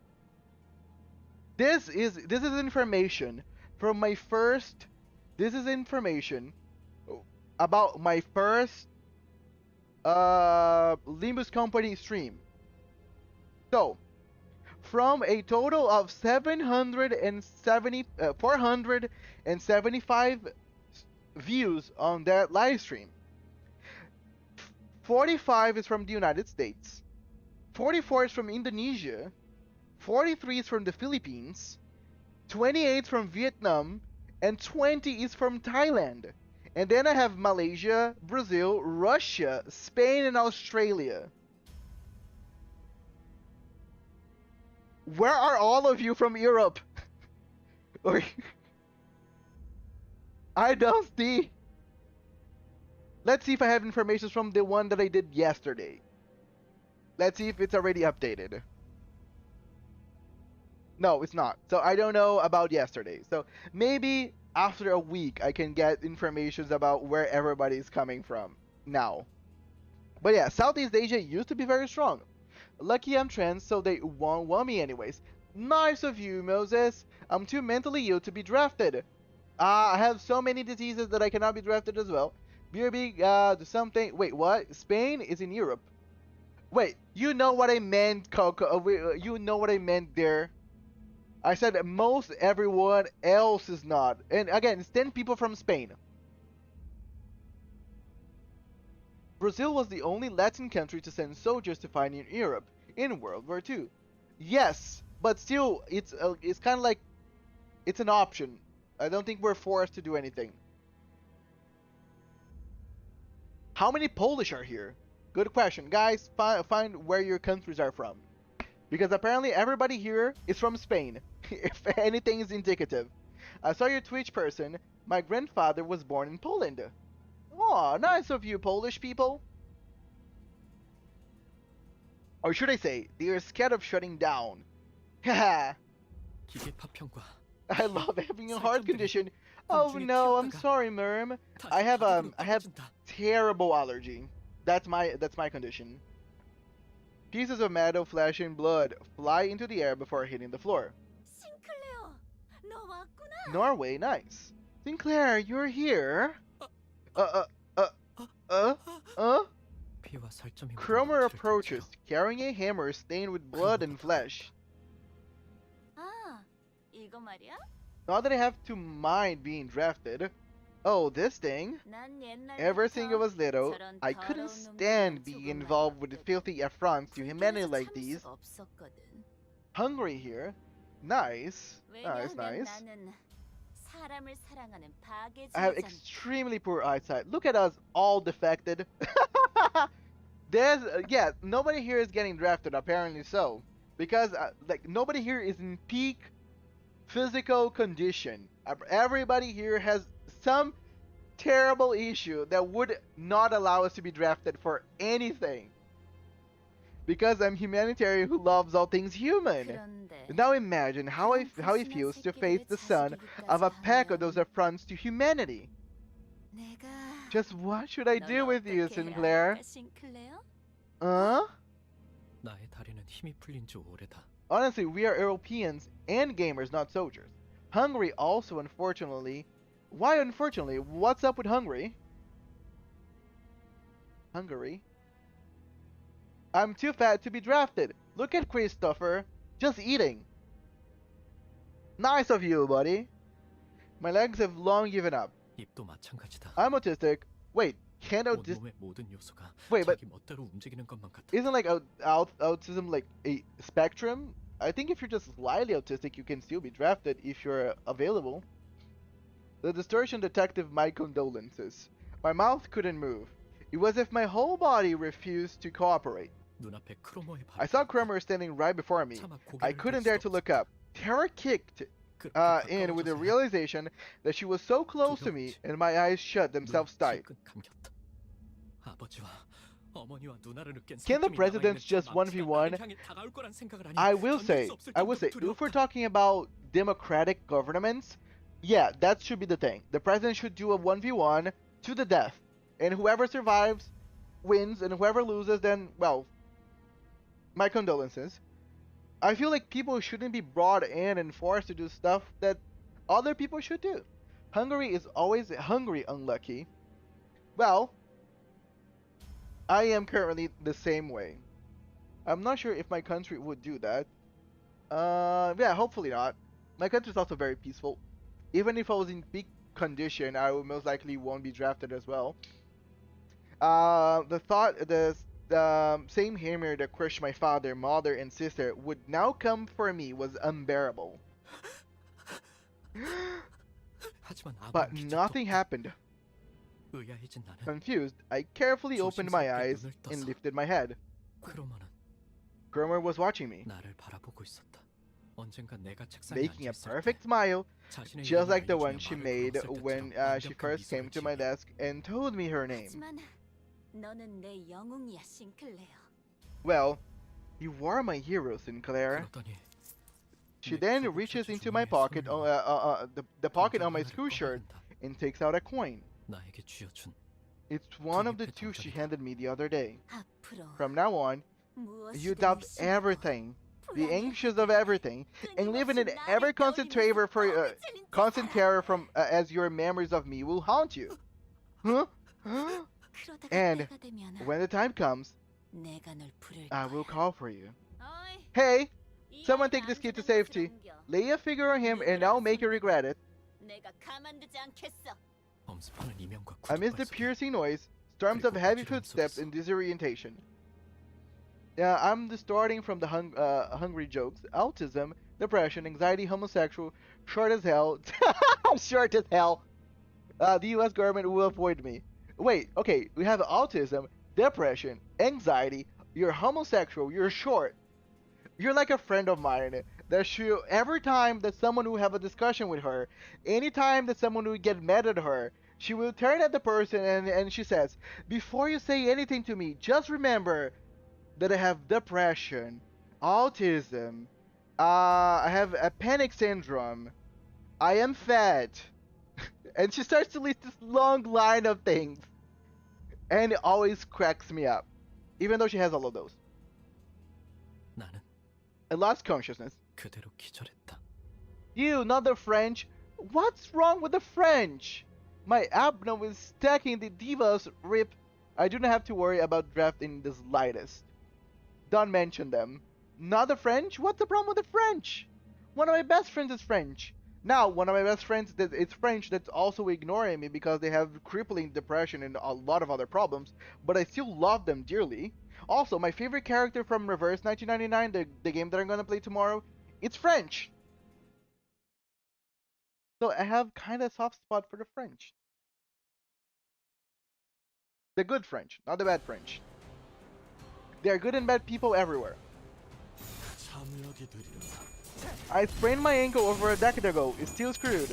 This is information from my first. This is information about my first Limbus Company stream. So, from a total of 475 views on that live stream. 45 is from the United States, 44 is from Indonesia, 43 is from the Philippines, 28 from Vietnam, and 20 is from Thailand. And then I have Malaysia, Brazil, Russia, Spain, and Australia. Where are all of you from Europe? I don't see. Let's see if I have information from the one that I did yesterday. Let's see if it's already updated. No, it's not. So I don't know about yesterday. So maybe after a week I can get information about where everybody's coming from now. But yeah, Southeast Asia used to be very strong. Lucky I'm trans, so they won't want me anyways. Nice of you, Moses. I'm too mentally ill to be drafted. I have so many diseases that I cannot be drafted as well. BRB, do something. Wait, what? Spain is in Europe. Wait, you know what I meant, Coco? You know what I meant there. I said most everyone else is not. And again, it's 10 people from Spain. Brazil was the only Latin country to send soldiers to fight in Europe in World War II. Yes, but still, it's kind of like it's an option. I don't think we're forced to do anything. How many Polish are here? Good question. Guys, find where your countries are from. Because apparently everybody here is from Spain, if anything is indicative. I saw your Twitch person. My grandfather was born in Poland. Aw, nice of you, Polish people. Or should I say, they are scared of shutting down. Haha. I love having a heart condition. Oh no, I'm sorry, Merm. I have terrible allergy. That's my condition. Pieces of metal, flesh, and blood fly into the air before hitting the floor. 싱클레어, 너 왔구나. Norway, nice. Sinclair, you're here. Cromer approaches, carrying a hammer stained with blood and flesh. 아, 이거 말이야? Not that I have to mind being drafted. Oh, this thing? 난 Ever since I was little, 저런 I couldn't 더러운 놈들이랑 stand being 조금 involved with filthy affronts to humanity 그래서 like 참을 these. 수가 없었거든. Hungry here. Nice. Nice, 왜냐하면 nice. 나는 사람을 사랑하는 I have 파괴주의자니까. extremely poor eyesight. Look at us, all defected. There's, yeah, nobody here is getting drafted, apparently so. Because, like, nobody here is in peak physical condition. Everybody here has some terrible issue that would not allow us to be drafted for anything. Because I'm humanitarian who loves all things human. 그런데 Now imagine how he feels to face the son of a pack of those affronts to humanity. 내가 Just what should I do 넌 with you, 어떻게 해야 Sinclair? 할까, 싱클레어? Huh? 나의 다리는 힘이 풀린 지 오래다. Honestly, we are Europeans and gamers, not soldiers. Hungary also, unfortunately. Why unfortunately? What's up with Hungary? Hungary? I'm too fat to be drafted. Look at Christopher. Just eating. Nice of you, buddy. My legs have long given up. 입도 마찬가지다. I'm autistic. Wait, Canto 온몸의 모든 요소가 Wait, but 자기 멋대로 움직이는 것만 같아. isn't like autism like a spectrum? I think if you're just slightly autistic, you can still be drafted if you're available. The distortion detective, my condolences. My mouth couldn't move. It was as if my whole body refused to cooperate. 눈앞에 크로머의 I saw Kramer standing right before me. I couldn't dare to look up. Terror kicked in with the realization that she was so close to me, and my eyes shut themselves tight. Can the presidents just 1v1? I will say, if we're talking about democratic governments, yeah, that should be the thing. The president should do a 1v1 to the death. And whoever survives wins, and whoever loses, then, well, my condolences. I feel like people shouldn't be brought in and forced to do stuff that other people should do. Hungary is always hungry unlucky. Well, I am currently the same way. I'm not sure if my country would do that. Yeah, hopefully not. My country is also very peaceful. Even if I was in peak condition, I would most likely won't be drafted as well. The thought, the same hammer that crushed my father, mother, and sister would now come for me was unbearable. 하지만 But 아무런 기적도 nothing 없고 happened. 의아해진 나는 Confused, I carefully opened my 조심스럽게 eyes 눈을 and 떠서 lifted my head. 크로마는 Cromer was watching me, 나를 바라보고 있었다. 언젠가 내가 책상에 making a 앉아 있을 perfect 때 smile, 자신의 just 이름을 like the 알려주며 one she 말을 made 걸었을 when 때처럼 she 완벽한 first came 미소를 to my 지으며 desk and told me her name. 하지만 너는 내 영웅이야, 싱클레어. Well, you are my hero, Sinclair. 그러더니 She 내 then 굴곡 reaches 셔츠 into my 주머니에 pocket, 손을 넣어 the pocket on my 금장 school 하나를 shirt, 꺼내든다. and takes out a coin. 나에게 쥐어준 It's one of the 잎의 two she 동전이다. handed me the other day. 앞으로 From now on, you 무엇이든 doubt 의심하고 everything, be 불안해. anxious of everything, and live in an 끊임없이 ever 나를 constant 떠올리면서 terror 뻥을 치는 constant 자야. terror from as your memories of me will haunt you. Huh? 그러다가 And 때가 되면 when the time comes, 내가 널 부를 I will 거야. call for you. 어이, Hey, 이 someone 아이를 take this kid to 안전한 곳으로 safety. 옮겨. Lay a figure on him, and I'll make you regret it. 내가 가만두지 않겠어. 엄습하는 이명과 Amidst the 구독발 소리. piercing noise, storms of heavy footsteps and disorientation. Yeah, I'm distorting from the hungry jokes, autism, depression, anxiety, homosexual, short as hell, short as hell. The U.S. government will avoid me. Wait, okay, we have autism, depression, anxiety. You're homosexual. You're short. You're like a friend of mine. That she, every time that someone will have a discussion with her, anytime that someone will get mad at her, she will turn at the person and she says, "Before you say anything to me, just remember that I have depression, autism, I have a panic syndrome, I am fat," and she starts to list this long line of things, and it always cracks me up, even though she has all of those. 나는 I lost consciousness. 그대로 기절했다. You, not the French. What's wrong with the French? My abdomen is stacking the diva's rip. I do not have to worry about drafting the slightest. Don't mention them. Not the French? What's the problem with the French? One of my best friends is French. Now, one of my best friends that is French that's also ignoring me because they have crippling depression and a lot of other problems, but I still love them dearly. Also, my favorite character from Reverse 1999, the game that I'm gonna play tomorrow, it's French. So I have kind of soft spot for the French. The good French, not the bad French. There are good and bad people everywhere. I sprained my ankle over a decade ago. It's still screwed.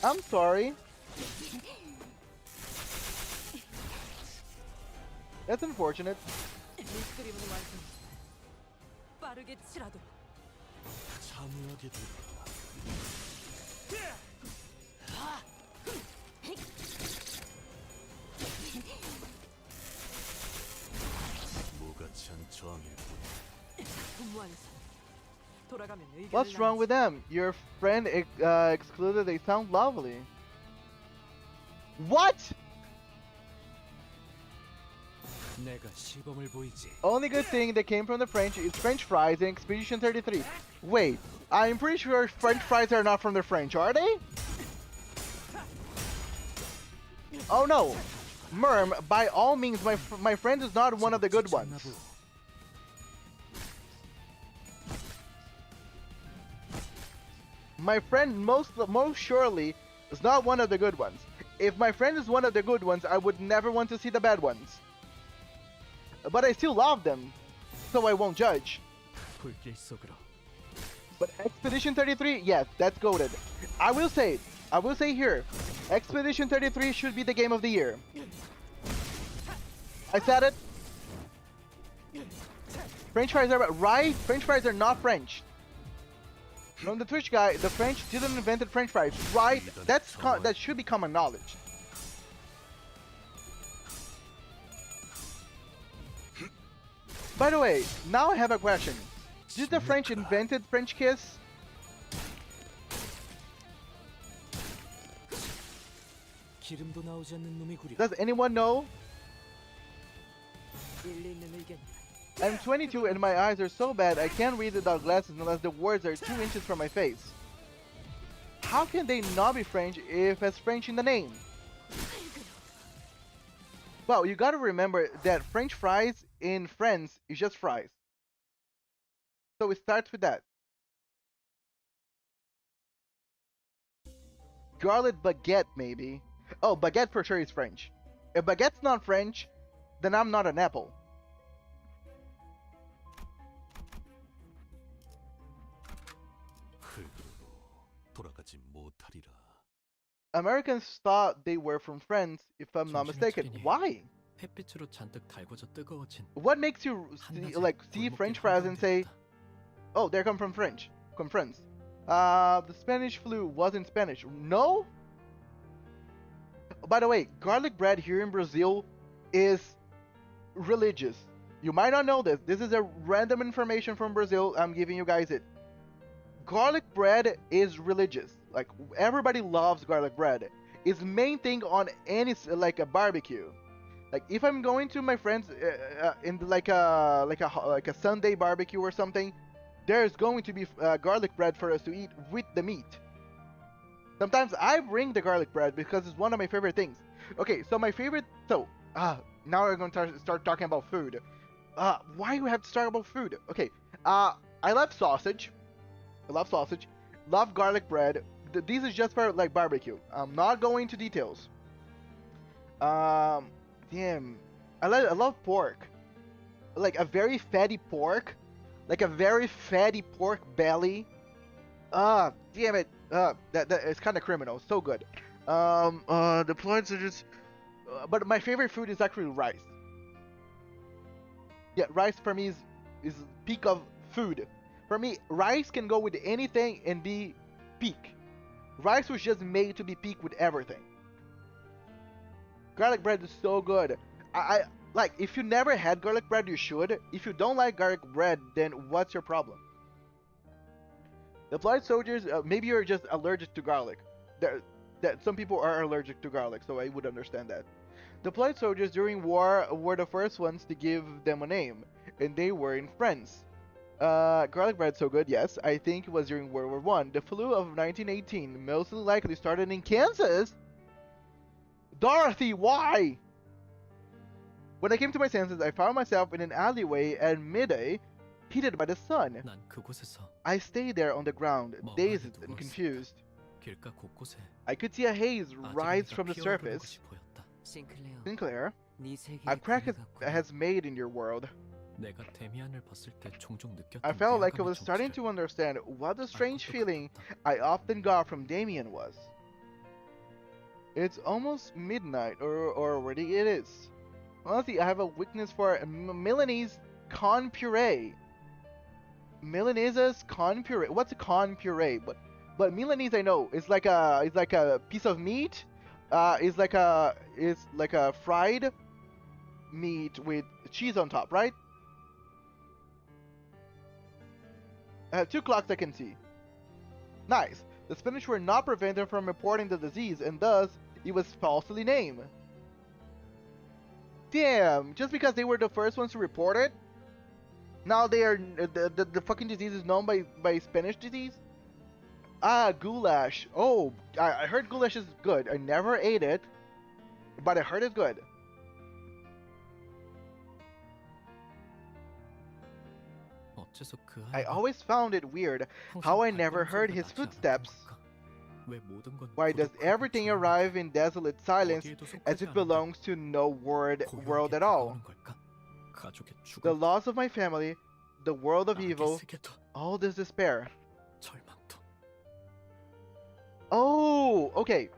I'm sorry. That's unfortunate. 미스그림은 완성. 빠르게 치라도. 완성. 돌아가면 의견을 What's wrong with them? Your friend excluded. They sound lovely. What? 내가 시범을 보이지. Only good thing that came from the French is French fries in Expedition 33. Wait, I'm pretty sure French fries are not from the French, are they? Oh no, Merm, by all means, my friend is not one of the good ones. My friend most surely is not one of the good ones. If my friend is one of the good ones, I would never want to see the bad ones. But I still love them, so I won't judge. 불길 속으로. But Expedition 33, yes, that's goated. I will say here, Expedition 33 should be the game of the year. I said it. French fries are right. French fries are not French. From the Twitch guy, the French didn't invent French fries, right? That should be common knowledge. By the way, now I have a question. Did the French invented French kiss? 기름도 나오지 않는 놈이 구려. Does anyone know? 일리 있는 의견이다. I'm 22 and my eyes are so bad I can't read without glasses unless the words are 2 inches from my face. How can they not be French if it's French in the name? Well, you gotta remember that French fries in France is just fries. So it starts with that. Garlic baguette, maybe. Oh, baguette for sure is French. If baguette's not French, then I'm not an apple. Americans thought they were from France, if I'm not mistaken. Why? What makes you see French fries and say, "Oh, they come from France"? The Spanish flu wasn't Spanish. No. By the way, garlic bread here in Brazil is religious. You might not know this. This is a random information from Brazil. I'm giving you guys it. Garlic bread is religious. Like, everybody loves garlic bread. It's main thing on any like a barbecue. Like, if I'm going to my friends in like a Sunday barbecue or something, there's going to be garlic bread for us to eat with the meat. Sometimes I bring the garlic bread because it's one of my favorite things. Okay, so my favorite. So now we're going to start talking about food. Why do we have to start about food? Okay, I love sausage. Love garlic bread. These is just for like barbecue. I'm not going into details. Damn, I love pork. Like a very fatty pork. Like a very fatty pork belly. Damn it. That it's kind of criminal. So good. The points are just. But my favorite food is actually rice. Yeah, rice for me is peak of food. For me, rice can go with anything and be peak. Rice was just made to be peak with everything. Garlic bread is so good. I like, if you never had garlic bread, you should. If you don't like garlic bread, then what's your problem? Deployed soldiers, maybe you're just allergic to garlic. That some people are allergic to garlic, so I would understand that. Deployed soldiers during war were the first ones to give them a name, and they were in France. Garlic bread so good, yes. I think it was during World War One. The flu of 1918 most likely started in Kansas. Dorothy, why? When I came to my senses, I found myself in an alleyway at midday, heated by the sun. I stayed there on the ground, dazed and confused. I could see a haze rise from the surface. Sinclair, a crack has made in your world. I felt like I was starting to understand what the strange feeling I often got from Damien was. It's almost midnight, or already it is. Honestly, I have a weakness for Milanese corn puree. Milanese's corn puree. What's a corn puree? But Milanese, I know, it's like a piece of meat. It's like a fried meat with cheese on top, right? 2 clocks I can see. Nice. The Spanish were not prevented from reporting the disease, and thus it was falsely named. Damn! Just because they were the first ones to report it, now they are the fucking disease is known by Spanish disease. Goulash. Oh, I heard goulash is good. I never ate it, but I heard it's good. I always found it weird how I never heard his footsteps. Why does everything arrive in desolate silence as if it belongs to no world at all? The loss of my family, the world of evil, all this despair. Oh, okay.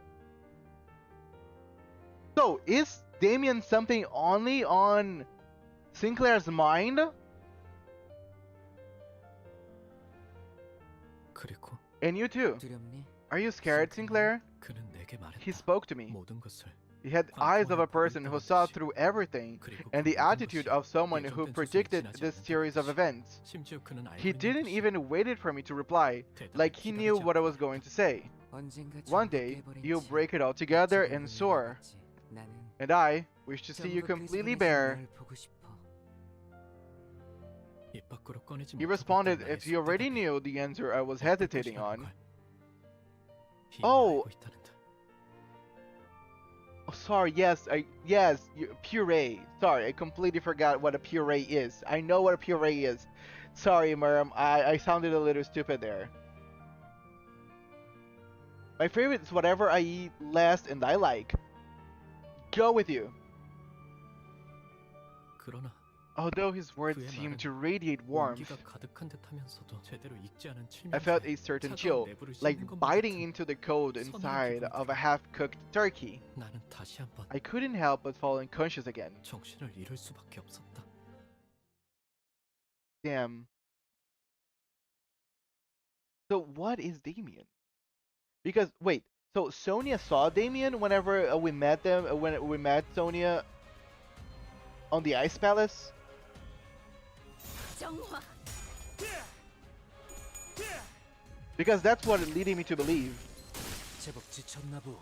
So, is Damien something only on Sinclair's mind? And you too. Are you scared, Sinclair? He spoke to me. He had eyes of a person who saw through everything, and the attitude of someone who predicted this series of events. He didn't even wait for me to reply, like he knew what I was going to say. One day, you'll break it all together and soar. And I wish to see you completely bare. 입 밖으로 꺼내지 He 못하고 responded, 있던 if you already knew the answer I was 나의 hesitating 뜻이라는 on. 걸 이미 Oh. 알고 있다는데. Oh, sorry, puree. Sorry, I completely forgot what a puree is. I know what a puree is. Sorry, Merm, I sounded a little stupid there. My favorite is whatever I eat last and I like. Go with you. 그러나 Although his words 그의 seemed 말은 to radiate warmth, 온기가 가득한 듯하면서도 제대로 익지 않은 I felt 칠면조에 a certain 차가운 chill, 내부를 like 씹는 것만 biting 같은 into the cold 서늘한 inside 기분이 of a 들어. half-cooked turkey. 나는 다시 한번 I couldn't help but fall unconscious again. 정신을 잃을 수밖에 없었다. Damn. So what is Damien? Because wait, so Sonia saw Damien whenever we met them when we met Sonia on the Ice Palace? 정화. Because that's what it leading me to believe. 제법 지쳤나 보.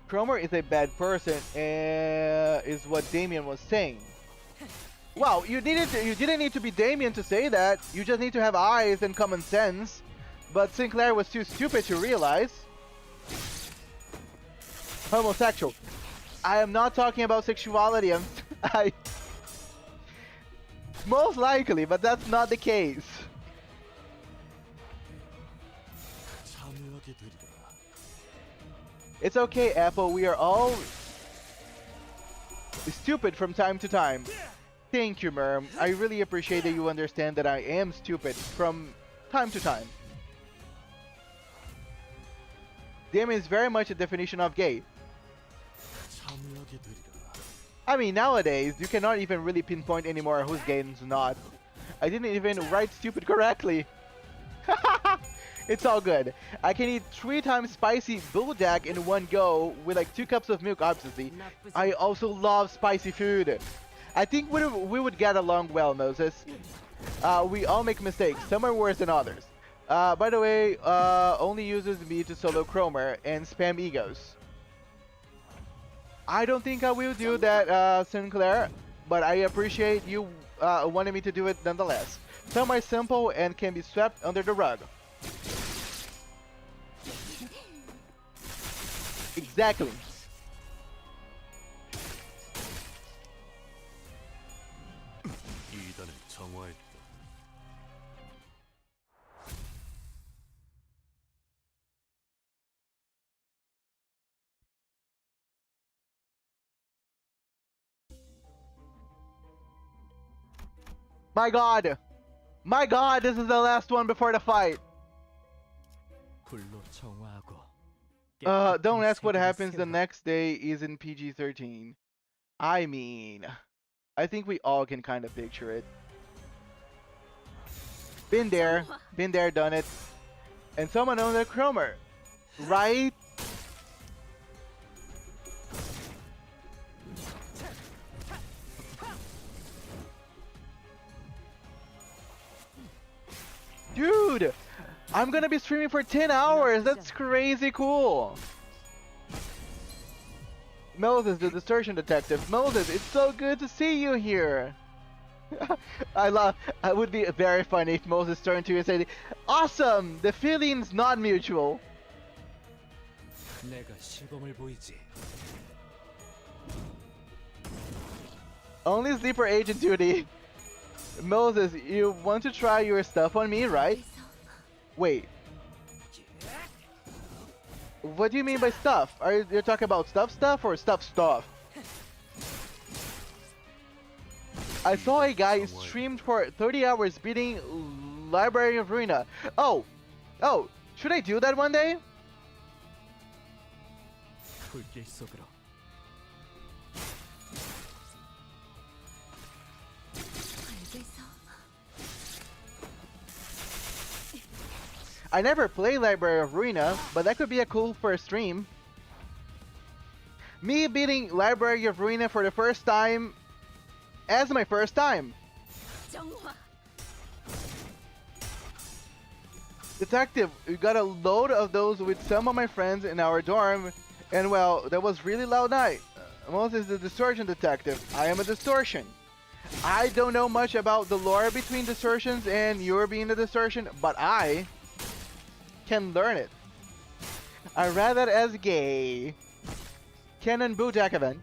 Cromer is a bad person, is what Damien was saying. Wow, you didn't need to be Damien to say that. You just need to have eyes and common sense. But Sinclair was too stupid to realize. Homosexual. I am not talking about sexuality. I most likely, but that's not the case. It's okay, Apple. We are all stupid from time to time. Thank you, Merm. I really appreciate that you understand that I am stupid from time to time. Damien is very much a definition of gay. I mean, nowadays, you cannot even really pinpoint anymore who's gay and who's not. I didn't even write stupid correctly. It's all good. I can eat 3 times spicy bulldog in one go with like 2 cups of milk, obviously. I also love spicy food. I think we would get along well, Moses. We all make mistakes. Some are worse than others. By the way, only uses me to solo Cromer and spam egos. I don't think I will do that, Sinclair, but I appreciate you wanting me to do it nonetheless. Some are simple and can be swept under the rug. Exactly. 이단을 정화했다. My god! My god, this is the last one before the fight! 불로 정화하고 Don't ask what happens the next day is in PG-13. I mean, I think we all can kind of picture it. Been there, done it. And someone owns a Cromer, right? Dude, I'm gonna be streaming for 10 hours. That's crazy cool. Moses, the distortion detective. Moses, it's so good to see you here. It would be very funny if Moses turned to you and said, "Awesome! The feeling's not mutual." 내가 시범을 보이지. Only sleeper agent duty. Moses, you want to try your stuff on me, right? Wait. What do you mean by stuff? Are you talking about stuff or stuff? I saw a guy streamed for 30 hours beating Library of Ruina. Oh, should I do that one day? 불길 속으로. I never play Library of Ruina, but that could be a cool first stream. Me beating Library of Ruina for the first time as my first time. Detective, we got a load of those with some of my friends in our dorm, and well, that was really loud night. Moses is the distortion detective. I am a distortion. I don't know much about the lore between distortions and you're being a distortion, but I can learn it. I read that as gay. Canon Bojack event.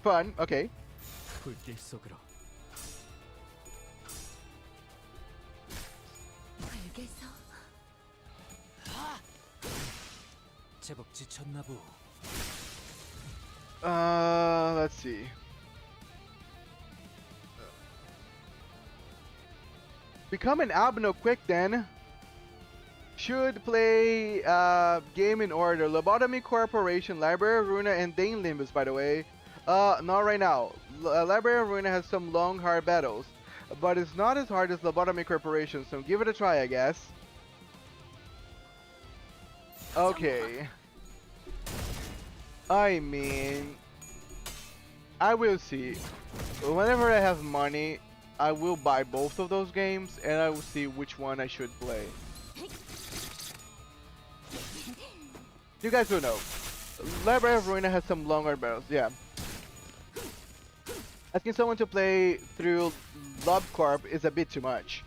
Fun, okay. 불길 속으로. 알겠어. 제법 지쳤나 보. Let's see. Become an albino quick then. Should play game in order. Lobotomy Corporation, Library of Runa, and Dane Limbus, by the way. Not right now. Library of Runa has some long, hard battles, but it's not as hard as Lobotomy Corporation, so give it a try, I guess. Okay. I mean, I will see. Whenever I have money, I will buy both of those games, and I will see which one I should play. You guys will know. Library of Ruina has some longer battles, yeah. Asking someone to play through Love Corp is a bit too much.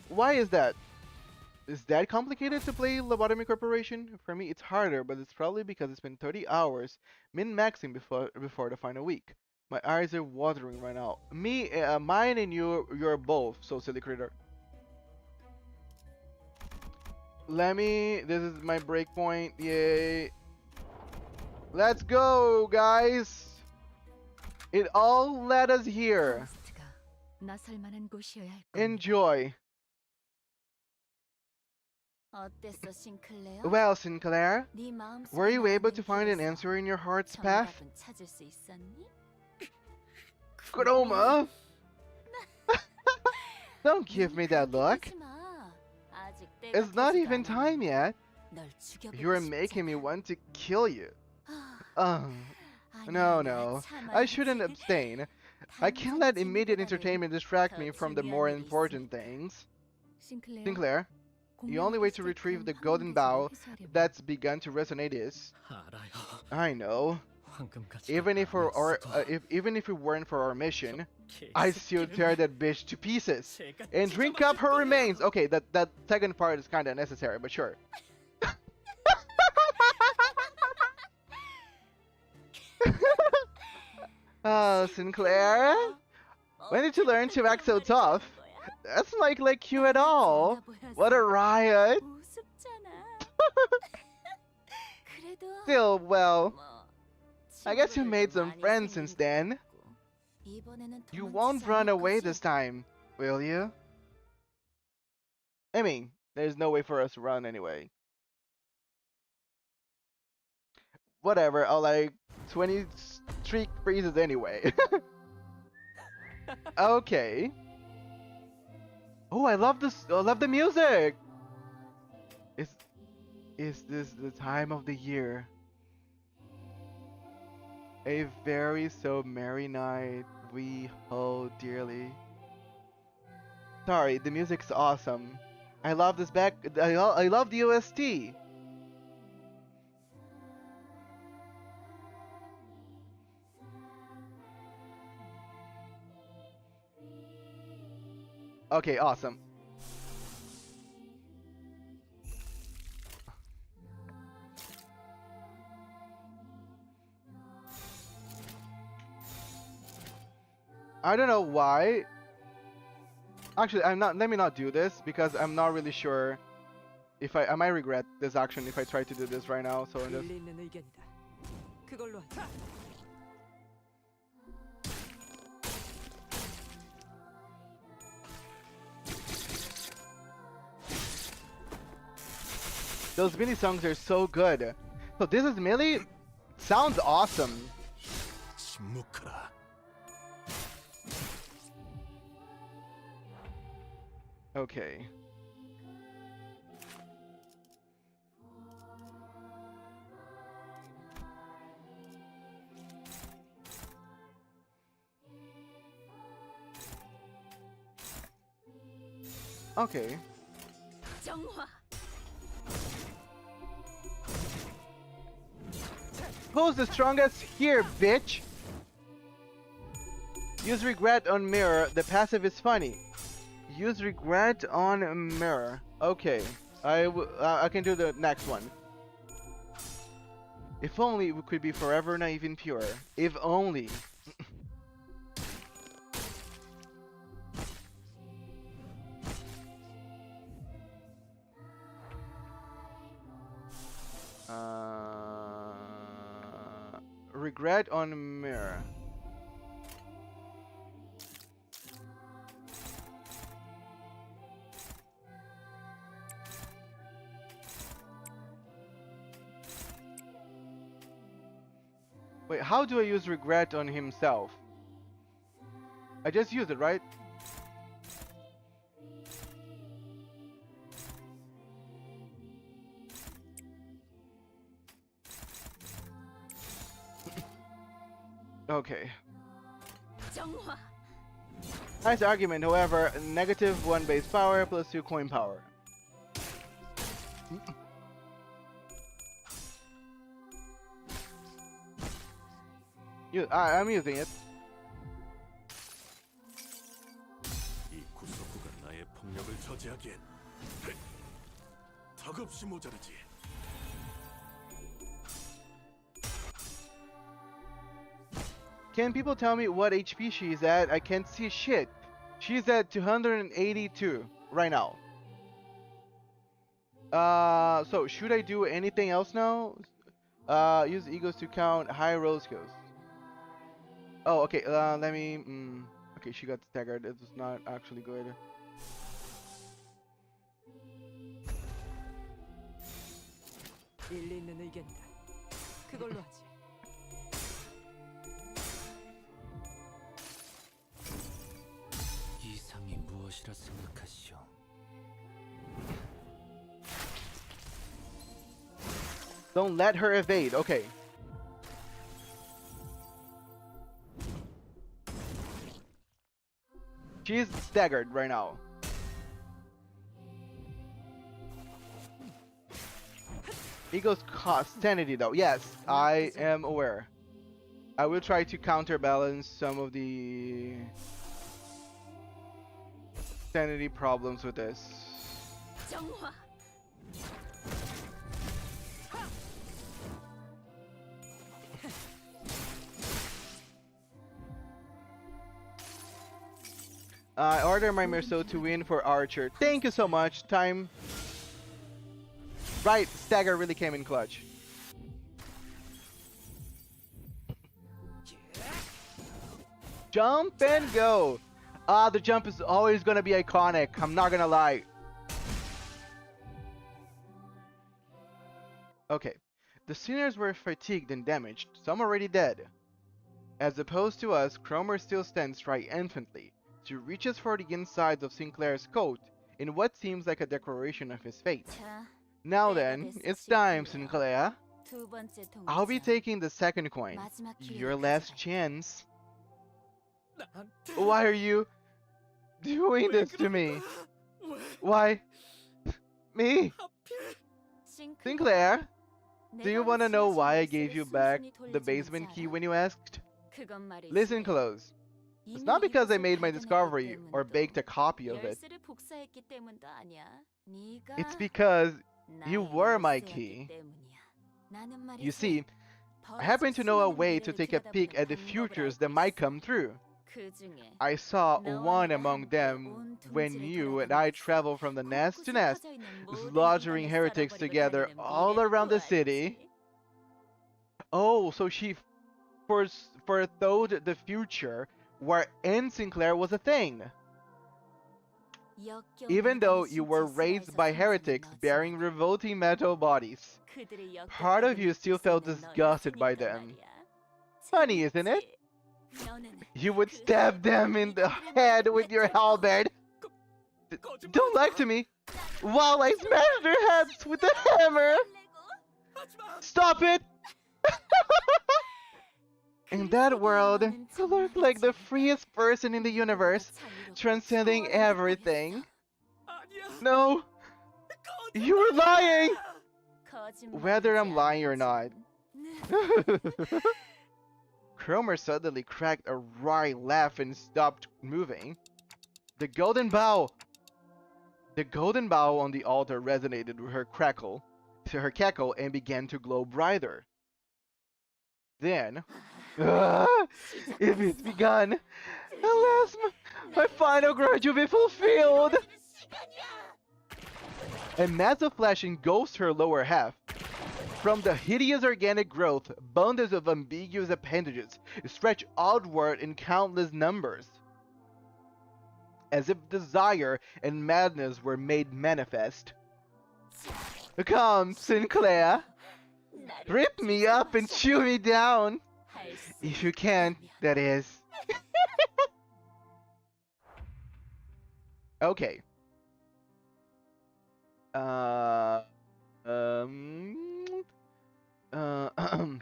Why is that? Is that complicated to play Lobotomy Corporation? For me, it's harder, but it's probably because it's been 30 hours min-maxing before the final week. My eyes are watering right now. Mine and you're both, so silly critter. This is my breakpoint, yay. Let's go, guys! It all led us here. Enjoy. Well, Sinclair, were you able to find an answer in your heart's path? Chroma! Don't give me that look. It's not even time yet. You're making me want to kill you. No. I shouldn't abstain. I can't let immediate entertainment distract me from the more important things. Sinclair, the only way to retrieve the golden bow that's begun to resonate is... I know. Even if it weren't for our mission, I'd still tear that bitch to pieces and drink up her remains. Okay, that second part is kind of necessary, but sure. Sinclair, when did you learn to act so tough? That's not like you at all. What a riot. Still, well, I guess you made some friends since then. You won't run away this time, will you? I mean, there's no way for us to run anyway. Whatever, I'll like 20 streak freezes anyway. Okay. Oh, I love this. I love the music. Is this the time of the year? A very so merry night we hold dearly. Sorry, the music's awesome. I love this I love the OST. Okay, awesome. I don't know why. Actually, let me not do this because I'm not really sure if I might regret this action if I try to do this right now. So I'm just... Those mini songs are so good. So this is Millie. Sounds awesome. Okay. Okay. Who's the strongest here, bitch? Use regret on mirror. The passive is funny. Use regret on mirror. Okay, I can do the next one. If only we could be forever naive and pure. If only. Regret on mirror. Wait, how do I use regret on himself? I just used it, right? Okay. Nice argument, however, -1 base power plus 2 coin power. I'm using it. 이 구석구가 나의 폭력을 저지하기엔 턱없이 모자르지. Can people tell me what HP she's at? I can't see shit. She's at 282 right now. So should I do anything else now? Use egos to count high roll skills. Oh, okay. Let me. Okay, she got staggered. It was not actually good. 일리 있는 의견이다. 그걸로 하지. 이상이 무엇이라 생각하시오? Don't let her evade. Okay. She's staggered right now. Ego's cost sanity though. Yes, I am aware. I will try to counterbalance some of the sanity problems with this. I order my Merceau to win for Archer. Thank you so much. Time. Right, stagger really came in clutch. Jump and go. The jump is always gonna be iconic. I'm not gonna lie. Okay. The sinners were fatigued and damaged. Some already dead. As opposed to us, Cromer still stands triumphantly. She reaches for the insides of Sinclair's coat in what seems like a declaration of his fate. Now then, it's time, Sinclair. I'll be taking the second coin. Your last chance. Why are you doing this to me? Why? Me? Sinclair? Do you want to know why I gave you back the basement key when you asked? Listen close. It's not because I made my discovery or baked a copy of it. It's because you were my key. You see, I happen to know a way to take a peek at the futures that might come through. I saw one among them when you and I traveled from the nest to nest, slaughtering heretics together all around the city. Oh, so she forethought the future where N. Sinclair was a thing. Even though you were raised by heretics bearing revolting metal bodies, part of you still felt disgusted by them. Funny, isn't it? You would stab them in the head with your halberd. Don't lie to me while I smash their heads with a hammer. Stop it! In that world, you look like the freest person in the universe, transcending everything. No! You're lying! Whether I'm lying or not, Cromer suddenly cracked a wry laugh and stopped moving. The golden bow! The golden bow on the altar resonated with her cackle, and began to glow brighter. Then, it's begun! Alas, my final grudge will be fulfilled! A massive flash engulfed her lower half. From the hideous organic growth, bundles of ambiguous appendages stretched outward in countless numbers. As if desire and madness were made manifest. Come, Sinclair! Rip me up and chew me down! If you can, that is. Okay.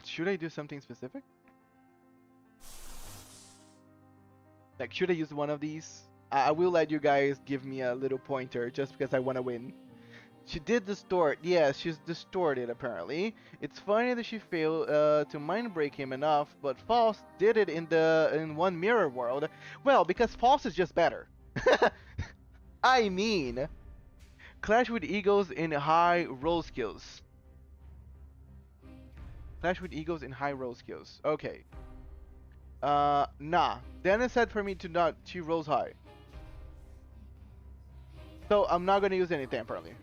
Should I do something specific? Like, should I use one of these? I will let you guys give me a little pointer just because I want to win. She did distort. Yeah, she's distorted apparently. It's funny that she failed to mind break him enough, but Faust did it in one mirror world. Well, because Faust is just better. I mean, clash with egos in high roll skills. Clash with egos in high roll skills. Okay. Nah. Dennis said for me to not. She rolls high. So I'm not gonna use anything apparently.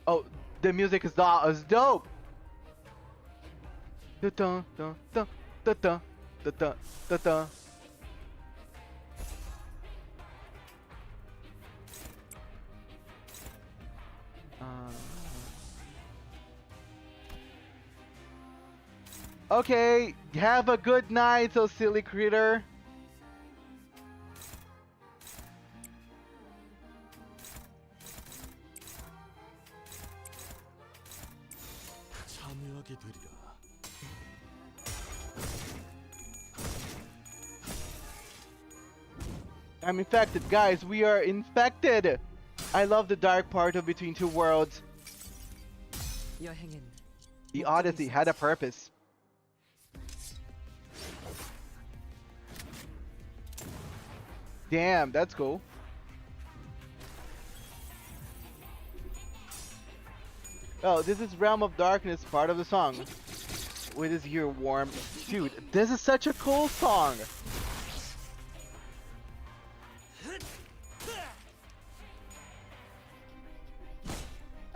Oh, the music is dope. Da da da da da da da da da. Okay, have a good night, so silly critter. I'm infected, guys. We are infected. I love the dark part of Between Two Worlds. The Odyssey had a purpose. Damn, that's cool. Oh, this is Realm of Darkness, part of the song. With his ear warm. Dude, this is such a cool song.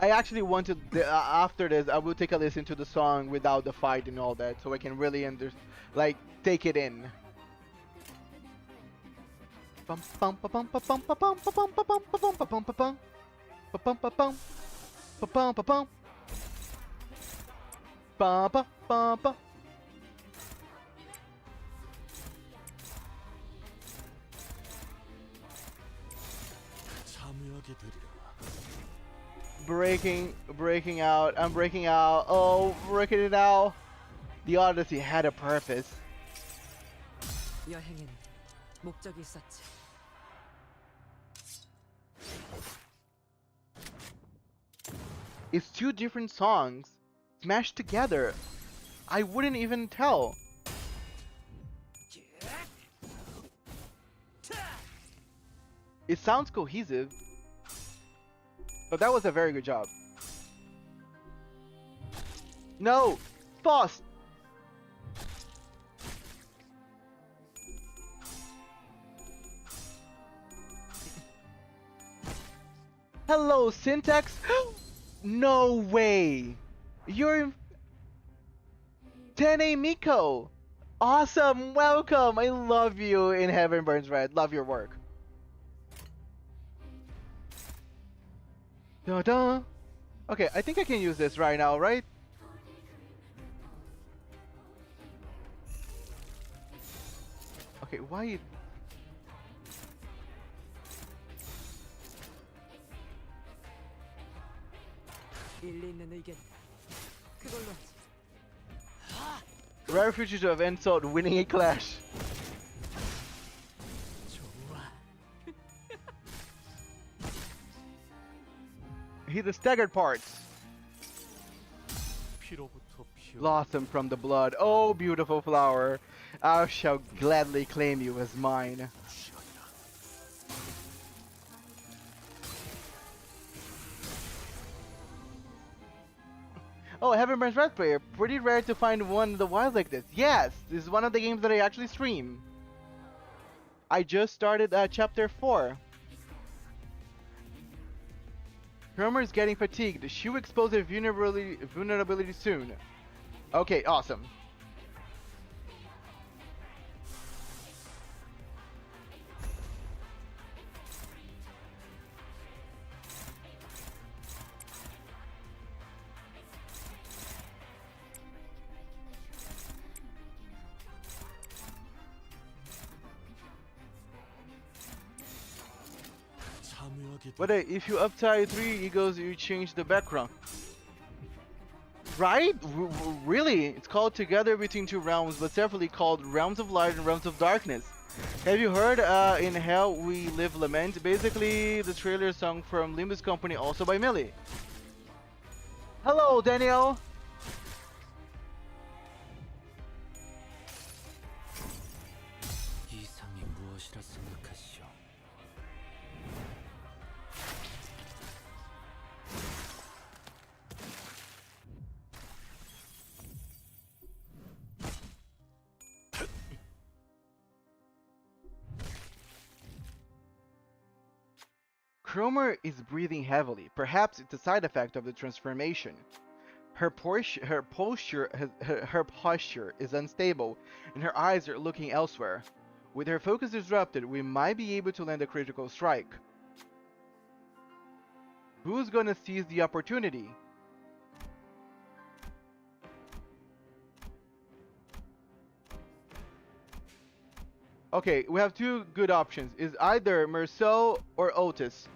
I actually wanted, after this, I will take a listen to the song without the fight and all that, so I can really take it in. Bum bum ba bum ba bum ba bum ba bum ba bum ba bum ba bum ba bum ba bum ba bum ba bum ba bum ba ba ba ba. Breaking out. I'm breaking out. Oh, breaking it out. The Odyssey had a purpose. 여행엔 목적이 있었지. It's two different songs smashed together. I wouldn't even tell. It sounds cohesive. But that was a very good job. No! Faust! Hello, Syntax! No way! You're... Tene Miko! Awesome! Welcome! I love you in Heaven Burns Red. Love your work. Da-da! Okay, I think I can use this right now, right? Okay, why... 일리 있는 의견. 그걸로 하지. Rare feature to have insult winning a clash. He the staggered parts. 피로부터 blossom from the blood. Oh, beautiful flower, I shall gladly claim you as mine. Oh, Heaven Burns Red player. Pretty rare to find one in the wild like this. Yes, this is one of the games that I actually stream. I just started chapter 4. Cromer is getting fatigued. She will expose her vulnerability soon. Okay, awesome. But if you uptie 3 egos, you change the background. Right? Really? It's called Together Between Two Realms, but separately called Realms of Light and Realms of Darkness. Have you heard In Hell We Live Lament? Basically, the trailer song from Limbus Company, also by Millie. Hello, Daniel! Cromer is breathing heavily. Perhaps it's a side effect of the transformation. Her posture is unstable, and her eyes are looking elsewhere. With her focus disrupted, we might be able to land a critical strike. Who's gonna seize the opportunity? Okay, we have 2 good options. Is either Merceau or Otis.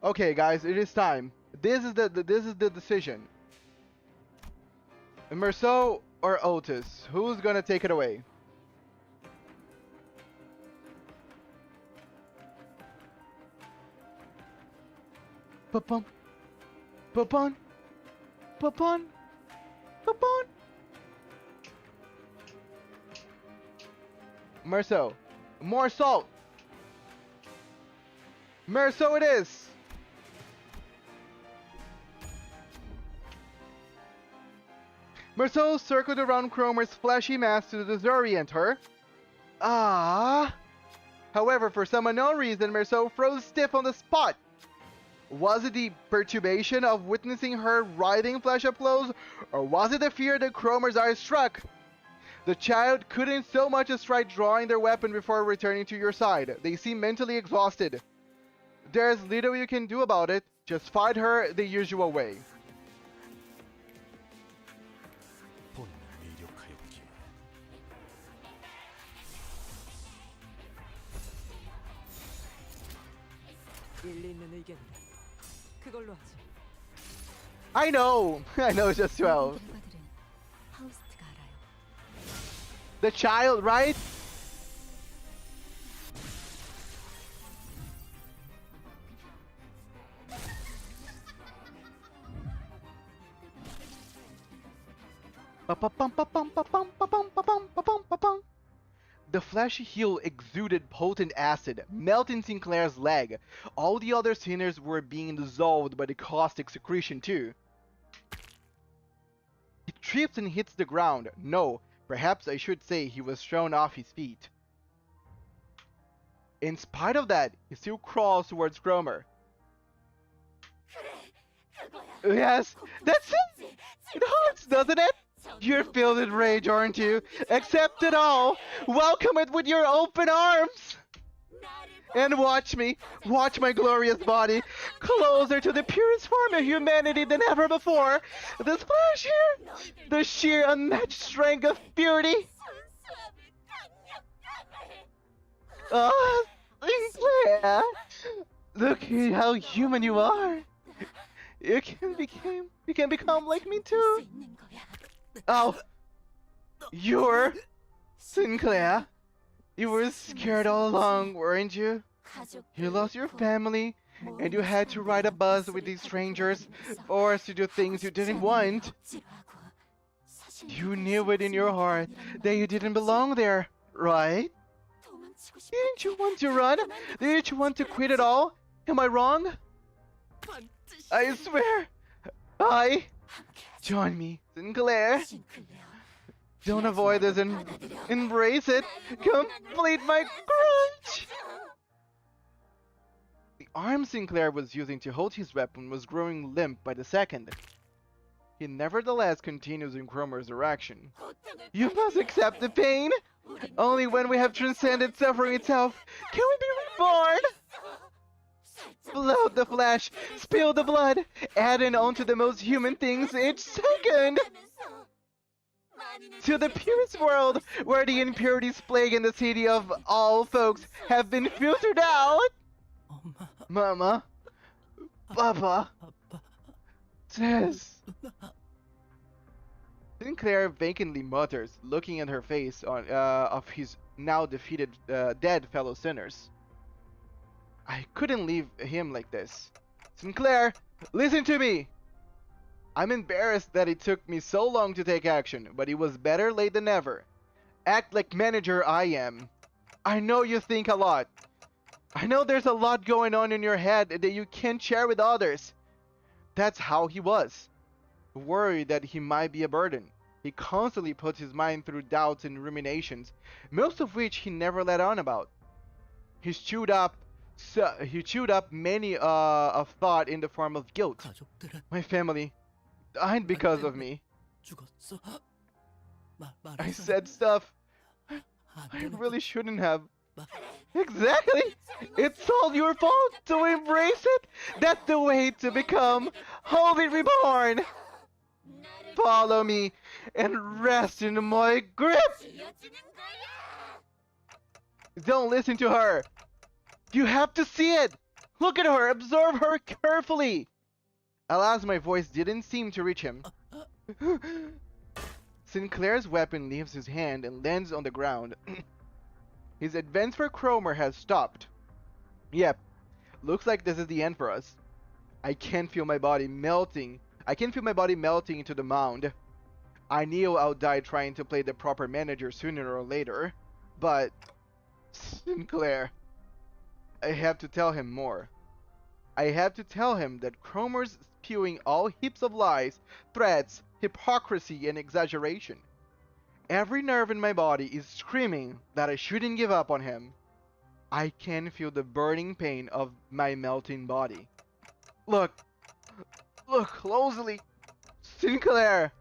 Okay, guys, it is time. This is the decision. Merceau or Otis. Who's gonna take it away? Papon. Papon. Papon. Papon. Merceau. More salt. Merceau it is. Merceau circled around Cromer's fleshy mass to disorient her. Ah. However, for some unknown reason, Merceau froze stiff on the spot. Was it the perturbation of witnessing her writhing flesh up close, or was it the fear that Cromer's eyes struck? The child couldn't so much as try drawing their weapon before returning to your side. They seem mentally exhausted. There's little you can do about it. Just fight her the usual way. I know! I know, it's just 12. The child, right? The fleshy heel exuded potent acid, melting Sinclair's leg. All the other sinners were being dissolved by the caustic secretion too. He trips and hits the ground. No, perhaps I should say he was thrown off his feet. In spite of that, he still crawls towards Cromer. Yes, that's it! It hurts, doesn't it? You're filled with rage, aren't you? Accept it all! Welcome it with your open arms! And watch me, watch my glorious body, closer to the purest form of humanity than ever before! The splash here! The sheer unmatched strength of purity! Oh, Sinclair! Look at how human you are! You can become like me too! Oh! You're Sinclair! You were scared all along, weren't you? You lost your family, and you had to ride a bus with these strangers, forced to do things you didn't want. You knew it in your heart that you didn't belong there, right? Didn't you want to run? Didn't you want to quit it all? Am I wrong? I swear, join me, Sinclair. Don't avoid this and embrace it. Complete my crunch. The arm Sinclair was using to hold his weapon was growing limp by the second. He nevertheless continues in Cromer's direction. You must accept the pain. Only when we have transcended suffering itself can we be reborn. Float the flesh, spill the blood, adding on to the most human things each second. To the purest world, where the impurities plaguing the city of all folks have been filtered out. Mama, Papa, Tess. Sinclair vacantly mutters, looking at her face of his now defeated, dead fellow sinners. I couldn't leave him like this. Sinclair, listen to me! I'm embarrassed that it took me so long to take action, but it was better late than never. Act like manager I am. I know you think a lot. I know there's a lot going on in your head that you can't share with others. That's how he was. Worried that he might be a burden. He constantly puts his mind through doubts and ruminations, most of which he never let on about. He chewed up many of thought in the form of guilt. My family died because of me. I said stuff I really shouldn't have. Exactly! It's all your fault to embrace it! That's the way to become wholly reborn! Follow me and rest in my grip! Don't listen to her! You have to see it! Look at her! Observe her carefully! Alas, my voice didn't seem to reach him. Sinclair's weapon leaves his hand and lands on the ground. His advance for Cromer has stopped. Yep, looks like this is the end for us. I can feel my body melting into the mound. I knew I'll die trying to play the proper manager sooner or later. But Sinclair, I have to tell him more. I have to tell him that Cromer's spewing all heaps of lies, threats, hypocrisy, and exaggeration. Every nerve in my body is screaming that I shouldn't give up on him. I can feel the burning pain of my melting body. Look closely, Sinclair.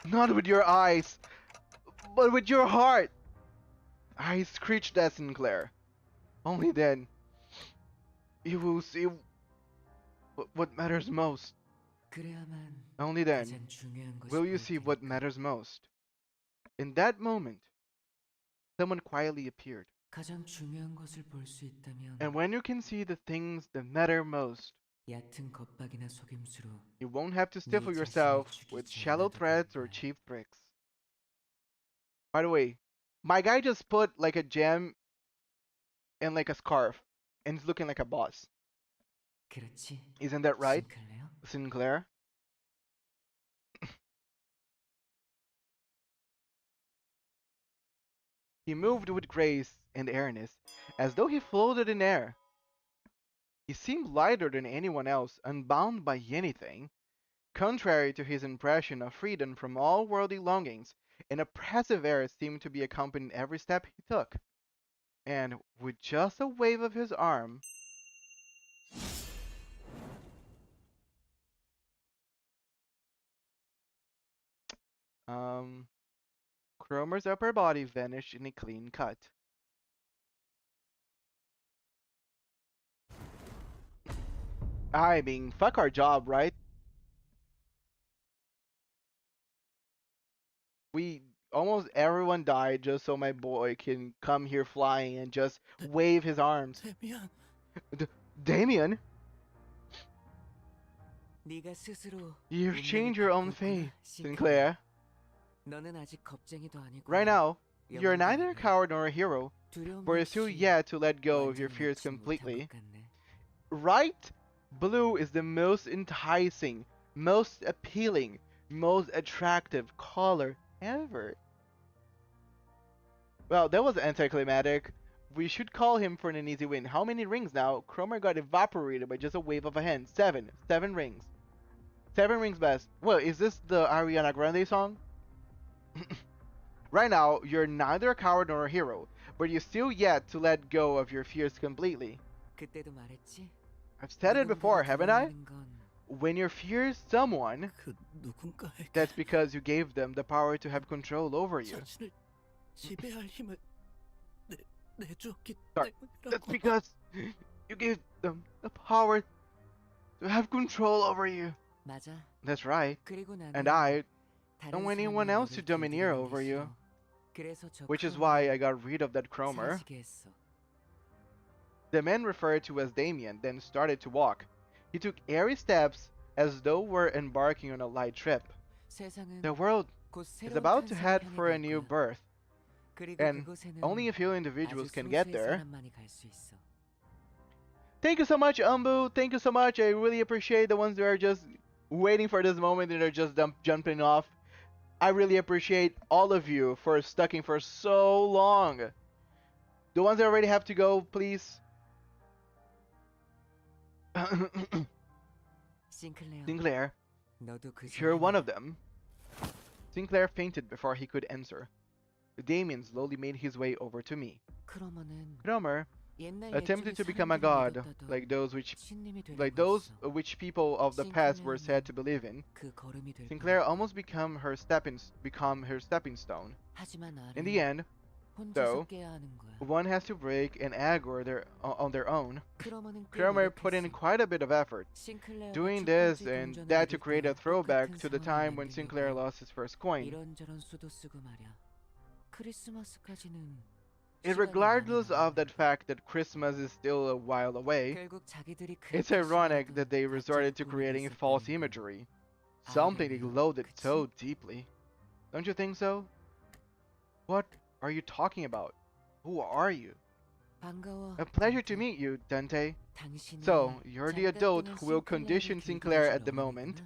Not with your eyes, but with your heart. I screeched at Sinclair. Only then, you will see what matters most. Only then will you see what matters most. In that moment, someone quietly appeared. And when you can see the things that matter most, you won't have to stifle yourself with shallow threats or cheap tricks. By the way, my guy just put like a gem in like a scarf and it's looking like a boss. Isn't that right, Sinclair? He moved with grace and airness, as though he floated in air. He seemed lighter than anyone else, unbound by anything. Contrary to his impression of freedom from all worldly longings, an oppressive air seemed to be accompanying every step he took. And with just a wave of his arm, Cromer's upper body vanished in a clean cut. I mean, fuck our job, right? Almost everyone died just so my boy can come here flying and just wave his arms. Damien? You've changed your own fate, Sinclair. Right now, you're neither a coward nor a hero, but you're still yet to let go of your fears completely. right? Blue is the most enticing, most appealing, most attractive color ever. Well, that was anticlimactic. We should call him for an easy win. How many rings now? Cromer got evaporated by just a wave of a hand. 7. 7 rings. 7 rings best. Well, is this the Ariana Grande song? Right now, you're neither a coward nor a hero, but you're still yet to let go of your fears completely. 그때도 말했지. I've said it before, haven't I? 두려워하는 건 When you fear someone, 그 누군가에게 that's because you gave them the power to have control over you. 자신을 지배할 힘을 내주었기 Sorry, that's 때문이라고. because you gave them the power to have control over you. 맞아. That's right. 그리고 나는 And I 다른 don't want anyone 사람이 else to 너를 domineer 길들이게 over you. 했어. 그래서 저 Which is 크롬을 why I got rid of that Cromer. 사라지게 했어. The man referred to as Damien then started to walk. He took airy steps as though we're embarking on a light trip. 세상은 The world 곧 is 새로운 about to 탄생을 head 향해 for a 갈 new 거야. birth, 그리고 and 그곳에는 only a few individuals 아주 can get 소수의 there. 사람만이 갈 수 있어. Thank you so much, Umbu. Thank you so much. I really appreciate the ones who are just waiting for this moment and are just jumping off. I really appreciate all of you for sticking for so long. The ones that already have to go, please. 싱클레어, Sinclair, 너도 그 you're one 사람이야. of them. Sinclair fainted before he could answer. Damien slowly made his way over to me. 크로머는 Cromer 옛날 attempted to 옛적의 become a 사람들이 god, 믿었다던 like those 신님이 되려고 those 했어. which people of the past were said to believe in. 그 걸음이 될 Sinclair 거야. almost become her stepping stone. 하지만 In 나를 the end, though, 혼자서 깨야 하는 거야. one has to break an egg or on their own. 크로머는 꽤 Cromer put in 노력했어. quite a bit of effort, 싱클레어가 doing 첫 this 번째 and 동전을 that to 잃을 create a 때 throwback 똑같은 to the 상황을 time when Sinclair 만들려고 lost his first coin. 이런저런 수도 쓰고 말이야. 크리스마스까지는 Regardless of that fact that Christmas is still a while away, 결국 자기들이 it's ironic that they resorted to creating false imagery, something they loathed so deeply. Don't you think so? What are you talking about? Who are you? 반가워. A pleasure to meet you, Dante. 당신은 So, you're the adult who will condition Sinclair at the moment.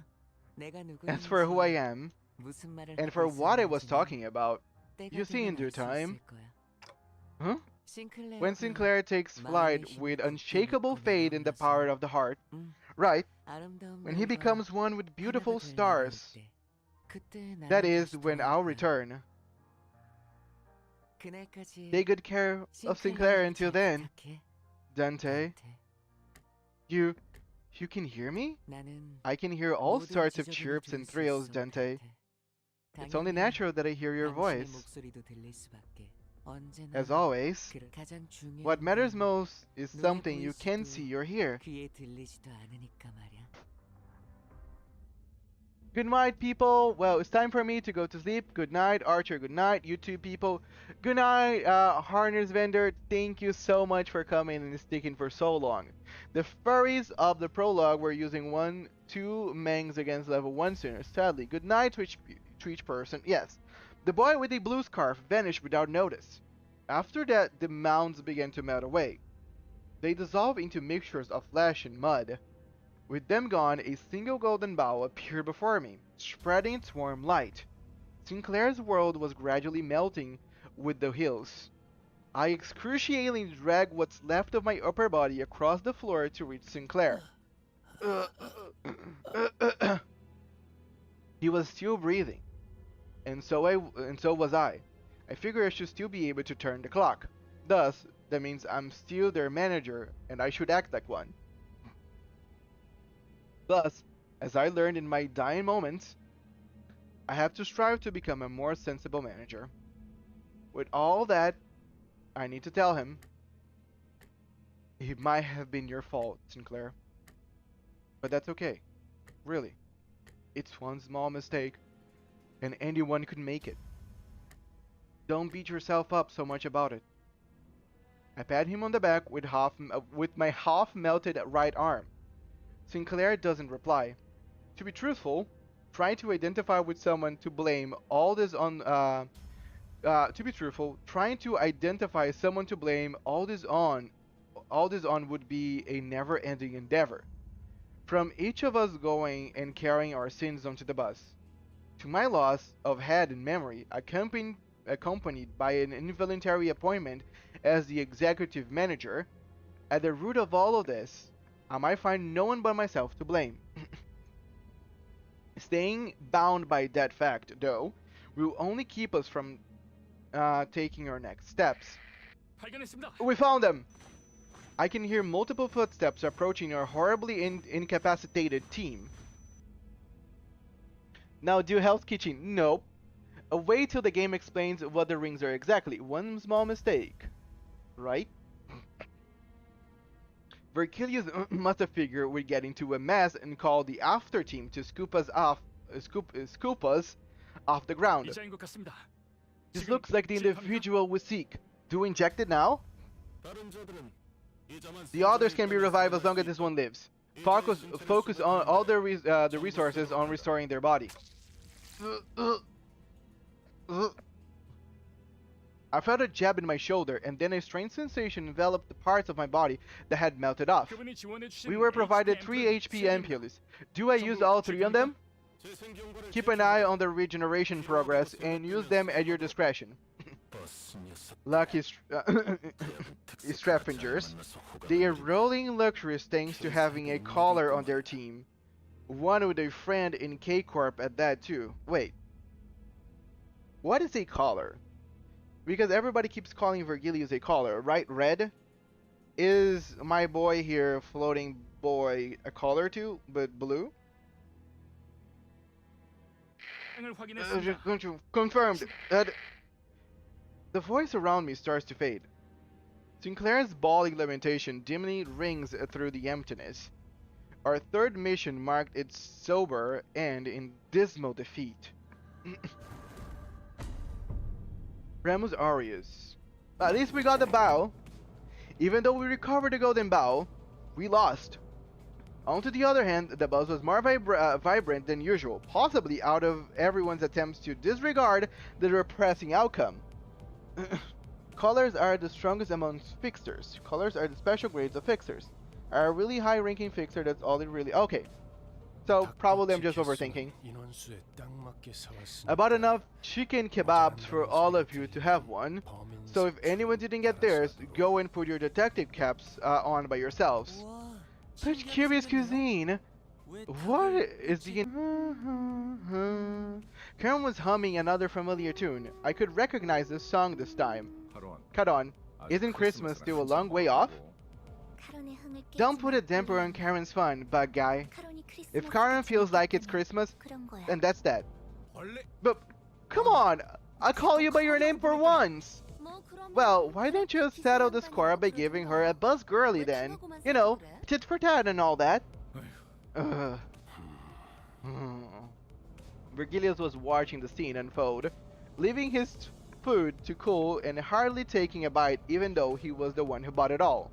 As for who I am, and for what I was talking about, you see in due time. Huh? When Sinclair takes flight with unshakable faith in the power of the heart, right? When he becomes one with beautiful stars, that is when I'll return. Take good care of Sinclair until then. Dante, you can hear me? I can hear all sorts of chirps and thrills, Dante. It's only natural that I hear your voice. As always, what matters most is something you can see or hear. Good night, people. Well, it's time for me to go to sleep. Good night, Archer. Good night, you two people. Good night, Harness Vendor. Thank you so much for coming and sticking for so long. The furries of the prologue were using 1-2 Mengs against level 1 Sinners. Sadly, good night, Twitch person. Yes, the boy with the blue scarf vanished without notice. After that, the mounds began to melt away. They dissolved into mixtures of flesh and mud. With them gone, a single golden bow appeared before me, spreading its warm light. Sinclair's world was gradually melting with the hills. I excruciatingly dragged what's left of my upper body across the floor to reach Sinclair. He was still breathing, and so was I. I figure I should still be able to turn the clock. Thus, that means I'm still their manager, and I should act like one. Thus, as I learned in my dying moments, I have to strive to become a more sensible manager. With all that, I need to tell him, it might have been your fault, Sinclair. But that's okay. Really. It's one small mistake, and anyone could make it. Don't beat yourself up so much about it. I pat him on the back with my half-melted right arm. Sinclair doesn't reply. To be truthful, trying to identify with someone to blame all this on all this on would be a never-ending endeavor. From each of us going and carrying our sins onto the bus. To my loss of head and memory, accompanied by an involuntary appointment as the executive manager, at the root of all of this, I might find no one but myself to blame. Staying bound by that fact, though, will only keep us from taking our next steps. 발견했습니다. We found them! I can hear multiple footsteps approaching our horribly incapacitated team. Now do Hell's Kitchen. Nope. Wait till the game explains what the rings are exactly. One small mistake. Right? Vergilius must have figured we'd get into a mess and called the after team to scoop us off the ground. 이자인 것 같습니다. This looks like the individual we seek. Do we inject it now? The others can be revived as long as this one lives. Focus on all the resources on restoring their body. I felt a jab in my shoulder, and then a strange sensation enveloped the parts of my body that had melted off. We were provided 3 HP ampoules. Do I use all 3 on them? Keep an eye on the regeneration progress and use them at your discretion. Lucky scavengers. They are rolling luxuries thanks to having a caller on their team. One with a friend in K-Corp at that too. Wait. What is a caller? Because everybody keeps calling Vergilius a caller, right? Red? Is my boy here, floating boy, a caller too, but blue? Confirmed. The voice around me starts to fade. Sinclair's bawling lamentation dimly rings through the emptiness. Our third mission marked its sober end in dismal defeat. Remus Aureus. At least we got the bow. Even though we recovered the golden bow, we lost. On to the other hand, the buzz was more vibrant than usual, possibly out of everyone's attempts to disregard the depressing outcome. Colors are the strongest amongst fixers. Colors are the special grades of fixers. A really high-ranking fixer, that's all it really... Okay. So, probably I'm just overthinking. About enough chicken kebabs for all of you to have one. So if anyone didn't get theirs, go and put your detective caps on by yourselves. Such curious cuisine! What is the... Karen was humming another familiar tune. I could recognize this song this time. Cut on. Isn't Christmas still a long way off? Don't put a damper on Karen's fun, bug guy. If Karen feels like it's Christmas, then that's that. But, come on! I'll call you by your name for once! Well, why don't you settle the score by giving her a buzz girly then? You know, tit for tat and all that. Vergilius was watching the scene unfold, leaving his food to cool and hardly taking a bite even though he was the one who bought it all.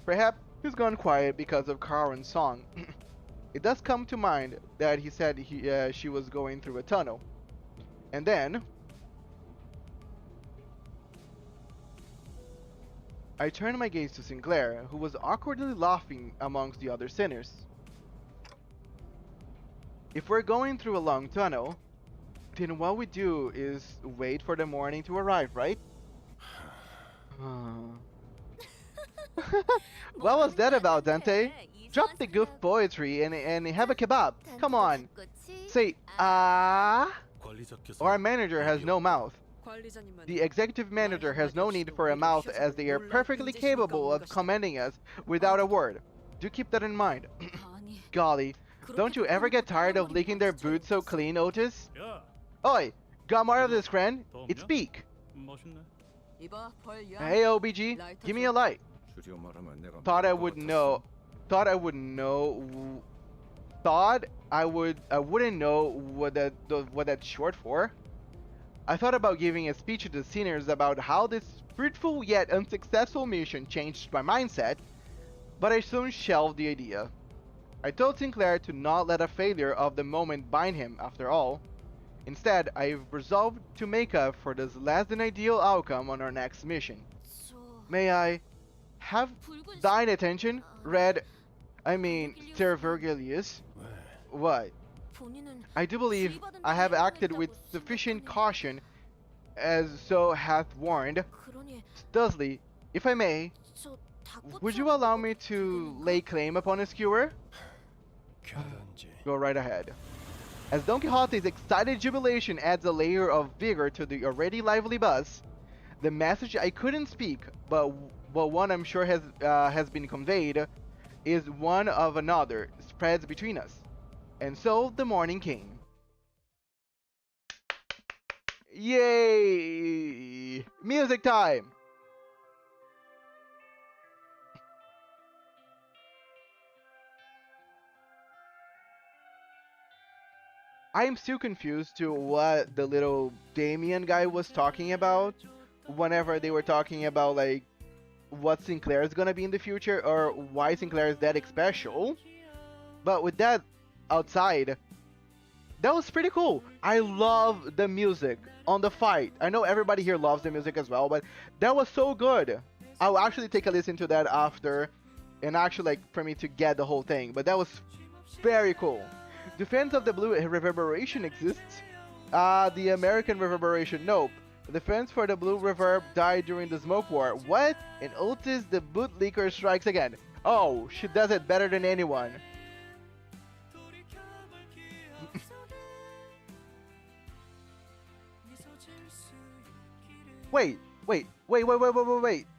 Perhaps he's gone quiet because of Karen's song. It does come to mind that he said she was going through a tunnel. And then... I turned my gaze to Sinclair, who was awkwardly laughing amongst the other sinners. If we're going through a long tunnel, then what we do is wait for the morning to arrive, right? What was that about, Dante? Drop the goof poetry and have a kebab. Come on. Say, ah. Our manager has no mouth. The executive manager has no need for a mouth as they are perfectly capable of commanding us without a word. Do keep that in mind. Golly, don't you ever get tired of licking their boots so clean, Otis? Oi, got more of this, friend? It's Beak. Hey, OBG, give me a light. Thought I wouldn't know what that's short for. I thought about giving a speech to the seniors about how this fruitful yet unsuccessful mission changed my mindset, but I soon shelved the idea. I told Sinclair to not let a failure of the moment bind him after all. Instead, I resolved to make up for this less than ideal outcome on our next mission. May I have thine attention, Red. I mean, Sir Vergilius. What? I do believe I have acted with sufficient caution, as so hath warned. Dudley, if I may, would you allow me to lay claim upon a skewer? Go right ahead. As Don Quixote's excited jubilation adds a layer of vigor to the already lively buzz, the message I couldn't speak, but one I'm sure has been conveyed, is one of another spreads between us. And so the morning came. Yay! Music time! I'm still confused to what the little Damien guy was talking about whenever they were talking about like what Sinclair is gonna be in the future or why Sinclair is that special. But with that outside, that was pretty cool. I love the music on the fight. I know everybody here loves the music as well, but that was so good. I'll actually take a listen to that after and actually like for me to get the whole thing, but that was very cool. Defense of the Blue Reverberation exists. The American Reverberation, nope. Defense for the Blue Reverb died during the Smoke War. What? And Otis the Bootlicker strikes again. Oh, she does it better than anyone. Wait.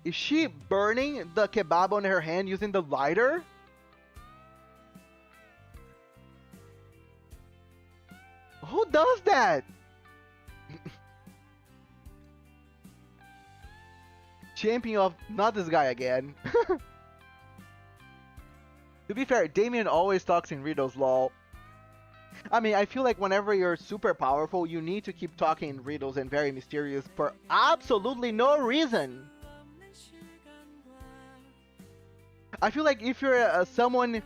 Is she burning the kebab on her hand using the lighter? Who does that? Champion of not this guy again. To be fair, Damien always talks in riddles, lol. I mean, I feel like whenever you're super powerful, you need to keep talking in riddles and very mysterious for absolutely no reason. I feel like if you're someone...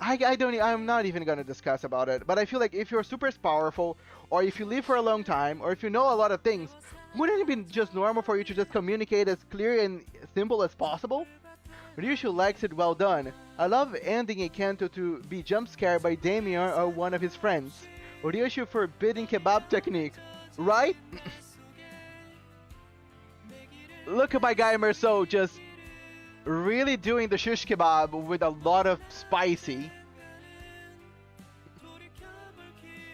I'm not even gonna discuss about it, but I feel like if you're super powerful, or if you live for a long time, or if you know a lot of things, wouldn't it be just normal for you to just communicate as clear and simple as possible? Ryushu likes it well done. I love ending a Canto to be jump scared by Damien or one of his friends. Ryushu forbidding kebab technique, right? Look at my guy Merceau just really doing the shish kebab with a lot of spicy.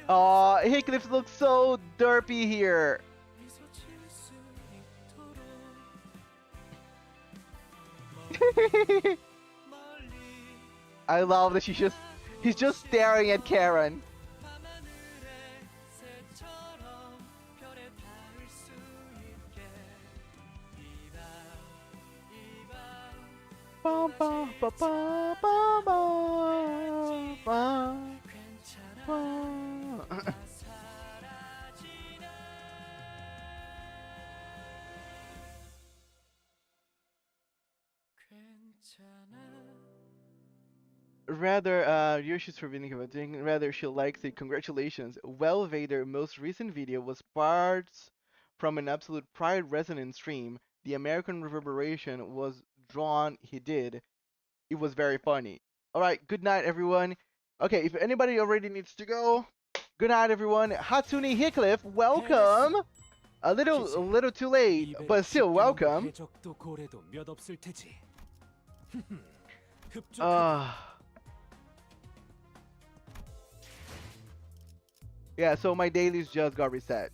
Aw, Heathcliff looks so derpy here. I love that he's just staring at Karen. Rather, Yoshi's forbidding about doing. Rather, she likes it. Congratulations. Well, Vader, most recent video was parts from an absolute Pride Resonance stream. The American Reverberation was drawn. He did. It was very funny. All right. Good night, everyone. Okay, if anybody already needs to go, good night, everyone. Hatsune Heathcliff, welcome. A little too late, but still welcome. Yeah, so my dailies just got reset.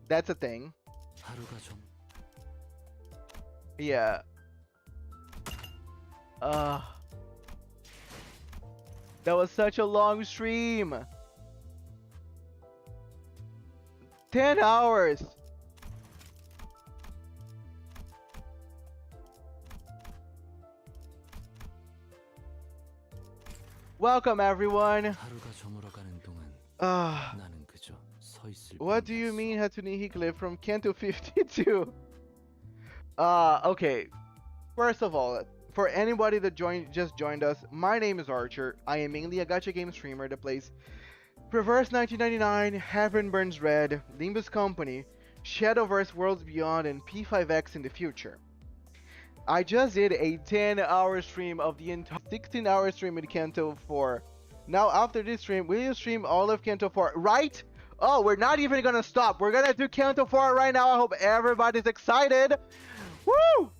That's a thing. Yeah. That was such a long stream. 10 hours. Welcome, everyone. What do you mean, Hatsune Heathcliff from Canto 52? Okay. First of all, for anybody that just joined us, my name is Archer. I am mainly a gacha game streamer that plays Reverse 1999, Heaven Burns Red, Limbus Company, Shadowverse Worlds Beyond, and P5X in the future. I just did a 10-hour stream of the entire 16-hour stream in Canto 4. Now after this stream, we'll stream all of Canto 4, right? Oh, we're not even gonna stop. We're gonna do Canto 4 right now. I hope everybody's excited. Woo!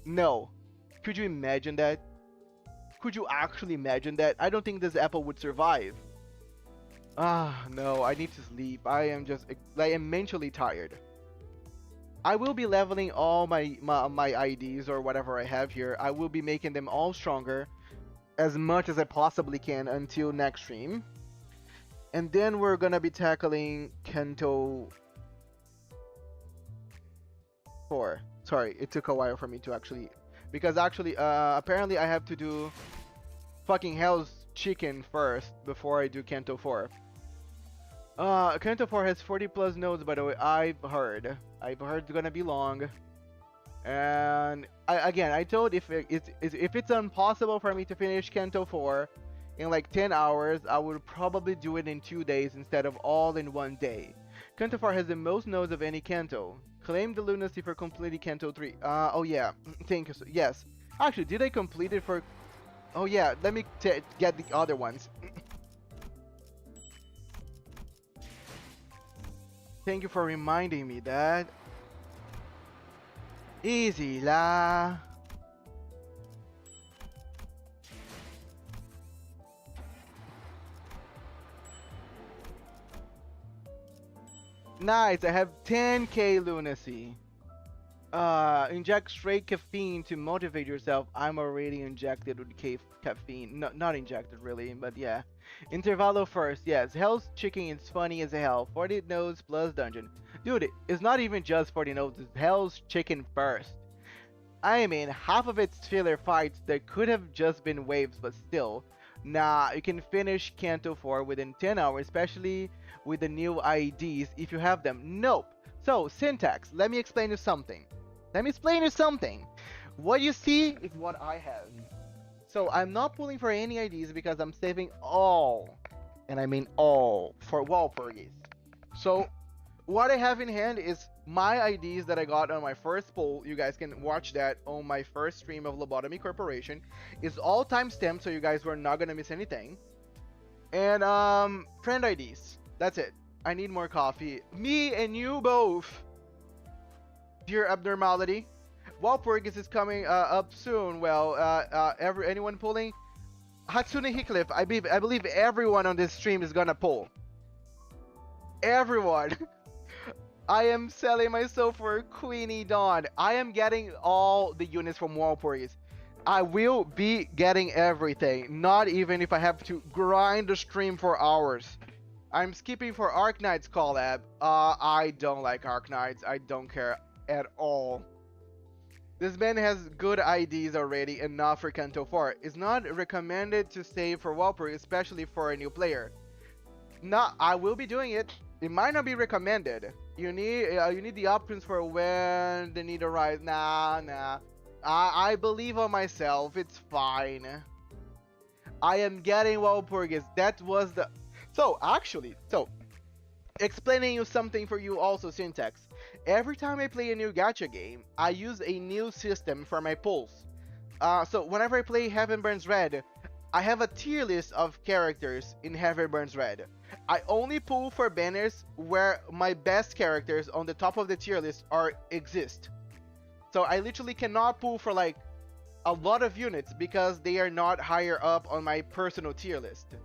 No. Could you imagine that? Could you actually imagine that? I don't think this apple would survive. Ah, no, I need to sleep. I am just, like, I'm mentally tired. I will be leveling all my IDs or whatever I have here. I will be making them all stronger as much as I possibly can until next stream. And then we're gonna be tackling Canto 4. Sorry, it took a while for me to actually... Because actually, apparently I have to do fucking Hell's Chicken first before I do Canto 4. Canto 4 has 40 plus nodes, by the way. I've heard it's gonna be long. And I told if it's impossible for me to finish Canto 4 in like 10 hours, I would probably do it in 2 days instead of all in 1 day. Canto 4 has the most nodes of any Canto. Claim the lunacy for completing Canto 3. Oh yeah, thank you. Yes. Actually, did I complete it for... Oh yeah, let me get the other ones. Thank you for reminding me that. Easy la. Nice, I have 10k lunacy. Inject straight caffeine to motivate yourself. I'm already injected with caffeine. No, not injected really, but yeah. Intervallo first, yes. Hell's Chicken is funny as hell. 40 nodes plus dungeon. Dude, it's not even just 40 nodes, it's Hell's Chicken first. I mean, half of it's filler fights that could have just been waves, but still. Nah, you can finish Canto 4 within 10 hours, especially with the new IDs if you have them. Nope. So, syntax, let me explain you something. What you see is what I have. So, I'm not pulling for any IDs because I'm saving all, and I mean all, for Walpurgis. So, what I have in hand is my IDs that I got on my first pull. You guys can watch that on my first stream of Lobotomy Corporation. It's all timestamped, so you guys were not gonna miss anything. And friend IDs. That's it. I need more coffee. Me and you both. Dear Abnormality. Walpurgis is coming up soon. Well, anyone pulling? Hatsune Heathcliff. I believe everyone on this stream is gonna pull. Everyone. I am selling myself for Queenie Dawn. I am getting all the units from Walpurgis. I will be getting everything. Not even if I have to grind the stream for hours. I'm skipping for Arknight's collab. I don't like Arknights. I don't care at all. This man has good IDs already, enough for Canto 4. It's not recommended to save for Walpurgis, especially for a new player. No, I will be doing it. It might not be recommended. You need the options for when the need arrives. Nah. I believe on myself. It's fine. I am getting Walpurgis. That was the... So, explaining you something for you also, Syntax. Every time I play a new gacha game, I use a new system for my pulls. So, whenever I play Heaven Burns Red, I have a tier list of characters in Heaven Burns Red. I only pull for banners where my best characters on the top of the tier list exist. So, I literally cannot pull for like a lot of units because they are not higher up on my personal tier list.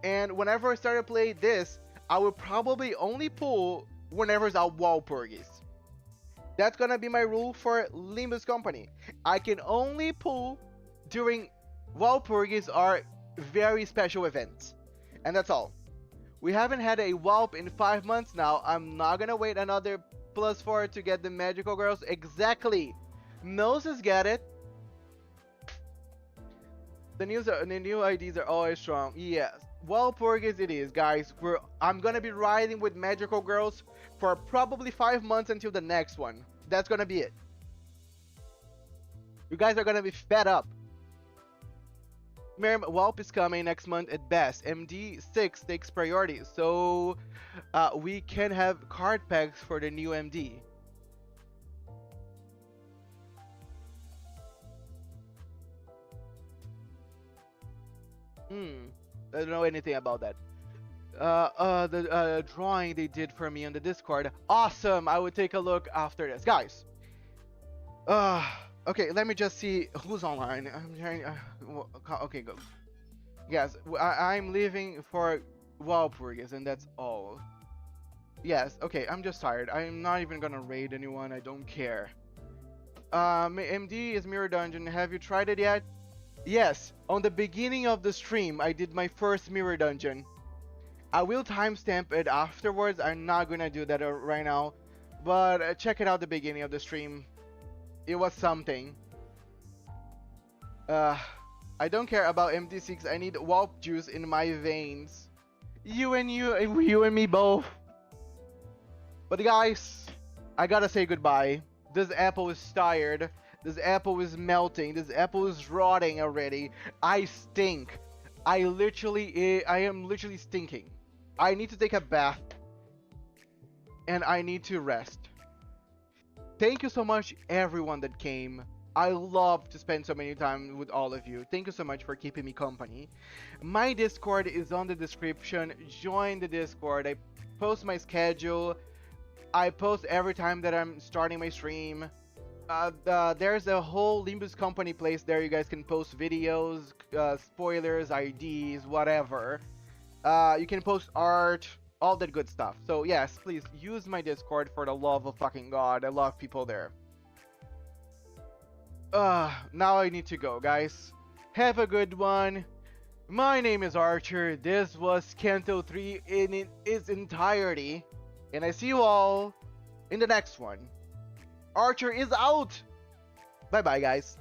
And whenever I start to play this, I will probably only pull whenever it's a Walpurgis. That's gonna be my rule for Limbus Company. I can only pull during Walpurgis or very special events. And that's all. We haven't had a Walp in 5 months now. I'm not gonna wait another +4 to get the magical girls. Exactly. Noses get it. The new IDs are always strong. Yes. Walpurgis it is, guys. I'm gonna be riding with magical girls for probably 5 months until the next one. That's gonna be it. You guys are gonna be fed up. Walp is coming next month at best. MD6 takes priority, so we can have card packs for the new MD. I don't know anything about that. The drawing they did for me on the Discord. Awesome! I would take a look after this. Guys! Okay, let me just see who's online. I'm trying. Okay, go. Yes, I'm leaving for Walpurgis, and that's all. Yes, okay, I'm just tired. I'm not even gonna raid anyone. I don't care. MD is Mirror Dungeon. Have you tried it yet? Yes, on the beginning of the stream, I did my first Mirror Dungeon. I will timestamp it afterwards. I'm not gonna do that right now, but check it out the beginning of the stream. It was something. I don't care about MD6. I need Walp juice in my veins. You and me both. But guys, I gotta say goodbye. This apple is tired. This apple is melting. This apple is rotting already. I stink. I am literally stinking. I need to take a bath. And I need to rest. Thank you so much, everyone that came. I love to spend so many time with all of you. Thank you so much for keeping me company. My Discord is on the description. Join the Discord. I post my schedule. I post every time that I'm starting my stream. There's a whole Limbus company place there. You guys can post videos, spoilers, IDs, whatever. You can post art, all that good stuff. So yes, please use my Discord for the love of fucking God. I love people there. Now I need to go, guys. Have a good one. My name is Archer. This was Canto 3 in its entirety. And I see you all in the next one. Archer is out! Bye bye, guys.